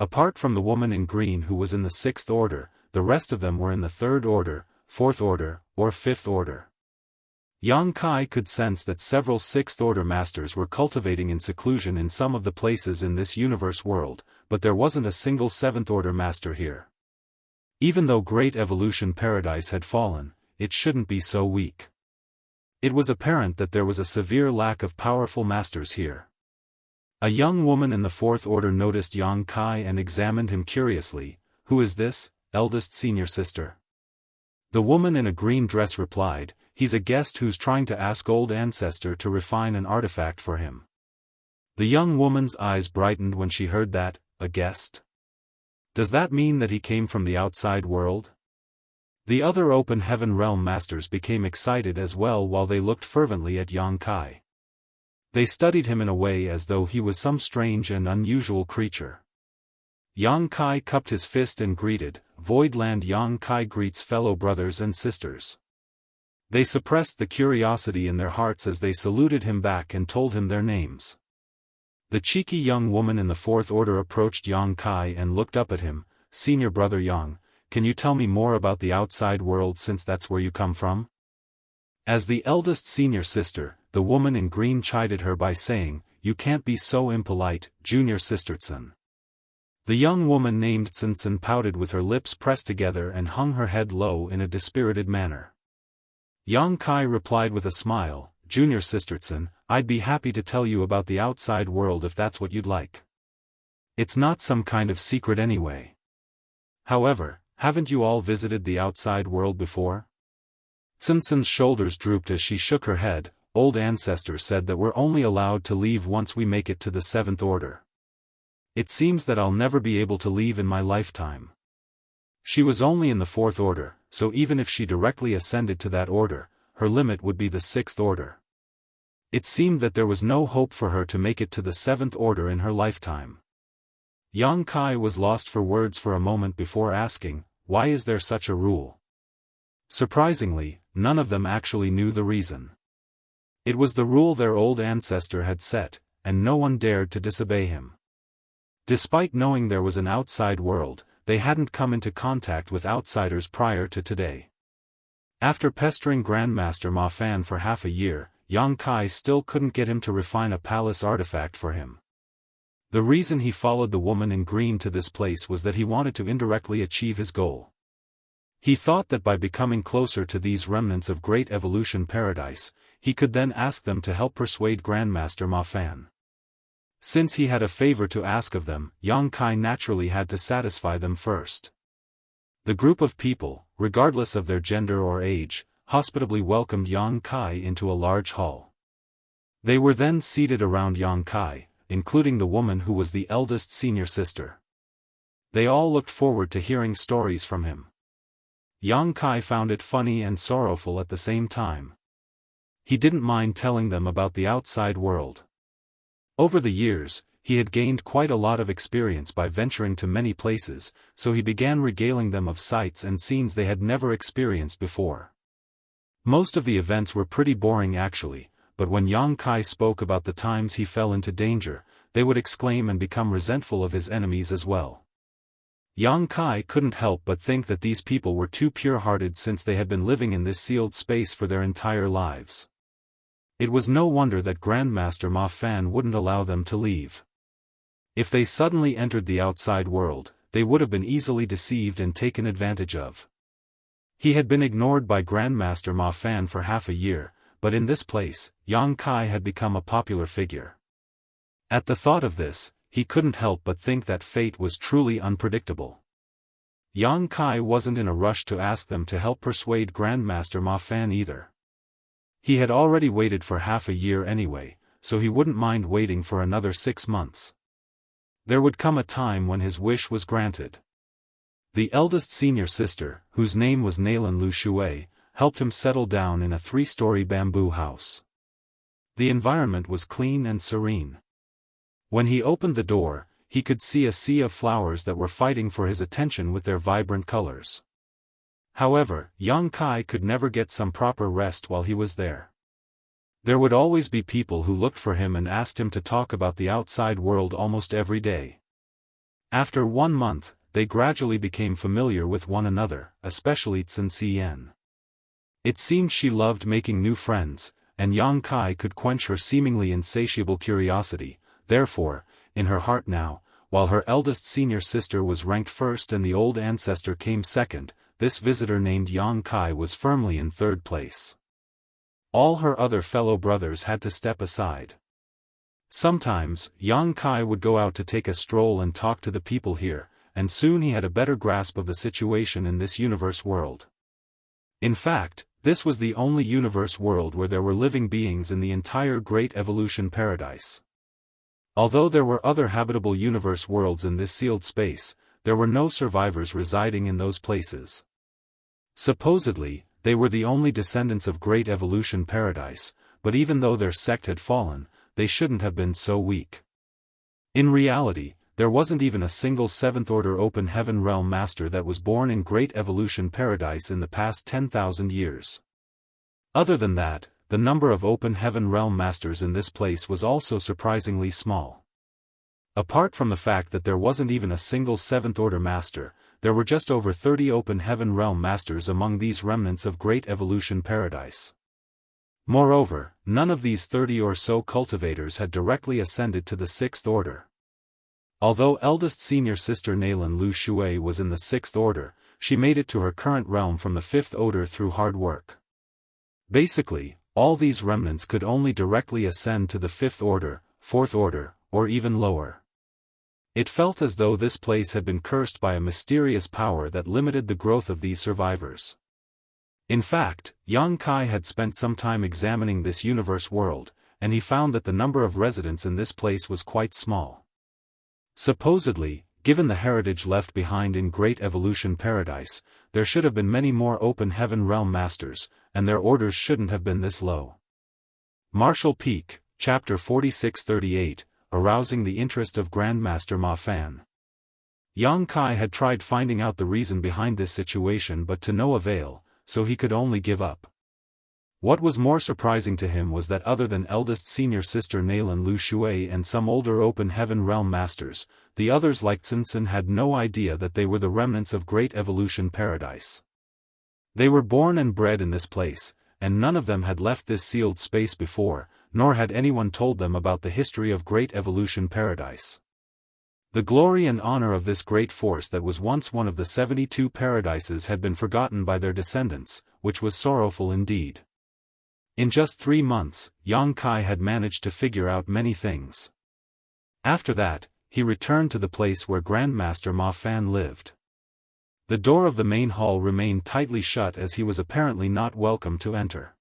Apart from the woman in green who was in the 6th order, the rest of them were in the 3rd order, 4th order, or 5th order. Yang Kai could sense that several 6th order masters were cultivating in seclusion in some of the places in this universe world, but there wasn't a single 7th order master here. Even though Great Evolution Paradise had fallen, it shouldn't be so weak. It was apparent that there was a severe lack of powerful masters here. A young woman in the 4th order noticed Yang Kai and examined him curiously. "Who is this, eldest senior sister?" The woman in a green dress replied, "He's a guest who's trying to ask old ancestor to refine an artifact for him." The young woman's eyes brightened when she heard that, "A guest? Does that mean that he came from the outside world?" The other open heaven realm masters became excited as well while they looked fervently at Yang Kai. They studied him in a way as though he was some strange and unusual creature. Yang Kai cupped his fist and greeted, "Voidland Yang Kai greets fellow brothers and sisters." They suppressed the curiosity in their hearts as they saluted him back and told him their names. The cheeky young woman in the 4th order approached Yang Kai and looked up at him, "Senior brother Yang, can you tell me more about the outside world since that's where you come from?" As the eldest senior sister, the woman in green chided her by saying, "You can't be so impolite, junior sister Tsun." The young woman named Tsun pouted with her lips pressed together and hung her head low in a dispirited manner. Yang Kai replied with a smile, "Junior sister Tsun, I'd be happy to tell you about the outside world if that's what you'd like. It's not some kind of secret anyway. However, haven't you all visited the outside world before?" Tsun's shoulders drooped as she shook her head. "Old ancestor said that we're only allowed to leave once we make it to the 7th order. It seems that I'll never be able to leave in my lifetime." She was only in the 4th order, so even if she directly ascended to that order, her limit would be the 6th order. It seemed that there was no hope for her to make it to the 7th order in her lifetime. Yang Kai was lost for words for a moment before asking, "Why is there such a rule?" Surprisingly, none of them actually knew the reason. It was the rule their old ancestor had set, and no one dared to disobey him. Despite knowing there was an outside world, they hadn't come into contact with outsiders prior to today. After pestering Grandmaster Ma Fan for half a year, Yang Kai still couldn't get him to refine a palace artifact for him. The reason he followed the woman in green to this place was that he wanted to indirectly achieve his goal. He thought that by becoming closer to these remnants of Great Evolution Paradise, he could then ask them to help persuade Grandmaster Ma Fan. Since he had a favor to ask of them, Yang Kai naturally had to satisfy them first. The group of people, regardless of their gender or age, hospitably welcomed Yang Kai into a large hall. They were then seated around Yang Kai, including the woman who was the eldest senior sister. They all looked forward to hearing stories from him. Yang Kai found it funny and sorrowful at the same time. He didn't mind telling them about the outside world. Over the years, he had gained quite a lot of experience by venturing to many places, so he began regaling them of sights and scenes they had never experienced before. Most of the events were pretty boring actually, but when Yang Kai spoke about the times he fell into danger, they would exclaim and become resentful of his enemies as well. Yang Kai couldn't help but think that these people were too pure-hearted since they had been living in this sealed space for their entire lives. It was no wonder that Grandmaster Ma Fan wouldn't allow them to leave. If they suddenly entered the outside world, they would have been easily deceived and taken advantage of. He had been ignored by Grandmaster Ma Fan for half a year, but in this place, Yang Kai had become a popular figure. At the thought of this, he couldn't help but think that fate was truly unpredictable. Yang Kai wasn't in a rush to ask them to help persuade Grandmaster Ma Fan either. He had already waited for half a year anyway, so he wouldn't mind waiting for another 6 months. There would come a time when his wish was granted. The eldest senior sister, whose name was Nalan Lu Shui, helped him settle down in a 3-story bamboo house. The environment was clean and serene. When he opened the door, he could see a sea of flowers that were fighting for his attention with their vibrant colors. However, Yang Kai could never get some proper rest while he was there. There would always be people who looked for him and asked him to talk about the outside world almost every day. After 1 month, they gradually became familiar with one another, especially Tsun Xian. It seemed she loved making new friends, and Yang Kai could quench her seemingly insatiable curiosity. Therefore, in her heart now, while her eldest senior sister was ranked first and the old ancestor came second, this visitor named Yang Kai was firmly in 3rd place. All her other fellow brothers had to step aside. Sometimes, Yang Kai would go out to take a stroll and talk to the people here, and soon he had a better grasp of the situation in this universe world. In fact, this was the only universe world where there were living beings in the entire Great Evolution Paradise. Although there were other habitable universe worlds in this sealed space, there were no survivors residing in those places. Supposedly, they were the only descendants of Great Evolution Paradise, but even though their sect had fallen, they shouldn't have been so weak. In reality, there wasn't even a single 7th Order Open Heaven Realm Master that was born in Great Evolution Paradise in the past 10,000 years. Other than that, the number of Open Heaven Realm Masters in this place was also surprisingly small. Apart from the fact that there wasn't even a single 7th Order Master, there were just over 30 Open Heaven Realm Masters among these remnants of Great Evolution Paradise. Moreover, none of these 30 or so cultivators had directly ascended to the 6th Order. Although eldest senior sister Nalan Lu Shui was in the 6th Order, she made it to her current realm from the 5th Order through hard work. Basically, all these remnants could only directly ascend to the 5th Order, 4th Order, or even lower. It felt as though this place had been cursed by a mysterious power that limited the growth of these survivors. In fact, Yang Kai had spent some time examining this universe world, and he found that the number of residents in this place was quite small. Supposedly, given the heritage left behind in Great Evolution Paradise, there should have been many more Open Heaven Realm Masters, and their orders shouldn't have been this low. Martial Peak, Chapter 4638, Arousing the Interest of Grandmaster Ma Fan. Yang Kai had tried finding out the reason behind this situation but to no avail, so he could only give up. What was more surprising to him was that other than eldest senior sister Nalan Lu Shui and some older Open Heaven Realm Masters, the others like Tsun had no idea that they were the remnants of Great Evolution Paradise. They were born and bred in this place, and none of them had left this sealed space before, nor had anyone told them about the history of Great Evolution Paradise. The glory and honor of this great force that was once one of the 72 paradises had been forgotten by their descendants, which was sorrowful indeed. In just 3 months, Yang Kai had managed to figure out many things. After that, he returned to the place where Grandmaster Ma Fan lived. The door of the main hall remained tightly shut as he was apparently not welcome to enter.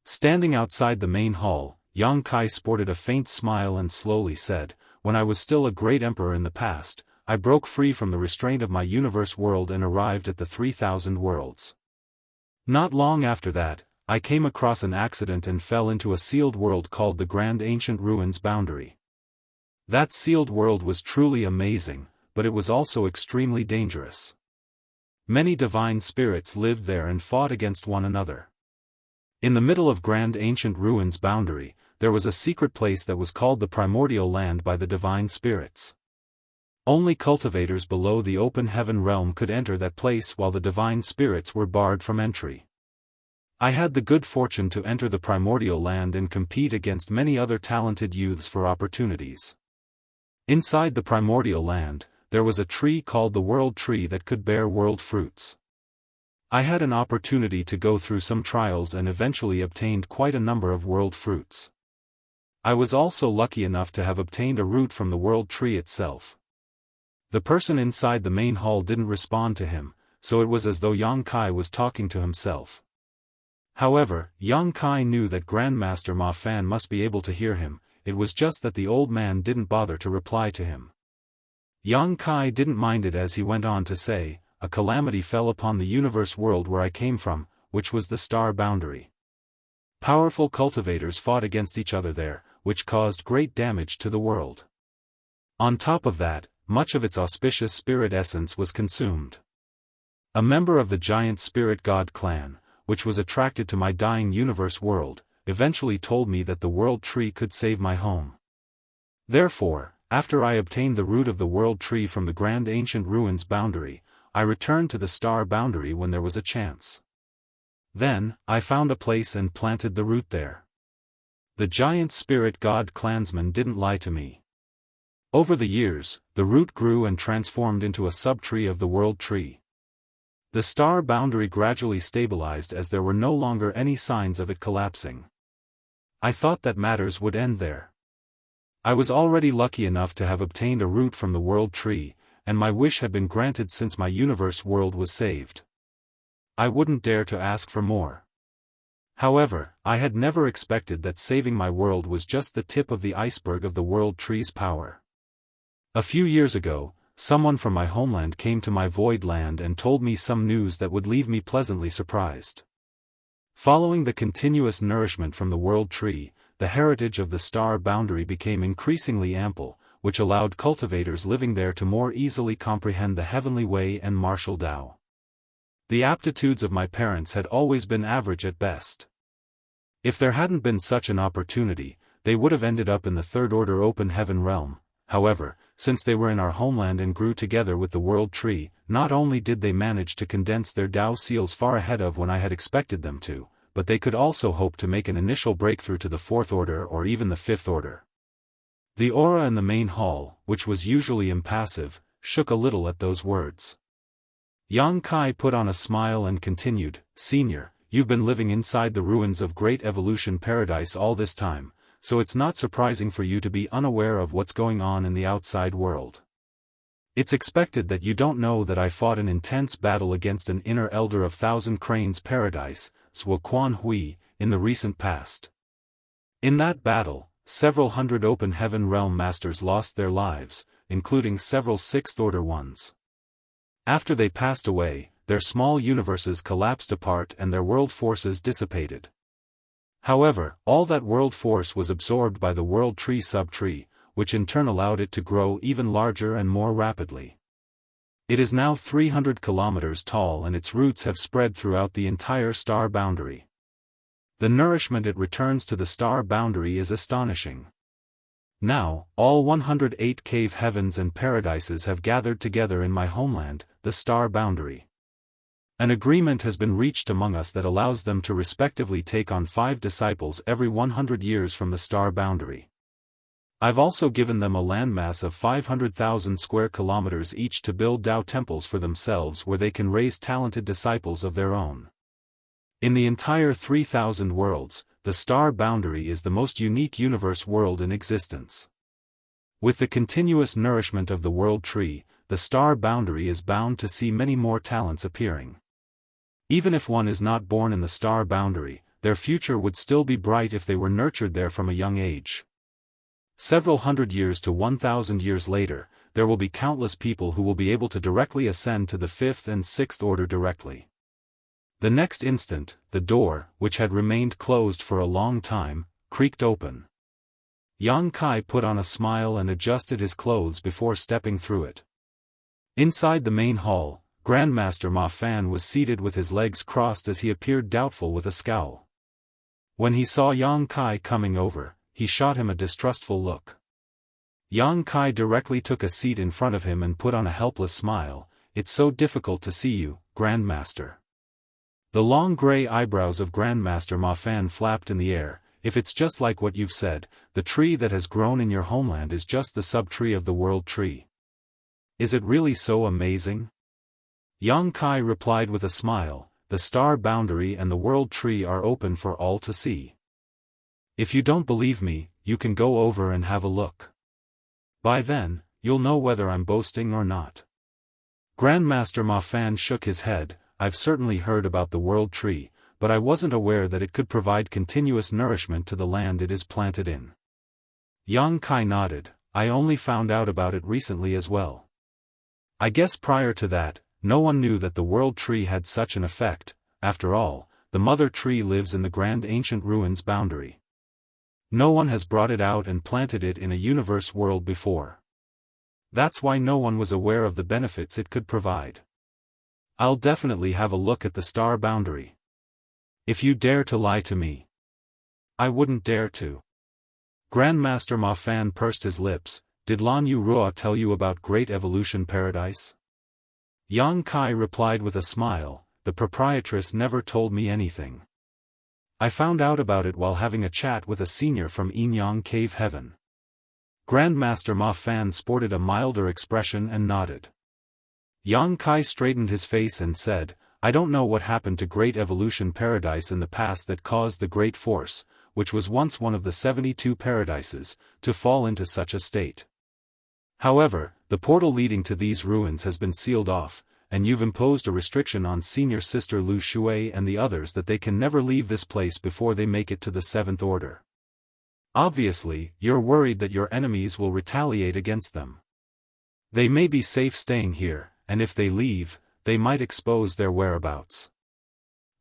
Standing outside the main hall, Yang Kai sported a faint smile and slowly said, "When I was still a great emperor in the past, I broke free from the restraint of my universe world and arrived at the 3,000 worlds. Not long after that, I came across an accident and fell into a sealed world called the Grand Ancient Ruins Boundary. That sealed world was truly amazing, but it was also extremely dangerous. Many divine spirits lived there and fought against one another. In the middle of Grand Ancient Ruins boundary, there was a secret place that was called the Primordial Land by the Divine Spirits. Only cultivators below the open heaven realm could enter that place while the Divine Spirits were barred from entry. I had the good fortune to enter the Primordial Land and compete against many other talented youths for opportunities. Inside the Primordial Land, there was a tree called the World Tree that could bear world fruits. I had an opportunity to go through some trials and eventually obtained quite a number of world fruits. I was also lucky enough to have obtained a root from the World Tree itself. The person inside the main hall didn't respond to him, so it was as though Yang Kai was talking to himself. However, Yang Kai knew that Grandmaster Ma Fan must be able to hear him, it was just that the old man didn't bother to reply to him. Yang Kai didn't mind it as he went on to say, "A calamity fell upon the universe world where I came from, which was the star boundary. Powerful cultivators fought against each other there, which caused great damage to the world. On top of that, much of its auspicious spirit essence was consumed. A member of the giant spirit god clan, which was attracted to my dying universe world, eventually told me that the World Tree could save my home. Therefore, after I obtained the root of the World Tree from the Grand Ancient Ruins boundary, I returned to the star boundary when there was a chance. Then, I found a place and planted the root there. The giant spirit god clansman didn't lie to me. Over the years, the root grew and transformed into a subtree of the World Tree. The star boundary gradually stabilized as there were no longer any signs of it collapsing. I thought that matters would end there. I was already lucky enough to have obtained a root from the World Tree, and my wish had been granted since my universe world was saved. I wouldn't dare to ask for more. However, I had never expected that saving my world was just the tip of the iceberg of the World Tree's power. A few years ago, someone from my homeland came to my void land and told me some news that would leave me pleasantly surprised. Following the continuous nourishment from the World Tree, the heritage of the star boundary became increasingly ample, which allowed cultivators living there to more easily comprehend the heavenly way and martial Tao. The aptitudes of my parents had always been average at best. If there hadn't been such an opportunity, they would have ended up in the Third Order Open Heaven realm. However, since they were in our homeland and grew together with the World Tree, not only did they manage to condense their Tao seals far ahead of when I had expected them to, but they could also hope to make an initial breakthrough to the Fourth Order or even the Fifth Order. The aura in the main hall, which was usually impassive, shook a little at those words. Yang Kai put on a smile and continued, "Senior, you've been living inside the ruins of Great Evolution Paradise all this time, so it's not surprising for you to be unaware of what's going on in the outside world. It's expected that you don't know that I fought an intense battle against an inner elder of Thousand Cranes Paradise, Swo Quan Hui, in the recent past. In that battle, several hundred Open Heaven Realm Masters lost their lives, including several Sixth Order ones. After they passed away, their small universes collapsed apart and their world forces dissipated. However, all that world force was absorbed by the World Tree subtree, which in turn allowed it to grow even larger and more rapidly. It is now 300 kilometers tall and its roots have spread throughout the entire star boundary. The nourishment it returns to the star boundary is astonishing. Now, all 108 cave heavens and paradises have gathered together in my homeland, the star boundary. An agreement has been reached among us that allows them to respectively take on 5 disciples every 100 years from the star boundary. I've also given them a landmass of 500,000 square kilometers each to build Tao temples for themselves where they can raise talented disciples of their own. In the entire 3,000 worlds, the star boundary is the most unique universe world in existence. With the continuous nourishment of the World Tree, the star boundary is bound to see many more talents appearing. Even if one is not born in the star boundary, their future would still be bright if they were nurtured there from a young age. Several hundred years to 1,000 years later, there will be countless people who will be able to directly ascend to the Fifth and Sixth Order directly. The next instant, the door, which had remained closed for a long time, creaked open. Yang Kai put on a smile and adjusted his clothes before stepping through it. Inside the main hall, Grandmaster Ma Fan was seated with his legs crossed as he appeared doubtful with a scowl. When he saw Yang Kai coming over, he shot him a distrustful look. Yang Kai directly took a seat in front of him and put on a helpless smile. "It's so difficult to see you, Grandmaster." The long grey eyebrows of Grandmaster Ma Fan flapped in the air. "If it's just like what you've said, the tree that has grown in your homeland is just the sub-tree of the world tree. Is it really so amazing?" Yang Kai replied with a smile, "The star boundary and the world tree are open for all to see. If you don't believe me, you can go over and have a look. By then, you'll know whether I'm boasting or not." Grandmaster Ma Fan shook his head. "I've certainly heard about the world tree, but I wasn't aware that it could provide continuous nourishment to the land it is planted in." Yang Kai nodded. "I only found out about it recently as well. I guess prior to that, no one knew that the world tree had such an effect. After all, the mother tree lives in the grand ancient ruins boundary. No one has brought it out and planted it in a universe world before. That's why no one was aware of the benefits it could provide. I'll definitely have a look at the star boundary. If you dare to lie to me." "I wouldn't dare to." Grandmaster Ma Fan pursed his lips. "Did Lan Yu Ruo tell you about Great Evolution Paradise?" Yang Kai replied with a smile, "The proprietress never told me anything. I found out about it while having a chat with a senior from Yinyang Cave Heaven." Grandmaster Ma Fan sported a milder expression and nodded. Yang Kai straightened his face and said, "I don't know what happened to Great Evolution Paradise in the past that caused the Great Force, which was once one of the 72 paradises, to fall into such a state. However, the portal leading to these ruins has been sealed off, and you've imposed a restriction on Senior Sister Lu Shui and the others that they can never leave this place before they make it to the 7th Order. Obviously, you're worried that your enemies will retaliate against them. They may be safe staying here, and if they leave, they might expose their whereabouts.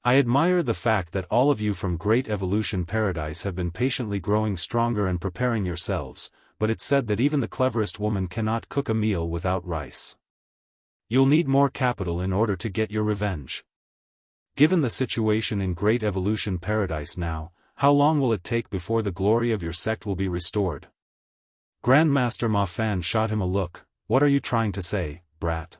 I admire the fact that all of you from Great Evolution Paradise have been patiently growing stronger and preparing yourselves, but it's said that even the cleverest woman cannot cook a meal without rice. You'll need more capital in order to get your revenge. Given the situation in Great Evolution Paradise now, how long will it take before the glory of your sect will be restored?" Grandmaster Ma Fan shot him a look. "What are you trying to say, brat?"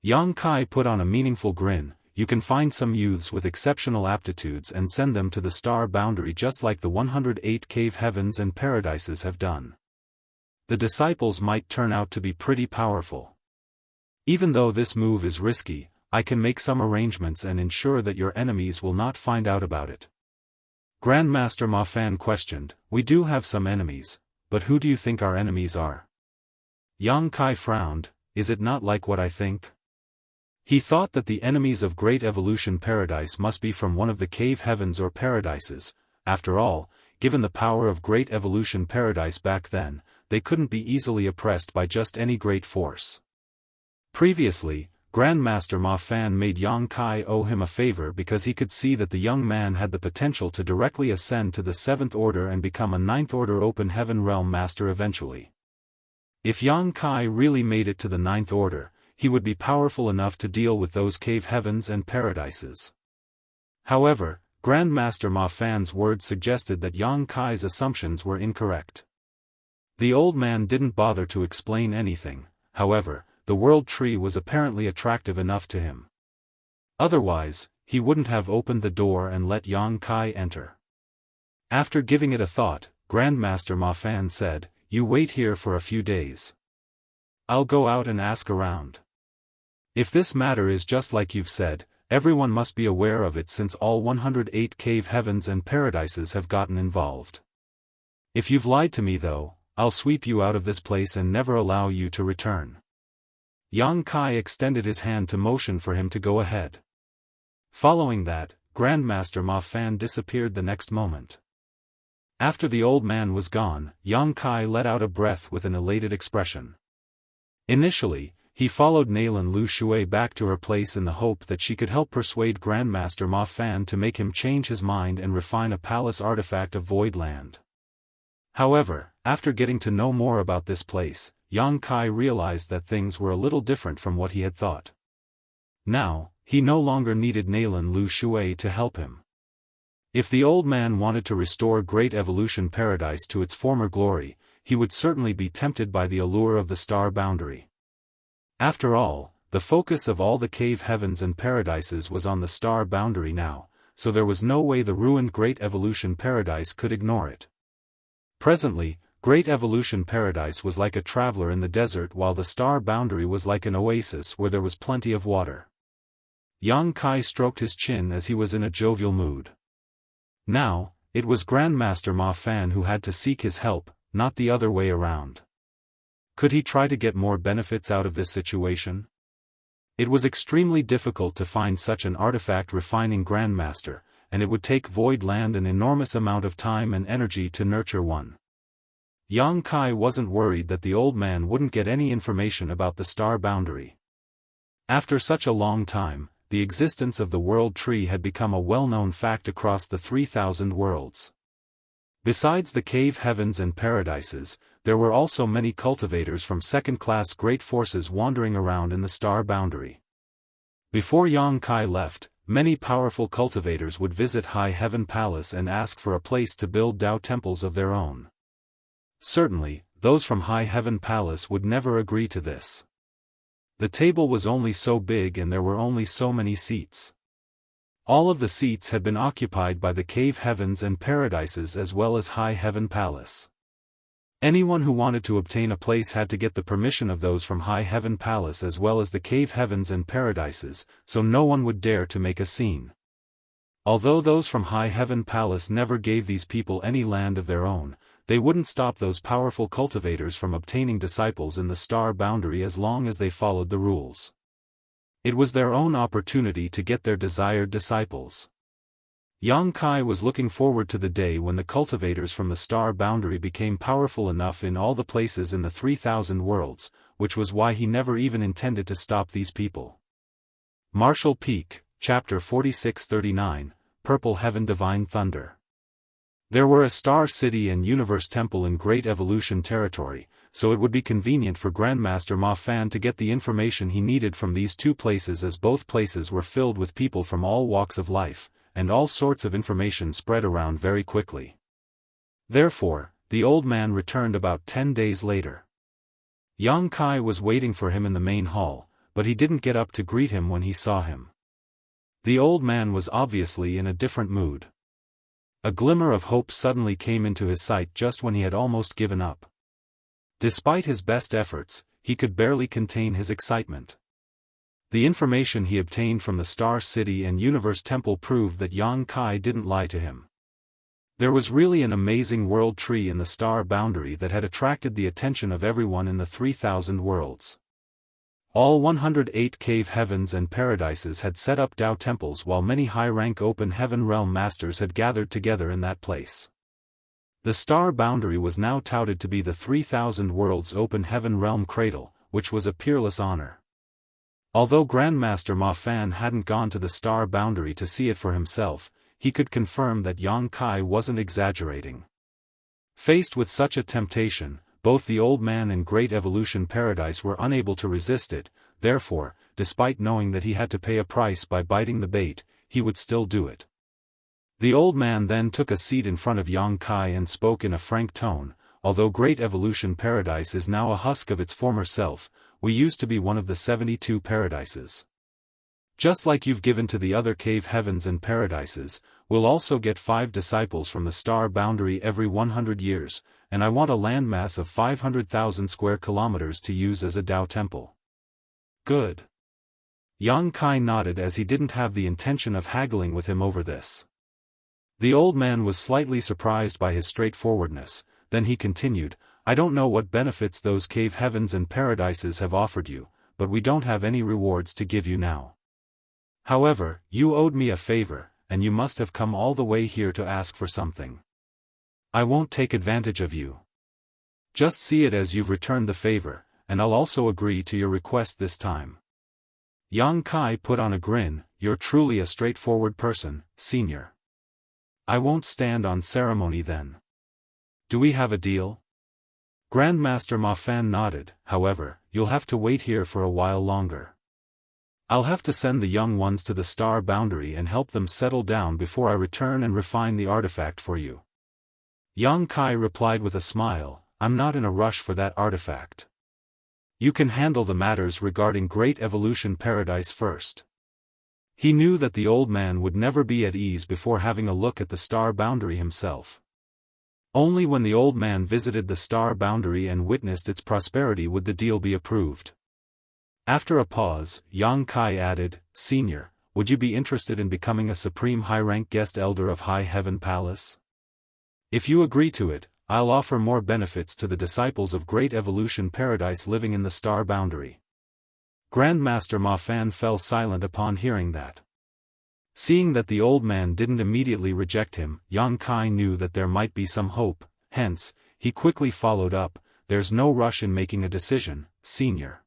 Yang Kai put on a meaningful grin. "You can find some youths with exceptional aptitudes and send them to the star boundary just like the 108 cave heavens and paradises have done. The disciples might turn out to be pretty powerful. Even though this move is risky, I can make some arrangements and ensure that your enemies will not find out about it." Grandmaster Ma Fan questioned, "We do have some enemies, but who do you think our enemies are?" Yang Kai frowned. "Is it not like what I think?" He thought that the enemies of Great Evolution Paradise must be from one of the cave heavens or paradises. After all, given the power of Great Evolution Paradise back then, they couldn't be easily oppressed by just any great force. Previously, Grandmaster Ma Fan made Yang Kai owe him a favor because he could see that the young man had the potential to directly ascend to the 7th Order and become a 9th Order Open Heaven Realm Master eventually. If Yang Kai really made it to the 9th Order, he would be powerful enough to deal with those cave heavens and paradises. However, Grandmaster Ma Fan's words suggested that Yang Kai's assumptions were incorrect. The old man didn't bother to explain anything. However, the world tree was apparently attractive enough to him. Otherwise, he wouldn't have opened the door and let Yang Kai enter. After giving it a thought, Grandmaster Ma Fan said, "You wait here for a few days. I'll go out and ask around. If this matter is just like you've said, everyone must be aware of it since all 108 cave heavens and paradises have gotten involved. If you've lied to me though, I'll sweep you out of this place and never allow you to return." Yang Kai extended his hand to motion for him to go ahead. Following that, Grandmaster Ma Fan disappeared the next moment. After the old man was gone, Yang Kai let out a breath with an elated expression. Initially, he followed Nalan Lu Shui back to her place in the hope that she could help persuade Grandmaster Ma Fan to make him change his mind and refine a palace artifact of Void Land. However, after getting to know more about this place, Yang Kai realized that things were a little different from what he had thought. Now, he no longer needed Nalan Lu Shui to help him. If the old man wanted to restore Great Evolution Paradise to its former glory, he would certainly be tempted by the allure of the star boundary. After all, the focus of all the cave heavens and paradises was on the star boundary now, so there was no way the ruined Great Evolution Paradise could ignore it. Presently, Great Evolution Paradise was like a traveler in the desert while the star boundary was like an oasis where there was plenty of water. Yang Kai stroked his chin as he was in a jovial mood. Now, it was Grandmaster Ma Fan who had to seek his help, not the other way around. Could he try to get more benefits out of this situation? It was extremely difficult to find such an artifact refining Grandmaster, and it would take Void Land an enormous amount of time and energy to nurture one. Yang Kai wasn't worried that the old man wouldn't get any information about the star boundary. After such a long time, the existence of the World Tree had become a well-known fact across the 3,000 worlds. Besides the cave heavens and paradises, there were also many cultivators from second-class great forces wandering around in the star boundary. Before Yang Kai left, many powerful cultivators would visit High Heaven Palace and ask for a place to build Dao temples of their own. Certainly, those from High Heaven Palace would never agree to this. The table was only so big and there were only so many seats. All of the seats had been occupied by the cave heavens and paradises as well as High Heaven Palace. Anyone who wanted to obtain a place had to get the permission of those from High Heaven Palace as well as the cave heavens and paradises, so no one would dare to make a scene. Although those from High Heaven Palace never gave these people any land of their own, they wouldn't stop those powerful cultivators from obtaining disciples in the star boundary as long as they followed the rules. It was their own opportunity to get their desired disciples. Yang Kai was looking forward to the day when the cultivators from the star boundary became powerful enough in all the places in the 3,000 worlds, which was why he never even intended to stop these people. Martial Peak, Chapter 4639, Purple Heaven Divine Thunder. There were a Star City and Universe Temple in Great Evolution Territory, so it would be convenient for Grandmaster Ma Fan to get the information he needed from these two places as both places were filled with people from all walks of life, and all sorts of information spread around very quickly. Therefore, the old man returned about 10 days later. Yang Kai was waiting for him in the main hall, but he didn't get up to greet him when he saw him. The old man was obviously in a different mood. A glimmer of hope suddenly came into his sight just when he had almost given up. Despite his best efforts, he could barely contain his excitement. The information he obtained from the Star City and Universe Temple proved that Yang Kai didn't lie to him. There was really an amazing world tree in the star boundary that had attracted the attention of everyone in the 3,000 worlds. All 108 cave heavens and paradises had set up Dao temples while many high-rank open heaven realm masters had gathered together in that place. The star boundary was now touted to be the 3,000 worlds open heaven realm cradle, which was a peerless honor. Although Grandmaster Ma Fan hadn't gone to the star boundary to see it for himself, he could confirm that Yang Kai wasn't exaggerating. Faced with such a temptation, both the old man and Great Evolution Paradise were unable to resist it, therefore, despite knowing that he had to pay a price by biting the bait, he would still do it. The old man then took a seat in front of Yang Kai and spoke in a frank tone, although Great Evolution Paradise is now a husk of its former self, we used to be one of the 72 paradises. Just like you've given to the other cave heavens and paradises, we'll also get 5 disciples from the star boundary every 100 years, and I want a landmass of 500,000 square kilometers to use as a Dao temple. Good. Yang Kai nodded as he didn't have the intention of haggling with him over this. The old man was slightly surprised by his straightforwardness, then he continued, I don't know what benefits those cave heavens and paradises have offered you, but we don't have any rewards to give you now. However, you owed me a favor, and you must have come all the way here to ask for something. I won't take advantage of you. Just see it as you've returned the favor, and I'll also agree to your request this time. Yang Kai put on a grin, you're truly a straightforward person, senior. I won't stand on ceremony then. Do we have a deal? Grandmaster Ma Fan nodded, however, you'll have to wait here for a while longer. I'll have to send the young ones to the star boundary and help them settle down before I return and refine the artifact for you. Yang Kai replied with a smile, I'm not in a rush for that artifact. You can handle the matters regarding Great Evolution Paradise first. He knew that the old man would never be at ease before having a look at the star boundary himself. Only when the old man visited the star boundary and witnessed its prosperity would the deal be approved. After a pause, Yang Kai added, Senior, would you be interested in becoming a supreme high-rank guest elder of High Heaven Palace? If you agree to it, I'll offer more benefits to the disciples of Great Evolution Paradise living in the star boundary. Grandmaster Ma Fan fell silent upon hearing that. Seeing that the old man didn't immediately reject him, Yang Kai knew that there might be some hope, hence, he quickly followed up, there's no rush in making a decision, Senior.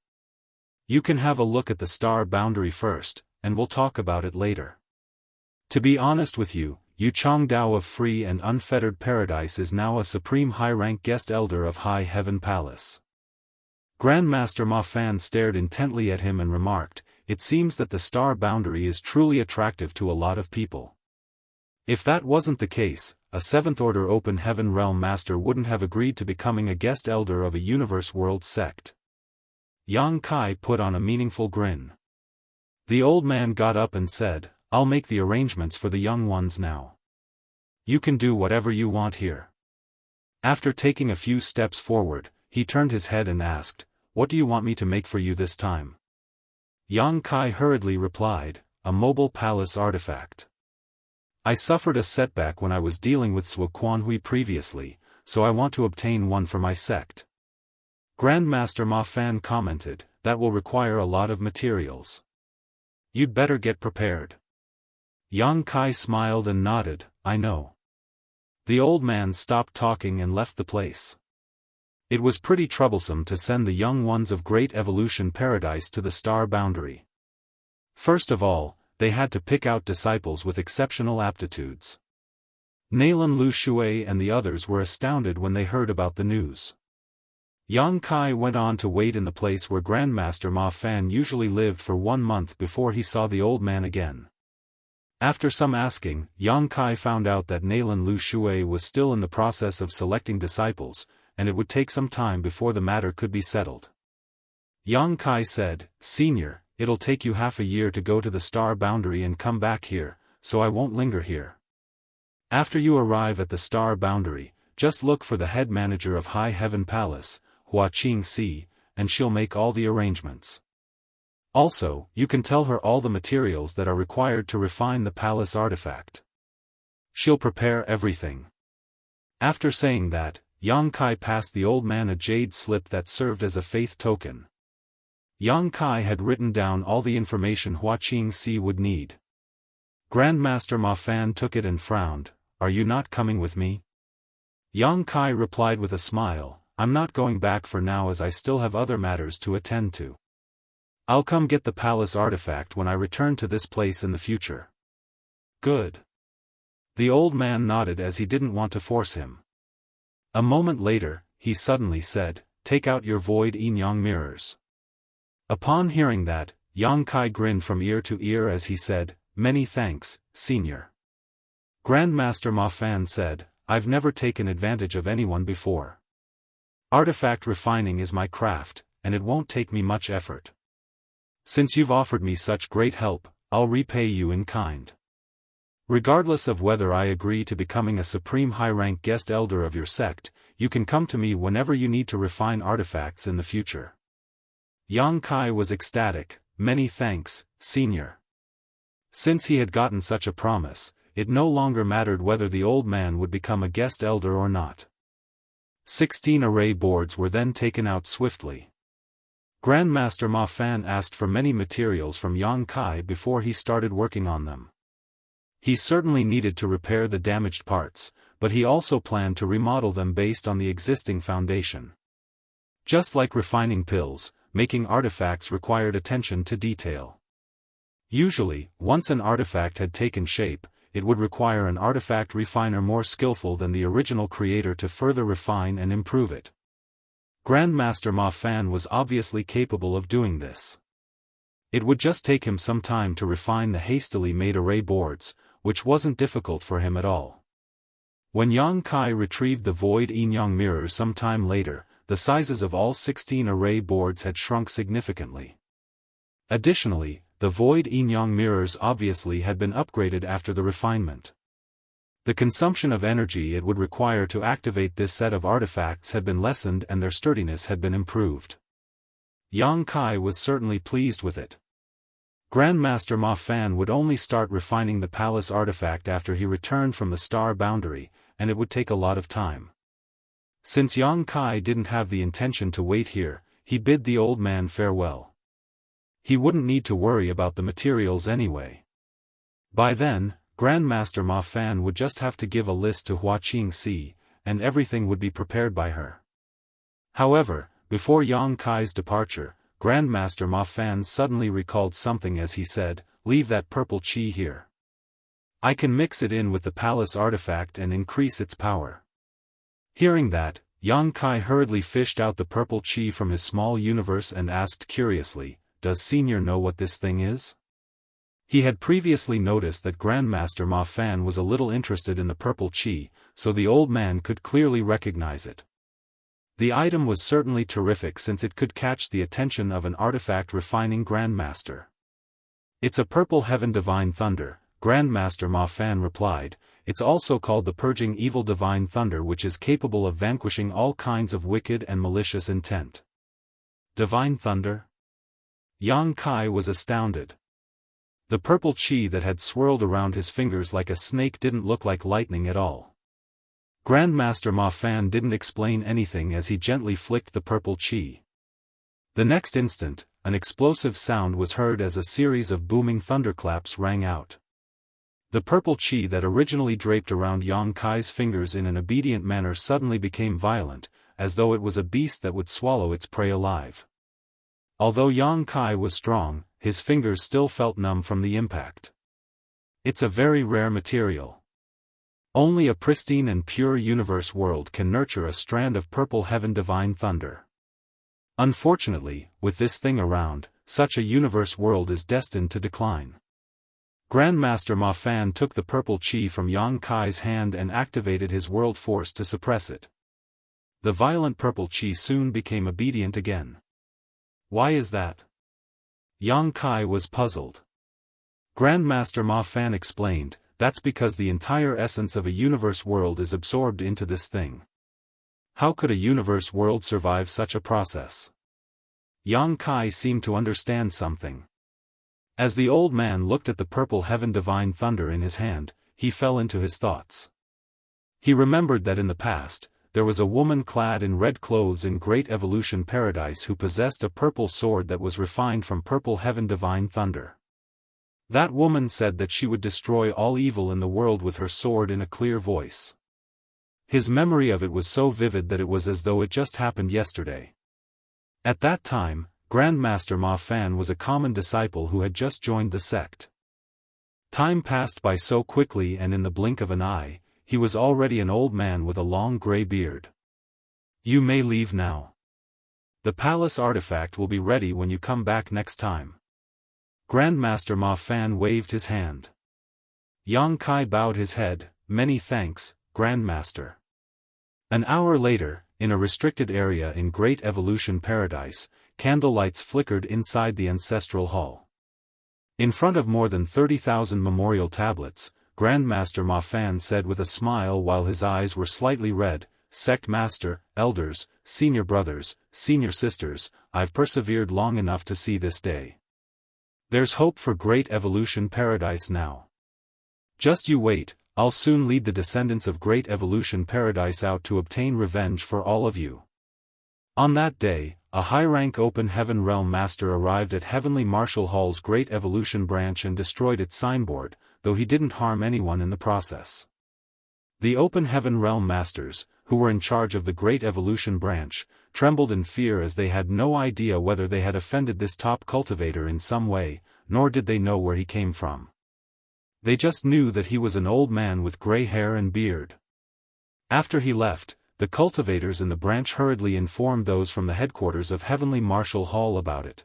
You can have a look at the star boundary first, and we'll talk about it later. To be honest with you, Yu Changdao of Free and Unfettered Paradise is now a supreme high-rank guest elder of High Heaven Palace. Grandmaster Ma Fan stared intently at him and remarked, it seems that the star boundary is truly attractive to a lot of people. If that wasn't the case, a 7th Order Open Heaven Realm Master wouldn't have agreed to becoming a guest elder of a Universe World sect. Yang Kai put on a meaningful grin. The old man got up and said, I'll make the arrangements for the young ones now. You can do whatever you want here. After taking a few steps forward, he turned his head and asked, what do you want me to make for you this time? Yang Kai hurriedly replied, a mobile palace artifact. I suffered a setback when I was dealing with Sui Quanhui previously, so I want to obtain one for my sect. Grandmaster Ma Fan commented, that will require a lot of materials. You'd better get prepared. Yang Kai smiled and nodded, I know. The old man stopped talking and left the place. It was pretty troublesome to send the young ones of Great Evolution Paradise to the star boundary. First of all, they had to pick out disciples with exceptional aptitudes. Nalan Lu Shui and the others were astounded when they heard about the news. Yang Kai went on to wait in the place where Grandmaster Ma Fan usually lived for 1 month before he saw the old man again. After some asking, Yang Kai found out that Nalan Lu Shui was still in the process of selecting disciples, and it would take some time before the matter could be settled. Yang Kai said, Senior, it'll take you half a year to go to the star boundary and come back here, so I won't linger here. After you arrive at the star boundary, just look for the head manager of High Heaven Palace, Hua Qingxi, and she'll make all the arrangements. Also, you can tell her all the materials that are required to refine the palace artifact. She'll prepare everything. After saying that, Yang Kai passed the old man a jade slip that served as a faith token. Yang Kai had written down all the information Hua Qingxi would need. Grandmaster Ma Fan took it and frowned, are you not coming with me? Yang Kai replied with a smile, I'm not going back for now as I still have other matters to attend to. I'll come get the palace artifact when I return to this place in the future. Good. The old man nodded as he didn't want to force him. A moment later, he suddenly said, take out your void yin-yang mirrors. Upon hearing that, Yang Kai grinned from ear to ear as he said, many thanks, Senior. Grandmaster Ma Fan said, I've never taken advantage of anyone before. Artifact refining is my craft, and it won't take me much effort. Since you've offered me such great help, I'll repay you in kind. Regardless of whether I agree to becoming a supreme high-rank guest elder of your sect, you can come to me whenever you need to refine artifacts in the future. Yang Kai was ecstatic, many thanks, Senior. Since he had gotten such a promise, it no longer mattered whether the old man would become a guest elder or not. 16 array boards were then taken out swiftly. Grandmaster Ma Fan asked for many materials from Yang Kai before he started working on them. He certainly needed to repair the damaged parts, but he also planned to remodel them based on the existing foundation. Just like refining pills, making artifacts required attention to detail. Usually, once an artifact had taken shape, it would require an artifact refiner more skillful than the original creator to further refine and improve it. Grandmaster Ma Fan was obviously capable of doing this. It would just take him some time to refine the hastily made array boards, which wasn't difficult for him at all. When Yang Kai retrieved the void Yin-Yang mirrors some time later, the sizes of all 16 array boards had shrunk significantly. Additionally, the void Yin-Yang mirrors obviously had been upgraded after the refinement. The consumption of energy it would require to activate this set of artifacts had been lessened and their sturdiness had been improved. Yang Kai was certainly pleased with it. Grandmaster Ma Fan would only start refining the palace artifact after he returned from the star boundary, and it would take a lot of time. Since Yang Kai didn't have the intention to wait here, he bid the old man farewell. He wouldn't need to worry about the materials anyway. By then, Grandmaster Ma Fan would just have to give a list to Hua Qingxi, and everything would be prepared by her. However, before Yang Kai's departure, Grandmaster Ma Fan suddenly recalled something as he said, "Leave that purple qi here. I can mix it in with the palace artifact and increase its power." Hearing that, Yang Kai hurriedly fished out the purple qi from his small universe and asked curiously, "Does Senior know what this thing is?" He had previously noticed that Grandmaster Ma Fan was a little interested in the purple qi, so the old man could clearly recognize it. The item was certainly terrific since it could catch the attention of an artifact refining Grandmaster. "It's a purple heaven divine thunder," Grandmaster Ma Fan replied. "It's also called the purging evil divine thunder, which is capable of vanquishing all kinds of wicked and malicious intent." Divine thunder? Yang Kai was astounded. The purple qi that had swirled around his fingers like a snake didn't look like lightning at all. Grandmaster Ma Fan didn't explain anything as he gently flicked the purple qi. The next instant, an explosive sound was heard as a series of booming thunderclaps rang out. The purple qi that originally draped around Yang Kai's fingers in an obedient manner suddenly became violent, as though it was a beast that would swallow its prey alive. Although Yang Kai was strong, his fingers still felt numb from the impact. It's a very rare material. Only a pristine and pure universe world can nurture a strand of purple heaven divine thunder. Unfortunately, with this thing around, such a universe world is destined to decline. Grandmaster Ma Fan took the purple qi from Yang Kai's hand and activated his world force to suppress it. The violent purple qi soon became obedient again. Why is that? Yang Kai was puzzled. Grandmaster Ma Fan explained, "That's because the entire essence of a universe world is absorbed into this thing. How could a universe world survive such a process?" Yang Kai seemed to understand something. As the old man looked at the purple heaven divine thunder in his hand, he fell into his thoughts. He remembered that in the past, there was a woman clad in red clothes in Great Evolution Paradise who possessed a purple sword that was refined from purple heaven divine thunder. That woman said that she would destroy all evil in the world with her sword in a clear voice. His memory of it was so vivid that it was as though it just happened yesterday. At that time, Grandmaster Ma Fan was a common disciple who had just joined the sect. Time passed by so quickly, and in the blink of an eye, he was already an old man with a long gray beard. "You may leave now. The palace artifact will be ready when you come back next time." Grandmaster Ma Fan waved his hand. Yang Kai bowed his head, "Many thanks, Grandmaster." An hour later, in a restricted area in Great Evolution Paradise, candle lights flickered inside the ancestral hall. In front of more than 30,000 memorial tablets, Grandmaster Ma Fan said with a smile while his eyes were slightly red, "Sect Master, Elders, Senior Brothers, Senior Sisters, I've persevered long enough to see this day. There's hope for Great Evolution Paradise now. Just you wait, I'll soon lead the descendants of Great Evolution Paradise out to obtain revenge for all of you." On that day, a high-rank Open Heaven Realm Master arrived at Heavenly Martial Hall's Great Evolution branch and destroyed its signboard, though he didn't harm anyone in the process. The Open Heaven Realm Masters, who were in charge of the Great Evolution branch, trembled in fear as they had no idea whether they had offended this top cultivator in some way, nor did they know where he came from. They just knew that he was an old man with gray hair and beard. After he left, the cultivators in the branch hurriedly informed those from the headquarters of Heavenly Martial Hall about it.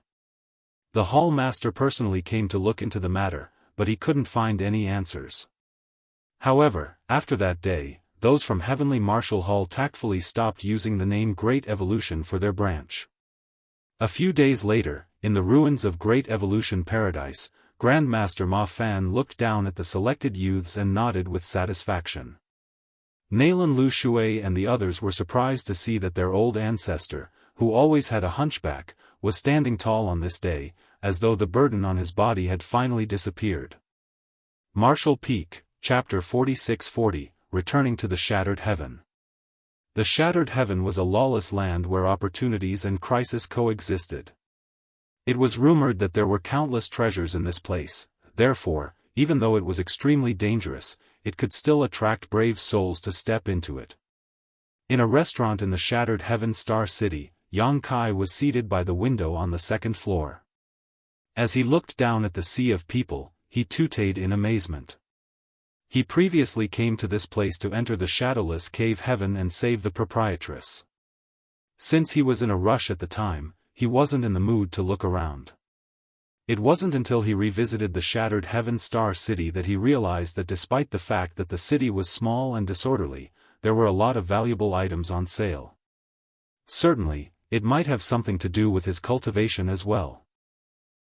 The hall master personally came to look into the matter, but he couldn't find any answers. However, after that day, those from Heavenly Martial Hall tactfully stopped using the name Great Evolution for their branch. A few days later, in the ruins of Great Evolution Paradise, Grandmaster Ma Fan looked down at the selected youths and nodded with satisfaction. Nalan Lu Shui and the others were surprised to see that their old ancestor, who always had a hunchback, was standing tall on this day, as though the burden on his body had finally disappeared. Martial Peak, Chapter 4640, Returning to the Shattered Heaven. The Shattered Heaven was a lawless land where opportunities and crisis coexisted. It was rumored that there were countless treasures in this place, therefore, even though it was extremely dangerous, it could still attract brave souls to step into it. In a restaurant in the Shattered Heaven Star City, Yang Kai was seated by the window on the second floor. As he looked down at the sea of people, he tooted in amazement. He previously came to this place to enter the shadowless cave heaven and save the proprietress. Since he was in a rush at the time, he wasn't in the mood to look around. It wasn't until he revisited the Shattered Heaven Star City that he realized that despite the fact that the city was small and disorderly, there were a lot of valuable items on sale. Certainly, it might have something to do with his cultivation as well.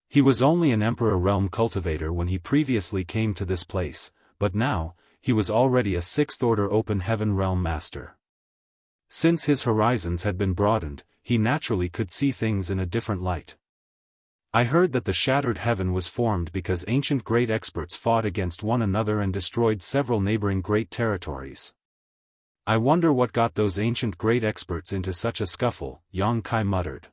He was only an Emperor Realm cultivator when he previously came to this place, but now, he was already a 6th Order Open Heaven Realm Master. Since his horizons had been broadened, he naturally could see things in a different light. I heard that the Shattered Heaven was formed because ancient great experts fought against one another and destroyed several neighboring great territories. I wonder what got those ancient great experts into such a scuffle, Yang Kai muttered.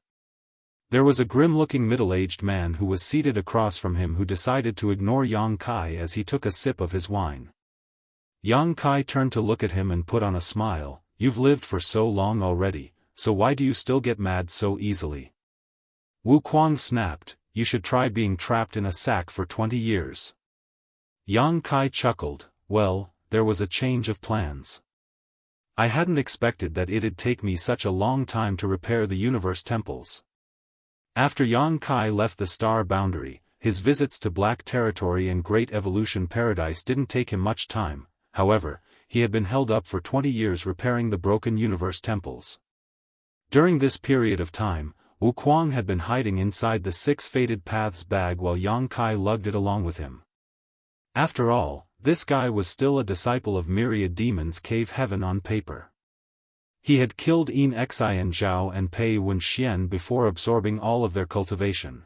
There was a grim-looking middle-aged man who was seated across from him who decided to ignore Yang Kai as he took a sip of his wine. Yang Kai turned to look at him and put on a smile. "You've lived for so long already, so why do you still get mad so easily?" Wu Kuang snapped, "You should try being trapped in a sack for 20 years. Yang Kai chuckled, "Well, there was a change of plans. I hadn't expected that it'd take me such a long time to repair the universe temples." After Yang Kai left the star boundary, his visits to Black Territory and Great Evolution Paradise didn't take him much time. However, he had been held up for 20 years repairing the broken universe temples. During this period of time, Wu Kuang had been hiding inside the 6 Fated Paths bag while Yang Kai lugged it along with him. After all, this guy was still a disciple of Myriad Demons Cave Heaven on paper. He had killed Yin Xian Zhao and Pei Wenxian before absorbing all of their cultivation.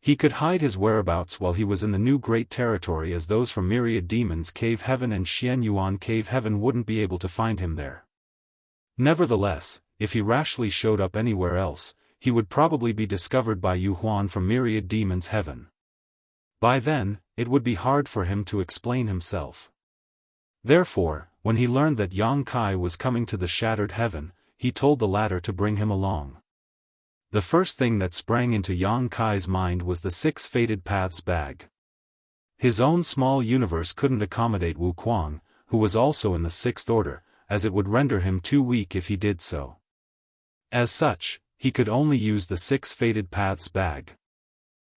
He could hide his whereabouts while he was in the new Great Territory, as those from Myriad Demons Cave Heaven and Xian Yuan Cave Heaven wouldn't be able to find him there. Nevertheless, if he rashly showed up anywhere else, he would probably be discovered by Yu Huan from Myriad Demons Heaven. By then, it would be hard for him to explain himself. Therefore, when he learned that Yang Kai was coming to the Shattered Heaven, he told the latter to bring him along. The first thing that sprang into Yang Kai's mind was the 6 Fated Paths bag. His own small universe couldn't accommodate Wu Kuang, who was also in the 6th Order, as it would render him too weak if he did so. As such, he could only use the 6 Fated Paths bag.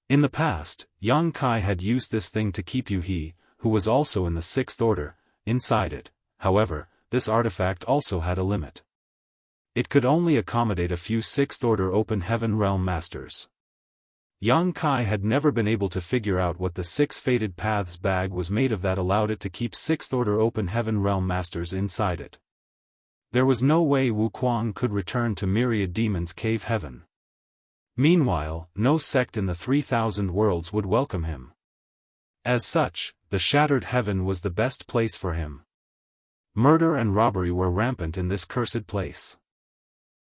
In the past, Yang Kai had used this thing to keep Yu He, who was also in the 6th Order, inside it. However, this artifact also had a limit. It could only accommodate a few 6th Order Open Heaven Realm Masters. Yang Kai had never been able to figure out what the 6 Fated Paths bag was made of that allowed it to keep 6th Order Open Heaven Realm Masters inside it. There was no way Wu Kuang could return to Myriad Demons Cave Heaven. Meanwhile, no sect in the 3,000 worlds would welcome him. As such, the Shattered Heaven was the best place for him. Murder and robbery were rampant in this cursed place.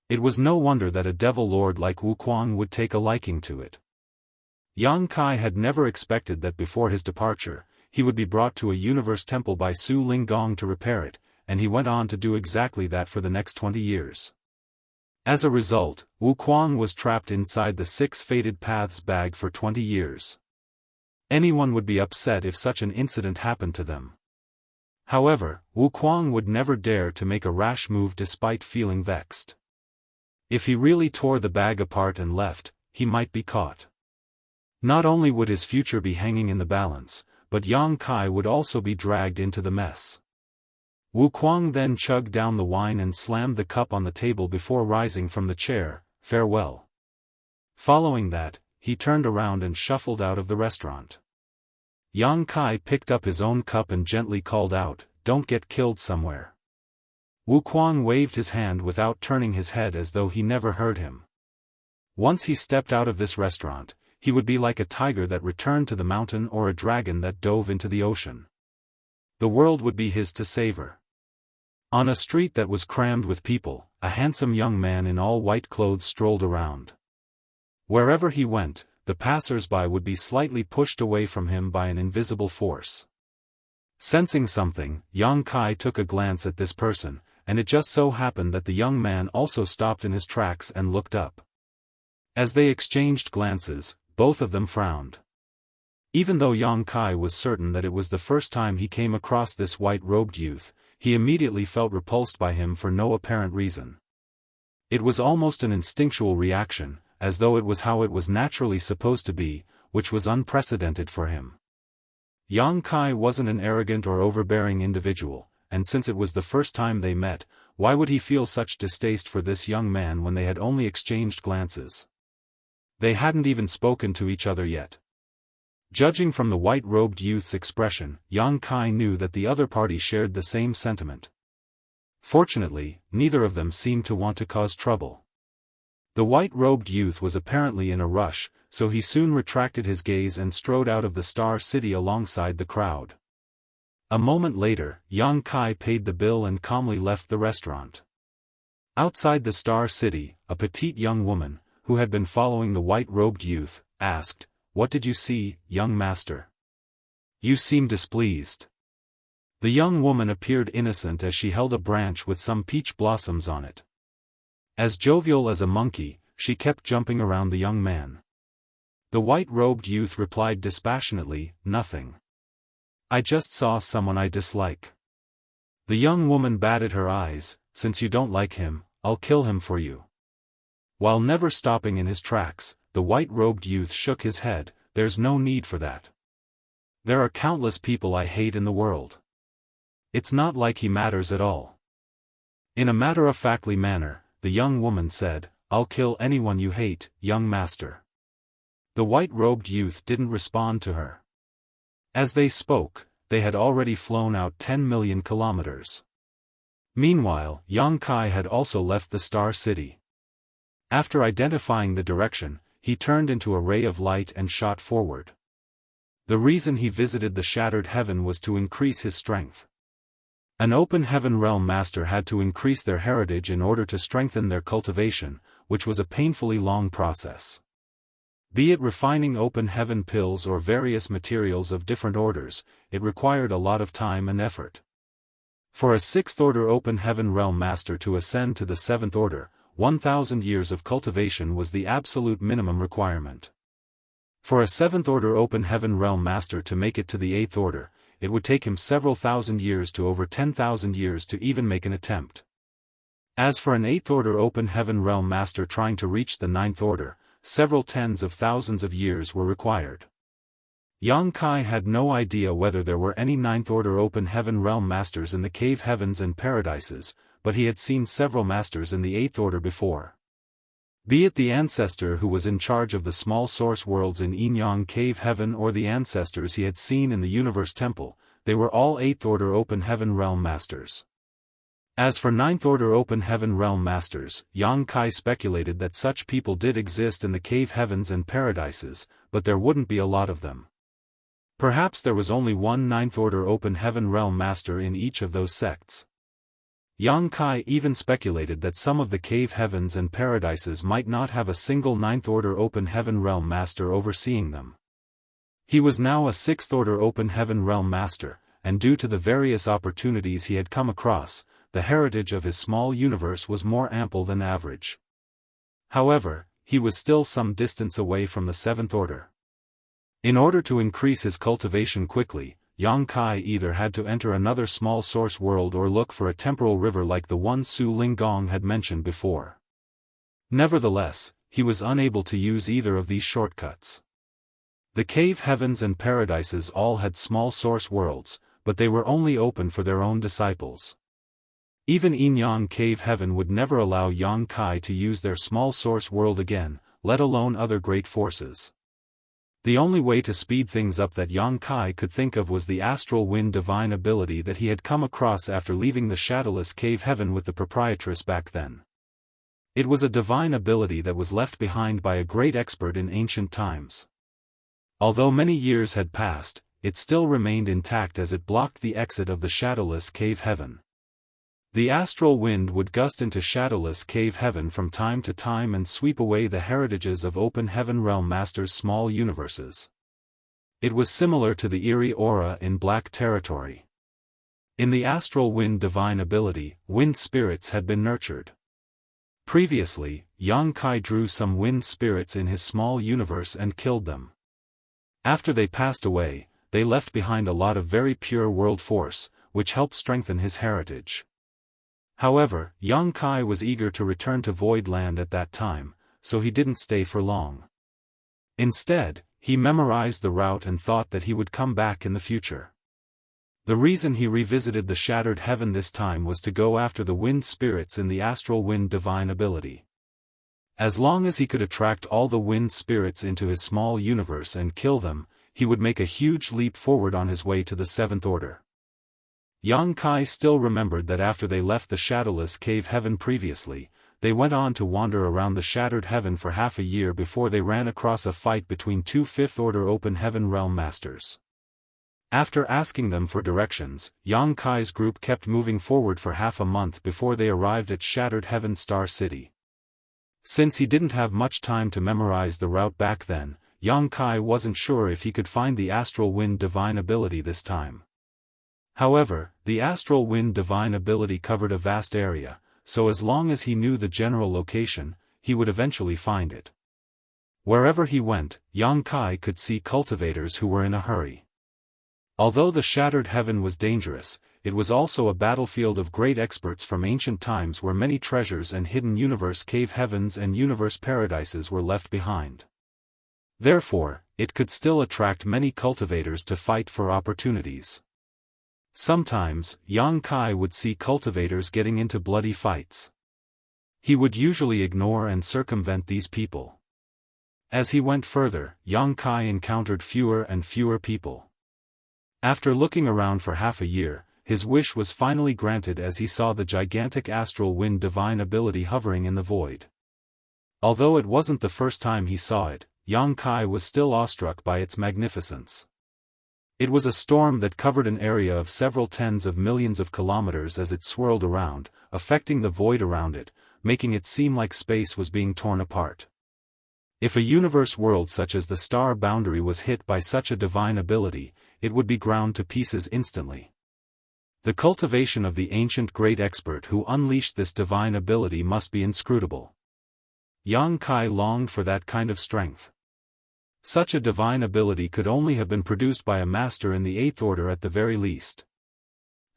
It was no wonder that a devil lord like Wu Kuang would take a liking to it. Yang Kai had never expected that before his departure, he would be brought to a universe temple by Su Linggong to repair it, and he went on to do exactly that for the next 20 years. As a result, Wu Kuang was trapped inside the 6 Fated Paths bag for 20 years. Anyone would be upset if such an incident happened to them. However, Wu Kuang would never dare to make a rash move despite feeling vexed. If he really tore the bag apart and left, he might be caught. Not only would his future be hanging in the balance, but Yang Kai would also be dragged into the mess. Wu Kuang then chugged down the wine and slammed the cup on the table before rising from the chair. Farewell. Following that, he turned around and shuffled out of the restaurant. Yang Kai picked up his own cup and gently called out, "Don't get killed somewhere." Wu Kuang waved his hand without turning his head as though he never heard him. Once he stepped out of this restaurant, he would be like a tiger that returned to the mountain or a dragon that dove into the ocean. The world would be his to savor. On a street that was crammed with people, a handsome young man in all white clothes strolled around. Wherever he went, the passers-by would be slightly pushed away from him by an invisible force. Sensing something, Yang Kai took a glance at this person, and it just so happened that the young man also stopped in his tracks and looked up. As they exchanged glances, both of them frowned. Even though Yang Kai was certain that it was the first time he came across this white-robed youth, he immediately felt repulsed by him for no apparent reason. It was almost an instinctual reaction, as though it was how it was naturally supposed to be, which was unprecedented for him. Yang Kai wasn't an arrogant or overbearing individual, and since it was the first time they met, why would he feel such distaste for this young man when they had only exchanged glances? They hadn't even spoken to each other yet. Judging from the white-robed youth's expression, Yang Kai knew that the other party shared the same sentiment. Fortunately, neither of them seemed to want to cause trouble. The white-robed youth was apparently in a rush, so he soon retracted his gaze and strode out of the Star City alongside the crowd. A moment later, Yang Kai paid the bill and calmly left the restaurant. Outside the Star City, a petite young woman, who had been following the white-robed youth, asked, "What did you see, young master? You seem displeased." The young woman appeared innocent as she held a branch with some peach blossoms on it. As jovial as a monkey, she kept jumping around the young man. The white-robed youth replied dispassionately, "Nothing. I just saw someone I dislike." The young woman batted her eyes, "Since you don't like him, I'll kill him for you." While never stopping in his tracks, the white-robed youth shook his head, "There's no need for that. There are countless people I hate in the world. It's not like he matters at all." In a matter-of-factly manner, the young woman said, "I'll kill anyone you hate, young master." The white-robed youth didn't respond to her. As they spoke, they had already flown out 10 million kilometers. Meanwhile, Yang Kai had also left the Star City. After identifying the direction, he turned into a ray of light and shot forward. The reason he visited the shattered heaven was to increase his strength. An open heaven realm master had to increase their heritage in order to strengthen their cultivation, which was a painfully long process. Be it refining open heaven pills or various materials of different orders, it required a lot of time and effort. For a 6th order open heaven realm master to ascend to the 7th order, 1,000 years of cultivation was the absolute minimum requirement. For a 7th order open heaven realm master to make it to the 8th order, it would take him several thousand years to over 10,000 years to even make an attempt. As for an 8th order open heaven realm master trying to reach the 9th order, several tens of thousands of years were required. Yang Kai had no idea whether there were any 9th order open heaven realm masters in the cave heavens and paradises, but he had seen several masters in the 8th order before. Be it the ancestor who was in charge of the small source worlds in Yinyang Cave Heaven or the ancestors he had seen in the Universe Temple, they were all 8th order open heaven realm masters. As for 9th order open heaven realm masters, Yang Kai speculated that such people did exist in the cave heavens and paradises, but there wouldn't be a lot of them. Perhaps there was only one 9th order open heaven realm master in each of those sects. Yang Kai even speculated that some of the cave heavens and paradises might not have a single 9th order open heaven realm master overseeing them. He was now a 6th order open heaven realm master, and due to the various opportunities he had come across, the heritage of his small universe was more ample than average. However, he was still some distance away from the 7th order. In order to increase his cultivation quickly, Yang Kai either had to enter another small source world or look for a temporal river like the one Su Linggong had mentioned before. Nevertheless, he was unable to use either of these shortcuts. The cave heavens and paradises all had small source worlds, but they were only open for their own disciples. Even Yinyang Cave Heaven would never allow Yang Kai to use their small source world again, let alone other great forces. The only way to speed things up that Yang Kai could think of was the astral wind divine ability that he had come across after leaving the shadowless cave heaven with the proprietress back then. It was a divine ability that was left behind by a great expert in ancient times. Although many years had passed, it still remained intact as it blocked the exit of the shadowless cave heaven. The astral wind would gust into shadowless cave heaven from time to time and sweep away the heritages of open heaven realm masters' small universes. It was similar to the eerie aura in Black Territory. In the astral wind divine ability, wind spirits had been nurtured. Previously, Yang Kai drew some wind spirits in his small universe and killed them. After they passed away, they left behind a lot of very pure world force, which helped strengthen his heritage. However, Yang Kai was eager to return to Void Land at that time, so he didn't stay for long. Instead, he memorized the route and thought that he would come back in the future. The reason he revisited the Shattered Heaven this time was to go after the wind spirits in the astral wind divine ability. As long as he could attract all the wind spirits into his small universe and kill them, he would make a huge leap forward on his way to the Seventh Order. Yang Kai still remembered that after they left the shadowless cave heaven previously, they went on to wander around the shattered heaven for half a year before they ran across a fight between two Fifth Order open heaven realm masters. After asking them for directions, Yang Kai's group kept moving forward for half a month before they arrived at Shattered Heaven Star City. Since he didn't have much time to memorize the route back then, Yang Kai wasn't sure if he could find the astral wind divine ability this time. However, the astral wind divine ability covered a vast area, so as long as he knew the general location, he would eventually find it. Wherever he went, Yang Kai could see cultivators who were in a hurry. Although the Shattered Heaven was dangerous, it was also a battlefield of great experts from ancient times where many treasures and hidden universe cave heavens and universe paradises were left behind. Therefore, it could still attract many cultivators to fight for opportunities. Sometimes, Yang Kai would see cultivators getting into bloody fights. He would usually ignore and circumvent these people. As he went further, Yang Kai encountered fewer and fewer people. After looking around for half a year, his wish was finally granted as he saw the gigantic astral wind divine ability hovering in the void. Although it wasn't the first time he saw it, Yang Kai was still awestruck by its magnificence. It was a storm that covered an area of several tens of millions of kilometers as it swirled around, affecting the void around it, making it seem like space was being torn apart. If a universe world such as the star boundary was hit by such a divine ability, it would be ground to pieces instantly. The cultivation of the ancient great expert who unleashed this divine ability must be inscrutable. Yang Kai longed for that kind of strength. Such a divine ability could only have been produced by a master in the Eighth Order at the very least.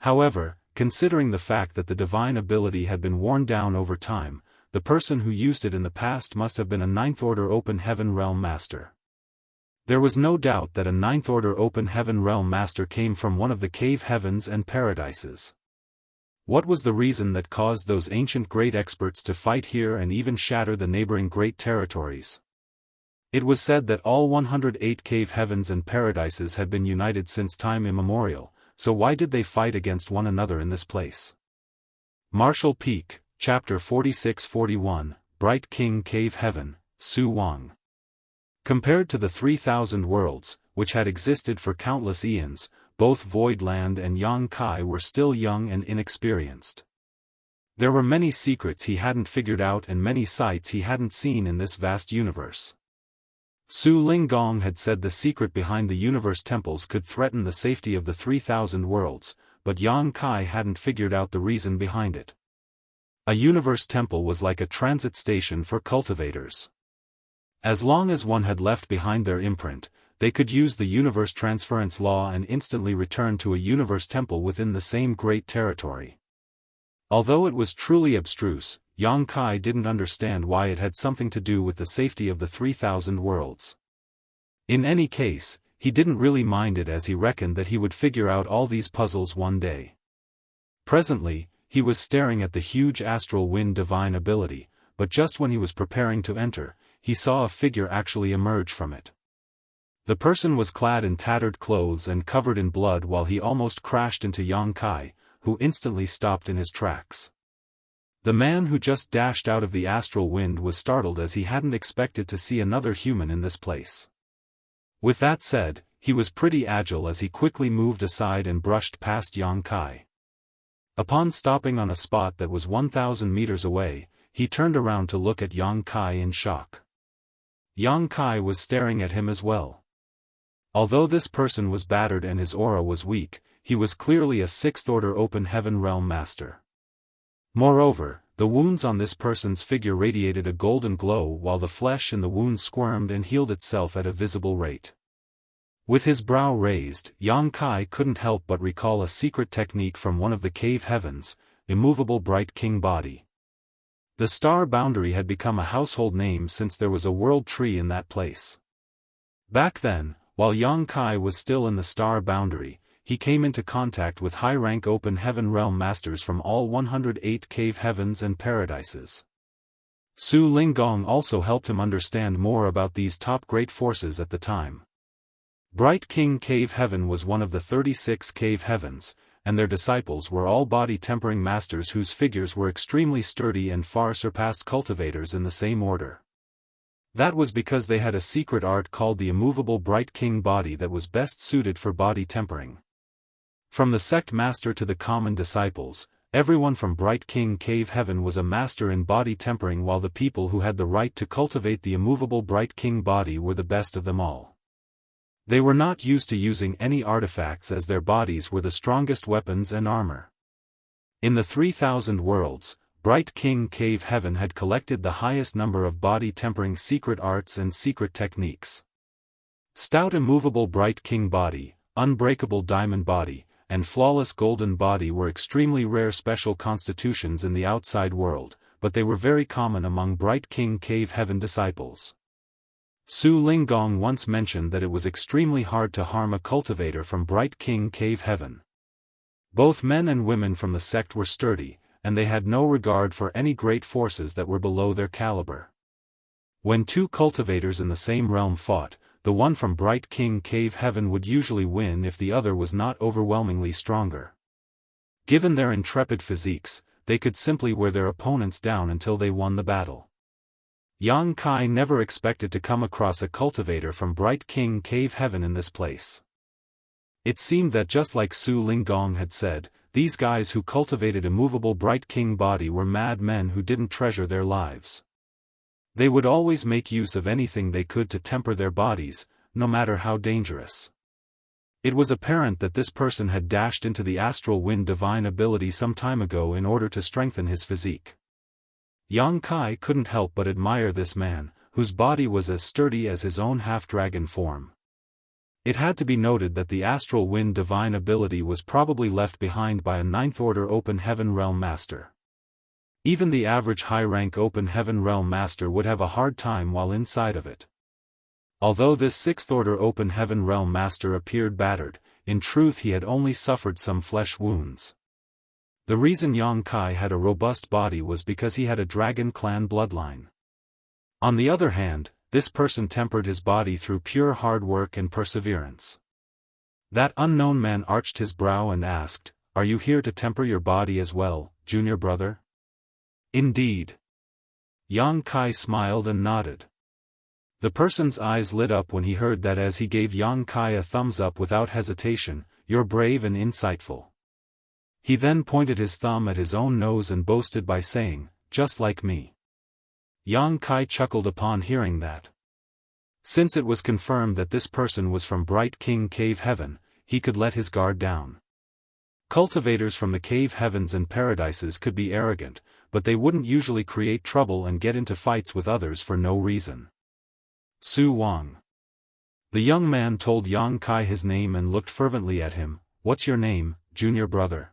However, considering the fact that the divine ability had been worn down over time, the person who used it in the past must have been a Ninth Order Open Heaven Realm Master. There was no doubt that a Ninth Order Open Heaven Realm Master came from one of the cave heavens and paradises. What was the reason that caused those ancient great experts to fight here and even shatter the neighboring great territories? It was said that all 108 cave heavens and paradises had been united since time immemorial, so why did they fight against one another in this place? Martial Peak, Chapter 46-41, Bright King Cave Heaven, Su Wang. Compared to the 3,000 worlds, which had existed for countless eons, both Void Land and Yang Kai were still young and inexperienced. There were many secrets he hadn't figured out and many sights he hadn't seen in this vast universe. Su Linggong had said the secret behind the universe temples could threaten the safety of the 3,000 worlds, but Yang Kai hadn't figured out the reason behind it. A universe temple was like a transit station for cultivators. As long as one had left behind their imprint, they could use the universe transference law and instantly return to a universe temple within the same great territory. Although it was truly abstruse, Yang Kai didn't understand why it had something to do with the safety of the 3,000 worlds. In any case, he didn't really mind it as he reckoned that he would figure out all these puzzles one day. Presently, he was staring at the huge astral wind divine ability, but just when he was preparing to enter, he saw a figure actually emerge from it. The person was clad in tattered clothes and covered in blood while he almost crashed into Yang Kai, who instantly stopped in his tracks. The man who just dashed out of the astral wind was startled as he hadn't expected to see another human in this place. With that said, he was pretty agile as he quickly moved aside and brushed past Yang Kai. Upon stopping on a spot that was 1,000 meters away, he turned around to look at Yang Kai in shock. Yang Kai was staring at him as well. Although this person was battered and his aura was weak, he was clearly a sixth-order open heaven realm master. Moreover, the wounds on this person's figure radiated a golden glow while the flesh in the wound squirmed and healed itself at a visible rate. With his brow raised, Yang Kai couldn't help but recall a secret technique from one of the cave heavens, immovable bright king body. The star boundary had become a household name since there was a world tree in that place. Back then, while Yang Kai was still in the star boundary, he came into contact with high-rank open heaven realm masters from all 108 cave heavens and paradises. Su Linggong also helped him understand more about these top great forces at the time. Bright King Cave Heaven was one of the 36 cave heavens, and their disciples were all body-tempering masters whose figures were extremely sturdy and far surpassed cultivators in the same order. That was because they had a secret art called the immovable Bright King body that was best suited for body tempering. From the sect master to the common disciples, everyone from Bright King Cave Heaven was a master in body tempering, while the people who had the right to cultivate the immovable Bright King body were the best of them all. They were not used to using any artifacts as their bodies were the strongest weapons and armor. In the 3,000 worlds, Bright King Cave Heaven had collected the highest number of body tempering secret arts and secret techniques. Stout immovable Bright King body, unbreakable diamond body, and flawless golden body were extremely rare special constitutions in the outside world, but they were very common among Bright King Cave Heaven disciples. Su Linggong once mentioned that it was extremely hard to harm a cultivator from Bright King Cave Heaven. Both men and women from the sect were sturdy, and they had no regard for any great forces that were below their caliber. When two cultivators in the same realm fought, the one from Bright King Cave Heaven would usually win if the other was not overwhelmingly stronger. Given their intrepid physiques, they could simply wear their opponents down until they won the battle. Yang Kai never expected to come across a cultivator from Bright King Cave Heaven in this place. It seemed that just like Su Linggong had said, these guys who cultivated immovable Bright King body were mad men who didn't treasure their lives. They would always make use of anything they could to temper their bodies, no matter how dangerous. It was apparent that this person had dashed into the astral wind divine ability some time ago in order to strengthen his physique. Yang Kai couldn't help but admire this man, whose body was as sturdy as his own half-dragon form. It had to be noted that the astral wind divine ability was probably left behind by a ninth-order open heaven realm master. Even the average high-rank open heaven realm master would have a hard time while inside of it. Although this sixth-order open heaven realm master appeared battered, in truth he had only suffered some flesh wounds. The reason Yang Kai had a robust body was because he had a dragon clan bloodline. On the other hand, this person tempered his body through pure hard work and perseverance. That unknown man arched his brow and asked, "Are you here to temper your body as well, junior brother?" "Indeed." Yang Kai smiled and nodded. The person's eyes lit up when he heard that as he gave Yang Kai a thumbs up without hesitation, "You're brave and insightful." He then pointed his thumb at his own nose and boasted by saying, "Just like me." Yang Kai chuckled upon hearing that. Since it was confirmed that this person was from Bright King Cave Heaven, he could let his guard down. Cultivators from the cave heavens and paradises could be arrogant, but they wouldn't usually create trouble and get into fights with others for no reason. Su Wang. The young man told Yang Kai his name and looked fervently at him. "What's your name, junior brother?"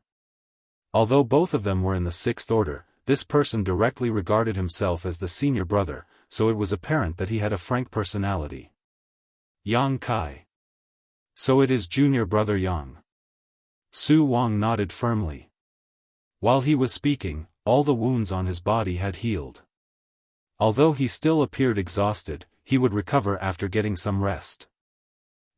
Although both of them were in the sixth order, this person directly regarded himself as the senior brother, so it was apparent that he had a frank personality. Yang Kai. So it is junior brother Yang. Su Wang nodded firmly. While he was speaking, all the wounds on his body had healed. Although he still appeared exhausted, he would recover after getting some rest.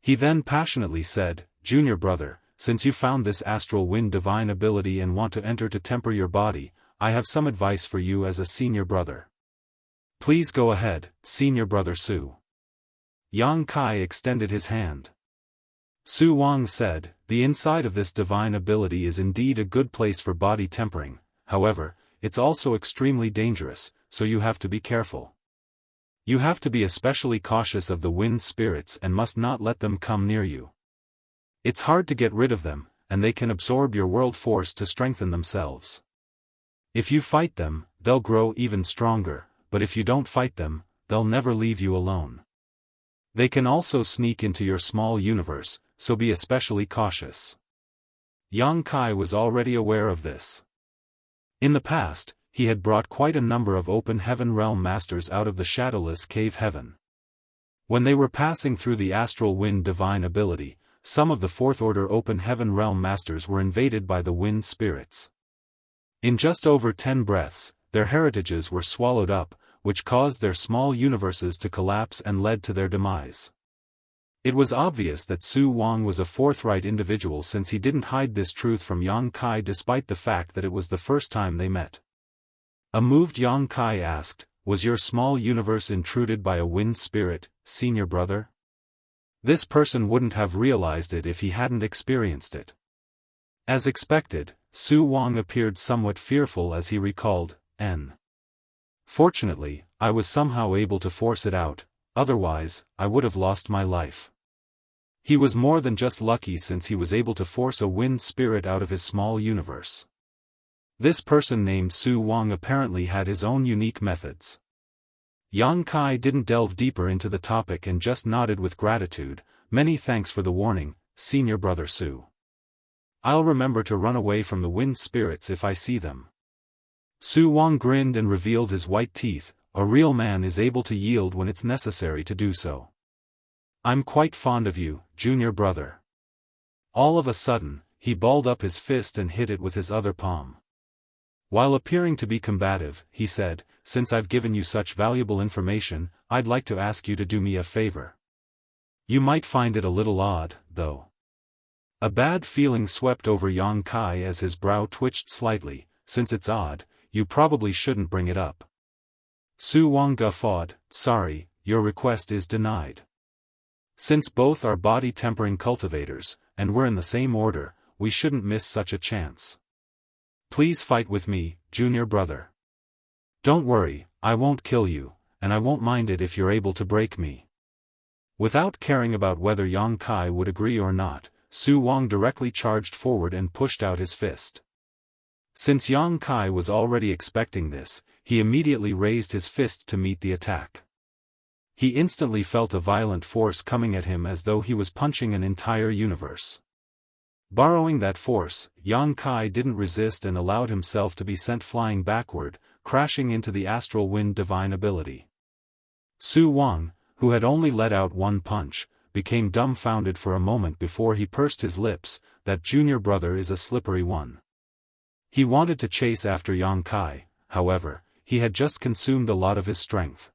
He then passionately said, "Junior brother, since you found this astral wind divine ability and want to enter to temper your body, I have some advice for you as a senior brother. Please go ahead, senior brother Su." Yang Kai extended his hand. Su Wang said, "The inside of this divine ability is indeed a good place for body tempering, however, it's also extremely dangerous, so you have to be careful. You have to be especially cautious of the wind spirits and must not let them come near you. It's hard to get rid of them, and they can absorb your world force to strengthen themselves. If you fight them, they'll grow even stronger, but if you don't fight them, they'll never leave you alone. They can also sneak into your small universe, so be especially cautious." Yang Kai was already aware of this. In the past, he had brought quite a number of open heaven realm masters out of the shadowless cave heaven. When they were passing through the astral wind divine ability, some of the fourth order open heaven realm masters were invaded by the wind spirits. In just over 10 breaths, their heritages were swallowed up, which caused their small universes to collapse and led to their demise. It was obvious that Su Wang was a forthright individual since he didn't hide this truth from Yang Kai despite the fact that it was the first time they met. A moved Yang Kai asked, "Was your small universe intruded by a wind spirit, senior brother?" This person wouldn't have realized it if he hadn't experienced it. As expected, Su Wang appeared somewhat fearful as he recalled, "N. Fortunately, I was somehow able to force it out, otherwise, I would have lost my life." He was more than just lucky since he was able to force a wind spirit out of his small universe. This person named Su Wang apparently had his own unique methods. Yang Kai didn't delve deeper into the topic and just nodded with gratitude, "Many thanks for the warning, senior brother Su. I'll remember to run away from the wind spirits if I see them." Su Wang grinned and revealed his white teeth. "A real man is able to yield when it's necessary to do so. I'm quite fond of you, junior brother." All of a sudden, he balled up his fist and hit it with his other palm. While appearing to be combative, he said, "Since I've given you such valuable information, I'd like to ask you to do me a favor. You might find it a little odd, though." A bad feeling swept over Yang Kai as his brow twitched slightly. "Since it's odd, you probably shouldn't bring it up." Su Wang guffawed, "Sorry, your request is denied. Since both are body-tempering cultivators, and we're in the same order, we shouldn't miss such a chance. Please fight with me, junior brother. Don't worry, I won't kill you, and I won't mind it if you're able to break me." Without caring about whether Yang Kai would agree or not, Su Wang directly charged forward and pushed out his fist. Since Yang Kai was already expecting this, he immediately raised his fist to meet the attack. He instantly felt a violent force coming at him as though he was punching an entire universe. Borrowing that force, Yang Kai didn't resist and allowed himself to be sent flying backward, crashing into the astral wind divine ability. Su Wang, who had only let out one punch, became dumbfounded for a moment before he pursed his lips. That junior brother is a slippery one. He wanted to chase after Yang Kai, however, he had just consumed a lot of his strength.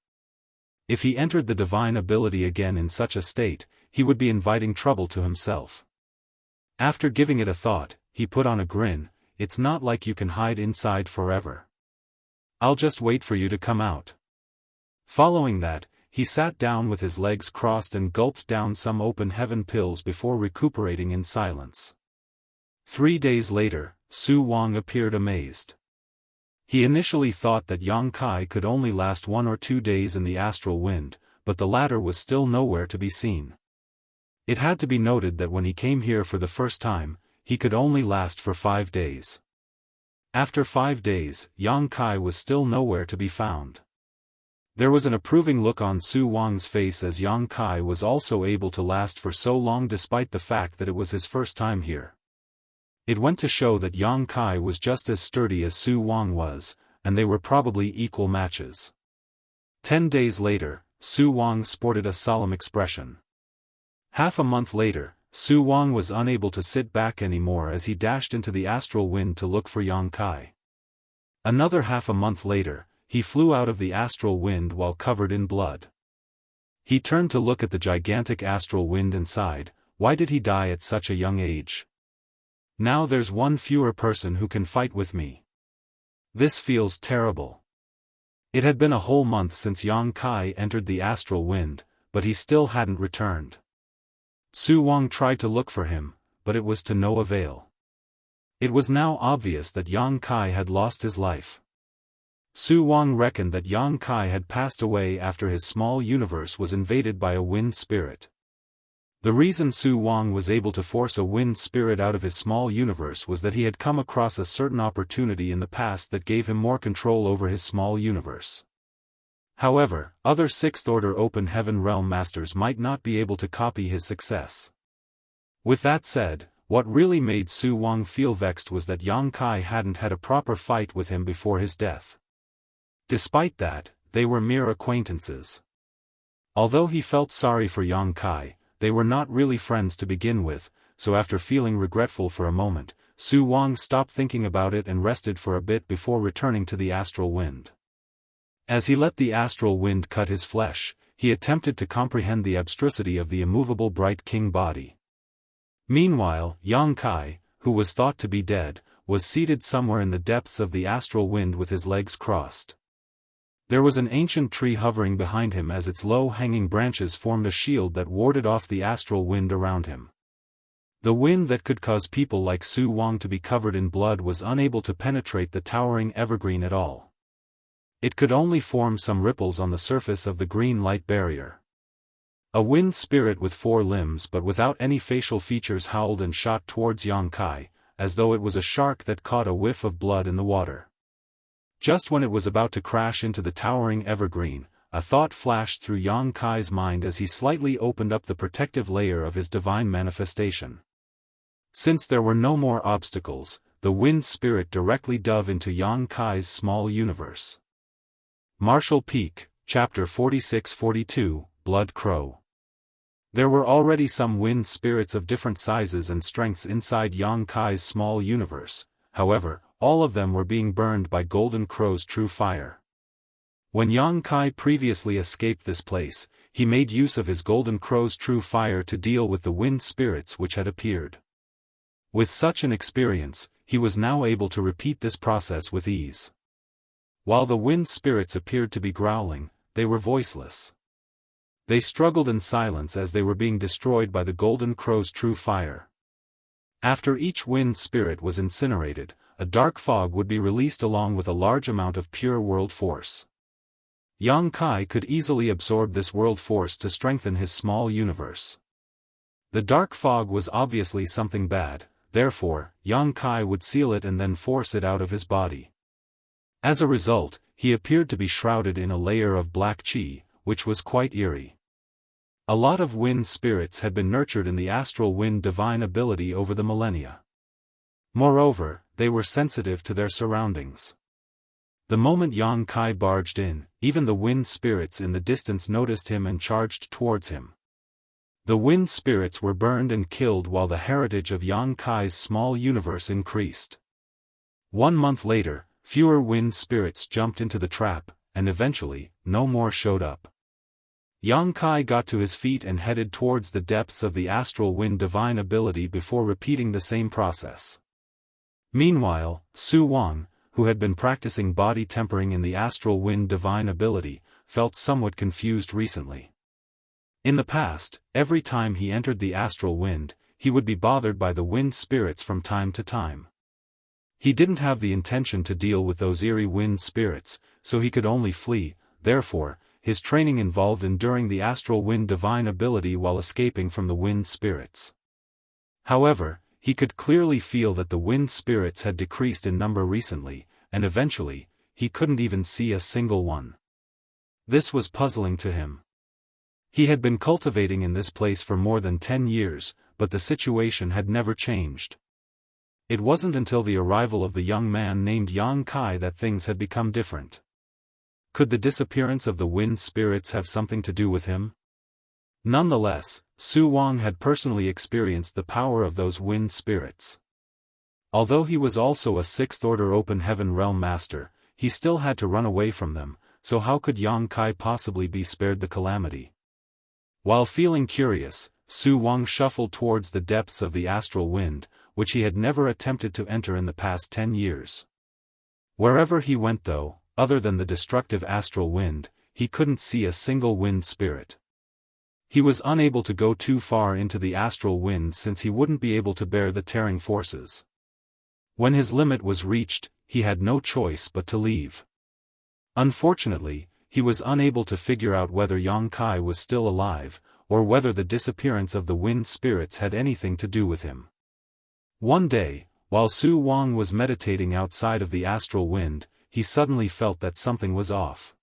If he entered the divine ability again in such a state, he would be inviting trouble to himself. After giving it a thought, he put on a grin. "It's not like you can hide inside forever. I'll just wait for you to come out." Following that, he sat down with his legs crossed and gulped down some open heaven pills before recuperating in silence. 3 days later, Su Wang appeared amazed. He initially thought that Yang Kai could only last 1 or 2 days in the astral wind, but the latter was still nowhere to be seen. It had to be noted that when he came here for the first time, he could only last for 5 days. After 5 days, Yang Kai was still nowhere to be found. There was an approving look on Su Wang's face as Yang Kai was also able to last for so long despite the fact that it was his first time here. It went to show that Yang Kai was just as sturdy as Su Wang was, and they were probably equal matches. 10 days later, Su Wang sported a solemn expression. Half a month later, Su Wang was unable to sit back anymore as he dashed into the astral wind to look for Yang Kai. Another half a month later, he flew out of the astral wind while covered in blood. He turned to look at the gigantic astral wind and sighed, why did he die at such a young age? Now there's one fewer person who can fight with me. This feels terrible. It had been a whole month since Yang Kai entered the astral wind, but he still hadn't returned. Su Wang tried to look for him, but it was to no avail. It was now obvious that Yang Kai had lost his life. Su Wang reckoned that Yang Kai had passed away after his small universe was invaded by a wind spirit. The reason Su Wang was able to force a wind spirit out of his small universe was that he had come across a certain opportunity in the past that gave him more control over his small universe. However, other sixth-order open heaven realm masters might not be able to copy his success. With that said, what really made Su Wang feel vexed was that Yang Kai hadn't had a proper fight with him before his death. Despite that, they were mere acquaintances. Although he felt sorry for Yang Kai, they were not really friends to begin with, so after feeling regretful for a moment, Su Wang stopped thinking about it and rested for a bit before returning to the astral wind. As he let the astral wind cut his flesh, he attempted to comprehend the abstrusity of the immovable bright king body. Meanwhile, Yang Kai, who was thought to be dead, was seated somewhere in the depths of the astral wind with his legs crossed. There was an ancient tree hovering behind him as its low-hanging branches formed a shield that warded off the astral wind around him. The wind that could cause people like Su Wang to be covered in blood was unable to penetrate the towering evergreen at all. It could only form some ripples on the surface of the green light barrier. A wind spirit with 4 limbs but without any facial features howled and shot towards Yang Kai, as though it was a shark that caught a whiff of blood in the water. Just when it was about to crash into the towering evergreen, a thought flashed through Yang Kai's mind as he slightly opened up the protective layer of his divine manifestation. Since there were no more obstacles, the wind spirit directly dove into Yang Kai's small universe. Martial Peak, Chapter 46-42, Blood Crow. There were already some wind spirits of different sizes and strengths inside Yang Kai's small universe, however, all of them were being burned by Golden Crow's true fire. When Yang Kai previously escaped this place, he made use of his Golden Crow's true fire to deal with the wind spirits which had appeared. With such an experience, he was now able to repeat this process with ease. While the wind spirits appeared to be growling, they were voiceless. They struggled in silence as they were being destroyed by the Golden Crow's true fire. After each wind spirit was incinerated, a dark fog would be released along with a large amount of pure world force. Yang Kai could easily absorb this world force to strengthen his small universe. The dark fog was obviously something bad, therefore, Yang Kai would seal it and then force it out of his body. As a result, he appeared to be shrouded in a layer of black chi, which was quite eerie. A lot of wind spirits had been nurtured in the astral wind divine ability over the millennia. Moreover, they were sensitive to their surroundings. The moment Yang Kai barged in, even the wind spirits in the distance noticed him and charged towards him. The wind spirits were burned and killed while the heritage of Yang Kai's small universe increased. 1 month later, fewer wind spirits jumped into the trap, and eventually, no more showed up. Yang Kai got to his feet and headed towards the depths of the astral wind divine ability before repeating the same process. Meanwhile, Su Wang, who had been practicing body tempering in the astral wind divine ability, felt somewhat confused recently. In the past, every time he entered the astral wind, he would be bothered by the wind spirits from time to time. He didn't have the intention to deal with those eerie wind spirits, so he could only flee, therefore, his training involved enduring the astral wind divine ability while escaping from the wind spirits. However, he could clearly feel that the wind spirits had decreased in number recently, and eventually, he couldn't even see a single one. This was puzzling to him. He had been cultivating in this place for more than 10 years, but the situation had never changed. It wasn't until the arrival of the young man named Yang Kai that things had become different. Could the disappearance of the wind spirits have something to do with him? Nonetheless, Su Wang had personally experienced the power of those wind spirits. Although he was also a sixth-order open heaven realm master, he still had to run away from them, so how could Yang Kai possibly be spared the calamity? While feeling curious, Su Wang shuffled towards the depths of the astral wind, which he had never attempted to enter in the past 10 years. Wherever he went though, other than the destructive astral wind, he couldn't see a single wind spirit. He was unable to go too far into the astral wind since he wouldn't be able to bear the tearing forces. When his limit was reached, he had no choice but to leave. Unfortunately, he was unable to figure out whether Yang Kai was still alive, or whether the disappearance of the wind spirits had anything to do with him. One day, while Su Wang was meditating outside of the astral wind, he suddenly felt that something was off.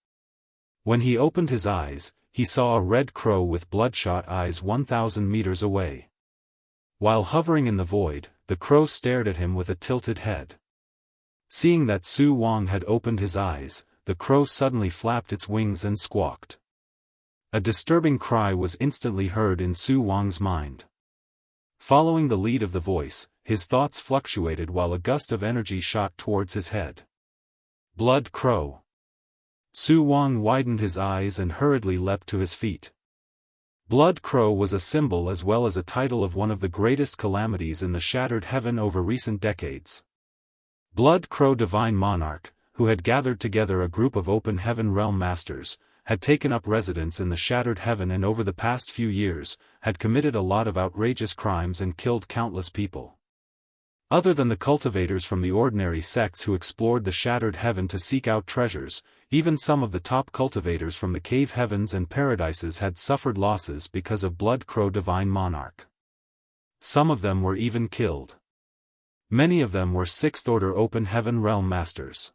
When he opened his eyes, he saw a red crow with bloodshot eyes 1,000 meters away. While hovering in the void, the crow stared at him with a tilted head. Seeing that Su Wang had opened his eyes, the crow suddenly flapped its wings and squawked. A disturbing cry was instantly heard in Su Wang's mind. Following the lead of the voice, his thoughts fluctuated while a gust of energy shot towards his head. Blood Crow. Su Wang widened his eyes and hurriedly leapt to his feet. Blood Crow was a symbol as well as a title of one of the greatest calamities in the shattered heaven over recent decades. Blood Crow Divine Monarch, who had gathered together a group of open heaven realm masters, had taken up residence in the shattered heaven and over the past few years, had committed a lot of outrageous crimes and killed countless people. Other than the cultivators from the ordinary sects who explored the shattered heaven to seek out treasures, even some of the top cultivators from the cave heavens and paradises had suffered losses because of Blood Crow Divine Monarch. Some of them were even killed. Many of them were sixth-order open heaven realm masters.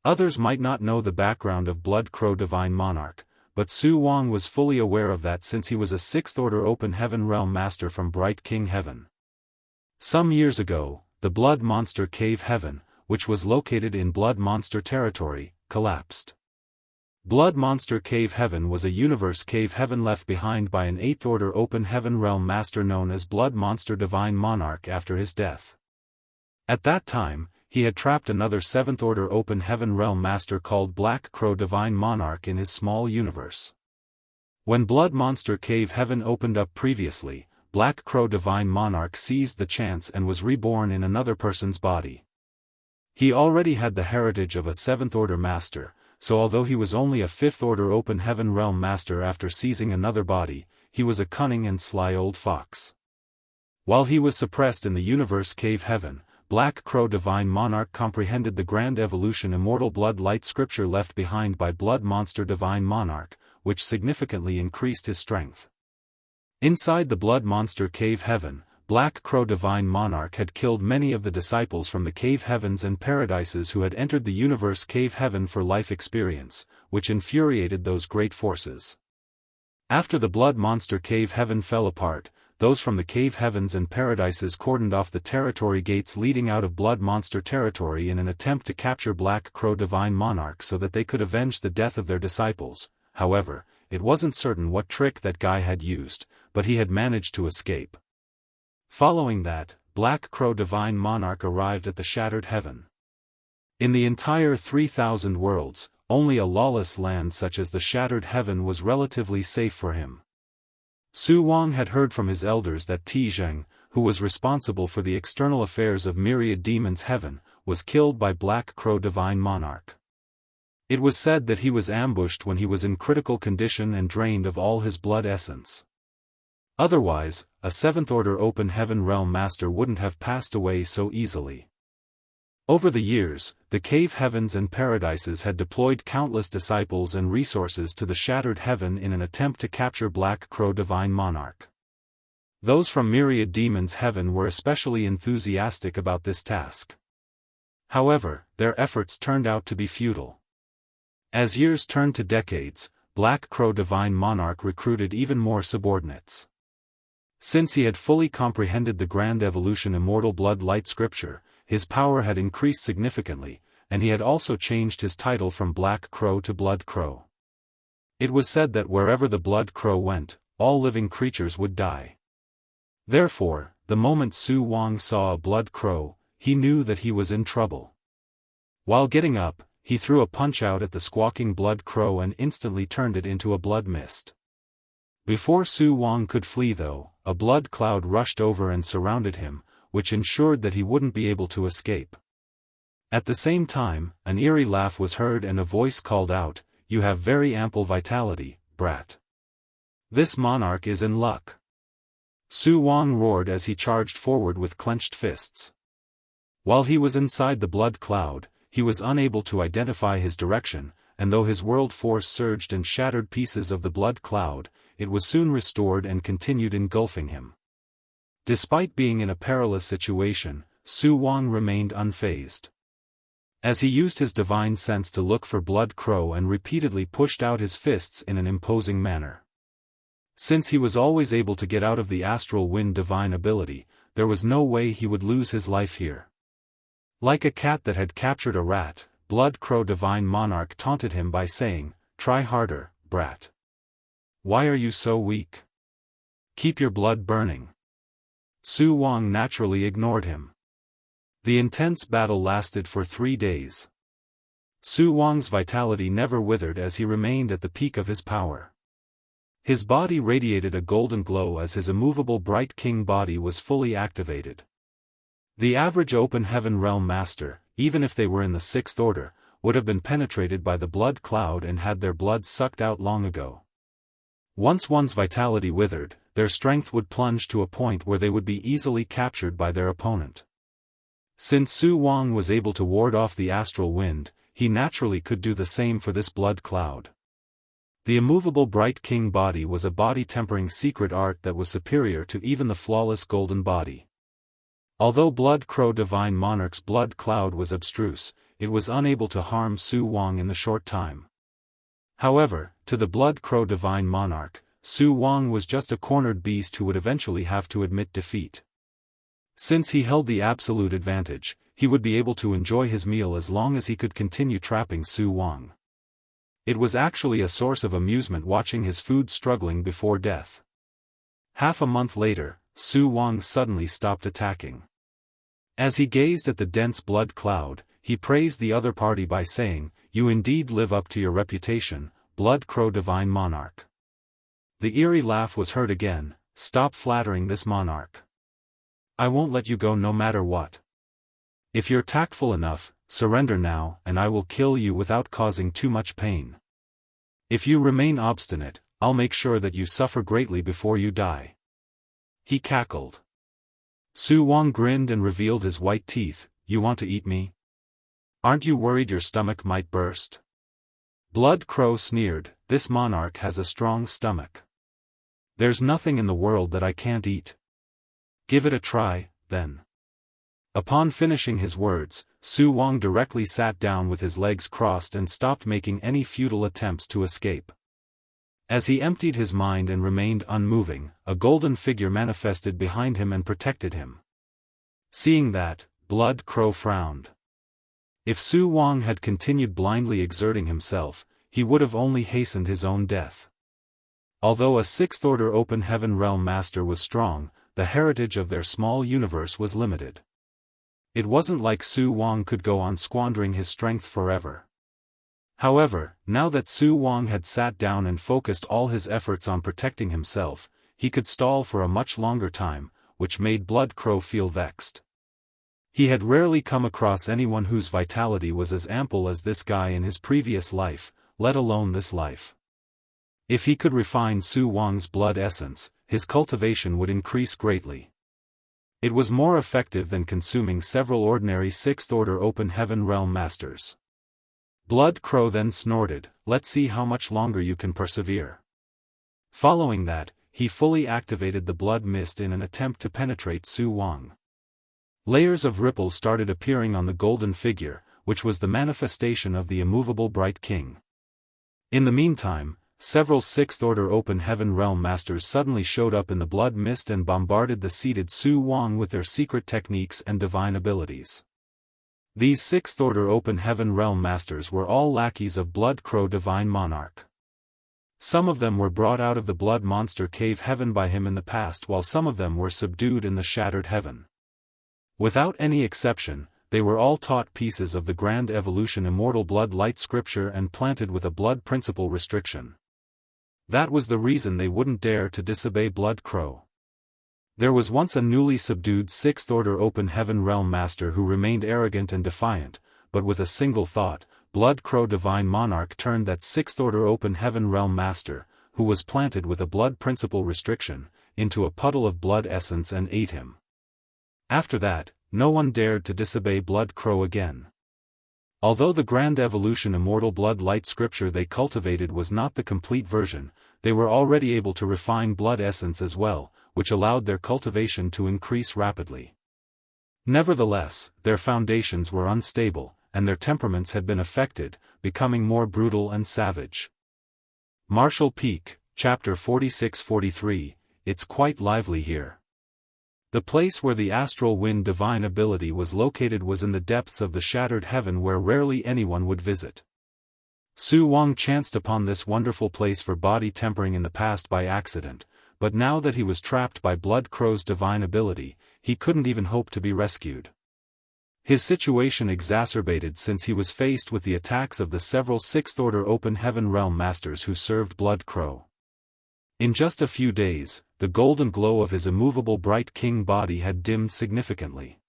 Others might not know the background of Blood Crow Divine Monarch, but Su Wang was fully aware of that since he was a sixth-order open heaven realm master from Bright King Heaven. Some years ago, the Blood Monster Cave Heaven, which was located in Blood Monster territory, collapsed. Blood Monster Cave Heaven was a universe cave heaven left behind by an 8th-order open heaven realm master known as Blood Monster Divine Monarch after his death. At that time, he had trapped another 7th-order open heaven realm master called Black Crow Divine Monarch in his small universe. When Blood Monster Cave Heaven opened up previously, Black Crow Divine Monarch seized the chance and was reborn in another person's body. He already had the heritage of a 7th-order master, so although he was only a 5th-order open heaven realm master after seizing another body, he was a cunning and sly old fox. While he was suppressed in the universe cave heaven, Black Crow Divine Monarch comprehended the grand evolution Immortal Blood Light scripture left behind by Blood Monster Divine Monarch, which significantly increased his strength. Inside the Blood Monster Cave Heaven, Black Crow Divine Monarch had killed many of the disciples from the cave heavens and paradises who had entered the universe cave heaven for life experience, which infuriated those great forces. After the Blood Monster Cave Heaven fell apart, those from the cave heavens and paradises cordoned off the territory gates leading out of Blood Monster territory in an attempt to capture Black Crow Divine Monarch so that they could avenge the death of their disciples. However, it wasn't certain what trick that guy had used, but he had managed to escape. Following that, Black Crow Divine Monarch arrived at the shattered heaven. In the entire 3,000 worlds, only a lawless land such as the shattered heaven was relatively safe for him. Su Wang had heard from his elders that Zheng, who was responsible for the external affairs of Myriad Demons Heaven, was killed by Black Crow Divine Monarch. It was said that he was ambushed when he was in critical condition and drained of all his blood essence. Otherwise, a 7th-order open heaven realm master wouldn't have passed away so easily. Over the years, the cave heavens and paradises had deployed countless disciples and resources to the shattered heaven in an attempt to capture Black Crow Divine Monarch. Those from Myriad Demons Heaven were especially enthusiastic about this task. However, their efforts turned out to be futile. As years turned to decades, Black Crow Divine Monarch recruited even more subordinates. Since he had fully comprehended the grand evolution Immortal Blood Light scripture, his power had increased significantly, and he had also changed his title from Black Crow to Blood Crow. It was said that wherever the Blood Crow went, all living creatures would die. Therefore, the moment Su Wang saw a blood crow, he knew that he was in trouble. While getting up, he threw a punch out at the squawking blood crow and instantly turned it into a blood mist. Before Su Wang could flee though, a blood cloud rushed over and surrounded him, which ensured that he wouldn't be able to escape. At the same time, an eerie laugh was heard and a voice called out, "You have very ample vitality, brat. This monarch is in luck." Su Wang roared as he charged forward with clenched fists. While he was inside the blood cloud, he was unable to identify his direction, and though his world force surged and shattered pieces of the blood cloud, it was soon restored and continued engulfing him. Despite being in a perilous situation, Su Wang remained unfazed. As he used his divine sense to look for blood crow and repeatedly pushed out his fists in an imposing manner. Since he was always able to get out of the astral wind divine ability, there was no way he would lose his life here. Like a cat that had captured a rat, Blood Crow Divine Monarch taunted him by saying, "Try harder, brat. Why are you so weak? Keep your blood burning." Su Wang naturally ignored him. The intense battle lasted for 3 days. Su Wang's vitality never withered as he remained at the peak of his power. His body radiated a golden glow as his immovable bright king body was fully activated. The average open heaven realm master, even if they were in the 6th order, would have been penetrated by the blood cloud and had their blood sucked out long ago. Once one's vitality withered, their strength would plunge to a point where they would be easily captured by their opponent. Since Su Wang was able to ward off the astral wind, he naturally could do the same for this blood cloud. The immovable bright king body was a body-tempering secret art that was superior to even the flawless golden body. Although Blood Crow Divine Monarch's blood cloud was abstruse, it was unable to harm Su Wang in the short time. However, to the Blood Crow Divine Monarch, Su Wang was just a cornered beast who would eventually have to admit defeat. Since he held the absolute advantage, he would be able to enjoy his meal as long as he could continue trapping Su Wang. It was actually a source of amusement watching his food struggling before death. Half a month later, Su Wang suddenly stopped attacking. As he gazed at the dense blood cloud, he praised the other party by saying, "You indeed live up to your reputation, Blood Crow Divine Monarch." The eerie laugh was heard again, "Stop flattering this monarch. I won't let you go no matter what. If you're tactful enough, surrender now and I will kill you without causing too much pain. If you remain obstinate, I'll make sure that you suffer greatly before you die." He cackled. Su Wang grinned and revealed his white teeth. "You want to eat me? Aren't you worried your stomach might burst?" Blood Crow sneered, "This monarch has a strong stomach. There's nothing in the world that I can't eat. Give it a try, then." Upon finishing his words, Su Wang directly sat down with his legs crossed and stopped making any futile attempts to escape. As he emptied his mind and remained unmoving, a golden figure manifested behind him and protected him. Seeing that, Blood Crow frowned. If Su Wang had continued blindly exerting himself, he would have only hastened his own death. Although a 6th order open heaven realm master was strong, the heritage of their small universe was limited. It wasn't like Su Wang could go on squandering his strength forever. However, now that Su Wang had sat down and focused all his efforts on protecting himself, he could stall for a much longer time, which made Blood Crow feel vexed. He had rarely come across anyone whose vitality was as ample as this guy in his previous life, let alone this life. If he could refine Su Wang's blood essence, his cultivation would increase greatly. It was more effective than consuming several ordinary 6th order open heaven realm masters. Blood Crow then snorted, "Let's see how much longer you can persevere." Following that, he fully activated the blood mist in an attempt to penetrate Su Wang. Layers of ripples started appearing on the golden figure, which was the manifestation of the immovable bright king. In the meantime, several 6th order open heaven realm masters suddenly showed up in the blood mist and bombarded the seated Su Wang with their secret techniques and divine abilities. These 6th order open heaven realm masters were all lackeys of Blood Crow Divine Monarch. Some of them were brought out of the blood monster cave heaven by him in the past, while some of them were subdued in the shattered heaven. Without any exception, they were all taught pieces of the grand evolution immortal blood light scripture and planted with a blood principle restriction. That was the reason they wouldn't dare to disobey Blood Crow. There was once a newly subdued 6th Order Open Heaven Realm Master who remained arrogant and defiant, but with a single thought, Blood Crow Divine Monarch turned that 6th Order Open Heaven Realm Master, who was planted with a blood principle restriction, into a puddle of blood essence and ate him. After that, no one dared to disobey Blood Crow again. Although the Grand Evolution Immortal Blood Light scripture they cultivated was not the complete version, they were already able to refine blood essence as well, which allowed their cultivation to increase rapidly. Nevertheless, their foundations were unstable, and their temperaments had been affected, becoming more brutal and savage. Martial Peak, Chapter 46-43, It's quite lively here. The place where the astral wind divine ability was located was in the depths of the shattered heaven where rarely anyone would visit. Su Wang chanced upon this wonderful place for body tempering in the past by accident, but now that he was trapped by Blood Crow's divine ability, he couldn't even hope to be rescued. His situation exacerbated since he was faced with the attacks of the several 6th Order Open Heaven Realm Masters who served Blood Crow. In just a few days, the golden glow of his immovable bright king body had dimmed significantly.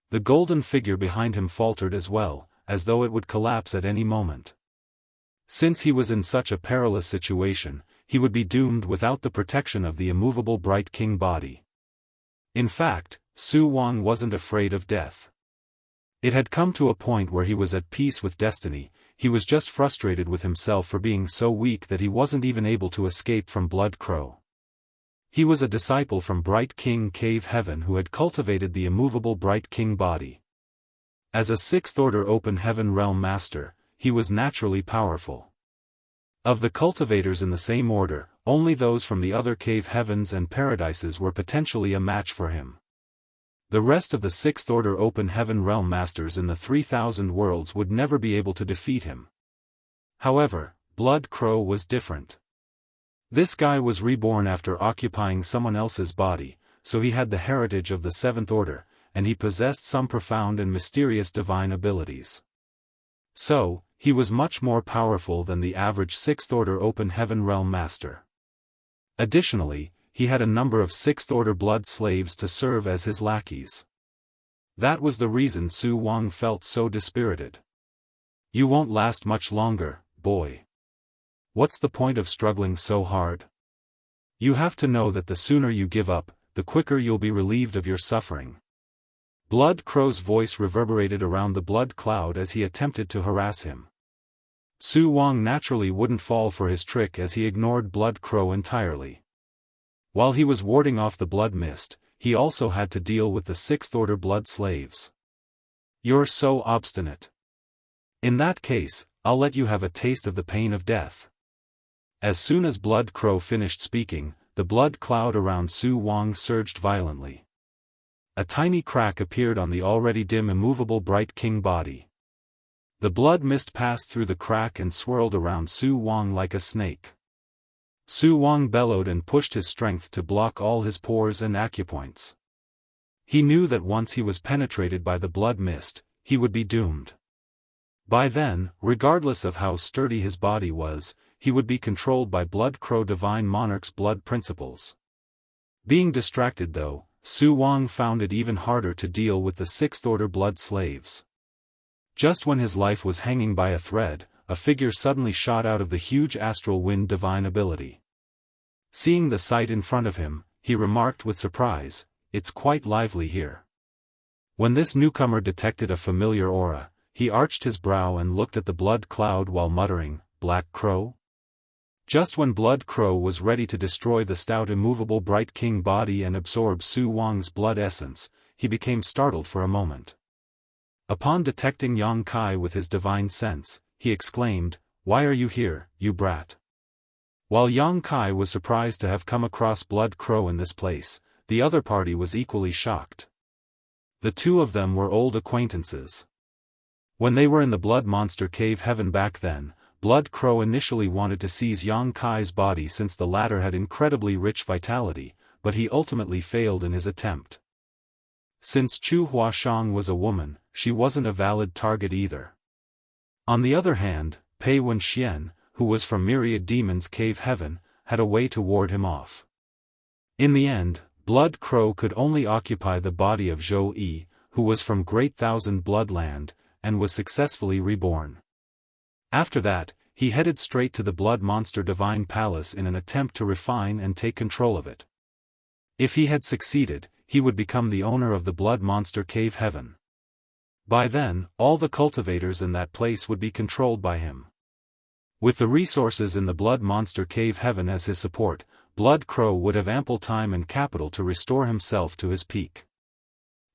The golden figure behind him faltered as well, as though it would collapse at any moment. Since he was in such a perilous situation, he would be doomed without the protection of the immovable bright king body. In fact, Su Wang wasn't afraid of death. It had come to a point where he was at peace with destiny. He was just frustrated with himself for being so weak that he wasn't even able to escape from Blood Crow. He was a disciple from Bright King Cave Heaven who had cultivated the immovable Bright King body. As a 6th Order Open Heaven Realm Master, he was naturally powerful. Of the cultivators in the same order, only those from the other cave heavens and paradises were potentially a match for him. The rest of the 6th Order Open Heaven Realm Masters in the 3,000 worlds would never be able to defeat him. However, Blood Crow was different. This guy was reborn after occupying someone else's body, so he had the heritage of the 7th Order, and he possessed some profound and mysterious divine abilities. So, he was much more powerful than the average 6th Order Open Heaven Realm Master. Additionally, he had a number of 6th Order blood slaves to serve as his lackeys. That was the reason Su Wang felt so dispirited. You won't last much longer, boy. What's the point of struggling so hard? You have to know that the sooner you give up, the quicker you'll be relieved of your suffering. Blood Crow's voice reverberated around the blood cloud as he attempted to harass him. Su Wang naturally wouldn't fall for his trick as he ignored Blood Crow entirely. While he was warding off the blood mist, he also had to deal with the 6th Order blood slaves. You're so obstinate. In that case, I'll let you have a taste of the pain of death. As soon as Blood Crow finished speaking, the blood cloud around Su Wang surged violently. A tiny crack appeared on the already dim immovable bright king body. The blood mist passed through the crack and swirled around Su Wang like a snake. Su Wang bellowed and pushed his strength to block all his pores and acupoints. He knew that once he was penetrated by the blood mist, he would be doomed. By then, regardless of how sturdy his body was, he would be controlled by Blood Crow Divine Monarch's blood principles. Being distracted though, Su Wang found it even harder to deal with the 6th Order blood slaves. Just when his life was hanging by a thread, a figure suddenly shot out of the huge astral wind divine ability. Seeing the sight in front of him, he remarked with surprise, "It's quite lively here." When this newcomer detected a familiar aura, he arched his brow and looked at the blood cloud while muttering, "Black Crow?" Just when Blood Crow was ready to destroy the stout immovable bright king body and absorb Su Wang's blood essence, he became startled for a moment. Upon detecting Yang Kai with his divine sense, he exclaimed, "Why are you here, you brat?" While Yang Kai was surprised to have come across Blood Crow in this place, the other party was equally shocked. The two of them were old acquaintances. When they were in the Blood Monster Cave Heaven back then, Blood Crow initially wanted to seize Yang Kai's body since the latter had incredibly rich vitality, but he ultimately failed in his attempt. Since Chu Huashang was a woman, she wasn't a valid target either. On the other hand, Pei Wenxian, who was from Myriad Demon's Cave Heaven, had a way to ward him off. In the end, Blood Crow could only occupy the body of Zhou Yi, who was from Great Thousand Bloodland, and was successfully reborn. After that, he headed straight to the Blood Monster Divine Palace in an attempt to refine and take control of it. If he had succeeded, he would become the owner of the Blood Monster Cave Heaven. By then, all the cultivators in that place would be controlled by him. With the resources in the Blood Monster Cave Heaven as his support, Blood Crow would have ample time and capital to restore himself to his peak.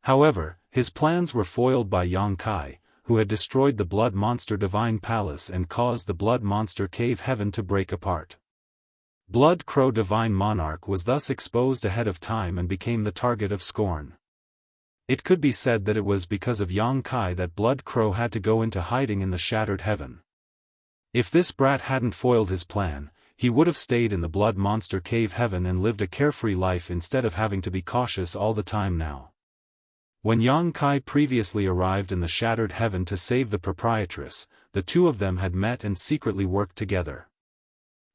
However, his plans were foiled by Yang Kai, who had destroyed the Blood Monster Divine Palace and caused the Blood Monster Cave Heaven to break apart. Blood Crow Divine Monarch was thus exposed ahead of time and became the target of scorn. It could be said that it was because of Yang Kai that Blood Crow had to go into hiding in the Shattered Heaven. If this brat hadn't foiled his plan, he would have stayed in the Blood Monster Cave Heaven and lived a carefree life instead of having to be cautious all the time now. When Yang Kai previously arrived in the Shattered Heaven to save the proprietress, the two of them had met and secretly worked together.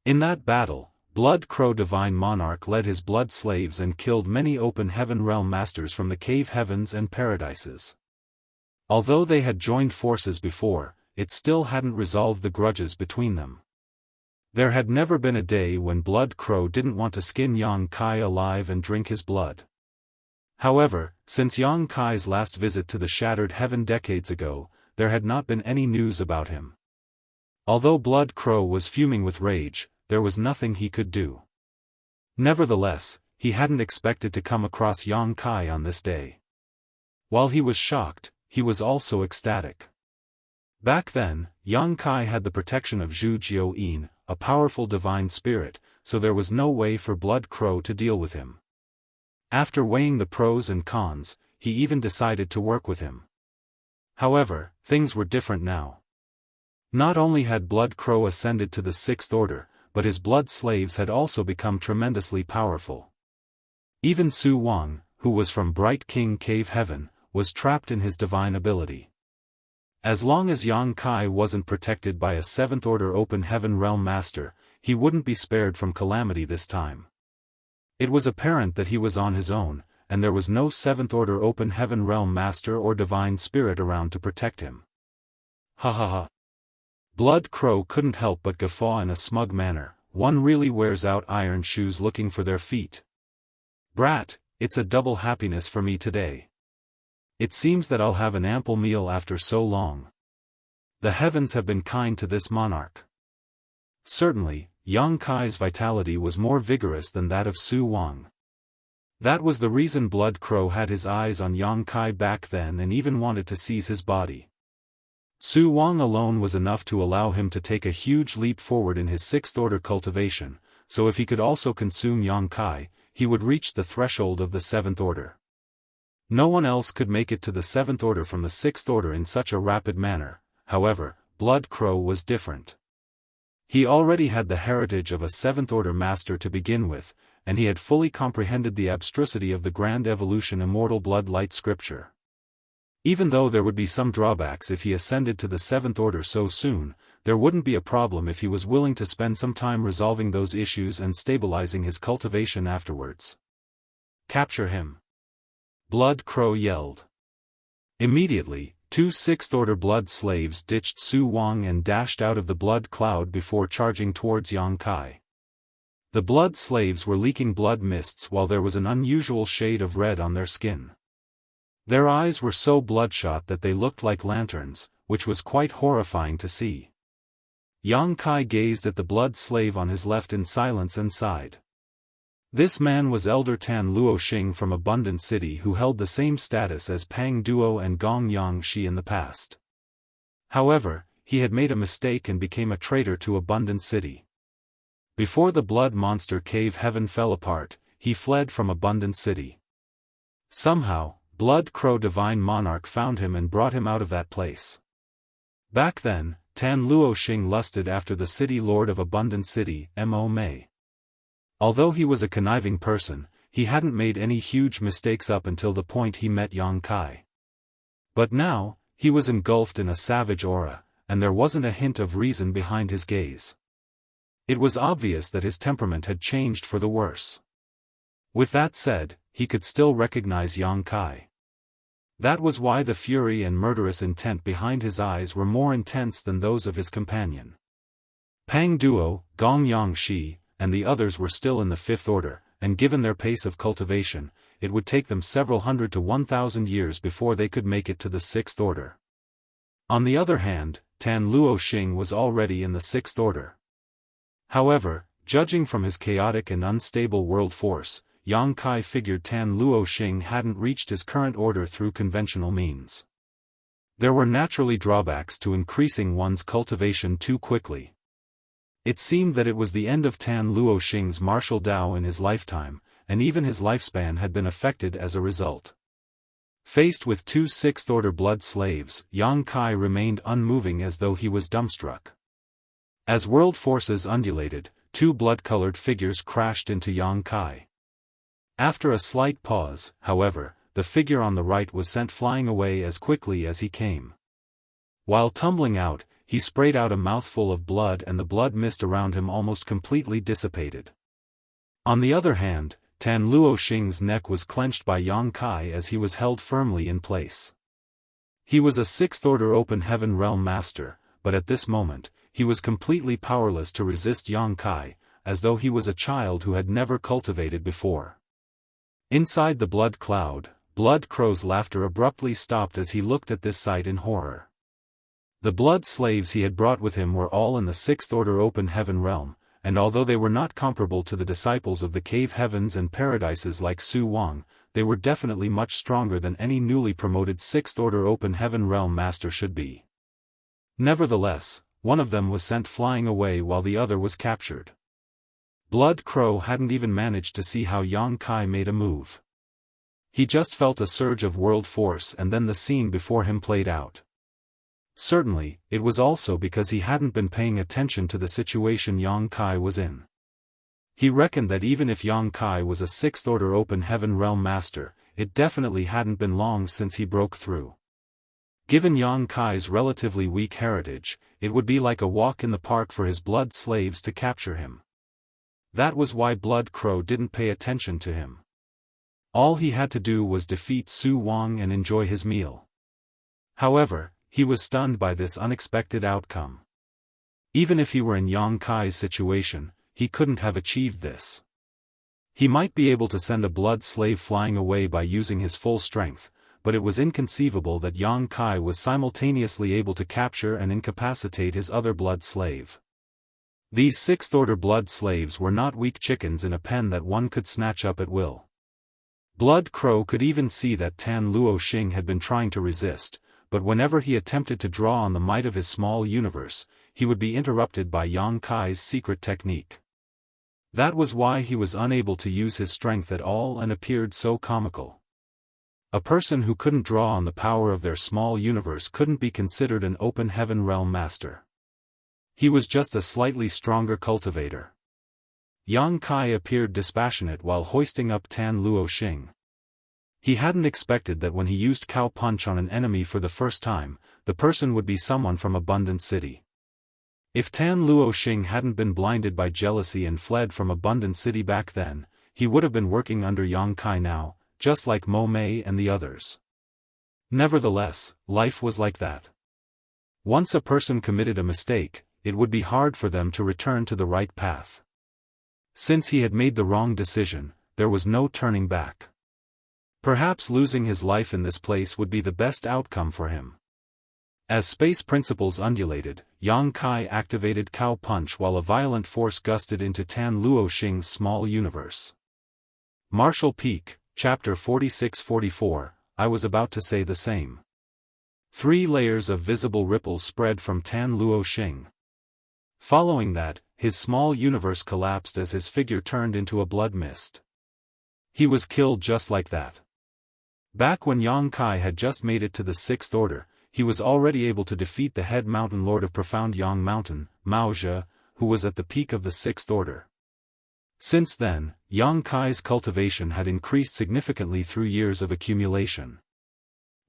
In that battle, Blood Crow Divine Monarch led his blood slaves and killed many open heaven realm masters from the cave heavens and paradises. Although they had joined forces before, it still hadn't resolved the grudges between them. There had never been a day when Blood Crow didn't want to skin Yang Kai alive and drink his blood. However, since Yang Kai's last visit to the Shattered Heaven decades ago, there had not been any news about him. Although Blood Crow was fuming with rage, there was nothing he could do. Nevertheless, he hadn't expected to come across Yang Kai on this day. While he was shocked, he was also ecstatic. Back then, Yang Kai had the protection of Zhu Jiuyin, a powerful divine spirit, so there was no way for Blood Crow to deal with him. After weighing the pros and cons, he even decided to work with him. However, things were different now. Not only had Blood Crow ascended to the Sixth Order, but his blood slaves had also become tremendously powerful. Even Su Wang, who was from Bright King Cave Heaven, was trapped in his divine ability. As long as Yang Kai wasn't protected by a Seventh Order Open Heaven Realm Master, he wouldn't be spared from calamity this time. It was apparent that he was on his own, and there was no Seventh Order Open Heaven Realm Master or Divine Spirit around to protect him. Ha ha ha. Blood Crow couldn't help but guffaw in a smug manner. One really wears out iron shoes looking for their feet. Brat, it's a double happiness for me today. It seems that I'll have an ample meal after so long. The heavens have been kind to this monarch. Certainly, Yang Kai's vitality was more vigorous than that of Su Wang. That was the reason Blood Crow had his eyes on Yang Kai back then and even wanted to seize his body. Su Wang alone was enough to allow him to take a huge leap forward in his Sixth Order cultivation, so if he could also consume Yang Kai, he would reach the threshold of the Seventh Order. No one else could make it to the Seventh Order from the Sixth Order in such a rapid manner. However, Blood Crow was different. He already had the heritage of a Seventh Order Master to begin with, and he had fully comprehended the abstrusity of the Grand Evolution Immortal Blood Light Scripture. Even though there would be some drawbacks if he ascended to the Seventh Order so soon, there wouldn't be a problem if he was willing to spend some time resolving those issues and stabilizing his cultivation afterwards. Capture him! Blood Crow yelled. Immediately, two Sixth Order blood slaves ditched Su Wang and dashed out of the blood cloud before charging towards Yang Kai. The blood slaves were leaking blood mists while there was an unusual shade of red on their skin. Their eyes were so bloodshot that they looked like lanterns, which was quite horrifying to see. Yang Kai gazed at the blood slave on his left in silence and sighed. This man was Elder Tan Luoxing from Abundant City, who held the same status as Pang Duo and Gong Yangshi in the past. However, he had made a mistake and became a traitor to Abundant City. Before the Blood Monster Cave Heaven fell apart, he fled from Abundant City. Somehow, Blood Crow Divine Monarch found him and brought him out of that place. Back then, Tan Luoxing lusted after the city lord of Abundant City, Mo Mei. Although he was a conniving person, he hadn't made any huge mistakes up until the point he met Yang Kai. But now, he was engulfed in a savage aura, and there wasn't a hint of reason behind his gaze. It was obvious that his temperament had changed for the worse. With that said, he could still recognize Yang Kai. That was why the fury and murderous intent behind his eyes were more intense than those of his companion. Pang Duo, Gong Yangshi, and the others were still in the Fifth Order, and given their pace of cultivation, it would take them several hundred to 1,000 years before they could make it to the Sixth Order. On the other hand, Tan Luoxing was already in the Sixth Order. However, judging from his chaotic and unstable world force, Yang Kai figured Tan Luoxing hadn't reached his current order through conventional means. There were naturally drawbacks to increasing one's cultivation too quickly. It seemed that it was the end of Tan Luoxing's martial Dao in his lifetime, and even his lifespan had been affected as a result. Faced with two Sixth-Order blood slaves, Yang Kai remained unmoving as though he was dumbstruck. As world forces undulated, two blood-colored figures crashed into Yang Kai. After a slight pause, however, the figure on the right was sent flying away as quickly as he came. While tumbling out, he sprayed out a mouthful of blood and the blood mist around him almost completely dissipated. On the other hand, Tan Luoxing's neck was clenched by Yang Kai as he was held firmly in place. He was a Sixth-Order Open Heaven Realm Master, but at this moment, he was completely powerless to resist Yang Kai, as though he was a child who had never cultivated before. Inside the blood cloud, Blood Crow's laughter abruptly stopped as he looked at this sight in horror. The blood slaves he had brought with him were all in the Sixth Order Open Heaven Realm, and although they were not comparable to the disciples of the Cave Heavens and Paradises like Su Wang, they were definitely much stronger than any newly promoted Sixth Order Open Heaven Realm Master should be. Nevertheless, one of them was sent flying away while the other was captured. Blood Crow hadn't even managed to see how Yang Kai made a move. He just felt a surge of world force and then the scene before him played out. Certainly, it was also because he hadn't been paying attention to the situation Yang Kai was in. He reckoned that even if Yang Kai was a Sixth Order Open Heaven Realm Master, it definitely hadn't been long since he broke through. Given Yang Kai's relatively weak heritage, it would be like a walk in the park for his blood slaves to capture him. That was why Blood Crow didn't pay attention to him. All he had to do was defeat Su Wang and enjoy his meal. However, he was stunned by this unexpected outcome. Even if he were in Yang Kai's situation, he couldn't have achieved this. He might be able to send a blood slave flying away by using his full strength, but it was inconceivable that Yang Kai was simultaneously able to capture and incapacitate his other blood slave. These Sixth-Order blood slaves were not weak chickens in a pen that one could snatch up at will. Blood Crow could even see that Tan Luoxing had been trying to resist, but whenever he attempted to draw on the might of his small universe, he would be interrupted by Yang Kai's secret technique. That was why he was unable to use his strength at all and appeared so comical. A person who couldn't draw on the power of their small universe couldn't be considered an Open Heaven Realm Master. He was just a slightly stronger cultivator. Yang Kai appeared dispassionate while hoisting up Tan Luoxing. He hadn't expected that when he used Cow Punch on an enemy for the first time, the person would be someone from Abundant City. If Tan Luoxing hadn't been blinded by jealousy and fled from Abundant City back then, he would have been working under Yang Kai now, just like Mo Mei and the others. Nevertheless, life was like that. Once a person committed a mistake, it would be hard for them to return to the right path. Since he had made the wrong decision, there was no turning back. Perhaps losing his life in this place would be the best outcome for him. As space principles undulated, Yang Kai activated Cow Punch while a violent force gusted into Tan Luoxing's small universe. Martial Peak, Chapter 46-44, I was about to say the same. 3 layers of visible ripples spread from Tan Luoxing. Following that, his small universe collapsed as his figure turned into a blood mist. He was killed just like that. Back when Yang Kai had just made it to the Sixth Order, he was already able to defeat the head mountain lord of Profound Yang Mountain, Maozhe, who was at the peak of the Sixth Order. Since then, Yang Kai's cultivation had increased significantly through years of accumulation.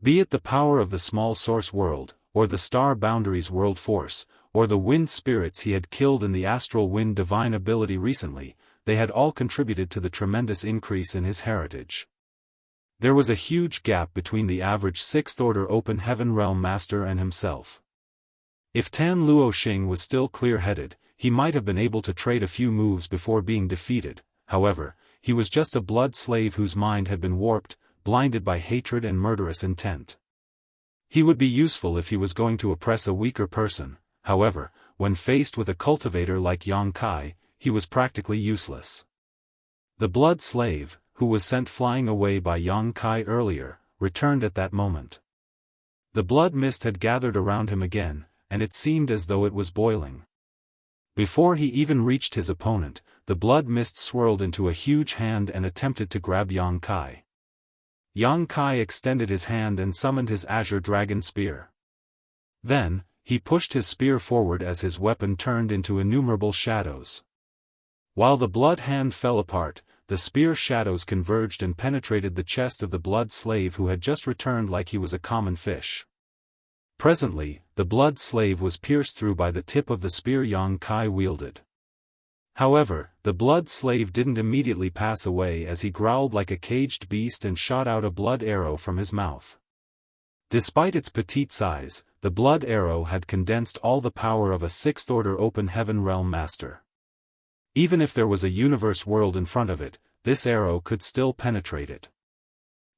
Be it the power of the small source world, or the star boundaries world force, or the wind spirits he had killed in the astral wind divine ability recently, they had all contributed to the tremendous increase in his heritage. There was a huge gap between the average Sixth Order Open Heaven Realm Master and himself. If Tan Luoxing was still clear-headed, he might have been able to trade a few moves before being defeated. However, he was just a blood slave whose mind had been warped, blinded by hatred and murderous intent. He would be useful if he was going to oppress a weaker person. However, when faced with a cultivator like Yang Kai, he was practically useless. The blood slave, who was sent flying away by Yang Kai earlier, returned at that moment. The blood mist had gathered around him again, and it seemed as though it was boiling. Before he even reached his opponent, the blood mist swirled into a huge hand and attempted to grab Yang Kai. Yang Kai extended his hand and summoned his azure dragon spear. Then, he pushed his spear forward as his weapon turned into innumerable shadows. While the blood hand fell apart, the spear shadows converged and penetrated the chest of the blood slave who had just returned like he was a common fish. Presently, the blood slave was pierced through by the tip of the spear Yang Kai wielded. However, the blood slave didn't immediately pass away as he growled like a caged beast and shot out a blood arrow from his mouth. Despite its petite size, the blood arrow had condensed all the power of a Sixth Order Open Heaven Realm Master. Even if there was a universe world in front of it, this arrow could still penetrate it.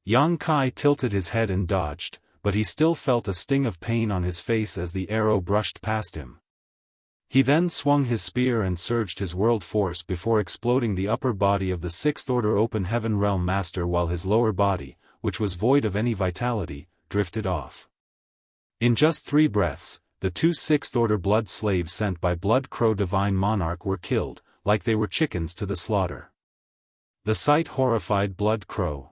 Yang Kai tilted his head and dodged, but he still felt a sting of pain on his face as the arrow brushed past him. He then swung his spear and surged his world force before exploding the upper body of the Sixth Order Open Heaven Realm Master while his lower body, which was void of any vitality, drifted off. In just 3 breaths, the 2 Sixth Order blood slaves sent by Blood Crow Divine Monarch were killed, like they were chickens to the slaughter. The sight horrified Blood Crow.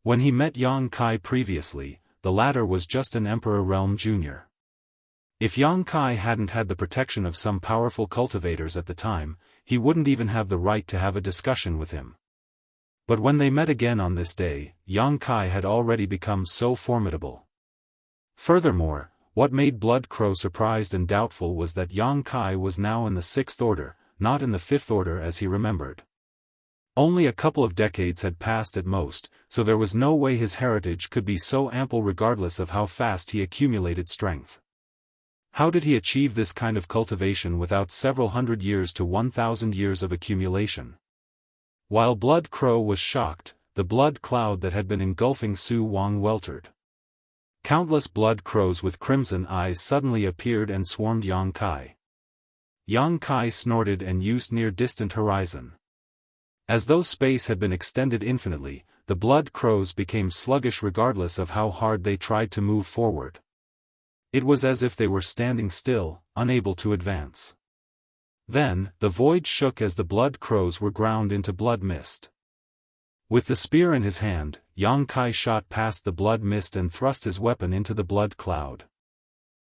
When he met Yang Kai previously, the latter was just an Emperor Realm Junior. If Yang Kai hadn't had the protection of some powerful cultivators at the time, he wouldn't even have the right to have a discussion with him. But when they met again on this day, Yang Kai had already become so formidable. Furthermore, what made Blood Crow surprised and doubtful was that Yang Kai was now in the Sixth Order, not in the Fifth Order as he remembered. Only a couple of decades had passed at most, so there was no way his heritage could be so ample regardless of how fast he accumulated strength. How did he achieve this kind of cultivation without several hundred years to 1,000 years of accumulation? While Blood Crow was shocked, the blood cloud that had been engulfing Su Wang weltered. Countless blood crows with crimson eyes suddenly appeared and swarmed Yang Kai. Yang Kai snorted and used near-distant horizon. As though space had been extended infinitely, the blood crows became sluggish regardless of how hard they tried to move forward. It was as if they were standing still, unable to advance. Then, the void shook as the blood crows were ground into blood mist. With the spear in his hand, Yang Kai shot past the blood mist and thrust his weapon into the blood cloud.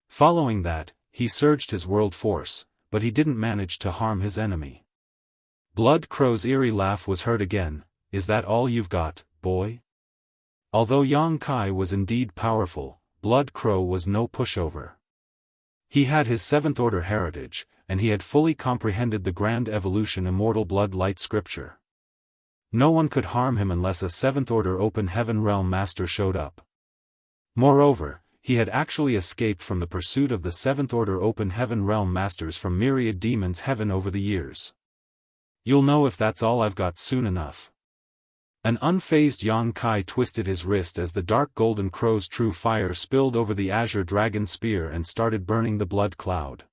Following that, he surged his world force, but he didn't manage to harm his enemy. Blood Crow's eerie laugh was heard again. Is that all you've got, boy? Although Yang Kai was indeed powerful, Blood Crow was no pushover. He had his Seventh Order heritage, and he had fully comprehended the grand evolution Immortal Blood Light scripture. No one could harm him unless a Seventh Order Open Heaven Realm Master showed up. Moreover, he had actually escaped from the pursuit of the Seventh Order Open Heaven Realm Masters from myriad demons heaven over the years. You'll know if that's all I've got soon enough. An unfazed Yang Kai twisted his wrist as the dark golden crow's true fire spilled over the azure dragon spear and started burning the blood cloud.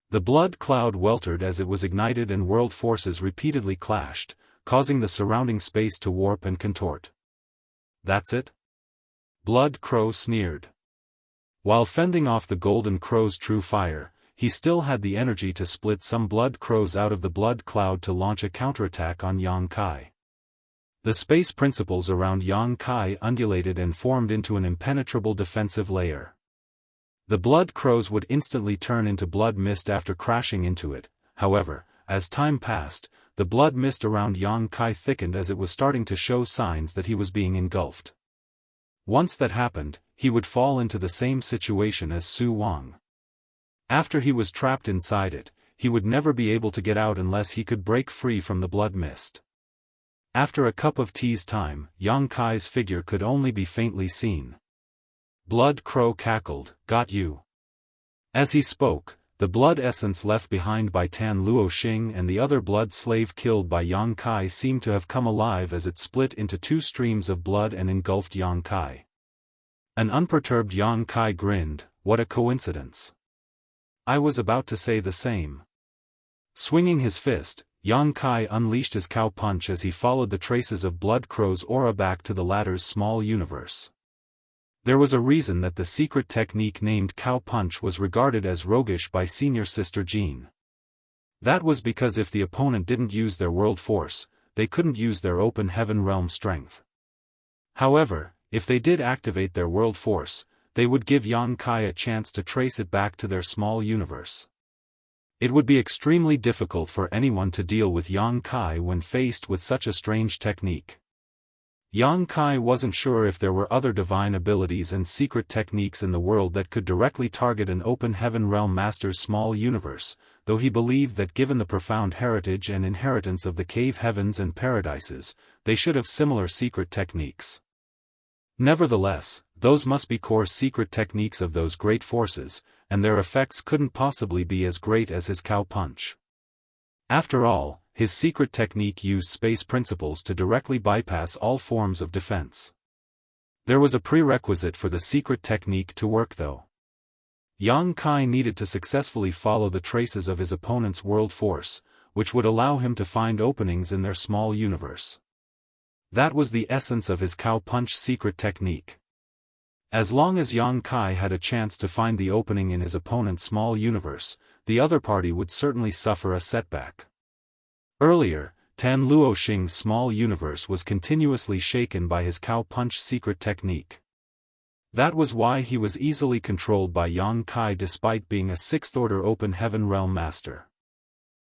The blood cloud weltered as it was ignited and world forces repeatedly clashed, causing the surrounding space to warp and contort. That's it? Blood Crow sneered. While fending off the golden crow's true fire, he still had the energy to split some blood crows out of the blood cloud to launch a counterattack on Yang Kai. The space principles around Yang Kai undulated and formed into an impenetrable defensive layer. The blood crows would instantly turn into blood mist after crashing into it. However, as time passed, the blood mist around Yang Kai thickened as it was starting to show signs that he was being engulfed. Once that happened, he would fall into the same situation as Su Wang. After he was trapped inside it, he would never be able to get out unless he could break free from the blood mist. After a cup of tea's time, Yang Kai's figure could only be faintly seen. Blood Crow cackled, "Got you." As he spoke, the blood essence left behind by Tan Luoxing and the other blood slave killed by Yang Kai seemed to have come alive as it split into two streams of blood and engulfed Yang Kai. An unperturbed Yang Kai grinned, "What a coincidence. I was about to say the same." Swinging his fist, Yang Kai unleashed his cow punch as he followed the traces of Blood Crow's aura back to the latter's small universe. There was a reason that the secret technique named Cow Punch was regarded as roguish by senior sister Jean. That was because if the opponent didn't use their world force, they couldn't use their open heaven realm strength. However, if they did activate their world force, they would give Yang Kai a chance to trace it back to their small universe. It would be extremely difficult for anyone to deal with Yang Kai when faced with such a strange technique. Yang Kai wasn't sure if there were other divine abilities and secret techniques in the world that could directly target an open heaven realm master's small universe, though he believed that given the profound heritage and inheritance of the cave heavens and paradises, they should have similar secret techniques. Nevertheless, those must be core secret techniques of those great forces, and their effects couldn't possibly be as great as his cow punch. After all, his secret technique used space principles to directly bypass all forms of defense. There was a prerequisite for the secret technique to work though. Yang Kai needed to successfully follow the traces of his opponent's world force, which would allow him to find openings in their small universe. That was the essence of his cow punch secret technique. As long as Yang Kai had a chance to find the opening in his opponent's small universe, the other party would certainly suffer a setback. Earlier, Tan Luoxing's small universe was continuously shaken by his cow punch secret technique. That was why he was easily controlled by Yang Kai despite being a sixth-order open heaven realm master.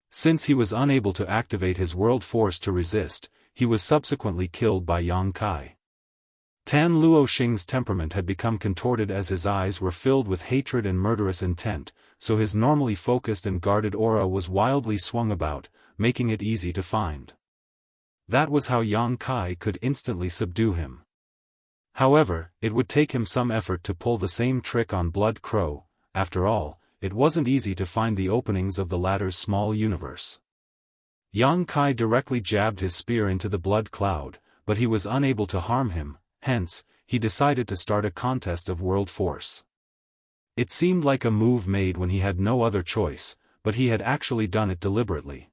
Since he was unable to activate his world force to resist, he was subsequently killed by Yang Kai. Tan Luoxing's temperament had become contorted as his eyes were filled with hatred and murderous intent, so his normally focused and guarded aura was wildly swung about, making it easy to find. That was how Yang Kai could instantly subdue him. However, it would take him some effort to pull the same trick on Blood Crow. After all, it wasn't easy to find the openings of the latter's small universe. Yang Kai directly jabbed his spear into the blood cloud, but he was unable to harm him, hence, he decided to start a contest of world force. It seemed like a move made when he had no other choice, but he had actually done it deliberately.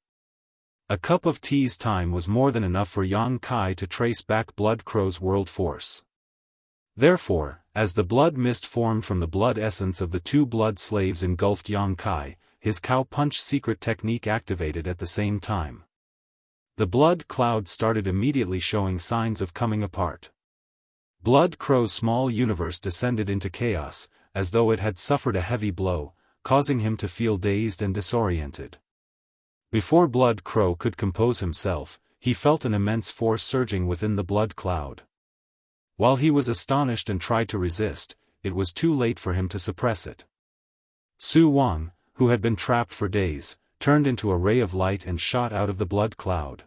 A cup of tea's time was more than enough for Yang Kai to trace back Blood Crow's world force. Therefore, as the blood mist formed from the blood essence of the two blood slaves engulfed Yang Kai, his cow punch secret technique activated at the same time. The blood cloud started immediately showing signs of coming apart. Blood Crow's small universe descended into chaos, as though it had suffered a heavy blow, causing him to feel dazed and disoriented. Before Blood Crow could compose himself, he felt an immense force surging within the blood cloud. While he was astonished and tried to resist, it was too late for him to suppress it. Su Wang, who had been trapped for days, turned into a ray of light and shot out of the blood cloud.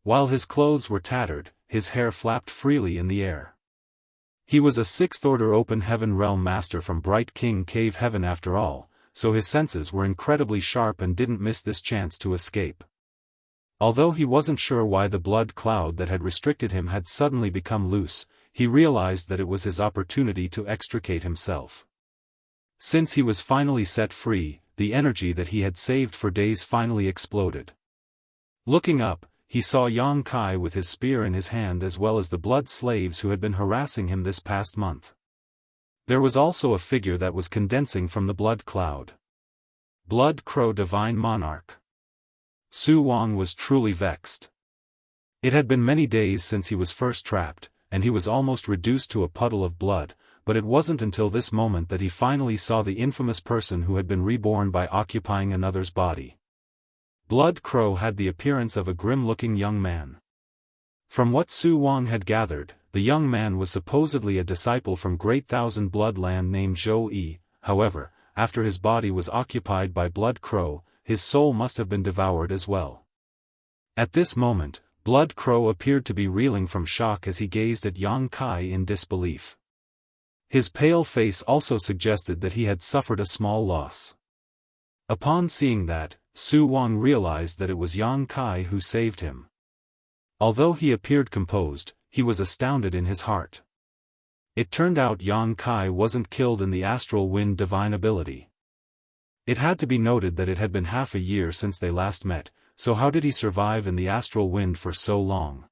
While his clothes were tattered, his hair flapped freely in the air. He was a sixth-order open heaven realm master from Bright King Cave Heaven after all, so his senses were incredibly sharp and didn't miss this chance to escape. Although he wasn't sure why the blood cloud that had restricted him had suddenly become loose, he realized that it was his opportunity to extricate himself. Since he was finally set free, the energy that he had saved for days finally exploded. Looking up, he saw Yang Kai with his spear in his hand as well as the blood slaves who had been harassing him this past month. There was also a figure that was condensing from the blood cloud. Blood Crow Divine Monarch. Su Wang was truly vexed. It had been many days since he was first trapped, and he was almost reduced to a puddle of blood, but it wasn't until this moment that he finally saw the infamous person who had been reborn by occupying another's body. Blood Crow had the appearance of a grim-looking young man. From what Su Wang had gathered, the young man was supposedly a disciple from Great Thousand Blood Land named Zhou Yi. However, after his body was occupied by Blood Crow, his soul must have been devoured as well. At this moment, Blood Crow appeared to be reeling from shock as he gazed at Yang Kai in disbelief. His pale face also suggested that he had suffered a small loss. Upon seeing that, Su Wang realized that it was Yang Kai who saved him. Although he appeared composed, he was astounded in his heart. It turned out Yang Kai wasn't killed in the astral wind divine ability. It had to be noted that it had been half a year since they last met, so how did he survive in the astral wind for so long?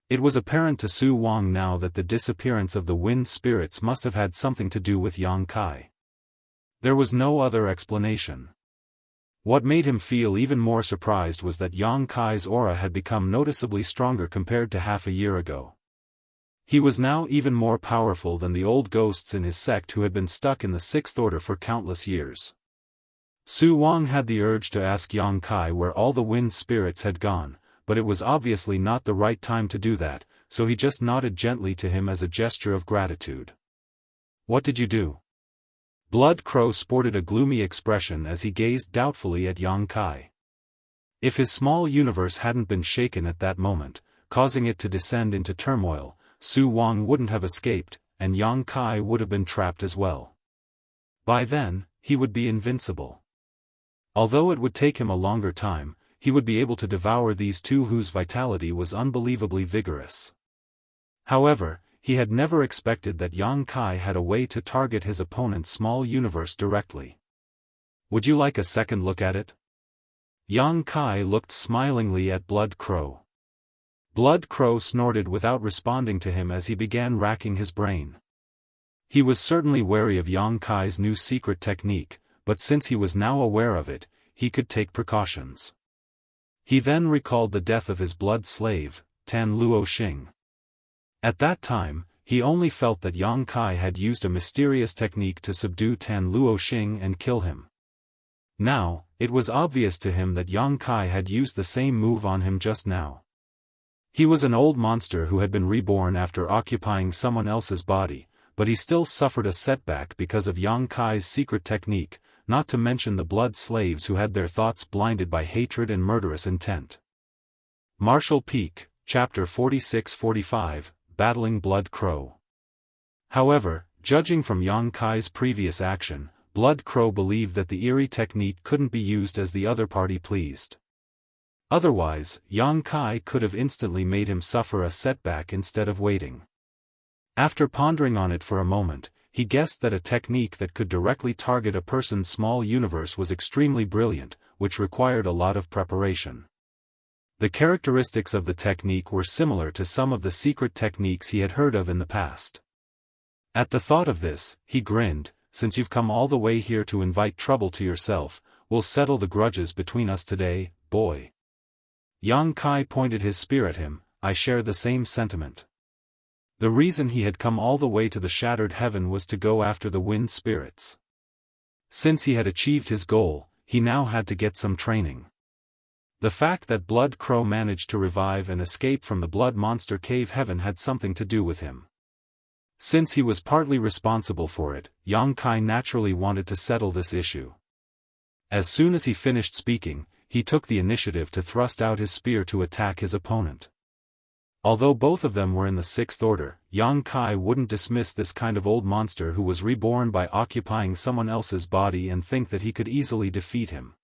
It was apparent to Su Wang now that the disappearance of the wind spirits must have had something to do with Yang Kai. There was no other explanation. What made him feel even more surprised was that Yang Kai's aura had become noticeably stronger compared to half a year ago. He was now even more powerful than the old ghosts in his sect who had been stuck in the Sixth Order for countless years. Su Wang had the urge to ask Yang Kai where all the wind spirits had gone, but it was obviously not the right time to do that, so he just nodded gently to him as a gesture of gratitude. "What did you do?" Blood Crow sported a gloomy expression as he gazed doubtfully at Yang Kai. If his small universe hadn't been shaken at that moment, causing it to descend into turmoil, Su Wang wouldn't have escaped, and Yang Kai would have been trapped as well. By then, he would be invincible. Although it would take him a longer time, he would be able to devour these two whose vitality was unbelievably vigorous. However, he had never expected that Yang Kai had a way to target his opponent's small universe directly. "Would you like a second look at it?" Yang Kai looked smilingly at Blood Crow. Blood Crow snorted without responding to him as he began racking his brain. He was certainly wary of Yang Kai's new secret technique, but since he was now aware of it, he could take precautions. He then recalled the death of his blood slave, Tan Luo Xing. At that time, he only felt that Yang Kai had used a mysterious technique to subdue Tan Luo Xing and kill him. Now, it was obvious to him that Yang Kai had used the same move on him just now. He was an old monster who had been reborn after occupying someone else's body, but he still suffered a setback because of Yang Kai's secret technique, not to mention the blood slaves who had their thoughts blinded by hatred and murderous intent. Martial Peak, Chapter 46-45, Battling Blood Crow. However, judging from Yang Kai's previous action, Blood Crow believed that the eerie technique couldn't be used as the other party pleased. Otherwise, Yang Kai could have instantly made him suffer a setback instead of waiting. After pondering on it for a moment, he guessed that a technique that could directly target a person's small universe was extremely brilliant, which required a lot of preparation. The characteristics of the technique were similar to some of the secret techniques he had heard of in the past. At the thought of this, he grinned. "Since you've come all the way here to invite trouble to yourself, we'll settle the grudges between us today, boy." Yang Kai pointed his spear at him. "I share the same sentiment." The reason he had come all the way to the Shattered Heaven was to go after the wind spirits. Since he had achieved his goal, he now had to get some training. The fact that Blood Crow managed to revive and escape from the Blood Monster Cave Heaven had something to do with him. Since he was partly responsible for it, Yang Kai naturally wanted to settle this issue. As soon as he finished speaking, he took the initiative to thrust out his spear to attack his opponent. Although both of them were in the Sixth Order, Yang Kai wouldn't dismiss this kind of old monster who was reborn by occupying someone else's body and think that he could easily defeat him.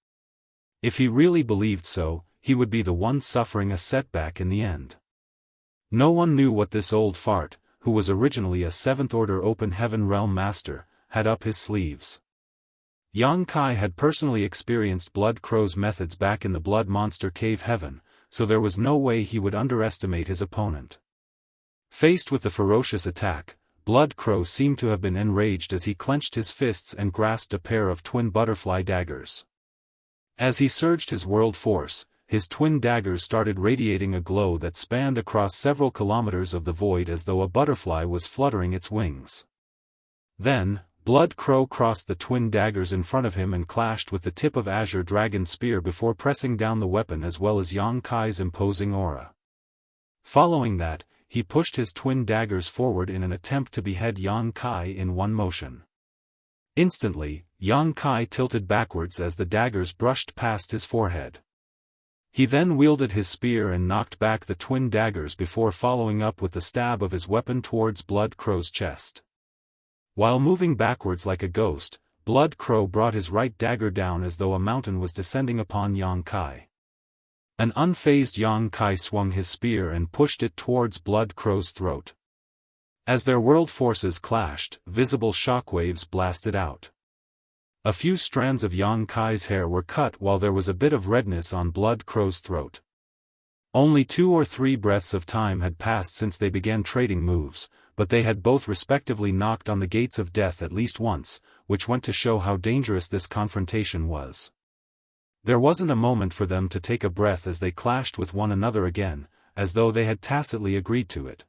If he really believed so, he would be the one suffering a setback in the end. No one knew what this old fart, who was originally a Seventh Order Open Heaven Realm Master, had up his sleeves. Yang Kai had personally experienced Blood Crow's methods back in the Blood Monster Cave Heaven, so there was no way he would underestimate his opponent. Faced with the ferocious attack, Blood Crow seemed to have been enraged as he clenched his fists and grasped a pair of twin butterfly daggers. As he surged his world force, his twin daggers started radiating a glow that spanned across several kilometers of the void as though a butterfly was fluttering its wings. Then, Blood Crow crossed the twin daggers in front of him and clashed with the tip of Azure Dragon's spear before pressing down the weapon as well as Yang Kai's imposing aura. Following that, he pushed his twin daggers forward in an attempt to behead Yang Kai in one motion. Instantly, Yang Kai tilted backwards as the daggers brushed past his forehead. He then wielded his spear and knocked back the twin daggers before following up with the stab of his weapon towards Blood Crow's chest. While moving backwards like a ghost, Blood Crow brought his right dagger down as though a mountain was descending upon Yang Kai. An unfazed Yang Kai swung his spear and pushed it towards Blood Crow's throat. As their world forces clashed, visible shockwaves blasted out. A few strands of Yang Kai's hair were cut while there was a bit of redness on Blood Crow's throat. Only 2 or 3 breaths of time had passed since they began trading moves, but they had both respectively knocked on the gates of death at least once, which went to show how dangerous this confrontation was. There wasn't a moment for them to take a breath as they clashed with one another again, as though they had tacitly agreed to it.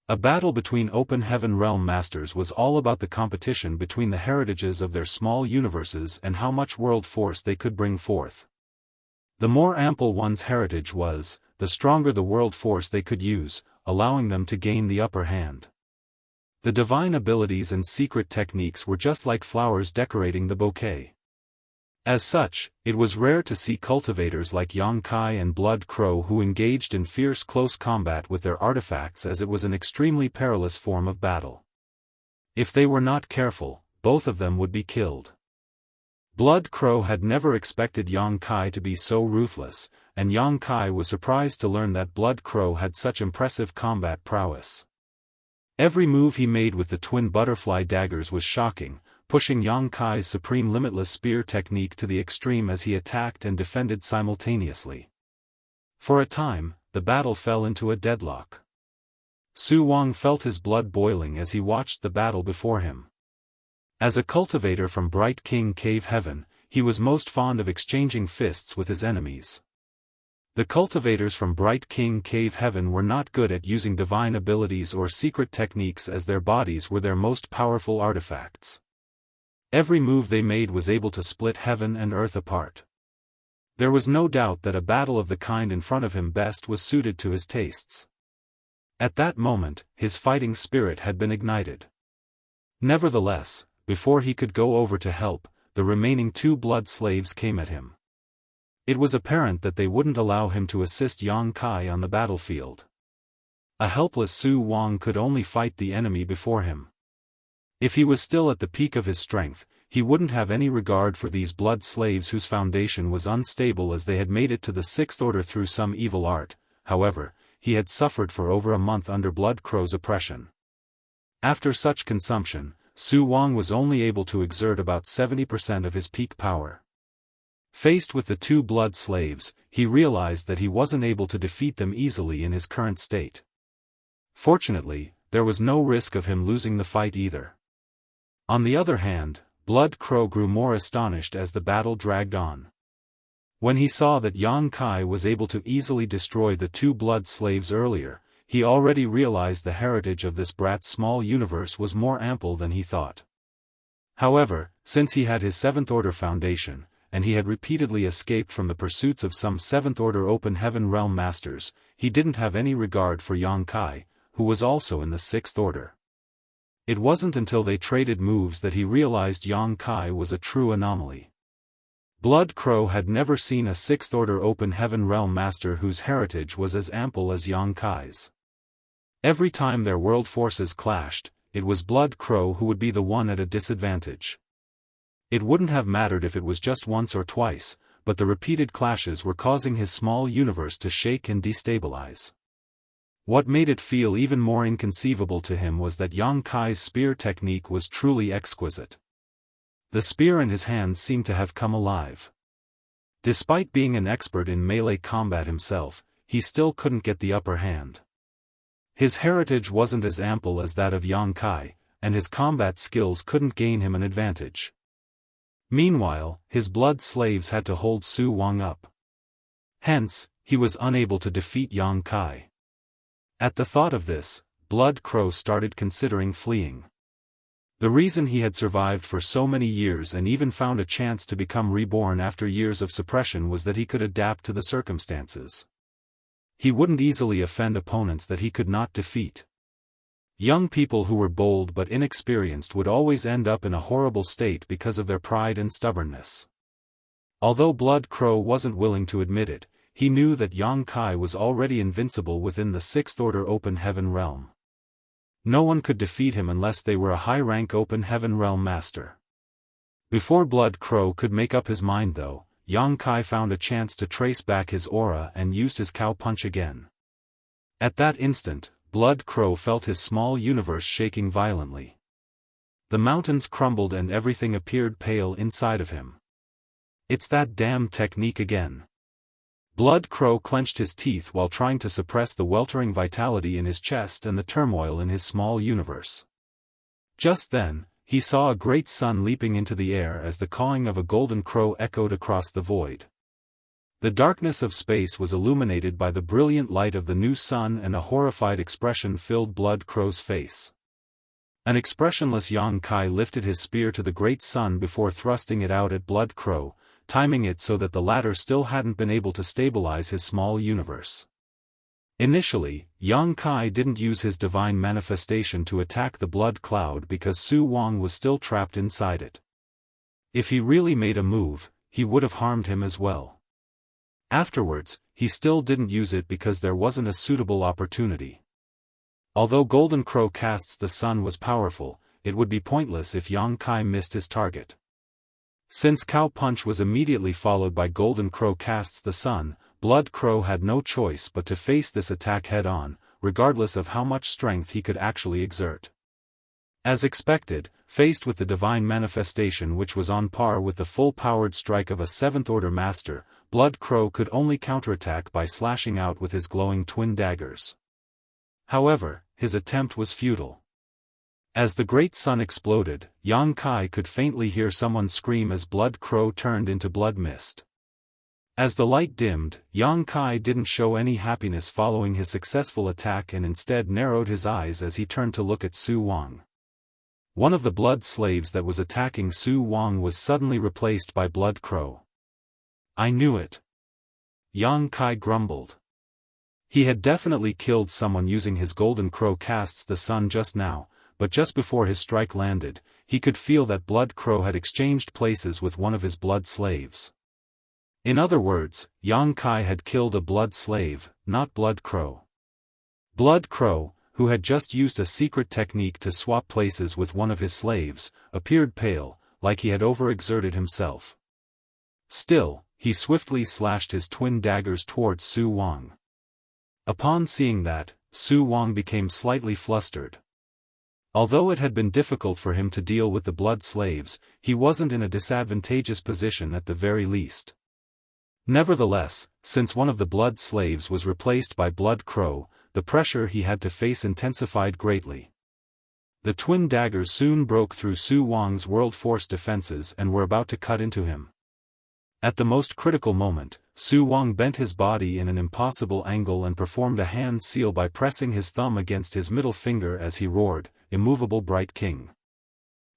A battle between Open Heaven Realm Masters was all about the competition between the heritages of their small universes and how much world force they could bring forth. The more ample one's heritage was, the stronger the world force they could use, allowing them to gain the upper hand. The divine abilities and secret techniques were just like flowers decorating the bouquet. As such, it was rare to see cultivators like Yang Kai and Blood Crow who engaged in fierce close combat with their artifacts, as it was an extremely perilous form of battle. If they were not careful, both of them would be killed. Blood Crow had never expected Yang Kai to be so ruthless, and Yang Kai was surprised to learn that Blood Crow had such impressive combat prowess. Every move he made with the twin butterfly daggers was shocking, pushing Yang Kai's supreme limitless spear technique to the extreme as he attacked and defended simultaneously. For a time, the battle fell into a deadlock. Su Wang felt his blood boiling as he watched the battle before him. As a cultivator from Bright King Cave Heaven, he was most fond of exchanging fists with his enemies. The cultivators from Bright King Cave Heaven were not good at using divine abilities or secret techniques, as their bodies were their most powerful artifacts. Every move they made was able to split heaven and earth apart. There was no doubt that a battle of the kind in front of him best was suited to his tastes. At that moment, his fighting spirit had been ignited. Nevertheless, before he could go over to help, the remaining 2 blood slaves came at him. It was apparent that they wouldn't allow him to assist Yang Kai on the battlefield. A helpless Su Wang could only fight the enemy before him. If he was still at the peak of his strength, he wouldn't have any regard for these blood slaves whose foundation was unstable, as they had made it to the 6th order through some evil art. However, he had suffered for over a month under Blood Crow's oppression. After such consumption, Su Wang was only able to exert about 70% of his peak power. Faced with the 2 blood slaves, he realized that he wasn't able to defeat them easily in his current state. Fortunately, there was no risk of him losing the fight either. On the other hand, Blood Crow grew more astonished as the battle dragged on. When he saw that Yang Kai was able to easily destroy the 2 blood slaves earlier, he already realized the heritage of this brat's small universe was more ample than he thought. However, since he had his 7th order foundation, and he had repeatedly escaped from the pursuits of some 7th order Open Heaven Realm Masters, he didn't have any regard for Yang Kai, who was also in the 6th order. It wasn't until they traded moves that he realized Yang Kai was a true anomaly. Blood Crow had never seen a 6th order Open Heaven Realm Master whose heritage was as ample as Yang Kai's. Every time their world forces clashed, it was Blood Crow who would be the one at a disadvantage. It wouldn't have mattered if it was just once or twice, but the repeated clashes were causing his small universe to shake and destabilize. What made it feel even more inconceivable to him was that Yang Kai's spear technique was truly exquisite. The spear in his hands seemed to have come alive. Despite being an expert in melee combat himself, he still couldn't get the upper hand. His heritage wasn't as ample as that of Yang Kai, and his combat skills couldn't gain him an advantage. Meanwhile, his blood slaves had to hold Su Wang up. Hence, he was unable to defeat Yang Kai. At the thought of this, Blood Crow started considering fleeing. The reason he had survived for so many years and even found a chance to become reborn after years of suppression was that he could adapt to the circumstances. He wouldn't easily offend opponents that he could not defeat. Young people who were bold but inexperienced would always end up in a horrible state because of their pride and stubbornness. Although Blood Crow wasn't willing to admit it, he knew that Yang Kai was already invincible within the Sixth Order Open Heaven realm. No one could defeat him unless they were a high-rank Open Heaven realm master. Before Blood Crow could make up his mind though, Yang Kai found a chance to trace back his aura and used his cow punch again. At that instant, Blood Crow felt his small universe shaking violently. The mountains crumbled and everything appeared pale inside of him. It's that damn technique again. Blood Crow clenched his teeth while trying to suppress the weltering vitality in his chest and the turmoil in his small universe. Just then, he saw a great sun leaping into the air as the cawing of a golden crow echoed across the void. The darkness of space was illuminated by the brilliant light of the new sun, and a horrified expression filled Blood Crow's face. An expressionless Yang Kai lifted his spear to the great sun before thrusting it out at Blood Crow, timing it so that the latter still hadn't been able to stabilize his small universe. Initially, Yang Kai didn't use his divine manifestation to attack the blood cloud because Su Wang was still trapped inside it. If he really made a move, he would have harmed him as well. Afterwards, he still didn't use it because there wasn't a suitable opportunity. Although Golden Crow casts the sun was powerful, it would be pointless if Yang Kai missed his target. Since Cow Punch was immediately followed by Golden Crow casts the sun, Blood Crow had no choice but to face this attack head-on, regardless of how much strength he could actually exert. As expected, faced with the divine manifestation which was on par with the full-powered strike of a Seventh Order Master, Blood Crow could only counterattack by slashing out with his glowing twin daggers. However, his attempt was futile. As the great sun exploded, Yang Kai could faintly hear someone scream as Blood Crow turned into blood mist. As the light dimmed, Yang Kai didn't show any happiness following his successful attack and instead narrowed his eyes as he turned to look at Su Wang. One of the blood slaves that was attacking Su Wang was suddenly replaced by Blood Crow. I knew it. Yang Kai grumbled. He had definitely killed someone using his Golden Crow casts the sun just now, but just before his strike landed, he could feel that Blood Crow had exchanged places with one of his blood slaves. In other words, Yang Kai had killed a blood slave, not Blood Crow. Blood Crow, who had just used a secret technique to swap places with one of his slaves, appeared pale, like he had overexerted himself. Still, he swiftly slashed his twin daggers towards Su Wang. Upon seeing that, Su Wang became slightly flustered. Although it had been difficult for him to deal with the blood slaves, he wasn't in a disadvantageous position at the very least. Nevertheless, since one of the blood slaves was replaced by Blood Crow, the pressure he had to face intensified greatly. The twin daggers soon broke through Su Wang's world force defenses and were about to cut into him. At the most critical moment, Su Wang bent his body in an impossible angle and performed a hand seal by pressing his thumb against his middle finger as he roared, "Immovable Bright King."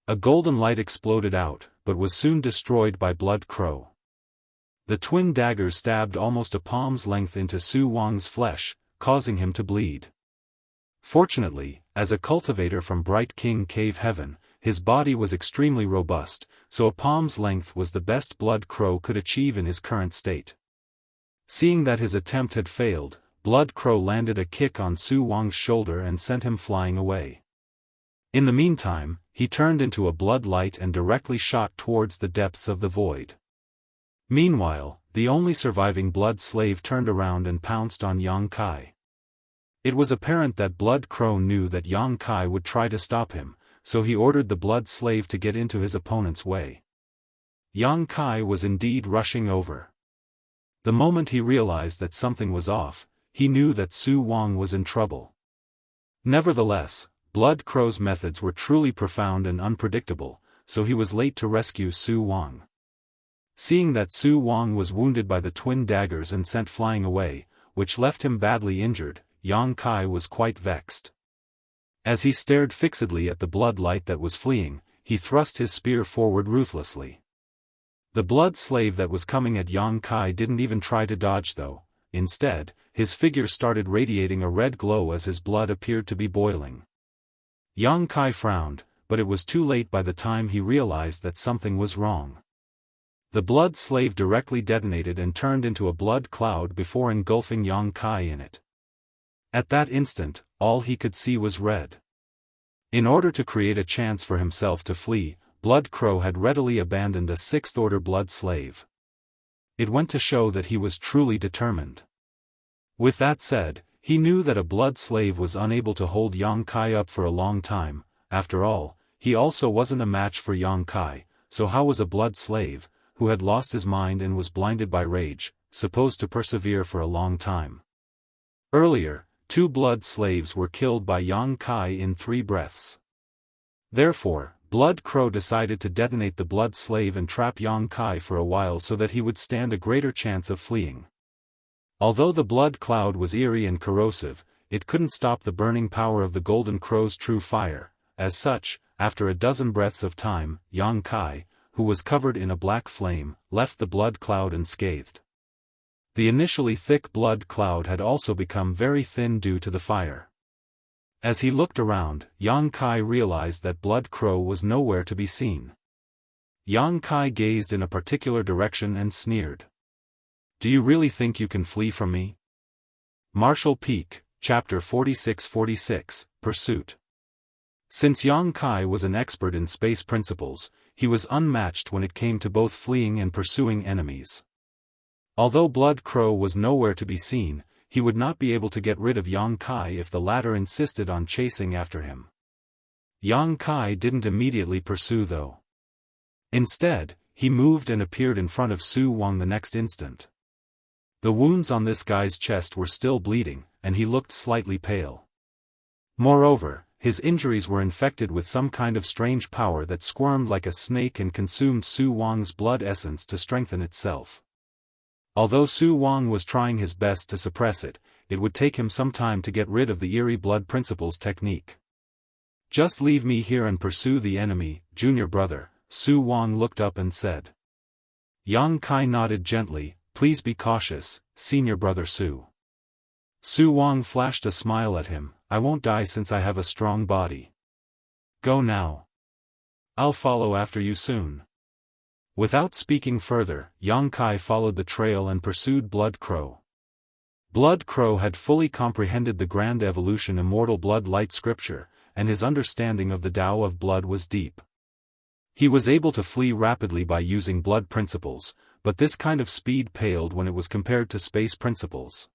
A golden light exploded out, but was soon destroyed by Blood Crow. The twin daggers stabbed almost a palm's length into Su Wang's flesh, causing him to bleed. Fortunately, as a cultivator from Bright King Cave Heaven, his body was extremely robust, so a palm's length was the best Blood Crow could achieve in his current state. Seeing that his attempt had failed, Blood Crow landed a kick on Su Wang's shoulder and sent him flying away. In the meantime, he turned into a blood light and directly shot towards the depths of the void. Meanwhile, the only surviving blood slave turned around and pounced on Yang Kai. It was apparent that Blood Crow knew that Yang Kai would try to stop him, so he ordered the blood slave to get into his opponent's way. Yang Kai was indeed rushing over. The moment he realized that something was off, he knew that Su Wang was in trouble. Nevertheless, Blood Crow's methods were truly profound and unpredictable, so he was late to rescue Su Wang. Seeing that Su Wang was wounded by the twin daggers and sent flying away, which left him badly injured, Yang Kai was quite vexed. As he stared fixedly at the blood light that was fleeing, he thrust his spear forward ruthlessly. The blood slave that was coming at Yang Kai didn't even try to dodge though. Instead, his figure started radiating a red glow as his blood appeared to be boiling. Yang Kai frowned, but it was too late by the time he realized that something was wrong. The blood slave directly detonated and turned into a blood cloud before engulfing Yang Kai in it. At that instant, all he could see was red. In order to create a chance for himself to flee, Blood Crow had readily abandoned a sixth-order blood slave. It went to show that he was truly determined. With that said, he knew that a blood slave was unable to hold Yang Kai up for a long time. After all, he also wasn't a match for Yang Kai, so how was a blood slave, who had lost his mind and was blinded by rage, supposed to persevere for a long time? Earlier, 2 blood slaves were killed by Yang Kai in 3 breaths. Therefore, Blood Crow decided to detonate the blood slave and trap Yang Kai for a while so that he would stand a greater chance of fleeing. Although the blood cloud was eerie and corrosive, it couldn't stop the burning power of the Golden Crow's true fire. As such, after a dozen breaths of time, Yang Kai, who was covered in a black flame, left the blood cloud unscathed. The initially thick blood cloud had also become very thin due to the fire. As he looked around, Yang Kai realized that Blood Crow was nowhere to be seen. Yang Kai gazed in a particular direction and sneered. "Do you really think you can flee from me?" Martial Peak, Chapter 46-46, Pursuit. Since Yang Kai was an expert in space principles, he was unmatched when it came to both fleeing and pursuing enemies. Although Blood Crow was nowhere to be seen, he would not be able to get rid of Yang Kai if the latter insisted on chasing after him. Yang Kai didn't immediately pursue though. Instead, he moved and appeared in front of Su Wang the next instant. The wounds on this guy's chest were still bleeding, and he looked slightly pale. Moreover, his injuries were infected with some kind of strange power that squirmed like a snake and consumed Su Wang's blood essence to strengthen itself. Although Su Wang was trying his best to suppress it, it would take him some time to get rid of the eerie blood principles technique. "Just leave me here and pursue the enemy, junior brother," Su Wang looked up and said. Yang Kai nodded gently. "Please be cautious, senior brother Su." Su Wang flashed a smile at him. "I won't die since I have a strong body. Go now. I'll follow after you soon." Without speaking further, Yang Kai followed the trail and pursued Blood Crow. Blood Crow had fully comprehended the grand evolution Immortal Blood Light scripture, and his understanding of the Tao of blood was deep. He was able to flee rapidly by using blood principles, but this kind of speed paled when it was compared to space principles.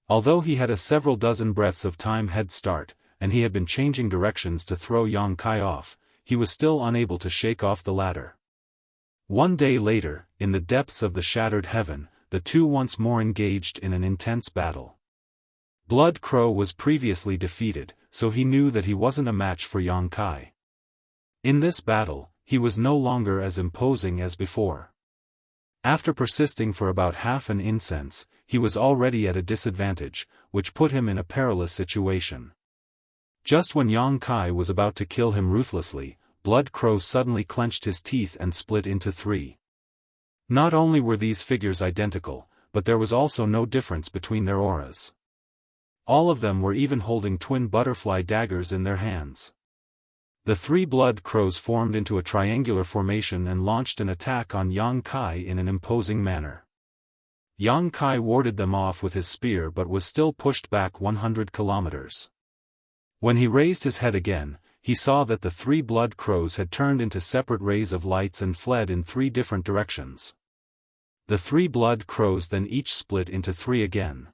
Although he had a several dozen breaths of time head start, and he had been changing directions to throw Yang Kai off, he was still unable to shake off the latter. One day later, in the depths of the shattered heaven, the two once more engaged in an intense battle. Blood Crow was previously defeated, so he knew that he wasn't a match for Yang Kai. In this battle, he was no longer as imposing as before. After persisting for about half an incense, he was already at a disadvantage, which put him in a perilous situation. Just when Yang Kai was about to kill him ruthlessly, Blood Crow suddenly clenched his teeth and split into 3. Not only were these figures identical, but there was also no difference between their auras. All of them were even holding twin butterfly daggers in their hands. The 3 Blood Crows formed into a triangular formation and launched an attack on Yang Kai in an imposing manner. Yang Kai warded them off with his spear but was still pushed back 100 kilometers. When he raised his head again, he saw that the 3 Blood Crows had turned into separate rays of lights and fled in 3 different directions. The 3 Blood Crows then each split into 3 again.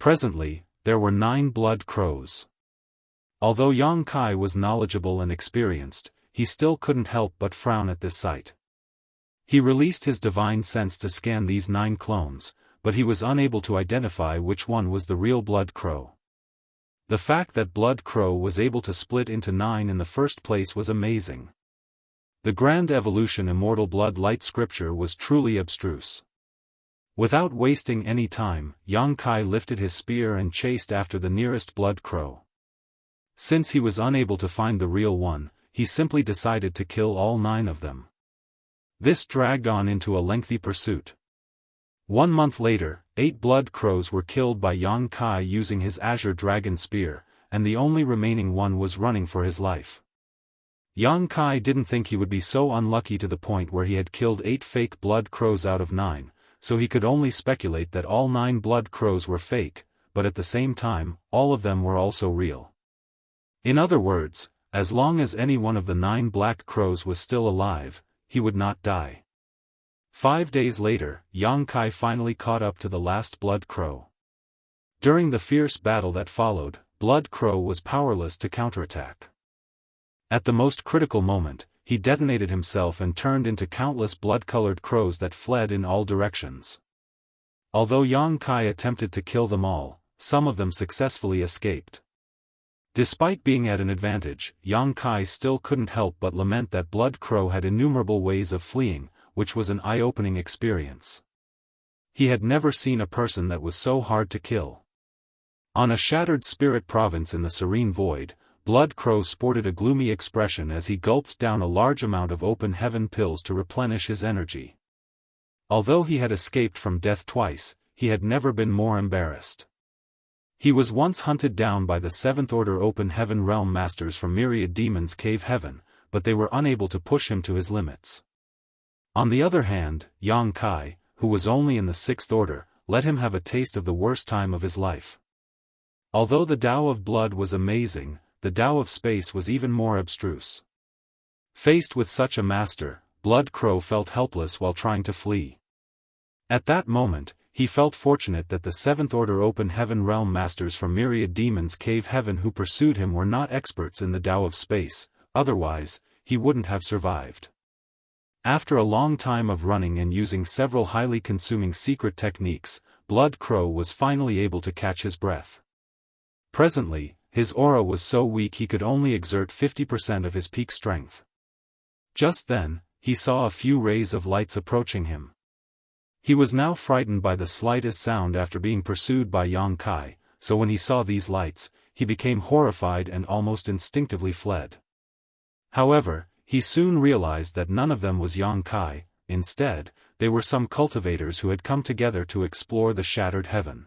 Presently, there were 9 Blood Crows. Although Yang Kai was knowledgeable and experienced, he still couldn't help but frown at this sight. He released his divine sense to scan these 9 clones, but he was unable to identify which one was the real Blood Crow. The fact that Blood Crow was able to split into 9 in the first place was amazing. The grand evolution Immortal Blood Light scripture was truly abstruse. Without wasting any time, Yang Kai lifted his spear and chased after the nearest Blood Crow. Since he was unable to find the real one, he simply decided to kill all 9 of them. This dragged on into a lengthy pursuit. 1 month later, 8 blood crows were killed by Yang Kai using his azure dragon spear, and the only remaining one was running for his life. Yang Kai didn't think he would be so unlucky to the point where he had killed 8 fake blood crows out of 9, so he could only speculate that all 9 blood crows were fake, but at the same time, all of them were also real. In other words, as long as any one of the 9 black crows was still alive, he would not die. 5 days later, Yang Kai finally caught up to the last blood crow. During the fierce battle that followed, Blood Crow was powerless to counterattack. At the most critical moment, he detonated himself and turned into countless blood-colored crows that fled in all directions. Although Yang Kai attempted to kill them all, some of them successfully escaped. Despite being at an advantage, Yang Kai still couldn't help but lament that Blood Crow had innumerable ways of fleeing, which was an eye-opening experience. He had never seen a person that was so hard to kill. On a shattered spirit province in the serene void, Blood Crow sported a gloomy expression as he gulped down a large amount of open heaven pills to replenish his energy. Although he had escaped from death twice, he had never been more embarrassed. He was once hunted down by the 7th Order Open Heaven Realm Masters from Myriad Demons Cave Heaven, but they were unable to push him to his limits. On the other hand, Yang Kai, who was only in the 6th Order, let him have a taste of the worst time of his life. Although the Tao of Blood was amazing, the Tao of Space was even more abstruse. Faced with such a master, Blood Crow felt helpless while trying to flee. At that moment, he felt fortunate that the 7th Order Open Heaven Realm Masters from Myriad Demons Cave Heaven who pursued him were not experts in the Tao of Space, otherwise, he wouldn't have survived. After a long time of running and using several highly consuming secret techniques, Blood Crow was finally able to catch his breath. Presently, his aura was so weak he could only exert 50% of his peak strength. Just then, he saw a few rays of lights approaching him. He was now frightened by the slightest sound after being pursued by Yang Kai, so when he saw these lights, he became horrified and almost instinctively fled. However, he soon realized that none of them was Yang Kai. Instead, they were some cultivators who had come together to explore the shattered heaven.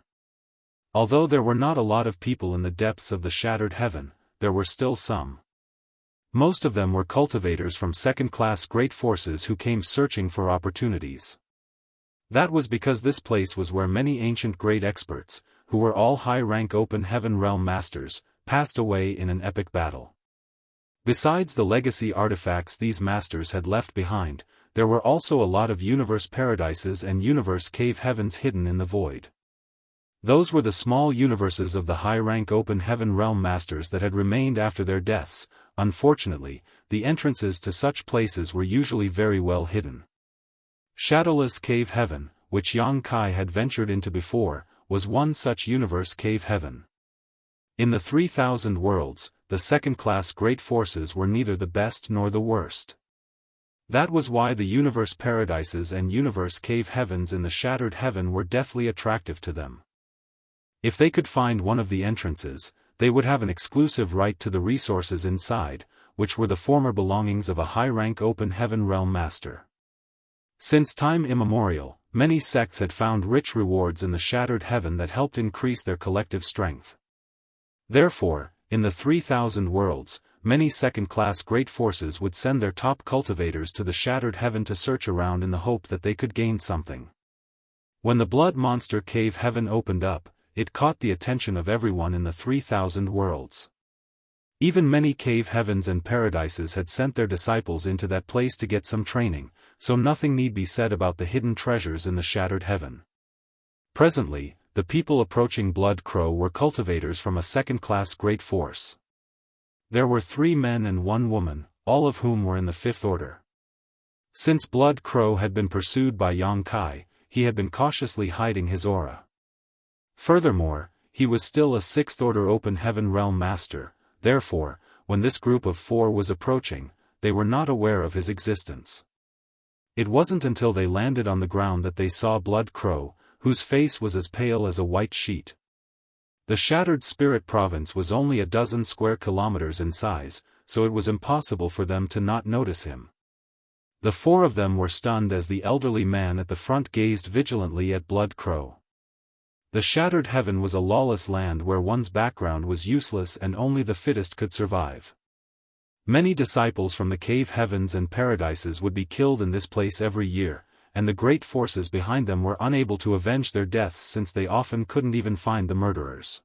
Although there were not a lot of people in the depths of the shattered heaven, there were still some. Most of them were cultivators from second-class great forces who came searching for opportunities. That was because this place was where many ancient great experts, who were all high-rank open heaven realm masters, passed away in an epic battle. Besides the legacy artifacts these masters had left behind, there were also a lot of universe paradises and universe cave heavens hidden in the void. Those were the small universes of the high-rank open heaven realm masters that had remained after their deaths. Unfortunately, the entrances to such places were usually very well hidden. Shadowless Cave Heaven, which Yang Kai had ventured into before, was one such universe cave heaven. In the 3,000 worlds, the second-class great forces were neither the best nor the worst. That was why the universe paradises and universe cave heavens in the shattered heaven were deathly attractive to them. If they could find one of the entrances, they would have an exclusive right to the resources inside, which were the former belongings of a high-rank open heaven realm master. Since time immemorial, many sects had found rich rewards in the shattered heaven that helped increase their collective strength. Therefore, in the 3,000 worlds, many second-class great forces would send their top cultivators to the shattered heaven to search around in the hope that they could gain something. When the blood monster cave heaven opened up, it caught the attention of everyone in the 3,000 worlds. Even many cave heavens and paradises had sent their disciples into that place to get some training, so nothing need be said about the hidden treasures in the shattered heaven. Presently, the people approaching Blood Crow were cultivators from a second-class great force. There were 3 men and 1 woman, all of whom were in the 5th Order. Since Blood Crow had been pursued by Yang Kai, he had been cautiously hiding his aura. Furthermore, he was still a 6th Order Open Heaven Realm Master, therefore, when this group of 4 was approaching, they were not aware of his existence. It wasn't until they landed on the ground that they saw Blood Crow, whose face was as pale as a white sheet. The Shattered Spirit Province was only a dozen square kilometers in size, so it was impossible for them to not notice him. The four of them were stunned as the elderly man at the front gazed vigilantly at Blood Crow. The Shattered Heaven was a lawless land where one's background was useless and only the fittest could survive. Many disciples from the cave heavens and paradises would be killed in this place every year, and the great forces behind them were unable to avenge their deaths since they often couldn't even find the murderers.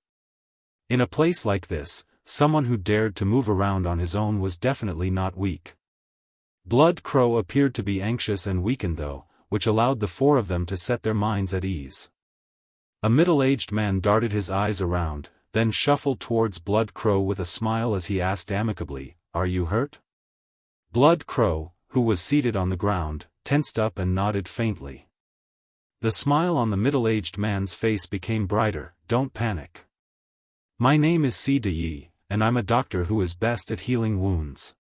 In a place like this, someone who dared to move around on his own was definitely not weak. Blood Crow appeared to be anxious and weakened though, which allowed the four of them to set their minds at ease. A middle-aged man darted his eyes around, then shuffled towards Blood Crow with a smile as he asked amicably, "Are you hurt?" Blood Crow, who was seated on the ground, tensed up and nodded faintly. The smile on the middle-aged man's face became brighter. "Don't panic. My name is Si Yi, and I'm a doctor who is best at healing wounds.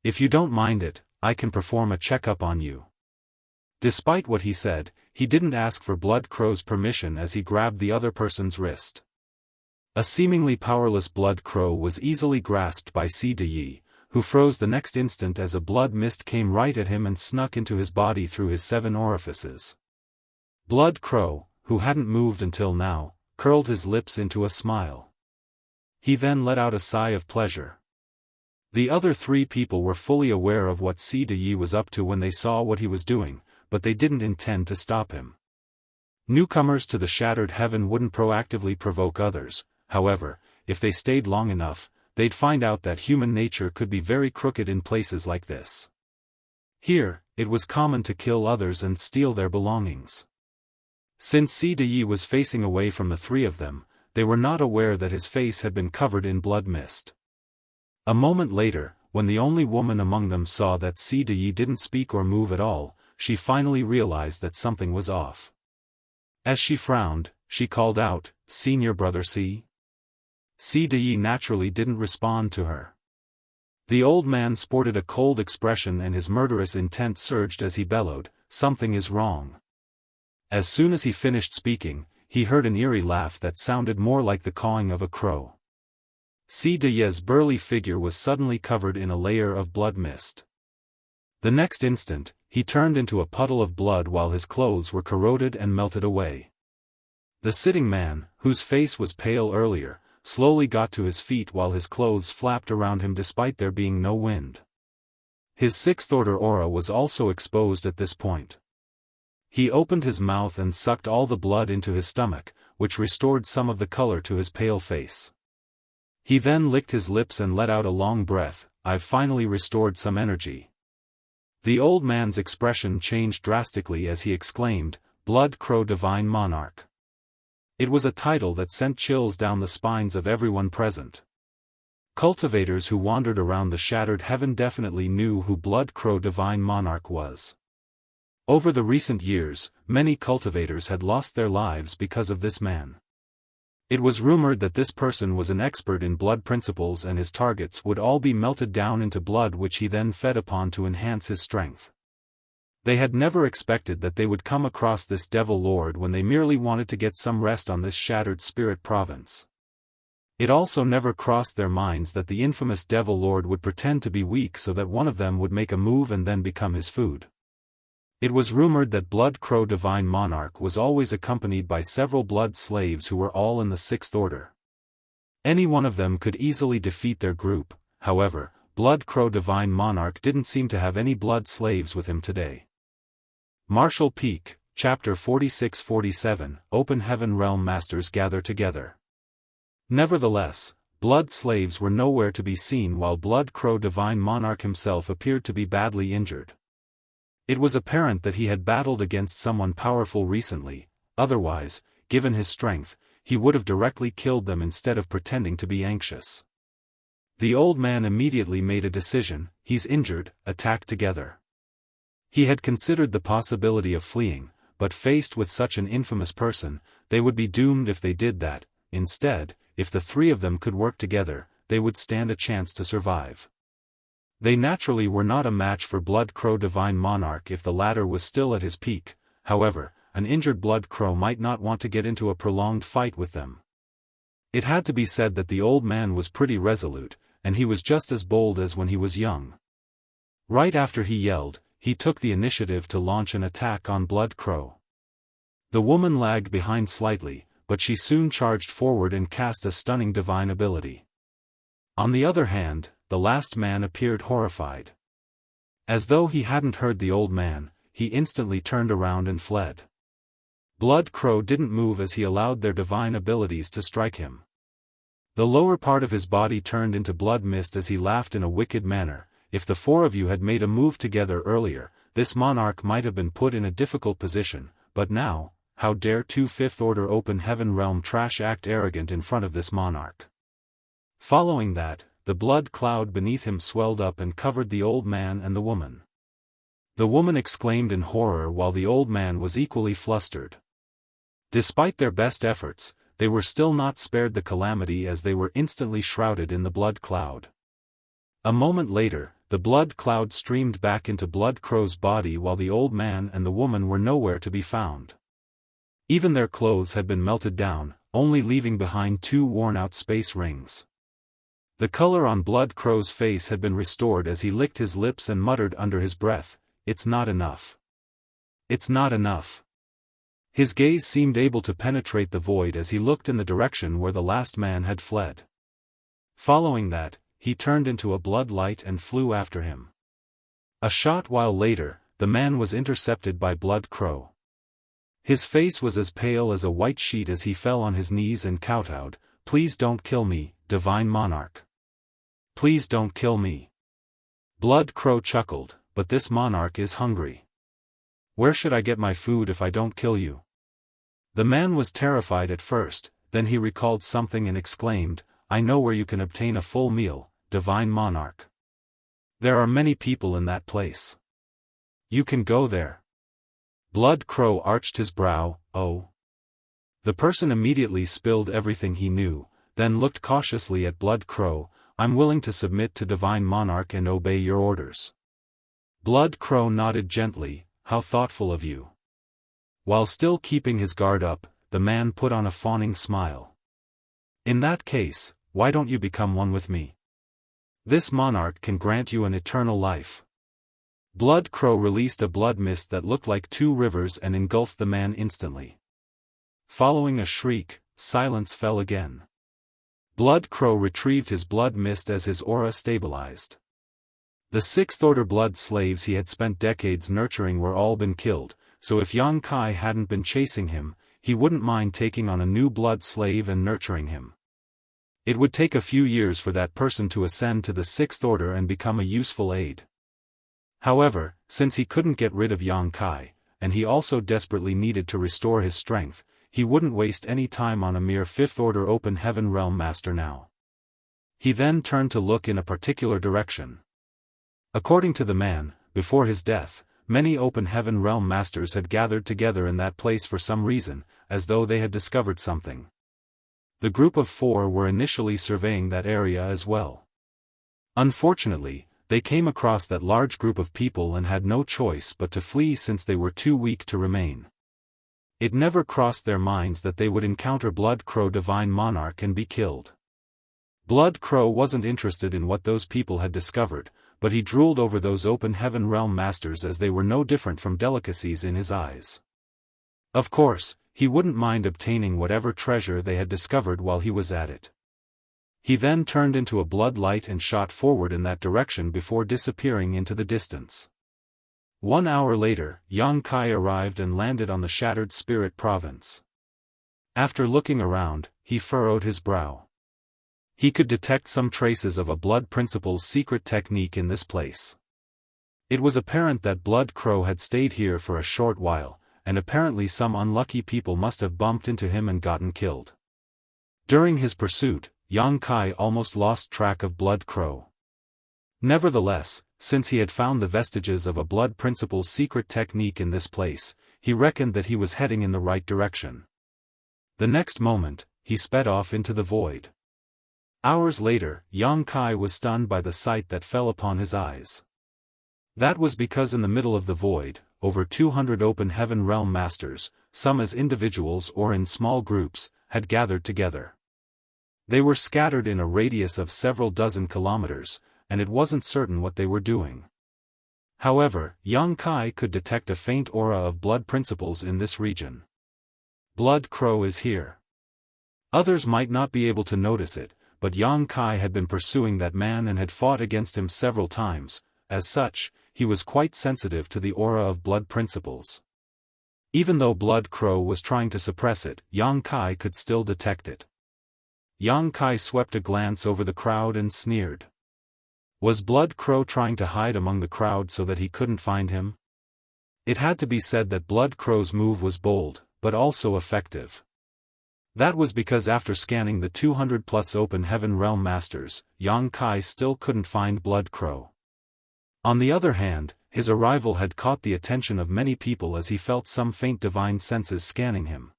If you don't mind it, I can perform a checkup on you." Despite what he said, he didn't ask for Blood Crow's permission as he grabbed the other person's wrist. A seemingly powerless Blood Crow was easily grasped by Si Yi, who froze the next instant as a blood mist came right at him and snuck into his body through his 7 orifices. Blood Crow, who hadn't moved until now, curled his lips into a smile. He then let out a sigh of pleasure. The other 3 people were fully aware of what Si Yi was up to when they saw what he was doing, but they didn't intend to stop him. Newcomers to the Shattered Heaven wouldn't proactively provoke others, however, if they stayed long enough, they'd find out that human nature could be very crooked in places like this. Here, it was common to kill others and steal their belongings. Since Si Yi was facing away from the 3 of them, they were not aware that his face had been covered in blood mist. A moment later, when the only woman among them saw that Si Yi didn't speak or move at all, she finally realized that something was off. As she frowned, she called out, "Senior brother Si?" Si Yi naturally didn't respond to her. The old man sported a cold expression and his murderous intent surged as he bellowed, "Something is wrong." As soon as he finished speaking, he heard an eerie laugh that sounded more like the cawing of a crow. Si Yi's burly figure was suddenly covered in a layer of blood mist. The next instant, he turned into a puddle of blood while his clothes were corroded and melted away. The sitting man, whose face was pale earlier, slowly got to his feet while his clothes flapped around him despite there being no wind. His 6th order aura was also exposed at this point. He opened his mouth and sucked all the blood into his stomach, which restored some of the color to his pale face. He then licked his lips and let out a long breath. "I've finally restored some energy." The old man's expression changed drastically as he exclaimed, "Blood Crow Divine Monarch." It was a title that sent chills down the spines of everyone present. Cultivators who wandered around the Shattered Heaven definitely knew who Blood Crow Divine Monarch was. Over the recent years, many cultivators had lost their lives because of this man. It was rumored that this person was an expert in blood principles and his targets would all be melted down into blood which he then fed upon to enhance his strength. They had never expected that they would come across this Devil Lord when they merely wanted to get some rest on this Shattered Spirit Province. It also never crossed their minds that the infamous Devil Lord would pretend to be weak so that one of them would make a move and then become his food. It was rumored that Blood Crow Divine Monarch was always accompanied by several blood slaves who were all in the 6th order. Any one of them could easily defeat their group, however, Blood Crow Divine Monarch didn't seem to have any blood slaves with him today. Martial Peak, Chapter 46-47, Open Heaven Realm Masters gather together. Nevertheless, blood slaves were nowhere to be seen while Blood Crow Divine Monarch himself appeared to be badly injured. It was apparent that he had battled against someone powerful recently, otherwise, given his strength, he would have directly killed them instead of pretending to be anxious. The old man immediately made a decision. He's injured, attack together. He had considered the possibility of fleeing, but faced with such an infamous person, they would be doomed if they did that. Instead, if the 3 of them could work together, they would stand a chance to survive. They naturally were not a match for Blood Crow Divine Monarch if the latter was still at his peak. However, an injured Blood Crow might not want to get into a prolonged fight with them. It had to be said that the old man was pretty resolute, and he was just as bold as when he was young. Right after he yelled, he took the initiative to launch an attack on Blood Crow. The woman lagged behind slightly, but she soon charged forward and cast a stunning divine ability. On the other hand, the last man appeared horrified. As though he hadn't heard the old man, he instantly turned around and fled. Blood Crow didn't move as he allowed their divine abilities to strike him. The lower part of his body turned into blood mist as he laughed in a wicked manner. If the four of you had made a move together earlier, this monarch might have been put in a difficult position, but now, how dare two Fifth-Order Open Heaven Realm trash act arrogant in front of this monarch? Following that, the blood cloud beneath him swelled up and covered the old man and the woman. The woman exclaimed in horror while the old man was equally flustered. Despite their best efforts, they were still not spared the calamity as they were instantly shrouded in the blood cloud. A moment later, the blood cloud streamed back into Blood Crow's body while the old man and the woman were nowhere to be found. Even their clothes had been melted down, only leaving behind two worn-out space rings. The color on Blood Crow's face had been restored as he licked his lips and muttered under his breath, "It's not enough. It's not enough." His gaze seemed able to penetrate the void as he looked in the direction where the last man had fled. Following that, he turned into a blood light and flew after him. A short while later, the man was intercepted by Blood Crow. His face was as pale as a white sheet as he fell on his knees and kowtowed, "Please don't kill me, Divine Monarch. Please don't kill me." Blood Crow chuckled, "But this monarch is hungry. Where should I get my food if I don't kill you?" The man was terrified at first, then he recalled something and exclaimed, "I know where you can obtain a full meal, Divine Monarch. There are many people in that place. You can go there." Blood Crow arched his brow, "Oh." The person immediately spilled everything he knew, then looked cautiously at Blood Crow, "I'm willing to submit to Divine Monarch and obey your orders." Blood Crow nodded gently, "How thoughtful of you." While still keeping his guard up, the man put on a fawning smile. "In that case, why don't you become one with me? This monarch can grant you an eternal life." Blood Crow released a blood mist that looked like two rivers and engulfed the man instantly. Following a shriek, silence fell again. Blood Crow retrieved his blood mist as his aura stabilized. The Sixth-Order blood slaves he had spent decades nurturing were all been killed, so if Yang Kai hadn't been chasing him, he wouldn't mind taking on a new blood slave and nurturing him. It would take a few years for that person to ascend to the Sixth Order and become a useful aid. However, since he couldn't get rid of Yang Kai, and he also desperately needed to restore his strength, he wouldn't waste any time on a mere Fifth-Order Open Heaven Realm Master now. He then turned to look in a particular direction. According to the man, before his death, many Open Heaven Realm Masters had gathered together in that place for some reason, as though they had discovered something. The group of four were initially surveying that area as well. Unfortunately, they came across that large group of people and had no choice but to flee since they were too weak to remain. It never crossed their minds that they would encounter Blood Crow Divine Monarch and be killed. Blood Crow wasn't interested in what those people had discovered, but he drooled over those Open Heaven Realm Masters as they were no different from delicacies in his eyes. Of course, he wouldn't mind obtaining whatever treasure they had discovered while he was at it. He then turned into a blood light and shot forward in that direction before disappearing into the distance. 1 hour later, Yang Kai arrived and landed on the Shattered Spirit Province. After looking around, he furrowed his brow. He could detect some traces of a Blood Principle's secret technique in this place. It was apparent that Blood Crow had stayed here for a short while, and apparently some unlucky people must have bumped into him and gotten killed. During his pursuit, Yang Kai almost lost track of Blood Crow. Nevertheless, since he had found the vestiges of a Blood Principle's secret technique in this place, he reckoned that he was heading in the right direction. The next moment, he sped off into the void. Hours later, Yang Kai was stunned by the sight that fell upon his eyes. That was because in the middle of the void, over 200 Open Heaven Realm Masters, some as individuals or in small groups, had gathered together. They were scattered in a radius of several dozen kilometers, and it wasn't certain what they were doing. However, Yang Kai could detect a faint aura of blood principles in this region. Blood Crow is here. Others might not be able to notice it, but Yang Kai had been pursuing that man and had fought against him several times. As such, he was quite sensitive to the aura of blood principles. Even though Blood Crow was trying to suppress it, Yang Kai could still detect it. Yang Kai swept a glance over the crowd and sneered. Was Blood Crow trying to hide among the crowd so that he couldn't find him? It had to be said that Blood Crow's move was bold, but also effective. That was because after scanning the 200+ Open Heaven Realm Masters, Yang Kai still couldn't find Blood Crow. On the other hand, his arrival had caught the attention of many people as he felt some faint divine senses scanning him.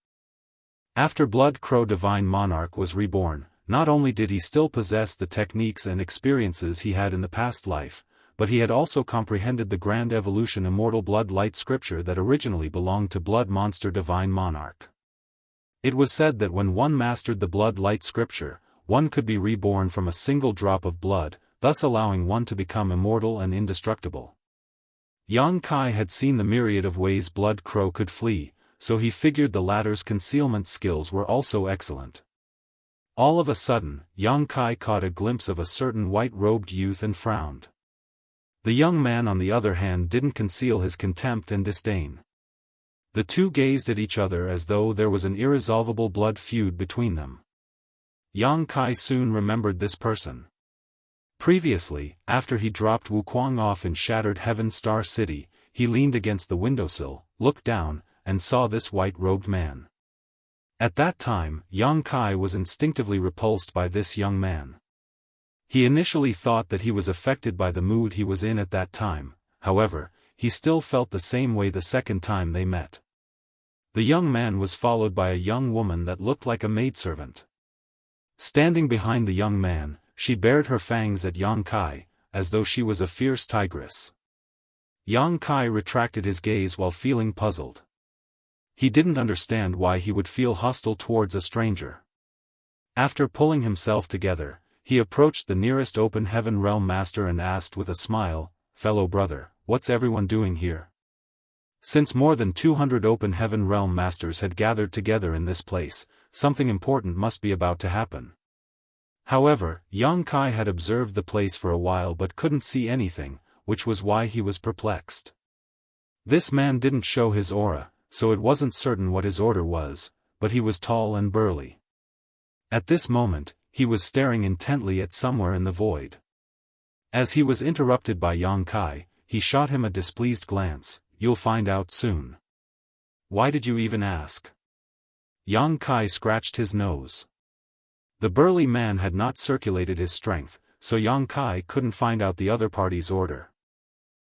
After Blood Crow Divine Monarch was reborn, not only did he still possess the techniques and experiences he had in the past life, but he had also comprehended the Grand Evolution Immortal Blood Light scripture that originally belonged to Blood Monster Divine Monarch. It was said that when one mastered the Blood Light scripture, one could be reborn from a single drop of blood, thus allowing one to become immortal and indestructible. Yang Kai had seen the myriad of ways Blood Crow could flee, so he figured the latter's concealment skills were also excellent. All of a sudden, Yang Kai caught a glimpse of a certain white-robed youth and frowned. The young man on the other hand didn't conceal his contempt and disdain. The two gazed at each other as though there was an irresolvable blood feud between them. Yang Kai soon remembered this person. Previously, after he dropped Wuquang off in Shattered Heaven Star City, he leaned against the windowsill, looked down, and saw this white-robed man. At that time, Yang Kai was instinctively repulsed by this young man. He initially thought that he was affected by the mood he was in at that time, however, he still felt the same way the second time they met. The young man was followed by a young woman that looked like a maidservant. Standing behind the young man, she bared her fangs at Yang Kai, as though she was a fierce tigress. Yang Kai retracted his gaze while feeling puzzled. He didn't understand why he would feel hostile towards a stranger. After pulling himself together, he approached the nearest Open Heaven Realm Master and asked with a smile, "Fellow brother, what's everyone doing here?" Since more than 200 Open Heaven Realm Masters had gathered together in this place, something important must be about to happen. However, Yang Kai had observed the place for a while but couldn't see anything, which was why he was perplexed. This man didn't show his aura, so it wasn't certain what his order was, but he was tall and burly. At this moment, he was staring intently at somewhere in the void. As he was interrupted by Yang Kai, he shot him a displeased glance. "You'll find out soon." "Why did you even ask?" Yang Kai scratched his nose. The burly man had not circulated his strength, so Yang Kai couldn't find out the other party's order.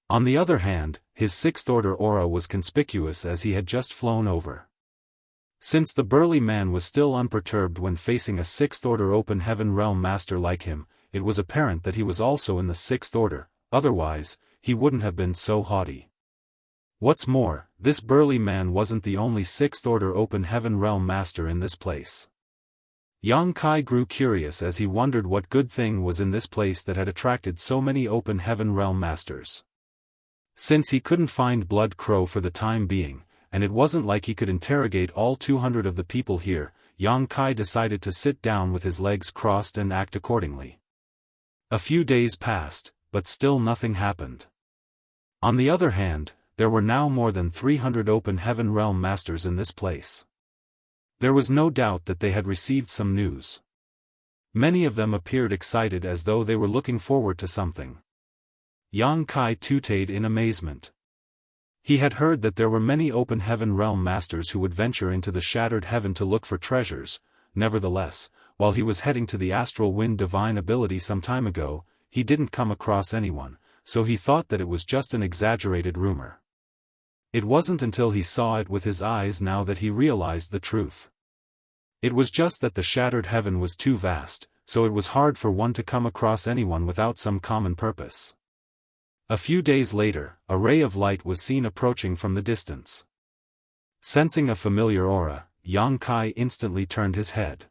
On the other hand, his sixth order aura was conspicuous as he had just flown over. Since the burly man was still unperturbed when facing a sixth order Open Heaven Realm Master like him, it was apparent that he was also in the sixth order, otherwise, he wouldn't have been so haughty. What's more, this burly man wasn't the only sixth order Open Heaven Realm Master in this place. Yang Kai grew curious as he wondered what good thing was in this place that had attracted so many Open Heaven Realm Masters. Since he couldn't find Blood Crow for the time being, and it wasn't like he could interrogate all 200 of the people here, Yang Kai decided to sit down with his legs crossed and act accordingly. A few days passed, but still nothing happened. On the other hand, there were now more than 300 Open Heaven Realm Masters in this place. There was no doubt that they had received some news. Many of them appeared excited as though they were looking forward to something. Yang Kai tooted in amazement. He had heard that there were many Open Heaven Realm Masters who would venture into the Shattered Heaven to look for treasures. Nevertheless, while he was heading to the Astral Wind Divine Ability some time ago, he didn't come across anyone, so he thought that it was just an exaggerated rumor. It wasn't until he saw it with his eyes now that he realized the truth. It was just that the Shattered Heaven was too vast, so it was hard for one to come across anyone without some common purpose. A few days later, a ray of light was seen approaching from the distance. Sensing a familiar aura, Yang Kai instantly turned his head.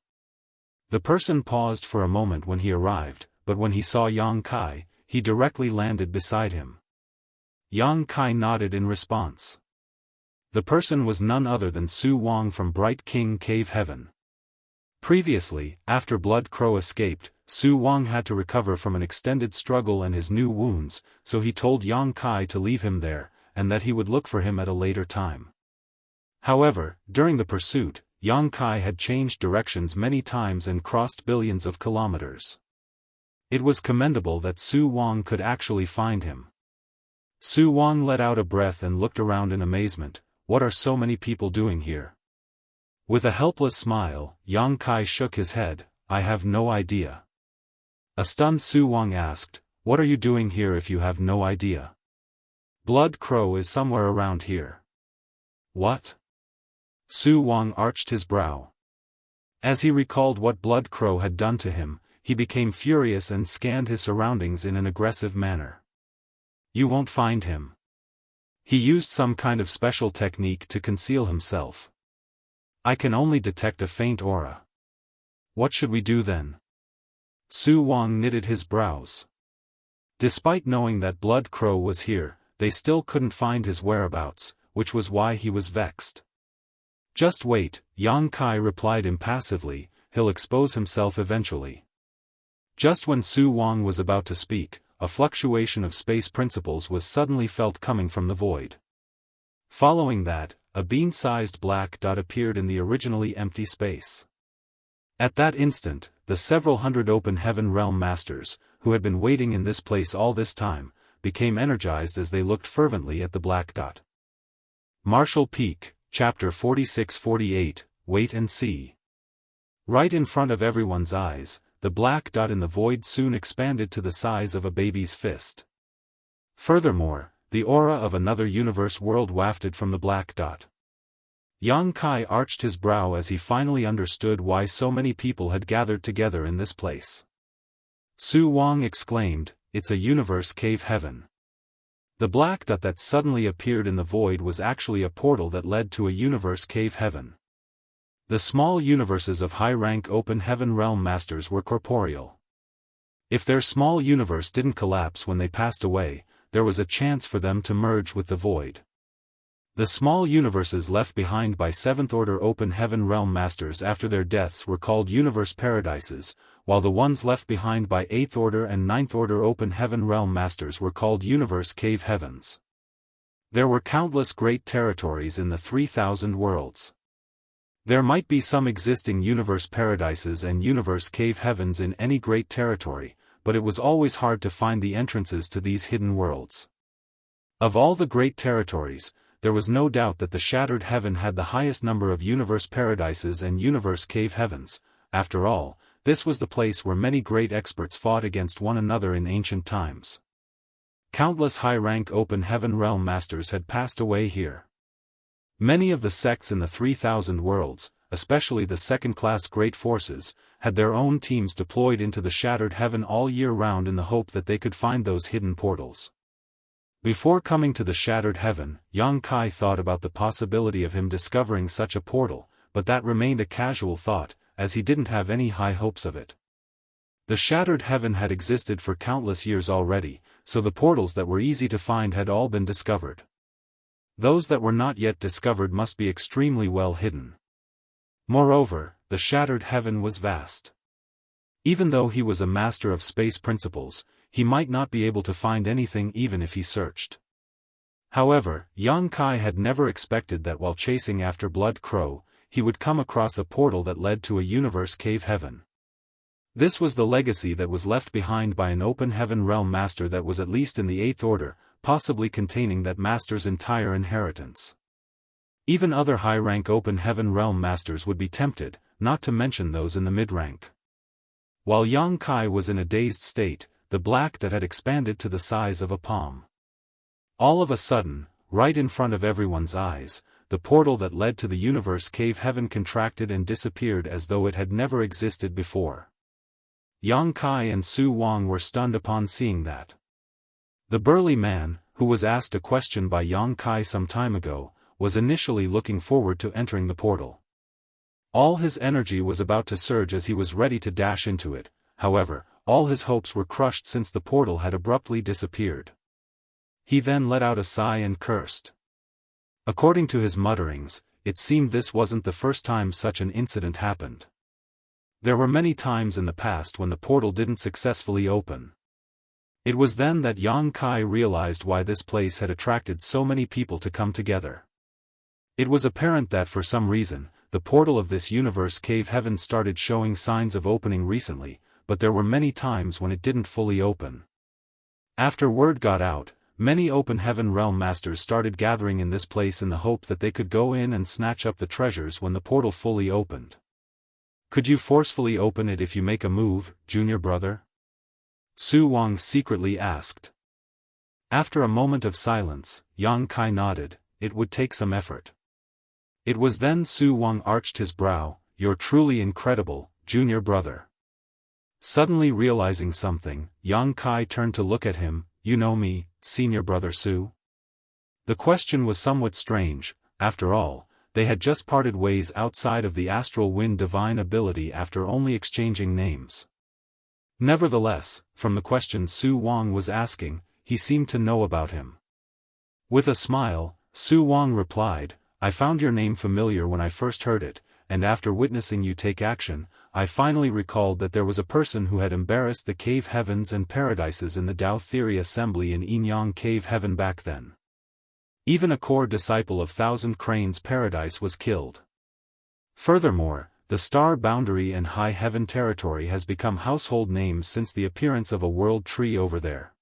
The person paused for a moment when he arrived, but when he saw Yang Kai, he directly landed beside him. Yang Kai nodded in response. The person was none other than Su Wang from Bright King Cave Heaven. Previously, after Blood Crow escaped, Su Wang had to recover from an extended struggle and his new wounds, so he told Yang Kai to leave him there, and that he would look for him at a later time. However, during the pursuit, Yang Kai had changed directions many times and crossed billions of kilometers. It was commendable that Su Wang could actually find him. Su Wang let out a breath and looked around in amazement. What are so many people doing here? With a helpless smile, Yang Kai shook his head. I have no idea. A stunned Su Wang asked, what are you doing here if you have no idea? Blood Crow is somewhere around here. What? Su Wang arched his brow. As he recalled what Blood Crow had done to him, he became furious and scanned his surroundings in an aggressive manner. You won't find him. He used some kind of special technique to conceal himself. I can only detect a faint aura. What should we do then? Su Wang knitted his brows. Despite knowing that Blood Crow was here, they still couldn't find his whereabouts, which was why he was vexed. Just wait, Yang Kai replied impassively, he'll expose himself eventually. Just when Su Wang was about to speak, a fluctuation of space principles was suddenly felt coming from the void. Following that, a bean-sized black dot appeared in the originally empty space. At that instant, the several hundred open heaven realm masters, who had been waiting in this place all this time, became energized as they looked fervently at the black dot. Martial Peak, Chapter 46-48, Wait and See. Right in front of everyone's eyes, the black dot in the void soon expanded to the size of a baby's fist. Furthermore, the aura of another universe world wafted from the black dot. Yang Kai arched his brow as he finally understood why so many people had gathered together in this place. Su Wang exclaimed, it's a universe cave heaven. The black dot that suddenly appeared in the void was actually a portal that led to a universe cave heaven. The small universes of high-rank open heaven realm masters were corporeal. If their small universe didn't collapse when they passed away, there was a chance for them to merge with the void. The small universes left behind by 7th-order open heaven realm masters after their deaths were called universe paradises, while the ones left behind by 8th-order and 9th-order open heaven realm masters were called universe cave heavens. There were countless great territories in the 3,000 worlds. There might be some existing universe paradises and universe cave heavens in any great territory, but it was always hard to find the entrances to these hidden worlds. Of all the great territories, there was no doubt that the Shattered Heaven had the highest number of universe paradises and universe cave heavens. After all, this was the place where many great experts fought against one another in ancient times. Countless high-rank open heaven realm masters had passed away here. Many of the sects in the 3,000 worlds, especially the second-class great forces, had their own teams deployed into the Shattered Heaven all year round in the hope that they could find those hidden portals. Before coming to the Shattered Heaven, Yang Kai thought about the possibility of him discovering such a portal, but that remained a casual thought, as he didn't have any high hopes of it. The Shattered Heaven had existed for countless years already, so the portals that were easy to find had all been discovered. Those that were not yet discovered must be extremely well hidden. Moreover, the Shattered Heaven was vast. Even though he was a master of space principles, he might not be able to find anything even if he searched. However, Yang Kai had never expected that while chasing after Blood Crow, he would come across a portal that led to a universe cave heaven. This was the legacy that was left behind by an open heaven realm master that was at least in the 8th order, possibly containing that master's entire inheritance. Even other high-rank open heaven realm masters would be tempted, not to mention those in the mid-rank. While Yang Kai was in a dazed state, the black dot had expanded to the size of a palm. All of a sudden, right in front of everyone's eyes, the portal that led to the universe cave heaven contracted and disappeared as though it had never existed before. Yang Kai and Su Wang were stunned upon seeing that. The burly man, who was asked a question by Yang Kai some time ago, was initially looking forward to entering the portal. All his energy was about to surge as he was ready to dash into it, however, all his hopes were crushed since the portal had abruptly disappeared. He then let out a sigh and cursed. According to his mutterings, it seemed this wasn't the first time such an incident happened. There were many times in the past when the portal didn't successfully open. It was then that Yang Kai realized why this place had attracted so many people to come together. It was apparent that for some reason, the portal of this universe cave heaven started showing signs of opening recently, but there were many times when it didn't fully open. After word got out, many open heaven realm masters started gathering in this place in the hope that they could go in and snatch up the treasures when the portal fully opened. Could you forcefully open it if you make a move, junior brother? Su Wang secretly asked. After a moment of silence, Yang Kai nodded. It would take some effort. It was then Su Wang arched his brow. You're truly incredible, junior brother. Suddenly realizing something, Yang Kai turned to look at him. You know me, senior brother Su? The question was somewhat strange. After all, they had just parted ways outside of the astral wind divine ability after only exchanging names. Nevertheless, from the question Su Wang was asking, he seemed to know about him. With a smile, Su Wang replied, I found your name familiar when I first heard it, and after witnessing you take action, I finally recalled that there was a person who had embarrassed the cave heavens and paradises in the Tao Theory Assembly in Yinyang Cave Heaven back then. Even a core disciple of Thousand Cranes Paradise was killed. Furthermore, the Star Boundary and High Heaven Territory has become household names since the appearance of a world tree over there.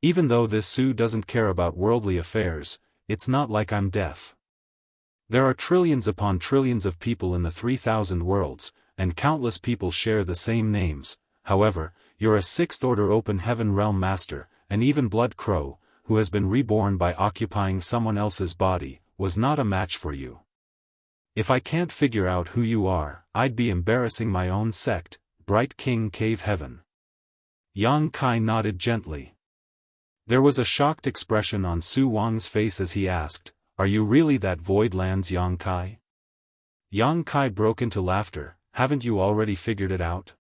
Even though this Su doesn't care about worldly affairs, it's not like I'm deaf. There are trillions upon trillions of people in the 3,000 worlds, and countless people share the same names. However, you're a sixth-order open heaven realm master, and even Blood Crow, who has been reborn by occupying someone else's body, was not a match for you. If I can't figure out who you are, I'd be embarrassing my own sect, Bright King Cave Heaven. Yang Kai nodded gently. There was a shocked expression on Su Wang's face as he asked, Are you really that Voidlands Yang Kai? Yang Kai broke into laughter. Haven't you already figured it out?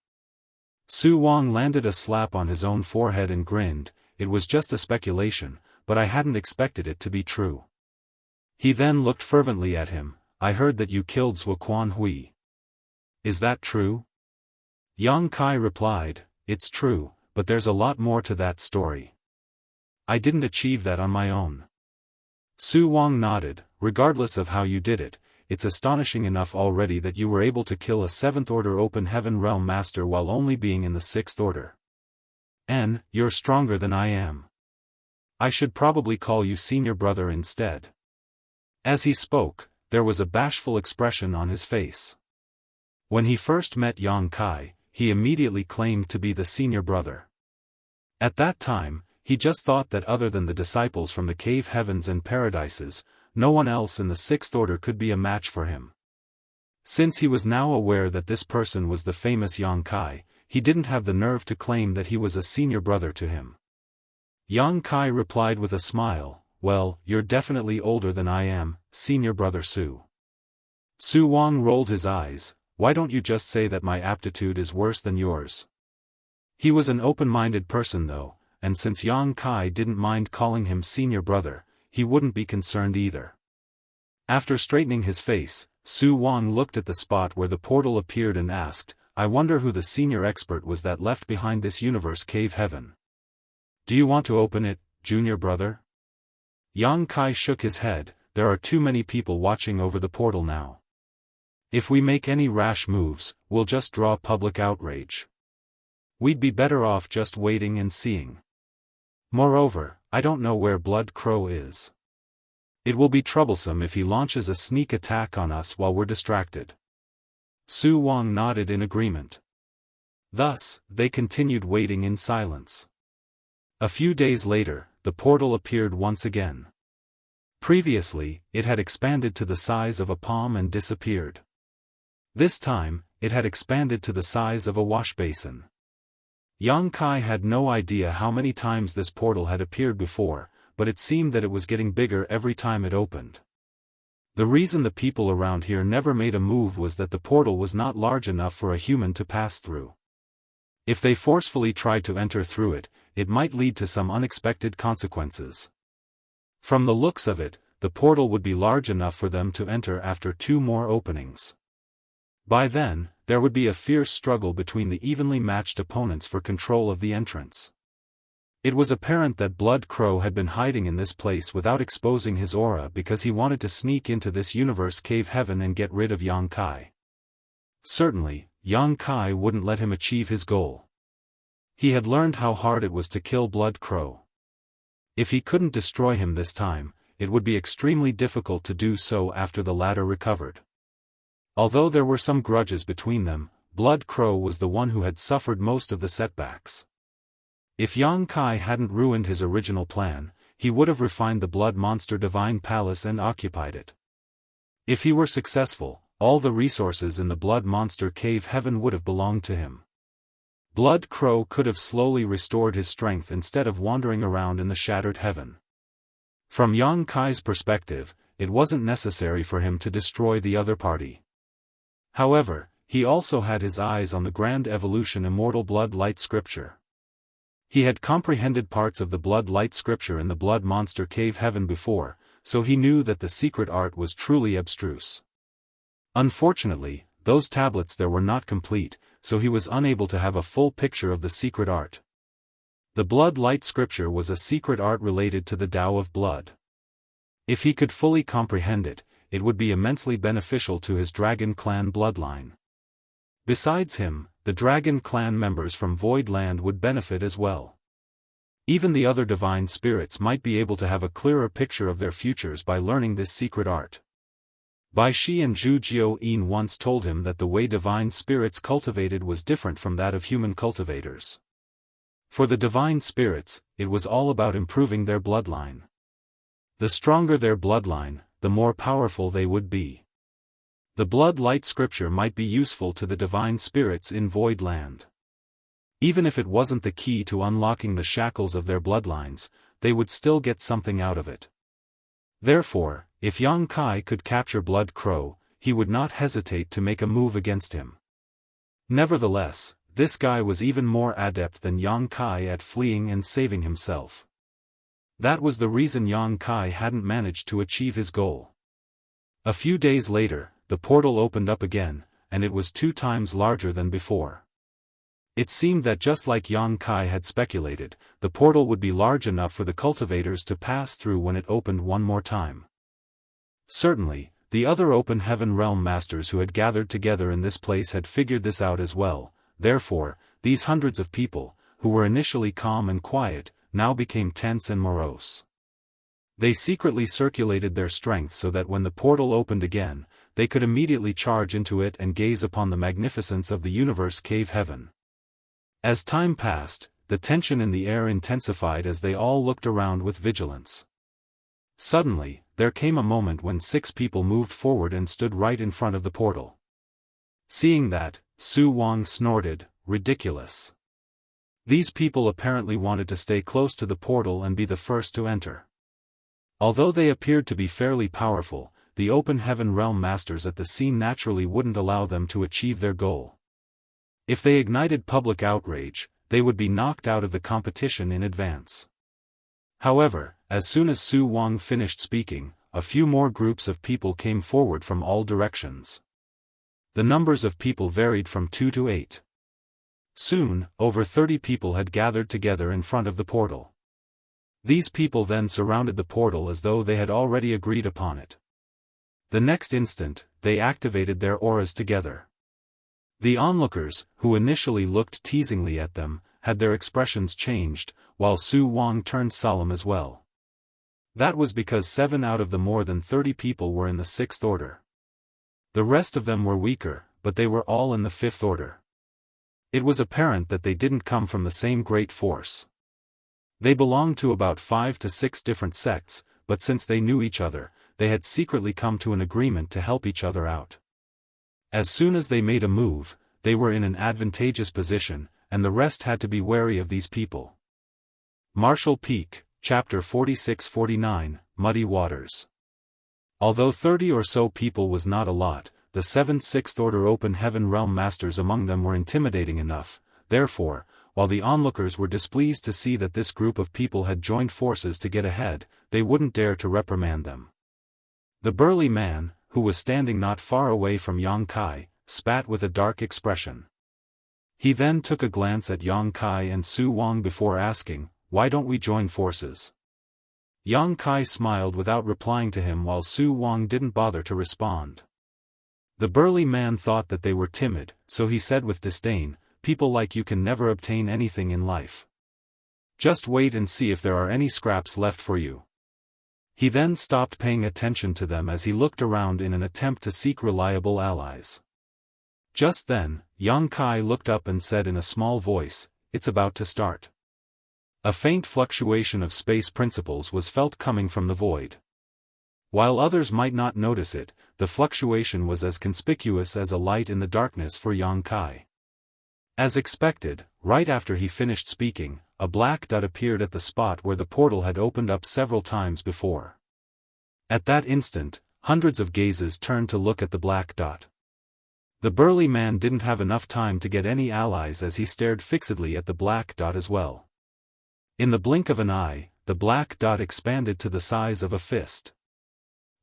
Su Wang landed a slap on his own forehead and grinned. It was just a speculation, but I hadn't expected it to be true. He then looked fervently at him. I heard that you killed Zhuo Quan Hui. Is that true? Yang Kai replied, It's true, but there's a lot more to that story. I didn't achieve that on my own. Su Wang nodded. Regardless of how you did it, it's astonishing enough already that you were able to kill a 7th-order open heaven realm master while only being in the 6th order. And, you're stronger than I am. I should probably call you senior brother instead. As he spoke, there was a bashful expression on his face. When he first met Yang Kai, he immediately claimed to be the senior brother. At that time, he just thought that other than the disciples from the cave heavens and paradises, no one else in the 6th order could be a match for him. Since he was now aware that this person was the famous Yang Kai, he didn't have the nerve to claim that he was a senior brother to him. Yang Kai replied with a smile, Well, you're definitely older than I am, senior brother Su. Su Wang rolled his eyes. Why don't you just say that my aptitude is worse than yours? He was an open-minded person though, and since Yang Kai didn't mind calling him senior brother, he wouldn't be concerned either. After straightening his face, Su Wang looked at the spot where the portal appeared and asked, I wonder who the senior expert was that left behind this universe cave heaven. Do you want to open it, junior brother? Yang Kai shook his head. There are too many people watching over the portal now. If we make any rash moves, we'll just draw public outrage. We'd be better off just waiting and seeing. Moreover, I don't know where Blood Crow is. It will be troublesome if he launches a sneak attack on us while we're distracted. Su Wang nodded in agreement. Thus, they continued waiting in silence. A few days later, the portal appeared once again. Previously, it had expanded to the size of a palm and disappeared. This time, it had expanded to the size of a wash basin. Yang Kai had no idea how many times this portal had appeared before, but it seemed that it was getting bigger every time it opened. The reason the people around here never made a move was that the portal was not large enough for a human to pass through. If they forcefully tried to enter through it, it might lead to some unexpected consequences. From the looks of it, the portal would be large enough for them to enter after 2 more openings. By then, there would be a fierce struggle between the evenly matched opponents for control of the entrance. It was apparent that Blood Crow had been hiding in this place without exposing his aura because he wanted to sneak into this universe cave heaven and get rid of Yang Kai. Certainly, Yang Kai wouldn't let him achieve his goal. He had learned how hard it was to kill Blood Crow. If he couldn't destroy him this time, it would be extremely difficult to do so after the latter recovered. Although there were some grudges between them, Blood Crow was the one who had suffered most of the setbacks. If Yang Kai hadn't ruined his original plan, he would have refined the Blood Monster Divine Palace and occupied it. If he were successful, all the resources in the Blood Monster Cave Heaven would have belonged to him. Blood Crow could have slowly restored his strength instead of wandering around in the shattered heaven. From Yang Kai's perspective, it wasn't necessary for him to destroy the other party. However, he also had his eyes on the Grand Evolution Immortal Blood Light Scripture. He had comprehended parts of the Blood Light Scripture in the Blood Monster Cave Heaven before, so he knew that the secret art was truly abstruse. Unfortunately, those tablets there were not complete, so he was unable to have a full picture of the secret art. The Blood Light Scripture was a secret art related to the Tao of Blood. If he could fully comprehend it, it would be immensely beneficial to his Dragon Clan bloodline. Besides him, the Dragon Clan members from Void Land would benefit as well. Even the other divine spirits might be able to have a clearer picture of their futures by learning this secret art. Bai Shi and Zhu Jiao once told him that the way divine spirits cultivated was different from that of human cultivators. For the divine spirits, it was all about improving their bloodline. The stronger their bloodline, the more powerful they would be. The Blood Light Scripture might be useful to the divine spirits in Void Land. Even if it wasn't the key to unlocking the shackles of their bloodlines, they would still get something out of it. Therefore, if Yang Kai could capture Blood Crow, he would not hesitate to make a move against him. Nevertheless, this guy was even more adept than Yang Kai at fleeing and saving himself. That was the reason Yang Kai hadn't managed to achieve his goal. A few days later, the portal opened up again, and it was 2 times larger than before. It seemed that just like Yang Kai had speculated, the portal would be large enough for the cultivators to pass through when it opened one more time. Certainly, the other open heaven realm masters who had gathered together in this place had figured this out as well. Therefore, these hundreds of people, who were initially calm and quiet, now became tense and morose. They secretly circulated their strength so that when the portal opened again, they could immediately charge into it and gaze upon the magnificence of the universe cave heaven. As time passed, the tension in the air intensified as they all looked around with vigilance. Suddenly, there came a moment when 6 people moved forward and stood right in front of the portal. Seeing that, Su Wang snorted, "Ridiculous." These people apparently wanted to stay close to the portal and be the first to enter. Although they appeared to be fairly powerful, the open heaven realm masters at the scene naturally wouldn't allow them to achieve their goal. If they ignited public outrage, they would be knocked out of the competition in advance. However, as soon as Su Wang finished speaking, a few more groups of people came forward from all directions. The numbers of people varied from 2 to 8. Soon, over 30 people had gathered together in front of the portal. These people then surrounded the portal as though they had already agreed upon it. The next instant, they activated their auras together. The onlookers, who initially looked teasingly at them, had their expressions changed, while Su Wang turned solemn as well. That was because 7 out of the more than 30 people were in the 6th order. The rest of them were weaker, but they were all in the 5th order. It was apparent that they didn't come from the same great force. They belonged to about 5 to 6 different sects, but since they knew each other, they had secretly come to an agreement to help each other out. As soon as they made a move, they were in an advantageous position, and the rest had to be wary of these people. Martial Peak, Chapter 46-49, Muddy Waters. Although 30 or so people was not a lot, the 7 Sixth Order Open Heaven Realm Masters among them were intimidating enough. Therefore, while the onlookers were displeased to see that this group of people had joined forces to get ahead, they wouldn't dare to reprimand them. The burly man, who was standing not far away from Yang Kai, spat with a dark expression. He then took a glance at Yang Kai and Su Wang before asking, "Why don't we join forces?" Yang Kai smiled without replying to him while Su Wang didn't bother to respond. The burly man thought that they were timid, so he said with disdain, "People like you can never obtain anything in life. Just wait and see if there are any scraps left for you." He then stopped paying attention to them as he looked around in an attempt to seek reliable allies. Just then, Yang Kai looked up and said in a small voice, "It's about to start." A faint fluctuation of space principles was felt coming from the void. While others might not notice it, the fluctuation was as conspicuous as a light in the darkness for Yang Kai. As expected, right after he finished speaking, a black dot appeared at the spot where the portal had opened up several times before. At that instant, hundreds of gazes turned to look at the black dot. The burly man didn't have enough time to get any allies as he stared fixedly at the black dot as well. In the blink of an eye, the black dot expanded to the size of a fist.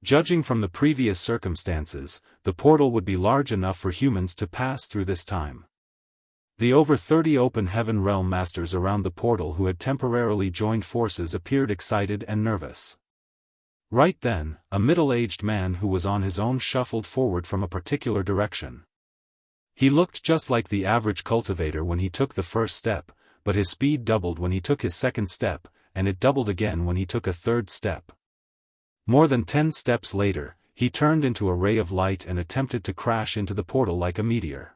Judging from the previous circumstances, the portal would be large enough for humans to pass through this time. The over 30 Open Heaven Realm Masters around the portal who had temporarily joined forces appeared excited and nervous. Right then, a middle-aged man who was on his own shuffled forward from a particular direction. He looked just like the average cultivator when he took the first step, but his speed doubled when he took his second step, and it doubled again when he took a third step. More than 10 steps later, he turned into a ray of light and attempted to crash into the portal like a meteor.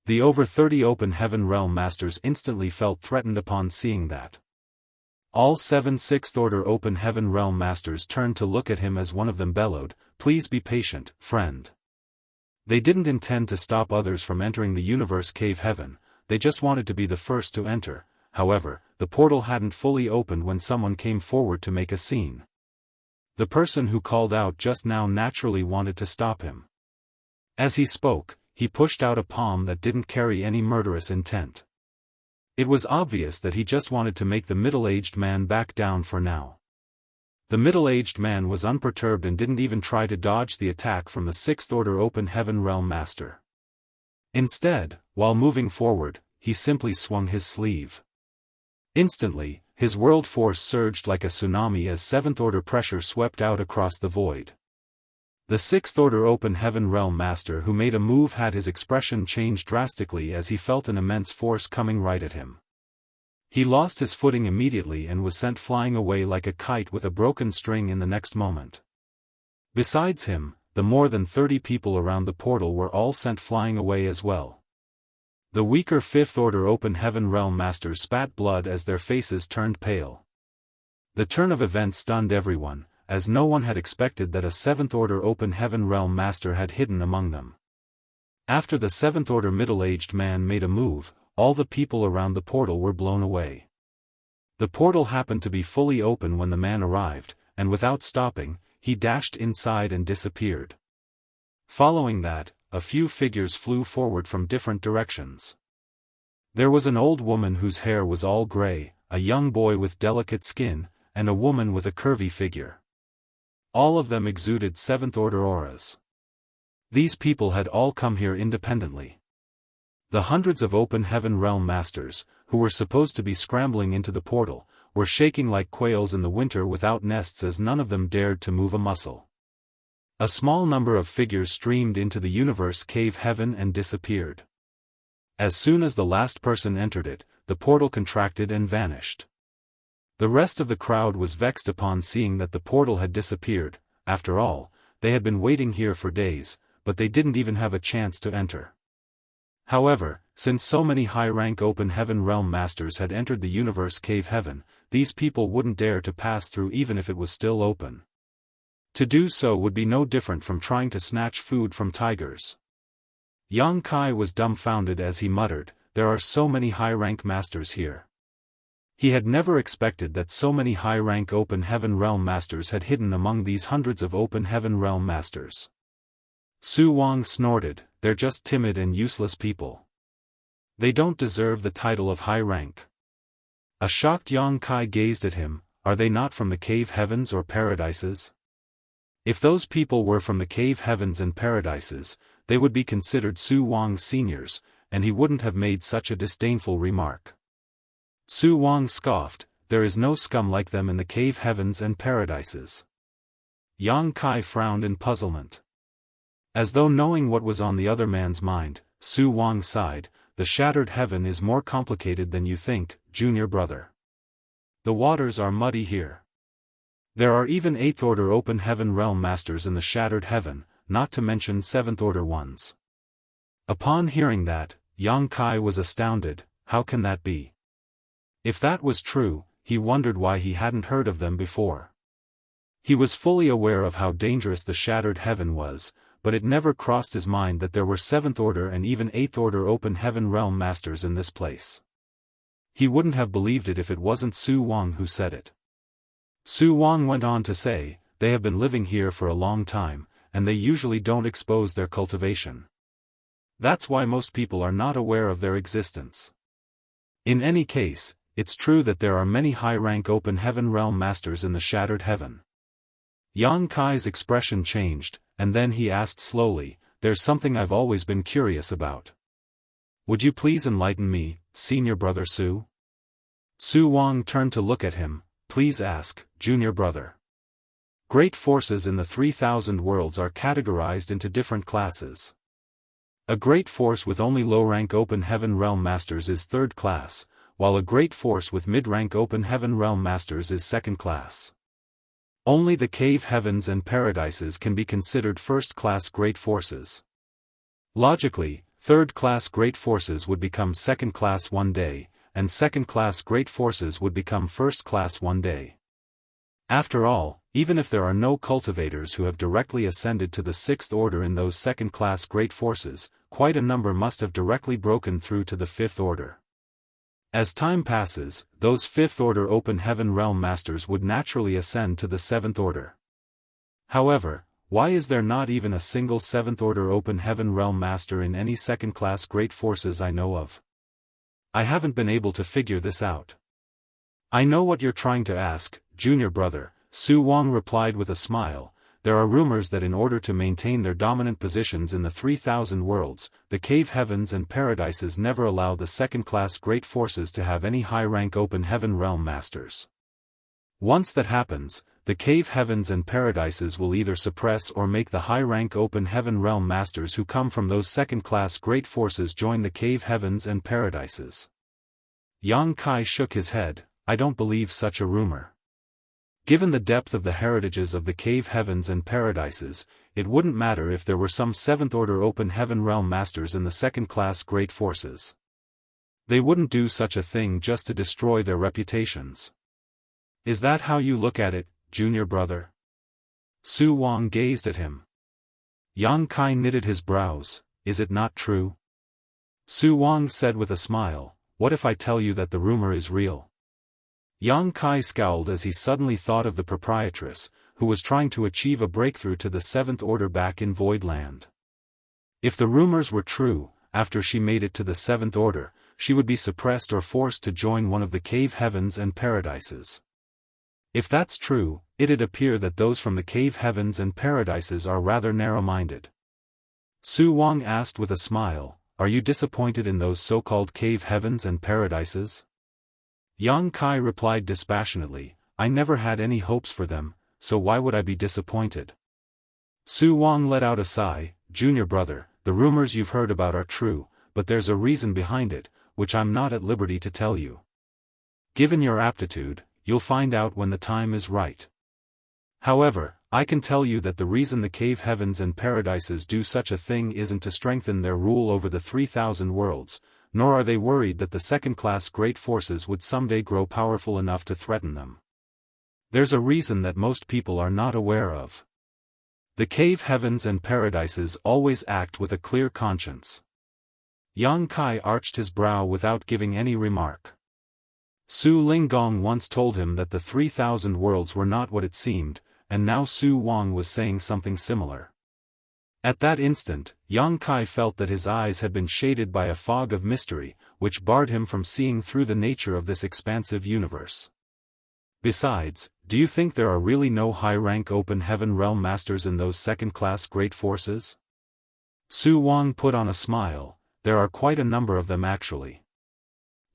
The over 30 Open Heaven Realm Masters instantly felt threatened upon seeing that. All 7 Sixth Order Open Heaven Realm Masters turned to look at him as one of them bellowed, "Please be patient, friend." They didn't intend to stop others from entering the universe cave heaven, they just wanted to be the first to enter. However, the portal hadn't fully opened when someone came forward to make a scene. The person who called out just now naturally wanted to stop him. As he spoke, he pushed out a palm that didn't carry any murderous intent. It was obvious that he just wanted to make the middle-aged man back down for now. The middle-aged man was unperturbed and didn't even try to dodge the attack from the Sixth Order Open Heaven Realm Master. Instead, while moving forward, he simply swung his sleeve. Instantly, his world force surged like a tsunami as Seventh Order pressure swept out across the void. The Sixth Order Open Heaven Realm Master who made a move had his expression change drastically as he felt an immense force coming right at him. He lost his footing immediately and was sent flying away like a kite with a broken string in the next moment. Besides him, the more than 30 people around the portal were all sent flying away as well. The weaker Fifth Order Open Heaven Realm Masters spat blood as their faces turned pale. The turn of events stunned everyone, as no one had expected that a Seventh Order Open Heaven Realm Master had hidden among them. After the Seventh Order middle-aged man made a move, all the people around the portal were blown away. The portal happened to be fully open when the man arrived, and without stopping, he dashed inside and disappeared. Following that, a few figures flew forward from different directions. There was an old woman whose hair was all gray, a young boy with delicate skin, and a woman with a curvy figure. All of them exuded Seventh Order auras. These people had all come here independently. The hundreds of Open Heaven Realm Masters, who were supposed to be scrambling into the portal, were shaking like quails in the winter without nests as none of them dared to move a muscle. A small number of figures streamed into the universe cave heaven and disappeared. As soon as the last person entered it, the portal contracted and vanished. The rest of the crowd was vexed upon seeing that the portal had disappeared. After all, they had been waiting here for days, but they didn't even have a chance to enter. However, since so many high-rank Open Heaven Realm Masters had entered the universe cave heaven, these people wouldn't dare to pass through even if it was still open. To do so would be no different from trying to snatch food from tigers. Yang Kai was dumbfounded as he muttered, "There are so many high-rank masters here. He had never expected that so many high-rank Open Heaven Realm Masters had hidden among these hundreds of Open Heaven Realm Masters. Su Wang snorted, "They're just timid and useless people. They don't deserve the title of high rank." A shocked Yang Kai gazed at him. "Are they not from the cave heavens or paradises?" If those people were from the cave heavens and paradises, they would be considered Su Wang's seniors, and he wouldn't have made such a disdainful remark. Su Wang scoffed, "There is no scum like them in the cave heavens and paradises." Yang Kai frowned in puzzlement. As though knowing what was on the other man's mind, Su Wang sighed, "The shattered heaven is more complicated than you think, junior brother. The waters are muddy here. There are even 8th Order Open Heaven Realm Masters in the shattered heaven, not to mention 7th Order ones." Upon hearing that, Yang Kai was astounded. How can that be? If that was true, he wondered why he hadn't heard of them before. He was fully aware of how dangerous the shattered heaven was, but it never crossed his mind that there were 7th Order and even 8th Order Open Heaven Realm Masters in this place. He wouldn't have believed it if it wasn't Su Wang who said it. Su Wang went on to say, "They have been living here for a long time, and they usually don't expose their cultivation. That's why most people are not aware of their existence. In any case, it's true that there are many high-rank Open Heaven Realm Masters in the shattered heaven." Yang Kai's expression changed, and then he asked slowly, "There's something I've always been curious about. Would you please enlighten me, senior brother Su?" Su Wang turned to look at him. "Please ask, junior brother." Great forces in the 3,000 worlds are categorized into different classes. A great force with only low-rank Open Heaven Realm Masters is 3rd class, while a great force with mid-rank Open Heaven Realm Masters is 2nd class. Only the cave heavens and paradises can be considered 1st-class great forces. Logically, 3rd-class great forces would become 2nd class one day, and 2nd-class great forces would become 1st class one day. After all, even if there are no cultivators who have directly ascended to the 6th Order in those 2nd-class great forces, quite a number must have directly broken through to the 5th Order. As time passes, those 5th Order Open Heaven Realm Masters would naturally ascend to the 7th Order. However, why is there not even a single 7th Order Open Heaven Realm Master in any 2nd-class great forces I know of? I haven't been able to figure this out. "I know what you're trying to ask, junior brother," Su Wang replied with a smile. "There are rumors that in order to maintain their dominant positions in the 3,000 worlds, the cave heavens and paradises never allow the 2nd-class great forces to have any high-rank Open Heaven Realm Masters. Once that happens, the cave heavens and paradises will either suppress or make the high-rank Open Heaven Realm Masters who come from those 2nd-class great forces join the cave heavens and paradises." Yang Kai shook his head. "I don't believe such a rumor. Given the depth of the heritages of the cave heavens and paradises, it wouldn't matter if there were some 7th Order Open Heaven Realm Masters in the 2nd-class great forces. They wouldn't do such a thing just to destroy their reputations." "Is that how you look at it, junior brother?" Su Wang gazed at him. Yang Kai knitted his brows. "Is it not true?" Su Wang said with a smile, "What if I tell you that the rumor is real?" Yang Kai scowled as he suddenly thought of the proprietress, who was trying to achieve a breakthrough to the 7th Order back in Void Land. If the rumors were true, after she made it to the 7th Order, she would be suppressed or forced to join one of the cave heavens and paradises. If that's true, it'd appear that those from the cave heavens and paradises are rather narrow-minded. Su Wang asked with a smile, "Are you disappointed in those so-called cave heavens and paradises?" Yang Kai replied dispassionately, "I never had any hopes for them, so why would I be disappointed?" Su Wang let out a sigh. "Junior brother, the rumors you've heard about are true, but there's a reason behind it, which I'm not at liberty to tell you. Given your aptitude, you'll find out when the time is right. However, I can tell you that the reason the cave heavens and paradises do such a thing isn't to strengthen their rule over the 3,000 worlds, nor are they worried that the 2nd-class great forces would someday grow powerful enough to threaten them. There's a reason that most people are not aware of. The cave heavens and paradises always act with a clear conscience." Yang Kai arched his brow without giving any remark. Su Linggong once told him that the 3,000 worlds were not what it seemed, and now Su Wang was saying something similar. At that instant, Yang Kai felt that his eyes had been shaded by a fog of mystery, which barred him from seeing through the nature of this expansive universe. Besides, do you think there are really no high-rank open heaven realm masters in those second-class great forces? Su Wang put on a smile. There are quite a number of them actually.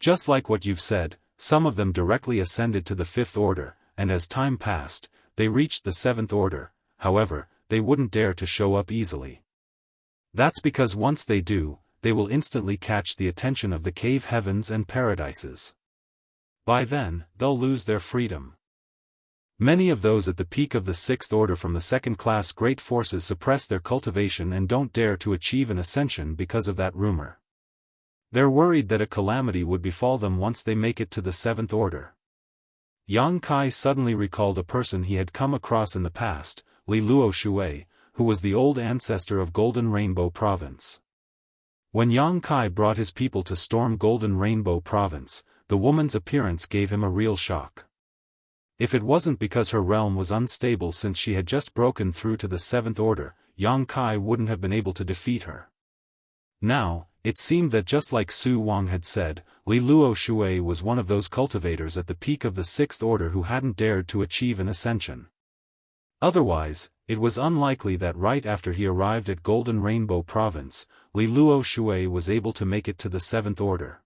Just like what you've said, some of them directly ascended to the 5th order, and as time passed, they reached the 7th order. However, they wouldn't dare to show up easily. That's because once they do, they will instantly catch the attention of the cave heavens and paradises. By then, they'll lose their freedom. Many of those at the peak of the 6th order from the second-class great forces suppress their cultivation and don't dare to achieve an ascension because of that rumor. They're worried that a calamity would befall them once they make it to the 7th order. Yang Kai suddenly recalled a person he had come across in the past, Li Luo Shui, who was the old ancestor of Golden Rainbow Province. When Yang Kai brought his people to storm Golden Rainbow Province, the woman's appearance gave him a real shock. If it wasn't because her realm was unstable since she had just broken through to the 7th order, Yang Kai wouldn't have been able to defeat her. Now, it seemed that just like Su Wang had said, Li Luo Shui was one of those cultivators at the peak of the 6th order who hadn't dared to achieve an ascension. Otherwise, it was unlikely that right after he arrived at Golden Rainbow Province, Li Luo Shui was able to make it to the 7th order.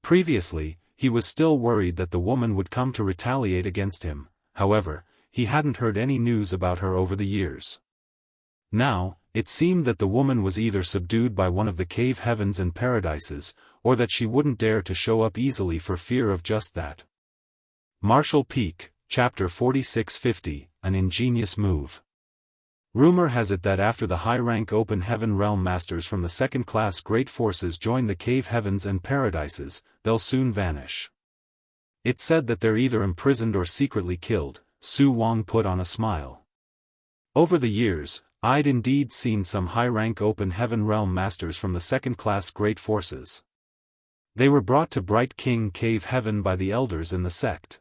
Previously, he was still worried that the woman would come to retaliate against him. However, he hadn't heard any news about her over the years. Now, it seemed that the woman was either subdued by one of the cave heavens and paradises, or that she wouldn't dare to show up easily for fear of just that. Martial Peak, Chapter 4650, An Ingenious Move. Rumor has it that after the high-rank open heaven realm masters from the second-class great forces join the cave heavens and paradises, they'll soon vanish. It's said that they're either imprisoned or secretly killed. Su Wang put on a smile. Over the years, I'd indeed seen some high-rank open heaven realm masters from the second-class great forces. They were brought to Bright King Cave Heaven by the elders in the sect.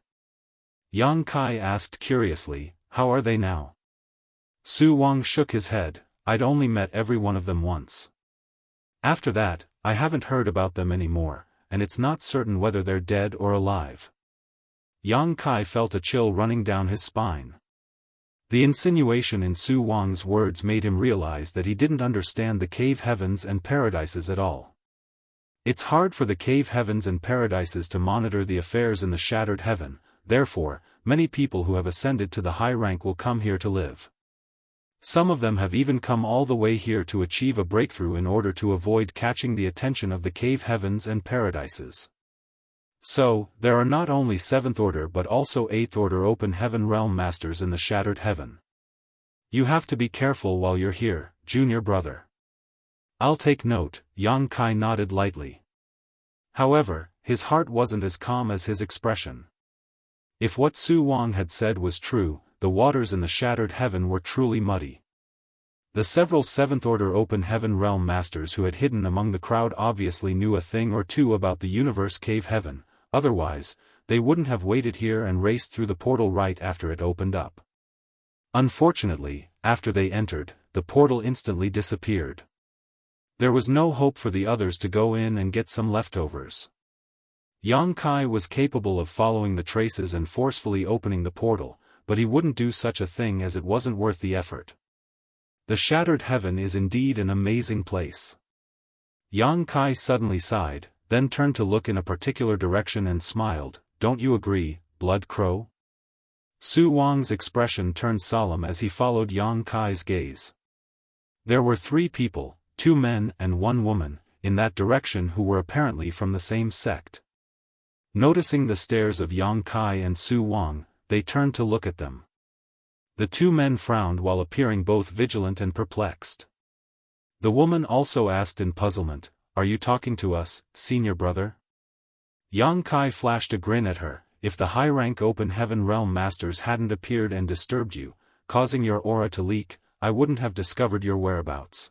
Yang Kai asked curiously, how are they now? Su Wang shook his head. I'd only met every one of them once. After that, I haven't heard about them anymore, and it's not certain whether they're dead or alive. Yang Kai felt a chill running down his spine. The insinuation in Su Wang's words made him realize that he didn't understand the cave heavens and paradises at all. It's hard for the cave heavens and paradises to monitor the affairs in the shattered heaven, therefore, many people who have ascended to the high rank will come here to live. Some of them have even come all the way here to achieve a breakthrough in order to avoid catching the attention of the cave heavens and paradises. So, there are not only 7th order but also 8th order open heaven realm masters in the shattered heaven. You have to be careful while you're here, junior brother. I'll take note, Yang Kai nodded lightly. However, his heart wasn't as calm as his expression. If what Su Wang had said was true, the waters in the shattered heaven were truly muddy. The several 7th order open heaven realm masters who had hidden among the crowd obviously knew a thing or two about the universe cave heaven, otherwise, they wouldn't have waited here and raced through the portal right after it opened up. Unfortunately, after they entered, the portal instantly disappeared. There was no hope for the others to go in and get some leftovers. Yang Kai was capable of following the traces and forcefully opening the portal, but he wouldn't do such a thing as it wasn't worth the effort. The shattered heaven is indeed an amazing place. Yang Kai suddenly sighed, then turned to look in a particular direction and smiled. Don't you agree, Blood Crow? Su Wang's expression turned solemn as he followed Yang Kai's gaze. There were 3 people, 2 men and 1 woman, in that direction who were apparently from the same sect. Noticing the stares of Yang Kai and Su Wang, they turned to look at them. The 2 men frowned while appearing both vigilant and perplexed. The woman also asked in puzzlement, "Are you talking to us, senior brother?" Yang Kai flashed a grin at her. If the high-rank open heaven realm masters hadn't appeared and disturbed you, causing your aura to leak, I wouldn't have discovered your whereabouts.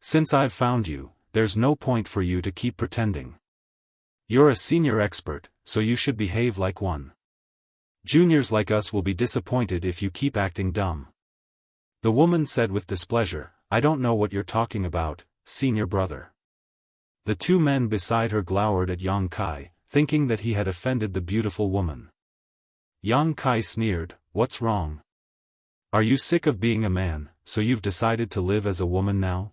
Since I've found you, there's no point for you to keep pretending. You're a senior expert, so you should behave like one. Juniors like us will be disappointed if you keep acting dumb." The woman said with displeasure, "I don't know what you're talking about, senior brother." The two men beside her glowered at Yang Kai, thinking that he had offended the beautiful woman. Yang Kai sneered, "What's wrong? Are you sick of being a man, so you've decided to live as a woman now?"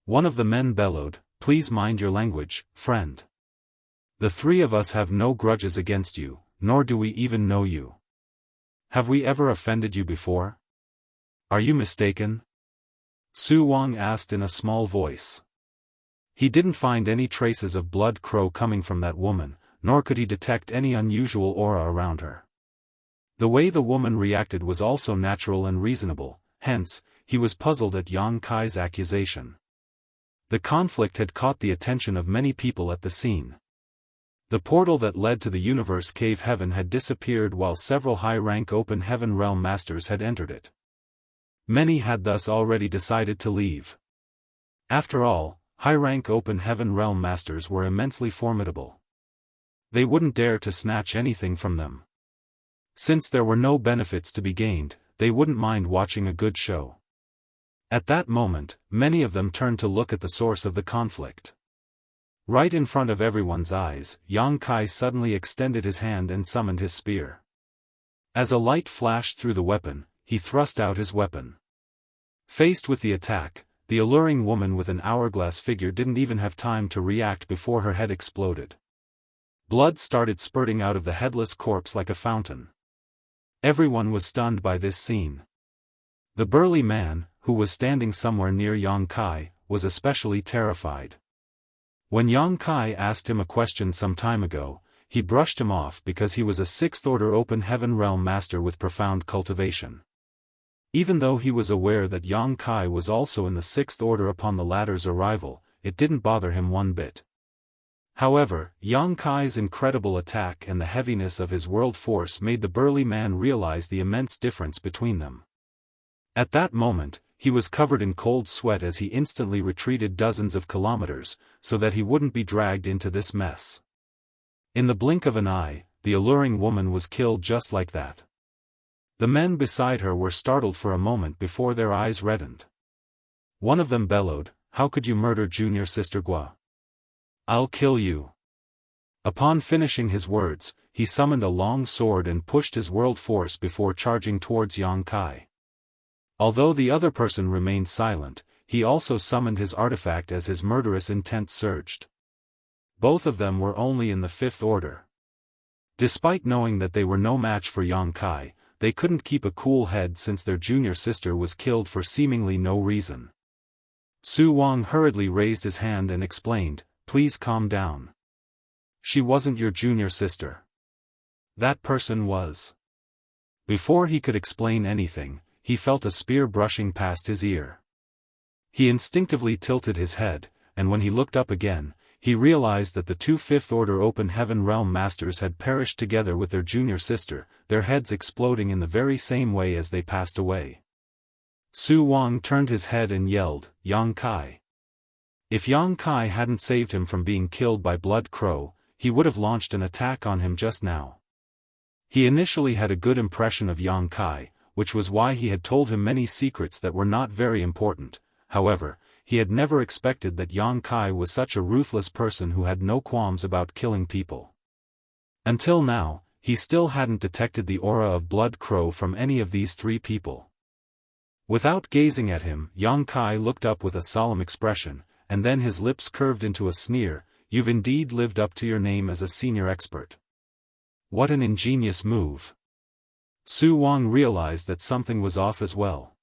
One of the men bellowed, "Please mind your language, friend. The three of us have no grudges against you, nor do we even know you. Have we ever offended you before? Are you mistaken?" Su Wang asked in a small voice. He didn't find any traces of blood crow coming from that woman, nor could he detect any unusual aura around her. The way the woman reacted was also natural and reasonable, hence, he was puzzled at Yang Kai's accusation. The conflict had caught the attention of many people at the scene. The portal that led to the universe cave heaven had disappeared while several high-rank open heaven realm masters had entered it. Many had thus already decided to leave. After all, high-rank open heaven realm masters were immensely formidable. They wouldn't dare to snatch anything from them. Since there were no benefits to be gained, they wouldn't mind watching a good show. At that moment, many of them turned to look at the source of the conflict. Right in front of everyone's eyes, Yang Kai suddenly extended his hand and summoned his spear. As a light flashed through the weapon, he thrust out his weapon. Faced with the attack, the alluring woman with an hourglass figure didn't even have time to react before her head exploded. Blood started spurting out of the headless corpse like a fountain. Everyone was stunned by this scene. The burly man, who was standing somewhere near Yang Kai, was especially terrified. When Yang Kai asked him a question some time ago, he brushed him off because he was a sixth-order open heaven realm master with profound cultivation. Even though he was aware that Yang Kai was also in the sixth order upon the latter's arrival, it didn't bother him one bit. However, Yang Kai's incredible attack and the heaviness of his world force made the burly man realize the immense difference between them. At that moment, he was covered in cold sweat as he instantly retreated dozens of kilometers, so that he wouldn't be dragged into this mess. In the blink of an eye, the alluring woman was killed just like that. The men beside her were startled for a moment before their eyes reddened. One of them bellowed, "How could you murder junior sister Gua? I'll kill you." Upon finishing his words, he summoned a long sword and pushed his world force before charging towards Yang Kai. Although the other person remained silent, he also summoned his artifact as his murderous intent surged. Both of them were only in the fifth order. Despite knowing that they were no match for Yang Kai, they couldn't keep a cool head since their junior sister was killed for seemingly no reason. Su Wang hurriedly raised his hand and explained, "Please calm down. She wasn't your junior sister. That person was." Before he could explain anything, he felt a spear brushing past his ear. He instinctively tilted his head, and when he looked up again, he realized that the two fifth-order open heaven realm masters had perished together with their junior sister, their heads exploding in the very same way as they passed away. Su Wang turned his head and yelled, "Yang Kai." If Yang Kai hadn't saved him from being killed by Blood Crow, he would have launched an attack on him just now. He initially had a good impression of Yang Kai, which was why he had told him many secrets that were not very important. However, he had never expected that Yang Kai was such a ruthless person who had no qualms about killing people. Until now, he still hadn't detected the aura of Blood Crow from any of these three people. Without gazing at him, Yang Kai looked up with a solemn expression, and then his lips curved into a sneer, "You've indeed lived up to your name as a senior expert. What an ingenious move." Su Wang realized that something was off as well.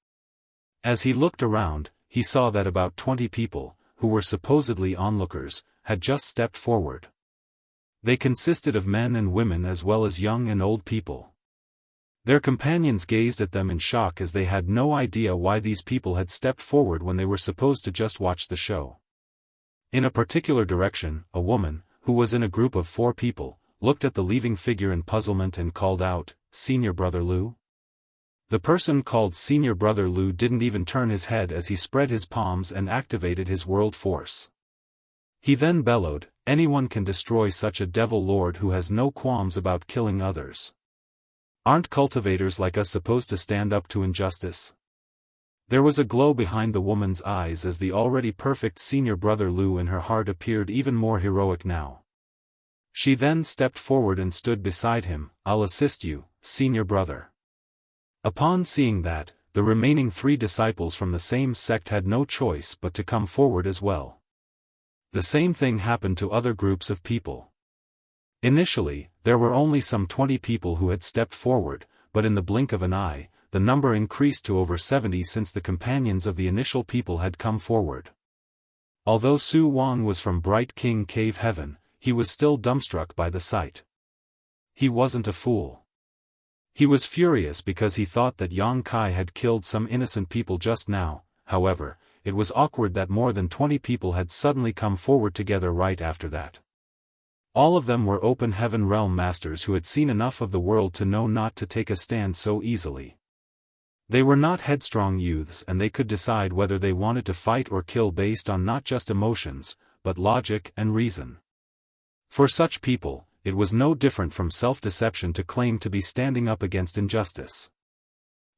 As he looked around, he saw that about 20 people, who were supposedly onlookers, had just stepped forward. They consisted of men and women as well as young and old people. Their companions gazed at them in shock as they had no idea why these people had stepped forward when they were supposed to just watch the show. In a particular direction, a woman, who was in a group of 4 people, looked at the leaving figure in puzzlement and called out, "Senior Brother Lu?" The person called Senior Brother Lu didn't even turn his head as he spread his palms and activated his world force. He then bellowed, anyone can destroy such a devil lord who has no qualms about killing others. Aren't cultivators like us supposed to stand up to injustice? There was a glow behind the woman's eyes as the already perfect senior brother Lu in her heart appeared even more heroic now. She then stepped forward and stood beside him. I'll assist you, senior brother. Upon seeing that, the remaining 3 disciples from the same sect had no choice but to come forward as well. The same thing happened to other groups of people. Initially, there were only some 20 people who had stepped forward, but in the blink of an eye, the number increased to over 70 since the companions of the initial people had come forward. Although Su Wang was from Bright King Cave Heaven, he was still dumbstruck by the sight. He wasn't a fool. He was furious because he thought that Yang Kai had killed some innocent people just now. However, it was awkward that more than 20 people had suddenly come forward together right after that. All of them were open heaven realm masters who had seen enough of the world to know not to take a stand so easily. They were not headstrong youths and they could decide whether they wanted to fight or kill based on not just emotions, but logic and reason. For such people, it was no different from self-deception to claim to be standing up against injustice.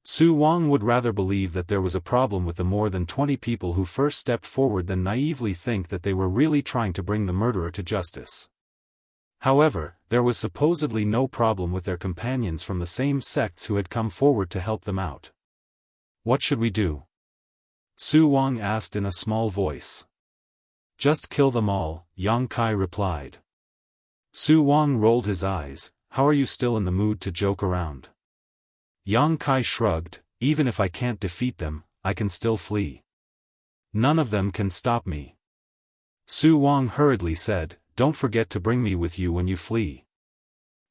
Su Wang would rather believe that there was a problem with the more than 20 people who first stepped forward than naively think that they were really trying to bring the murderer to justice. However, there was supposedly no problem with their companions from the same sects who had come forward to help them out. What should we do? Su Wang asked in a small voice. Just kill them all, Yang Kai replied. Su Wang rolled his eyes. How are you still in the mood to joke around? Yang Kai shrugged, even if I can't defeat them, I can still flee. None of them can stop me. Su Wang hurriedly said, don't forget to bring me with you when you flee.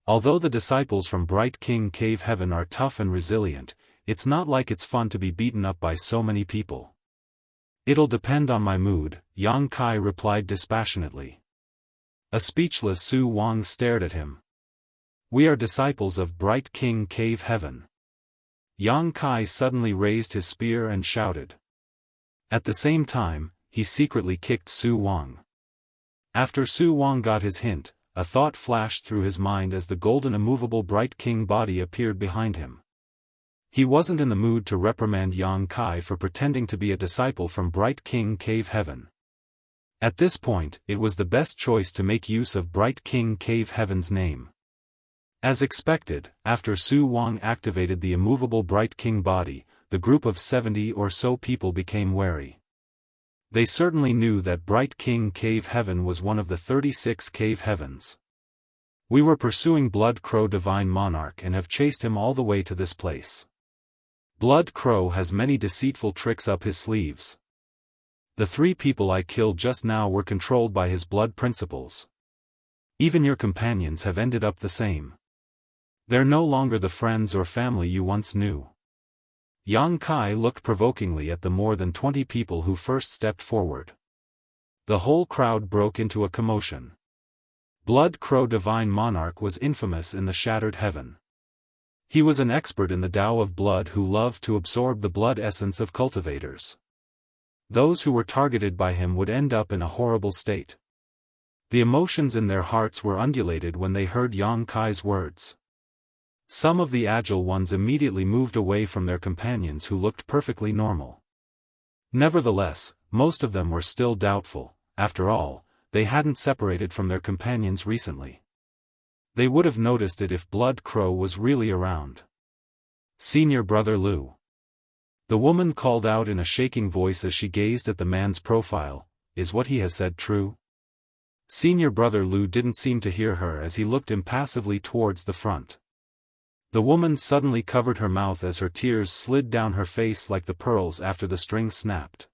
Although the disciples from Bright King Cave Heaven are tough and resilient, it's not like it's fun to be beaten up by so many people. It'll depend on my mood, Yang Kai replied dispassionately. A speechless Su Wang stared at him. We are disciples of Bright King Cave Heaven. Yang Kai suddenly raised his spear and shouted. At the same time, he secretly kicked Su Wang. After Su Wang got his hint, a thought flashed through his mind as the golden immovable Bright King body appeared behind him. He wasn't in the mood to reprimand Yang Kai for pretending to be a disciple from Bright King Cave Heaven. At this point, it was the best choice to make use of Bright King Cave Heaven's name. As expected, after Su Wang activated the immovable Bright King body, the group of 70 or so people became wary. They certainly knew that Bright King Cave Heaven was one of the 36 cave heavens. We were pursuing Blood Crow Divine Monarch and have chased him all the way to this place. Blood Crow has many deceitful tricks up his sleeves. The 3 people I killed just now were controlled by his blood principles. Even your companions have ended up the same. They're no longer the friends or family you once knew. Yang Kai looked provokingly at the more than 20 people who first stepped forward. The whole crowd broke into a commotion. Blood Crow Divine Monarch was infamous in the Shattered Heaven. He was an expert in the Tao of blood who loved to absorb the blood essence of cultivators. Those who were targeted by him would end up in a horrible state. The emotions in their hearts were undulated when they heard Yang Kai's words. Some of the agile ones immediately moved away from their companions who looked perfectly normal. Nevertheless, most of them were still doubtful. After all, they hadn't separated from their companions recently. They would have noticed it if Blood Crow was really around. Senior Brother Lu. The woman called out in a shaking voice as she gazed at the man's profile, is what he has said true? Senior Brother Lu didn't seem to hear her as he looked impassively towards the front. The woman suddenly covered her mouth as her tears slid down her face like the pearls after the string snapped.